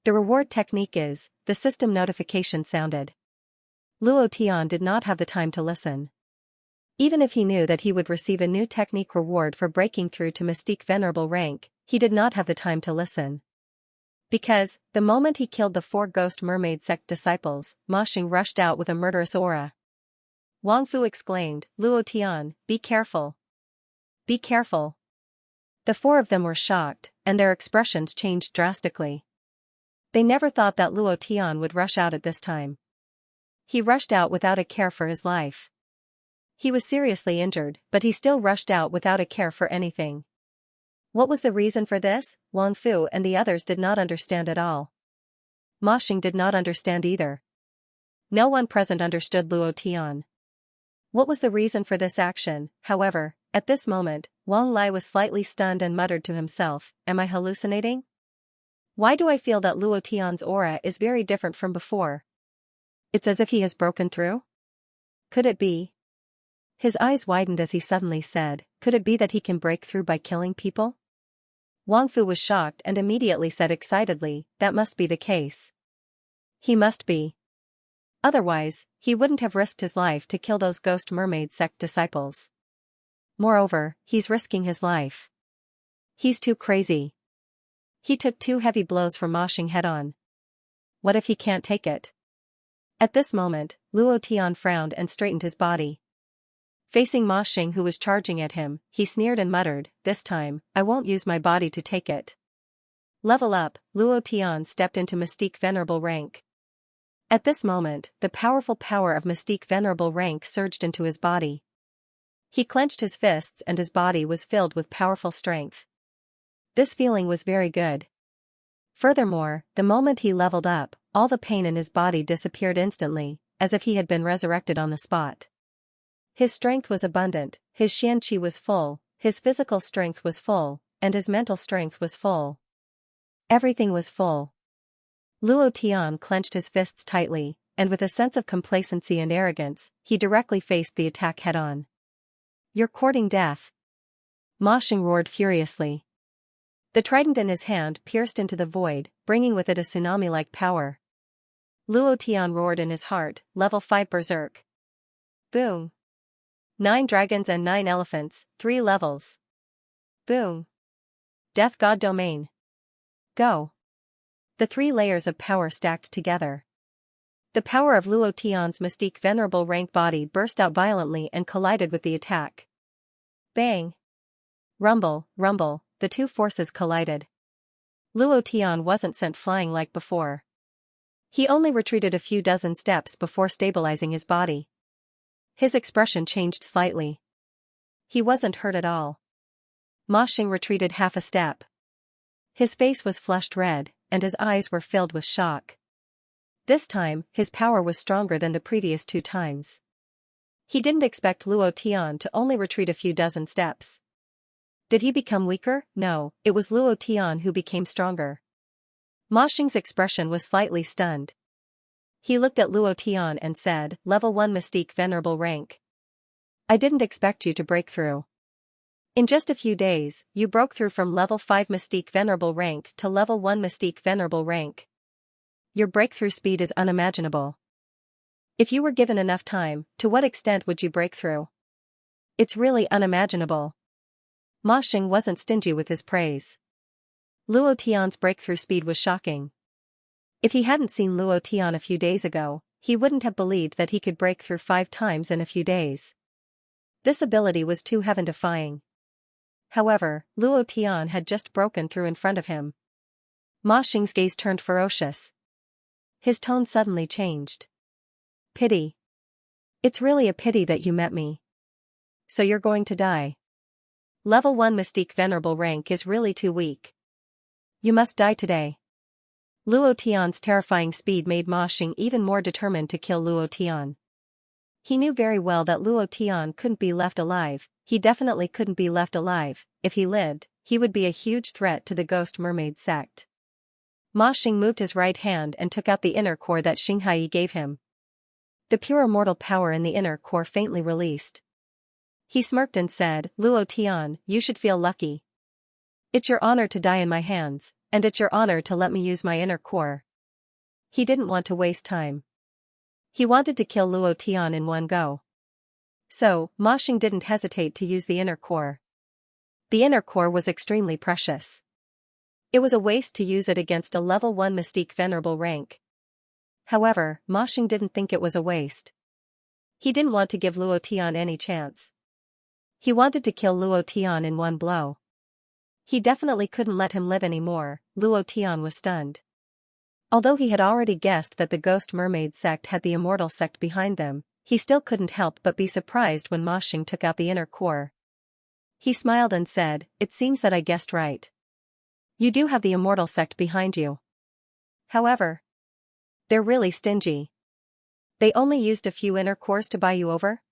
The reward technique is, the system notification sounded. Luo Tian did not have the time to listen. Even if he knew that he would receive a new technique reward for breaking through to Mystique Venerable rank, he did not have the time to listen. Because, the moment he killed the 4 ghost mermaid sect disciples, Ma Xing rushed out with a murderous aura. Wang Fu exclaimed, Luo Tian, be careful. Be careful. The 4 of them were shocked, and their expressions changed drastically. They never thought that Luo Tian would rush out at this time. He rushed out without a care for his life. He was seriously injured, but he still rushed out without a care for anything. What was the reason for this? Wang Fu and the others did not understand at all. Ma Xing did not understand either. No one present understood Luo Tian. What was the reason for this action? However, at this moment, Wang Lai was slightly stunned and muttered to himself, Am I hallucinating? Why do I feel that Luo Tian's aura is very different from before? It's as if he has broken through? Could it be? His eyes widened as he suddenly said, Could it be that he can break through by killing people? Wang Fu was shocked and immediately said excitedly, That must be the case. He must be. Otherwise, he wouldn't have risked his life to kill those ghost mermaid sect disciples. Moreover, he's risking his life. He's too crazy. He took 2 heavy blows from Ma Xing head-on. What if he can't take it? At this moment, Luo Tian frowned and straightened his body. Facing Ma Xing, who was charging at him, he sneered and muttered, "This time, I won't use my body to take it." Level up, Luo Tian stepped into Mystique Venerable rank. At this moment, the powerful power of Mystique Venerable rank surged into his body. He clenched his fists and his body was filled with powerful strength. This feeling was very good. Furthermore, the moment he leveled up, all the pain in his body disappeared instantly, as if he had been resurrected on the spot. His strength was abundant, his Xianxia was full, his physical strength was full, and his mental strength was full. Everything was full. Luo Tian clenched his fists tightly, and with a sense of complacency and arrogance, he directly faced the attack head-on. "You're courting death." Ma Xing roared furiously. The trident in his hand pierced into the void, bringing with it a tsunami-like power. Luo Tian roared in his heart, "Level 5 Berserk." Boom. 9 dragons and 9 elephants, 3 levels. Boom. Death God Domain. Go. The 3 layers of power stacked together. The power of Luo Tian's Mystique Venerable rank body burst out violently and collided with the attack. Bang. Rumble, rumble, the 2 forces collided. Luo Tian wasn't sent flying like before. He only retreated a few dozen steps before stabilizing his body. His expression changed slightly. He wasn't hurt at all. Ma Xing retreated half a step. His face was flushed red, and his eyes were filled with shock. This time, his power was stronger than the previous 2 times. He didn't expect Luo Tian to only retreat a few dozen steps. Did he become weaker? No, it was Luo Tian who became stronger. Ma Xing's expression was slightly stunned. He looked at Luo Tian and said, "Level 1 Mystique Venerable rank. I didn't expect you to break through. In just a few days, you broke through from level 5 Mystique Venerable rank to level 1 Mystique Venerable rank. Your breakthrough speed is unimaginable. If you were given enough time, to what extent would you break through? It's really unimaginable." Ma Xing wasn't stingy with his praise. Luo Tian's breakthrough speed was shocking. If he hadn't seen Luo Tian a few days ago, he wouldn't have believed that he could break through 5 times in a few days. This ability was too heaven-defying. However, Luo Tian had just broken through in front of him. Ma Xing's gaze turned ferocious. His tone suddenly changed. "Pity. It's really a pity that you met me. So you're going to die. Level 1 Mystique Venerable rank is really too weak. You must die today." Luo Tian's terrifying speed made Ma Xing even more determined to kill Luo Tian. He knew very well that Luo Tian couldn't be left alive. He definitely couldn't be left alive. If he lived, he would be a huge threat to the Ghost Mermaid sect. Ma Xing moved his right hand and took out the inner core that Xianxia gave him. The pure immortal power in the inner core faintly released. He smirked and said, "Luo Tian, you should feel lucky. It's your honor to die in my hands, and it's your honor to let me use my inner core." He didn't want to waste time. He wanted to kill Luo Tian in one go. So, Ma Xing didn't hesitate to use the inner core. The inner core was extremely precious. It was a waste to use it against a level 1 Mystique Venerable rank. However, Ma Xing didn't think it was a waste. He didn't want to give Luo Tian any chance. He wanted to kill Luo Tian in one blow. He definitely couldn't let him live anymore. Luo Tian was stunned. Although he had already guessed that the Ghost Mermaid sect had the Immortal sect behind them, he still couldn't help but be surprised when Ma Xing took out the inner core. He smiled and said, "It seems that I guessed right. You do have the Immortal sect behind you. However, they're really stingy. They only used a few inner cores to buy you over?"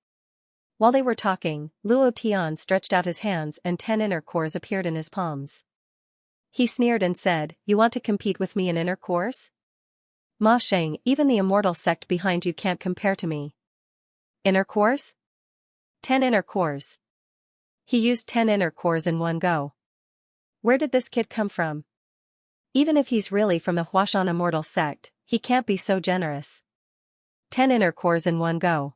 While they were talking, Luo Tian stretched out his hands and 10 inner cores appeared in his palms. He sneered and said, "You want to compete with me in inner cores? Ma Xing, even the Immortal sect behind you can't compare to me. Inner cores? 10 inner cores." He used 10 inner cores in one go. Where did this kid come from? Even if he's really from the Huashan immortal sect, he can't be so generous. 10 inner cores in one go.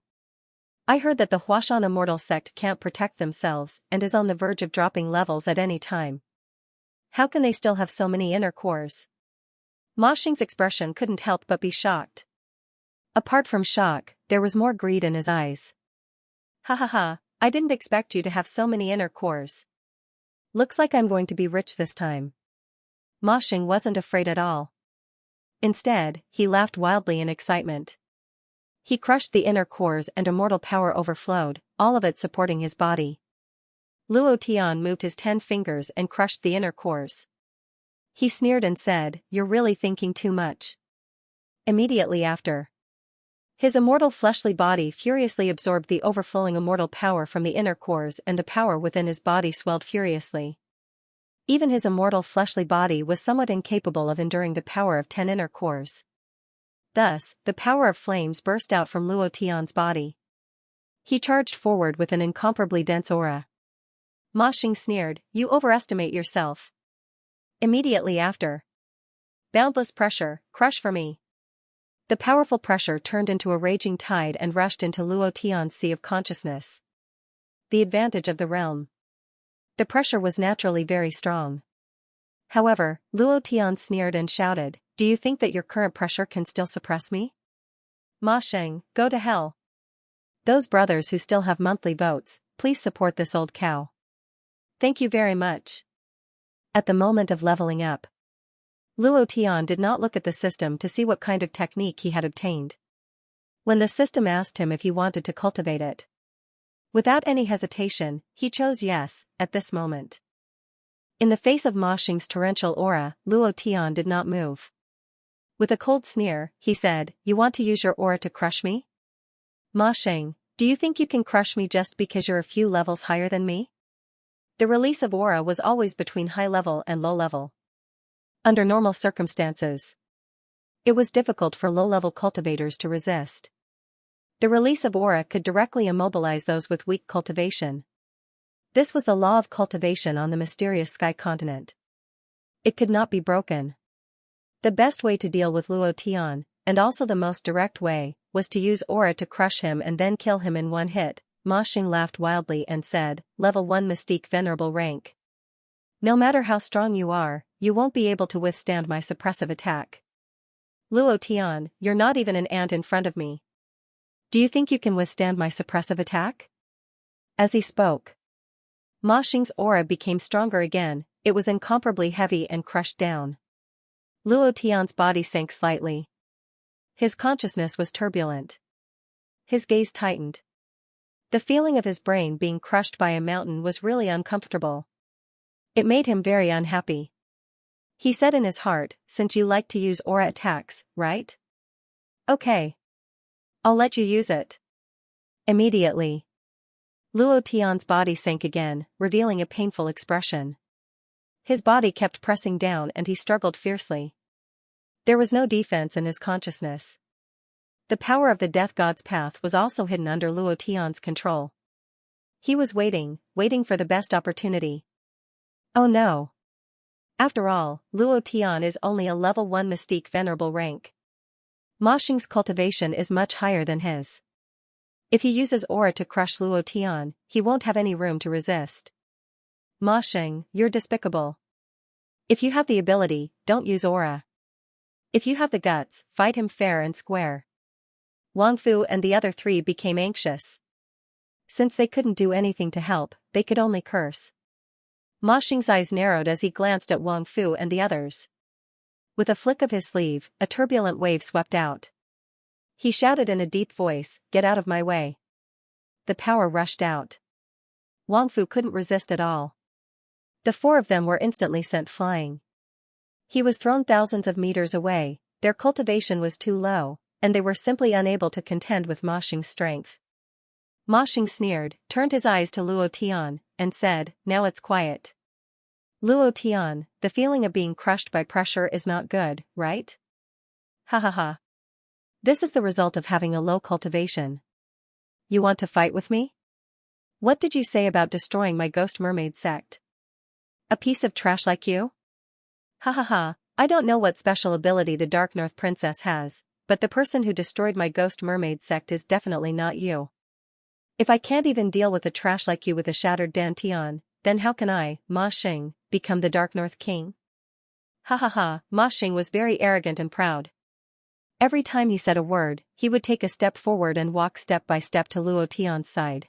I heard that the Huashan immortal sect can't protect themselves and is on the verge of dropping levels at any time. How can they still have so many inner cores? Ma Xing's expression couldn't help but be shocked. Apart from shock, there was more greed in his eyes. Ha ha ha, I didn't expect you to have so many inner cores. Looks like I'm going to be rich this time. Ma Xing wasn't afraid at all. Instead, he laughed wildly in excitement. He crushed the inner cores and immortal power overflowed, all of it supporting his body. Luo Tian moved his 10 fingers and crushed the inner cores. He sneered and said, "You're really thinking too much." Immediately after, his immortal fleshly body furiously absorbed the overflowing immortal power from the inner cores, and the power within his body swelled furiously. Even his immortal fleshly body was somewhat incapable of enduring the power of 10 inner cores. Thus, the power of flames burst out from Luo Tian's body. He charged forward with an incomparably dense aura. Ma Xing sneered, "You overestimate yourself." Immediately after, boundless pressure, crush for me. The powerful pressure turned into a raging tide and rushed into Luo Tian's sea of consciousness. The advantage of the realm. The pressure was naturally very strong. However, Luo Tian sneered and shouted, "Do you think that your current pressure can still suppress me? Ma Xing, go to hell." Those brothers who still have monthly votes, please support this old cow. Thank you very much. At the moment of leveling up, Luo Tian did not look at the system to see what kind of technique he had obtained. When the system asked him if he wanted to cultivate it, without any hesitation, he chose yes, at this moment. In the face of Ma Xing's torrential aura, Luo Tian did not move. With a cold sneer, he said, "You want to use your aura to crush me? Ma Xing, do you think you can crush me just because you're a few levels higher than me?" The release of aura was always between high level and low level. Under normal circumstances, it was difficult for low-level cultivators to resist. The release of aura could directly immobilize those with weak cultivation. This was the law of cultivation on the mysterious sky continent. It could not be broken. The best way to deal with Luo Tian, and also the most direct way, was to use aura to crush him and then kill him in one hit. Ma Xing laughed wildly and said, "Level 1 Mystique Venerable rank. No matter how strong you are, you won't be able to withstand my suppressive attack. Luo Tian, you're not even an ant in front of me. Do you think you can withstand my suppressive attack?" As he spoke, Ma Xing's aura became stronger again. It was incomparably heavy and crushed down. Luo Tian's body sank slightly. His consciousness was turbulent. His gaze tightened. The feeling of his brain being crushed by a mountain was really uncomfortable. It made him very unhappy. He said in his heart, "Since you like to use aura attacks, right? Okay. I'll let you use it." Immediately, Luo Tian's body sank again, revealing a painful expression. His body kept pressing down and he struggled fiercely. There was no defense in his consciousness. The power of the Death God's path was also hidden under Luo Tian's control. He was waiting for the best opportunity. Oh no. After all, Luo Tian is only a level 1 Mystique Venerable rank. Ma Xing's cultivation is much higher than his. If he uses aura to crush Luo Tian, he won't have any room to resist. Ma Xing, you're despicable. If you have the ability, don't use aura. If you have the guts, fight him fair and square. Wang Fu and the other 3 became anxious. Since they couldn't do anything to help, they could only curse. Ma Xing's eyes narrowed as he glanced at Wang Fu and the others. With a flick of his sleeve, a turbulent wave swept out. He shouted in a deep voice, "Get out of my way." The power rushed out. Wang Fu couldn't resist at all. The 4 of them were instantly sent flying. He was thrown thousands of meters away. Their cultivation was too low, and they were simply unable to contend with Ma Xing's strength. Ma Xing sneered, turned his eyes to Luo Tian, and said, "Now it's quiet. Luo Tian, the feeling of being crushed by pressure is not good, right? Ha ha ha. This is the result of having a low cultivation. You want to fight with me? What did you say about destroying my ghost mermaid sect? A piece of trash like you? Ha ha ha, I don't know what special ability the Dark North Princess has, but the person who destroyed my ghost mermaid sect is definitely not you. If I can't even deal with a trash like you with a shattered dantian, then how can I, Ma Xing, become the Dark North King? Ha ha ha, Ma Xing was very arrogant and proud. Every time he said a word, he would take a step forward and walk step by step to Luo Tian's side.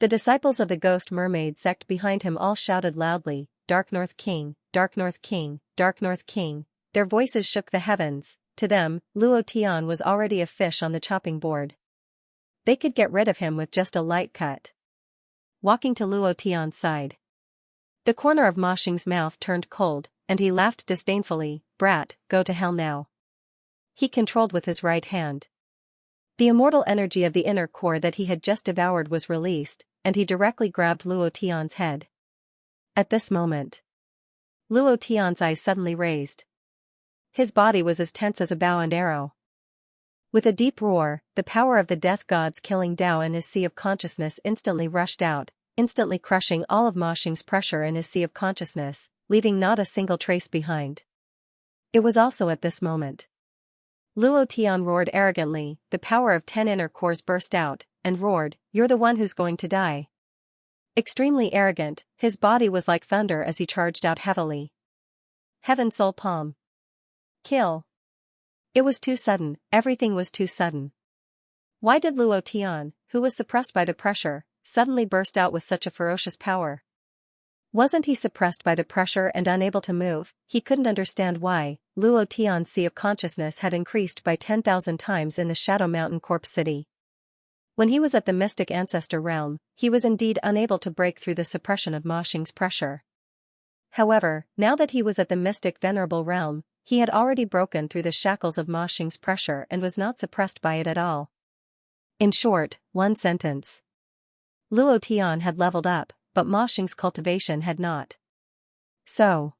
The disciples of the ghost mermaid sect behind him all shouted loudly, Dark North King, Dark North King, Dark North King. Their voices shook the heavens. To them, Luo Tian was already a fish on the chopping board. They could get rid of him with just a light cut. Walking to Luo Tian's side. The corner of Ma Xing's mouth turned cold, and he laughed disdainfully, Brat, go to hell now. He controlled with his right hand. The immortal energy of the inner core that he had just devoured was released, and he directly grabbed Luo Tian's head. At this moment, Luo Tian's eyes suddenly raised. His body was as tense as a bow and arrow. With a deep roar, the power of the death god's killing Tao in his sea of consciousness instantly rushed out, instantly crushing all of Ma Xing's pressure in his sea of consciousness, leaving not a single trace behind. It was also at this moment. Luo Tian roared arrogantly, the power of 10 inner cores burst out, and roared, You're the one who's going to die. Extremely arrogant, his body was like thunder as he charged out heavily. Heaven Soul Palm. Kill. It was too sudden, everything was too sudden. Why did Luo Tian, who was suppressed by the pressure, suddenly burst out with such a ferocious power? Wasn't he suppressed by the pressure and unable to move? He couldn't understand why. Luo Tian's sea of consciousness had increased by 10,000 times in the Shadow Mountain Corpse City. When he was at the Mystic Ancestor realm, he was indeed unable to break through the suppression of Ma Xing's pressure. However, now that he was at the Mystic Venerable realm, he had already broken through the shackles of Ma Xing's pressure and was not suppressed by it at all. In short, one sentence. Luo Tian had leveled up, but Ma Xing's cultivation had not. So,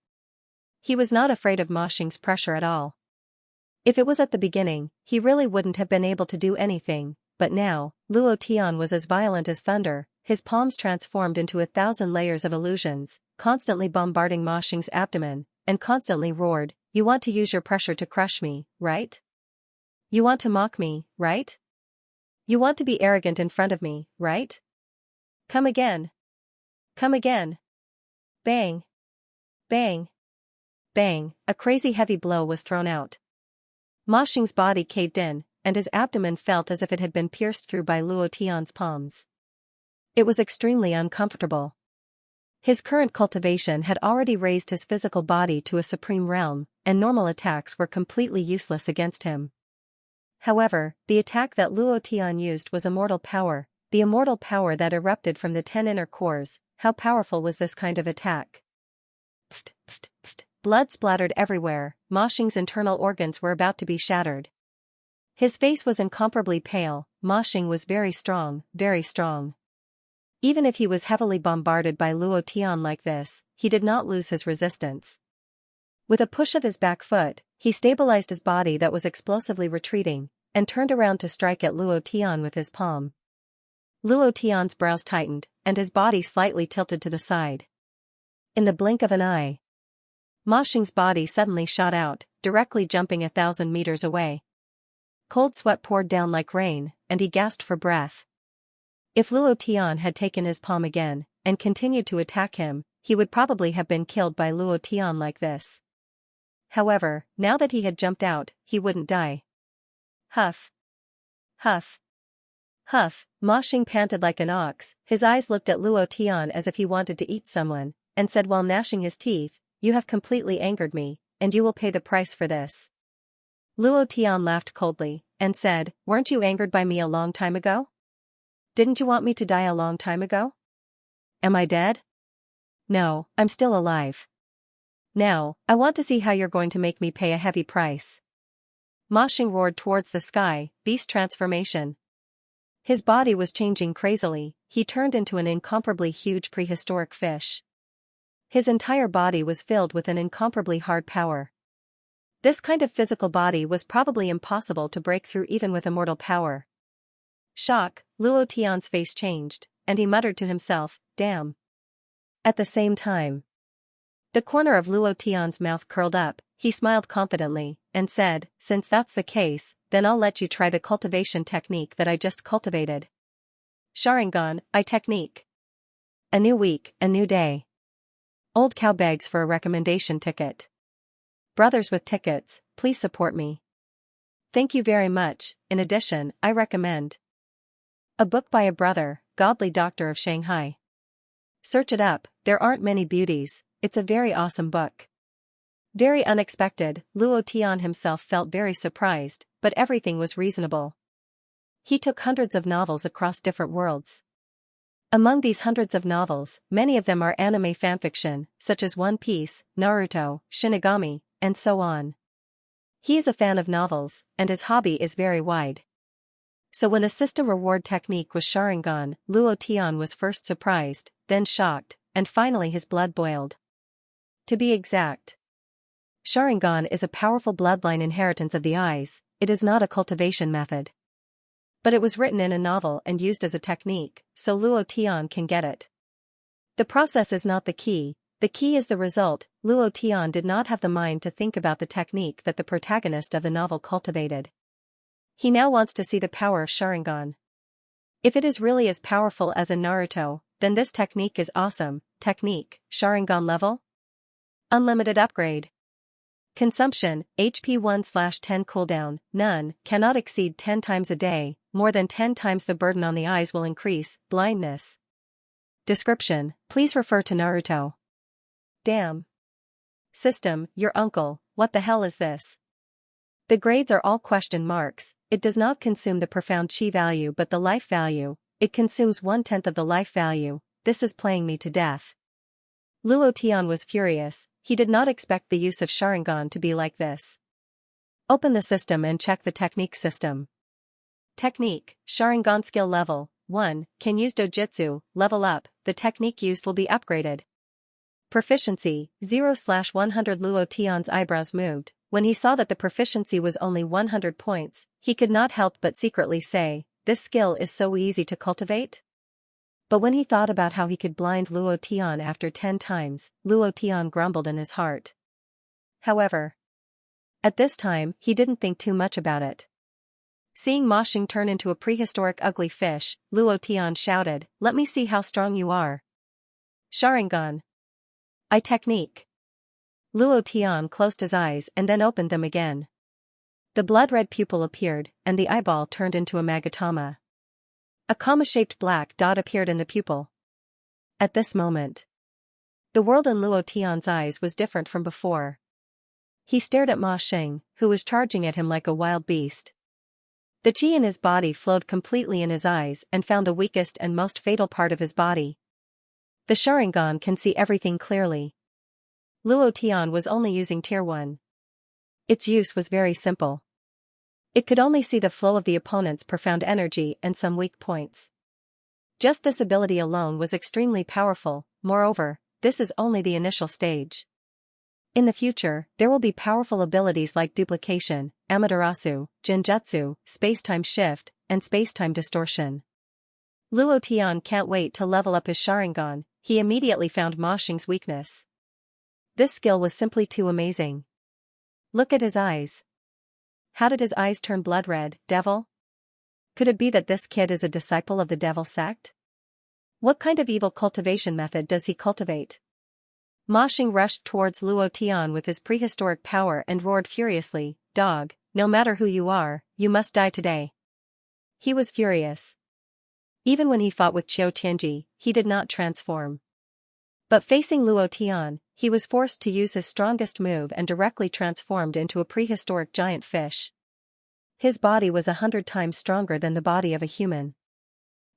he was not afraid of Ma Xing's pressure at all. If it was at the beginning, he really wouldn't have been able to do anything, but now, Luo Tian was as violent as thunder, his palms transformed into 1,000 layers of illusions, constantly bombarding Ma Xing's abdomen, and constantly roared, You want to use your pressure to crush me, right? You want to mock me, right? You want to be arrogant in front of me, right? Come again. Come again. Bang. Bang. Bang, a crazy heavy blow was thrown out. Ma Xing's body caved in, and his abdomen felt as if it had been pierced through by Luo Tian's palms. It was extremely uncomfortable. His current cultivation had already raised his physical body to a supreme realm, and normal attacks were completely useless against him. However, the attack that Luo Tian used was immortal power, the immortal power that erupted from the 10 inner cores. How powerful was this kind of attack? Pft, pft, pft. Blood splattered everywhere, Ma Xing's internal organs were about to be shattered. His face was incomparably pale. Ma Xing was very strong, very strong. Even if he was heavily bombarded by Luo Tian like this, he did not lose his resistance. With a push of his back foot, he stabilized his body that was explosively retreating, and turned around to strike at Luo Tian with his palm. Luo Tian's brows tightened, and his body slightly tilted to the side. In the blink of an eye, Ma Xing's body suddenly shot out, directly jumping 1,000 meters away. Cold sweat poured down like rain, and he gasped for breath. If Luo Tian had taken his palm again, and continued to attack him, he would probably have been killed by Luo Tian like this. However, now that he had jumped out, he wouldn't die. Huff. Huff. Huff, Ma Xing panted like an ox, his eyes looked at Luo Tian as if he wanted to eat someone, and said while gnashing his teeth, You have completely angered me, and you will pay the price for this. Luo Tian laughed coldly, and said, Weren't you angered by me a long time ago? Didn't you want me to die a long time ago? Am I dead? No, I'm still alive. Now, I want to see how you're going to make me pay a heavy price. Ma Xing roared towards the sky, beast transformation. His body was changing crazily, he turned into an incomparably huge prehistoric fish. His entire body was filled with an incomparably hard power. This kind of physical body was probably impossible to break through even with immortal power. Shock, Luo Tian's face changed, and he muttered to himself, Damn. At the same time, The corner of Luo Tian's mouth curled up, he smiled confidently, and said, "Since that's the case, then I'll let you try the cultivation technique that I just cultivated." Sharingan, I technique. A new week, a new day. Old cow begs for a recommendation ticket. Brothers with tickets, please support me. Thank you very much. In addition, I recommend a book by a brother, godly doctor of Shanghai. Search it up, there aren't many beauties, it's a very awesome book. Very unexpected, Luo Tian himself felt very surprised, but everything was reasonable. He took hundreds of novels across different worlds. Among these hundreds of novels, many of them are anime fanfiction, such as One Piece, Naruto, Shinigami, and so on. He is a fan of novels, and his hobby is very wide. So when the system reward technique was Sharingan, Luo Tian was first surprised, then shocked, and finally his blood boiled. To be exact, Sharingan is a powerful bloodline inheritance of the eyes, it is not a cultivation method. But it was written in a novel and used as a technique, so Luo Tian can get it. The process is not the key is the result. Luo Tian did not have the mind to think about the technique that the protagonist of the novel cultivated. He now wants to see the power of Sharingan. If it is really as powerful as in Naruto, then this technique is awesome. Technique, Sharingan level? Unlimited upgrade. Consumption, HP 1/10 cooldown, none, cannot exceed 10 times a day, more than 10 times the burden on the eyes will increase, blindness. Description, please refer to Naruto. Damn. System, your uncle, what the hell is this? The grades are all question marks, it does not consume the profound chi value but the life value, it consumes 1/10 of the life value, this is playing me to death. Luo Tian was furious, he did not expect the use of Sharingan to be like this. Open the system and check the technique system. Technique, Sharingan skill level, 1, can use dojutsu, level up, the technique used will be upgraded. Proficiency, 0/100 Luo Tian's eyebrows moved, when he saw that the proficiency was only 100 points, he could not help but secretly say, this skill is so easy to cultivate? But when he thought about how he could blind Luo Tian after 10 times, Luo Tian grumbled in his heart. However, at this time, he didn't think too much about it. Seeing Ma Xing turn into a prehistoric ugly fish, Luo Tian shouted, let me see how strong you are. Sharingan. I technique. Luo Tian closed his eyes and then opened them again. The blood-red pupil appeared, and the eyeball turned into a magatama. A comma-shaped black dot appeared in the pupil. At this moment, the world in Luo Tian's eyes was different from before. He stared at Ma Xing, who was charging at him like a wild beast. The chi in his body flowed completely in his eyes and found the weakest and most fatal part of his body. The Sharingan can see everything clearly. Luo Tian was only using Tier 1. Its use was very simple. It could only see the flow of the opponent's profound energy and some weak points. Just this ability alone was extremely powerful, moreover, this is only the initial stage. In the future, there will be powerful abilities like duplication, Amaterasu, Genjutsu, space-time shift, and space-time distortion. Luo Tian can't wait to level up his Sharingan, he immediately found Ma Xing's weakness. This skill was simply too amazing. Look at his eyes. How did his eyes turn blood red, devil? Could it be that this kid is a disciple of the devil sect? What kind of evil cultivation method does he cultivate? Ma Xing rushed towards Luo Tian with his prehistoric power and roared furiously, dog, no matter who you are, you must die today. He was furious. Even when he fought with Qiu Tianji, he did not transform. But facing Luo Tian, he was forced to use his strongest move and directly transformed into a prehistoric giant fish. His body was 100 times stronger than the body of a human.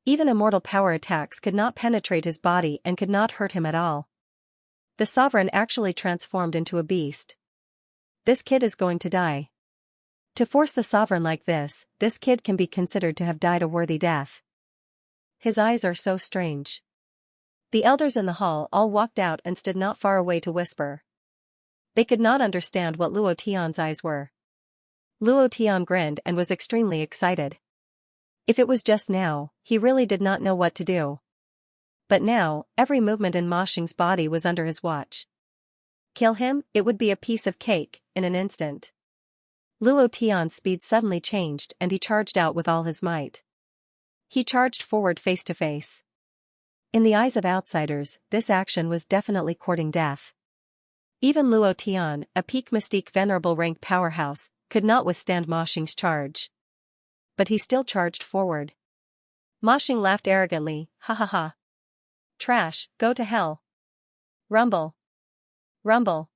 Even immortal power attacks could not penetrate his body and could not hurt him at all. The sovereign actually transformed into a beast. This kid is going to die. To force the sovereign like this kid can be considered to have died a worthy death. His eyes are so strange. The elders in the hall all walked out and stood not far away to whisper. They could not understand what Luo Tian's eyes were. Luo Tian grinned and was extremely excited. If it was just now, he really did not know what to do. But now, every movement in Ma Xing's body was under his watch. Kill him, it would be a piece of cake, in an instant. Luo Tian's speed suddenly changed and he charged out with all his might. He charged forward face to face. In the eyes of outsiders, this action was definitely courting death. Even Luo Tian, a peak mystique venerable rank powerhouse, could not withstand Ma Xing's charge. But he still charged forward. Ma Xing laughed arrogantly, ha ha ha. Trash, go to hell. Rumble. Rumble.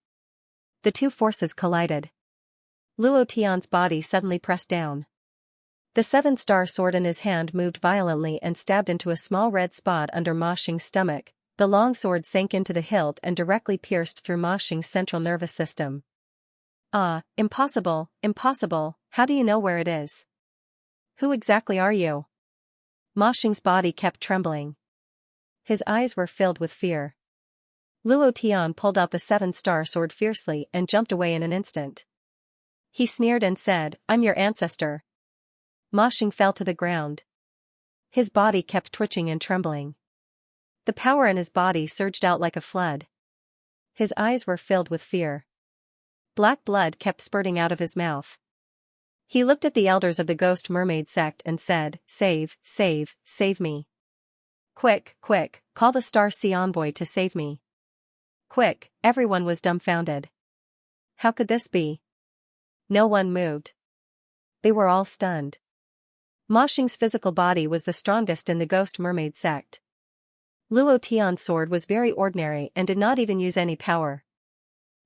The two forces collided. Luo Tian's body suddenly pressed down. The 7-star sword in his hand moved violently and stabbed into a small red spot under Ma Xing's stomach. The long sword sank into the hilt and directly pierced through Ma Xing's central nervous system. Ah, impossible, impossible, how do you know where it is? Who exactly are you? Ma Xing's body kept trembling. His eyes were filled with fear. Luo Tian pulled out the 7-star sword fiercely and jumped away in an instant. He sneered and said, I'm your ancestor. Ma Xing fell to the ground. His body kept twitching and trembling. The power in his body surged out like a flood. His eyes were filled with fear. Black blood kept spurting out of his mouth. He looked at the elders of the Ghost Mermaid sect and said, Save, save, save me. Quick, quick, call the Star Sea Envoy to save me. Quick, everyone was dumbfounded. How could this be? No one moved. They were all stunned. Ma Xing's physical body was the strongest in the Ghost Mermaid sect. Luo Tian's sword was very ordinary and did not even use any power.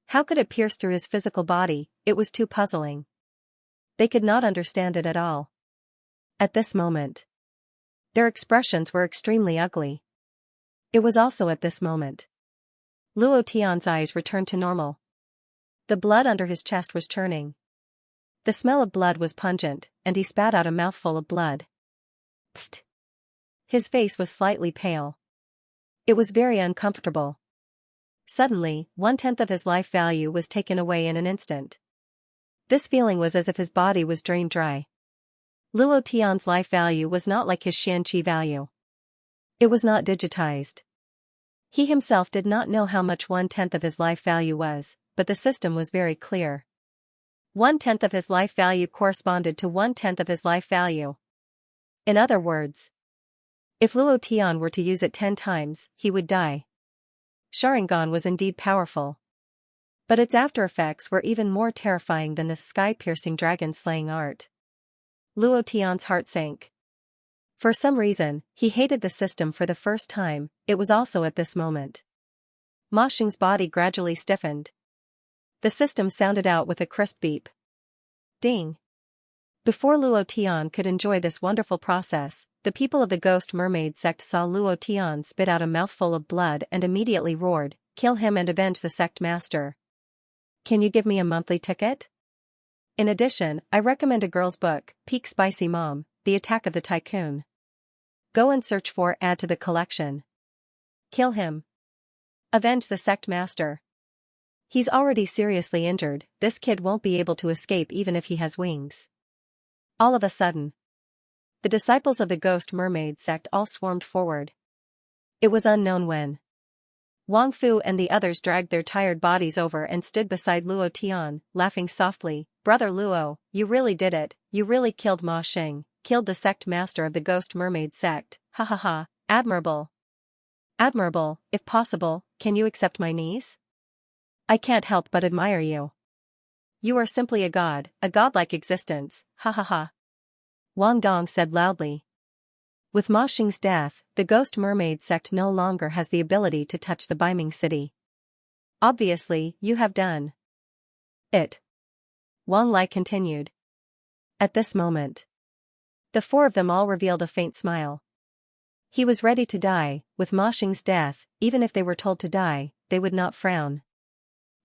How could it pierce through his physical body? It was too puzzling. They could not understand it at all. At this moment, their expressions were extremely ugly. It was also at this moment Luo Tian's eyes returned to normal. The blood under his chest was churning. The smell of blood was pungent, and he spat out a mouthful of blood. Pfft. His face was slightly pale. It was very uncomfortable. Suddenly, 1/10 of his life value was taken away in an instant. This feeling was as if his body was drained dry. Luo Tian's life value was not like his Xianxia value. It was not digitized. He himself did not know how much 1/10 of his life value was, but the system was very clear. 1/10 of his life value corresponded to 1/10 of his life value. In other words, if Luo Tian were to use it 10 times, he would die. Sharingan was indeed powerful. But its after effects were even more terrifying than the sky-piercing dragon-slaying art. Luo Tian's heart sank. For some reason, he hated the system for the first time. It was also at this moment. Ma Xing's body gradually stiffened. The system sounded out with a crisp beep. Ding. Before Luo Tian could enjoy this wonderful process, the people of the Ghost Mermaid sect saw Luo Tian spit out a mouthful of blood and immediately roared, Kill him and avenge the sect master. Can you give me a monthly ticket? In addition, I recommend a girl's book, Peak Spicy Mom, The Attack of the Tycoon. Go and search for Add to the collection. Kill him. Avenge the sect master. He's already seriously injured, this kid won't be able to escape even if he has wings. All of a sudden, the disciples of the Ghost Mermaid sect all swarmed forward. It was unknown when. Wang Fu and the others dragged their tired bodies over and stood beside Luo Tian, laughing softly, Brother Luo, you really did it, you really killed Ma Xing, killed the sect master of the Ghost Mermaid sect, ha ha ha, admirable. Admirable, if possible, can you accept my knees? I can't help but admire you. You are simply a godlike existence, ha ha ha. Wang Dong said loudly. With Ma Xing's death, the Ghost Mermaid sect no longer has the ability to touch the Beiming city. Obviously, you have done it. Wang Lai continued. At this moment, the four of them all revealed a faint smile. He was ready to die. With Ma Xing's death, even if they were told to die, they would not frown.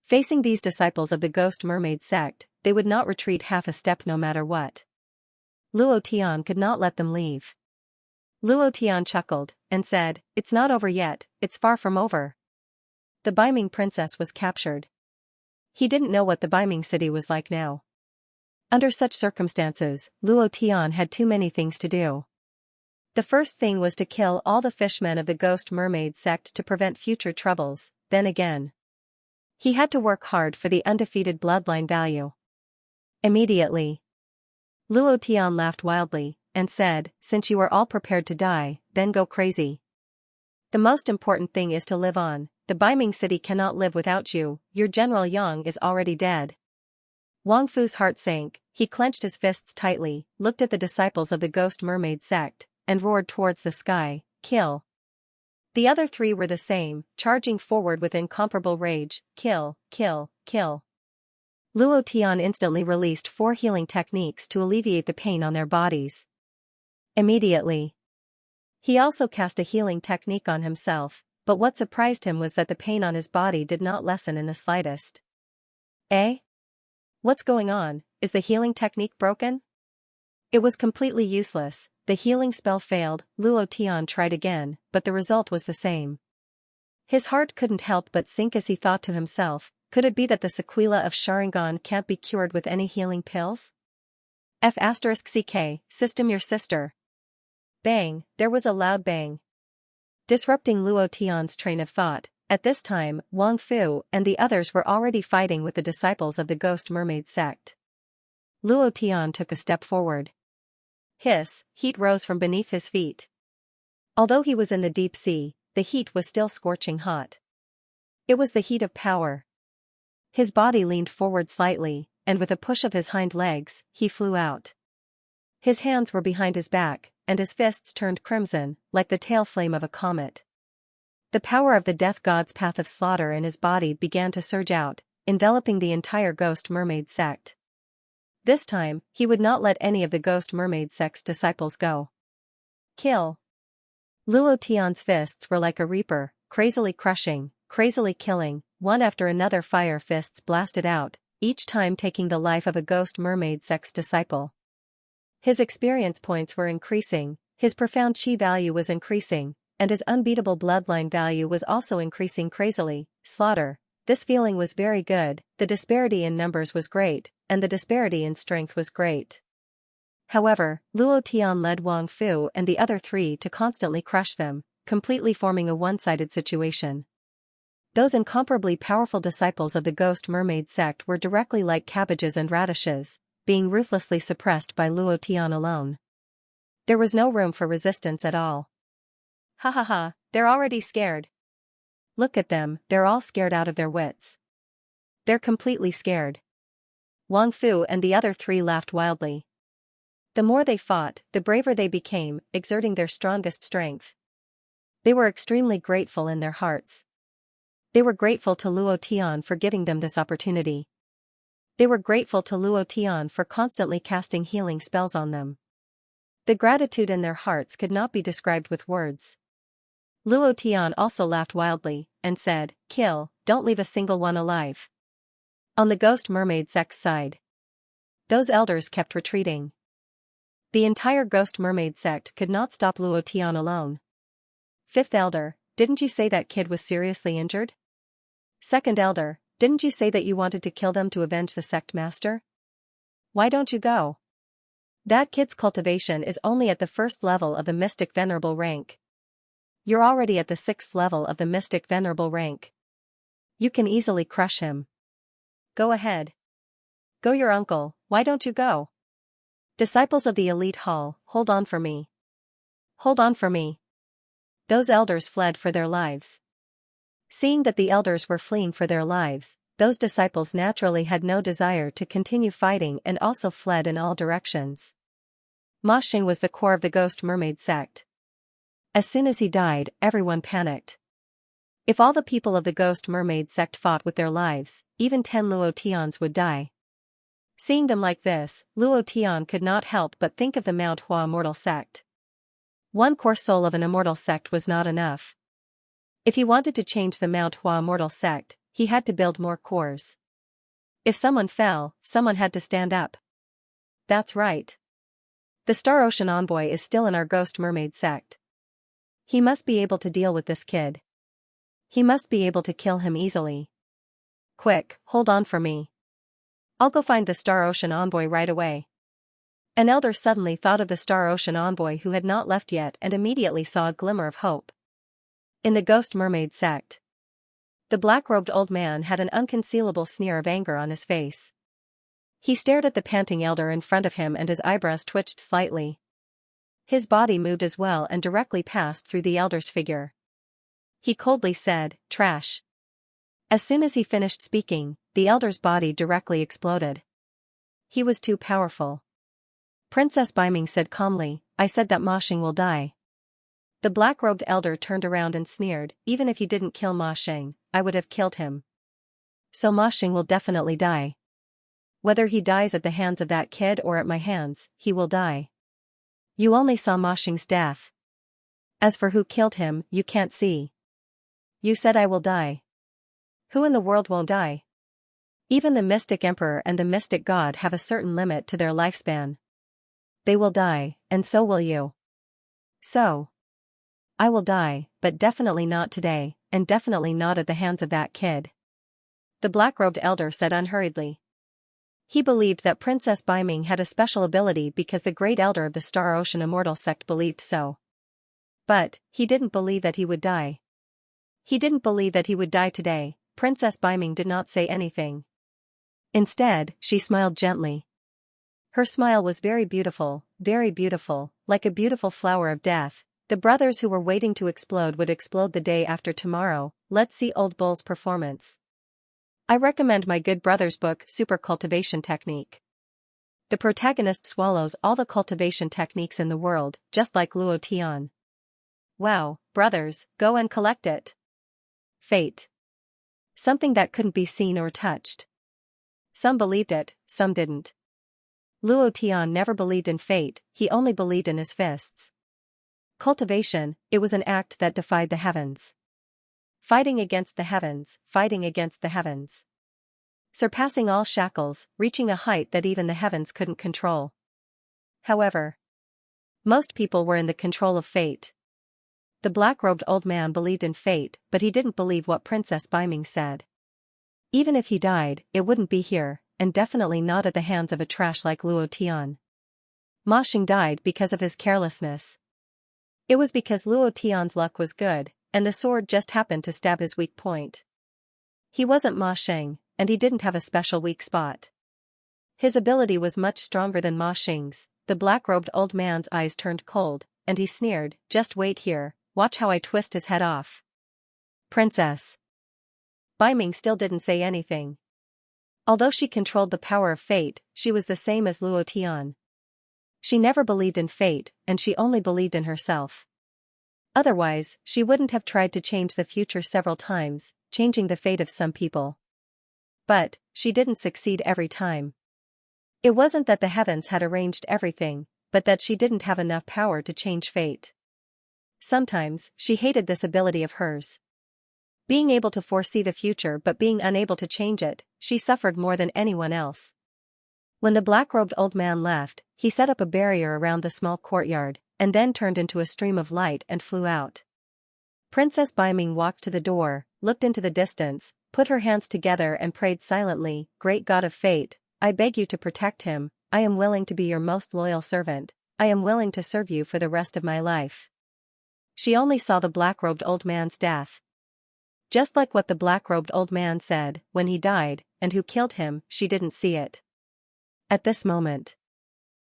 Facing these disciples of the Ghost Mermaid sect, they would not retreat half a step no matter what. Luo Tian could not let them leave. Luo Tian chuckled, and said, It's not over yet, it's far from over. The Beiming princess was captured. He didn't know what the Beiming city was like now. Under such circumstances, Luo Tian had too many things to do. The first thing was to kill all the fishmen of the Ghost Mermaid sect to prevent future troubles, then again. He had to work hard for the undefeated bloodline value. Immediately, Luo Tian laughed wildly, and said, "Since you are all prepared to die, then go crazy. The most important thing is to live on. The Beiming city cannot live without you, your General Yang is already dead." Wang Fu's heart sank, he clenched his fists tightly, looked at the disciples of the Ghost Mermaid sect, and roared towards the sky, "Kill!" The other three were the same, charging forward with incomparable rage, "Kill, kill, kill." Luo Tian instantly released 4 healing techniques to alleviate the pain on their bodies. Immediately, he also cast a healing technique on himself, but what surprised him was that the pain on his body did not lessen in the slightest. "Eh? What's going on? Is the healing technique broken?" It was completely useless, the healing spell failed. Luo Tian tried again, but the result was the same. His heart couldn't help but sink as he thought to himself, could it be that the sequela of Sharingan can't be cured with any healing pills? F***ck, system your sister. Bang, there was a loud bang, disrupting Luo Tian's train of thought. At this time, Wang Fu and the others were already fighting with the disciples of the Ghost Mermaid sect. Luo Tian took a step forward. Hiss, heat rose from beneath his feet. Although he was in the deep sea, the heat was still scorching hot. It was the heat of power. His body leaned forward slightly, and with a push of his hind legs, he flew out. His hands were behind his back, and his fists turned crimson, like the tail flame of a comet. The power of the death god's path of slaughter in his body began to surge out, enveloping the entire Ghost Mermaid sect. This time, he would not let any of the Ghost Mermaid sect's disciples go. Kill! Luo Tian's fists were like a reaper, crazily crushing, crazily killing. One after another fire fists blasted out, each time taking the life of a Ghost Mermaid sect's disciple. His experience points were increasing, his profound chi value was increasing, and his unbeatable bloodline value was also increasing crazily. Slaughter. This feeling was very good, the disparity in numbers was great, and the disparity in strength was great. However, Luo Tian led Wang Fu and the other three to constantly crush them, completely forming a one-sided situation. Those incomparably powerful disciples of the Ghost Mermaid sect were directly like cabbages and radishes, being ruthlessly suppressed by Luo Tian alone. There was no room for resistance at all. Ha ha ha, they're already scared. Look at them, they're all scared out of their wits. They're completely scared. Wang Fu and the other three laughed wildly. The more they fought, the braver they became, exerting their strongest strength. They were extremely grateful in their hearts. They were grateful to Luo Tian for giving them this opportunity. They were grateful to Luo Tian for constantly casting healing spells on them. The gratitude in their hearts could not be described with words. Luo Tian also laughed wildly, and said, "Kill, don't leave a single one alive." On the Ghost Mermaid sect's side, those elders kept retreating. The entire Ghost Mermaid sect could not stop Luo Tian alone. Fifth elder, didn't you say that kid was seriously injured? Second elder, didn't you say that you wanted to kill them to avenge the sect master? Why don't you go? That kid's cultivation is only at the 1st level of the Mystic Venerable rank. You're already at the 6th level of the Mystic Venerable rank. You can easily crush him. Go ahead. Go your uncle, why don't you go? Disciples of the Elite Hall, hold on for me. Hold on for me. Those elders fled for their lives. Seeing that the elders were fleeing for their lives, those disciples naturally had no desire to continue fighting and also fled in all directions. Ma Xing was the core of the Ghost Mermaid sect. As soon as he died, everyone panicked. If all the people of the Ghost Mermaid sect fought with their lives, even 10 Luo Tians would die. Seeing them like this, Luo Tian could not help but think of the Mount Hua immortal sect. One core soul of an immortal sect was not enough. If he wanted to change the Mount Hua immortal sect, he had to build more cores. If someone fell, someone had to stand up. That's right. The Star Ocean Envoy is still in our Ghost Mermaid sect. He must be able to deal with this kid. He must be able to kill him easily. Quick, hold on for me. I'll go find the Star Ocean Envoy right away. An elder suddenly thought of the Star Ocean Envoy who had not left yet and immediately saw a glimmer of hope. In the Ghost Mermaid sect, The black-robed old man had an unconcealable sneer of anger on his face. He stared at the panting elder in front of him and his eyebrows twitched slightly. His body moved as well and directly passed through the elder's figure. He coldly said, "Trash." As soon as he finished speaking, the elder's body directly exploded. He was too powerful. Princess Biming said calmly, "I said that Ma Xing will die." The black-robed elder turned around and sneered, "Even if you didn't kill Ma Xing, I would have killed him. So Ma Xing will definitely die. Whether he dies at the hands of that kid or at my hands, he will die. You only saw Ma Xing's death. As for who killed him, you can't see. You said I will die. Who in the world won't die? Even the mystic emperor and the mystic god have a certain limit to their lifespan. They will die, and so will you. So. I will die, but definitely not today, and definitely not at the hands of that kid," the black-robed elder said unhurriedly. He believed that Princess Biming had a special ability because the great elder of the Star Ocean Immortal sect believed so. But, he didn't believe that he would die. He didn't believe that he would die today. Princess Biming did not say anything. Instead, she smiled gently. Her smile was very beautiful, like a beautiful flower of death. The brothers who were waiting to explode would explode the day after tomorrow. Let's see Old Bull's performance. I recommend my good brother's book, Super Cultivation Technique. The protagonist swallows all the cultivation techniques in the world, just like Luo Tian. Wow, brothers, go and collect it. Fate. Something that couldn't be seen or touched. Some believed it, some didn't. Luo Tian never believed in fate, he only believed in his fists. Cultivation, it was an act that defied the heavens. Fighting against the heavens, fighting against the heavens. Surpassing all shackles, reaching a height that even the heavens couldn't control. However, most people were in the control of fate. The black-robed old man believed in fate, but he didn't believe what Princess Biming said. Even if he died, it wouldn't be here, and definitely not at the hands of a trash like Luo Tian. Ma Xing died because of his carelessness. It was because Luo Tian's luck was good, and the sword just happened to stab his weak point. He wasn't Ma Xing, and he didn't have a special weak spot. His ability was much stronger than Ma Xing's. The black-robed old man's eyes turned cold, and he sneered, "Just wait here, watch how I twist his head off." Princess Biming still didn't say anything. Although she controlled the power of fate, she was the same as Luo Tian. She never believed in fate, and she only believed in herself. Otherwise, she wouldn't have tried to change the future several times, changing the fate of some people. But, she didn't succeed every time. It wasn't that the heavens had arranged everything, but that she didn't have enough power to change fate. Sometimes, she hated this ability of hers. Being able to foresee the future but being unable to change it, she suffered more than anyone else. When the black-robed old man left, he set up a barrier around the small courtyard, and then turned into a stream of light and flew out. Princess Biming walked to the door, looked into the distance, put her hands together and prayed silently, "Great God of fate, I beg you to protect him. I am willing to be your most loyal servant. I am willing to serve you for the rest of my life." She only saw the black-robed old man's death. Just like what the black-robed old man said, when he died, and who killed him, she didn't see it. At this moment,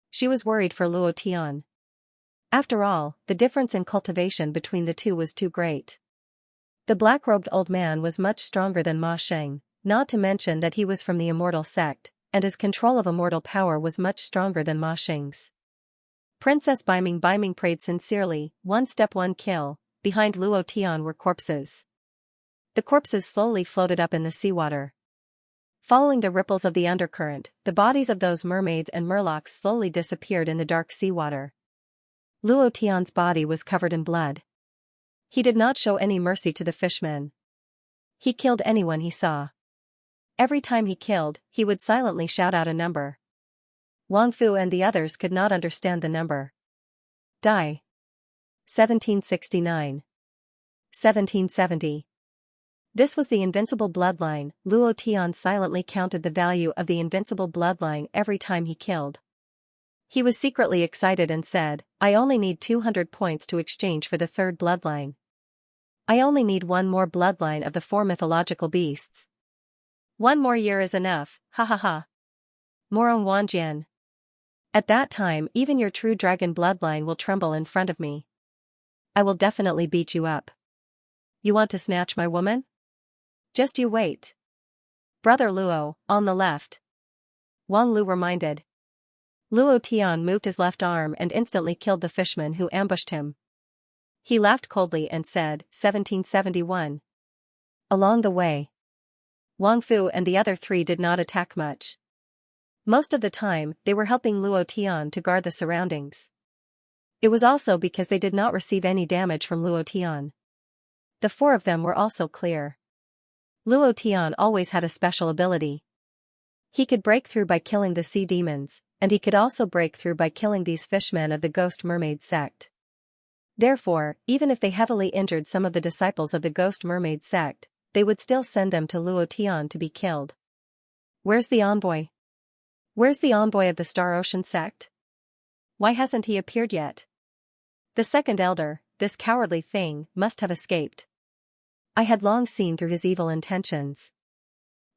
she was worried for Luo Tian. After all, the difference in cultivation between the two was too great. The black-robed old man was much stronger than Ma Xing, not to mention that he was from the immortal sect, and his control of immortal power was much stronger than Ma Xing's. Princess Biming prayed sincerely, "One step, one kill." Behind Luo Tian were corpses. The corpses slowly floated up in the seawater. Following the ripples of the undercurrent, the bodies of those mermaids and murlocs slowly disappeared in the dark seawater. Luo Tian's body was covered in blood. He did not show any mercy to the fishmen. He killed anyone he saw. Every time he killed, he would silently shout out a number. Wang Fu and the others could not understand the number. Die. 1769. 1770. This was the invincible bloodline. Luo Tian silently counted the value of the invincible bloodline every time he killed. He was secretly excited and said, "I only need 200 points to exchange for the third bloodline. I only need one more bloodline of the 4 mythological beasts. 1 more year is enough, ha ha ha. Morong Wanjian. At that time even your true dragon bloodline will tremble in front of me. I will definitely beat you up. You want to snatch my woman? Just you wait. Brother Luo, on the left. Wang Lu reminded. Luo Tian moved his left arm and instantly killed the fishman who ambushed him. He laughed coldly and said, 1771. Along the way, Wang Fu and the other 3 did not attack much. Most of the time, they were helping Luo Tian to guard the surroundings. It was also because they did not receive any damage from Luo Tian. The 4 of them were also clear. Luo Tian always had a special ability. He could break through by killing the sea demons, and he could also break through by killing these fishmen of the Ghost Mermaid sect. Therefore, even if they heavily injured some of the disciples of the Ghost Mermaid sect, they would still send them to Luo Tian to be killed. Where's the envoy? Where's the envoy of the Star Ocean sect? Why hasn't he appeared yet? The second elder, this cowardly thing, must have escaped. I had long seen through his evil intentions.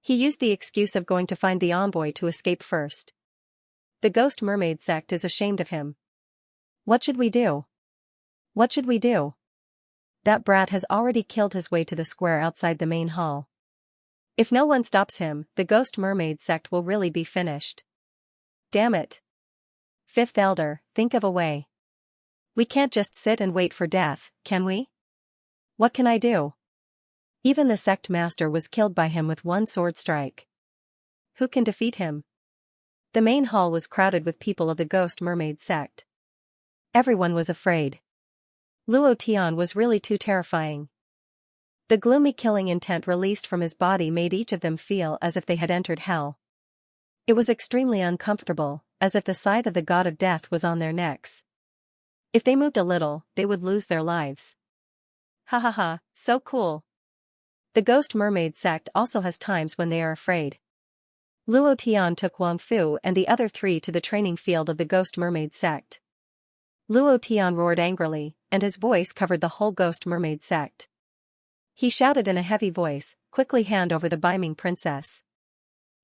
He used the excuse of going to find the envoy to escape first. The Ghost Mermaid sect is ashamed of him. What should we do? What should we do? That brat has already killed his way to the square outside the main hall. If no one stops him, the Ghost Mermaid sect will really be finished. Damn it. Fifth elder, think of a way. We can't just sit and wait for death, can we? What can I do? Even the sect master was killed by him with 1 sword strike. Who can defeat him? The main hall was crowded with people of the Ghost Mermaid sect. Everyone was afraid. Luo Tian was really too terrifying. The gloomy killing intent released from his body made each of them feel as if they had entered hell. It was extremely uncomfortable, as if the scythe of the god of death was on their necks. If they moved a little, they would lose their lives. Ha ha ha, so cool. The Ghost Mermaid sect also has times when they are afraid. Luo Tian took Wang Fu and the other 3 to the training field of the Ghost Mermaid sect. Luo Tian roared angrily, and his voice covered the whole Ghost Mermaid sect. He shouted in a heavy voice, quickly hand over the Beiming princess.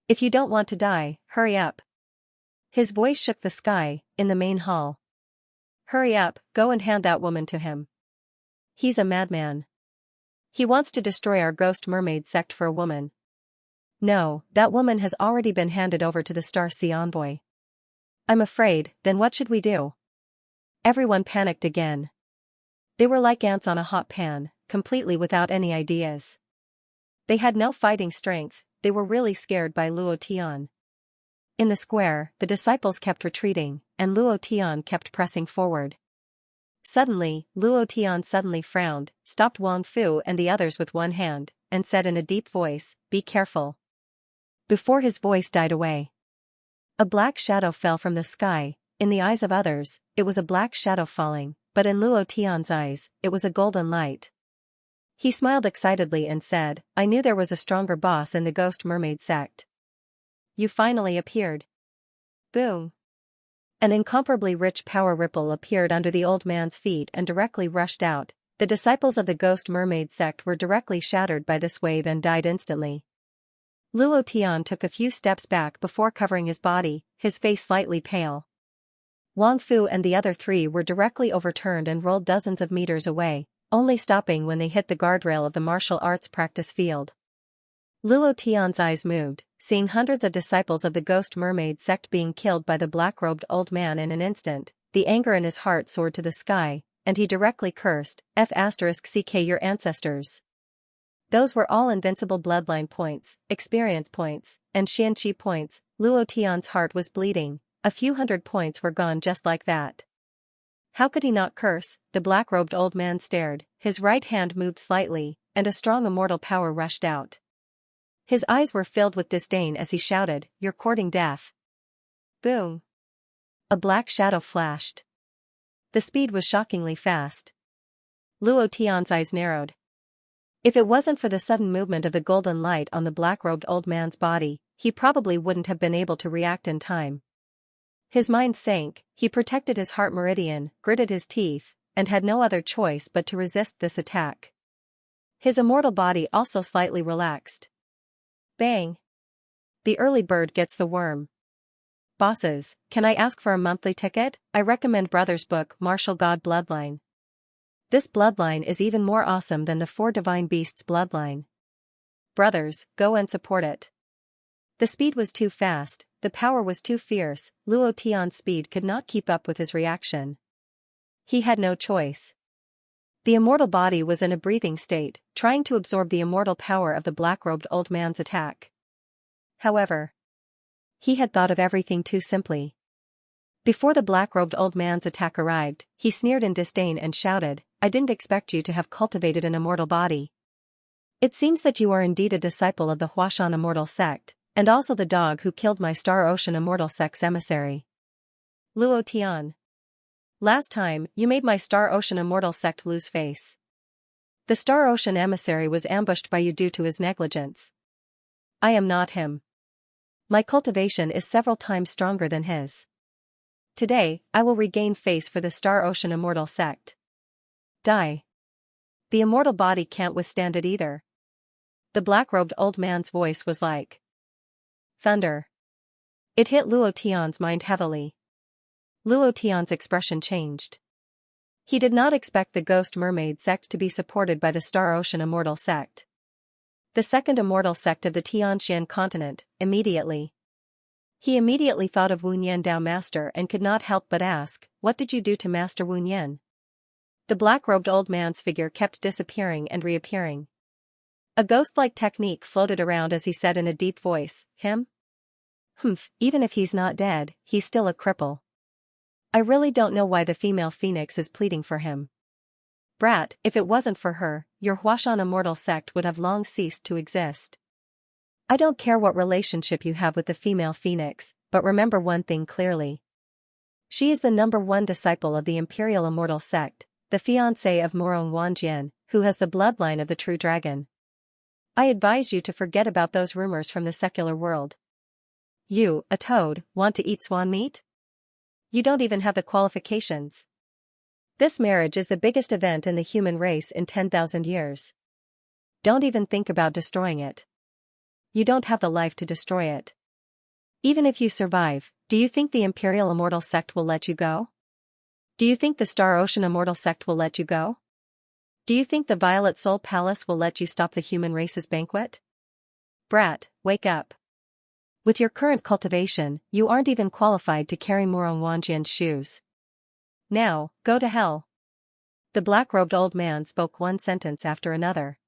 If you don't want to die, hurry up. His voice shook the sky, in the main hall. Hurry up, go and hand that woman to him. He's a madman. He wants to destroy our Ghost Mermaid sect for a woman. No, that woman has already been handed over to the Star Sea envoy. I'm afraid, then what should we do? Everyone panicked again. They were like ants on a hot pan, completely without any ideas. They had no fighting strength, they were really scared by Luo Tian. In the square, the disciples kept retreating, and Luo Tian kept pressing forward. Suddenly, Luo Tian suddenly frowned, stopped Wang Fu and the others with one hand, and said in a deep voice, "Be careful." Before his voice died away, a black shadow fell from the sky. In the eyes of others, it was a black shadow falling, but in Luo Tian's eyes, it was a golden light. He smiled excitedly and said, "I knew there was a stronger boss in the Ghost Mermaid sect. You finally appeared." Boom. An incomparably rich power ripple appeared under the old man's feet and directly rushed out. The disciples of the Ghost Mermaid sect were directly shattered by this wave and died instantly. Luo Tian took a few steps back before covering his body, his face slightly pale. Wang Fu and the other 3 were directly overturned and rolled dozens of meters away, only stopping when they hit the guardrail of the martial arts practice field. Luo Tian's eyes moved, seeing hundreds of disciples of the Ghost Mermaid sect being killed by the black-robed old man in an instant. The anger in his heart soared to the sky, and he directly cursed, F***ck your ancestors. Those were all invincible bloodline points, experience points, and Xianxia points. Luo Tian's heart was bleeding. A few hundred points were gone just like that. How could he not curse? The black-robed old man stared, his right hand moved slightly, and a strong immortal power rushed out. His eyes were filled with disdain as he shouted, "You're courting death." Boom. A black shadow flashed. The speed was shockingly fast. Luo Tian's eyes narrowed. If it wasn't for the sudden movement of the golden light on the black-robed old man's body, he probably wouldn't have been able to react in time. His mind sank, he protected his heart meridian, gritted his teeth, and had no other choice but to resist this attack. His immortal body also slightly relaxed. Bang! The early bird gets the worm. Bosses, can I ask for a monthly ticket? I recommend Brothers' book Martial God Bloodline. This bloodline is even more awesome than the 4 divine beasts bloodline. Brothers, go and support it. The speed was too fast, the power was too fierce, Luo Tian's speed could not keep up with his reaction. He had no choice. The immortal body was in a breathing state, trying to absorb the immortal power of the black-robed old man's attack. However, he had thought of everything too simply. Before the black-robed old man's attack arrived, he sneered in disdain and shouted, "I didn't expect you to have cultivated an immortal body. It seems that you are indeed a disciple of the Huashan immortal sect, and also the dog who killed my Star Ocean immortal sect's emissary. Luo Tian. Last time, you made my Star Ocean immortal sect lose face. The Star Ocean emissary was ambushed by you due to his negligence. I am not him. My cultivation is several times stronger than his. Today, I will regain face for the Star Ocean immortal sect. Die. The immortal body can't withstand it either." The black-robed old man's voice was like thunder. It hit Luo Tian's mind heavily. Luo Tian's expression changed. He did not expect the Ghost Mermaid sect to be supported by the Star Ocean immortal sect. The second immortal sect of the Tianxian continent, immediately. He immediately thought of Wu Yan Dao Master and could not help but ask, "What did you do to Master Wu Yan?" The black-robed old man's figure kept disappearing and reappearing. A ghost-like technique floated around as he said in a deep voice, "Him? Humph, even if he's not dead, he's still a cripple. I really don't know why the female phoenix is pleading for him. Brat, if it wasn't for her, your Huashan immortal sect would have long ceased to exist. I don't care what relationship you have with the female phoenix, but remember one thing clearly. She is the #1 disciple of the Imperial Immortal Sect, the fiancée of Morong Wanjian, who has the bloodline of the true dragon. I advise you to forget about those rumors from the secular world. You, a toad, want to eat swan meat? You don't even have the qualifications. This marriage is the biggest event in the human race in 10,000 years. Don't even think about destroying it. You don't have the life to destroy it. Even if you survive, do you think the Imperial Immortal Sect will let you go? Do you think the Star Ocean Immortal Sect will let you go? Do you think the Violet Soul Palace will let you stop the human race's banquet? Brat, wake up. With your current cultivation, you aren't even qualified to carry Morong Wanjian's shoes. Now, go to hell." The black-robed old man spoke one sentence after another.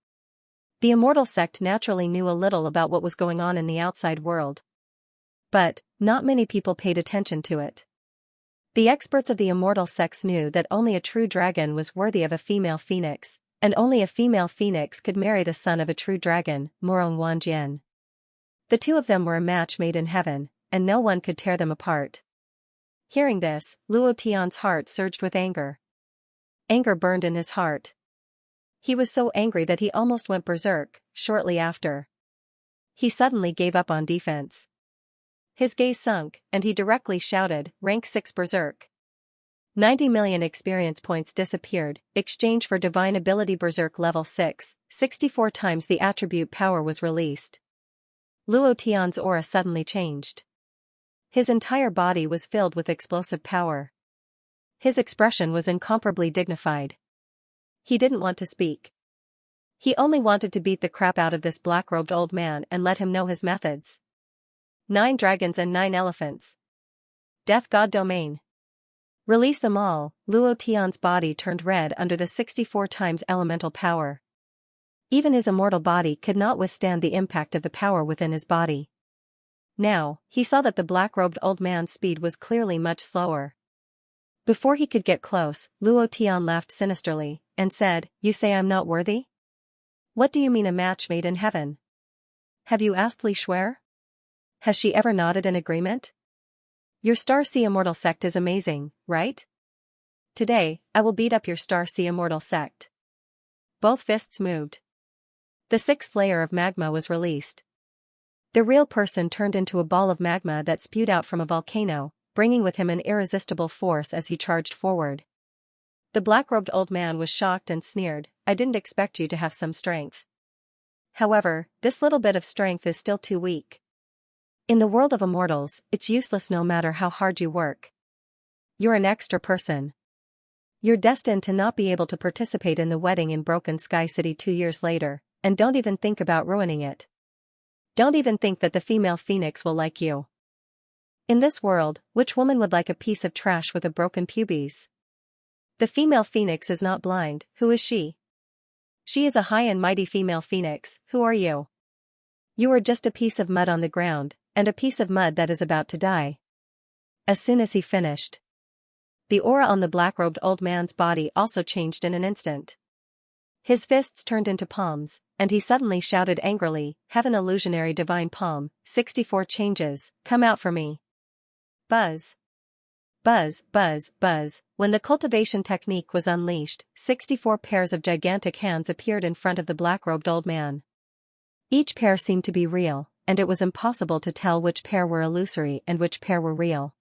The immortal sect naturally knew a little about what was going on in the outside world. But, not many people paid attention to it. The experts of the immortal sects knew that only a true dragon was worthy of a female phoenix, and only a female phoenix could marry the son of a true dragon, Morong Wanjian. The two of them were a match made in heaven, and no one could tear them apart. Hearing this, Luo Tian's heart surged with anger. Anger burned in his heart. He was so angry that he almost went berserk. Shortly after, he suddenly gave up on defense. His gaze sunk, and he directly shouted, "Rank 6 Berserk." 90 million experience points disappeared, exchange for divine ability Berserk level 6, 64 times the attribute power was released. Luo Tian's aura suddenly changed. His entire body was filled with explosive power. His expression was incomparably dignified. He didn't want to speak. He only wanted to beat the crap out of this black-robed old man and let him know his methods. 9 dragons and 9 elephants. Death God domain. Release them all. Luo Tian's body turned red under the 64 times elemental power. Even his immortal body could not withstand the impact of the power within his body. Now, he saw that the black-robed old man's speed was clearly much slower. Before he could get close, Luo Tian laughed sinisterly, and said, "You say I'm not worthy? What do you mean a match made in heaven? Have you asked Li Shuer? Has she ever nodded in agreement? Your Star Sea Immortal Sect is amazing, right? Today, I will beat up your Star Sea Immortal Sect." Both fists moved. The 6th layer of magma was released. The real person turned into a ball of magma that spewed out from a volcano, bringing with him an irresistible force as he charged forward. The black-robed old man was shocked and sneered, I didn't expect you to have some strength. However, this little bit of strength is still too weak. In the world of immortals, it's useless no matter how hard you work. You're an extra person. You're destined to not be able to participate in the wedding in Broken Sky City 2 years later, and don't even think about ruining it. Don't even think that the female phoenix will like you. In this world, which woman would like a piece of trash with a broken pubes? The female phoenix is not blind. Who is she? She is a high and mighty female phoenix. Who are you? You are just a piece of mud on the ground, and a piece of mud that is about to die. As soon as he finished, the aura on the black-robed old man's body also changed in an instant. His fists turned into palms, and he suddenly shouted angrily, "Heaven illusionary divine palm, 64 changes, come out for me." Buzz. Buzz, buzz, buzz. When the cultivation technique was unleashed, 64 pairs of gigantic hands appeared in front of the black-robed old man. Each pair seemed to be real, and it was impossible to tell which pair were illusory and which pair were real.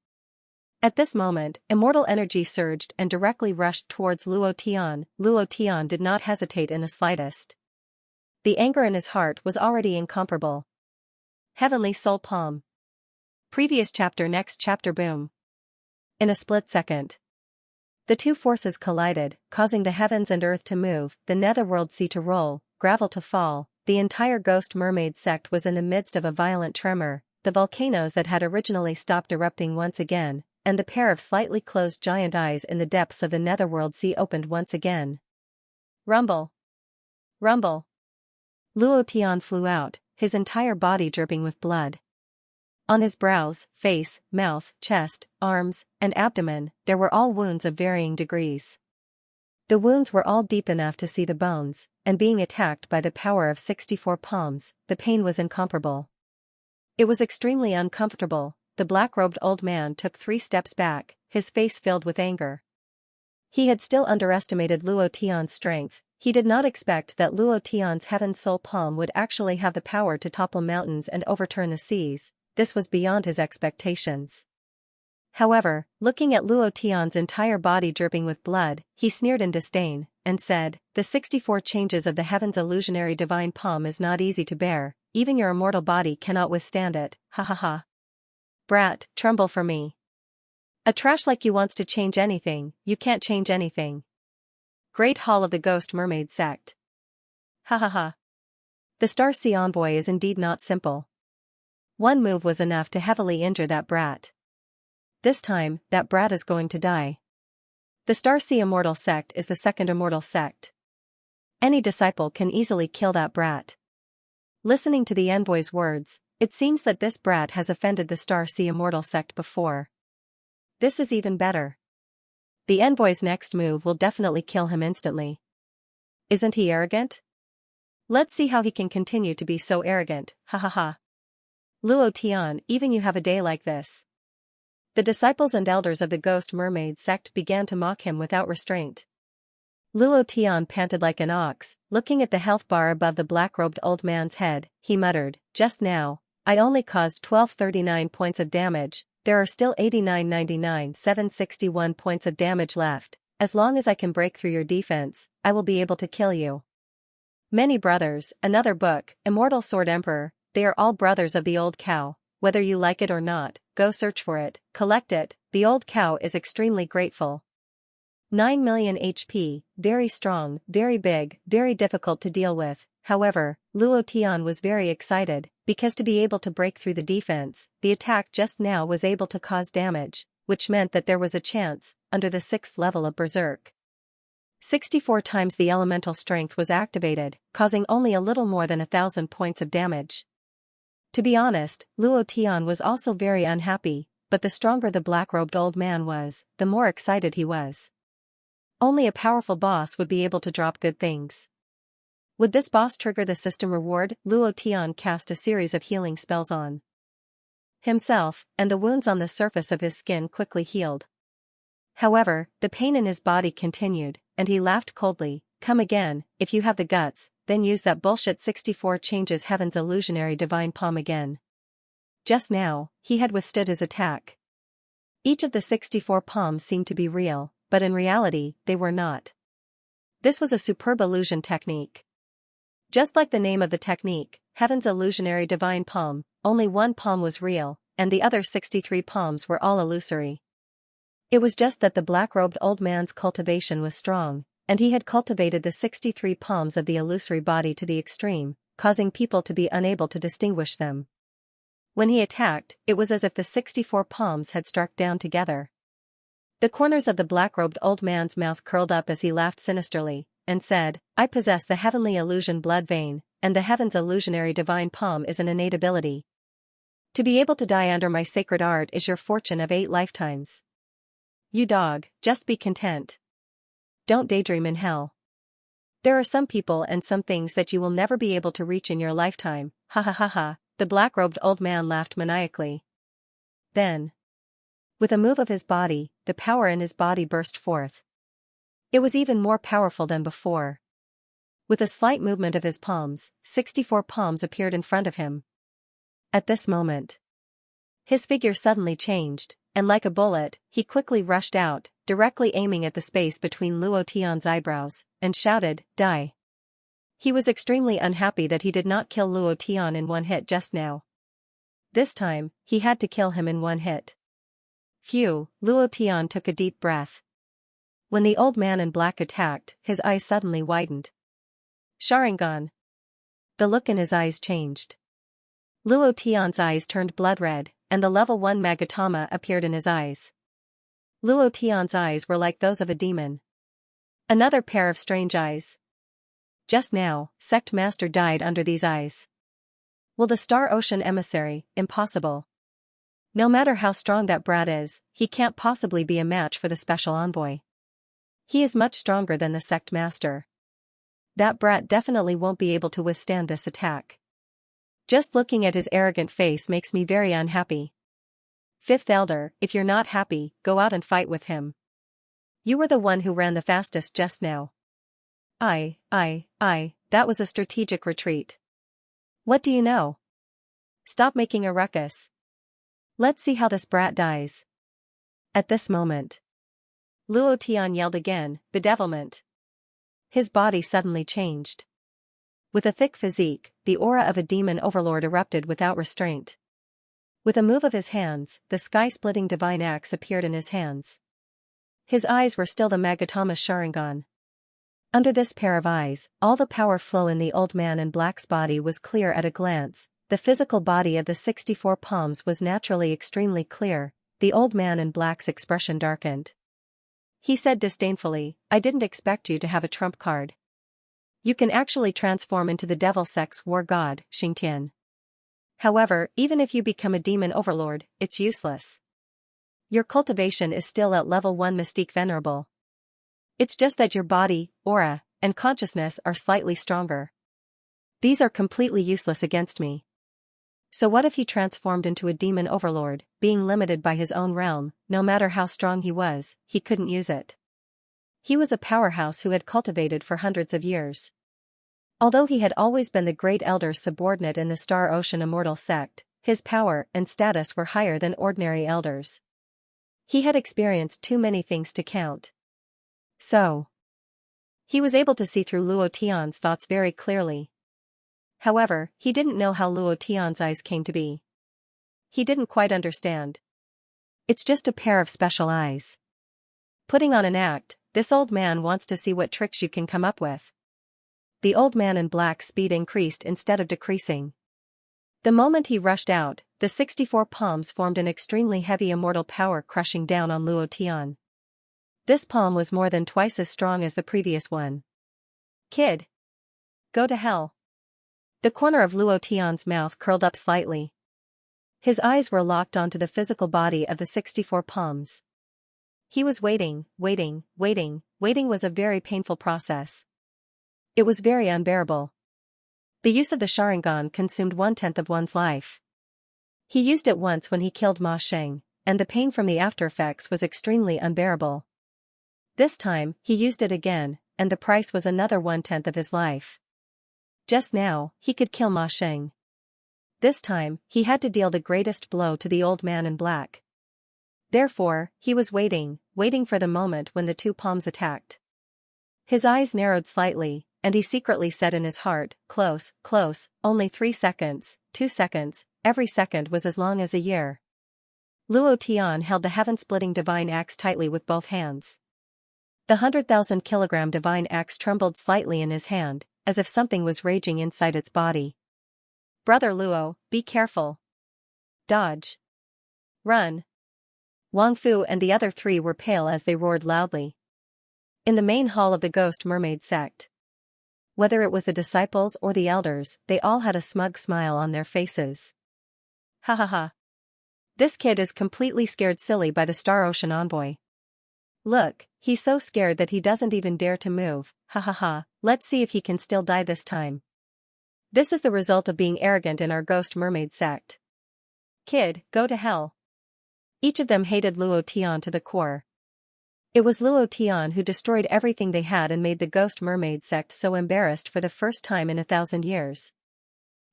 At this moment, immortal energy surged and directly rushed towards Luo Tian. Luo Tian did not hesitate in the slightest. The anger in his heart was already incomparable. Heavenly Soul Palm. Previous chapter. Next chapter. Boom. In a split second, the two forces collided, causing the heavens and earth to move, the netherworld sea to roll, gravel to fall. The entire Ghost Mermaid sect was in the midst of a violent tremor, the volcanoes that had originally stopped erupting once again, and the pair of slightly closed giant eyes in the depths of the netherworld sea opened once again. Rumble. Rumble. Luo Tian flew out, his entire body dripping with blood. On his brows, face, mouth, chest, arms, and abdomen, there were all wounds of varying degrees. The wounds were all deep enough to see the bones, and being attacked by the power of 64 palms, the pain was incomparable. It was extremely uncomfortable. The black-robed old man took 3 steps back, his face filled with anger. He had still underestimated Luo Tian's strength. He did not expect that Luo Tian's Heaven Soul Palm would actually have the power to topple mountains and overturn the seas. This was beyond his expectations. However, looking at Luo Tian's entire body dripping with blood, he sneered in disdain, and said, "The 64 changes of the Heaven's illusionary divine palm is not easy to bear, even your immortal body cannot withstand it, ha ha ha. Brat, tremble for me. A trash like you wants to change anything, you can't change anything. Great Hall of the Ghost Mermaid Sect. Ha ha ha. The Star Sea Envoy is indeed not simple. One move was enough to heavily injure that brat. This time, that brat is going to die. The Star Sea Immortal Sect is the second immortal sect. Any disciple can easily kill that brat." Listening to the envoy's words, it seems that this brat has offended the Star Sea Immortal Sect before. This is even better. The envoy's next move will definitely kill him instantly. Isn't he arrogant? Let's see how he can continue to be so arrogant, ha ha ha. Luo Tian, even you have a day like this. The disciples and elders of the Ghost Mermaid sect began to mock him without restraint. Luo Tian panted like an ox, looking at the health bar above the black-robed old man's head. He muttered, "Just now, I only caused 1239 points of damage, there are still 761 points of damage left. As long as I can break through your defense, I will be able to kill you." Many brothers, another book, Immortal Sword Emperor, they are all brothers of the old cow. Whether you like it or not, go search for it, collect it. The old cow is extremely grateful. 9 million HP, very strong, very big, very difficult to deal with. However, Luo Tian was very excited, because to be able to break through the defense, the attack just now was able to cause damage, which meant that there was a chance, under the 6th level of Berserk. 64 times the elemental strength was activated, causing only a little more than 1,000 points of damage. To be honest, Luo Tian was also very unhappy, but the stronger the black-robed old man was, the more excited he was. Only a powerful boss would be able to drop good things. Would this boss trigger the system reward? Luo Tian cast a series of healing spells on himself, and the wounds on the surface of his skin quickly healed. However, the pain in his body continued, and he laughed coldly. "Come again, if you have the guts, then use that bullshit 64 changes Heaven's illusionary divine palm again." Just now, he had withstood his attack. Each of the 64 palms seemed to be real, but in reality, they were not. This was a superb illusion technique. Just like the name of the technique, Heaven's illusionary divine palm, only one palm was real, and the other 63 palms were all illusory. It was just that the black-robed old man's cultivation was strong, and he had cultivated the 63 palms of the illusory body to the extreme, causing people to be unable to distinguish them. When he attacked, it was as if the 64 palms had struck down together. The corners of the black-robed old man's mouth curled up as he laughed sinisterly, and said, "I possess the heavenly illusion blood vein, and the heaven's illusionary divine palm is an innate ability. To be able to die under my sacred art is your fortune of 8 lifetimes. You dog, just be content. Don't daydream in hell. There are some people and some things that you will never be able to reach in your lifetime, ha ha ha ha." The black-robed old man laughed maniacally. Then, with a move of his body, the power in his body burst forth. It was even more powerful than before. With a slight movement of his palms, 64 palms appeared in front of him. At this moment, his figure suddenly changed, and like a bullet, he quickly rushed out, directly aiming at the space between Luo Tian's eyebrows, and shouted, "Die." He was extremely unhappy that he did not kill Luo Tian in one hit just now. This time, he had to kill him in one hit. Phew, Luo Tian took a deep breath. When the old man in black attacked, his eyes suddenly widened. Sharingan. The look in his eyes changed. Luo Tian's eyes turned blood red, and the level 1 Magatama appeared in his eyes. Luo Tian's eyes were like those of a demon. Another pair of strange eyes. Just now, Sect Master died under these eyes. Will the Star Ocean Emissary, impossible. No matter how strong that brat is, he can't possibly be a match for the Special Envoy. He is much stronger than the Sect Master. That brat definitely won't be able to withstand this attack. Just looking at his arrogant face makes me very unhappy. Fifth Elder, if you're not happy, go out and fight with him. You were the one who ran the fastest just now. That was a strategic retreat. What do you know? Stop making a ruckus. Let's see how this brat dies. At this moment, Luo Tian yelled again, bedevilment. His body suddenly changed. With a thick physique, the aura of a demon overlord erupted without restraint. With a move of his hands, the sky-splitting divine axe appeared in his hands. His eyes were still the Magatama Sharingan. Under this pair of eyes, all the power flow in the old man in black's body was clear at a glance. The physical body of the 64 palms was naturally extremely clear. The old man in black's expression darkened. He said disdainfully, "I didn't expect you to have a trump card. You can actually transform into the devil sex war god, Xianxia. However, even if you become a demon overlord, it's useless. Your cultivation is still at level 1 Mystique Venerable. It's just that your body, aura, and consciousness are slightly stronger. These are completely useless against me." So what if he transformed into a demon overlord, being limited by his own realm? No matter how strong he was, he couldn't use it. He was a powerhouse who had cultivated for hundreds of years. Although he had always been the Great Elder's subordinate in the Star Ocean Immortal Sect, his power and status were higher than ordinary elders. He had experienced too many things to count. So, he was able to see through Luo Tian's thoughts very clearly. However, he didn't know how Luo Tian's eyes came to be. He didn't quite understand. It's just a pair of special eyes. Putting on an act, this old man wants to see what tricks you can come up with. The old man in black's speed increased instead of decreasing. The moment he rushed out, the 64 palms formed an extremely heavy immortal power crushing down on Luo Tian. This palm was more than twice as strong as the previous one. Kid! Go to hell. The corner of Luo Tian's mouth curled up slightly. His eyes were locked onto the physical body of the 64 palms. He was waiting. Waiting was a very painful process. It was very unbearable. The use of the Sharingan consumed 1/10 of one's life. He used it once when he killed Ma Sheng, and the pain from the aftereffects was extremely unbearable. This time, he used it again, and the price was another 1/10 of his life. Just now, he could kill Ma Sheng. This time, he had to deal the greatest blow to the old man in black. Therefore, he was waiting for the moment when the two palms attacked. His eyes narrowed slightly, and he secretly said in his heart, close, close, only 3 seconds, 2 seconds, every second was as long as a year. Luo Tian held the heaven-splitting divine axe tightly with both hands. The 100,000-kilogram divine axe trembled slightly in his hand, as if something was raging inside its body. Brother Luo, be careful. Dodge. Run. Wang Fu and the other 3 were pale as they roared loudly. In the main hall of the Ghost Mermaid sect. Whether it was the disciples or the elders, they all had a smug smile on their faces. Ha ha ha. This kid is completely scared silly by the Star Ocean envoy. Look, he's so scared that he doesn't even dare to move, ha ha ha, let's see if he can still die this time. This is the result of being arrogant in our Ghost Mermaid sect. Kid, go to hell. Each of them hated Luo Tian to the core. It was Luo Tian who destroyed everything they had and made the Ghost Mermaid sect so embarrassed for the first time in 1,000 years.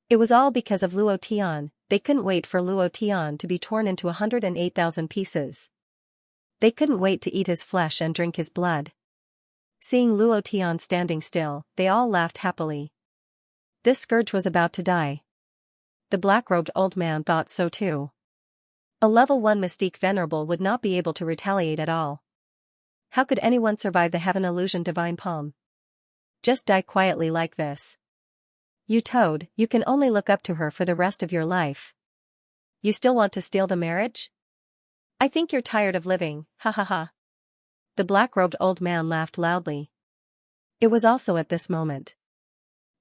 It was all because of Luo Tian. They couldn't wait for Luo Tian to be torn into 108,000 pieces. They couldn't wait to eat his flesh and drink his blood. Seeing Luo Tian standing still, they all laughed happily. This scourge was about to die. The black-robed old man thought so too. A level 1 mystique venerable would not be able to retaliate at all. How could anyone survive the Heaven Illusion Divine Palm? Just die quietly like this. You toad, you can only look up to her for the rest of your life. You still want to steal the marriage? I think you're tired of living, ha ha ha. The black-robed old man laughed loudly. It was also at this moment.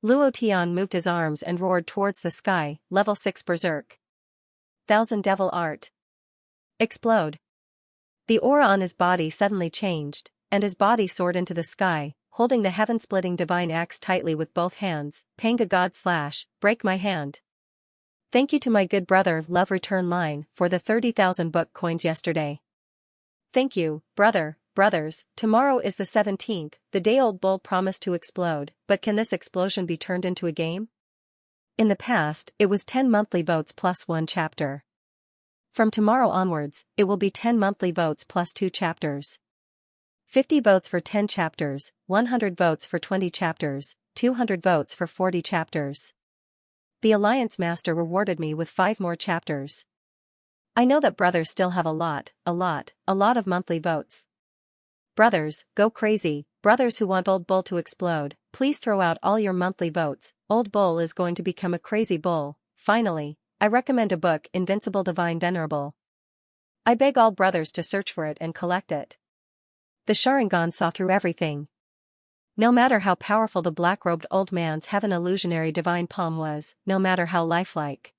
Luo Tian moved his arms and roared towards the sky, level 6 berserk. 1,000 devil art. Explode. The aura on his body suddenly changed, and his body soared into the sky, holding the heaven-splitting divine axe tightly with both hands. Panga God / break my hand. Thank you to my good brother Love Return Line for the 30,000 book coins yesterday. Thank you, brothers, tomorrow is the 17th, the day old bull promised to explode, but can this explosion be turned into a game? In the past, it was 10 monthly votes plus 1 chapter. From tomorrow onwards, it will be 10 monthly votes plus 2 chapters. 50 votes for 10 chapters, 100 votes for 20 chapters, 200 votes for 40 chapters. The Alliance Master rewarded me with 5 more chapters. I know that brothers still have a lot of monthly votes. Brothers, go crazy, brothers who want Old Bull to explode, please throw out all your monthly votes. Old Bull is going to become a crazy bull. Finally, I recommend a book, Invincible Divine Venerable. I beg all brothers to search for it and collect it. The Sharingan saw through everything. No matter how powerful the black-robed old man's heaven illusionary divine palm was, no matter how lifelike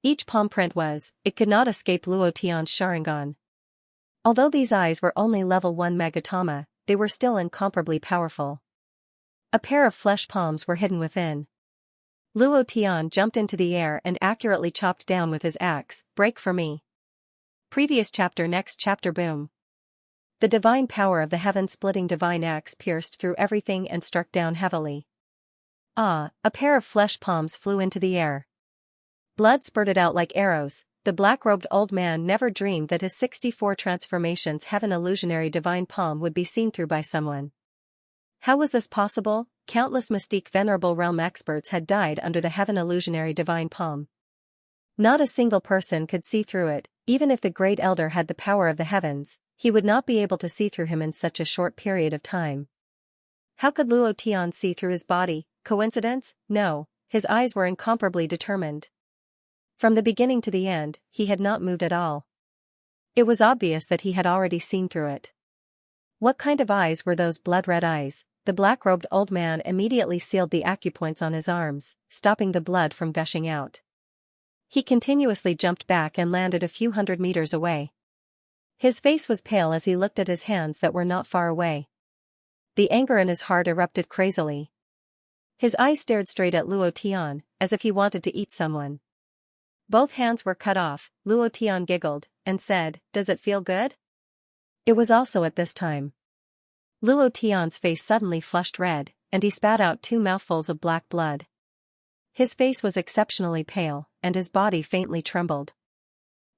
each palm print was, it could not escape Luo Tian's Sharingan. Although these eyes were only level 1 Magatama, they were still incomparably powerful. A pair of flesh palms were hidden within. Luo Tian jumped into the air and accurately chopped down with his axe. Break for me. Previous chapter. Next chapter. Boom. The divine power of the heaven-splitting divine axe pierced through everything and struck down heavily. Ah, a pair of flesh palms flew into the air. Blood spurted out like arrows. The black-robed old man never dreamed that his 64 transformations heaven illusionary divine palm would be seen through by someone. How was this possible? Countless mystique venerable realm experts had died under the heaven illusionary divine palm. Not a single person could see through it. Even if the great elder had the power of the heavens, he would not be able to see through him in such a short period of time. How could Luo Tian see through his body? Coincidence? No, his eyes were incomparably determined. From the beginning to the end, he had not moved at all. It was obvious that he had already seen through it. What kind of eyes were those blood-red eyes? The black-robed old man immediately sealed the acupoints on his arms, stopping the blood from gushing out. He continuously jumped back and landed a few hundred meters away. His face was pale as he looked at his hands that were not far away. The anger in his heart erupted crazily. His eyes stared straight at Luo Tian, as if he wanted to eat someone. Both hands were cut off. Luo Tian giggled, and said, "Does it feel good?" It was also at this time. Luo Tian's face suddenly flushed red, and he spat out 2 mouthfuls of black blood. His face was exceptionally pale, and his body faintly trembled.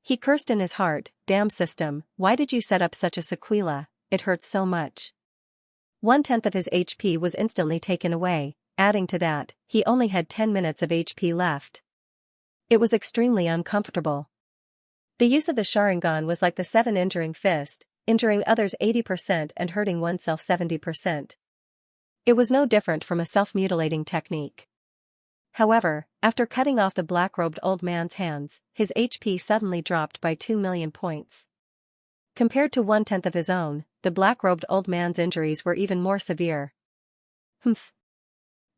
He cursed in his heart, "Damn system, why did you set up such a sequela, it hurts so much." 1/10 of his HP was instantly taken away, adding to that, he only had 10 minutes of HP left. It was extremely uncomfortable. The use of the Sharingan was like the 7 injuring fist, injuring others 80% and hurting oneself 70%. It was no different from a self-mutilating technique. However, after cutting off the black-robed old man's hands, his HP suddenly dropped by 2 million points. Compared to 1/10 of his own, the black-robed old man's injuries were even more severe. Humph.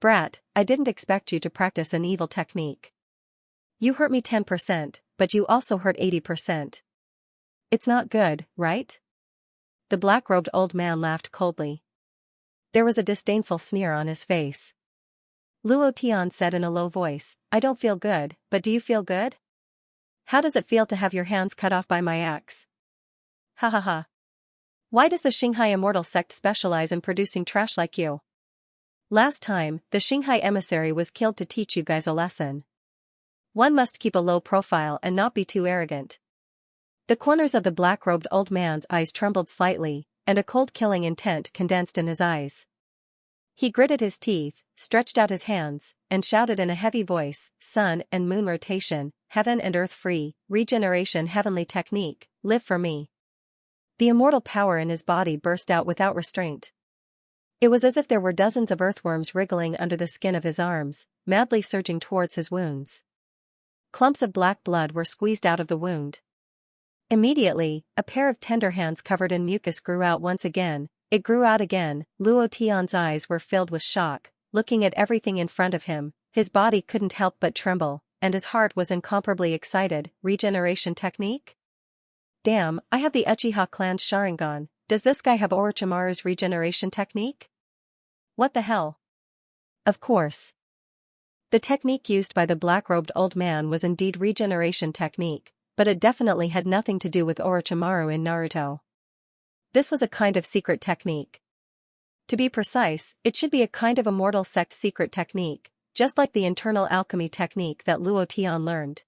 Brat, I didn't expect you to practice an evil technique. You hurt me 10%, but you also hurt 80%. It's not good, right? The black-robed old man laughed coldly. There was a disdainful sneer on his face. Luo Tian said in a low voice, I don't feel good, but do you feel good? How does it feel to have your hands cut off by my axe? Ha ha ha. Why does the Xianxia immortal sect specialize in producing trash like you? Last time, the Xianxia emissary was killed to teach you guys a lesson. One must keep a low profile and not be too arrogant. The corners of the black-robed old man's eyes trembled slightly, and a cold killing intent condensed in his eyes. He gritted his teeth, stretched out his hands, and shouted in a heavy voice, Sun and moon rotation, heaven and earth free, regeneration heavenly technique, live for me. The immortal power in his body burst out without restraint. It was as if there were dozens of earthworms wriggling under the skin of his arms, madly surging towards his wounds. Clumps of black blood were squeezed out of the wound. Immediately, a pair of tender hands covered in mucus grew out once again. It grew out again. Luo Tian's eyes were filled with shock, looking at everything in front of him. His body couldn't help but tremble, and his heart was incomparably excited. Regeneration technique? Damn, I have the Uchiha clan's Sharingan. Does this guy have Orochimaru's regeneration technique? What the hell? Of course. The technique used by the black-robed old man was indeed regeneration technique, but it definitely had nothing to do with Orochimaru in Naruto. This was a kind of secret technique. To be precise, it should be a kind of immortal sect secret technique, just like the internal alchemy technique that Luo Tian learned.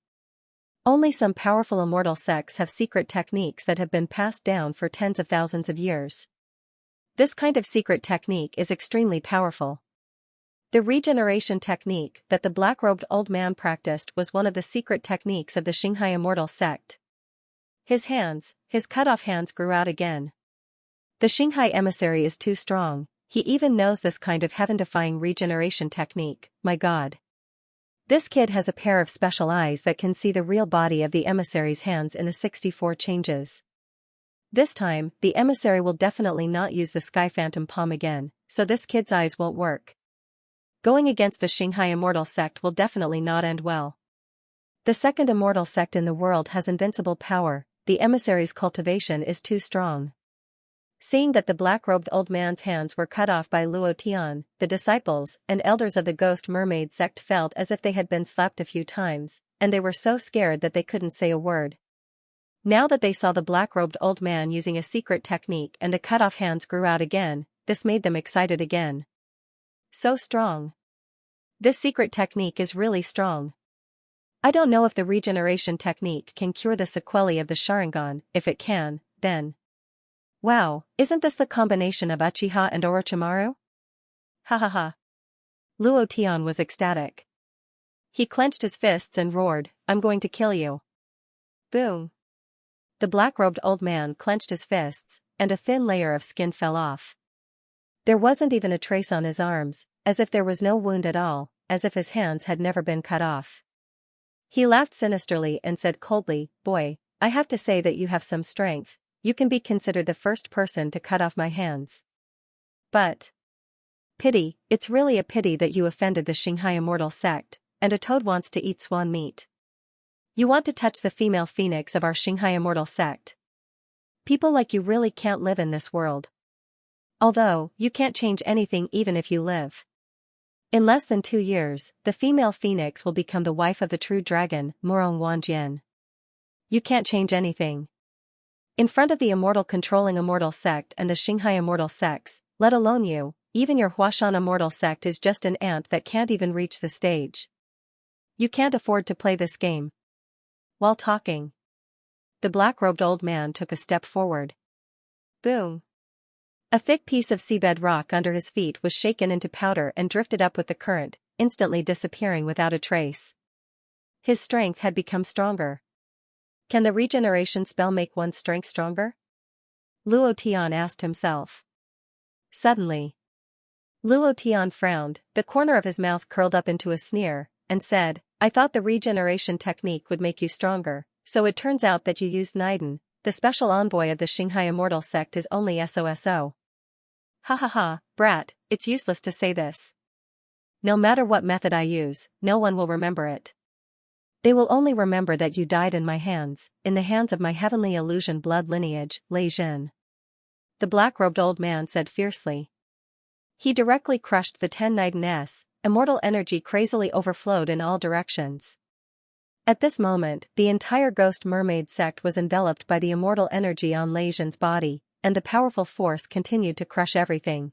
Only some powerful immortal sects have secret techniques that have been passed down for tens of thousands of years. This kind of secret technique is extremely powerful. The regeneration technique that the black-robed old man practiced was one of the secret techniques of the Xianxia immortal sect. His cut-off hands grew out again. The Xianxia emissary is too strong, he even knows this kind of heaven-defying regeneration technique, my god. This kid has a pair of special eyes that can see the real body of the emissary's hands in the 64 changes. This time, the emissary will definitely not use the Sky Phantom Palm again, so this kid's eyes won't work. Going against the Xianxia immortal sect will definitely not end well. The second immortal sect in the world has invincible power, the emissary's cultivation is too strong. Seeing that the black-robed old man's hands were cut off by Luo Tian, the disciples and elders of the Ghost Mermaid sect felt as if they had been slapped a few times, and they were so scared that they couldn't say a word. Now that they saw the black-robed old man using a secret technique and the cut-off hands grew out again, this made them excited again. So strong. This secret technique is really strong. I don't know if the regeneration technique can cure the sequelae of the Sharingan. If it can, then... Wow, isn't this the combination of Uchiha and Orochimaru? Ha ha ha. Luo Tian was ecstatic. He clenched his fists and roared, I'm going to kill you. Boom. The black-robed old man clenched his fists, and a thin layer of skin fell off. There wasn't even a trace on his arms, as if there was no wound at all, as if his hands had never been cut off. He laughed sinisterly and said coldly, Boy, I have to say that you have some strength. You can be considered the first person to cut off my hands. But... Pity, it's really a pity that you offended the Xianxia immortal sect, and a toad wants to eat swan meat. You want to touch the female phoenix of our Xianxia immortal sect. People like you really can't live in this world. Although, you can't change anything even if you live. In less than 2 years, the female phoenix will become the wife of the true dragon, Murong Wanjian. You can't change anything. In front of the immortal controlling immortal sect and the Xianxia immortal sects, let alone you, even your Huashan immortal sect is just an ant that can't even reach the stage. You can't afford to play this game. While talking, the black-robed old man took a step forward. Boom. A thick piece of seabed rock under his feet was shaken into powder and drifted up with the current, instantly disappearing without a trace. His strength had become stronger. Can the regeneration spell make one's strength stronger? Luo Tian asked himself. Suddenly, Luo Tian frowned, the corner of his mouth curled up into a sneer, and said, I thought the regeneration technique would make you stronger, so it turns out that you used Naiden, the special envoy of the Xianxia immortal sect is only SOSO. Ha ha ha, brat, it's useless to say this. No matter what method I use, no one will remember it. They will only remember that you died in my hands, in the hands of my heavenly illusion blood lineage, Lei Jin. The black-robed old man said fiercely. He directly crushed the 10 Naiden-s, immortal energy crazily overflowed in all directions. At this moment, the entire ghost mermaid sect was enveloped by the immortal energy on Lei Jin's body, and the powerful force continued to crush everything.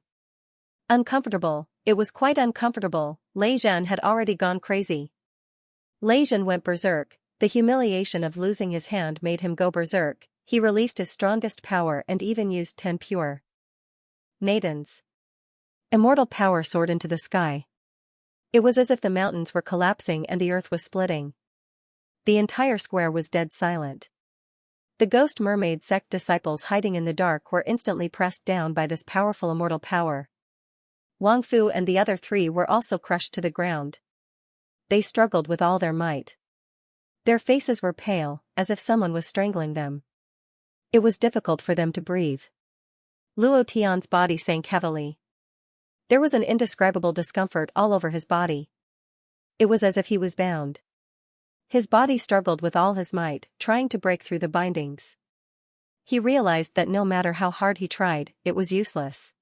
Uncomfortable, it was quite uncomfortable, Lei Jin had already gone crazy. Lei Jin went berserk, the humiliation of losing his hand made him go berserk, he released his strongest power and even used 10 pure Naidens. Immortal power soared into the sky. It was as if the mountains were collapsing and the earth was splitting. The entire square was dead silent. The ghost mermaid sect disciples hiding in the dark were instantly pressed down by this powerful immortal power. Wang Fu and the other 3 were also crushed to the ground. They struggled with all their might. Their faces were pale, as if someone was strangling them. It was difficult for them to breathe. Luo Tian's body sank heavily. There was an indescribable discomfort all over his body. It was as if he was bound. His body struggled with all his might, trying to break through the bindings. He realized that no matter how hard he tried, it was useless.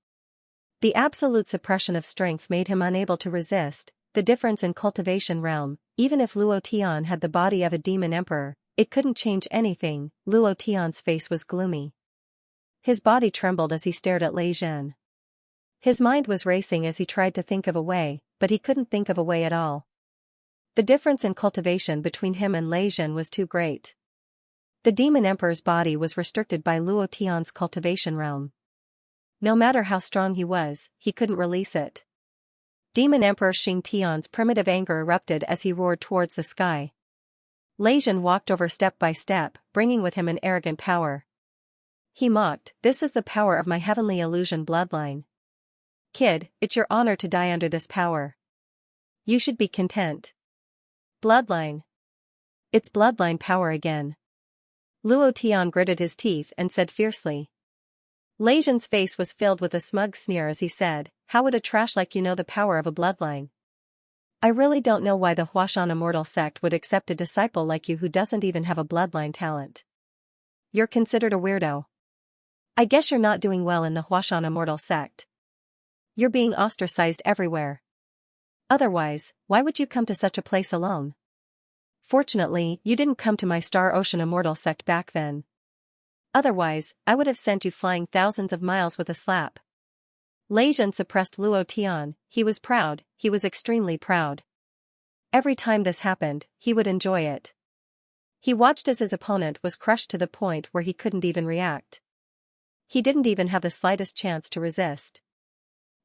The absolute suppression of strength made him unable to resist. The difference in cultivation realm, even if Luo Tian had the body of a demon emperor, it couldn't change anything. Luo Tian's face was gloomy. His body trembled as he stared at Lei Jin. His mind was racing as he tried to think of a way, but he couldn't think of a way at all. The difference in cultivation between him and Lei Jin was too great. The demon emperor's body was restricted by Luo Tian's cultivation realm. No matter how strong he was, he couldn't release it. Demon Emperor Xing Tian's primitive anger erupted as he roared towards the sky. Lei Jin walked over step by step, bringing with him an arrogant power. He mocked, "This is the power of my heavenly illusion bloodline. Kid, it's your honor to die under this power. You should be content." Bloodline. It's bloodline power again. Luo Tian gritted his teeth and said fiercely. Lei Jin's face was filled with a smug sneer as he said, "How would a trash like you know the power of a bloodline? I really don't know why the Huashan immortal sect would accept a disciple like you who doesn't even have a bloodline talent. You're considered a weirdo. I guess you're not doing well in the Huashan immortal sect. You're being ostracized everywhere. Otherwise, why would you come to such a place alone? Fortunately, you didn't come to my Star Ocean immortal sect back then. Otherwise, I would have sent you flying thousands of miles with a slap." Lei Jin suppressed Luo Tian. He was proud, he was extremely proud. Every time this happened, he would enjoy it. He watched as his opponent was crushed to the point where he couldn't even react. He didn't even have the slightest chance to resist.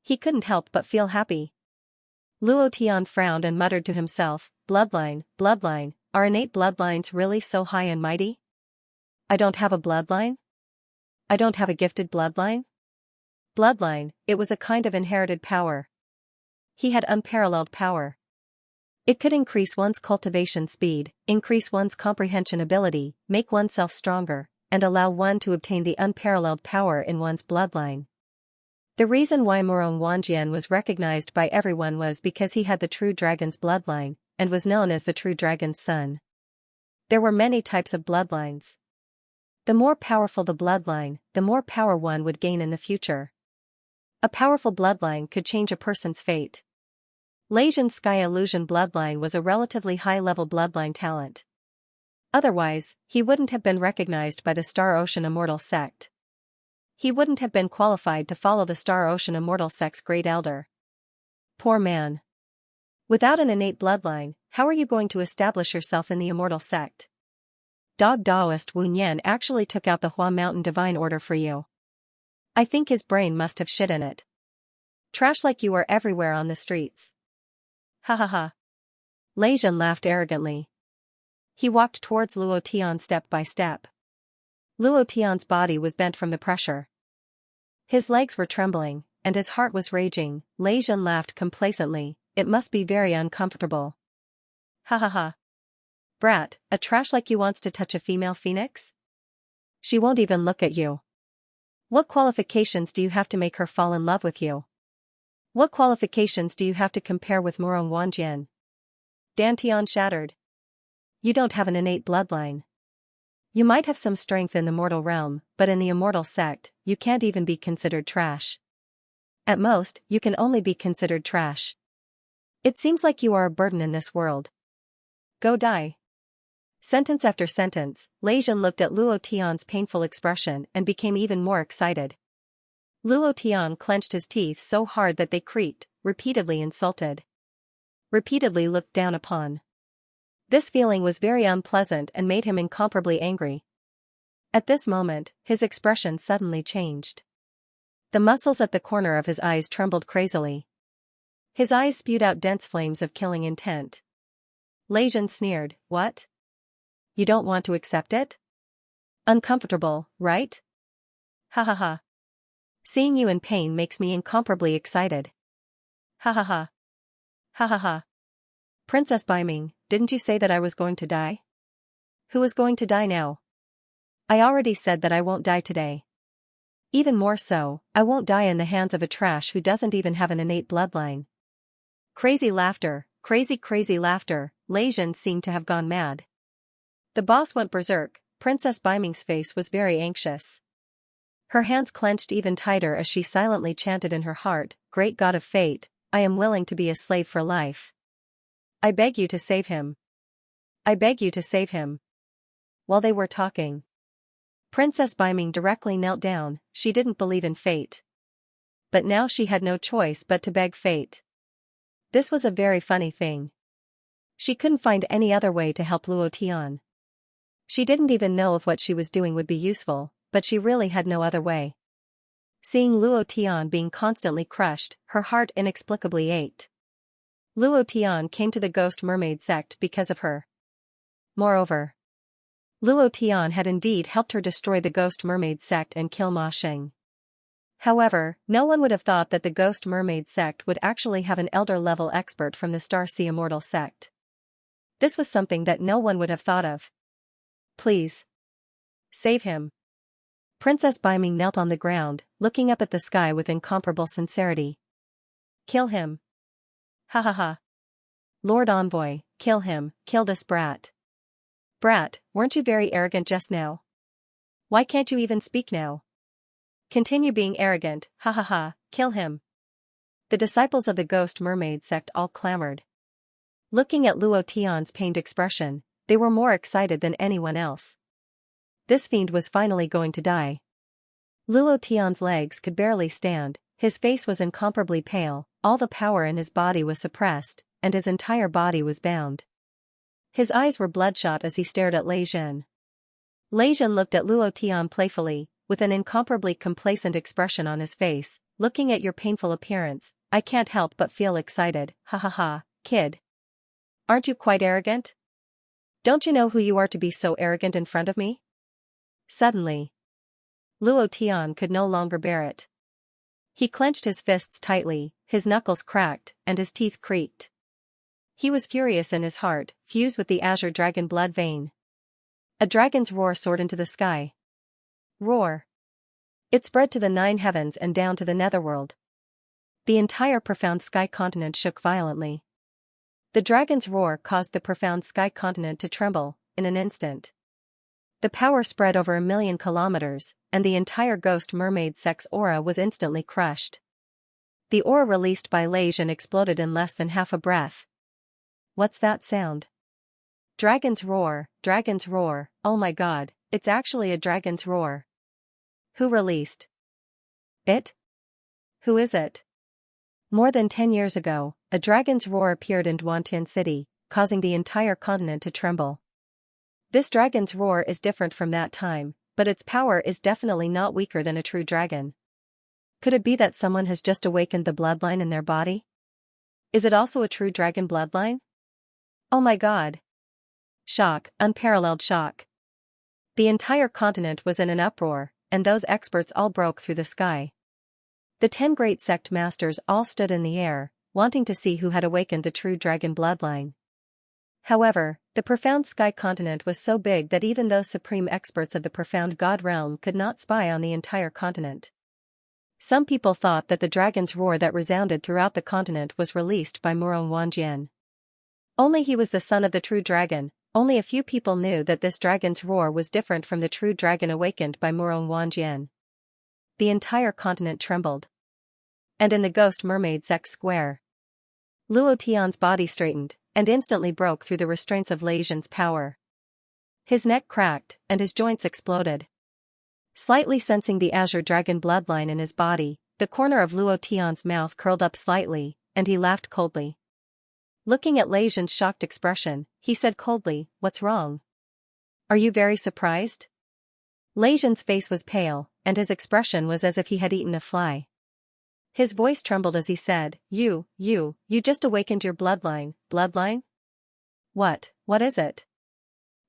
He couldn't help but feel happy. Luo Tian frowned and muttered to himself, "Bloodline, bloodline, are innate bloodlines really so high and mighty? I don't have a bloodline? I don't have a gifted bloodline?" Bloodline, it was a kind of inherited power. He had unparalleled power. It could increase one's cultivation speed, increase one's comprehension ability, make oneself stronger, and allow one to obtain the unparalleled power in one's bloodline. The reason why Murong Wanjian was recognized by everyone was because he had the true dragon's bloodline, and was known as the true dragon's son. There were many types of bloodlines. The more powerful the bloodline, the more power one would gain in the future. A powerful bloodline could change a person's fate. Lei Jin's Sky Illusion bloodline was a relatively high-level bloodline talent. Otherwise, he wouldn't have been recognized by the Star Ocean Immortal sect. He wouldn't have been qualified to follow the Star Ocean Immortal sect's great elder. Poor man. Without an innate bloodline, how are you going to establish yourself in the Immortal sect? Dog Daoist Wu Nian actually took out the Hua Mountain Divine Order for you. I think his brain must have shit in it. Trash like you are everywhere on the streets. Ha ha ha. Lei Zhen laughed arrogantly. He walked towards Luo Tian step by step. Luo Tian's body was bent from the pressure. His legs were trembling, and his heart was raging. Lei Zhen laughed complacently. It must be very uncomfortable. Ha ha ha. Brat, a trash like you wants to touch a female phoenix? She won't even look at you. What qualifications do you have to make her fall in love with you? What qualifications do you have to compare with Murong Wanjian? Dantian shattered. You don't have an innate bloodline. You might have some strength in the mortal realm, but in the immortal sect, you can't even be considered trash. At most, you can only be considered trash. It seems like you are a burden in this world. Go die. Sentence after sentence, Lei Zhen looked at Luo Tian's painful expression and became even more excited. Luo Tian clenched his teeth so hard that they creaked, repeatedly insulted. Repeatedly looked down upon. This feeling was very unpleasant and made him incomparably angry. At this moment, his expression suddenly changed. The muscles at the corner of his eyes trembled crazily. His eyes spewed out dense flames of killing intent. Lei Zhen sneered, "What? You don't want to accept it? Uncomfortable, right? Ha ha ha. Seeing you in pain makes me incomparably excited. Ha ha ha. Ha ha ha. Princess Baiming, didn't you say that I was going to die? Who is going to die now? I already said that I won't die today. Even more so, I won't die in the hands of a trash who doesn't even have an innate bloodline." Crazy laughter, crazy laughter. Lei Zhen seemed to have gone mad. The boss went berserk. Princess Baiming's face was very anxious. Her hands clenched even tighter as she silently chanted in her heart, "Great God of fate, I am willing to be a slave for life. I beg you to save him. I beg you to save him." While they were talking, Princess Baiming directly knelt down. She didn't believe in fate. But now she had no choice but to beg fate. This was a very funny thing. She couldn't find any other way to help Luo Tian. She didn't even know if what she was doing would be useful, but she really had no other way. Seeing Luo Tian being constantly crushed, her heart inexplicably ached. Luo Tian came to the Ghost Mermaid sect because of her. Moreover, Luo Tian had indeed helped her destroy the Ghost Mermaid sect and kill Ma Sheng. However, no one would have thought that the Ghost Mermaid sect would actually have an elder-level expert from the Star Sea Immortal sect. This was something that no one would have thought of. Please. Save him. Princess Baiming knelt on the ground, looking up at the sky with incomparable sincerity. Kill him. Ha ha ha. Lord Envoy, kill him, kill this brat. Brat, weren't you very arrogant just now? Why can't you even speak now? Continue being arrogant, ha ha ha, kill him. The disciples of the Ghost Mermaid sect all clamored. Looking at Luo Tian's pained expression, they were more excited than anyone else. This fiend was finally going to die. Luo Tian's legs could barely stand, his face was incomparably pale, all the power in his body was suppressed, and his entire body was bound. His eyes were bloodshot as he stared at Lei Zhen. Lei Zhen looked at Luo Tian playfully, with an incomparably complacent expression on his face. Looking at your painful appearance, I can't help but feel excited, ha ha ha, kid. Aren't you quite arrogant? Don't you know who you are to be so arrogant in front of me? Suddenly, Luo Tian could no longer bear it. He clenched his fists tightly, his knuckles cracked, and his teeth creaked. He was furious in his heart, fused with the azure dragon blood vein. A dragon's roar soared into the sky. Roar. It spread to the 9 heavens and down to the netherworld. The entire profound sky continent shook violently. The dragon's roar caused the profound sky continent to tremble, in an instant. The power spread over 1,000,000 kilometers, and the entire Ghost Mermaid sect's aura was instantly crushed. The aura released by Lei Zhen exploded in less than half a breath. What's that sound? Dragon's roar, oh my god, it's actually a dragon's roar. Who released it? Who is it? More than 10 years ago, a dragon's roar appeared in Duantian City, causing the entire continent to tremble. This dragon's roar is different from that time, but its power is definitely not weaker than a true dragon. Could it be that someone has just awakened the bloodline in their body? Is it also a true dragon bloodline? Oh my god. Shock, unparalleled shock. The entire continent was in an uproar, and those experts all broke through the sky. The 10 great sect masters all stood in the air, wanting to see who had awakened the true dragon bloodline. However, the profound sky continent was so big that even those supreme experts of the profound god realm could not spy on the entire continent. Some people thought that the dragon's roar that resounded throughout the continent was released by Murong Wanjian. Only he was the son of the true dragon. Only a few people knew that this dragon's roar was different from the true dragon awakened by Murong Wanjian. The entire continent trembled. And in the ghost mermaid sect square, Luo Tian's body straightened, and instantly broke through the restraints of Lei Zhen's power. His neck cracked, and his joints exploded. Slightly sensing the azure dragon bloodline in his body, the corner of Luo Tian's mouth curled up slightly, and he laughed coldly. Looking at Lei Zhen's shocked expression, he said coldly, "What's wrong? Are you very surprised?" Lei Zhen's face was pale, and his expression was as if he had eaten a fly. His voice trembled as he said, You just awakened your bloodline. Bloodline? What is it?"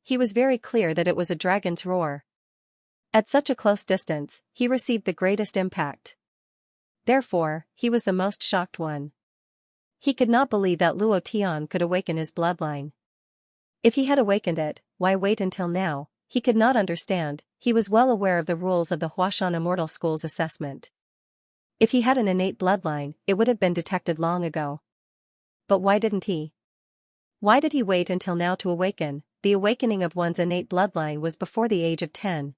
He was very clear that it was a dragon's roar. At such a close distance, he received the greatest impact. Therefore, he was the most shocked one. He could not believe that Luo Tian could awaken his bloodline. If he had awakened it, why wait until now? He could not understand. He was well aware of the rules of the Huashan Immortal School's assessment. If he had an innate bloodline, it would have been detected long ago. But why didn't he? Why did he wait until now to awaken? The awakening of one's innate bloodline was before the age of 10.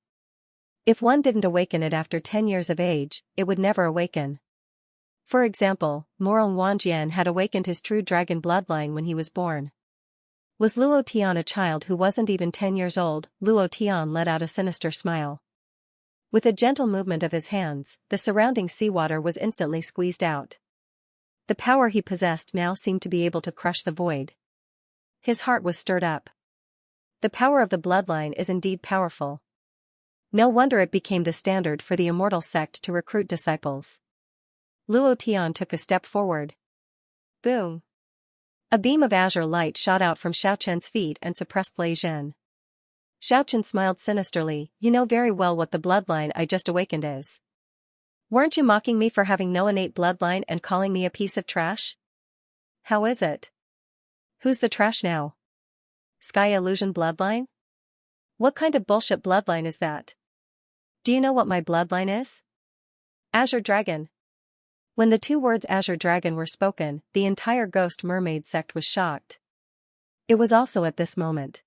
If one didn't awaken it after 10 years of age, it would never awaken. For example, Murong Wanjian had awakened his true dragon bloodline when he was born. Was Luo Tian a child who wasn't even 10 years old? Luo Tian let out a sinister smile. With a gentle movement of his hands, the surrounding seawater was instantly squeezed out. The power he possessed now seemed to be able to crush the void. His heart was stirred up. The power of the bloodline is indeed powerful. No wonder it became the standard for the immortal sect to recruit disciples. Luo Tian took a step forward. Boom! A beam of azure light shot out from Xiaochen's feet and suppressed Lei Zhen. Xiaochen smiled sinisterly. "You know very well what the bloodline I just awakened is. Weren't you mocking me for having no innate bloodline and calling me a piece of trash? How is it? Who's the trash now? Sky Illusion bloodline? What kind of bullshit bloodline is that? Do you know what my bloodline is? Azure Dragon." When the 2 words Azure Dragon were spoken, the entire ghost mermaid sect was shocked. It was also at this moment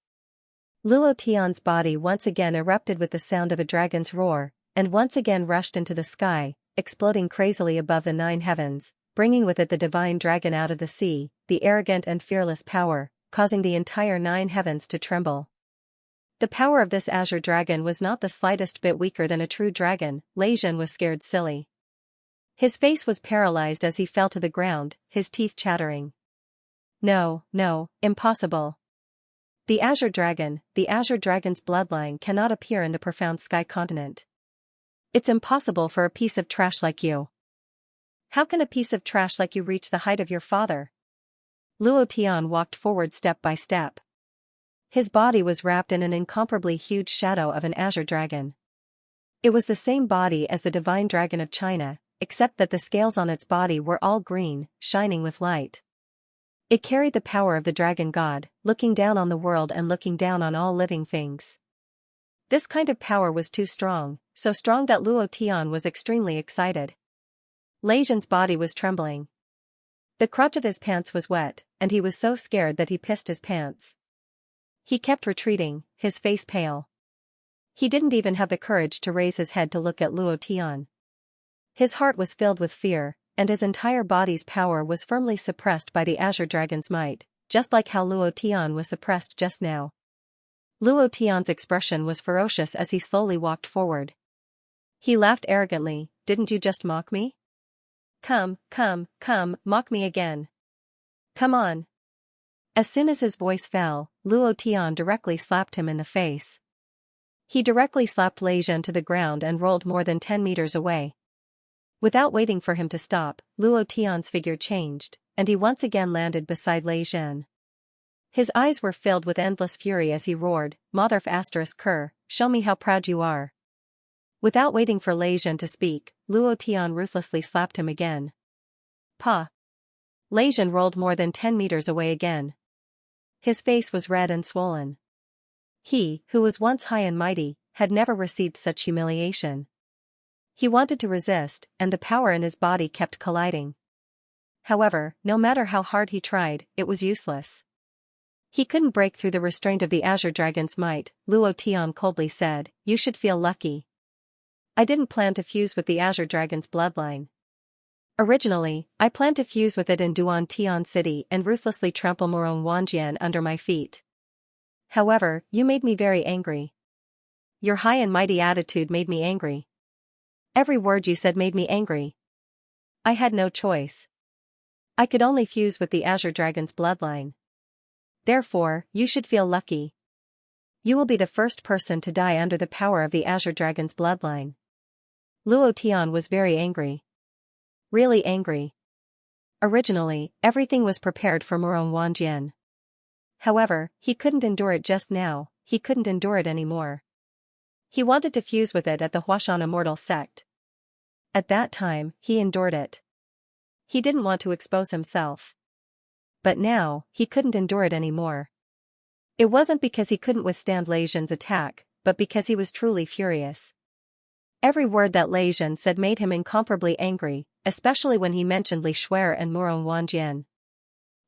Luo Tian's body once again erupted with the sound of a dragon's roar, and once again rushed into the sky, exploding crazily above the 9 heavens, bringing with it the divine dragon out of the sea, the arrogant and fearless power, causing the entire 9 heavens to tremble. The power of this azure dragon was not the slightest bit weaker than a true dragon. Lei Zhen was scared silly. His face was paralyzed as he fell to the ground, his teeth chattering. No, impossible. The azure dragon's bloodline cannot appear in the profound sky continent. It's impossible for a piece of trash like you. How can a piece of trash like you reach the height of your father? Luo Tian walked forward step by step. His body was wrapped in an incomparably huge shadow of an azure dragon. It was the same body as the divine dragon of China, except that the scales on its body were all green, shining with light. It carried the power of the dragon god, looking down on the world and looking down on all living things. This kind of power was too strong, so strong that Luo Tian was extremely excited. Lei Zhen's body was trembling. The crotch of his pants was wet, and he was so scared that he pissed his pants. He kept retreating, his face pale. He didn't even have the courage to raise his head to look at Luo Tian. His heart was filled with fear, and his entire body's power was firmly suppressed by the azure dragon's might, just like how Luo Tian was suppressed just now. Luo Tian's expression was ferocious as he slowly walked forward. He laughed arrogantly. "Didn't you just mock me? Come, mock me again. Come on." As soon as his voice fell, Luo Tian directly slapped him in the face. He directly slapped Lei Zhen to the ground and rolled more than 10 meters away. Without waiting for him to stop, Luo Tian's figure changed, and he once again landed beside Lei Zhen. His eyes were filled with endless fury as he roared, Motherf *Ker, show me how proud you are. Without waiting for Lei Zhen to speak, Luo Tian ruthlessly slapped him again. Pa! Lei Zhen rolled more than 10 meters away again. His face was red and swollen. He, who was once high and mighty, had never received such humiliation. He wanted to resist, and the power in his body kept colliding. However, no matter how hard he tried, it was useless. He couldn't break through the restraint of the Azure Dragon's might. Luo Tian coldly said, you should feel lucky. I didn't plan to fuse with the Azure Dragon's bloodline. Originally, I planned to fuse with it in Duan Tian City and ruthlessly trample Murong Wanjian under my feet. However, you made me very angry. Your high and mighty attitude made me angry. Every word you said made me angry. I had no choice. I could only fuse with the Azure Dragon's bloodline. Therefore, you should feel lucky. You will be the first person to die under the power of the Azure Dragon's bloodline. Luo Tian was very angry. Really angry. Originally, everything was prepared for Murong Wanjian. However, he couldn't endure it just now, he couldn't endure it anymore. He wanted to fuse with it at the Huashan Immortal sect. At that time, he endured it. He didn't want to expose himself. But now, he couldn't endure it anymore. It wasn't because he couldn't withstand Lei Zhen's attack, but because he was truly furious. Every word that Lei Zhen said made him incomparably angry, especially when he mentioned Li Shuer and Murong Wanjian.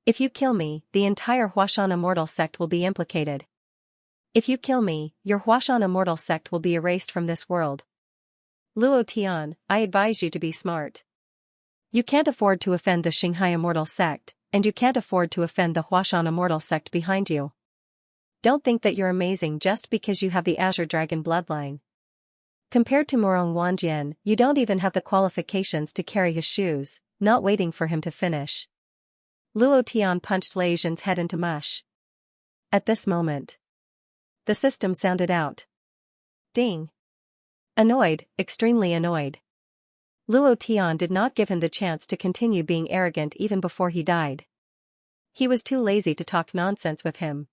If you kill me, the entire Huashan Immortal sect will be implicated. If you kill me, your Huashan Immortal sect will be erased from this world. Luo Tian, I advise you to be smart. You can't afford to offend the Xinghai Immortal sect, and you can't afford to offend the Huashan Immortal sect behind you. Don't think that you're amazing just because you have the Azure Dragon bloodline. Compared to Murong Wanjian, you don't even have the qualifications to carry his shoes. Not waiting for him to finish, Luo Tian punched Lei Zhen's head into mush. At this moment, the system sounded out. Ding. Annoyed, extremely annoyed. Luo Tian did not give him the chance to continue being arrogant even before he died. He was too lazy to talk nonsense with him.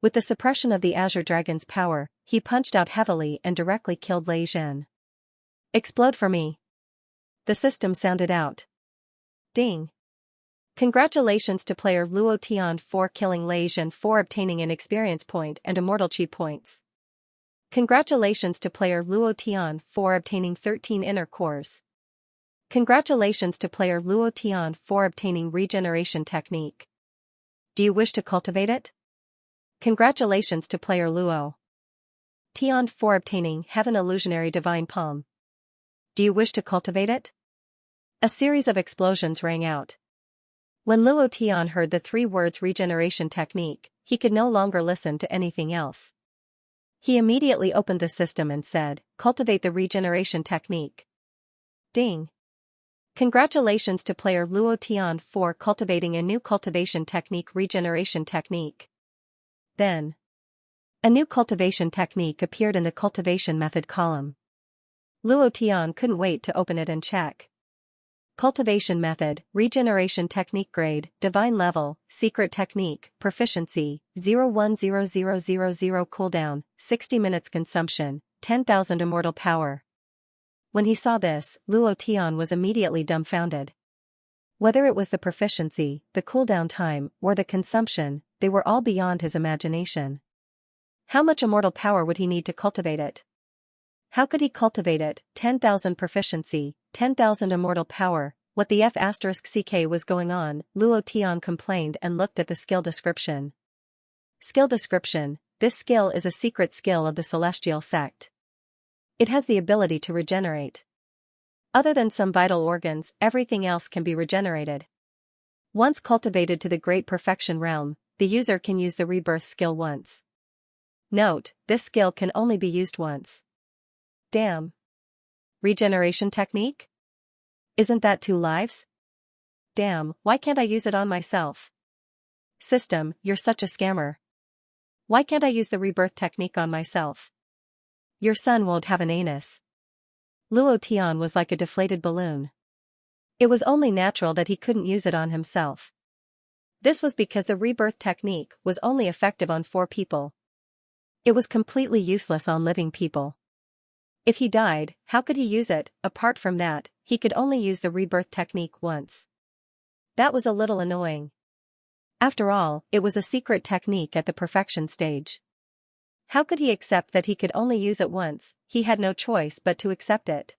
With the suppression of the Azure Dragon's power, he punched out heavily and directly killed Lei Zhen. Explode for me. The system sounded out. Ding. Congratulations to player Luo Tian for killing Lei Zhen for obtaining an experience point and immortal chi points. Congratulations to player Luo Tian for obtaining 13 inner cores. Congratulations to player Luo Tian for obtaining regeneration technique. Do you wish to cultivate it? Congratulations to player Luo Tian for obtaining Heaven Illusionary Divine Palm. Do you wish to cultivate it? A series of explosions rang out. When Luo Tian heard the 3 words regeneration technique, he could no longer listen to anything else. He immediately opened the system and said, cultivate the regeneration technique. Ding. Congratulations to player Luo Tian for cultivating a new cultivation technique regeneration technique. Then, a new cultivation technique appeared in the cultivation method column. Luo Tian couldn't wait to open it and check. Cultivation method, regeneration technique grade, divine level, secret technique, proficiency, 010000 cooldown, 60 minutes consumption, 10,000 immortal power. When he saw this, Luo Tian was immediately dumbfounded. Whether it was the proficiency, the cooldown time, or the consumption, they were all beyond his imagination. How much immortal power would he need to cultivate it? How could he cultivate it? 10,000 proficiency, 10,000 immortal power. What the F***ck was going on? Luo Tian complained and looked at the skill description. Skill description: this skill is a secret skill of the Celestial Sect. It has the ability to regenerate. Other than some vital organs, everything else can be regenerated. Once cultivated to the Great Perfection realm, the user can use the Rebirth skill once. Note, this skill can only be used once. Damn. Regeneration technique? Isn't that 2 lives? Damn, why can't I use it on myself? System, you're such a scammer. Why can't I use the rebirth technique on myself? Your son won't have an anus. Luo Tian was like a deflated balloon. It was only natural that he couldn't use it on himself. This was because the rebirth technique was only effective on 4 people. It was completely useless on living people. If he died, how could he use it? Apart from that, he could only use the rebirth technique once. That was a little annoying. After all, it was a secret technique at the perfection stage. How could he accept that he could only use it once? He had no choice but to accept it.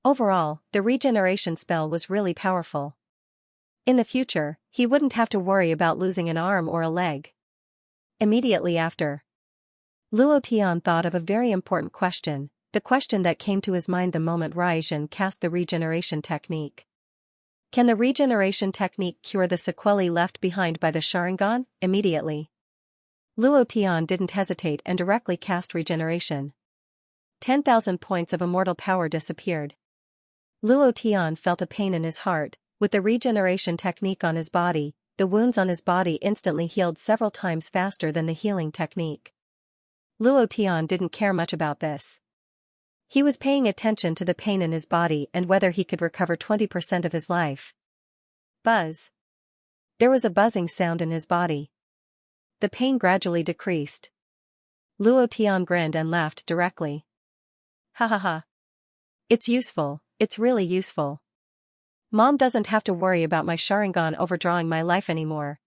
Overall, the regeneration spell was really powerful. In the future, he wouldn't have to worry about losing an arm or a leg. Immediately after, Luo Tian thought of a very important question, the question that came to his mind the moment Raijin cast the regeneration technique. Can the regeneration technique cure the sequelae left behind by the Sharingan? Immediately, Luo Tian didn't hesitate and directly cast regeneration. 10,000 points of immortal power disappeared. Luo Tian felt a pain in his heart. With the regeneration technique on his body, the wounds on his body instantly healed several times faster than the healing technique. Luo Tian didn't care much about this. He was paying attention to the pain in his body and whether he could recover 20% of his life. Buzz. There was a buzzing sound in his body. The pain gradually decreased. Luo Tian grinned and laughed directly. Ha ha ha. It's useful, it's really useful. Mom doesn't have to worry about my Sharingan overdrawing my life anymore.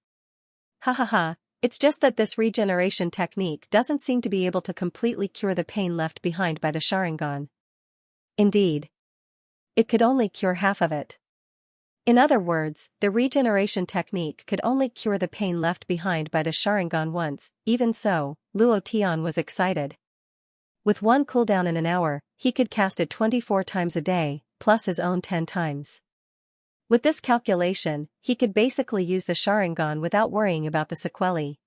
Ha ha ha, it's just that this regeneration technique doesn't seem to be able to completely cure the pain left behind by the Sharingan. Indeed, it could only cure half of it. In other words, the regeneration technique could only cure the pain left behind by the Sharingan once. Even so, Luo Tian was excited. With one cooldown in an hour, he could cast it 24 times a day, plus his own 10 times. With this calculation, he could basically use the Sharingan without worrying about the sequelae.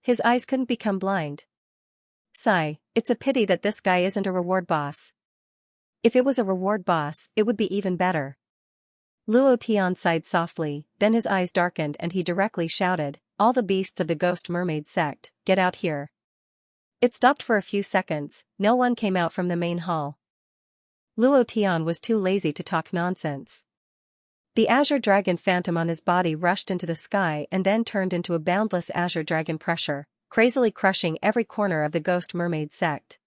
His eyes couldn't become blind. Sigh, it's a pity that this guy isn't a reward boss. If it was a reward boss, it would be even better. Luo Tian sighed softly, then his eyes darkened and he directly shouted, "All the beasts of the Ghost Mermaid sect, get out here." It stopped for a few seconds, no one came out from the main hall. Luo Tian was too lazy to talk nonsense. The azure dragon phantom on his body rushed into the sky and then turned into a boundless azure dragon pressure, crazily crushing every corner of the Ghost Mermaid sect.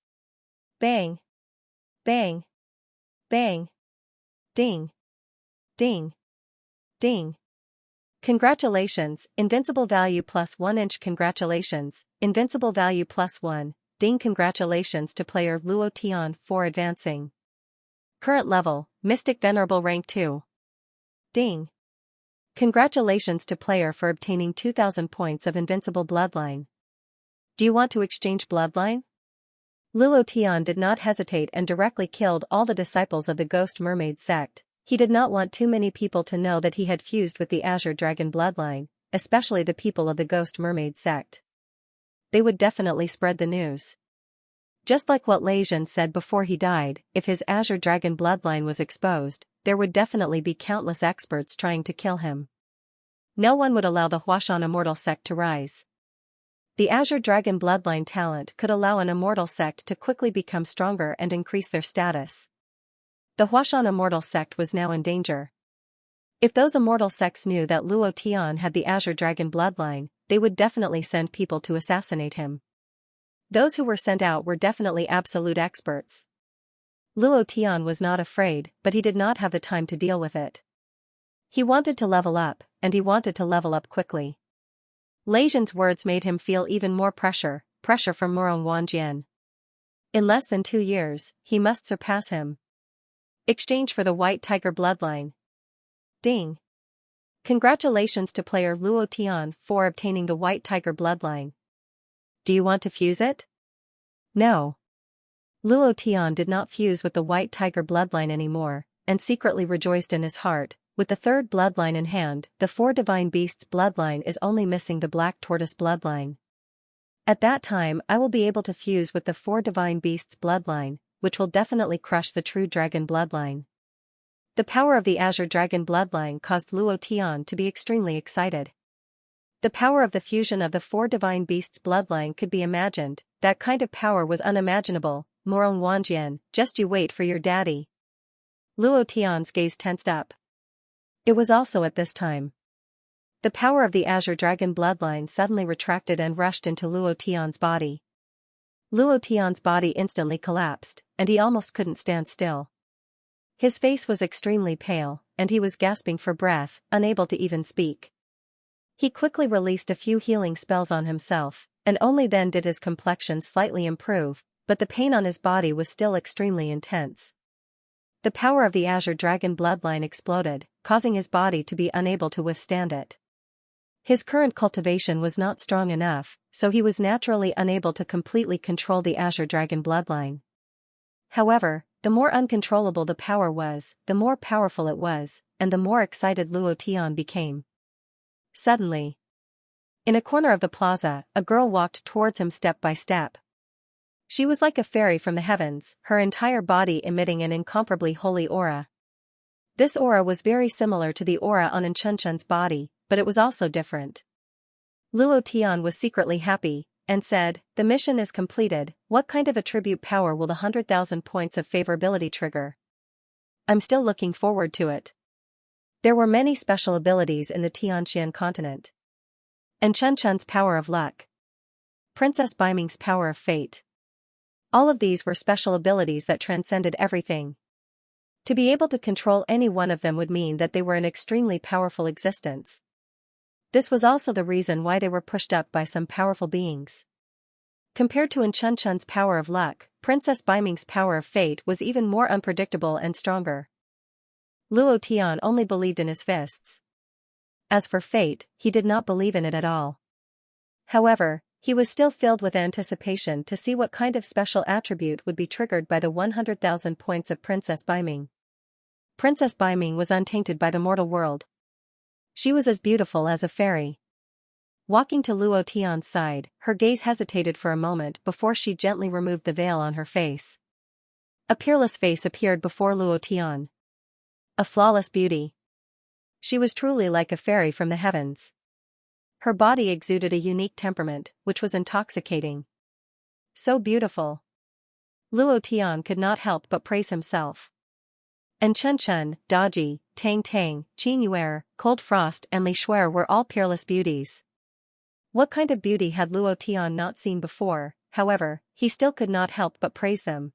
Bang! Bang! Bang! Ding! Ding! Ding! Congratulations, invincible value plus 1 inch. Congratulations, invincible value plus 1, ding. Congratulations to player Luo Tian for advancing. Current level, Mystic Venerable rank 2. Ding. Congratulations to player for obtaining 2,000 points of invincible bloodline. Do you want to exchange bloodline? Luo Tian did not hesitate and directly killed all the disciples of the Ghost Mermaid sect. He did not want too many people to know that he had fused with the Azure Dragon bloodline, especially the people of the Ghost Mermaid sect. They would definitely spread the news. Just like what Leijin said before he died, if his Azure Dragon bloodline was exposed, there would definitely be countless experts trying to kill him. No one would allow the Huashan Immortal sect to rise. The Azure Dragon bloodline talent could allow an immortal sect to quickly become stronger and increase their status. The Huashan Immortal sect was now in danger. If those immortal sects knew that Luo Tian had the Azure Dragon bloodline, they would definitely send people to assassinate him. Those who were sent out were definitely absolute experts. Luo Tian was not afraid, but he did not have the time to deal with it. He wanted to level up, and he wanted to level up quickly. Leijin's words made him feel even more pressure from Murong Wanjian. In less than 2 years, he must surpass him. Exchange for the White Tiger bloodline. Ding. Congratulations to player Luo Tian for obtaining the White Tiger bloodline. Do you want to fuse it? No. Luo Tian did not fuse with the White Tiger bloodline anymore, and secretly rejoiced in his heart. With the 3rd bloodline in hand, the 4 divine beasts bloodline is only missing the Black Tortoise bloodline. At that time I will be able to fuse with the 4 divine beasts bloodline, which will definitely crush the true dragon bloodline. The power of the Azure Dragon bloodline caused Luo Tian to be extremely excited. The power of the fusion of the 4 divine beasts bloodline could be imagined. That kind of power was unimaginable. Morong Wanjian, just you wait for your daddy. Luo Tian's gaze tensed up. It was also at this time. The power of the Azure Dragon bloodline suddenly retracted and rushed into Luo Tian's body. Luo Tian's body instantly collapsed, and he almost couldn't stand still. His face was extremely pale, and he was gasping for breath, unable to even speak. He quickly released a few healing spells on himself, and only then did his complexion slightly improve, but the pain on his body was still extremely intense. The power of the Azure Dragon bloodline exploded, causing his body to be unable to withstand it. His current cultivation was not strong enough, so he was naturally unable to completely control the Azure Dragon bloodline. However, the more uncontrollable the power was, the more powerful it was, and the more excited Luo Tian became. Suddenly, in a corner of the plaza, a girl walked towards him step by step. She was like a fairy from the heavens, her entire body emitting an incomparably holy aura. This aura was very similar to the aura on Xianxia's body, but it was also different. Luo Tian was secretly happy, and said, "The mission is completed. What kind of attribute power will the 100,000 points of favorability trigger? I'm still looking forward to it." There were many special abilities in the Tianxian continent. And Xianxia's power of luck. Princess Baiming's power of fate. All of these were special abilities that transcended everything. To be able to control any one of them would mean that they were an extremely powerful existence. This was also the reason why they were pushed up by some powerful beings. Compared to Xianxia's power of luck, Princess Baiming's power of fate was even more unpredictable and stronger. Luo Tian only believed in his fists. As for fate, he did not believe in it at all. However, he was still filled with anticipation to see what kind of special attribute would be triggered by the 100,000 points of Princess Baiming. Princess Baiming was untainted by the mortal world. She was as beautiful as a fairy. Walking to Luo Tian's side, her gaze hesitated for a moment before she gently removed the veil on her face. A peerless face appeared before Luo Tian. A flawless beauty. She was truly like a fairy from the heavens. Her body exuded a unique temperament, which was intoxicating. So beautiful. Luo Tian could not help but praise himself. And Chen, Daji, Tang, Qin Yuer, Cold Frost and Li Shuer were all peerless beauties. What kind of beauty had Luo Tian not seen before? However, he still could not help but praise them.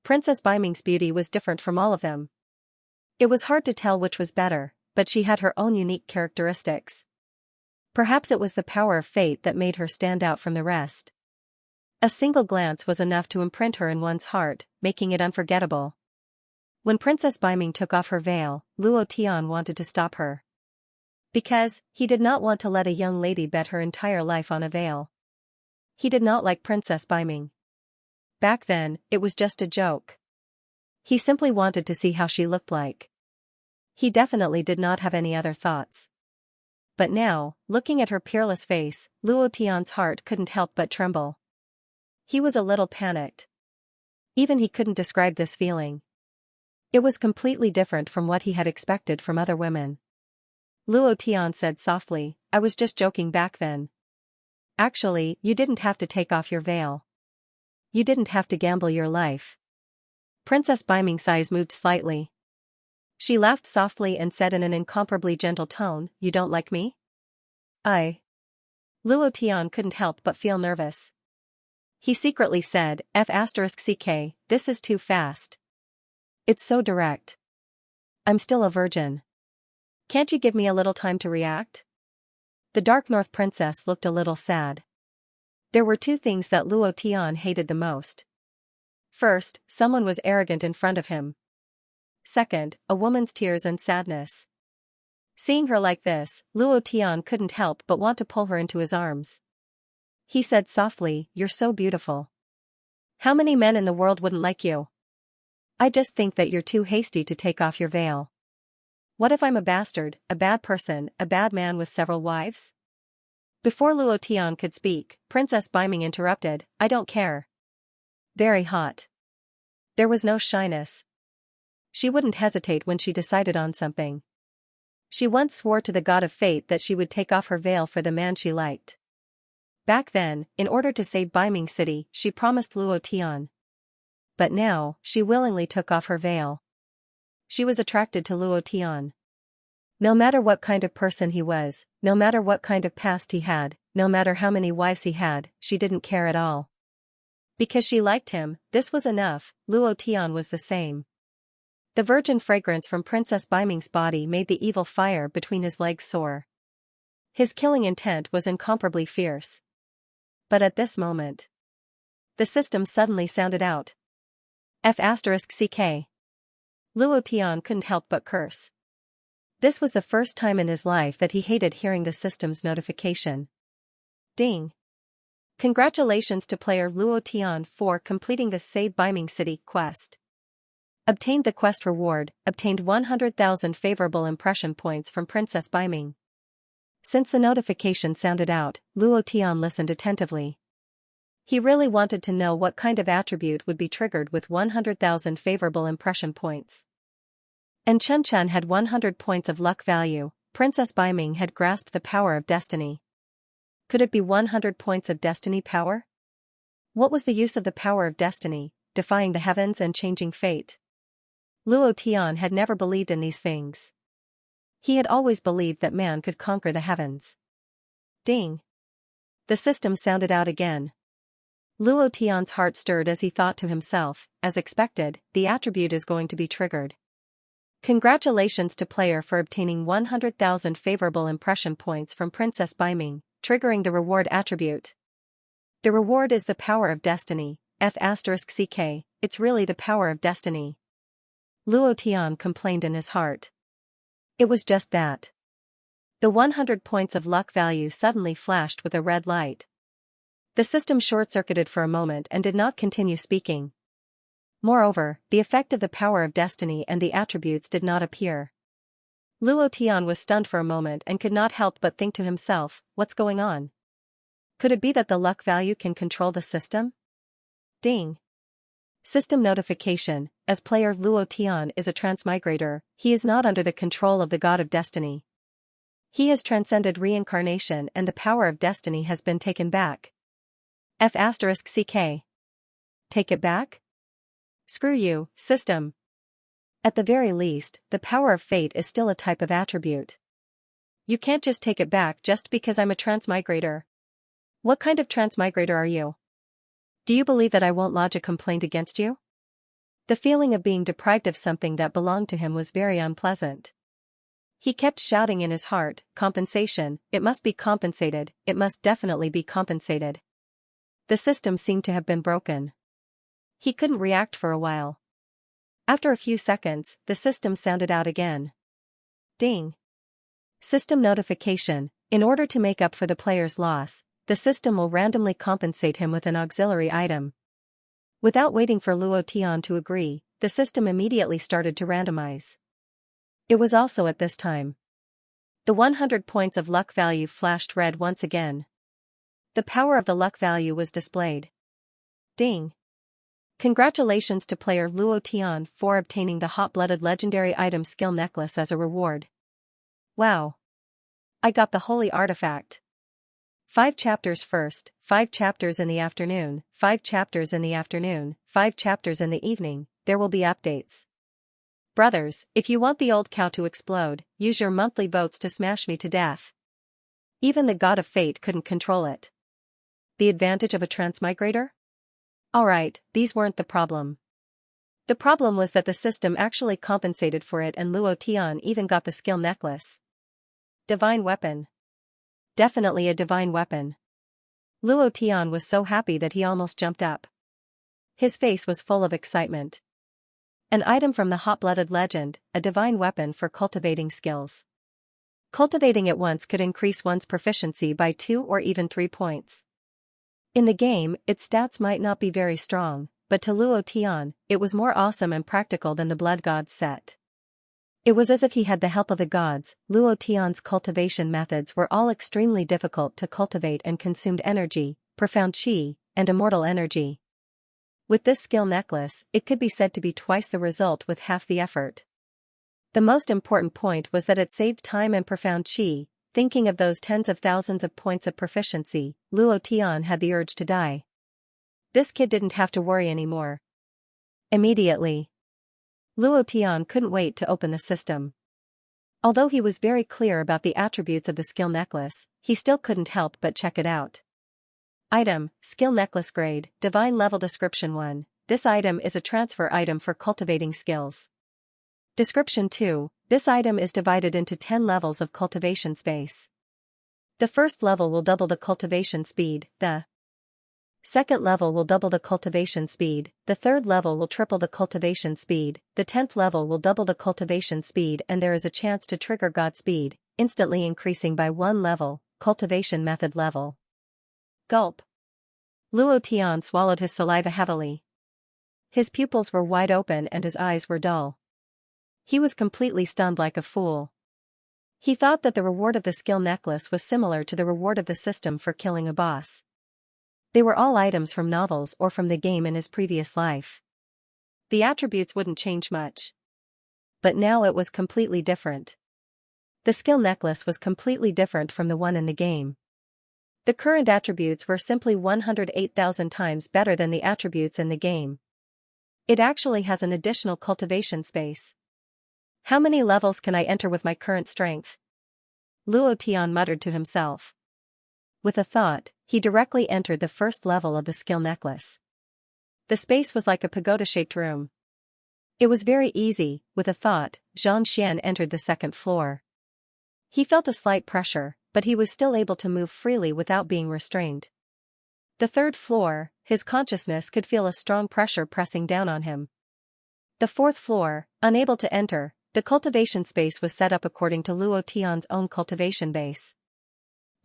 Princess Baiming's beauty was different from all of them. It was hard to tell which was better, but she had her own unique characteristics. Perhaps it was the power of fate that made her stand out from the rest. A single glance was enough to imprint her in one's heart, making it unforgettable. When Princess Baiming took off her veil, Luo Tian wanted to stop her. Because, he did not want to let a young lady bet her entire life on a veil. He did not like Princess Baiming. Back then, it was just a joke. He simply wanted to see how she looked like. He definitely did not have any other thoughts. But now, looking at her peerless face, Luo Tian's heart couldn't help but tremble. He was a little panicked. Even he couldn't describe this feeling. It was completely different from what he had expected from other women. Luo Tian said softly, "I was just joking back then. Actually, you didn't have to take off your veil. You didn't have to gamble your life." Princess Baiming's eyes moved slightly. She laughed softly and said in an incomparably gentle tone, "You don't like me?" Luo Tian couldn't help but feel nervous. He secretly said, "F***ck, this is too fast. It's so direct. I'm still a virgin. Can't you give me a little time to react?" The Dark North Princess looked a little sad. There were two things that Luo Tian hated the most. First, someone was arrogant in front of him. Second, a woman's tears and sadness. Seeing her like this, Luo Tian couldn't help but want to pull her into his arms. He said softly, "You're so beautiful. How many men in the world wouldn't like you? I just think that you're too hasty to take off your veil. What if I'm a bastard, a bad person, a bad man with several wives?" Before Luo Tian could speak, Princess Baiming interrupted, "I don't care." Very hot. There was no shyness. She wouldn't hesitate when she decided on something. She once swore to the god of fate that she would take off her veil for the man she liked. Back then, in order to save Baiming City, she promised Luo Tian. but now, she willingly took off her veil. She was attracted to Luo Tian. No matter what kind of person he was, no matter what kind of past he had, no matter how many wives he had, she didn't care at all. Because she liked him, this was enough. Luo Tian was the same. The virgin fragrance from Princess Baiming's body made the evil fire between his legs soar. His killing intent was incomparably fierce. But at this moment, the system suddenly sounded out. F***ck. Luo Tian couldn't help but curse. This was the first time in his life that he hated hearing the system's notification. Ding! Congratulations to player Luo Tian for completing the Save Baiming City quest. Obtained the quest reward, obtained 100,000 favorable impression points from Princess Baiming. Since the notification sounded out, Luo Tian listened attentively. He really wanted to know what kind of attribute would be triggered with 100,000 favorable impression points. And Chen had 100 points of luck value. Princess Baiming had grasped the power of destiny. Could it be 100 points of destiny power? What was the use of the power of destiny, defying the heavens and changing fate? Luo Tian had never believed in these things. He had always believed that man could conquer the heavens. Ding! The system sounded out again. Luo Tian's heart stirred as he thought to himself, as expected, the attribute is going to be triggered. Congratulations to player for obtaining 100,000 favorable impression points from Princess Baiming, triggering the reward attribute. The reward is the power of destiny, F***ck, it's really the power of destiny. Luo Tian complained in his heart. It was just that. The 100 points of luck value suddenly flashed with a red light. The system short-circuited for a moment and did not continue speaking. Moreover, the effect of the power of destiny and the attributes did not appear. Luo Tian was stunned for a moment and could not help but think to himself, what's going on? Could it be that the luck value can control the system? Ding! System notification, as player Luo Tian is a transmigrator, he is not under the control of the god of destiny. He has transcended reincarnation and the power of destiny has been taken back. F***ck. Take it back? Screw you, system. At the very least, the power of fate is still a type of attribute. You can't just take it back just because I'm a transmigrator. What kind of transmigrator are you? Do you believe that I won't lodge a complaint against you? The feeling of being deprived of something that belonged to him was very unpleasant. He kept shouting in his heart, compensation, it must be compensated, it must definitely be compensated. The system seemed to have been broken. He couldn't react for a while. After a few seconds, the system sounded out again. Ding! System notification, in order to make up for the player's loss, the system will randomly compensate him with an auxiliary item. Without waiting for Luo Tian to agree, the system immediately started to randomize. It was also at this time. The 100 points of luck value flashed red once again. The power of the luck value was displayed. Ding! Congratulations to player Luo Tian for obtaining the hot-blooded legendary item skill necklace as a reward. Wow! I got the holy artifact. 5 chapters first, 5 chapters in the afternoon, 5 chapters in the afternoon, 5 chapters in the evening, there will be updates. Brothers, if you want the old cow to explode, use your monthly votes to smash me to death. Even the god of fate couldn't control it. The advantage of a transmigrator? Alright, these weren't the problem. The problem was that the system actually compensated for it and Luo Tian even got the skill necklace. Divine weapon. Definitely a divine weapon. Luo Tian was so happy that he almost jumped up. His face was full of excitement. An item from the hot-blooded legend, a divine weapon for cultivating skills. Cultivating it once could increase one's proficiency by 2 or even 3 points. In the game, its stats might not be very strong, but to Luo Tian, it was more awesome and practical than the Blood Gods set. It was as if he had the help of the gods. Luo Tian's cultivation methods were all extremely difficult to cultivate and consumed energy, profound qi, and immortal energy. With this skill necklace, it could be said to be twice the result with half the effort. The most important point was that it saved time and profound qi. Thinking of those tens of thousands of points of proficiency, Luo Tian had the urge to die. This kid didn't have to worry anymore. Immediately. Luo Tian couldn't wait to open the system. Although he was very clear about the attributes of the skill necklace, he still couldn't help but check it out. Item, Skill Necklace Grade, Divine Level Description 1. This item is a transfer item for cultivating skills. Description 2. This item is divided into 10 levels of cultivation space. The first level will double the cultivation speed, the second level will double the cultivation speed, the third level will triple the cultivation speed, the 10th level will double the cultivation speed, and there is a chance to trigger God Speed, instantly increasing by 1 level, cultivation method level. Gulp. Luo Tian swallowed his saliva heavily. His pupils were wide open and his eyes were dull. He was completely stunned like a fool. He thought that the reward of the skill necklace was similar to the reward of the system for killing a boss. They were all items from novels or from the game in his previous life. The attributes wouldn't change much. But now it was completely different. The skill necklace was completely different from the one in the game. The current attributes were simply 108,000 times better than the attributes in the game. It actually has an additional cultivation space. How many levels can I enter with my current strength? Luo Tian muttered to himself. With a thought, he directly entered the first level of the skill necklace. The space was like a pagoda-shaped room. It was very easy. With a thought, Xianxia entered the second floor. He felt a slight pressure, but he was still able to move freely without being restrained. The third floor, his consciousness could feel a strong pressure pressing down on him. The fourth floor, unable to enter, the cultivation space was set up according to Luo Tian's own cultivation base.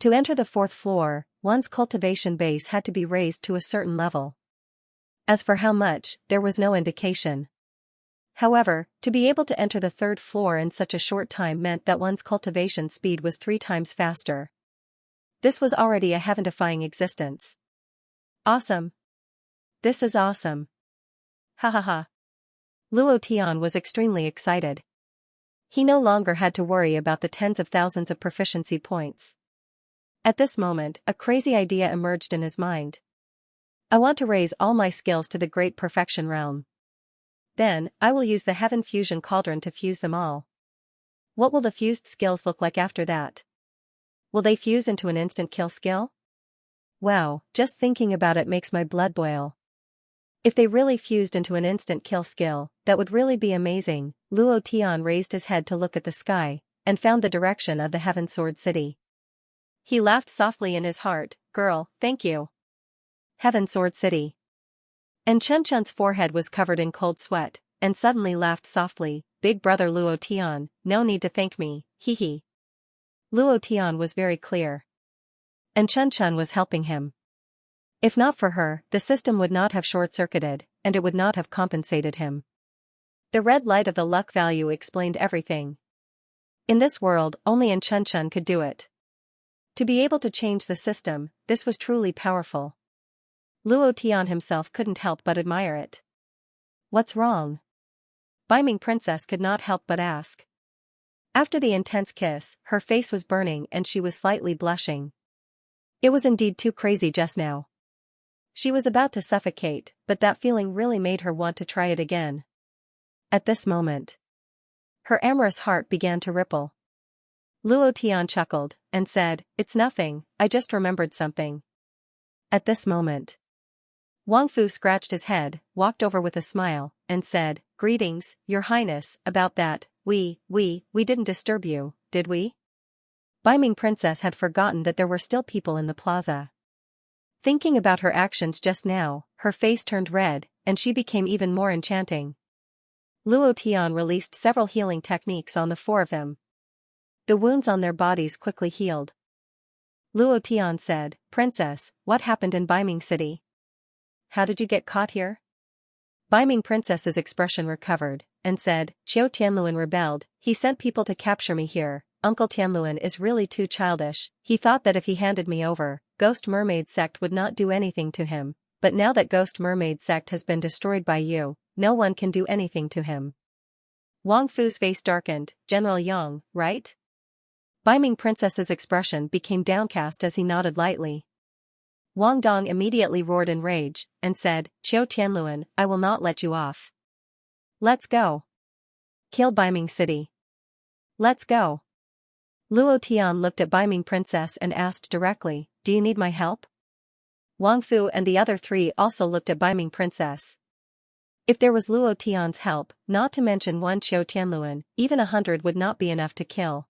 To enter the fourth floor, one's cultivation base had to be raised to a certain level. As for how much, there was no indication. However, to be able to enter the third floor in such a short time meant that one's cultivation speed was 3 times faster. This was already a heaven-defying existence. Awesome. This is awesome. Ha ha ha. Luo Tian was extremely excited. He no longer had to worry about the tens of thousands of proficiency points. At this moment, a crazy idea emerged in his mind. I want to raise all my skills to the great perfection realm. Then, I will use the Heaven Fusion Cauldron to fuse them all. What will the fused skills look like after that? Will they fuse into an instant kill skill? Wow, just thinking about it makes my blood boil. If they really fused into an instant kill skill, that would really be amazing. Luo Tian raised his head to look at the sky, and found the direction of the Heaven Sword City. He laughed softly in his heart, girl, thank you. Heaven Sword City. And Xianxia's forehead was covered in cold sweat, and suddenly laughed softly, big brother Luo Tian, no need to thank me, hee hee. Luo Tian was very clear. And Xianxia was helping him. If not for her, the system would not have short-circuited, and it would not have compensated him. The red light of the luck value explained everything. In this world, only Xianxia could do it. To be able to change the system, this was truly powerful. Luo Tian himself couldn't help but admire it. What's wrong? Beiming Princess could not help but ask. After the intense kiss, her face was burning and she was slightly blushing. It was indeed too crazy just now. She was about to suffocate, but that feeling really made her want to try it again. At this moment, her amorous heart began to ripple. Luo Tian chuckled, and said, it's nothing, I just remembered something. At this moment, Wang Fu scratched his head, walked over with a smile, and said, greetings, Your Highness, about that, we didn't disturb you, did we? Beiming Princess had forgotten that there were still people in the plaza. Thinking about her actions just now, her face turned red, and she became even more enchanting. Luo Tian released several healing techniques on the 4 of them. The wounds on their bodies quickly healed. Luo Tian said, Princess, what happened in Beiming City? How did you get caught here? Beiming Princess's expression recovered, and said, Qiu Tianluan rebelled, he sent people to capture me here. Uncle Tianluan is really too childish, he thought that if he handed me over, Ghost Mermaid Sect would not do anything to him, but now that Ghost Mermaid Sect has been destroyed by you, no one can do anything to him. Wang Fu's face darkened, General Yang, right? Beiming Princess's expression became downcast as he nodded lightly. Wang Dong immediately roared in rage, and said, Qiu Tianluan, I will not let you off. Let's go. Kill Biming City. Let's go. Luo Tian looked at Biming Princess and asked directly, do you need my help? Wang Fu and the other three also looked at Biming Princess. If there was Luo Tian's help, not to mention one Qiu Tianluan, even 100 would not be enough to kill.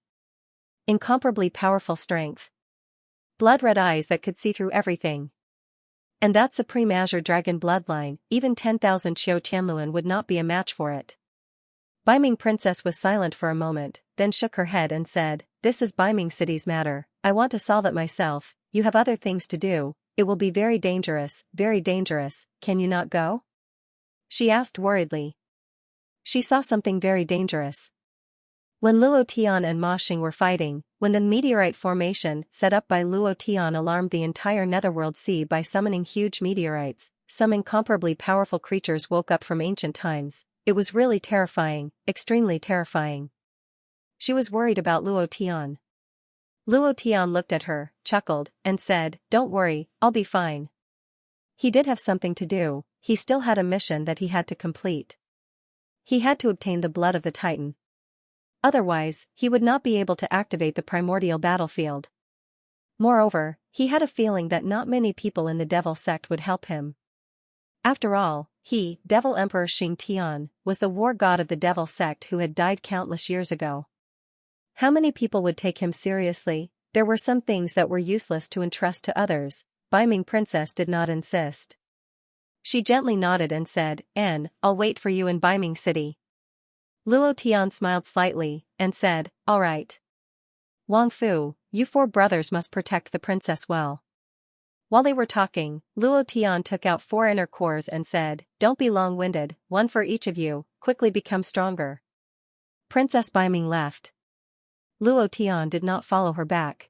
Incomparably powerful strength. Blood-red eyes that could see through everything. And that Supreme Azure Dragon bloodline, even 10,000 Qiu Tianluan would not be a match for it. Biming Princess was silent for a moment, then shook her head and said, this is Biming City's matter, I want to solve it myself, you have other things to do, it will be very dangerous, can you not go? She asked worriedly. She saw something very dangerous. When Luo Tian and Ma Xing were fighting, when the meteorite formation set up by Luo Tian alarmed the entire Netherworld Sea by summoning huge meteorites, some incomparably powerful creatures woke up from ancient times. It was really terrifying, extremely terrifying. She was worried about Luo Tian. Luo Tian looked at her, chuckled, and said, don't worry, I'll be fine. He did have something to do, he still had a mission that he had to complete. He had to obtain the blood of the Titan. Otherwise, he would not be able to activate the primordial battlefield. Moreover, he had a feeling that not many people in the Devil sect would help him. After all, he, Devil Emperor Xing Tian, was the war god of the Devil sect who had died countless years ago. How many people would take him seriously? There were some things that were useless to entrust to others. Biming Princess did not insist. She gently nodded and said, I'll wait for you in Biming City. Luo Tian smiled slightly, and said, all right. Wang Fu, you 4 brothers must protect the princess well. While they were talking, Luo Tian took out 4 inner cores and said, don't be long-winded, 1 for each of you, quickly become stronger. Princess Biming left. Luo Tian did not follow her back.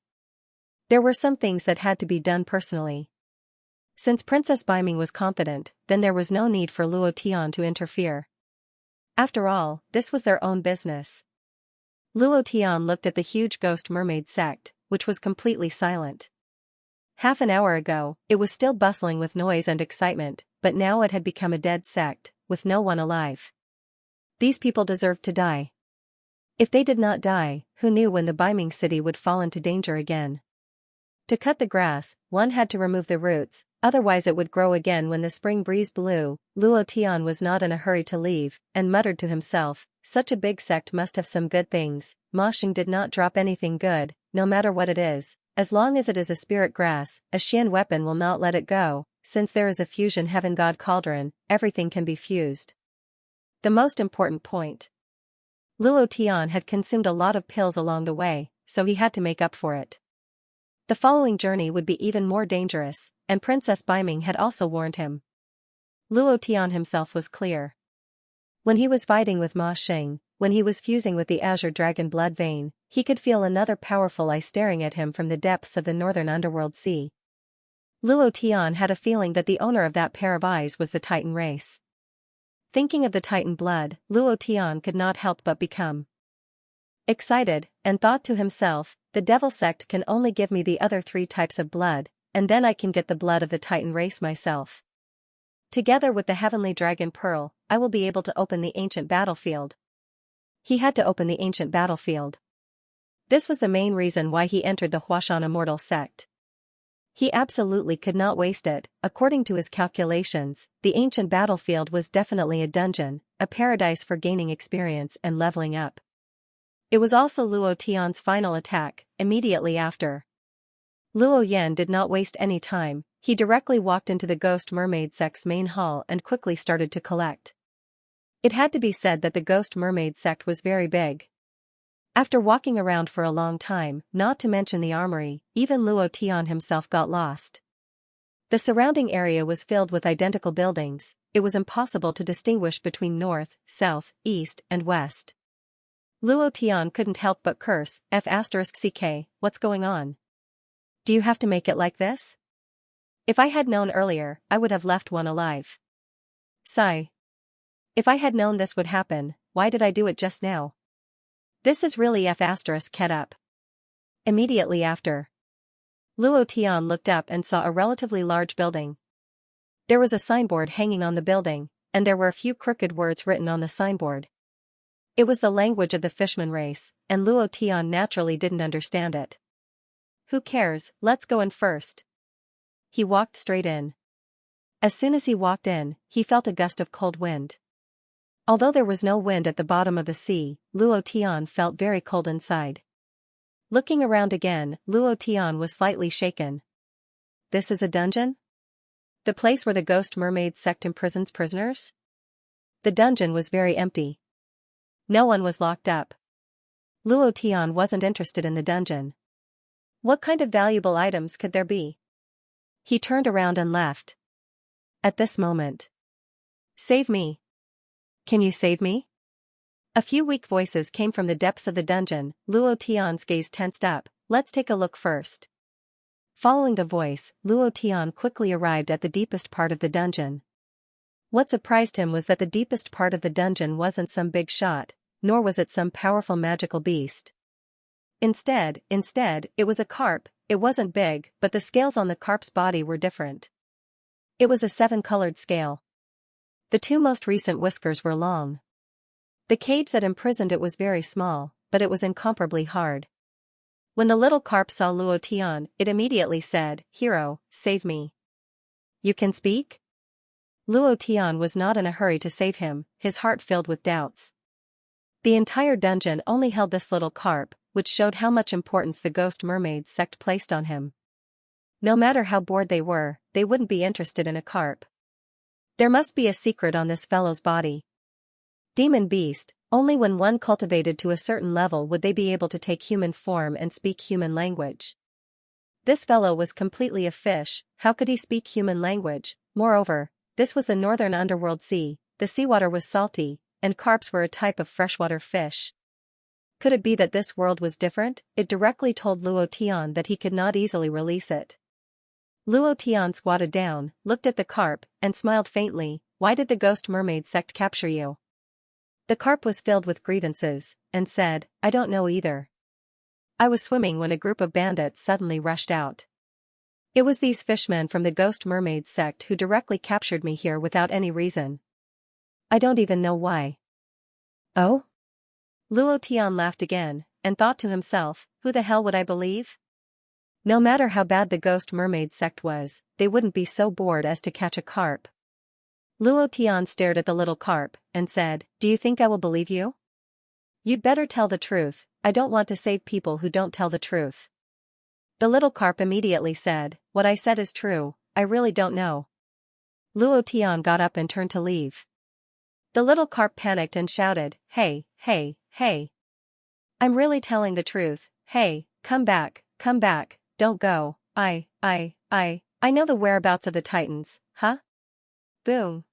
There were some things that had to be done personally. Since Princess Biming was confident, then there was no need for Luo Tian to interfere. After all, this was their own business. Luo Tian looked at the huge ghost mermaid sect, which was completely silent. Half an hour ago, it was still bustling with noise and excitement, but now it had become a dead sect, with no one alive. These people deserved to die. If they did not die, who knew when the Biming City would fall into danger again? To cut the grass, one had to remove the roots, otherwise it would grow again when the spring breeze blew. Luo Tian was not in a hurry to leave, and muttered to himself, such a big sect must have some good things. Ma Xing did not drop anything good, no matter what it is. As long as it is a spirit grass, a Xian weapon will not let it go. Since there is a fusion heaven god cauldron, everything can be fused. The most important point. Luo Tian had consumed a lot of pills along the way, so he had to make up for it. The following journey would be even more dangerous, and Princess Biming had also warned him. Luo Tian himself was clear. When he was fighting with Ma Xing, when he was fusing with the Azure Dragon blood vein, he could feel another powerful eye staring at him from the depths of the northern underworld sea. Luo Tian had a feeling that the owner of that pair of eyes was the Titan race. Thinking of the Titan blood, Luo Tian could not help but become excited, and thought to himself, the Devil sect can only give me the other 3 types of blood, and then I can get the blood of the Titan race myself. Together with the Heavenly Dragon Pearl, I will be able to open the ancient battlefield. He had to open the ancient battlefield. This was the main reason why he entered the Huashan Immortal sect. He absolutely could not waste it. According to his calculations, the ancient battlefield was definitely a dungeon, a paradise for gaining experience and leveling up. It was also Luo Tian's final attack, immediately after. Luo Yan did not waste any time, he directly walked into the Ghost Mermaid sect's main hall and quickly started to collect. It had to be said that the Ghost Mermaid sect was very big. After walking around for a long time, not to mention the armory, even Luo Tian himself got lost. The surrounding *area was filled with identical buildings, it was impossible to distinguish between north, south, east, and west. Luo Tian couldn't help but curse, F***ck, what's going on? Do you have to make it like this? If I had known earlier, I would have left one alive. Sigh. If I had known this would happen, why did I do it just now? This is really F***ket up. Immediately after. Luo Tian looked up and saw a relatively large building. There was a signboard hanging on the building, and there were a few crooked words written on the signboard. It was the language of the fishman race, and Luo Tian naturally didn't understand it. Who cares, let's go in first. He walked straight in. As soon as he walked in, he felt a gust of cold wind. Although there was no wind at the bottom of the sea, Luo Tian felt very cold inside. Looking around again, Luo Tian was slightly shaken. This is a dungeon? The place where the ghost mermaid sect imprisons prisoners? The dungeon was very empty. No one was locked up. Luo Tian wasn't interested in the dungeon. What kind of valuable items could there be? He turned around and left. At this moment. Save me. Can you save me? A few weak voices came from the depths of the dungeon. Luo Tian's gaze tensed up. Let's take a look first. Following the voice, Luo Tian quickly arrived at the deepest part of the dungeon. What surprised him was that the deepest part of the dungeon wasn't some big shot, nor was it some powerful magical beast. Instead, it was a carp. It wasn't big, but the scales on the carp's body were different. It was a 7-colored scale. The 2 most recent whiskers were long. The cage that imprisoned it was very small, but it was incomparably hard. When the little carp saw Luo Tian, it immediately said, "Hero, save me." You can speak? Luo Tian was not in a hurry to save him, his heart filled with doubts. The entire dungeon only held this little carp, which showed how much importance the ghost mermaid sect placed on him. No matter how bored they were, they wouldn't be interested in a carp. There must be a secret on this fellow's body. Demon beast, only when one cultivated to a certain level would they be able to take human form and speak human language. This fellow was completely a fish, how could he speak human language? Moreover, this was the northern underworld sea, the seawater was salty, and carps were a type of freshwater fish. Could it be that this world was different? It directly told Luo Tian that he could not easily release it. Luo Tian squatted down, looked at the carp, and smiled faintly. Why did the ghost mermaid sect capture you? The carp was filled with grievances, and said, I don't know either. I was swimming when a group of bandits suddenly rushed out. It was these fishmen from the ghost mermaid sect who directly captured me here without any reason. I don't even know why. Oh? Luo Tian laughed again, and thought to himself, who the hell would I believe? No matter how bad the ghost mermaid sect was, they wouldn't be so bored as to catch a carp. Luo Tian stared at the little carp, and said, Do you think I will believe you? You'd better tell the truth, I don't want to save people who don't tell the truth. The little carp immediately said, What I said is true, I really don't know. Luo Tian got up and turned to leave. The little carp panicked and shouted, Hey, hey, hey. I'm really telling the truth, hey, come back, don't go, I know the whereabouts of the Titans, huh? Boom.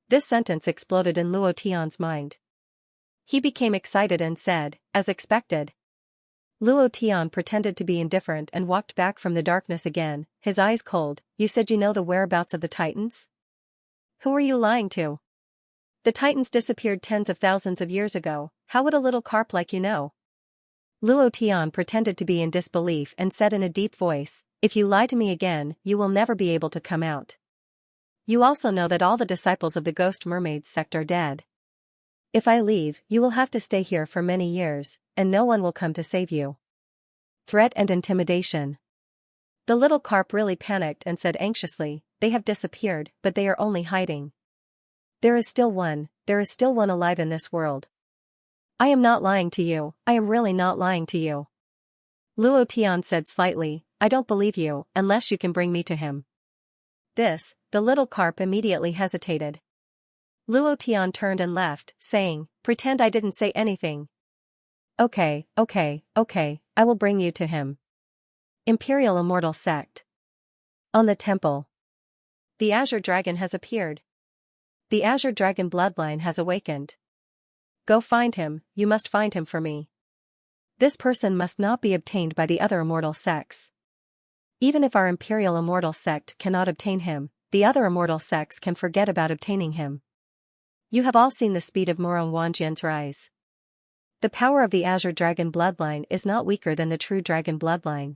This sentence exploded in Luo Tian's mind. He became excited and said, as expected. Luo Tian pretended to be indifferent and walked back from the darkness again, his eyes cold. You said you know the whereabouts of the Titans? Who are you lying to? The Titans disappeared tens of thousands of years ago, how would a little carp like you know? Luo Tian pretended to be in disbelief and said in a deep voice, If you lie to me again, you will never be able to come out. You also know that all the disciples of the ghost mermaid sect are dead. If I leave, you will have to stay here for many years, and no one will come to save you. Threat and intimidation. The little carp really panicked and said anxiously, They have disappeared, but they are only hiding. There is still one alive in this world. I am not lying to you, I am really not lying to you. Luo Tian said slightly, I don't believe you, unless you can bring me to him. The little carp immediately hesitated. Luo Tian turned and left, saying, Pretend I didn't say anything. Okay, I will bring you to him. Imperial Immortal Sect. On the temple. The Azure Dragon has appeared. The Azure Dragon bloodline has awakened. Go find him, you must find him for me. This person must not be obtained by the other immortal sects. Even if our Imperial Immortal Sect cannot obtain him, the other immortal sects can forget about obtaining him. You have all seen the speed of Morong Wanjian's rise. The power of the Azure Dragon bloodline is not weaker than the true Dragon bloodline.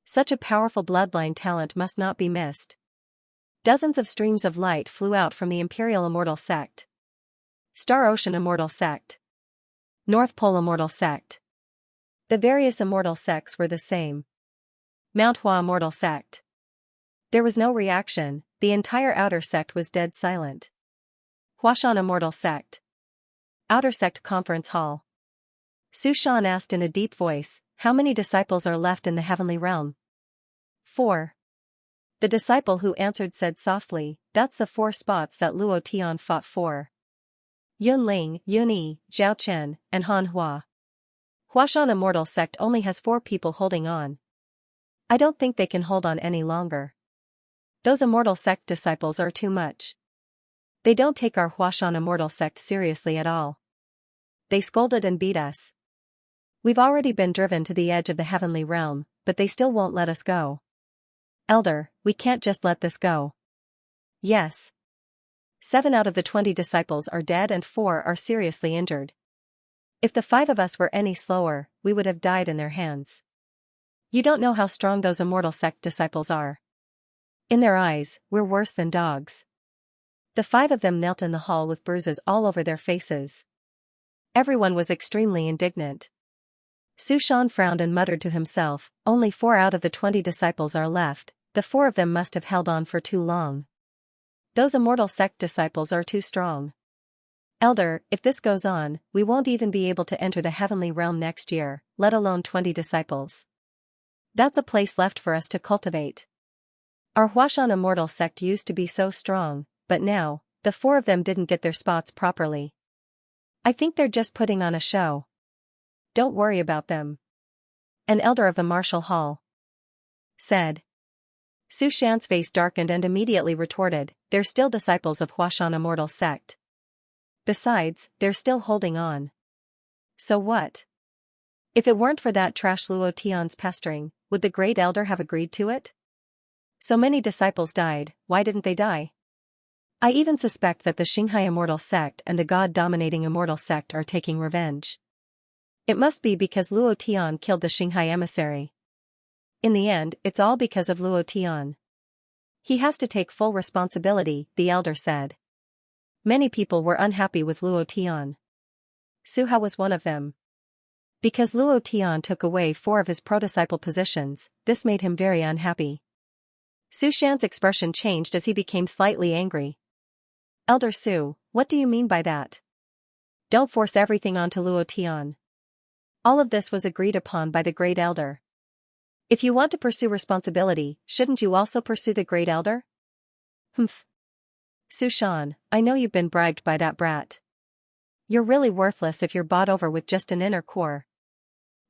Such a powerful bloodline talent must not be missed. Dozens of streams of light flew out from the Imperial Immortal Sect. Star Ocean Immortal Sect. North Pole Immortal Sect. The various immortal sects were the same. Mount Hua Immortal Sect. There was no reaction, the entire outer sect was dead silent. Huashan Immortal Sect. Outer Sect Conference Hall. Su Shan asked in a deep voice, "How many disciples are left in the heavenly realm?" 4. The disciple who answered said softly, "That's the 4 spots that Luo Tian fought for. Yun Ling, Yun Yi, Zhao Chen, and Han Hua. Huashan Immortal Sect only has 4 people holding on. I don't think they can hold on any longer. Those Immortal Sect disciples are too much. They don't take our Huashan Immortal Sect seriously at all. They scolded and beat us. We've already been driven to the edge of the heavenly realm, but they still won't let us go. Elder, we can't just let this go." "Yes. 7 out of the 20 disciples are dead and 4 are seriously injured. If the 5 of us were any slower, we would have died in their hands. You don't know how strong those Immortal Sect disciples are. In their eyes, we're worse than dogs." The 5 of them knelt in the hall with bruises all over their faces. Everyone was extremely indignant. Su Shan frowned and muttered to himself, "Only 4 out of the 20 disciples are left, the 4 of them must have held on for too long. Those Immortal Sect disciples are too strong. Elder, if this goes on, we won't even be able to enter the heavenly realm next year, let alone 20 disciples. That's a place left for us to cultivate. Our Huashan Immortal Sect used to be so strong, but now, the 4 of them didn't get their spots properly. I think they're just putting on a show. Don't worry about them." An elder of the martial hall said. Su Shan's face darkened and immediately retorted, "They're still disciples of Huashan Immortal Sect. Besides, they're still holding on. So what? If it weren't for that trash Luo Tian's pestering, would the great elder have agreed to it? So many disciples died, why didn't they die? I even suspect that the Xianxia Immortal Sect and the God-dominating Immortal Sect are taking revenge. It must be because Luo Tian killed the Xianxia emissary. In the end, it's all because of Luo Tian. He has to take full responsibility," the elder said. Many people were unhappy with Luo Tian. Su Hao was one of them. Because Luo Tian took away 4 of his pro-disciple positions, this made him very unhappy. Su Shan's expression changed as he became slightly angry. "Elder Su, what do you mean by that? Don't force everything onto Luo Tian. All of this was agreed upon by the Great Elder. If you want to pursue responsibility, shouldn't you also pursue the Great Elder?" "Humph. Su Shan, I know you've been bribed by that brat. You're really worthless if you're bought over with just an inner core."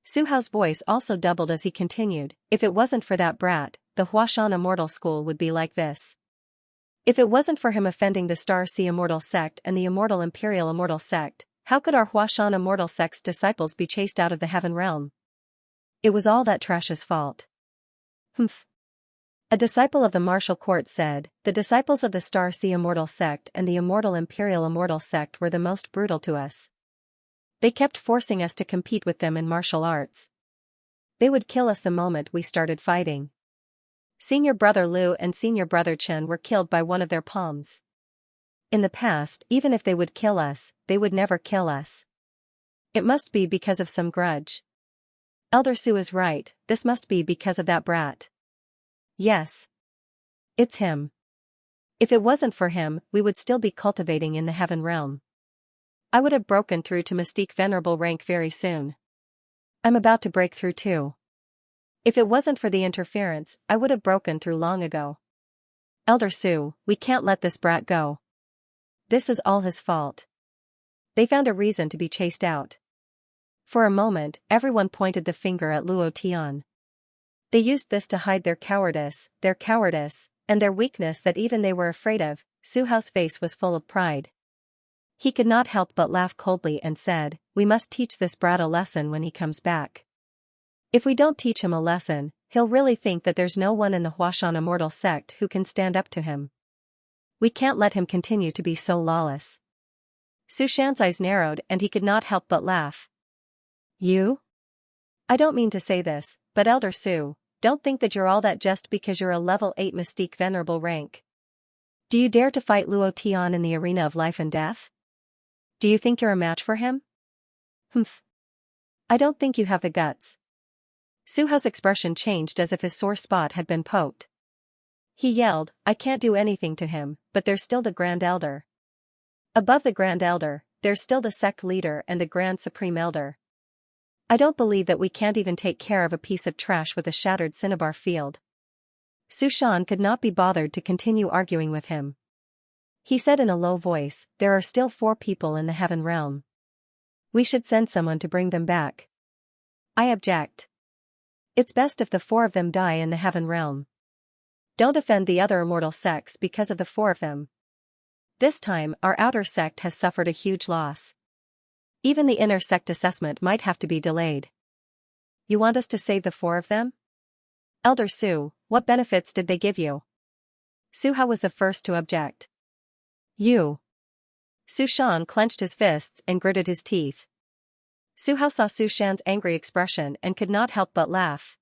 Su Hao's voice also doubled as he continued, "If it wasn't for that brat, the Huashan Immortal School would be like this. If it wasn't for him offending the Star Sea Immortal Sect and the Immortal Imperial Immortal Sect, how could our Huashan Immortal Sect's disciples be chased out of the heaven realm? It was all that trash's fault." "Humph." A disciple of the martial court said, "The disciples of the Star Sea Immortal Sect and the Immortal Imperial Immortal Sect were the most brutal to us. They kept forcing us to compete with them in martial arts. They would kill us the moment we started fighting. Senior Brother Liu and Senior Brother Chen were killed by one of their palms. In the past, even if they would kill us, they would never kill us. It must be because of some grudge. Elder Su is right, this must be because of that brat. Yes. It's him. If it wasn't for him, we would still be cultivating in the heaven realm. I would have broken through to Mystique Venerable rank very soon. I'm about to break through too. If it wasn't for the interference, I would have broken through long ago. Elder Su, we can't let this brat go. This is all his fault. They found a reason to be chased out." For a moment, everyone pointed the finger at Luo Tian. They used this to hide their cowardice, and their weakness that even they were afraid of. Su Hao's face was full of pride. He could not help but laugh coldly and said, "We must teach this brat a lesson when he comes back. If we don't teach him a lesson, he'll really think that there's no one in the Huashan Immortal Sect who can stand up to him. We can't let him continue to be so lawless." Su Shan's eyes narrowed and he could not help but laugh. "You? I don't mean to say this, but Elder Su, don't think that you're all that just because you're a level 8 Mystique Venerable rank. Do you dare to fight Luo Tian in the arena of life and death? Do you think you're a match for him? Humph. I don't think you have the guts. Su Hao's expression changed as if his sore spot had been poked. He yelled, I can't do anything to him, but there's still the Grand Elder. Above the Grand Elder, there's still the sect leader and the Grand Supreme Elder. I don't believe that we can't even take care of a piece of trash with a shattered cinnabar field. Su Shan could not be bothered to continue arguing with him. He said in a low voice, there are still 4 people in the heaven realm. We should send someone to bring them back. I object. It's best if the 4 of them die in the heaven realm. Don't offend the other immortal sects because of the 4 of them. This time, our outer sect has suffered a huge loss. Even the inner sect assessment might have to be delayed. You want us to save the 4 of them? Elder Su, what benefits did they give you? Su Hao was the first to object. You. Su Shan clenched his fists and gritted his teeth. Su Hao saw Su Shan's angry expression and could not help but laugh.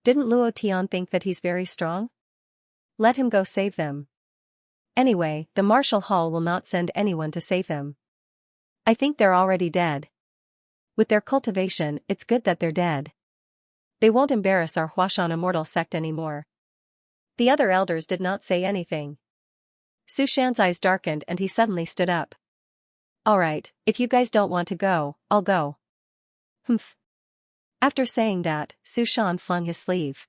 Didn't Luo Tian think that he's very strong? Let him go save them. Anyway, the Martial Hall will not send anyone to save them. I think they're already dead. With their cultivation, it's good that they're dead. They won't embarrass our Huashan immortal sect anymore. The other elders did not say anything. Su Shan's eyes darkened and he suddenly stood up. Alright, if you guys don't want to go, I'll go. Humph. After saying that, Su Shan flung his sleeve.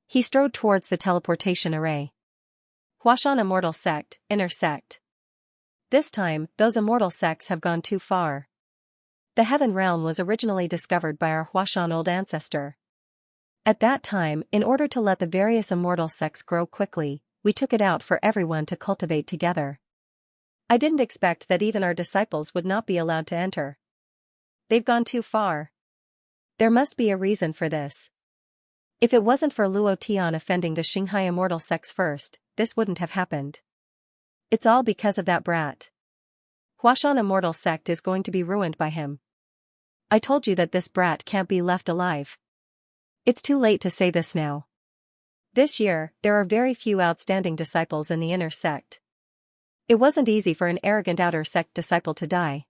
He strode towards the teleportation array. Huashan immortal sect, inner sect. This time, those immortal sects have gone too far. The heaven realm was originally discovered by our Huashan old ancestor. At that time, in order to let the various immortal sects grow quickly, we took it out for everyone to cultivate together. I didn't expect that even our disciples would not be allowed to enter. They've gone too far. There must be a reason for this. If it wasn't for Luo Tian offending the Xinghai immortal sects first, this wouldn't have happened. It's all because of that brat. Huashan immortal sect is going to be ruined by him. I told you that this brat can't be left alive. It's too late to say this now. This year, there are very few outstanding disciples in the inner sect. It wasn't easy for an arrogant outer sect disciple to die.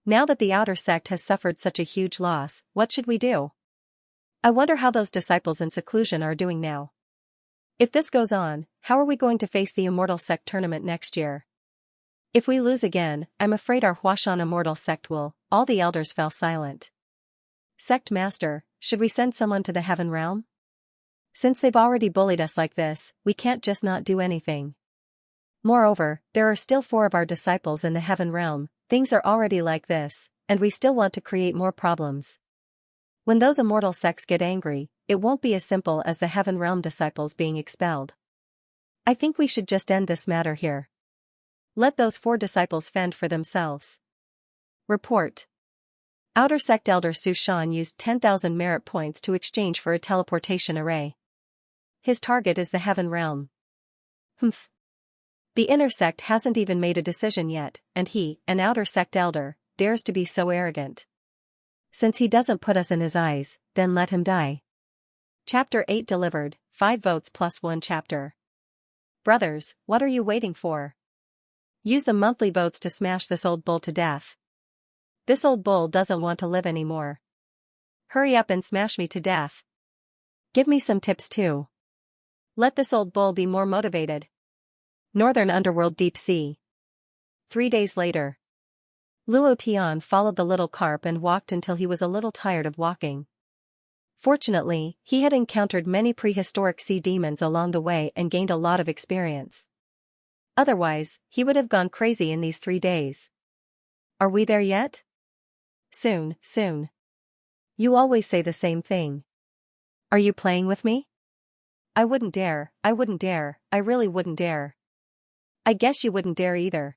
Now that the outer sect has suffered such a huge loss, what should we do? I wonder how those disciples in seclusion are doing now. If this goes on, how are we going to face the immortal sect tournament next year? If we lose again, I'm afraid our Huashan immortal sect will. All the elders fell silent. Sect master, should we send someone to the heaven realm? Since they've already bullied us like this, we can't just not do anything. Moreover, there are still 4 of our disciples in the heaven realm, things are already like this, and we still want to create more problems. When those immortal sects get angry, it won't be as simple as the heaven realm disciples being expelled. I think we should just end this matter here. Let those 4 disciples fend for themselves. Report. Outer sect elder Su Shan used 10,000 merit points to exchange for a teleportation array. His target is the heaven realm. Humph. The inner sect hasn't even made a decision yet, and he, an outer sect elder, dares to be so arrogant. Since he doesn't put us in his eyes, then let him die. Chapter 8 delivered, 5 votes plus 1 chapter. Brothers, what are you waiting for? Use the monthly votes to smash this old bull to death. This old bull doesn't want to live anymore. Hurry up and smash me to death. Give me some tips too. Let this old bull be more motivated. Northern Underworld Deep Sea. 3 days later. Luo Tian followed the little carp and walked until he was a little tired of walking. Fortunately, he had encountered many prehistoric sea demons along the way and gained a lot of experience. Otherwise, he would have gone crazy in these 3 days. Are we there yet? Soon, soon. You always say the same thing. Are you playing with me? I wouldn't dare, I really wouldn't dare. I guess you wouldn't dare either.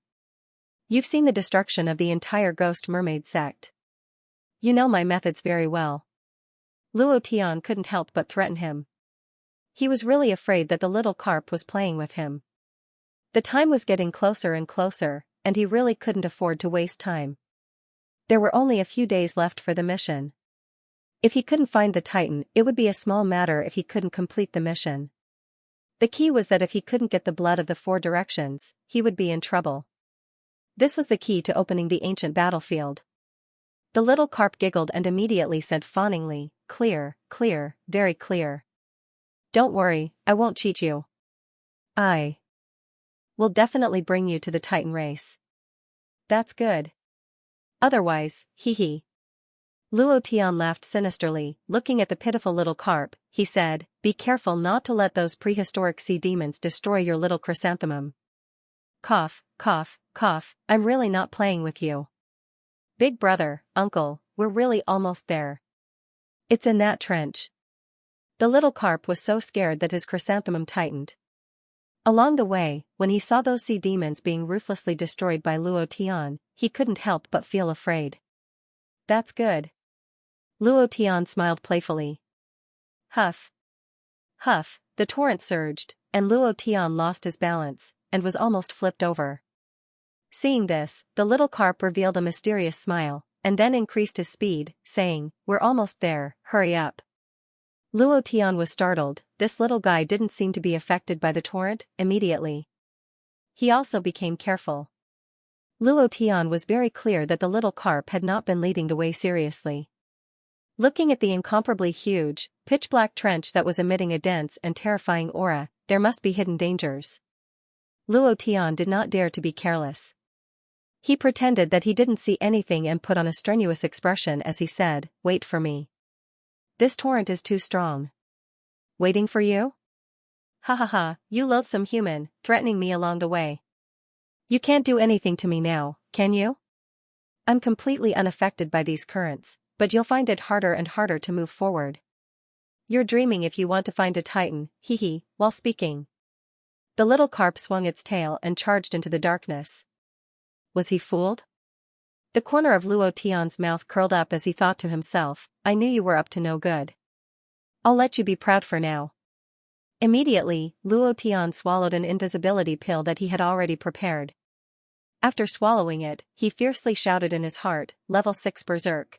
You've seen the destruction of the entire ghost mermaid sect. You know my methods very well. Luo Tian couldn't help but threaten him. He was really afraid that the little carp was playing with him. The time was getting closer and closer, and he really couldn't afford to waste time. There were only a few days left for the mission. If he couldn't find the Titan, it would be a small matter if he couldn't complete the mission. The key was that if he couldn't get the blood of the four directions, he would be in trouble. This was the key to opening the ancient battlefield. The little carp giggled and immediately said fawningly, "Clear, clear, very clear. Don't worry, I won't cheat you. I will definitely bring you to the Titan race." "That's good. Otherwise, hee hee." Luo Tian laughed sinisterly, looking at the pitiful little carp. He said, "Be careful not to let those prehistoric sea demons destroy your little chrysanthemum." Cough, cough, cough, I'm really not playing with you. Big brother, uncle, we're really almost there. It's in that trench. The little carp was so scared that his chrysanthemum tightened. Along the way, when he saw those sea demons being ruthlessly destroyed by Luo Tian, he couldn't help but feel afraid. "That's good." Luo Tian smiled playfully. Huff. Huff, the torrent surged, and Luo Tian lost his balance, and was almost flipped over. Seeing this, the little carp revealed a mysterious smile, and then increased his speed, saying, "We're almost there, hurry up." Luo Tian was startled. This little guy didn't seem to be affected by the torrent. Immediately, he also became careful. Luo Tian was very clear that the little carp had not been leading the way seriously. Looking at the incomparably huge, pitch-black trench that was emitting a dense and terrifying aura, there must be hidden dangers. Luo Tian did not dare to be careless. He pretended that he didn't see anything and put on a strenuous expression as he said, "Wait for me. This torrent is too strong." "Waiting for you? Ha ha ha, you loathsome human, threatening me along the way. You can't do anything to me now, can you? I'm completely unaffected by these currents, but you'll find it harder and harder to move forward. You're dreaming if you want to find a Titan, hee hee." While speaking, the little carp swung its tail and charged into the darkness. Was he fooled? The corner of Luo Tian's mouth curled up as he thought to himself, "I knew you were up to no good. I'll let you be proud for now." Immediately, Luo Tian swallowed an invisibility pill that he had already prepared. After swallowing it, he fiercely shouted in his heart, "Level 6 Berserk."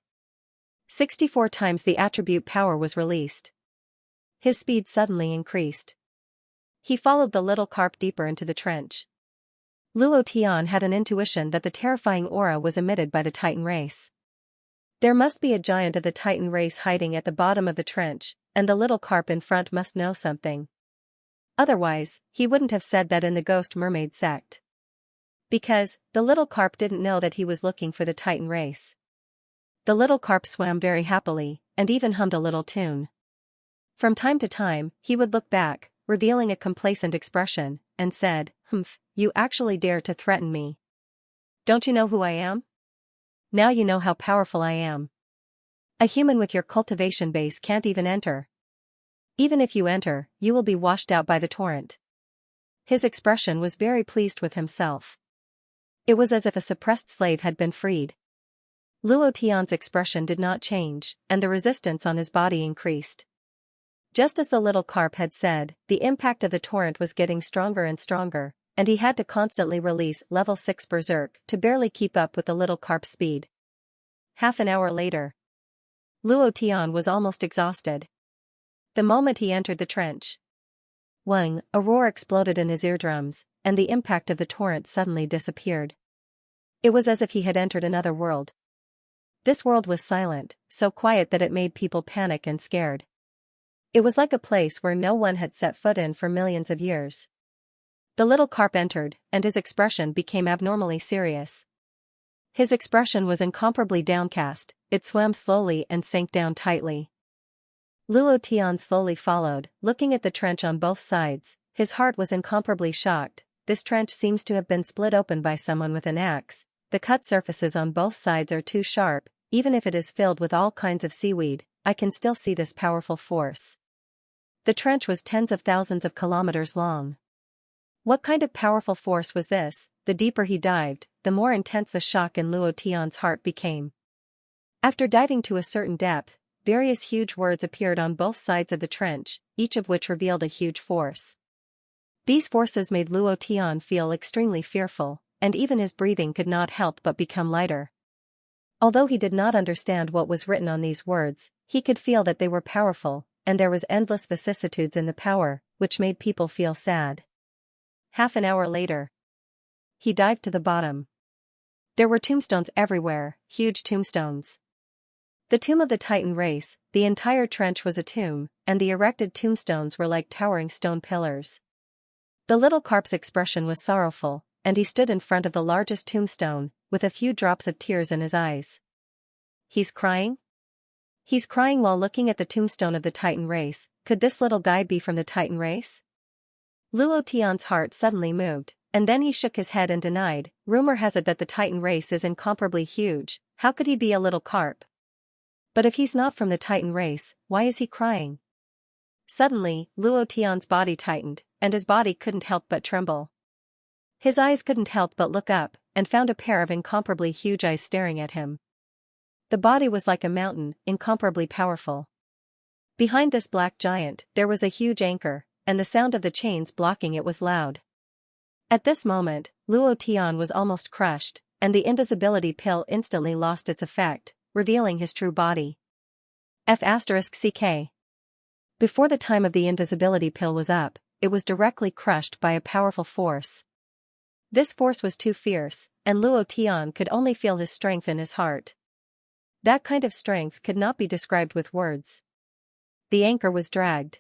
64 times the attribute power was released. His speed suddenly increased. He followed the little carp deeper into the trench. Luo Tian had an intuition that the terrifying aura was emitted by the Titan race. There must be a giant of the Titan race hiding at the bottom of the trench, and the little carp in front must know something. Otherwise, he wouldn't have said that in the Ghost Mermaid sect. Because, the little carp didn't know that he was looking for the Titan race. The little carp swam very happily, and even hummed a little tune. From time to time, he would look back, revealing a complacent expression, and said, "Humph, you actually dare to threaten me. Don't you know who I am? Now you know how powerful I am. A human with your cultivation base can't even enter. Even if you enter, you will be washed out by the torrent." His expression was very pleased with himself. It was as if a suppressed slave had been freed. Luo Tian's expression did not change, and the resistance on his body increased. Just as the little carp had said, the impact of the torrent was getting stronger and stronger, and he had to constantly release level 6 Berserk to barely keep up with the little carp's speed. Half an hour later, Luo Tian was almost exhausted. The moment he entered the trench, "Wang," a roar exploded in his eardrums, and the impact of the torrent suddenly disappeared. It was as if he had entered another world. This world was silent, so quiet that it made people panic and scared. It was like a place where no one had set foot in for millions of years. The little carp entered, and his expression became abnormally serious. His expression was incomparably downcast, it swam slowly and sank down tightly. Luo Tian slowly followed, looking at the trench on both sides. His heart was incomparably shocked. This trench seems to have been split open by someone with an axe. The cut surfaces on both sides are too sharp. Even if it is filled with all kinds of seaweed, I can still see this powerful force. The trench was tens of thousands of kilometers long. What kind of powerful force was this? The deeper he dived, the more intense the shock in Luo Tian's heart became. After diving to a certain depth, various huge words appeared on both sides of the trench, each of which revealed a huge force. These forces made Luo Tian feel extremely fearful, and even his breathing could not help but become lighter. Although he did not understand what was written on these words, he could feel that they were powerful, and there was endless vicissitudes in the power, which made people feel sad. Half an hour later, he dived to the bottom. There were tombstones everywhere, huge tombstones. The tomb of the Titan race, the entire trench was a tomb, and the erected tombstones were like towering stone pillars. The little carp's expression was sorrowful, and he stood in front of the largest tombstone, with a few drops of tears in his eyes. He's crying? He's crying while looking at the tombstone of the Titan race. Could this little guy be from the Titan race? Luo Tian's heart suddenly moved, and then he shook his head and denied, rumor has it that the Titan race is incomparably huge, how could he be a little carp? But if he's not from the Titan race, why is he crying? Suddenly, Luo Tian's body tightened, and his body couldn't help but tremble. His eyes couldn't help but look up, and found a pair of incomparably huge eyes staring at him. The body was like a mountain, incomparably powerful. Behind this black giant, there was a huge anchor, and the sound of the chains blocking it was loud. At this moment, Luo Tian was almost crushed, and the invisibility pill instantly lost its effect, revealing his true body. F***ck. Before the time of the invisibility pill was up, it was directly crushed by a powerful force. This force was too fierce, and Luo Tian could only feel his strength in his heart. That kind of strength could not be described with words. The anchor was dragged.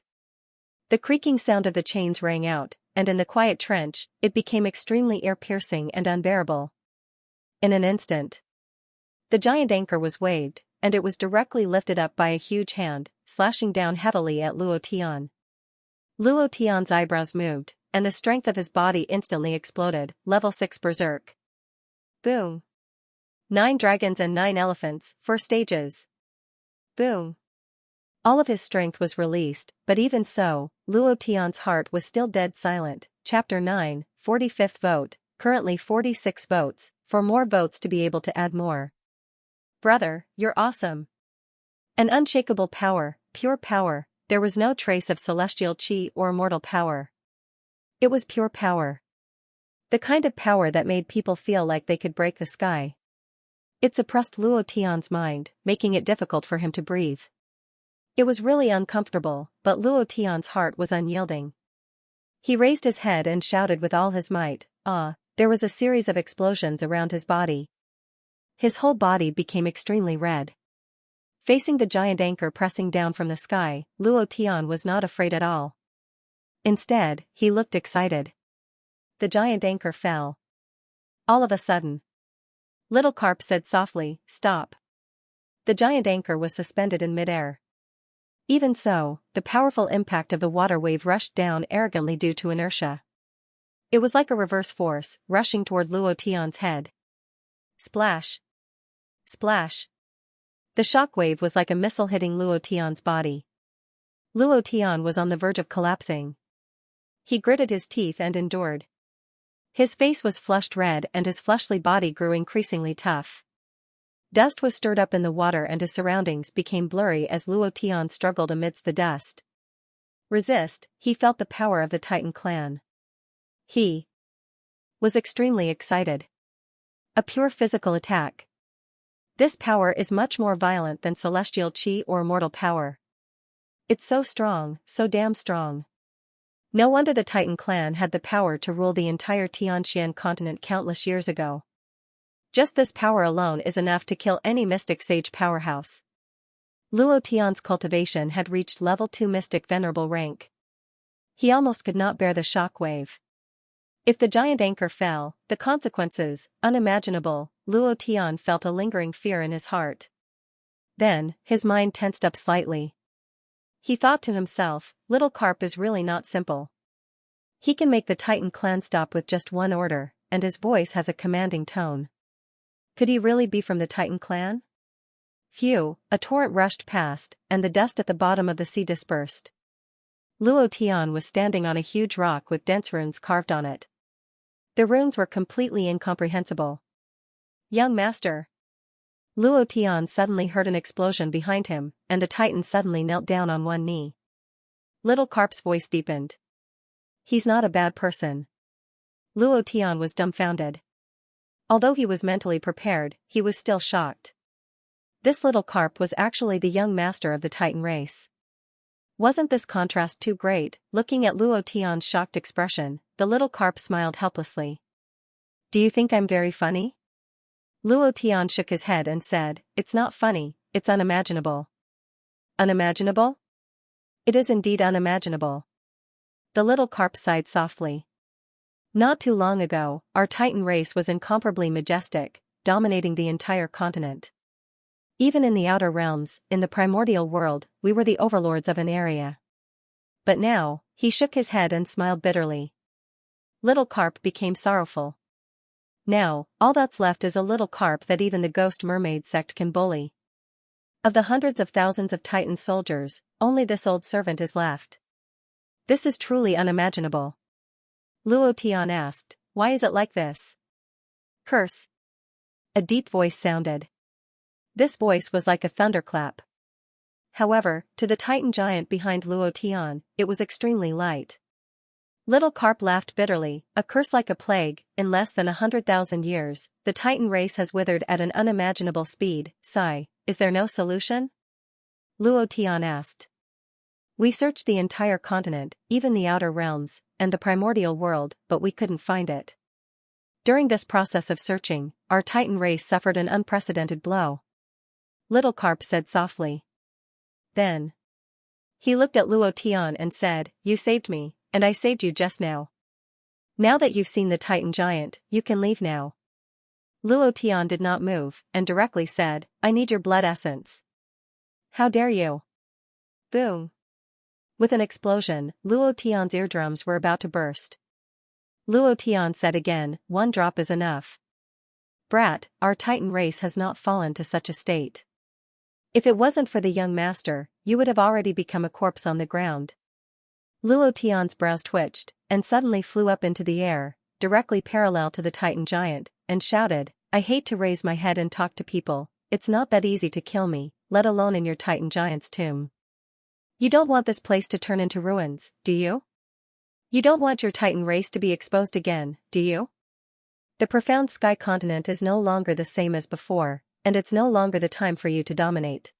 The creaking sound of the chains rang out, and in the quiet trench, it became extremely ear-piercing and unbearable. In an instant, the giant anchor was waved, and it was directly lifted up by a huge hand, slashing down heavily at Luo Tian. Luo Tian's eyebrows moved, and the strength of his body instantly exploded. Level 6 Berserk. Boom. 9 dragons and 9 elephants, 4 stages. Boom. All of his strength was released, but even so, Luo Tian's heart was still dead silent. Chapter 9, 45th vote, currently 46 votes, for more votes to be able to add more. Brother, you're awesome. An unshakable power, pure power, there was no trace of celestial chi or mortal power. It was pure power. The kind of power that made people feel like they could break the sky. It suppressed Luo Tian's mind, making it difficult for him to breathe. It was really uncomfortable, but Luo Tian's heart was unyielding. He raised his head and shouted with all his might, "Ah!" There was a series of explosions around his body. His whole body became extremely red. Facing the giant anchor pressing down from the sky, Luo Tian was not afraid at all. Instead, he looked excited. The giant anchor fell. All of a sudden, Little Carp said softly, "Stop." The giant anchor was suspended in midair. Even so, the powerful impact of the water wave rushed down arrogantly due to inertia. It was like a reverse force, rushing toward Luo Tian's head. Splash! Splash! The shock wave was like a missile hitting Luo Tian's body. Luo Tian was on the verge of collapsing. He gritted his teeth and endured. His face was flushed red and his fleshly body grew increasingly tough. Dust was stirred up in the water and his surroundings became blurry as Luo Tian struggled amidst the dust. Resist, he felt the power of the Titan clan. He was extremely excited. A pure physical attack. This power is much more violent than celestial chi or mortal power. It's so strong, so damn strong. No wonder the Titan clan had the power to rule the entire Xianxia continent countless years ago. Just this power alone is enough to kill any mystic sage powerhouse. Luo Tian's cultivation had reached level 2 mystic venerable rank. He almost could not bear the shock wave. If the giant anchor fell, the consequences, unimaginable. Luo Tian felt a lingering fear in his heart. Then, his mind tensed up slightly. He thought to himself, Little Carp is really not simple. He can make the Titan clan stop with just one order, and his voice has a commanding tone. Could he really be from the Titan clan? Phew, a torrent rushed past, and the dust at the bottom of the sea dispersed. Luo Tian was standing on a huge rock with dense runes carved on it. The runes were completely incomprehensible. Young master. Luo Tian suddenly heard an explosion behind him, and the Titan suddenly knelt down on one knee. Little Carp's voice deepened. He's not a bad person. Luo Tian was dumbfounded. Although he was mentally prepared, he was still shocked. This Little Carp was actually the young master of the Titan race. Wasn't this contrast too great? Looking at Luo Tian's shocked expression, the little carp smiled helplessly. Do you think I'm very funny? Luo Tian shook his head and said, it's not funny, it's unimaginable. Unimaginable? It is indeed unimaginable. The little carp sighed softly. Not too long ago, our Titan race was incomparably majestic, dominating the entire continent. Even in the outer realms, in the primordial world, we were the overlords of an area. But now, he shook his head and smiled bitterly. Little carp became sorrowful. Now, all that's left is a little carp that even the ghost mermaid sect can bully. Of the hundreds of thousands of Titan soldiers, only this old servant is left. This is truly unimaginable. Luo Tian asked, why is it like this? Curse. A deep voice sounded. This voice was like a thunderclap. However, to the Titan giant behind Luo Tian, it was extremely light. Little carp laughed bitterly, a curse like a plague. In less than 100,000 years, the Titan race has withered at an unimaginable speed. Sigh, is there no solution? Luo Tian asked. We searched the entire continent, even the outer realms, and the primordial world, but we couldn't find it. During this process of searching, our Titan race suffered an unprecedented blow. Little carp said softly. Then he looked at Luo Tian and said, you saved me, and I saved you just now. Now that you've seen the Titan giant, you can leave now. Luo Tian did not move, and directly said, I need your blood essence. How dare you? Boom. With an explosion, Luo Tian's eardrums were about to burst. Luo Tian said again, one drop is enough. Brat, our Titan race has not fallen to such a state. If it wasn't for the young master, you would have already become a corpse on the ground. Luo Tian's brows twitched, and suddenly flew up into the air, directly parallel to the Titan giant, and shouted, I hate to raise my head and talk to people, it's not that easy to kill me, let alone in your Titan giant's tomb. You don't want this place to turn into ruins, do you? You don't want your Titan race to be exposed again, do you? The profound sky continent is no longer the same as before, and it's no longer the time for you to dominate.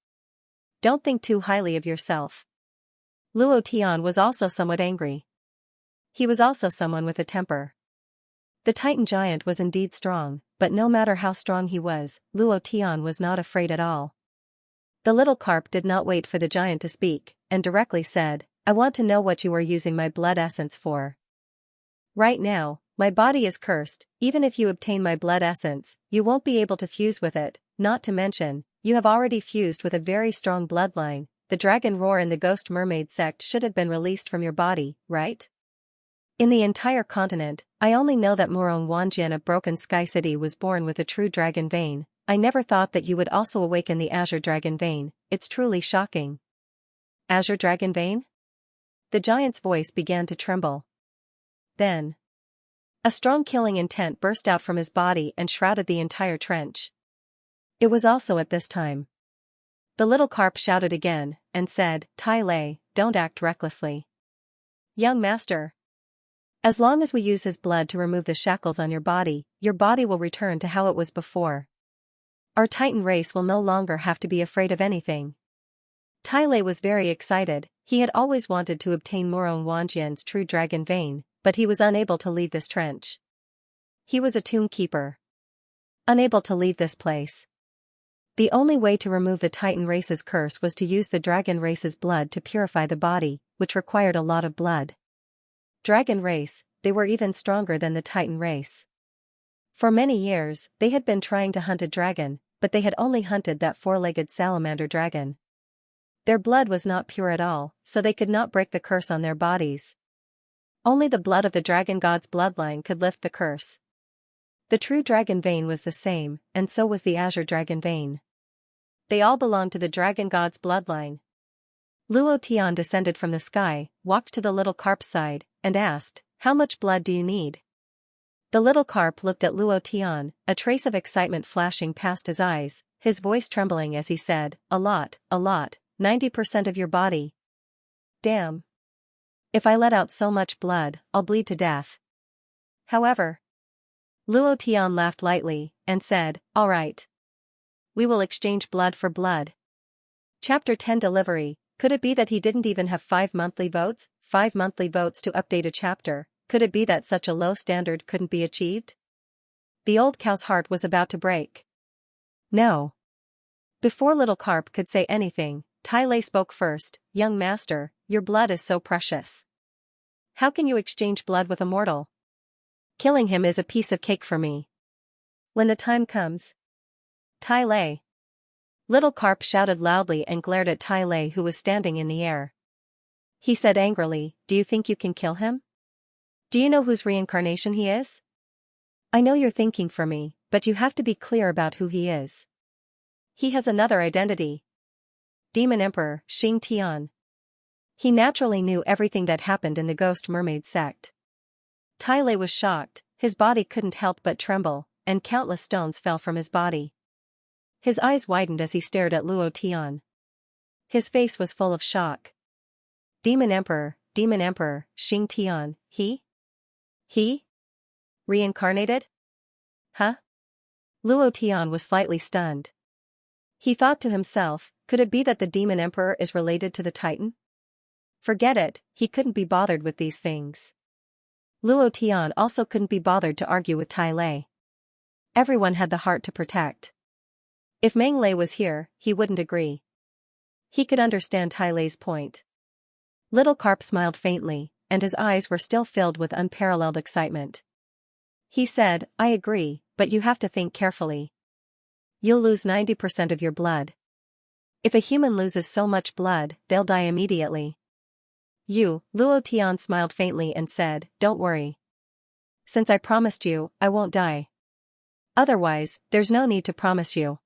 Don't think too highly of yourself. Luo Tian was also somewhat angry. He was also someone with a temper. The Titan giant was indeed strong, but no matter how strong he was, Luo Tian was not afraid at all. The little carp did not wait for the giant to speak, and directly said, I want to know what you are using my blood essence for. Right now, my body is cursed, even if you obtain my blood essence, you won't be able to fuse with it, not to mention, you have already fused with a very strong bloodline, the dragon roar and the ghost mermaid sect should have been released from your body, right? In the entire continent, I only know that Murong Wanjian of Broken Sky City was born with a true dragon vein. I never thought that you would also awaken the Azure Dragon Vein, it's truly shocking. Azure Dragon Vein? The giant's voice began to tremble. Then a strong killing intent burst out from his body and shrouded the entire trench. It was also at this time. The little carp shouted again, and said, Tai Lei, don't act recklessly. Young master. As long as we use his blood to remove the shackles on your body will return to how it was before. Our Titan race will no longer have to be afraid of anything. Tai Lei was very excited, he had always wanted to obtain Murong Wanjian's true dragon vein, but he was unable to leave this trench. He was a tomb keeper. Unable to leave this place. The only way to remove the Titan race's curse was to use the dragon race's blood to purify the body, which required a lot of blood. Dragon race, they were even stronger than the Titan race. For many years, they had been trying to hunt a dragon, but they had only hunted that four-legged salamander dragon. Their blood was not pure at all, so they could not break the curse on their bodies. Only the blood of the dragon god's bloodline could lift the curse. The true dragon vein was the same, and so was the Azure Dragon Vein. They all belonged to the dragon god's bloodline. Luo Tian descended from the sky, walked to the little carp's side, and asked, how much blood do you need? The little carp looked at Luo Tian, a trace of excitement flashing past his eyes, his voice trembling as he said, a lot, 90% of your body. Damn. If I let out so much blood, I'll bleed to death. However, Luo Tian laughed lightly, and said, all right. We will exchange blood for blood. Chapter 10 Delivery. Could it be that he didn't even have 5 monthly votes? 5 monthly votes to update a chapter. Could it be that such a low standard couldn't be achieved? The old cow's heart was about to break. No. Before little Carp could say anything, Tai Lei spoke first. Young master, your blood is so precious. How can you exchange blood with a mortal? Killing him is a piece of cake for me. When the time comes. Tai Lei. Little Carp shouted loudly and glared at Tai Lei, who was standing in the air. He said angrily, do you think you can kill him? Do you know whose reincarnation he is? I know you're thinking for me, but you have to be clear about who he is. He has another identity. Demon Emperor, Xianxia. He naturally knew everything that happened in the Ghost Mermaid sect. Tai Lei was shocked, his body couldn't help but tremble, and countless stones fell from his body. His eyes widened as he stared at Luo Tian. His face was full of shock. Demon Emperor, Xianxia, he? Reincarnated? Huh? Luo Tian was slightly stunned. He thought to himself, could it be that the Demon Emperor is related to the Titan? Forget it, he couldn't be bothered with these things. Luo Tian also couldn't be bothered to argue with Tai Lei. Everyone had the heart to protect. If Meng Lei was here, he wouldn't agree. He could understand Tai Lei's point. Little Carp smiled faintly, and his eyes were still filled with unparalleled excitement. He said, I agree, but you have to think carefully. You'll lose 90% of your blood. If a human loses so much blood, they'll die immediately. Luo Tian smiled faintly and said, don't worry. Since I promised you, I won't die. Otherwise, there's no need to promise you.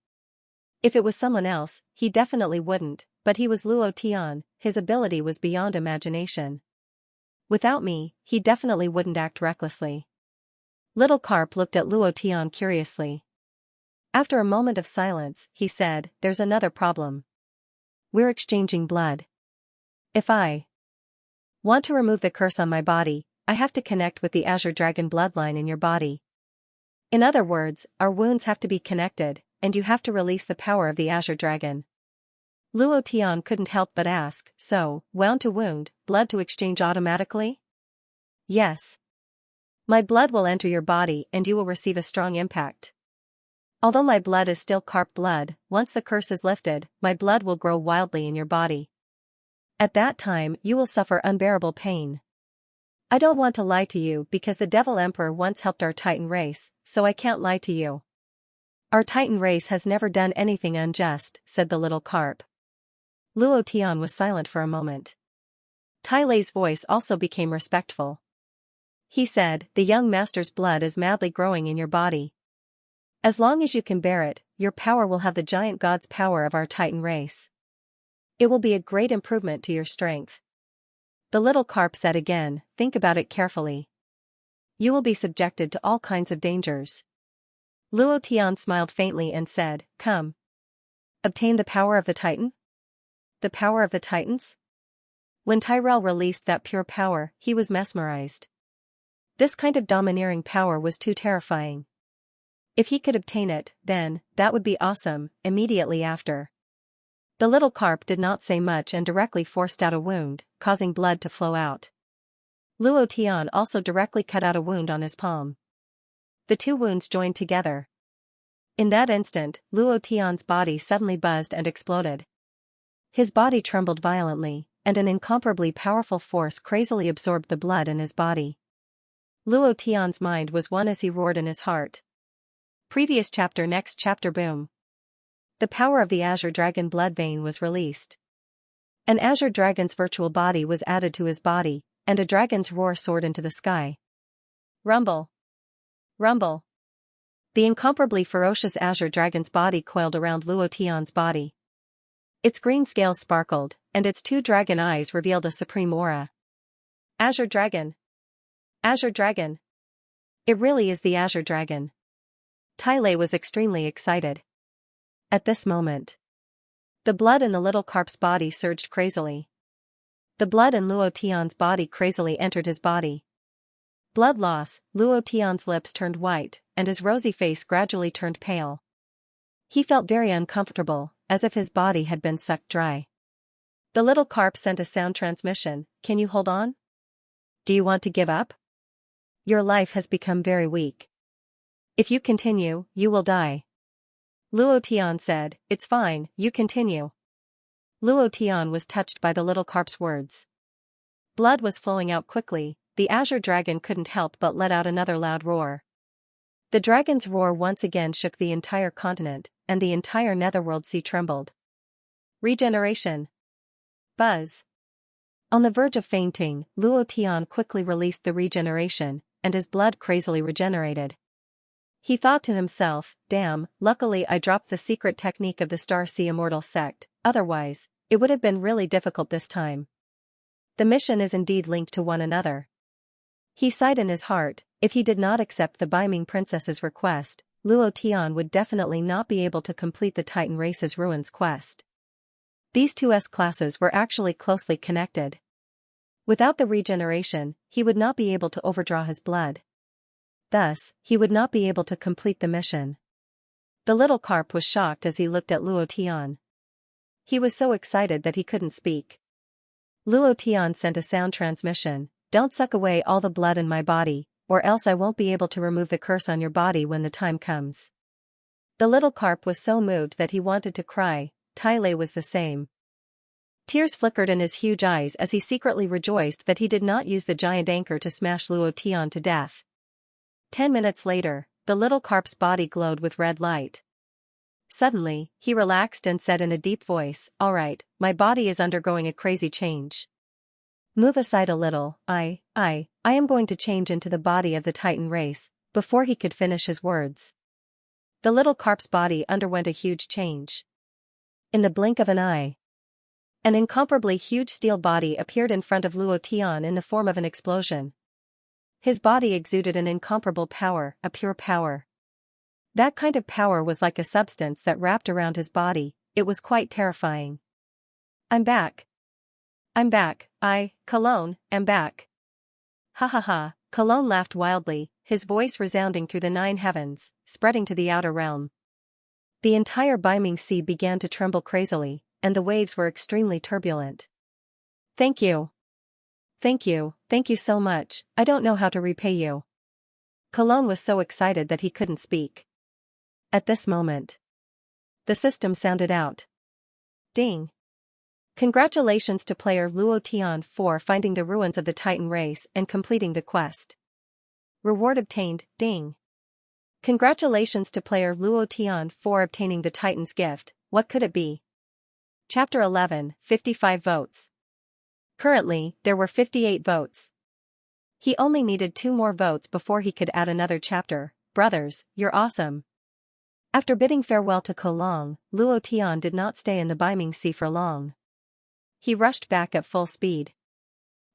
If it was someone else, he definitely wouldn't, but he was Luo Tian, his ability was beyond imagination. Without me, he definitely wouldn't act recklessly. Little Carp looked at Luo Tian curiously. After a moment of silence, he said, there's another problem. We're exchanging blood. If I want to remove the curse on my body, I have to connect with the Azure Dragon bloodline in your body. In other words, our wounds have to be connected, and you have to release the power of the Azure Dragon. Luo Tian couldn't help but ask, so, wound to wound, blood to exchange automatically? Yes. My blood will enter your body and you will receive a strong impact. Although my blood is still Carp blood, once the curse is lifted, my blood will grow wildly in your body. At that time, you will suffer unbearable pain. I don't want to lie to you because the Devil Emperor once helped our Titan race, so I can't lie to you. Our Titan race has never done anything unjust, said the little Carp. Luo Tian was silent for a moment. Tai Lei's voice also became respectful. He said, the young master's blood is madly growing in your body. As long as you can bear it, your power will have the giant god's power of our Titan race. It will be a great improvement to your strength. The little Carp said again, think about it carefully. You will be subjected to all kinds of dangers. Luo Tian smiled faintly and said, come. Obtain the power of the Titan? The power of the Titans? When Tyrell released that pure power, he was mesmerized. This kind of domineering power was too terrifying. If he could obtain it, then, that would be awesome, immediately after. The little Carp did not say much and directly forced out a wound, causing blood to flow out. Luo Tian also directly cut out a wound on his palm. The two wounds joined together. In that instant, Luo Tian's body suddenly buzzed and exploded. His body trembled violently, and an incomparably powerful force crazily absorbed the blood in his body. Luo Tian's mind was one as he roared in his heart. Previous chapter. Next chapter. Boom. The power of the Azure Dragon blood vein was released. An Azure Dragon's virtual body was added to his body, and a dragon's roar soared into the sky. Rumble. Rumble. The incomparably ferocious Azure Dragon's body coiled around Luo Tian's body. Its green scales sparkled, and its two dragon eyes revealed a supreme aura. Azure Dragon. Azure Dragon. It really is the Azure Dragon. Tai Lei was extremely excited. At this moment, the blood in the little Carp's body surged crazily. The blood in Luo Tian's body crazily entered his body. Blood loss, Luo Tian's lips turned white, and his rosy face gradually turned pale. He felt very uncomfortable, as if his body had been sucked dry. The little carp sent a sound transmission. Can you hold on? Do you want to give up? Your life has become very weak. If you continue, you will die. Luo Tian said, It's fine, you continue. Luo Tian was touched by the little carp's words. Blood was flowing out quickly. The azure dragon couldn't help but let out another loud roar. The dragon's roar once again shook the entire continent, and the entire netherworld sea trembled. Regeneration. Buzz. On the verge of fainting, Luo Tian quickly released the regeneration, and his blood crazily regenerated. He thought to himself, damn, luckily I dropped the secret technique of the Star Sea Immortal sect, otherwise, it would have been really difficult this time. The mission is indeed linked to one another. He sighed in his heart. If he did not accept the Beiming princess's request, Luo Tian would definitely not be able to complete the Titan race's ruins quest. These two S-classes were actually closely connected. Without the regeneration, he would not be able to overdraw his blood. Thus, he would not be able to complete the mission. The little carp was shocked as he looked at Luo Tian. He was so excited that he couldn't speak. Luo Tian sent a sound transmission. Don't suck away all the blood in my body, or else I won't be able to remove the curse on your body when the time comes. The little carp was so moved that he wanted to cry. Tai Lei was the same. Tears flickered in his huge eyes as he secretly rejoiced that he did not use the giant anchor to smash Luo Tian to death. 10 minutes later, the little carp's body glowed with red light. Suddenly, he relaxed and said in a deep voice, All right, my body is undergoing a crazy change. Move aside a little, I am going to change into the body of the Titan race. Before he could finish his words, the little carp's body underwent a huge change. In the blink of an eye, an incomparably huge steel body appeared in front of Luo Tian in the form of an explosion. His body exuded an incomparable power, a pure power. That kind of power was like a substance that wrapped around his body. It was quite terrifying. I'm back. I'm back, Cologne, am back. Ha ha ha, Cologne laughed wildly, his voice resounding through the 9 heavens, spreading to the outer realm. The entire Beiming Sea began to tremble crazily, and the waves were extremely turbulent. Thank you. Thank you so much, I don't know how to repay you. Cologne was so excited that he couldn't speak. At this moment, the system sounded out. Ding. Congratulations to player Luo Tian for finding the ruins of the Titan race and completing the quest. Reward obtained, ding. Congratulations to player Luo Tian for obtaining the Titan's gift. What could it be? Chapter 11, 55 votes. Currently, there were 58 votes. He only needed 2 more votes before he could add another chapter. Brothers, you're awesome. After bidding farewell to Cologne, Luo Tian did not stay in the Beiming Sea for long. He rushed back at full speed.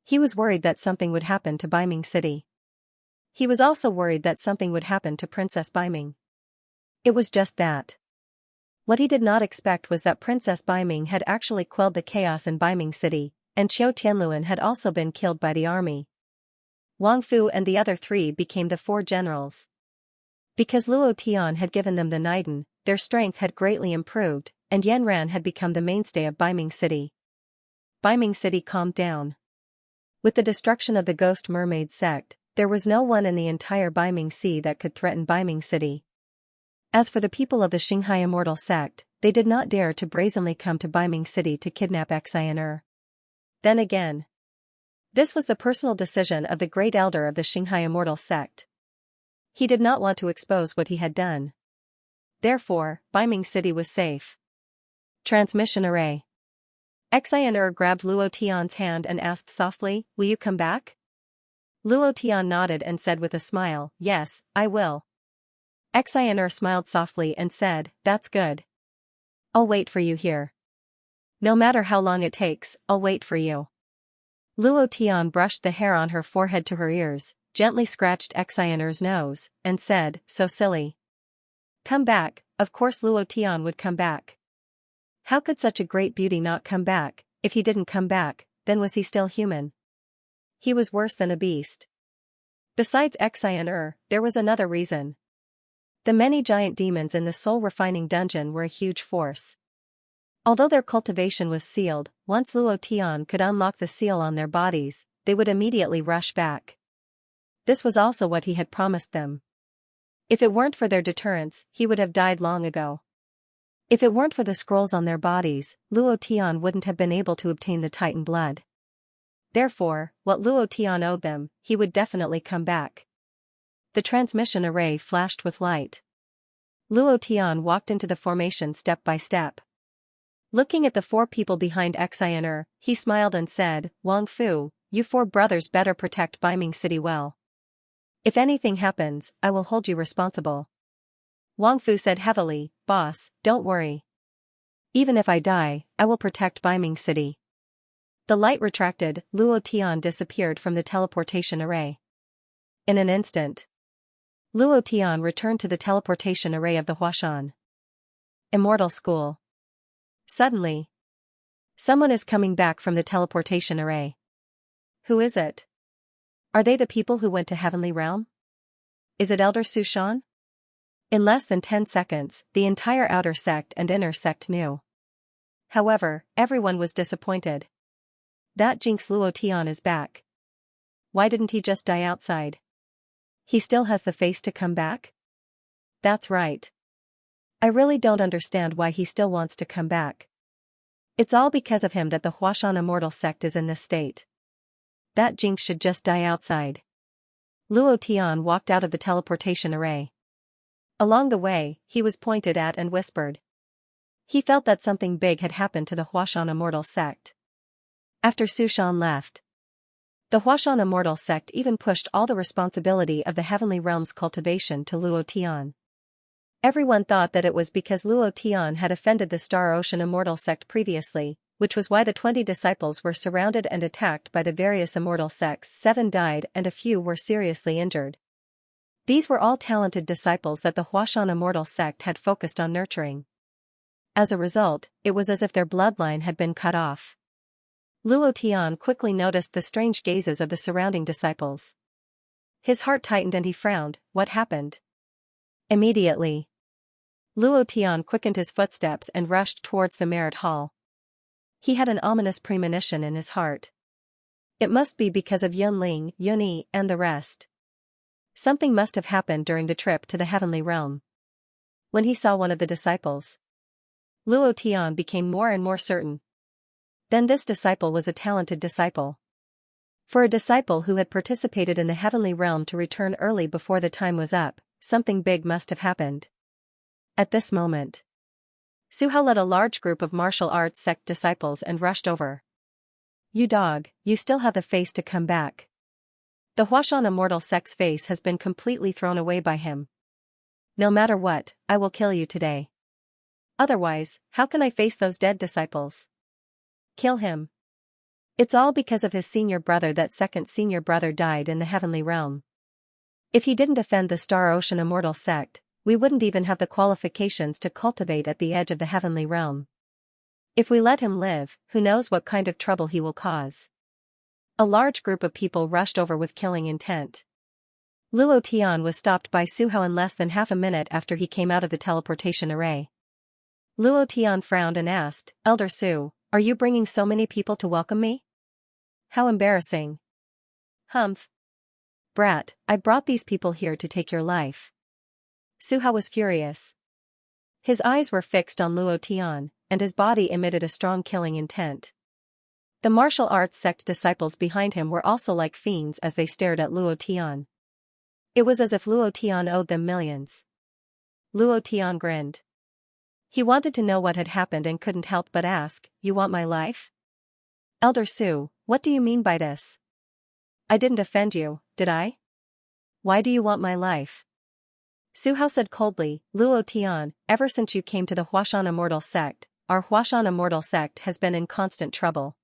He was worried that something would happen to Beiming City. He was also worried that something would happen to Princess Beiming. It was just that. What he did not expect was that Princess Beiming had actually quelled the chaos in Beiming City, and Qiu Tianluan had also been killed by the army. Wang Fu and the other 3 became the 4 generals. Because Luo Tian had given them the Niden, their strength had greatly improved, and Yanran had become the mainstay of Beiming City. Beiming City calmed down. With the destruction of the Ghost Mermaid sect, there was no one in the entire Beiming Sea that could threaten Beiming City. As for the people of the Xianxia Immortal sect, they did not dare to brazenly come to Beiming City to kidnap Xianxia. Then again, this was the personal decision of the great elder of the Xianxia Immortal sect. He did not want to expose what he had done. Therefore, Beiming City was safe. Transmission array. Xianxia grabbed Luo Tian's hand and asked softly, Will you come back? Luo Tian nodded and said with a smile, Yes, I will. Xianxia smiled softly and said, That's good. I'll wait for you here. No matter how long it takes, I'll wait for you. Luo Tian brushed the hair on her forehead to her ears, gently scratched Xianxia's nose, and said, So silly. Come back. Of course Luo Tian would come back. How could such a great beauty not come back? If he didn't come back, then was he still human? He was worse than a beast. Besides Xianxia, there was another reason. The many giant demons in the soul-refining dungeon were a huge force. Although their cultivation was sealed, once Luo Tian could unlock the seal on their bodies, they would immediately rush back. This was also what he had promised them. If it weren't for their deterrence, he would have died long ago. If it weren't for the scrolls on their bodies, Luo Tian wouldn't have been able to obtain the Titan blood. Therefore, what Luo Tian owed them, he would definitely come back. The transmission array flashed with light. Luo Tian walked into the formation step by step. Looking at the 4 people behind Xianxia, he smiled and said, "Wang Fu, you 4 brothers better protect Baiming City well. If anything happens, I will hold you responsible." Wang Fu said heavily, "Boss, don't worry. Even if I die, I will protect Baiming City." The light retracted, Luo Tian disappeared from the teleportation array. In an instant, Luo Tian returned to the teleportation array of the Huashan Immortal School. Suddenly, someone is coming back from the teleportation array. Who is it? Are they the people who went to Heavenly Realm? Is it Elder Su Shan? In less than 10 seconds, the entire outer sect and inner sect knew. However, everyone was disappointed. That Jinx Luo Tian is back. Why didn't he just die outside? He still has the face to come back? That's right. I really don't understand why he still wants to come back. It's all because of him that the Huashan Immortal sect is in this state. That Jinx should just die outside. Luo Tian walked out of the teleportation array. Along the way, he was pointed at and whispered. He felt that something big had happened to the Huashan Immortal sect. After Su Shan left, the Huashan Immortal sect even pushed all the responsibility of the Heavenly Realm's cultivation to Luo Tian. Everyone thought that it was because Luo Tian had offended the Star Ocean Immortal sect previously, which was why the 20 disciples were surrounded and attacked by the various immortal sects. 7 died and a few were seriously injured. These were all talented disciples that the Huashan Immortal sect had focused on nurturing. As a result, it was as if their bloodline had been cut off. Luo Tian quickly noticed the strange gazes of the surrounding disciples. His heart tightened and he frowned. What happened? Immediately, Luo Tian quickened his footsteps and rushed towards the merit hall. He had an ominous premonition in his heart. It must be because of Yunling, Yunyi, and the rest. Something must have happened during the trip to the Heavenly Realm. When he saw one of the disciples, Luo Tian became more and more certain. Then this disciple was a talented disciple. For a disciple who had participated in the Heavenly Realm to return early before the time was up, something big must have happened. At this moment, Su Hao led a large group of martial arts sect disciples and rushed over. "You dog, you still have the face to come back. The Huashan Immortal sect's face has been completely thrown away by him. No matter what, I will kill you today. Otherwise, how can I face those dead disciples? Kill him. It's all because of his senior brother that second senior brother died in the Heavenly Realm. If he didn't offend the Star Ocean Immortal sect, we wouldn't even have the qualifications to cultivate at the edge of the Heavenly Realm. If we let him live, who knows what kind of trouble he will cause." A large group of people rushed over with killing intent. Luo Tian was stopped by Su Hao in less than half a minute after he came out of the teleportation array. Luo Tian frowned and asked, "Elder Su, are you bringing so many people to welcome me? How embarrassing." "Humph. Brat, I brought these people here to take your life." Su Hao was furious. His eyes were fixed on Luo Tian, and his body emitted a strong killing intent. The martial arts sect disciples behind him were also like fiends as they stared at Luo Tian. It was as if Luo Tian owed them millions. Luo Tian grinned. He wanted to know what had happened and couldn't help but ask, "You want my life?" "Elder Su, what do you mean by this? I didn't offend you, did I? Why do you want my life?" Su Hao said coldly, "Luo Tian, ever since you came to the Huashan Immortal sect, our Huashan Immortal sect has been in constant trouble.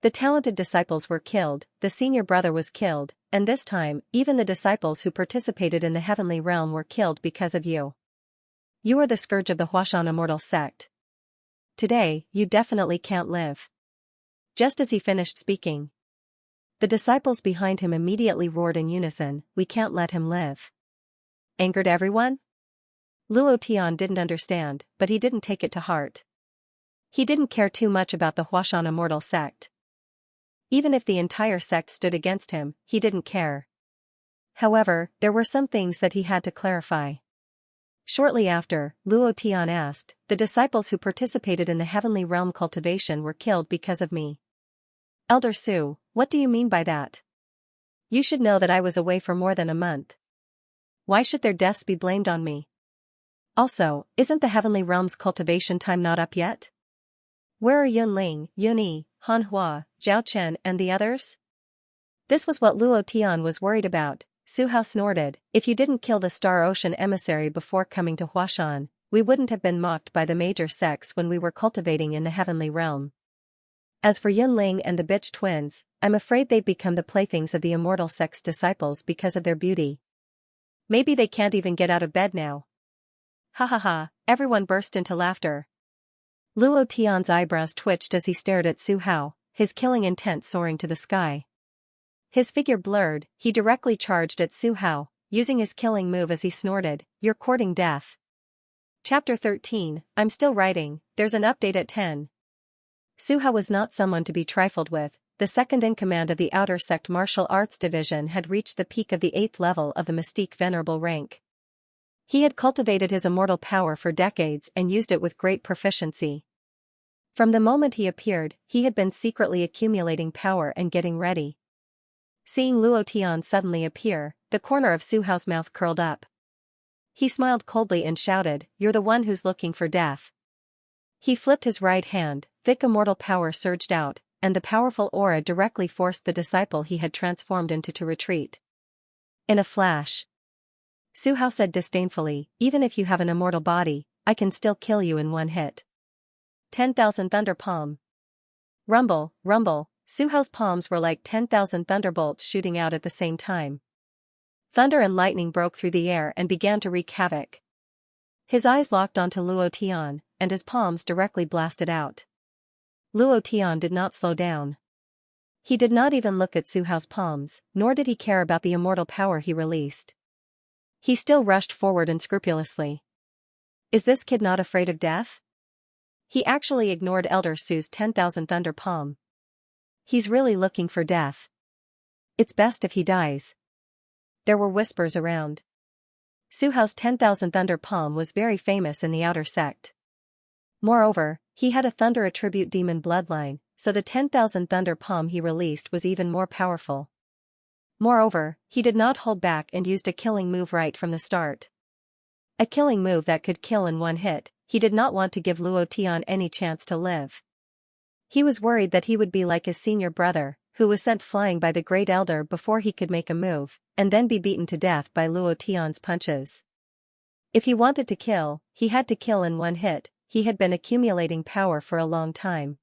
The talented disciples were killed, the senior brother was killed, and this time, even the disciples who participated in the Heavenly Realm were killed because of you. You are the scourge of the Huashan Immortal sect. Today, you definitely can't live." Just as he finished speaking, the disciples behind him immediately roared in unison, "We can't let him live." Angered everyone? Luo Tian didn't understand, but he didn't take it to heart. He didn't care too much about the Huashan immortal sect. Even if the entire sect stood against him, he didn't care. However, there were some things that he had to clarify. Shortly after, Luo Tian asked, "The disciples who participated in the heavenly realm cultivation were killed because of me. Elder Su, what do you mean by that? You should know that I was away for more than a month. Why should their deaths be blamed on me? Also, isn't the heavenly realm's cultivation time not up yet? Where are Yunling, Yunyi, Han Hua, Zhao Chen and the others?" This was what Luo Tian was worried about. Su Hao snorted, "If you didn't kill the Star Ocean emissary before coming to Huashan, we wouldn't have been mocked by the major sects when we were cultivating in the heavenly realm. As for Yunling and the bitch twins, I'm afraid they've become the playthings of the immortal sect's disciples because of their beauty. Maybe they can't even get out of bed now." Ha ha ha, everyone burst into laughter. Luo Tian's eyebrows twitched as he stared at Su Hao, his killing intent soaring to the sky. His figure blurred, he directly charged at Su Hao, using his killing move as he snorted, "You're courting death." Chapter 13, I'm still writing, there's an update at 10. Su Hao was not someone to be trifled with. The second-in-command of the Outer Sect Martial Arts Division had reached the peak of the 8th level of the Mystique Venerable rank. He had cultivated his immortal power for decades and used it with great proficiency. From the moment he appeared, he had been secretly accumulating power and getting ready. Seeing Luo Tian suddenly appear, the corner of Su Hao's mouth curled up. He smiled coldly and shouted, "You're the one who's looking for death." He flipped his right hand, thick immortal power surged out, and the powerful aura directly forced the disciple he had transformed into to retreat. In a flash. Su Hao said disdainfully, "Even if you have an immortal body, I can still kill you in one hit." 10,000 Thunder Palm. Rumble, rumble, Su Hao's palms were like 10,000 thunderbolts shooting out at the same time. Thunder and lightning broke through the air and began to wreak havoc. His eyes locked onto Luo Tian, and his palms directly blasted out. Luo Tian did not slow down. He did not even look at Su Hao's palms, nor did he care about the immortal power he released. He still rushed forward unscrupulously. Is this kid not afraid of death? He actually ignored Elder Su's 10,000 Thunder Palm. He's really looking for death. It's best if he dies. There were whispers around. Su Hao's 10,000 Thunder Palm was very famous in the Outer Sect. Moreover, he had a Thunder attribute demon bloodline, so the 10,000 Thunder Palm he released was even more powerful. Moreover, he did not hold back and used a killing move right from the start. A killing move that could kill in one hit. He did not want to give Luo Tian any chance to live. He was worried that he would be like his senior brother, who was sent flying by the Great Elder before he could make a move, and then be beaten to death by Luo Tian's punches. If he wanted to kill, he had to kill in one hit. He had been accumulating power for a long time.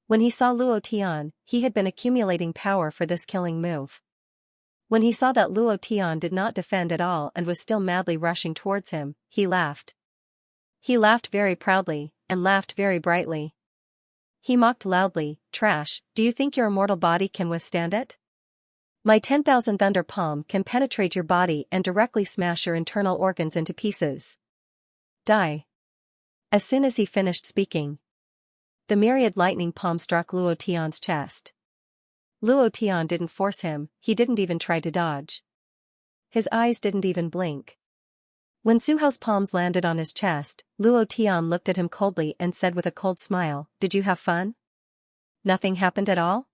When he saw Luo Tian, he had been accumulating power for this killing move. When he saw that Luo Tian did not defend at all and was still madly rushing towards him, he laughed. He laughed very proudly, and laughed very brightly. He mocked loudly, "Trash, do you think your immortal body can withstand it? My 10,000 Thunder Palm can penetrate your body and directly smash your internal organs into pieces. Die." As soon as he finished speaking, the myriad lightning palm struck Luo Tian's chest. Luo Tian didn't force him, he didn't even try to dodge. His eyes didn't even blink. When Su Hao's palms landed on his chest, Luo Tian looked at him coldly and said with a cold smile, "Did you have fun? Nothing happened at all?"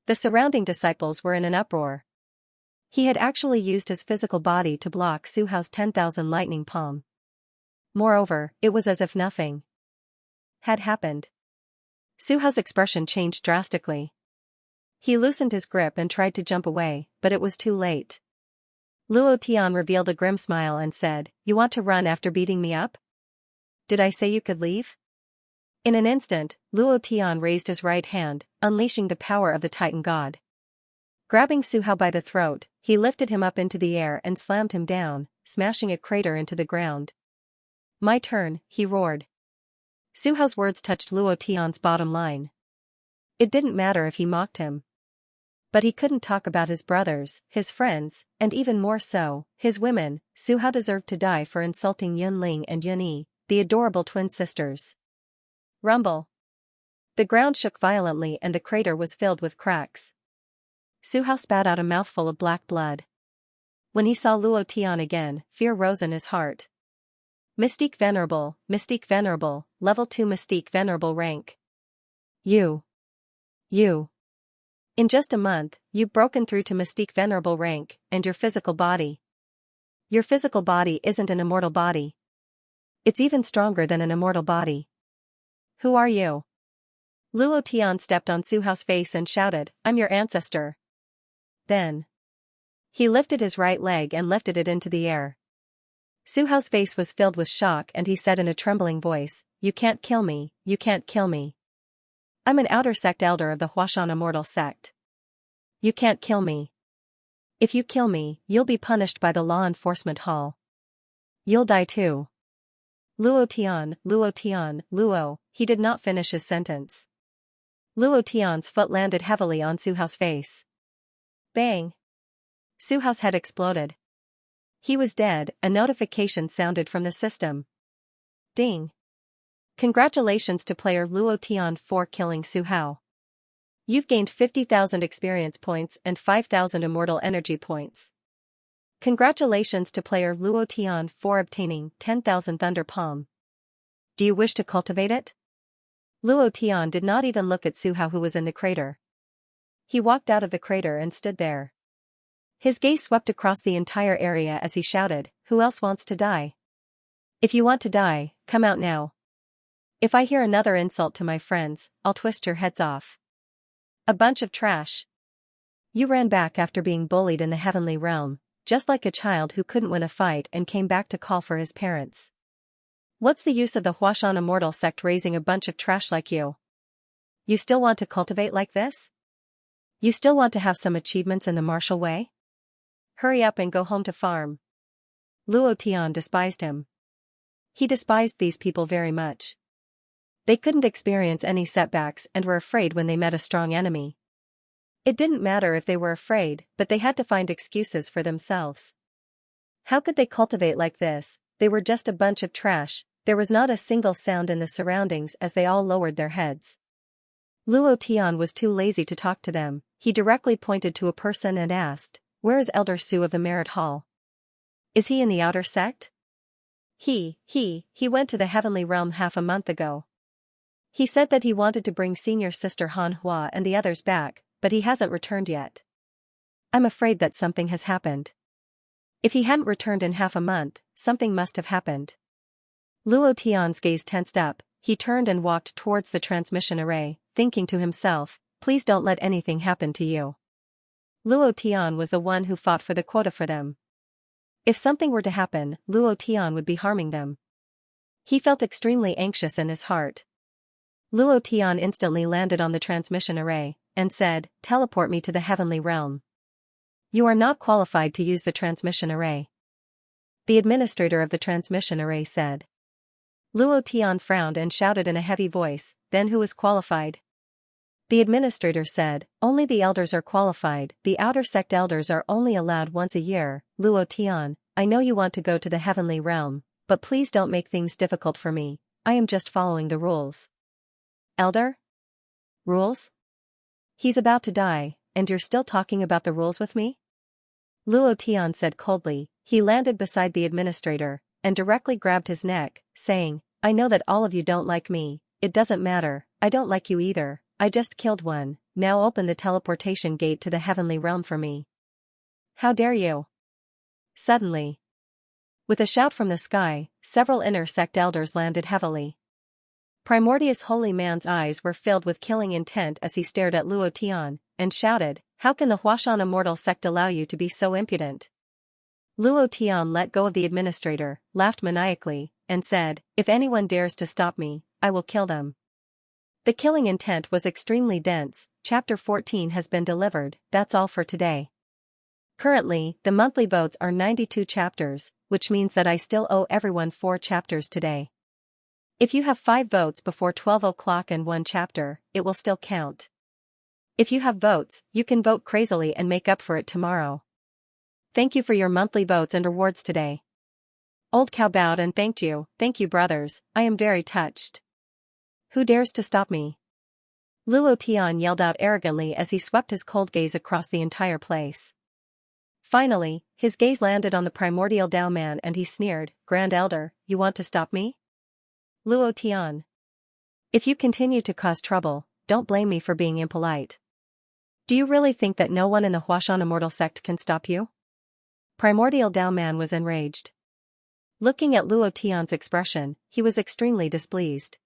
The surrounding disciples were in an uproar. He had actually used his physical body to block Su Hao's 10,000 lightning palm. Moreover, it was as if nothing had happened. Su Hao's expression changed drastically. He loosened his grip and tried to jump away, but it was too late. Luo Tian revealed a grim smile and said, "You want to run after beating me up? Did I say you could leave?" In an instant, Luo Tian raised his right hand, unleashing the power of the Titan God. Grabbing Su Hao by the throat, he lifted him up into the air and slammed him down, smashing a crater into the ground. "My turn," he roared. Su Hao's words touched Luo Tian's bottom line. It didn't matter if he mocked him. But he couldn't talk about his brothers, his friends, and even more so, his women. Su Hao deserved to die for insulting Yunling and Yunyi, the adorable twin sisters. Rumble. The ground shook violently and the crater was filled with cracks. Su Hao spat out a mouthful of black blood. When he saw Luo Tian again, fear rose in his heart. Mystique Venerable, level 2 Mystique Venerable rank. You. In just a month, you've broken through to Mystique Venerable rank, and your physical body. Your physical body isn't an immortal body. It's even stronger than an immortal body. Who are you? Luo Tian stepped on Su Hao's face and shouted, I'm your ancestor. Then. He lifted his right leg and lifted it into the air. Su Hao's face was filled with shock and he said in a trembling voice, You can't kill me, you can't kill me. I'm an outer sect elder of the Huashan Immortal Sect. You can't kill me. If you kill me, you'll be punished by the Law Enforcement Hall. You'll die too. Luo Tian, he did not finish his sentence. Luo Tian's foot landed heavily on Su Hao's face. Bang! Su Hao's head exploded. He was dead. A notification sounded from the system. Ding! Congratulations to player Luo Tian for killing Su Hao. You've gained 50,000 experience points and 5,000 immortal energy points. Congratulations to player Luo Tian for obtaining 10,000 Thunder Palm. Do you wish to cultivate it? Luo Tian did not even look at Su Hao who was in the crater. He walked out of the crater and stood there. His gaze swept across the entire area as he shouted, Who else wants to die? If you want to die, come out now. If I hear another insult to my friends, I'll twist your heads off. A bunch of trash. You ran back after being bullied in the heavenly realm, just like a child who couldn't win a fight and came back to call for his parents. What's the use of the Huashan Immortal Sect raising a bunch of trash like you? You still want to cultivate like this? You still want to have some achievements in the martial way? Hurry up and go home to farm. Luo Tian despised him. He despised these people very much. They couldn't experience any setbacks and were afraid when they met a strong enemy. It didn't matter if they were afraid, but they had to find excuses for themselves. How could they cultivate like this? They were just a bunch of trash. There was not a single sound in the surroundings as they all lowered their heads. Luo Tian was too lazy to talk to them. He directly pointed to a person and asked, Where is Elder Su of the Merit Hall? Is he in the outer sect? He went to the heavenly realm half a month ago. He said that he wanted to bring senior sister Han Hua and the others back, but he hasn't returned yet. I'm afraid that something has happened. If he hadn't returned in half a month, something must have happened. Luo Tian's gaze tensed up. He turned and walked towards the transmission array, thinking to himself, Please don't let anything happen to you. Luo Tian was the one who fought for the quota for them. If something were to happen, Luo Tian would be harming them. He felt extremely anxious in his heart. Luo Tian instantly landed on the transmission array, and said, Teleport me to the heavenly realm. You are not qualified to use the transmission array. The administrator of the transmission array said. Luo Tian frowned and shouted in a heavy voice, Then who is qualified? The administrator said, Only the elders are qualified. The outer sect elders are only allowed once a year. Luo Tian, I know you want to go to the heavenly realm, but please don't make things difficult for me. I am just following the rules. Elder? Rules? He's about to die, and you're still talking about the rules with me? Luo Tian said coldly. He landed beside the administrator, and directly grabbed his neck, saying, I know that all of you don't like me. It doesn't matter, I don't like you either. I just killed one. Now open the teleportation gate to the heavenly realm for me. How dare you? Suddenly. With a shout from the sky, several inner sect elders landed heavily. Primordius Holy Man's eyes were filled with killing intent as he stared at Luo Tian, and shouted, How can the Huashan Immortal Sect allow you to be so impudent? Luo Tian let go of the administrator, laughed maniacally, and said, If anyone dares to stop me, I will kill them. The killing intent was extremely dense. Chapter 14 has been delivered. That's all for today. Currently, the monthly votes are 92 chapters, which means that I still owe everyone 4 chapters today. If you have 5 votes before 12 o'clock and 1 chapter, it will still count. If you have votes, you can vote crazily and make up for it tomorrow. Thank you for your monthly votes and rewards today. Old Cow bowed and thanked you. Thank you, brothers, I am very touched. Who dares to stop me? Luo Tian yelled out arrogantly as he swept his cold gaze across the entire place. Finally, his gaze landed on the primordial Dao man and he sneered, Grand Elder, you want to stop me? Luo Tian. If you continue to cause trouble, don't blame me for being impolite. Do you really think that no one in the Huashan Immortal sect can stop you? Primordial Dao man was enraged. Looking at Luo Tian's expression, he was extremely displeased.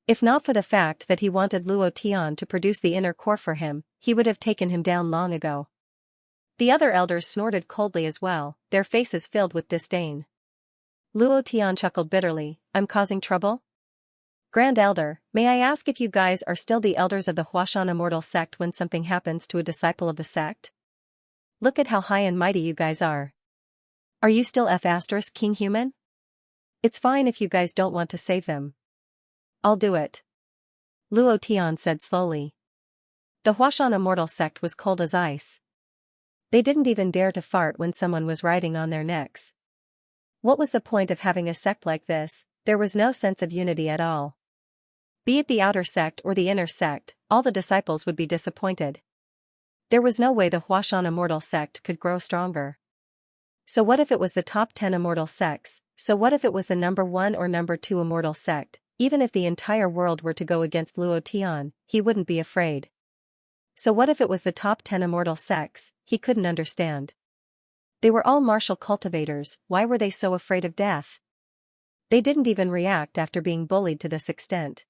If not for the fact that he wanted Luo Tian to produce the inner core for him, he would have taken him down long ago. The other elders snorted coldly as well, their faces filled with disdain. Luo Tian chuckled bitterly, I'm causing trouble? Grand Elder, may I ask if you guys are still the elders of the Huashan Immortal sect when something happens to a disciple of the sect? Look at how high and mighty you guys are. Are you still King human? It's fine if you guys don't want to save them. I'll do it. Luo Tian said slowly. The Huashan Immortal sect was cold as ice. They didn't even dare to fart when someone was riding on their necks. What was the point of having a sect like this? There was no sense of unity at all. Be it the outer sect or the inner sect, all the disciples would be disappointed. There was no way the Huashan Immortal sect could grow stronger. So what if it was the top 10 immortal sects? So what if it was the number 1 or number 2 immortal sect? Even if the entire world were to go against Luo Tian, he wouldn't be afraid. So what if it was the top 10 immortal sects? He couldn't understand. They were all martial cultivators, why were they so afraid of death? They didn't even react after being bullied to this extent.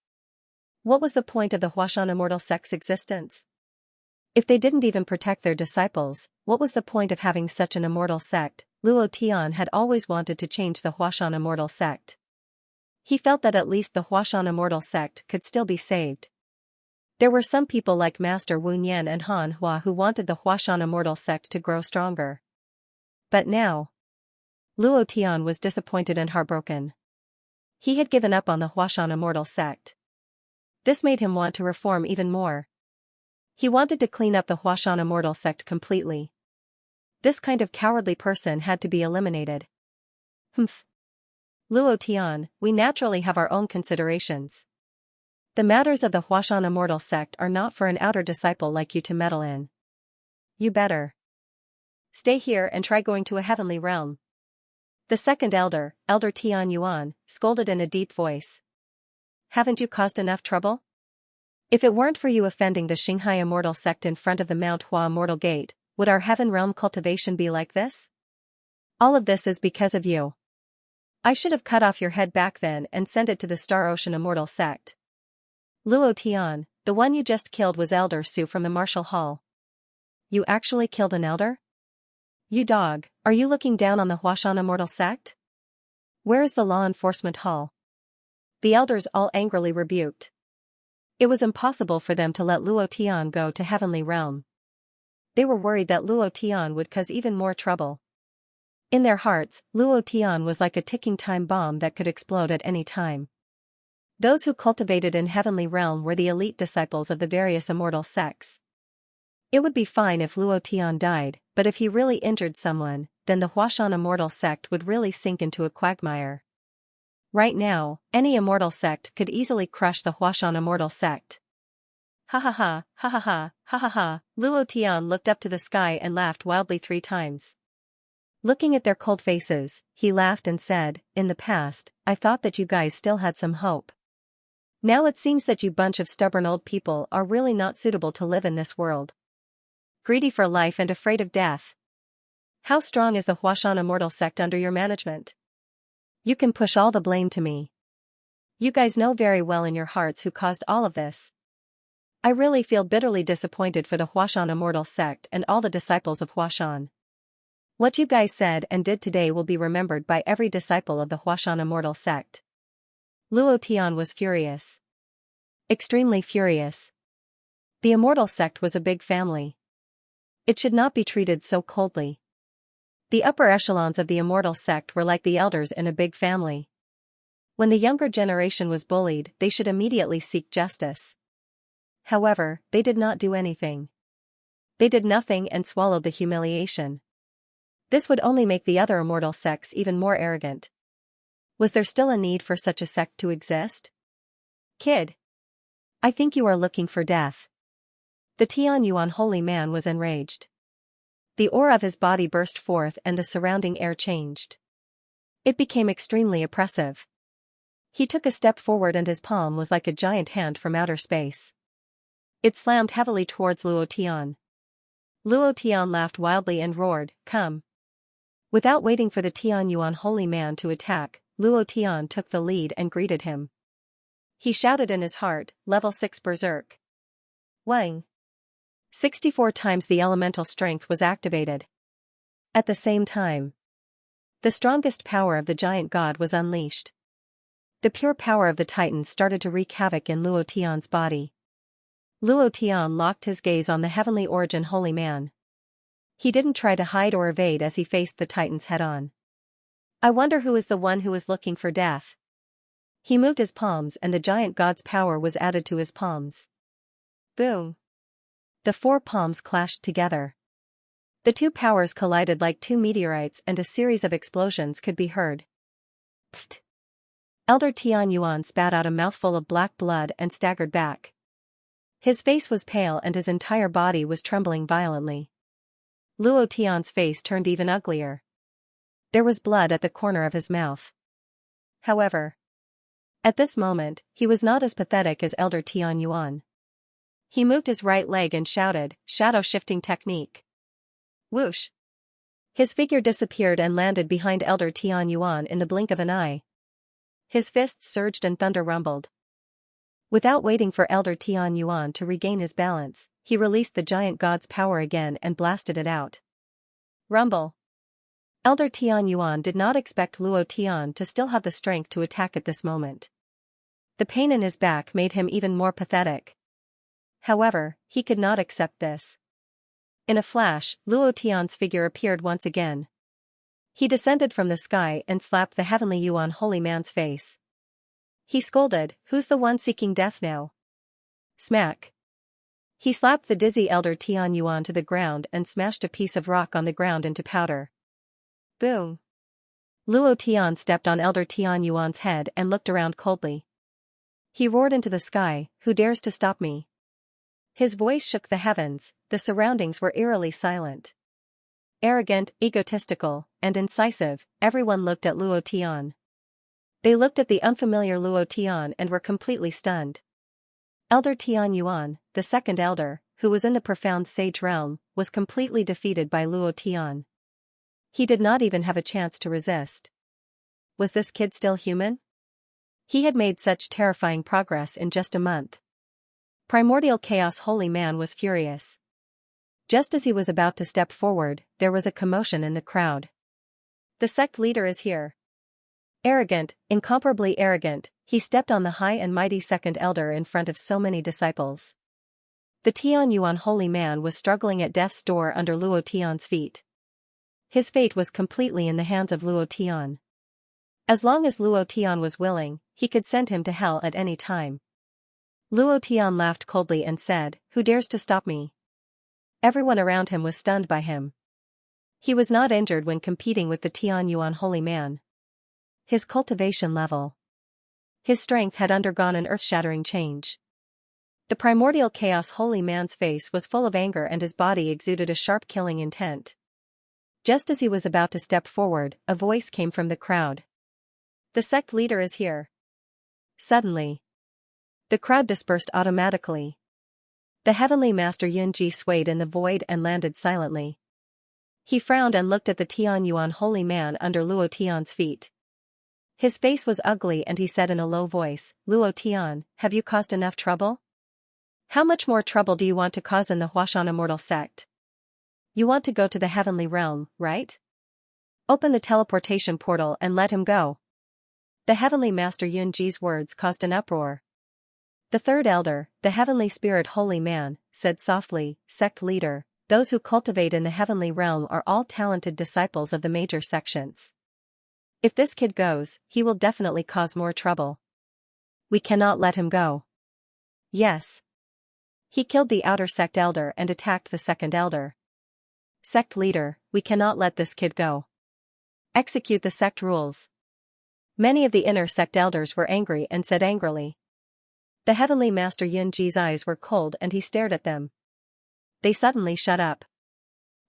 What was the point of the Huashan Immortal sect's existence? If they didn't even protect their disciples, what was the point of having such an immortal sect? Luo Tian had always wanted to change the Huashan Immortal sect. He felt that at least the Huashan Immortal sect could still be saved. There were some people like Master Wu Nian and Han Hua who wanted the Huashan Immortal sect to grow stronger. But now, Luo Tian was disappointed and heartbroken. He had given up on the Huashan Immortal sect. This made him want to reform even more. He wanted to clean up the Huashan Immortal sect completely. This kind of cowardly person had to be eliminated. Humph. Luo Tian, we naturally have our own considerations. The matters of the Huashan Immortal sect are not for an outer disciple like you to meddle in. You better stay here and try going to a heavenly realm. The second elder, Elder Tian Yuan, scolded in a deep voice. Haven't you caused enough trouble? If it weren't for you offending the Xianxia Immortal sect in front of the Mount Hua Immortal Gate, would our heaven realm cultivation be like this? All of this is because of you. I should have cut off your head back then and sent it to the Star Ocean Immortal sect. Luo Tian, the one you just killed was Elder Su from the Martial Hall. You actually killed an elder? You dog, are you looking down on the Huashan Immortal sect? Where is the law enforcement hall? The elders all angrily rebuked. It was impossible for them to let Luo Tian go to heavenly realm. They were worried that Luo Tian would cause even more trouble. In their hearts, Luo Tian was like a ticking time bomb that could explode at any time. Those who cultivated in heavenly realm were the elite disciples of the various immortal sects. It would be fine if Luo Tian died, but if he really injured someone, then the Huashan Immortal sect would really sink into a quagmire. Right now, any immortal sect could easily crush the Huashan Immortal sect. Ha ha ha, ha ha ha, ha ha ha. Luo Tian looked up to the sky and laughed wildly 3 times. Looking at their cold faces, he laughed and said, in the past, I thought that you guys still had some hope. Now it seems that you bunch of stubborn old people are really not suitable to live in this world. Greedy for life and afraid of death. How strong is the Huashan Immortal sect under your management? You can push all the blame to me. You guys know very well in your hearts who caused all of this. I really feel bitterly disappointed for the Huashan Immortal sect and all the disciples of Huashan. What you guys said and did today will be remembered by every disciple of the Huashan Immortal sect. Luo Tian was furious. Extremely furious. The Immortal sect was a big family. It should not be treated so coldly. The upper echelons of the Immortal sect were like the elders in a big family. When the younger generation was bullied, they should immediately seek justice. However, they did not do anything. They did nothing and swallowed the humiliation. This would only make the other immortal sects even more arrogant. Was there still a need for such a sect to exist? Kid. I think you are looking for death. The Tianyuan holy man was enraged. The aura of his body burst forth and the surrounding air changed. It became extremely oppressive. He took a step forward and his palm was like a giant hand from outer space. It slammed heavily towards Luo Tian. Luo Tian laughed wildly and roared, "Come." Without waiting for the Tianyuan holy man to attack, Luo Tian took the lead and greeted him. He shouted in his heart, "Level 6 Berserk." Wang. 64 times the elemental strength was activated. At the same time, the strongest power of the giant god was unleashed. The pure power of the Titan started to wreak havoc in Luo Tian's body. Luo Tian locked his gaze on the heavenly origin holy man. He didn't try to hide or evade as he faced the Titans head-on. I wonder who is the one who is looking for death. He moved his palms and the giant god's power was added to his palms. Boom. The 4 palms clashed together. The 2 powers collided like 2 meteorites and a series of explosions could be heard. Pfft. Elder Tianyuan spat out a mouthful of black blood and staggered back. His face was pale and his entire body was trembling violently. Luo Tian's face turned even uglier. There was blood at the corner of his mouth. However, at this moment, he was not as pathetic as Elder Tianyuan. He moved his right leg and shouted, "Shadow shifting technique." Whoosh! His figure disappeared and landed behind Elder Tianyuan in the blink of an eye. His fists surged and thunder rumbled. Without waiting for Elder Tianyuan to regain his balance, he released the giant god's power again and blasted it out. Rumble! Elder Tianyuan did not expect Luo Tian to still have the strength to attack at this moment. The pain in his back made him even more pathetic. However, he could not accept this. In a flash, Luo Tian's figure appeared once again. He descended from the sky and slapped the heavenly Yuan holy man's face. He scolded, "Who's the one seeking death now?" Smack. He slapped the dizzy Elder Tianyuan to the ground and smashed a piece of rock on the ground into powder. Boom. Luo Tian stepped on Elder Tianyuan's head and looked around coldly. He roared into the sky, "Who dares to stop me?" His voice shook the heavens, the surroundings were eerily silent. Arrogant, egotistical, and incisive, everyone looked at Luo Tian. They looked at the unfamiliar Luo Tian and were completely stunned. Elder Tianyuan, the second elder, who was in the profound sage realm, was completely defeated by Luo Tian. He did not even have a chance to resist. Was this kid still human? He had made such terrifying progress in just a month. Primordial Chaos Holy Man was furious. Just as he was about to step forward, there was a commotion in the crowd. The sect leader is here. Arrogant, incomparably arrogant, he stepped on the high and mighty second elder in front of so many disciples. The Tianyuan holy man was struggling at death's door under Luo Tian's feet. His fate was completely in the hands of Luo Tian. As long as Luo Tian was willing, he could send him to hell at any time. Luo Tian laughed coldly and said, "Who dares to stop me?" Everyone around him was stunned by him. He was not injured when competing with the Tianyuan holy man. His cultivation level. His strength had undergone an earth-shattering change. The primordial chaos holy man's face was full of anger and his body exuded a sharp killing intent. Just as he was about to step forward, a voice came from the crowd. "The sect leader is here." Suddenly, the crowd dispersed automatically. The heavenly master Yunji swayed in the void and landed silently. He frowned and looked at the Tianyuan holy man under Luo Tian's feet. His face was ugly and he said in a low voice, "Luo Tian, have you caused enough trouble? How much more trouble do you want to cause in the Huashan Immortal sect? You want to go to the heavenly realm, right? Open the teleportation portal and let him go." The heavenly master Yunji's words caused an uproar. The third elder, the heavenly spirit holy man, said softly, "Sect leader, those who cultivate in the heavenly realm are all talented disciples of the major sections. If this kid goes, he will definitely cause more trouble. We cannot let him go." Yes. He killed the outer sect elder and attacked the second elder. "Sect leader, we cannot let this kid go. Execute the sect rules." Many of the inner sect elders were angry and said angrily, The heavenly master Yunji's eyes were cold and he stared at them. They suddenly shut up.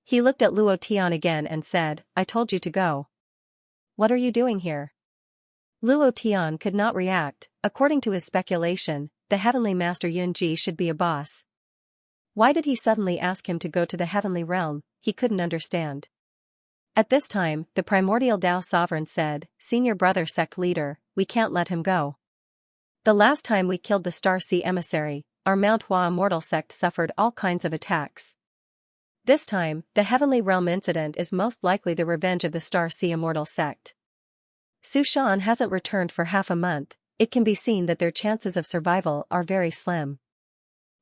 He looked at Luo Tian again and said, I told you to go. What are you doing here? Luo Tian could not react. According to his speculation, the heavenly master Yunji should be a boss. Why did he suddenly ask him to go to the heavenly realm? He couldn't understand. At this time, the primordial Tao sovereign said, Senior brother sect leader, we can't let him go. The last time we killed the Star Sea emissary, our Mount Hua immortal sect suffered all kinds of attacks. This time, the heavenly realm incident is most likely the revenge of the Star Sea immortal sect. Su Shan hasn't returned for half a month. It can be seen that their chances of survival are very slim.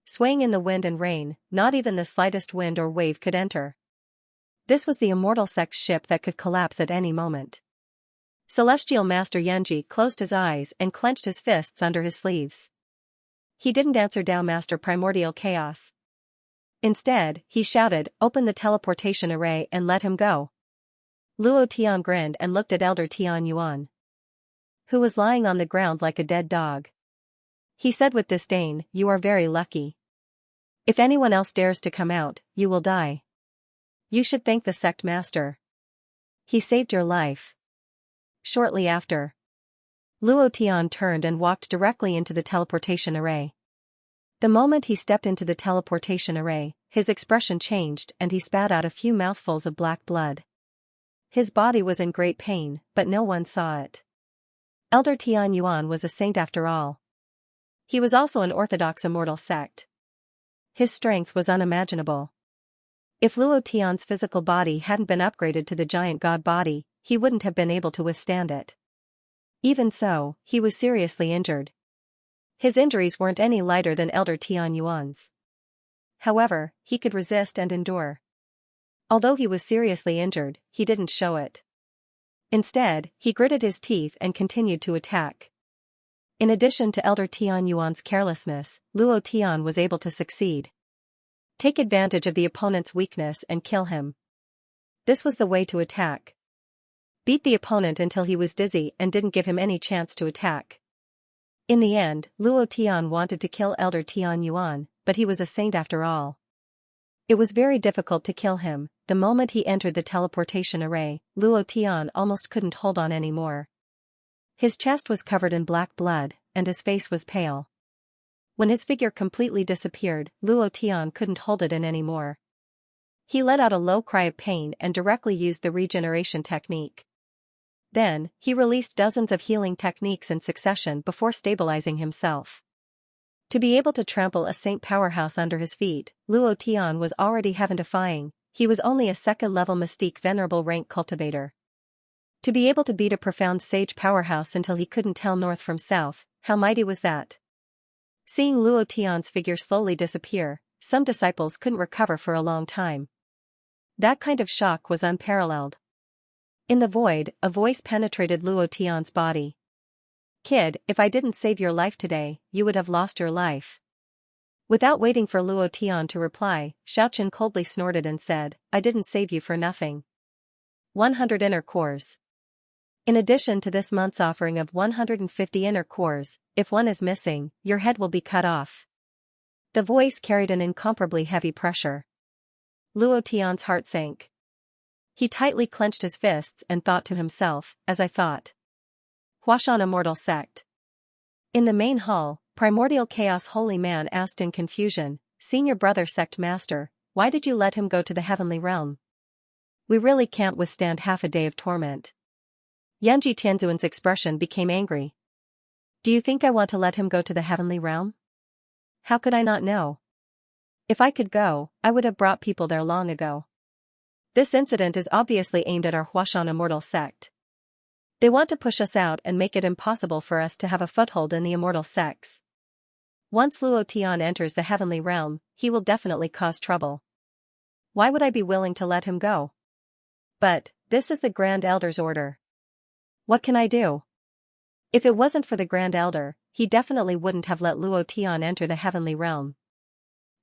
Swaying in the wind and rain, not even the slightest wind or wave could enter. This was the immortal sect's ship that could collapse at any moment. Celestial Master Yunji closed his eyes and clenched his fists under his sleeves. He didn't answer Tao Master Primordial Chaos. Instead, he shouted, Open the teleportation array and let him go. Luo Tian grinned and looked at Elder Tian Yuan, who was lying on the ground like a dead dog. He said with disdain, You are very lucky. If anyone else dares to come out, you will die. You should thank the sect master. He saved your life. Shortly after, Luo Tian turned and walked directly into the teleportation array. The moment he stepped into the teleportation array, his expression changed and he spat out a few mouthfuls of black blood. His body was in great pain, but no one saw it. Elder Tian Yuan was a saint after all. He was also an orthodox immortal sect. His strength was unimaginable. If Luo Tian's physical body hadn't been upgraded to the giant god body, he wouldn't have been able to withstand it. Even so, he was seriously injured. His injuries weren't any lighter than Elder Tian Yuan's. However, he could resist and endure. Although he was seriously injured, he didn't show it. Instead, he gritted his teeth and continued to attack. In addition to Elder Tian Yuan's carelessness, Luo Tian was able to succeed. Take advantage of the opponent's weakness and kill him. This was the way to attack. Beat the opponent until he was dizzy and didn't give him any chance to attack. In the end, Luo Tian wanted to kill Elder Tian Yuan, but he was a saint after all. It was very difficult to kill him. The moment he entered the teleportation array, Luo Tian almost couldn't hold on anymore. His chest was covered in black blood, and his face was pale. When his figure completely disappeared, Luo Tian couldn't hold it in anymore. He let out a low cry of pain and directly used the regeneration technique. Then, he released dozens of healing techniques in succession before stabilizing himself. To be able to trample a saint powerhouse under his feet, Luo Tian was already heaven-defying. He was only a second-level mystique venerable rank cultivator. To be able to beat a profound sage powerhouse until he couldn't tell north from south, how mighty was that? Seeing Luo Tian's figure slowly disappear, some disciples couldn't recover for a long time. That kind of shock was unparalleled. In the void, a voice penetrated Luo Tian's body. Kid, if I didn't save your life today, you would have lost your life. Without waiting for Luo Tian to reply, Xiaoqin coldly snorted and said, I didn't save you for nothing. 100 inner cores. In addition to this month's offering of 150 inner cores, if one is missing, your head will be cut off. The voice carried an incomparably heavy pressure. Luo Tian's heart sank. He tightly clenched his fists and thought to himself, as I thought. Huashan Immortal Sect. In the main hall, Primordial Chaos Holy Man asked in confusion, Senior Brother Sect Master, why did you let him go to the heavenly realm? We really can't withstand half a day of torment. Yanji Tianzuan's expression became angry. Do you think I want to let him go to the heavenly realm? How could I not know? If I could go, I would have brought people there long ago. This incident is obviously aimed at our Huashan Immortal Sect. They want to push us out and make it impossible for us to have a foothold in the immortal sects. Once Luo Tian enters the heavenly realm, he will definitely cause trouble. Why would I be willing to let him go? But, this is the Grand Elder's order. What can I do? If it wasn't for the Grand Elder, he definitely wouldn't have let Luo Tian enter the heavenly realm.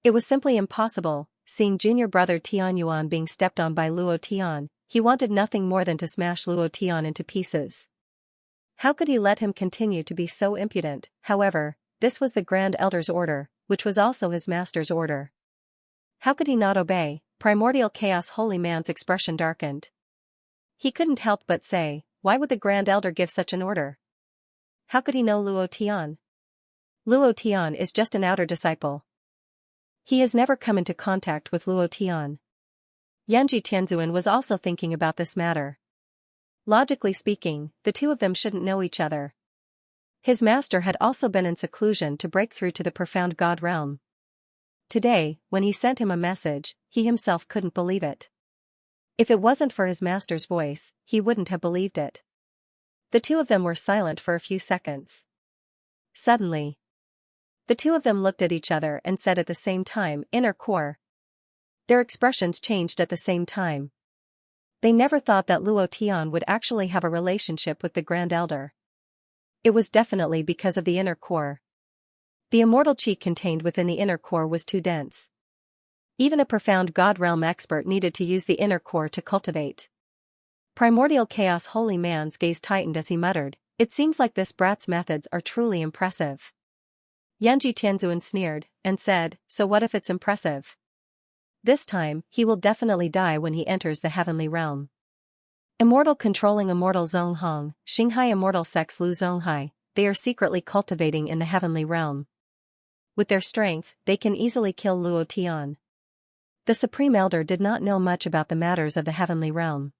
It was simply impossible. Seeing junior brother Tian Yuan being stepped on by Luo Tian, he wanted nothing more than to smash Luo Tian into pieces. How could he let him continue to be so impudent? However, this was the Grand Elder's order, which was also his master's order. How could he not obey? Primordial Chaos Holy Man's expression darkened. He couldn't help but say, why would the Grand Elder give such an order? How could he know Luo Tian? Luo Tian is just an outer disciple. He has never come into contact with Luo Tian. Yanji Tianzuan was also thinking about this matter. Logically speaking, the two of them shouldn't know each other. His master had also been in seclusion to break through to the profound God realm. Today, when he sent him a message, he himself couldn't believe it. If it wasn't for his master's voice, he wouldn't have believed it. The two of them were silent for a few seconds. Suddenly, the two of them looked at each other and said at the same time, inner core. Their expressions changed at the same time. They never thought that Luo Tian would actually have a relationship with the Grand Elder. It was definitely because of the inner core. The immortal chi contained within the inner core was too dense. Even a profound God realm expert needed to use the inner core to cultivate. Primordial Chaos Holy Man's gaze tightened as he muttered, it seems like this brat's methods are truly impressive. Yanji Tianzuan sneered, and said, so what if it's impressive? This time, he will definitely die when he enters the heavenly realm. Immortal controlling immortal Zonghong, Xinghai immortal sex Lu Zonghai, they are secretly cultivating in the heavenly realm. With their strength, they can easily kill Luo Tian. The Supreme Elder did not know much about the matters of the heavenly realm.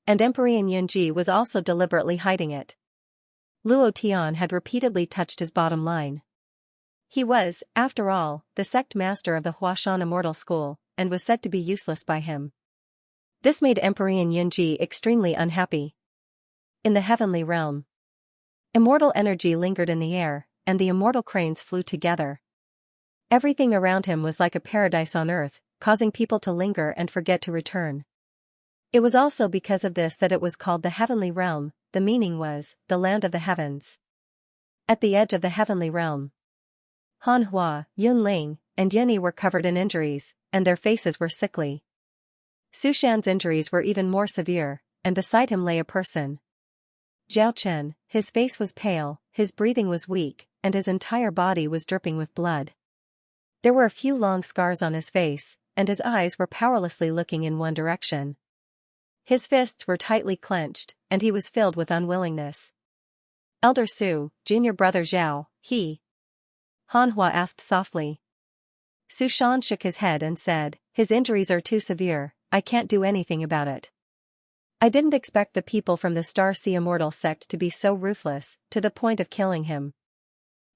And Emperor Yunji was also deliberately hiding it. Luo Tian had repeatedly touched his bottom line. He was, after all, the sect master of the Huashan Immortal School, and was said to be useless by him. This made Emperor Yunji extremely unhappy. In the heavenly realm, immortal energy lingered in the air, and the immortal cranes flew together. Everything around him was like a paradise on earth, causing people to linger and forget to return. It was also because of this that it was called the heavenly realm. The meaning was, the land of the heavens. At the edge of the heavenly realm, Han Hua, Yun Ling, and Yunyi were covered in injuries, and their faces were sickly. Su Shan's injuries were even more severe, and beside him lay a person. Zhao Chen, his face was pale, his breathing was weak, and his entire body was dripping with blood. There were a few long scars on his face, and his eyes were powerlessly looking in one direction. His fists were tightly clenched, and he was filled with unwillingness. Elder Su, junior brother Zhao, he. Han Hua asked softly. Su Shan shook his head and said, his injuries are too severe, I can't do anything about it. I didn't expect the people from the Star Sea Immortal sect to be so ruthless, to the point of killing him.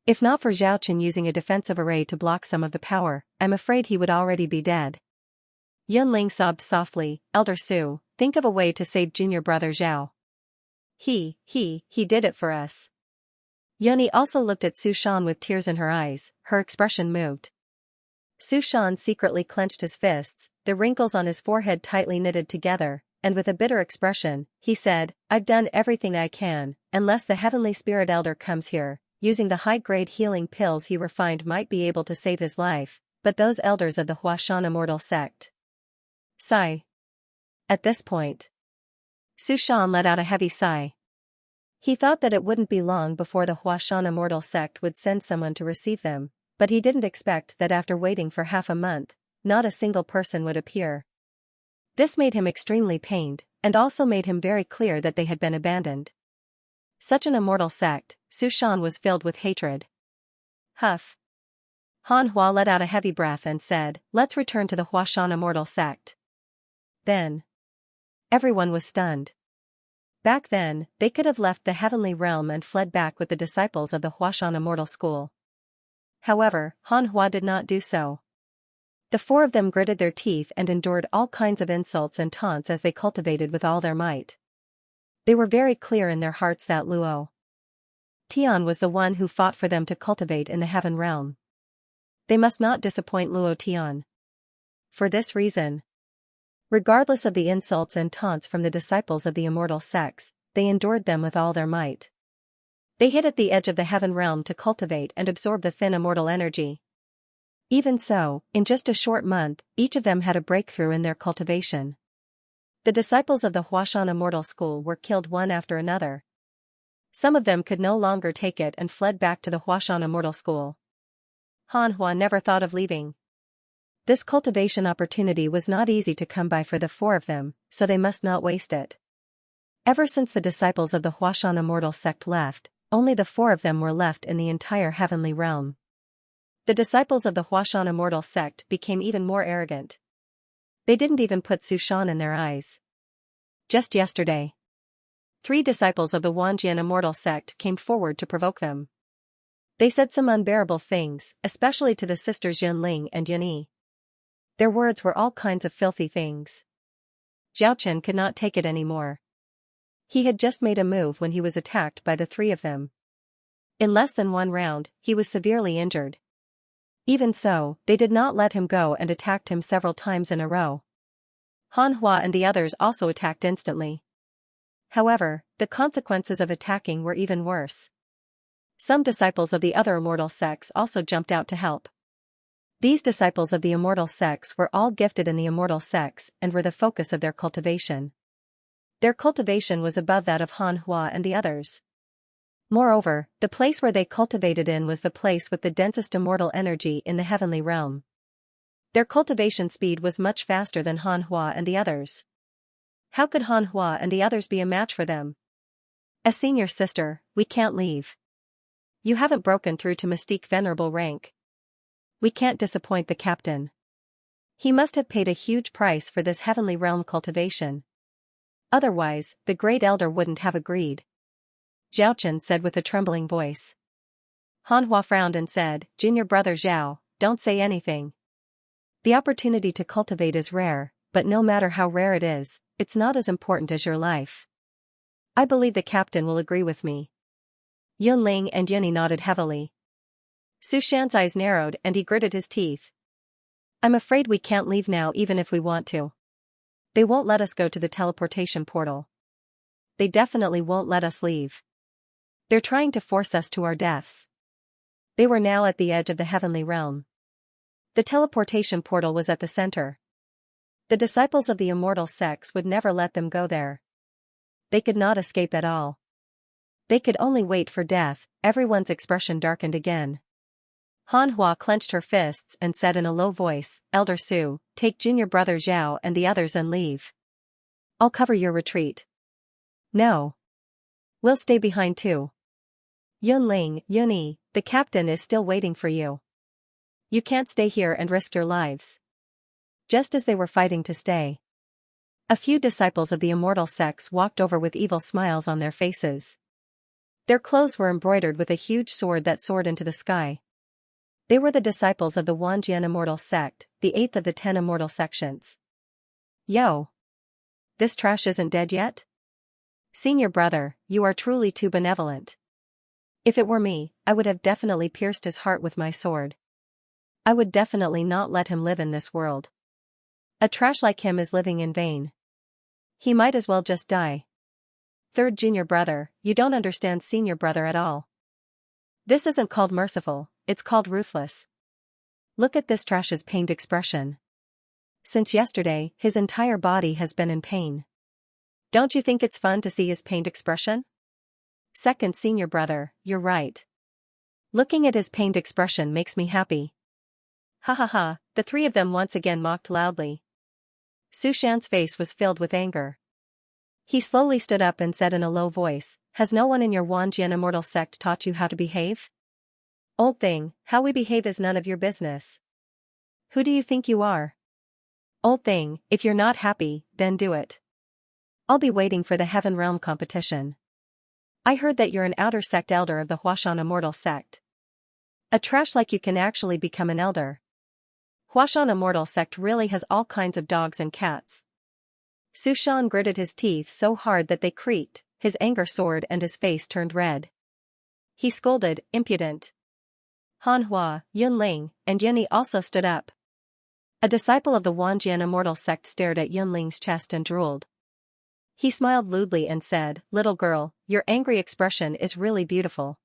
If not for Zhao Chen using a defensive array to block some of the power, I'm afraid he would already be dead. Yun Ling sobbed softly, Elder Su, think of a way to save junior brother Zhao. He did it for us. Yunyi also looked at Su Shan with tears in her eyes, her expression moved. Su Shan secretly clenched his fists, the wrinkles on his forehead tightly knitted together, and with a bitter expression, he said, I've done everything I can, unless the Heavenly Spirit Elder comes here, using the high-grade healing pills he refined might be able to save his life, but those elders of the Huashan Immortal sect. Sigh. At this point, Su Shan let out a heavy sigh. He thought that it wouldn't be long before the Huashan Immortal sect would send someone to receive them, but he didn't expect that after waiting for half a month, not a single person would appear. This made him extremely pained, and also made him very clear that they had been abandoned. Such an immortal sect, Su Shan was filled with hatred. Huff. Han Hua let out a heavy breath and said, let's return to the Huashan Immortal sect. Then, everyone was stunned. Back then, they could have left the heavenly realm and fled back with the disciples of the Huashan Immortal School. However, Han Hua did not do so. The four of them gritted their teeth and endured all kinds of insults and taunts as they cultivated with all their might. They were very clear in their hearts that Luo Tian was the one who fought for them to cultivate in the heaven realm. They must not disappoint Luo Tian. For this reason, regardless of the insults and taunts from the disciples of the immortal sects, they endured them with all their might. They hid at the edge of the heaven realm to cultivate and absorb the thin immortal energy. Even so, in just a short month, each of them had a breakthrough in their cultivation. The disciples of the Huashan Immortal School were killed one after another. Some of them could no longer take it and fled back to the Huashan Immortal School. Han Hua never thought of leaving. This cultivation opportunity was not easy to come by for the four of them, so they must not waste it. Ever since the disciples of the Huashan Immortal sect left, only the four of them were left in the entire heavenly realm. The disciples of the Huashan Immortal sect became even more arrogant. They didn't even put Su Shan in their eyes. Just yesterday, 3 disciples of the Wanjian Immortal sect came forward to provoke them. They said some unbearable things, especially to the sisters Yunling and Yunyi. Their words were all kinds of filthy things. Zhaochen could not take it anymore. He had just made a move when he was attacked by the 3 of them. In less than 1 round, he was severely injured. Even so, they did not let him go and attacked him several times in a row. Han Hua and the others also attacked instantly. However, the consequences of attacking were even worse. Some disciples of the other immortal sects also jumped out to help. These disciples of the immortal sects were all gifted in the immortal sects and were the focus of their cultivation. Their cultivation was above that of Han Hua and the others. Moreover, the place where they cultivated in was the place with the densest immortal energy in the heavenly realm. Their cultivation speed was much faster than Han Hua and the others. How could Han Hua and the others be a match for them? As senior sister, we can't leave. You haven't broken through to Mystique Venerable rank. We can't disappoint the captain. He must have paid a huge price for this heavenly realm cultivation. Otherwise, the Great Elder wouldn't have agreed. Zhaochen said with a trembling voice. Han Hua frowned and said, Junior brother Zhao, don't say anything. The opportunity to cultivate is rare, but no matter how rare it is, it's not as important as your life. I believe the captain will agree with me. Yunling and Yunyi nodded heavily. Su Shan's eyes narrowed and he gritted his teeth. I'm afraid we can't leave now even if we want to. They won't let us go to the teleportation portal. They definitely won't let us leave. They're trying to force us to our deaths. They were now at the edge of the heavenly realm. The teleportation portal was at the center. The disciples of the immortal sects would never let them go there. They could not escape at all. They could only wait for death. Everyone's expression darkened again. Han Hua clenched her fists and said in a low voice, Elder Su, take junior brother Zhao and the others and leave. I'll cover your retreat. No. We'll stay behind too. Yunling, Yunyi, the captain is still waiting for you. You can't stay here and risk your lives. Just as they were fighting to stay, a few disciples of the immortal sects walked over with evil smiles on their faces. Their clothes were embroidered with a huge sword that soared into the sky. They were the disciples of the Wanjian Immortal Sect, the 8th of the 10 immortal sections. Yo! This trash isn't dead yet? Senior brother, you are truly too benevolent. If it were me, I would have definitely pierced his heart with my sword. I would definitely not let him live in this world. A trash like him is living in vain. He might as well just die. Third junior brother, you don't understand senior brother at all. This isn't called merciful, it's called ruthless. Look at this trash's pained expression. Since yesterday, his entire body has been in pain. Don't you think it's fun to see his pained expression? Second senior brother, you're right. Looking at his pained expression makes me happy. Ha ha ha, the 3 of them once again mocked loudly. Su Shan's face was filled with anger. He slowly stood up and said in a low voice, has no one in your Wanjian Immortal Sect taught you how to behave? Old thing, how we behave is none of your business. Who do you think you are? Old thing, if you're not happy, then do it. I'll be waiting for the Heaven Realm competition. I heard that you're an outer sect elder of the Huashan Immortal Sect. A trash like you can actually become an elder. Huashan Immortal Sect really has all kinds of dogs and cats. Su Shan gritted his teeth so hard that they creaked, his anger soared and his face turned red. He scolded, impudent. Han Hua, Yunling, and Yunyi also stood up. A disciple of the Wanjian Immortal Sect stared at Yunling's chest and drooled. He smiled lewdly and said, little girl, your angry expression is really beautiful.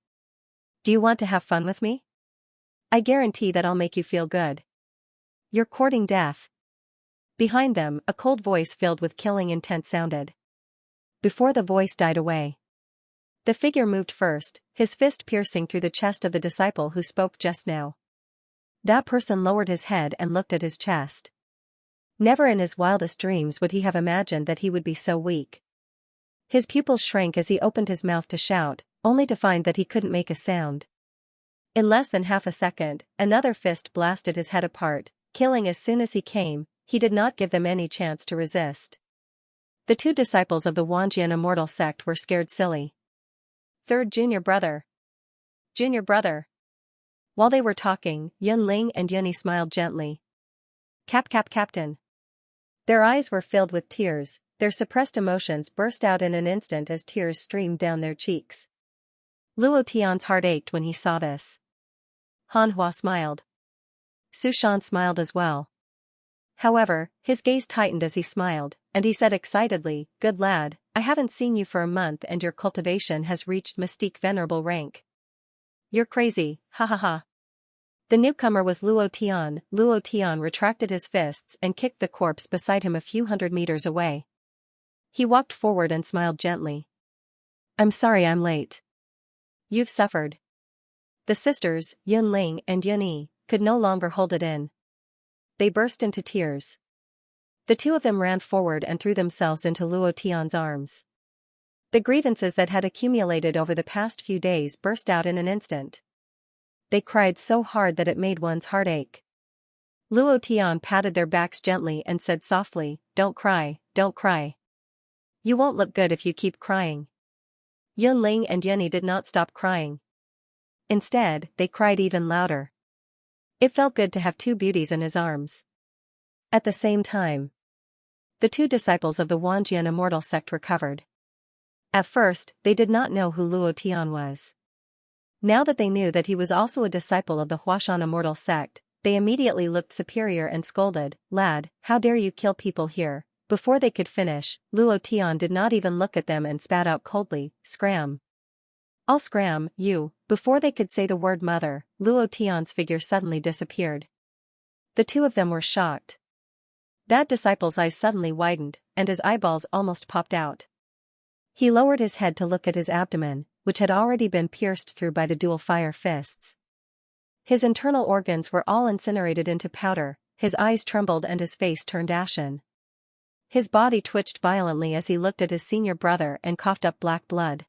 Do you want to have fun with me? I guarantee that I'll make you feel good. You're courting death. Behind them, a cold voice filled with killing intent sounded. Before the voice died away, The figure moved first, his fist piercing through the chest of the disciple who spoke just now. That person lowered his head and looked at his chest. Never in his wildest dreams would he have imagined that he would be so weak. His pupils shrank as he opened his mouth to shout, only to find that he couldn't make a sound. In less than half a second, another fist blasted his head apart, killing as soon as he came. He did not give them any chance to resist. The two disciples of the Xianxia immortal sect were scared silly. Third junior brother. Junior brother. While they were talking, Yunling and Yunyi smiled gently. Captain. Their eyes were filled with tears, their suppressed emotions burst out in an instant as tears streamed down their cheeks. Luo Tian's heart ached when he saw this. Han Hua smiled. Su Shan smiled as well. However, his gaze tightened as he smiled, and he said excitedly, "Good lad, I haven't seen you for a month and your cultivation has reached mystique venerable rank. You're crazy, ha ha ha." The newcomer was Luo Tian. Luo Tian retracted his fists and kicked the corpse beside him a few hundred meters away. He walked forward and smiled gently. "I'm sorry I'm late. You've suffered." The sisters, Yunling and Yunyi, could no longer hold it in. They burst into tears. The two of them ran forward and threw themselves into Luo Tian's arms. The grievances that had accumulated over the past few days burst out in an instant. They cried so hard that it made one's heart ache. Luo Tian patted their backs gently and said softly, "Don't cry, don't cry. You won't look good if you keep crying." Yunling and Yunyi did not stop crying. Instead, they cried even louder. It felt good to have two beauties in his arms. At the same time, the two disciples of the Xianxia immortal sect recovered. At first, they did not know who Luo Tian was. Now that they knew that he was also a disciple of the Huashan immortal sect, they immediately looked superior and scolded, "Lad, how dare you kill people here?" Before they could finish, Luo Tian did not even look at them and spat out coldly, "Scram. I'll scram you." Before they could say the word mother, Luo Tian's figure suddenly disappeared. The two of them were shocked. That disciple's eyes suddenly widened, and his eyeballs almost popped out. He lowered his head to look at his abdomen, which had already been pierced through by the dual fire fists. His internal organs were all incinerated into powder, his eyes trembled and his face turned ashen. His body twitched violently as he looked at his senior brother and coughed up black blood.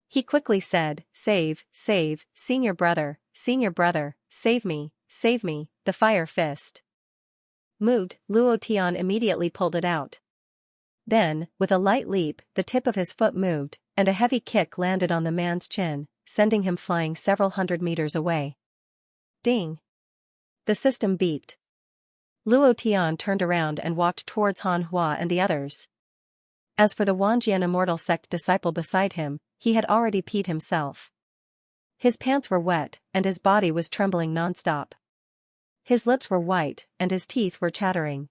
He quickly said, save, senior brother, save me, the fire fist." Moved, Luo Tian immediately pulled it out. Then, with a light leap, the tip of his foot moved, and a heavy kick landed on the man's chin, sending him flying several hundred meters away. Ding! The system beeped. Luo Tian turned around and walked towards Han Hua and the others. As for the Xianxia immortal sect disciple beside him, he had already peed himself. His pants were wet, and his body was trembling non-stop. His lips were white, and his teeth were chattering.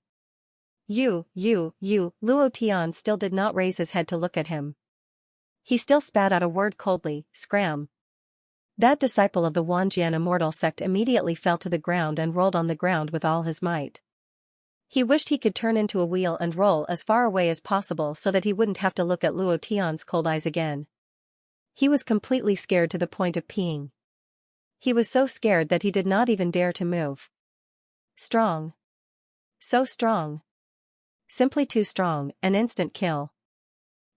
You, Luo Tian still did not raise his head to look at him. He still spat out a word coldly, "Scram." That disciple of the Xianxia immortal sect immediately fell to the ground and rolled on the ground with all his might. He wished he could turn into a wheel and roll as far away as possible so that he wouldn't have to look at Luo Tian's cold eyes again. He was completely scared to the point of peeing. He was so scared that he did not even dare to move. Strong. So strong. Simply too strong, an instant kill.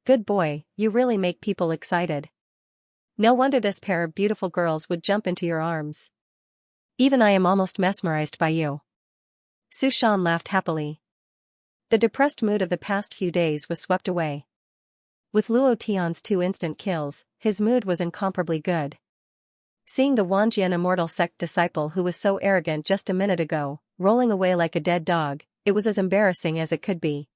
Good boy, you really make people excited. No wonder this pair of beautiful girls would jump into your arms. Even I am almost mesmerized by you. Su Shan laughed happily. The depressed mood of the past few days was swept away. With Luo Tian's 2 instant kills, his mood was incomparably good. Seeing the Xianxia immortal sect disciple who was so arrogant just a minute ago, rolling away like a dead dog, it was as embarrassing as it could be.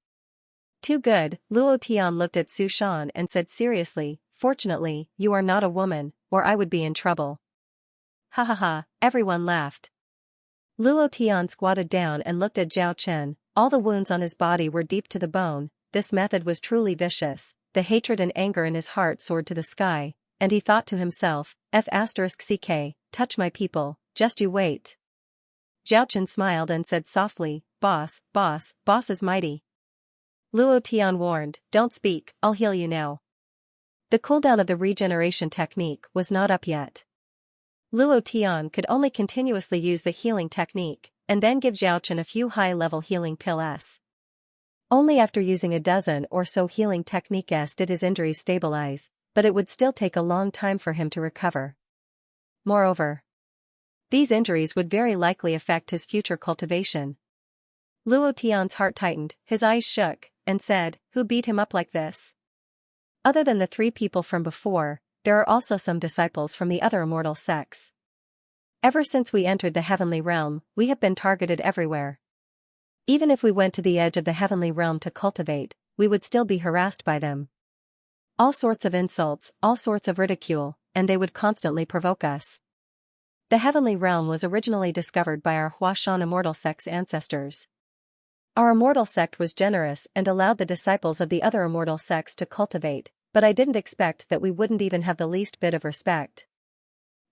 Too good, Luo Tian looked at Su Shan and said seriously, "Fortunately, you are not a woman, or I would be in trouble." Ha ha ha, everyone laughed. Luo Tian squatted down and looked at Zhao Chen. All the wounds on his body were deep to the bone. This method was truly vicious. The hatred and anger in his heart soared to the sky, and he thought to himself, F***ck, touch my people, just you wait. Zhao Chen smiled and said softly, boss is mighty. Luo Tian warned, "Don't speak, I'll heal you now." The cooldown of the regeneration technique was not up yet. Luo Tian could only continuously use the healing technique, and then give Xiaochen a few high-level healing pills. Only after using a dozen or so healing techniques did his injuries stabilize, but it would still take a long time for him to recover. Moreover, these injuries would very likely affect his future cultivation. Luo Tian's heart tightened, his eyes shook, and said, "Who beat him up like this?" Other than the 3 people from before, there are also some disciples from the other immortal sects. Ever since we entered the heavenly realm, we have been targeted everywhere. Even if we went to the edge of the heavenly realm to cultivate, we would still be harassed by them. All sorts of insults, all sorts of ridicule, and they would constantly provoke us. The heavenly realm was originally discovered by our Huashan immortal sect's ancestors. Our immortal sect was generous and allowed the disciples of the other immortal sects to cultivate, but I didn't expect that we wouldn't even have the least bit of respect.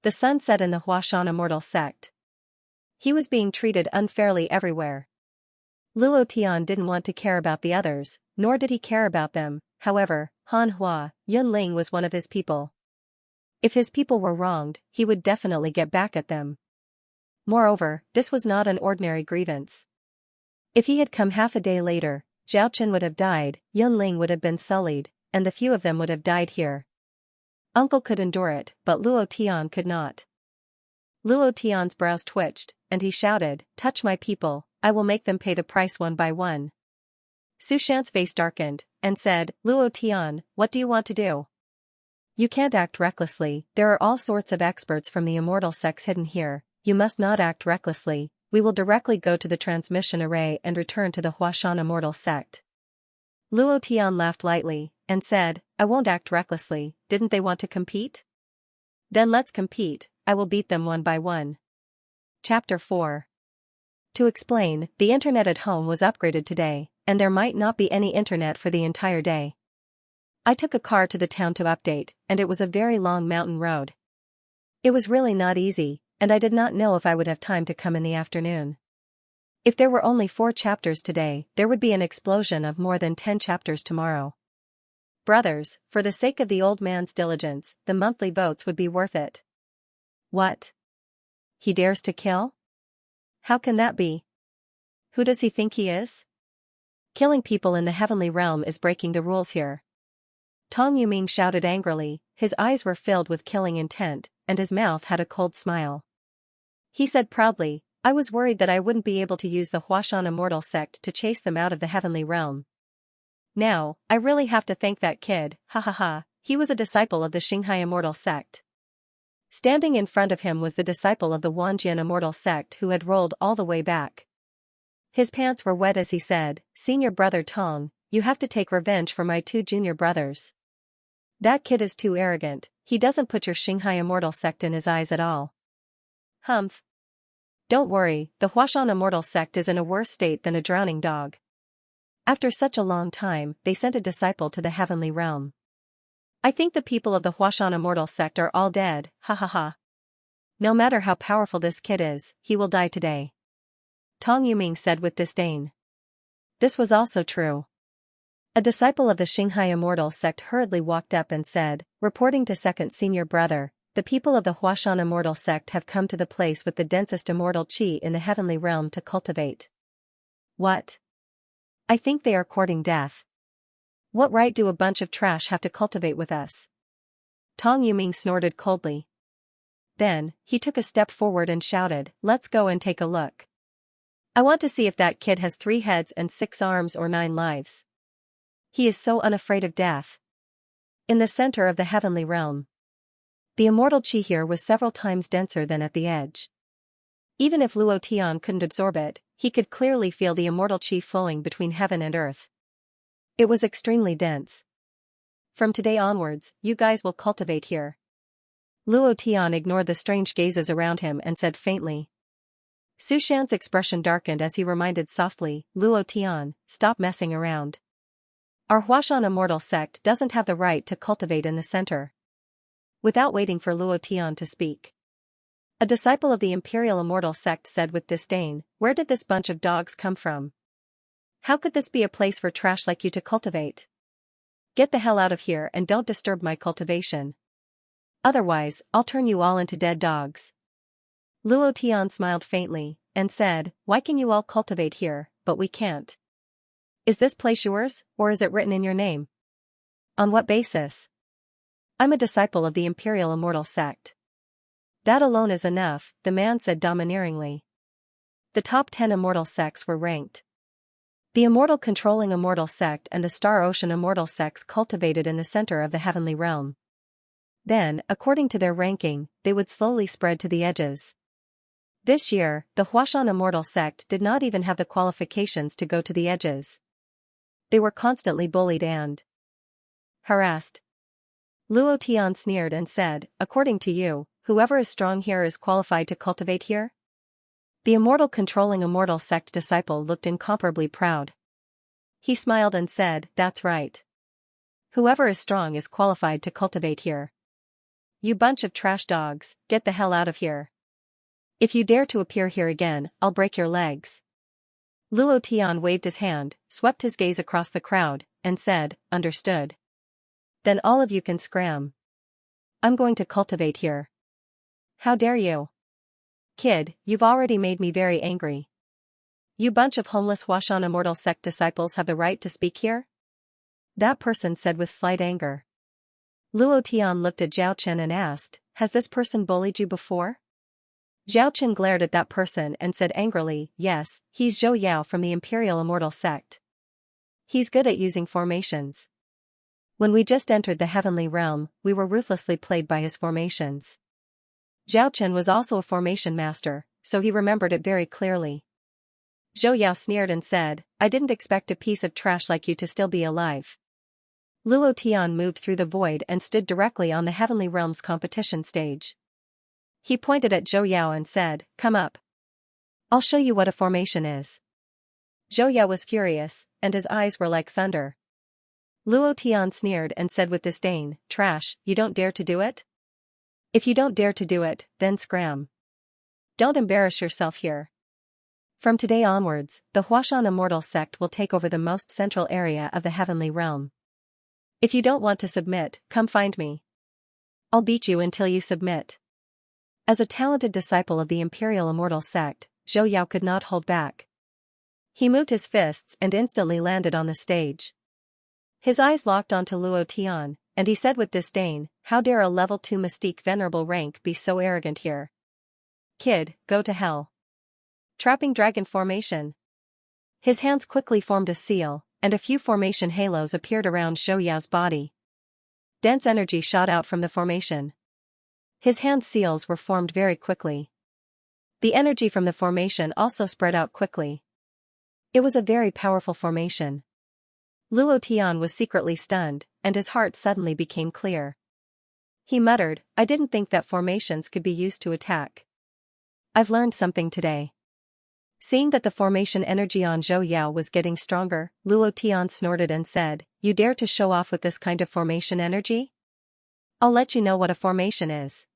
The sun set in the Huashan immortal sect. He was being treated unfairly everywhere. Luo Tian didn't want to care about the others, nor did he care about them. However, Han Hua, Yunling was one of his people. If his people were wronged, he would definitely get back at them. Moreover, this was not an ordinary grievance. If he had come half a day later, Xiaochen would have died, Yunling would have been sullied, and the few of them would have died here. Uncle could endure it, but Luo Tian could not. Luo Tian's brows twitched, and he shouted, "Touch my people, I will make them pay the price one by one." Su Shan's face darkened, and said, "Luo Tian, what do you want to do? You can't act recklessly, there are all sorts of experts from the immortal sects hidden here, you must not act recklessly, we will directly go to the transmission array and return to the Huashan immortal sect." Luo Tian laughed lightly, and said, "I won't act recklessly, didn't they want to compete? Then let's compete, I will beat them one by one." Chapter 4. To explain, the internet at home was upgraded today, and there might not be any internet for the entire day. I took a car to the town to update, and it was a very long mountain road. It was really not easy, and I did not know if I would have time to come in the afternoon. If there were only 4 chapters today, there would be an explosion of more than 10 chapters tomorrow. Brothers, for the sake of the old man's diligence, the monthly votes would be worth it. What? He dares to kill? How can that be? Who does he think he is? Killing people in the heavenly realm is breaking the rules here. Tong Yuming shouted angrily, his eyes were filled with killing intent, and his mouth had a cold smile. He said proudly, "I was worried that I wouldn't be able to use the Huashan immortal sect to chase them out of the heavenly realm. Now, I really have to thank that kid, ha ha ha, he was a disciple of the Xianxia immortal sect." Standing in front of him was the disciple of the Wanjian immortal sect who had rolled all the way back. His pants were wet as he said, "Senior brother Tong, you have to take revenge for my 2 junior brothers. That kid is too arrogant, he doesn't put your Xianxia immortal sect in his eyes at all." Humph. Don't worry, the Huashan immortal sect is in a worse state than a drowning dog. After such a long time, they sent a disciple to the heavenly realm. I think the people of the Huashan immortal sect are all dead, ha ha ha. No matter how powerful this kid is, he will die today. Tong Yuming said with disdain. This was also true. A disciple of the Xianxia immortal sect hurriedly walked up and said, reporting to second senior brother, "The people of the Huashan immortal sect have come to the place with the densest immortal qi in the heavenly realm to cultivate." What? I think they are courting death. What right do a bunch of trash have to cultivate with us? Tong Yuming snorted coldly. Then, he took a step forward and shouted, "Let's go and take a look. I want to see if that kid has 3 heads and 6 arms or 9 lives. He is so unafraid of death." In the center of the heavenly realm, the immortal qi here was several times denser than at the edge. Even if Luo Tian couldn't absorb it, he could clearly feel the immortal qi flowing between heaven and earth. It was extremely dense. "From today onwards, you guys will cultivate here." Luo Tian ignored the strange gazes around him and said faintly. Su Shan's expression darkened as he reminded softly, "Luo Tian, stop messing around. Our Huashan immortal sect doesn't have the right to cultivate in the center." Without waiting for Luo Tian to speak, a disciple of the Imperial Immortal Sect said with disdain, "Where did this bunch of dogs come from? How could this be a place for trash like you to cultivate? Get the hell out of here and don't disturb my cultivation. Otherwise, I'll turn you all into dead dogs. Luo Tian smiled faintly, and said, why can you all cultivate here, but we can't? Is this place yours, or is it written in your name? On what basis? I'm a disciple of the Imperial Immortal Sect. That alone is enough, the man said domineeringly. The top 10 immortal sects were ranked. The Immortal Controlling Immortal Sect and the Star Ocean Immortal Sects cultivated in the center of the heavenly realm. Then, according to their ranking, they would slowly spread to the edges. This year, the Huashan Immortal Sect did not even have the qualifications to go to the edges. They were constantly bullied and harassed. Luo Tian sneered and said, according to you, whoever is strong here is qualified to cultivate here? The Immortal Controlling Immortal Sect disciple looked incomparably proud. He smiled and said, that's right. Whoever is strong is qualified to cultivate here. You bunch of trash dogs, get the hell out of here. If you dare to appear here again, I'll break your legs. Luo Tian waved his hand, swept his gaze across the crowd, and said, understood. Then all of you can scram. I'm going to cultivate here. How dare you? Kid, you've already made me very angry. You bunch of homeless Huashan Immortal Sect disciples have the right to speak here? That person said with slight anger. Luo Tian looked at Zhao Chen and asked, has this person bullied you before? Zhao Chen glared at that person and said angrily, yes, he's Zhou Yao from the Imperial Immortal Sect. He's good at using formations. When we just entered the heavenly realm, we were ruthlessly played by his formations. Zhao Chen was also a formation master, so he remembered it very clearly. Zhou Yao sneered and said, I didn't expect a piece of trash like you to still be alive. Luo Tian moved through the void and stood directly on the heavenly realm's competition stage. He pointed at Zhou Yao and said, come up. I'll show you what a formation is. Zhou Yao was furious, and his eyes were like thunder. Luo Tian sneered and said with disdain, trash, you don't dare to do it? If you don't dare to do it, then scram. Don't embarrass yourself here. From today onwards, the Huashan Immortal Sect will take over the most central area of the heavenly realm. If you don't want to submit, come find me. I'll beat you until you submit. As a talented disciple of the Imperial Immortal Sect, Zhou Yao could not hold back. He moved his fists and instantly landed on the stage. His eyes locked onto Luo Tian, and he said with disdain, how dare a level 2 mystique venerable rank be so arrogant here? Kid, go to hell. Trapping Dragon Formation. His hands quickly formed a seal, and a few formation halos appeared around Zhou Yao's body. Dense energy shot out from the formation. His hand seals were formed very quickly. The energy from the formation also spread out quickly. It was a very powerful formation. Luo Tian was secretly stunned, and his heart suddenly became clear. He muttered, I didn't think that formations could be used to attack. I've learned something today. Seeing that the formation energy on Zhou Yao was getting stronger, Luo Tian snorted and said, you dare to show off with this kind of formation energy? I'll let you know what a formation is.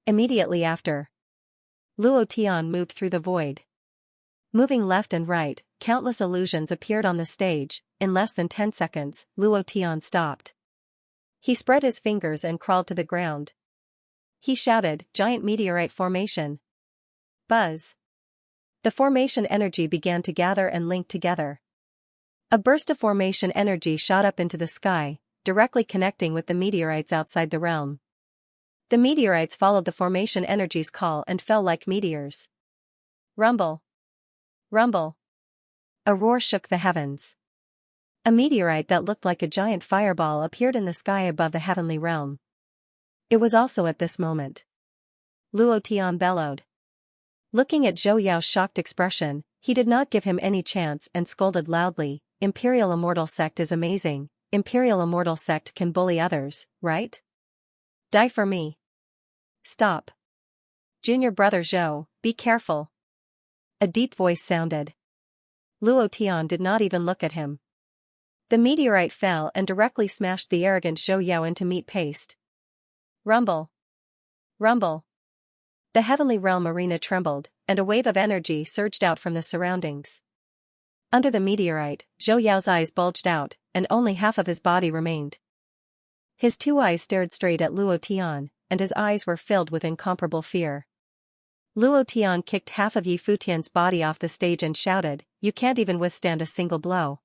Immediately after, Luo Tian moved through the void. Moving left and right, countless illusions appeared on the stage. In less than 10 seconds, Luo Tian stopped. He spread his fingers and crawled to the ground. He shouted, giant meteorite formation. Buzz. The formation energy began to gather and link together. A burst of formation energy shot up into the sky, directly connecting with the meteorites outside the realm. The meteorites followed the formation energy's call and fell like meteors. Rumble. Rumble. A roar shook the heavens. A meteorite that looked like a giant fireball appeared in the sky above the heavenly realm. It was also at this moment. Luo Tian bellowed. Looking at Zhou Yao's shocked expression, he did not give him any chance and scolded loudly, Imperial Immortal Sect is amazing, Imperial Immortal Sect can bully others, right? Die for me. Stop. Junior brother Zhou, be careful. A deep voice sounded. Luo Tian did not even look at him. The meteorite fell and directly smashed the arrogant Zhou Yao into meat paste. Rumble. Rumble. The heavenly realm arena trembled, and a wave of energy surged out from the surroundings. Under the meteorite, Zhou Yao's eyes bulged out, and only half of his body remained. His two eyes stared straight at Luo Tian, and his eyes were filled with incomparable fear. Luo Tian kicked half of Yi Futian's body off the stage and shouted, "You can't even withstand a single blow.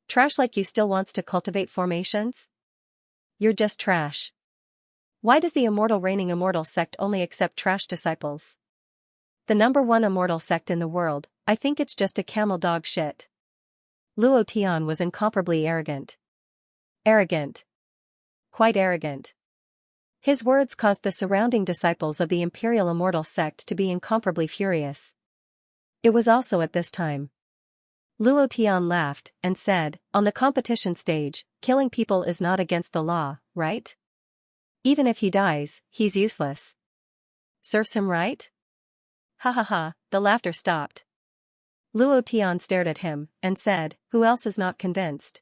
Trash like you still wants to cultivate formations? You're just trash. Why does the immortal reigning immortal sect only accept trash disciples? The number one immortal sect in the world, I think it's just a camel dog shit." Luo Tian was incomparably arrogant. Arrogant. Quite arrogant. His words caused the surrounding disciples of the Imperial Immortal sect to be incomparably furious. It was also at this time. Luo Tian laughed and said, "On the competition stage, killing people is not against the law, right? Even if he dies, he's useless. Serves him right?" Ha ha ha, the laughter stopped. Luo Tian stared at him and said, "Who else is not convinced?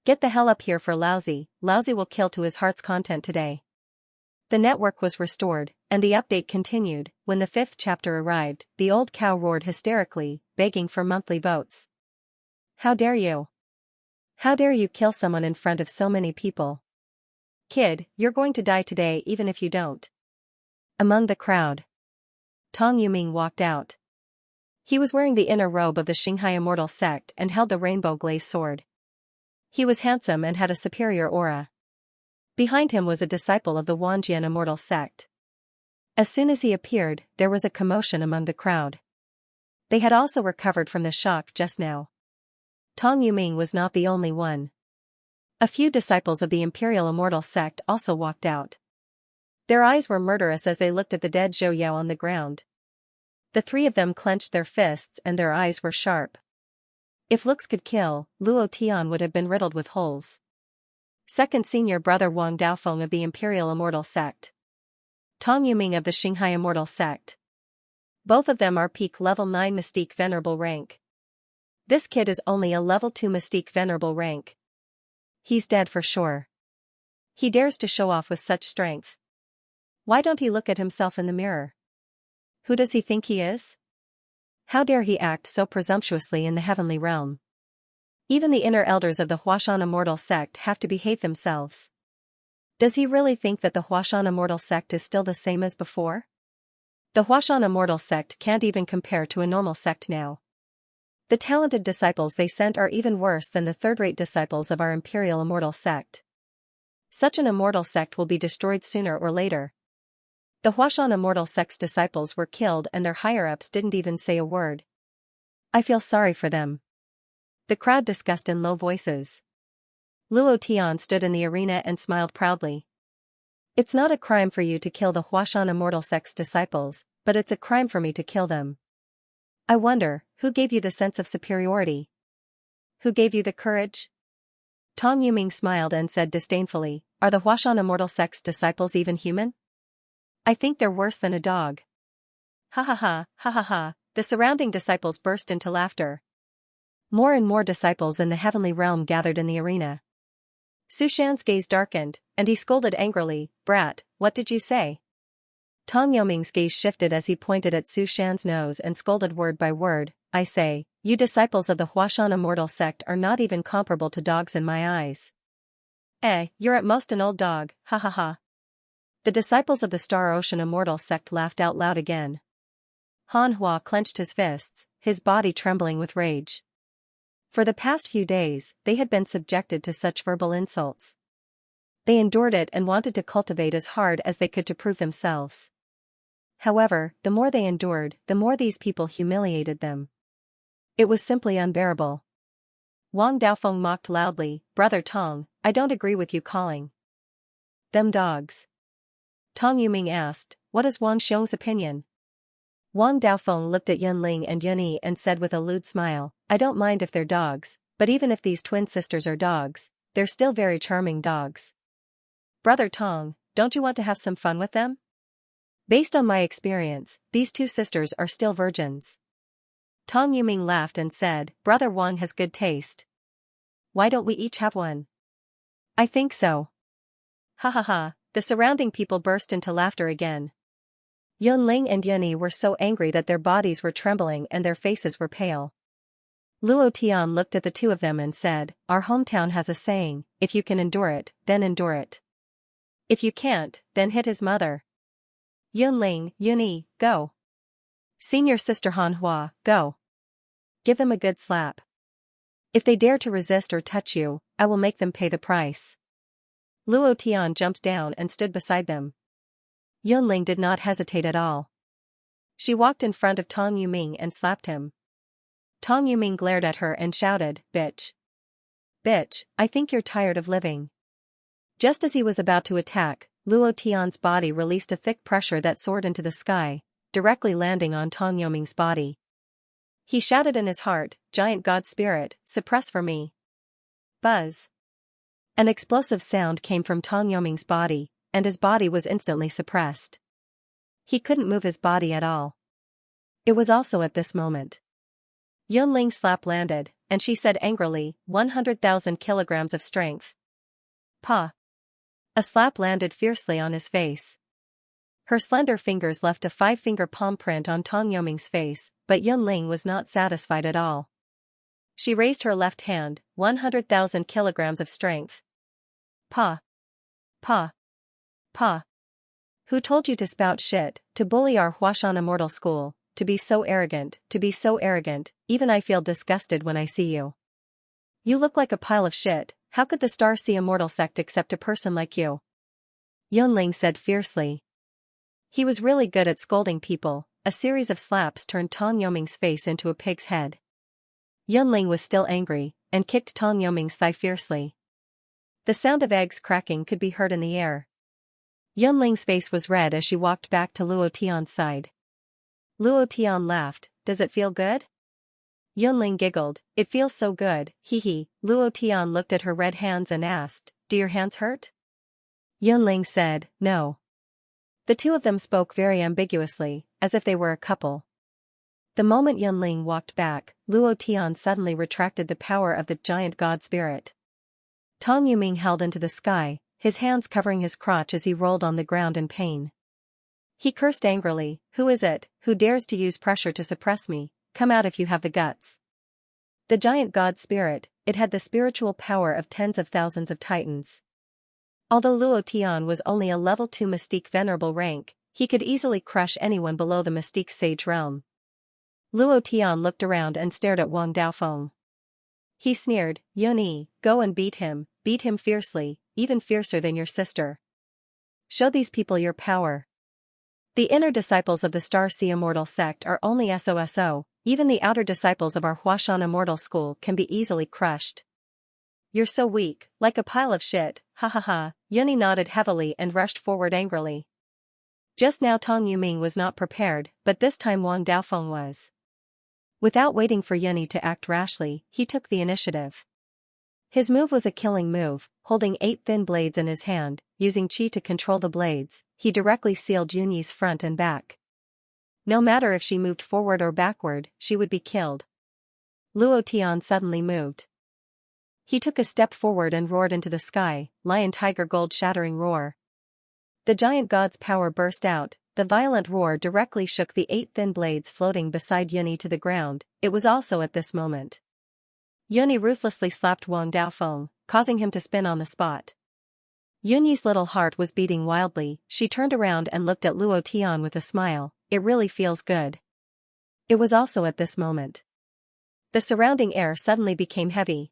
Get the hell up here for Lousy, Lousy will kill to his heart's content today." The network was restored, and the update continued. When the 5th chapter arrived, the old cow roared hysterically, begging for monthly votes. "How dare you? How dare you kill someone in front of so many people? Kid, you're going to die today even if you don't." Among the crowd, Tong Yuming walked out. He was wearing the inner robe of the Xianxia Immortal sect and held the rainbow glazed sword. He was handsome and had a superior aura. Behind him was a disciple of the Wanjian Immortal sect. As soon as he appeared, there was a commotion among the crowd. They had also recovered from the shock just now. Tong Yuming was not the only one. A few disciples of the Imperial Immortal sect also walked out. Their eyes were murderous as they looked at the dead Zhou Yao on the ground. The three of them clenched their fists and their eyes were sharp. If looks could kill, Luo Tian would have been riddled with holes. Second senior brother Wang Daofeng of the Imperial Immortal sect. Tong Yuming of the Xianxia Immortal sect. Both of them are peak level 9 Mystique Venerable rank. This kid is only a level 2 Mystique Venerable rank. He's dead for sure. He dares to show off with such strength. Why don't he look at himself in the mirror? Who does he think he is? How dare he act so presumptuously in the heavenly realm? Even the inner elders of the Huashan Immortal sect have to behave themselves. Does he really think that the Huashan Immortal sect is still the same as before? The Huashan Immortal sect can't even compare to a normal sect now. The talented disciples they sent are even worse than the third-rate disciples of our Imperial Immortal sect. Such an immortal sect will be destroyed sooner or later. The Huashan Immortal sect's disciples were killed and their higher-ups didn't even say a word. I feel sorry for them. The crowd discussed in low voices. Luo Tian stood in the arena and smiled proudly. It's not a crime for you to kill the Huashan Immortal sect's disciples, but it's a crime for me to kill them. I wonder, who gave you the sense of superiority? Who gave you the courage? Tong Yuming smiled and said disdainfully, "Are the Huashan Immortal sect's disciples even human? I think they're worse than a dog." Ha ha ha, ha ha ha, the surrounding disciples burst into laughter. More and more disciples in the heavenly realm gathered in the arena. Su Shan's gaze darkened, and he scolded angrily, "Brat, what did you say?" Tong Yuming's gaze shifted as he pointed at Su Shan's nose and scolded word by word, "I say, you disciples of the Huashan Immortal sect are not even comparable to dogs in my eyes. You're at most an old dog, ha ha ha." The disciples of the Star Ocean Immortal sect laughed out loud again. Han Hua clenched his fists, his body trembling with rage. For the past few days, they had been subjected to such verbal insults. They endured it and wanted to cultivate as hard as they could to prove themselves. However, the more they endured, the more these people humiliated them. It was simply unbearable. Wang Daofeng mocked loudly, "Brother Tong, I don't agree with you calling them dogs." Tong Yuming asked, "What is Wang Xiong's opinion?" Wang Daofeng looked at Yunling and Yunyi and said with a lewd smile, "I don't mind if they're dogs, but even if these twin sisters are dogs, they're still very charming dogs. Brother Tong, don't you want to have some fun with them? Based on my experience, these two sisters are still virgins." Tong Yuming laughed and said, "Brother Wang has good taste. Why don't we each have one?" "I think so." Ha ha ha, the surrounding people burst into laughter again. Yunling and Yunyi were so angry that their bodies were trembling and their faces were pale. Luo Tian looked at the two of them and said, "Our hometown has a saying, if you can endure it, then endure it. If you can't, then hit his mother. Yunling, Yunyi, go. Senior sister Hanhua, go. Give them a good slap. If they dare to resist or touch you, I will make them pay the price." Luo Tian jumped down and stood beside them. Yunling did not hesitate at all. She walked in front of Tong Yuming and slapped him. Tong Yuming glared at her and shouted, "Bitch. Bitch, I think you're tired of living." Just as he was about to attack, Luo Tian's body released a thick pressure that soared into the sky, directly landing on Tong Yuming's body. He shouted in his heart, "Giant God Spirit, suppress for me." Buzz. An explosive sound came from Tong Yuming's body, and his body was instantly suppressed. He couldn't move his body at all. It was also at this moment Yunling's slap landed, and she said angrily, 100,000 kilograms of strength. Pa. A slap landed fiercely on his face. Her slender fingers left a 5-finger palm print on Tong Yuming's face, but Yunling was not satisfied at all. She raised her left hand, 100,000 kilograms of strength. Pa. Pa. Pa. Who told you to spout shit, to bully our Huashan Immortal School, to be so arrogant, even I feel disgusted when I see you. You look like a pile of shit, how could the Star Sea Immortal Sect accept a person like you? Yunling said fiercely. He was really good at scolding people. A series of slaps turned Tong Yuming's face into a pig's head. Yunling was still angry, and kicked Tong Yuming's thigh fiercely. The sound of eggs cracking could be heard in the air. Yunling's face was red as she walked back to Luo Tian's side. Luo Tian laughed, "Does it feel good?" Yunling giggled, "It feels so good, hee hee." Luo Tian looked at her red hands and asked, "Do your hands hurt?" Yunling said, "No." The two of them spoke very ambiguously, as if they were a couple. The moment Yunling walked back, Luo Tian suddenly retracted the power of the giant god spirit. Tong Yuming held into the sky, his hands covering his crotch as he rolled on the ground in pain. He cursed angrily, "Who is it, who dares to use pressure to suppress me? Come out if you have the guts." The giant god spirit, it had the spiritual power of tens of thousands of titans. Although Luo Tian was only a level 2 mystique venerable rank, he could easily crush anyone below the mystique sage realm. Luo Tian looked around and stared at Wang Daofeng. He sneered, "Yunyi, go and beat him fiercely, even fiercer than your sister. Show these people your power." The inner disciples of the Star Sea Immortal Sect are only SOSO, even the outer disciples of our Huashan Immortal School can be easily crushed. "You're so weak, like a pile of shit, ha ha ha." Yunyi nodded heavily and rushed forward angrily. Just now Tong Yuming was not prepared, but this time Wang Daofeng was. Without waiting for Yunyi to act rashly, he took the initiative. His move was a killing move, holding 8 thin blades in his hand, using chi to control the blades, he directly sealed Yunyi's front and back. No matter if she moved forward or backward, she would be killed. Luo Tian suddenly moved. He took a step forward and roared into the sky, lion tiger gold shattering roar. The giant god's power burst out, the violent roar directly shook the 8 thin blades floating beside Yunyi to the ground. It was also at this moment Yunyi ruthlessly slapped Wang Daofeng, causing him to spin on the spot. Yunyi's little heart was beating wildly. She turned around and looked at Luo Tian with a smile. "It really feels good." It was also at this moment the surrounding air suddenly became heavy.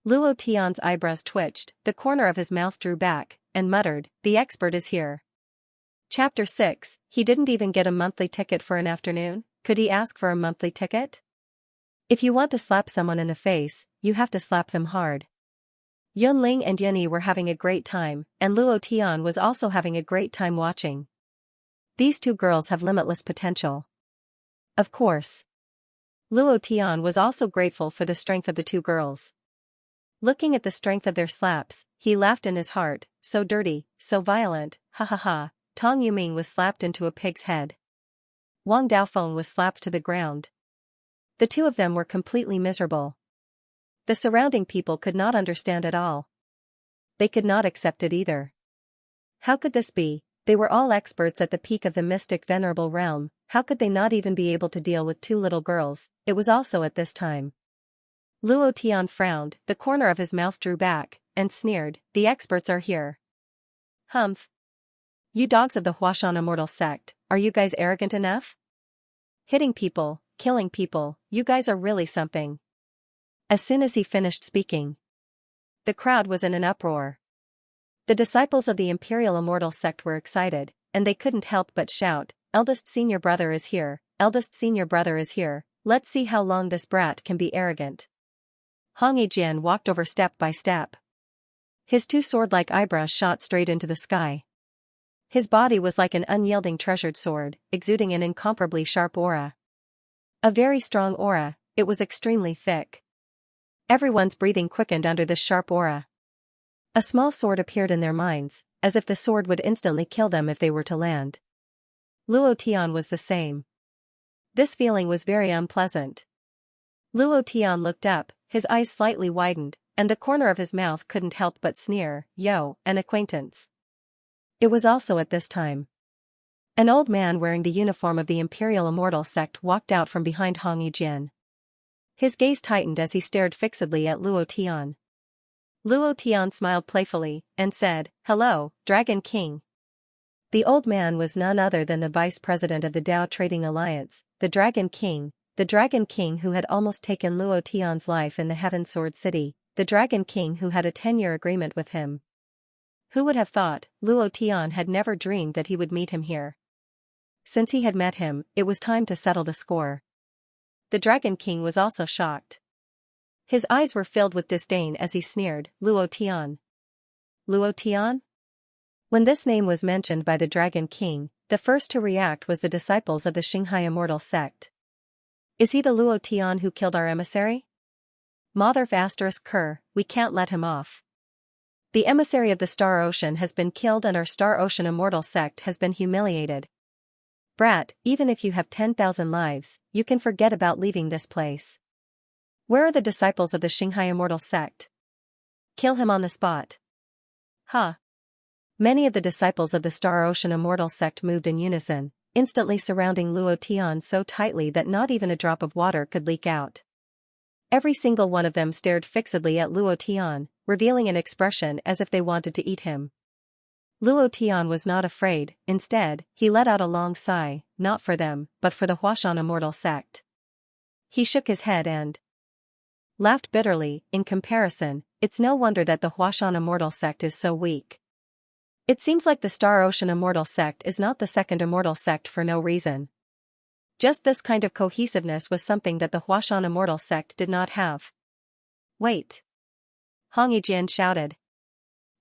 Luo Tian's eyebrows twitched, the corner of his mouth drew back, and muttered, "The expert is here." Chapter 6, he didn't even get a monthly ticket for an afternoon. Could he ask for a monthly ticket? If you want to slap someone in the face, you have to slap them hard. Yunling and Yunyi were having a great time, and Luo Tian was also having a great time watching. These two girls have limitless potential. Of course. Luo Tian was also grateful for the strength of the two girls. Looking at the strength of their slaps, he laughed in his heart, "So dirty, so violent, ha ha ha." Tong Yuming was slapped into a pig's head. Wang Daofeng was slapped to the ground. The two of them were completely miserable. The surrounding people could not understand at all. They could not accept it either. How could this be? They were all experts at the peak of the mystic venerable realm. How could they not even be able to deal with two little girls? It was also at this time Luo Tian frowned, the corner of his mouth drew back, and sneered, the experts are here. Humph. You dogs of the Huashan Immortal Sect, are you guys arrogant enough? Hitting people, killing people, you guys are really something. As soon as he finished speaking, the crowd was in an uproar. The disciples of the Imperial Immortal Sect were excited, and they couldn't help but shout, eldest senior brother is here, eldest senior brother is here, let's see how long this brat can be arrogant. Hong Yijian walked over step by step. His two sword-like eyebrows shot straight into the sky. His body was like an unyielding treasured sword, exuding an incomparably sharp aura. A very strong aura, it was extremely thick. Everyone's breathing quickened under this sharp aura. A small sword appeared in their minds, as if the sword would instantly kill them if they were to land. Luo Tian was the same. This feeling was very unpleasant. Luo Tian looked up, his eyes slightly widened, and the corner of his mouth couldn't help but sneer, yo, an acquaintance. It was also at this time. An old man wearing the uniform of the Imperial Immortal Sect walked out from behind Hong Yijian. His gaze tightened as he stared fixedly at Luo Tian. Luo Tian smiled playfully, and said, hello, Dragon King. The old man was none other than the vice president of the Dao Trading Alliance, the Dragon King who had almost taken Luo Tian's life in the Heaven Sword City, the Dragon King who had a 10-year agreement with him. Who would have thought, Luo Tian had never dreamed that he would meet him here. Since he had met him, it was time to settle the score. The Dragon King was also shocked. His eyes were filled with disdain as he sneered, Luo Tian. Luo Tian? When this name was mentioned by the Dragon King, the first to react was the disciples of the Xianxia Immortal Sect. Is he the Luo Tian who killed our emissary? Mother of Ker, we can't let him off. The emissary of the Star Ocean has been killed and our Star Ocean Immortal Sect has been humiliated. Brat, even if you have 10,000 lives, you can forget about leaving this place. Where are the disciples of the Xianxia Immortal Sect? Kill him on the spot. Huh. Many of the disciples of the Star Ocean Immortal Sect moved in unison, instantly surrounding Luo Tian so tightly that not even a drop of water could leak out. Every single one of them stared fixedly at Luo Tian, revealing an expression as if they wanted to eat him. Luo Tian was not afraid, instead, he let out a long sigh, not for them, but for the Huashan Immortal Sect. He shook his head and laughed bitterly. In comparison, it's no wonder that the Huashan Immortal Sect is so weak. It seems like the Star Ocean Immortal Sect is not the second Immortal Sect for no reason. Just this kind of cohesiveness was something that the Huashan Immortal Sect did not have. Wait! Hong Yijian shouted.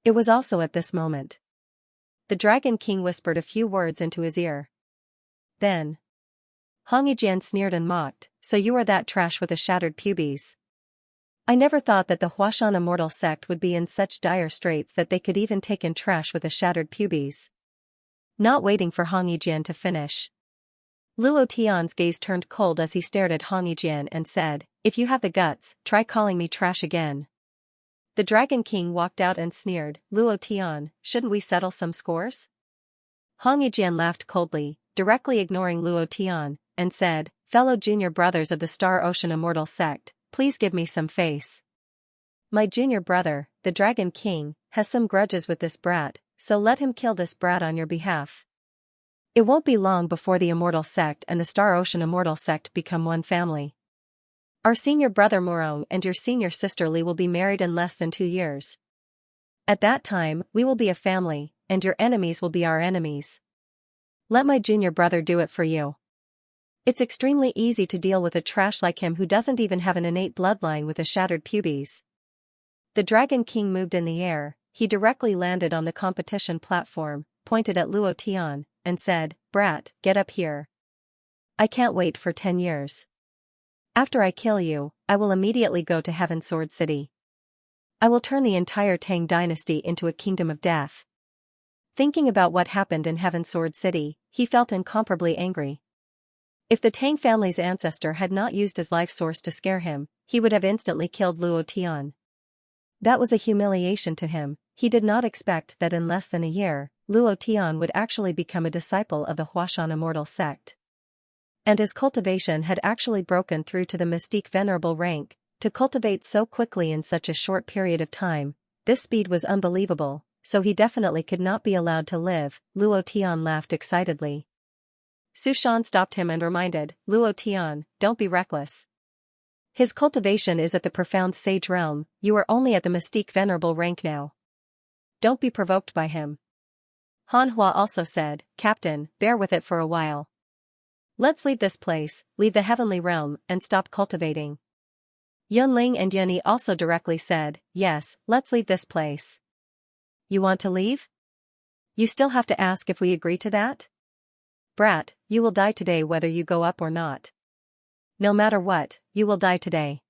It was also at this moment. The Dragon King whispered a few words into his ear. Then Hong Yijian sneered and mocked, so you are that trash with a shattered pubes. I never thought that the Huashan Immortal Sect would be in such dire straits that they could even take in trash with a shattered pubes. Not waiting for Hong Yijian to finish, Luo Tian's gaze turned cold as he stared at Hong Yijian and said, if you have the guts, try calling me trash again. The Dragon King walked out and sneered, Luo Tian, shouldn't we settle some scores? Hong Yijian laughed coldly, directly ignoring Luo Tian, and said, fellow junior brothers of the Star Ocean Immortal Sect, please give me some face. My junior brother, the Dragon King, has some grudges with this brat, so let him kill this brat on your behalf. It won't be long before the Immortal Sect and the Star Ocean Immortal Sect become one family. Our senior brother Morong and your senior sister Li will be married in less than 2 years. At that time, we will be a family, and your enemies will be our enemies. Let my junior brother do it for you. It's extremely easy to deal with a trash like him who doesn't even have an innate bloodline with a shattered pubes. The Dragon King moved in the air, he directly landed on the competition platform, pointed at Luo Tian, and said, brat, get up here. I can't wait for 10 years. After I kill you, I will immediately go to Heaven Sword City. I will turn the entire Tang dynasty into a kingdom of death. Thinking about what happened in Heaven Sword City, he felt incomparably angry. If the Tang family's ancestor had not used his life source to scare him, he would have instantly killed Luo Tian. That was a humiliation to him. He did not expect that in less than a year, Luo Tian would actually become a disciple of the Huashan Immortal Sect. And his cultivation had actually broken through to the mystique venerable rank, To cultivate so quickly in such a short period of time, this speed was unbelievable, so he definitely could not be allowed to live, Luo Tian laughed excitedly. Su Shan stopped him and reminded, Luo Tian, don't be reckless. His cultivation is at the profound sage realm, you are only at the mystique venerable rank now. Don't be provoked by him. Han Hua also said, Captain, bear with it for a while. Let's leave this place, leave the heavenly realm, and stop cultivating. Yunling and Yunyi also directly said, yes, let's leave this place. You want to leave? You still have to ask if we agree to that? Brat, you will die today whether you go up or not. No matter what, you will die today.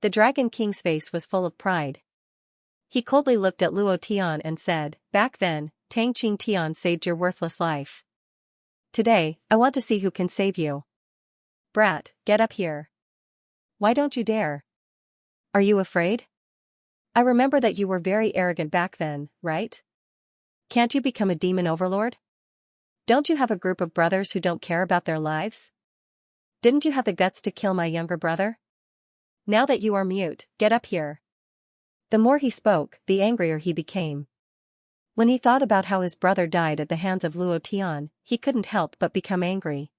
The Dragon King's face was full of pride. He coldly looked at Luo Tian and said, back then, Tang Qing Tian saved your worthless life. Today, I want to see who can save you. Brat, get up here. Why don't you dare? Are you afraid? I remember that you were very arrogant back then, right? Can't you become a demon overlord? Don't you have a group of brothers who don't care about their lives? Didn't you have the guts to kill my younger brother? Now that you are mute, get up here. The more he spoke, the angrier he became. When he thought about how his brother died at the hands of Luo Tian, he couldn't help but become angry.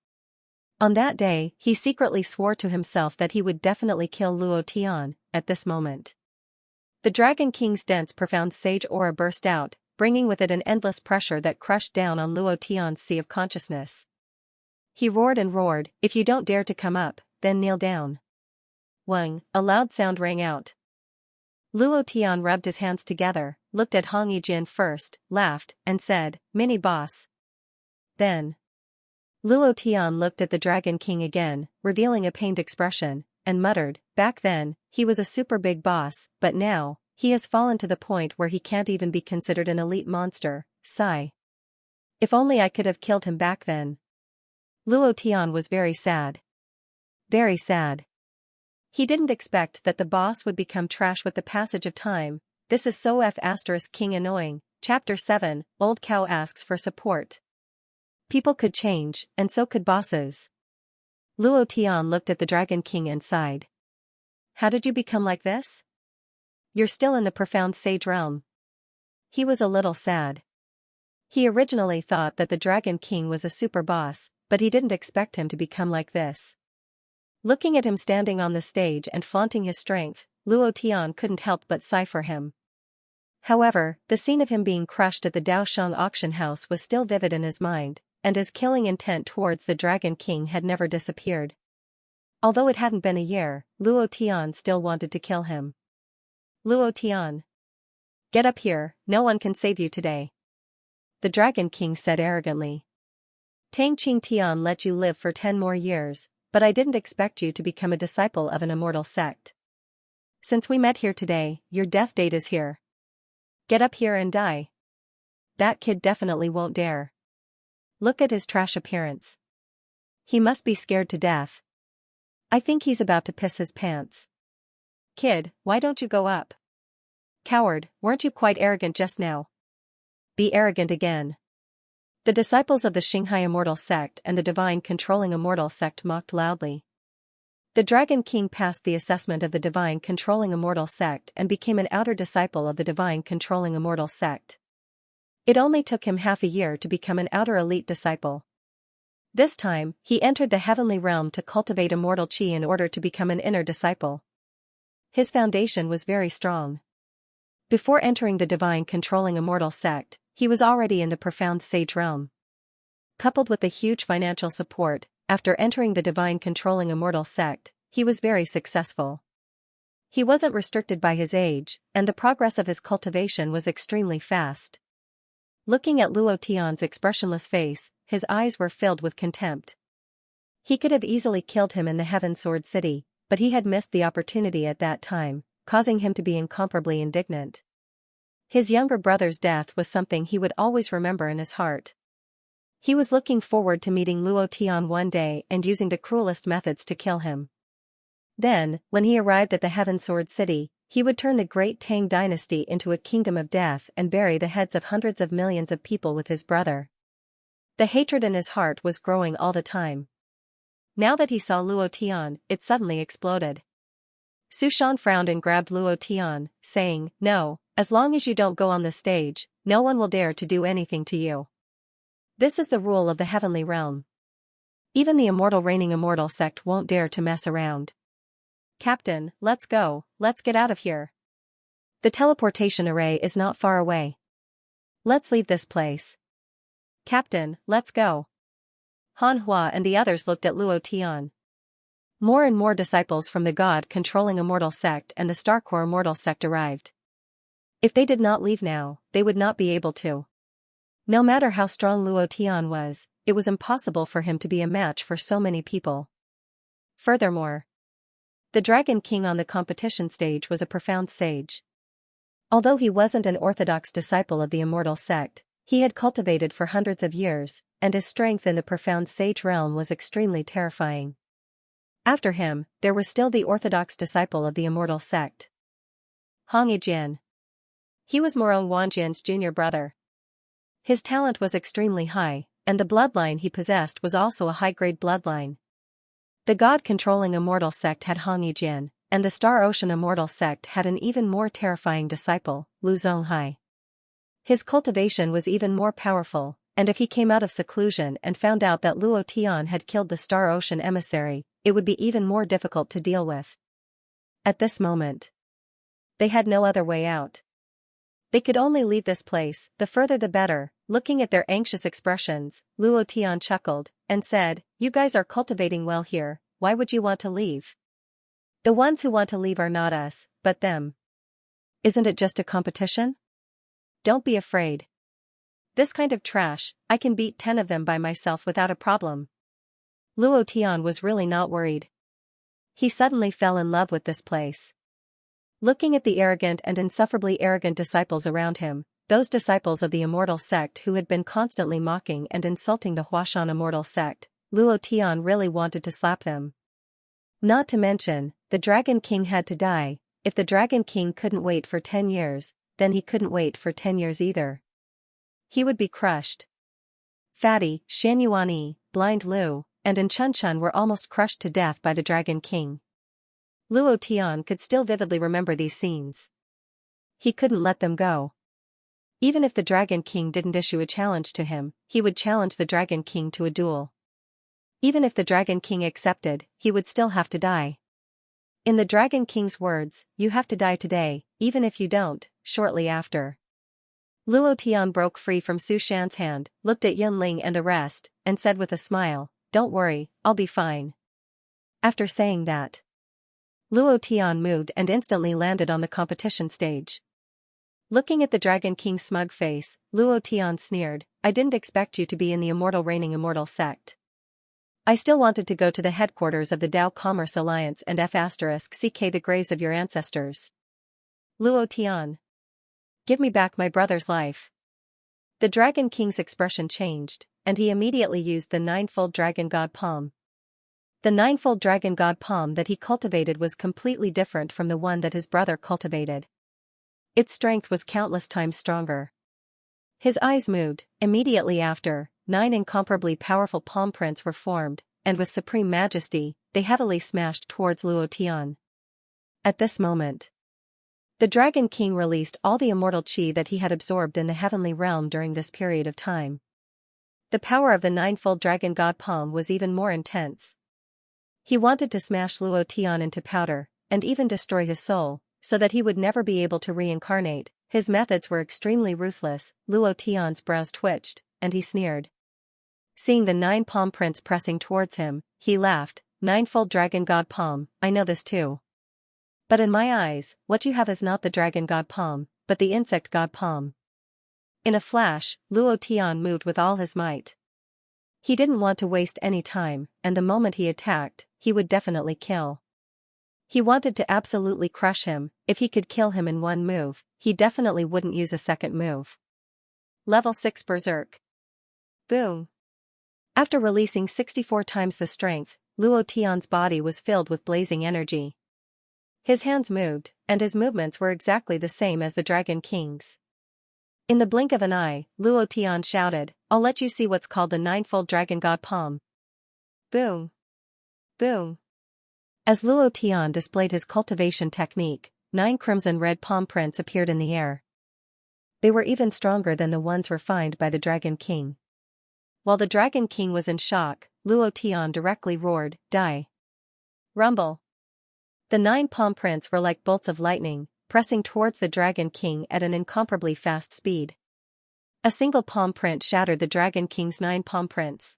On that day, he secretly swore to himself that he would definitely kill Luo Tian, at this moment. The Dragon King's dense profound sage aura burst out, bringing with it an endless pressure that crushed down on Luo Tian's sea of consciousness. He roared and roared, if you don't dare to come up, then kneel down. Wang, a loud sound rang out. Luo Tian rubbed his hands together, looked at Hong Yijin first, laughed, and said, Mini boss. Then. Luo Tian looked at the Dragon King again, revealing a pained expression, and muttered, back then, he was a super big boss, but now, he has fallen to the point where he can't even be considered an elite monster, sigh. If only I could have killed him back then. Luo Tian was very sad. Very sad. He didn't expect that the boss would become trash with the passage of time. This is so King annoying. Chapter 7, Old Cow asks for support. People could change, and so could bosses. Luo Tian looked at the Dragon King and sighed. How did you become like this? You're still in the profound sage realm. He was a little sad. He originally thought that the Dragon King was a super boss, but he didn't expect him to become like this. Looking at him standing on the stage and flaunting his strength, Luo Tian couldn't help but sigh for him. However, the scene of him being crushed at the Daosheng auction house was still vivid in his mind, and his killing intent towards the Dragon King had never disappeared. Although it hadn't been a year, Luo Tian still wanted to kill him. Luo Tian. Get up here, no one can save you today. The Dragon King said arrogantly. Tang Qing Tian let you live for 10 more years, but I didn't expect you to become a disciple of an immortal sect. Since we met here today, your death date is here. Get up here and die. That kid definitely won't dare. Look at his trash appearance. He must be scared to death. I think he's about to piss his pants. Kid, why don't you go up? Coward, weren't you quite arrogant just now? Be arrogant again. The disciples of the Xinghai Immortal Sect and the Divine Controlling Immortal Sect mocked loudly. The Dragon King passed the assessment of the Divine Controlling Immortal Sect and became an outer disciple of the Divine Controlling Immortal Sect. It only took him half a year to become an outer elite disciple. This time, he entered the heavenly realm to cultivate immortal chi in order to become an inner disciple. His foundation was very strong. Before entering the Divine Controlling Immortal Sect, he was already in the profound sage realm. Coupled with the huge financial support, after entering the Divine Controlling Immortal Sect, he was very successful. He wasn't restricted by his age, and the progress of his cultivation was extremely fast. Looking at Luo Tian's expressionless face, his eyes were filled with contempt. He could have easily killed him in the Heaven Sword City, but he had missed the opportunity at that time, causing him to be incomparably indignant. His younger brother's death was something he would always remember in his heart. He was looking forward to meeting Luo Tian one day and using the cruelest methods to kill him. Then, when he arrived at the Heaven Sword City, he would turn the great Tang dynasty into a kingdom of death and bury the heads of hundreds of millions of people with his brother. The hatred in his heart was growing all the time. Now that he saw Luo Tian, it suddenly exploded. Su Shan frowned and grabbed Luo Tian, saying, "No, as long as you don't go on the stage, no one will dare to do anything to you. This is the rule of the heavenly realm. Even the immortal reigning immortal sect won't dare to mess around. Captain, let's go, let's get out of here. The teleportation array is not far away. Let's leave this place. Captain, let's go." Han Hua and the others looked at Luo Tian. More and more disciples from the God-controlling immortal sect and the Starcore immortal sect arrived. If they did not leave now, they would not be able to. No matter how strong Luo Tian was, it was impossible for him to be a match for so many people. Furthermore, the Dragon King on the competition stage was a profound sage. Although he wasn't an orthodox disciple of the immortal sect, he had cultivated for hundreds of years, and his strength in the profound sage realm was extremely terrifying. After him, there was still the orthodox disciple of the immortal sect, Hong Yijin. He was Morong Wanjian's junior brother. His talent was extremely high, and the bloodline he possessed was also a high-grade bloodline. The God-controlling immortal sect had Hong Yijin, and the Star Ocean immortal sect had an even more terrifying disciple, Lu Zonghai. His cultivation was even more powerful, and if he came out of seclusion and found out that Luo Tian had killed the Star Ocean emissary, it would be even more difficult to deal with. At this moment, they had no other way out. They could only leave this place, the further the better. Looking at their anxious expressions, Luo Tian chuckled, and said, "You guys are cultivating well here, why would you want to leave? The ones who want to leave are not us, but them. Isn't it just a competition? Don't be afraid. This kind of trash, I can beat 10 of them by myself without a problem." Luo Tian was really not worried. He suddenly fell in love with this place. Looking at the arrogant and insufferably arrogant disciples around him, those disciples of the immortal sect who had been constantly mocking and insulting the Huashan immortal sect, Luo Tian really wanted to slap them. Not to mention, the Dragon King had to die. If the Dragon King couldn't wait for 10 years, then he couldn't wait for 10 years either. He would be crushed. Fatty, Shanyuani, Blind Lu, and Chun were almost crushed to death by the Dragon King. Luo Tian could still vividly remember these scenes. He couldn't let them go. Even if the Dragon King didn't issue a challenge to him, he would challenge the Dragon King to a duel. Even if the Dragon King accepted, he would still have to die. In the Dragon King's words, "You have to die today, even if you don't," shortly after. Luo Tian broke free from Su Shan's hand, looked at Yunling and the rest, and said with a smile, "Don't worry, I'll be fine." After saying that, Luo Tian moved and instantly landed on the competition stage. Looking at the Dragon King's smug face, Luo Tian sneered, "I didn't expect you to be in the immortal reigning immortal sect. I still wanted to go to the headquarters of the Dao Commerce Alliance and F***ck the graves of your ancestors. Luo Tian. Give me back my brother's life." The Dragon King's expression changed, and he immediately used the ninefold Dragon God Palm. The ninefold Dragon God Palm that he cultivated was completely different from the one that his brother cultivated. Its strength was countless times stronger. His eyes moved. Immediately after, 9 incomparably powerful palm prints were formed, and with supreme majesty, they heavily smashed towards Luo Tian. At this moment, the Dragon King released all the immortal chi that he had absorbed in the heavenly realm during this period of time. The power of the ninefold Dragon God Palm was even more intense. He wanted to smash Luo Tian into powder, and even destroy his soul, so that he would never be able to reincarnate. His methods were extremely ruthless. Luo Tian's brows twitched, and he sneered. Seeing the 9 palm prints pressing towards him, he laughed. "Ninefold Dragon God Palm, I know this too. But in my eyes, what you have is not the Dragon God Palm, but the Insect God Palm." In a flash, Luo Tian moved with all his might. He didn't want to waste any time, and the moment he attacked, he would definitely kill. He wanted to absolutely crush him. If he could kill him in one move, he definitely wouldn't use a second move. Level 6 Berserk. Boom. After releasing 64 times the strength, Luo Tian's body was filled with blazing energy. His hands moved, and his movements were exactly the same as the Dragon King's. In the blink of an eye, Luo Tian shouted, "I'll let you see what's called the ninefold Dragon God Palm." Boom. Boom. As Luo Tian displayed his cultivation technique, 9 crimson-red palm prints appeared in the air. They were even stronger than the ones refined by the Dragon King. While the Dragon King was in shock, Luo Tian directly roared, "Die!" Rumble! The 9 palm prints were like bolts of lightning, pressing towards the Dragon King at an incomparably fast speed. A single palm print shattered the Dragon King's 9 palm prints.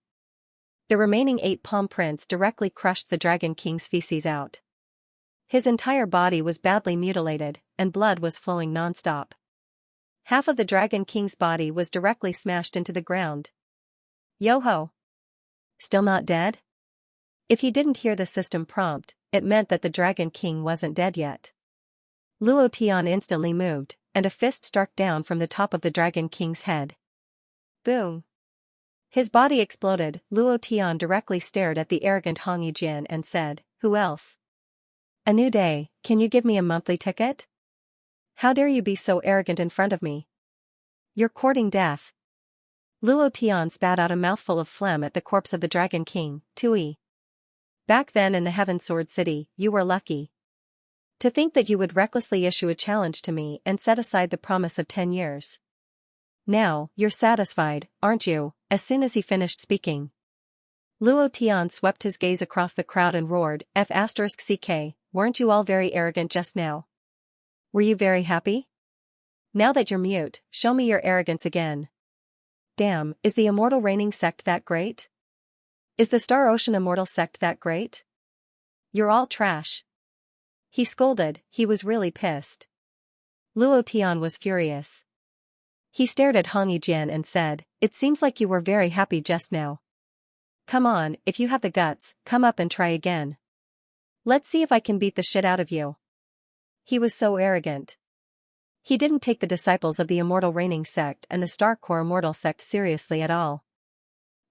The remaining 8 palm prints directly crushed the Dragon King's feces out. His entire body was badly mutilated, and blood was flowing non-stop. Half of the Dragon King's body was directly smashed into the ground. Yo-ho! Still not dead? If he didn't hear the system prompt, it meant that the Dragon King wasn't dead yet. Luo Tian instantly moved, and a fist struck down from the top of the Dragon King's head. Boom! His body exploded. Luo Tian directly stared at the arrogant Hong Yijian and said, "Who else? A new day, can you give me a monthly ticket? How dare you be so arrogant in front of me? You're courting death." Luo Tian spat out a mouthful of phlegm at the corpse of the Dragon King, Tui. Back then in the Heaven Sword City, you were lucky. To think that you would recklessly issue a challenge to me and set aside the promise of 10 years. Now, you're satisfied, aren't you? As soon as he finished speaking, Luo Tian swept his gaze across the crowd and roared, F***ck, weren't you all very arrogant just now? Were you very happy? Now that you're mute, show me your arrogance again. Damn, is the Immortal Reigning Sect that great? Is the Star Ocean Immortal Sect that great? You're all trash. He scolded. He was really pissed. Luo Tian was furious. He stared at Hong Yijian and said, "It seems like you were very happy just now. Come on, if you have the guts, come up and try again. Let's see if I can beat the shit out of you." He was so arrogant. He didn't take the disciples of the Immortal Reigning Sect and the Star Core Immortal Sect seriously at all.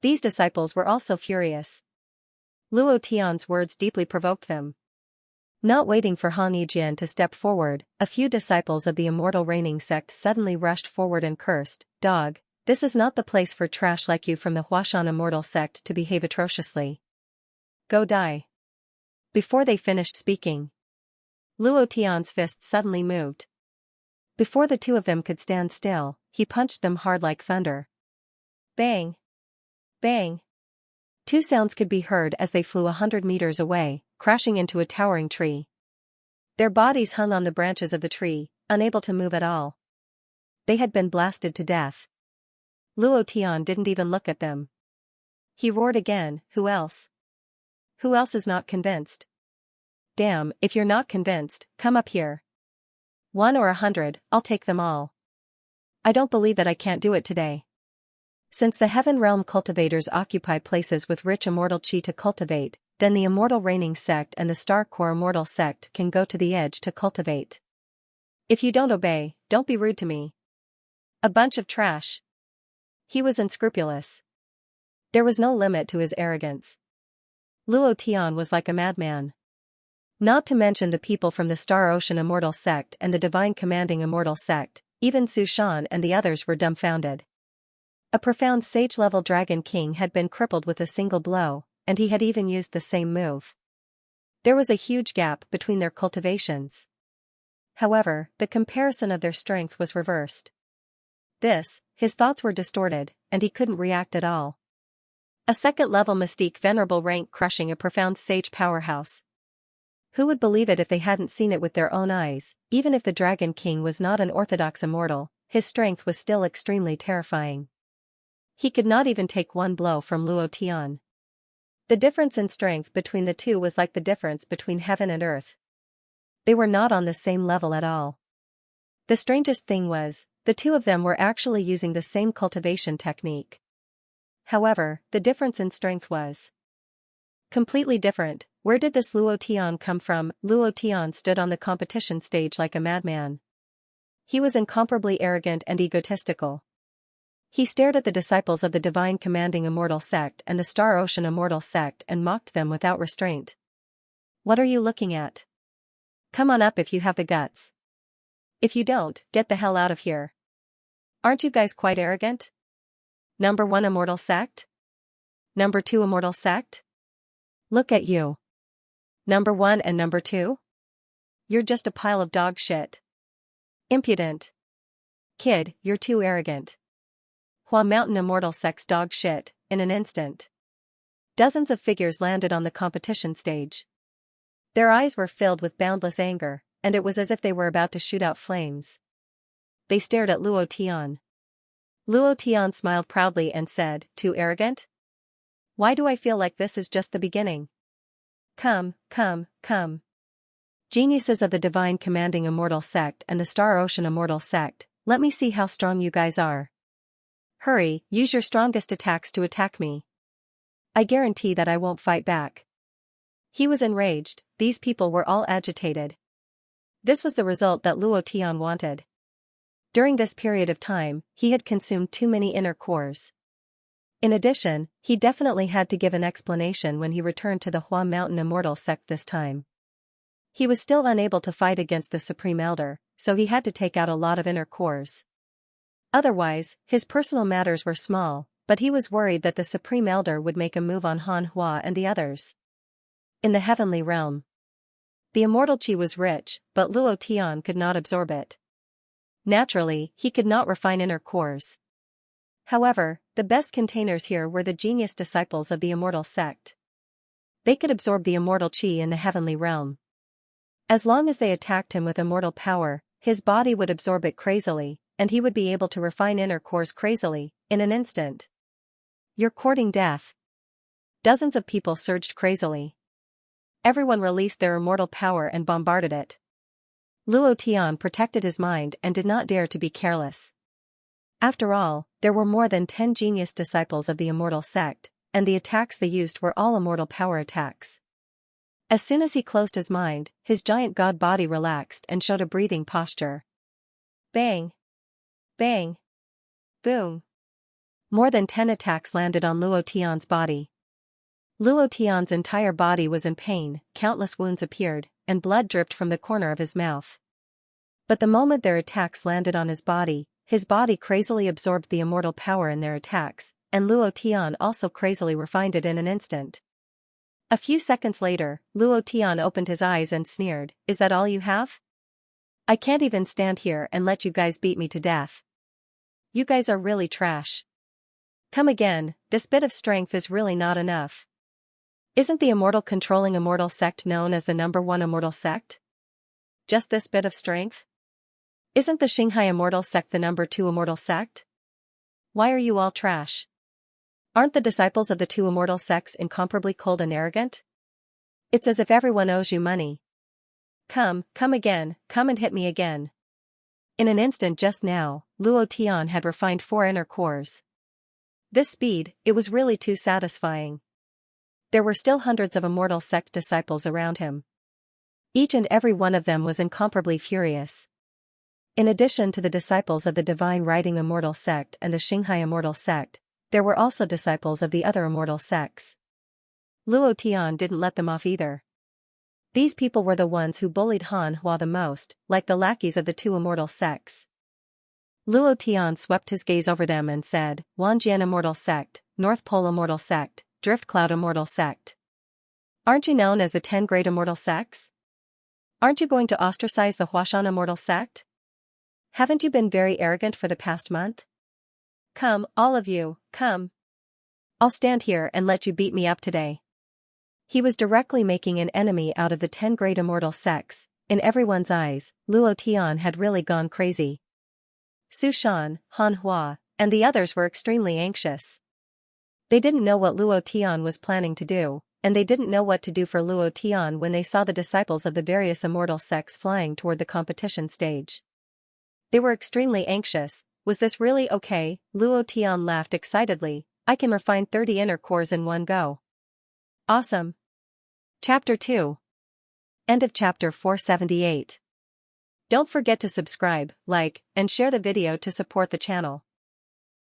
These disciples were also furious. Luo Tian's words deeply provoked them. Not waiting for Han Yijian to step forward, a few disciples of the Immortal Reigning Sect suddenly rushed forward and cursed, "Dog, this is not the place for trash like you from the Huashan Immortal Sect to behave atrociously. Go die." Before they finished speaking, Luo Tian's fist suddenly moved. Before the two of them could stand still, he punched them hard like thunder. Bang! Bang! 2 sounds could be heard as they flew 100 meters away, crashing into a towering tree. Their bodies hung on the branches of the tree, unable to move at all. They had been blasted to death. Luo Tian didn't even look at them. He roared again, "Who else? Who else is not convinced? Damn, if you're not convinced, come up here. 1 or 100, I'll take them all. I don't believe that I can't do it today." Since the Heaven Realm cultivators occupy places with rich immortal chi to cultivate, then the Immortal Reigning Sect and the Star Core Immortal Sect can go to the edge to cultivate. If you don't obey, don't be rude to me. A bunch of trash. He was unscrupulous. There was no limit to his arrogance. Luo Tian was like a madman. Not to mention the people from the Star Ocean Immortal Sect and the Divine Commanding Immortal Sect, even Su Shan and the others were dumbfounded. A profound sage-level Dragon King had been crippled with a single blow, and he had even used the same move. There was a huge gap between their cultivations. However, the comparison of their strength was reversed. His thoughts were distorted, and he couldn't react at all. A second-level mystique venerable rank crushing a profound sage powerhouse. Who would believe it if they hadn't seen it with their own eyes? Even if the Dragon King was not an orthodox immortal, his strength was still extremely terrifying. He could not even take one blow from Luo Tian. The difference in strength between the two was like the difference between heaven and earth. They were not on the same level at all. The strangest thing was, the two of them were actually using the same cultivation technique. However, the difference in strength was completely different. Where did this Luo Tian come from? Luo Tian stood on the competition stage like a madman. He was incomparably arrogant and egotistical. He stared at the disciples of the Divine Commanding Immortal Sect and the Star Ocean Immortal Sect and mocked them without restraint. "What are you looking at? Come on up if you have the guts. If you don't, get the hell out of here. Aren't you guys quite arrogant? Number 1 Immortal Sect? Number 2 Immortal Sect? Look at you. Number 1 and number 2? You're just a pile of dog shit. Impudent. Kid, you're too arrogant. Hua Mountain Immortal Sex dog shit, in an instant. Dozens of figures landed on the competition stage. Their eyes were filled with boundless anger, and it was as if they were about to shoot out flames. They stared at Luo Tian. Luo Tian smiled proudly and said, "Too arrogant? Why do I feel like this is just the beginning? Come, come, come. Geniuses of the Divine Commanding Immortal Sect and the Star Ocean Immortal Sect, let me see how strong you guys are. Hurry, use your strongest attacks to attack me. I guarantee that I won't fight back." He was enraged. These people were all agitated. This was the result that Luo Tian wanted. During this period of time, he had consumed too many inner cores. In addition, he definitely had to give an explanation when he returned to the Hua Mountain Immortal Sect this time. He was still unable to fight against the Supreme Elder, so he had to take out a lot of inner cores. Otherwise, his personal matters were small, but he was worried that the Supreme Elder would make a move on Han Hua and the others. In the heavenly realm, the immortal chi was rich, but Luo Tian could not absorb it. Naturally, he could not refine inner cores. However, the best containers here were the genius disciples of the immortal sect. They could absorb the immortal chi in the heavenly realm. As long as they attacked him with immortal power, his body would absorb it crazily, and he would be able to refine inner cores crazily, in an instant. You're courting death. Dozens of people surged crazily. Everyone released their immortal power and bombarded it. Luo Tian protected his mind and did not dare to be careless. After all, there were more than 10 genius disciples of the immortal sect, and the attacks they used were all immortal power attacks. As soon as he closed his mind, his giant god body relaxed and showed a breathing posture. Bang! Bang! Boom! More than 10 attacks landed on Luo Tian's body. Luo Tian's entire body was in pain, countless wounds appeared, and blood dripped from the corner of his mouth. But the moment their attacks landed on his body crazily absorbed the immortal power in their attacks, and Luo Tian also crazily refined it in an instant. A few seconds later, Luo Tian opened his eyes and sneered, "Is that all you have? I can't even stand here and let you guys beat me to death. You guys are really trash. Come again, this bit of strength is really not enough. Isn't the immortal controlling immortal sect known as the number 1 immortal sect? Just this bit of strength? Isn't the Xianxia immortal sect the number 2 immortal sect? Why are you all trash? Aren't the disciples of the 2 immortal sects incomparably cold and arrogant? It's as if everyone owes you money. Come again, come and hit me again." In an instant just now, Luo Tian had refined 4 inner cores. This speed, it was really too satisfying. There were still hundreds of immortal sect disciples around him. Each and every one of them was incomparably furious. In addition to the disciples of the Divine Writing Immortal Sect and the Xianxia Immortal Sect, there were also disciples of the other immortal sects. Luo Tian didn't let them off either. These people were the ones who bullied Han Hua the most, like the lackeys of the 2 immortal sects. Luo Tian swept his gaze over them and said, "Wanjian Immortal Sect, North Pole Immortal Sect, Drift Cloud Immortal Sect. Aren't you known as the 10 Great Immortal Sects? Aren't you going to ostracize the Huashan Immortal Sect? Haven't you been very arrogant for the past month? Come, all of you, come. I'll stand here and let you beat me up today." He was directly making an enemy out of the 10 Great Immortal Sects. In everyone's eyes, Luo Tian had really gone crazy. Su Shan, Han Hua, and the others were extremely anxious. They didn't know what Luo Tian was planning to do, and they didn't know what to do for Luo Tian when they saw the disciples of the various immortal sects flying toward the competition stage. They were extremely anxious. Was this really okay? Luo Tian laughed excitedly. "I can refine 30 inner cores in one go. Awesome." Chapter 2. End of chapter 478. Don't forget to subscribe, like, and share the video to support the channel.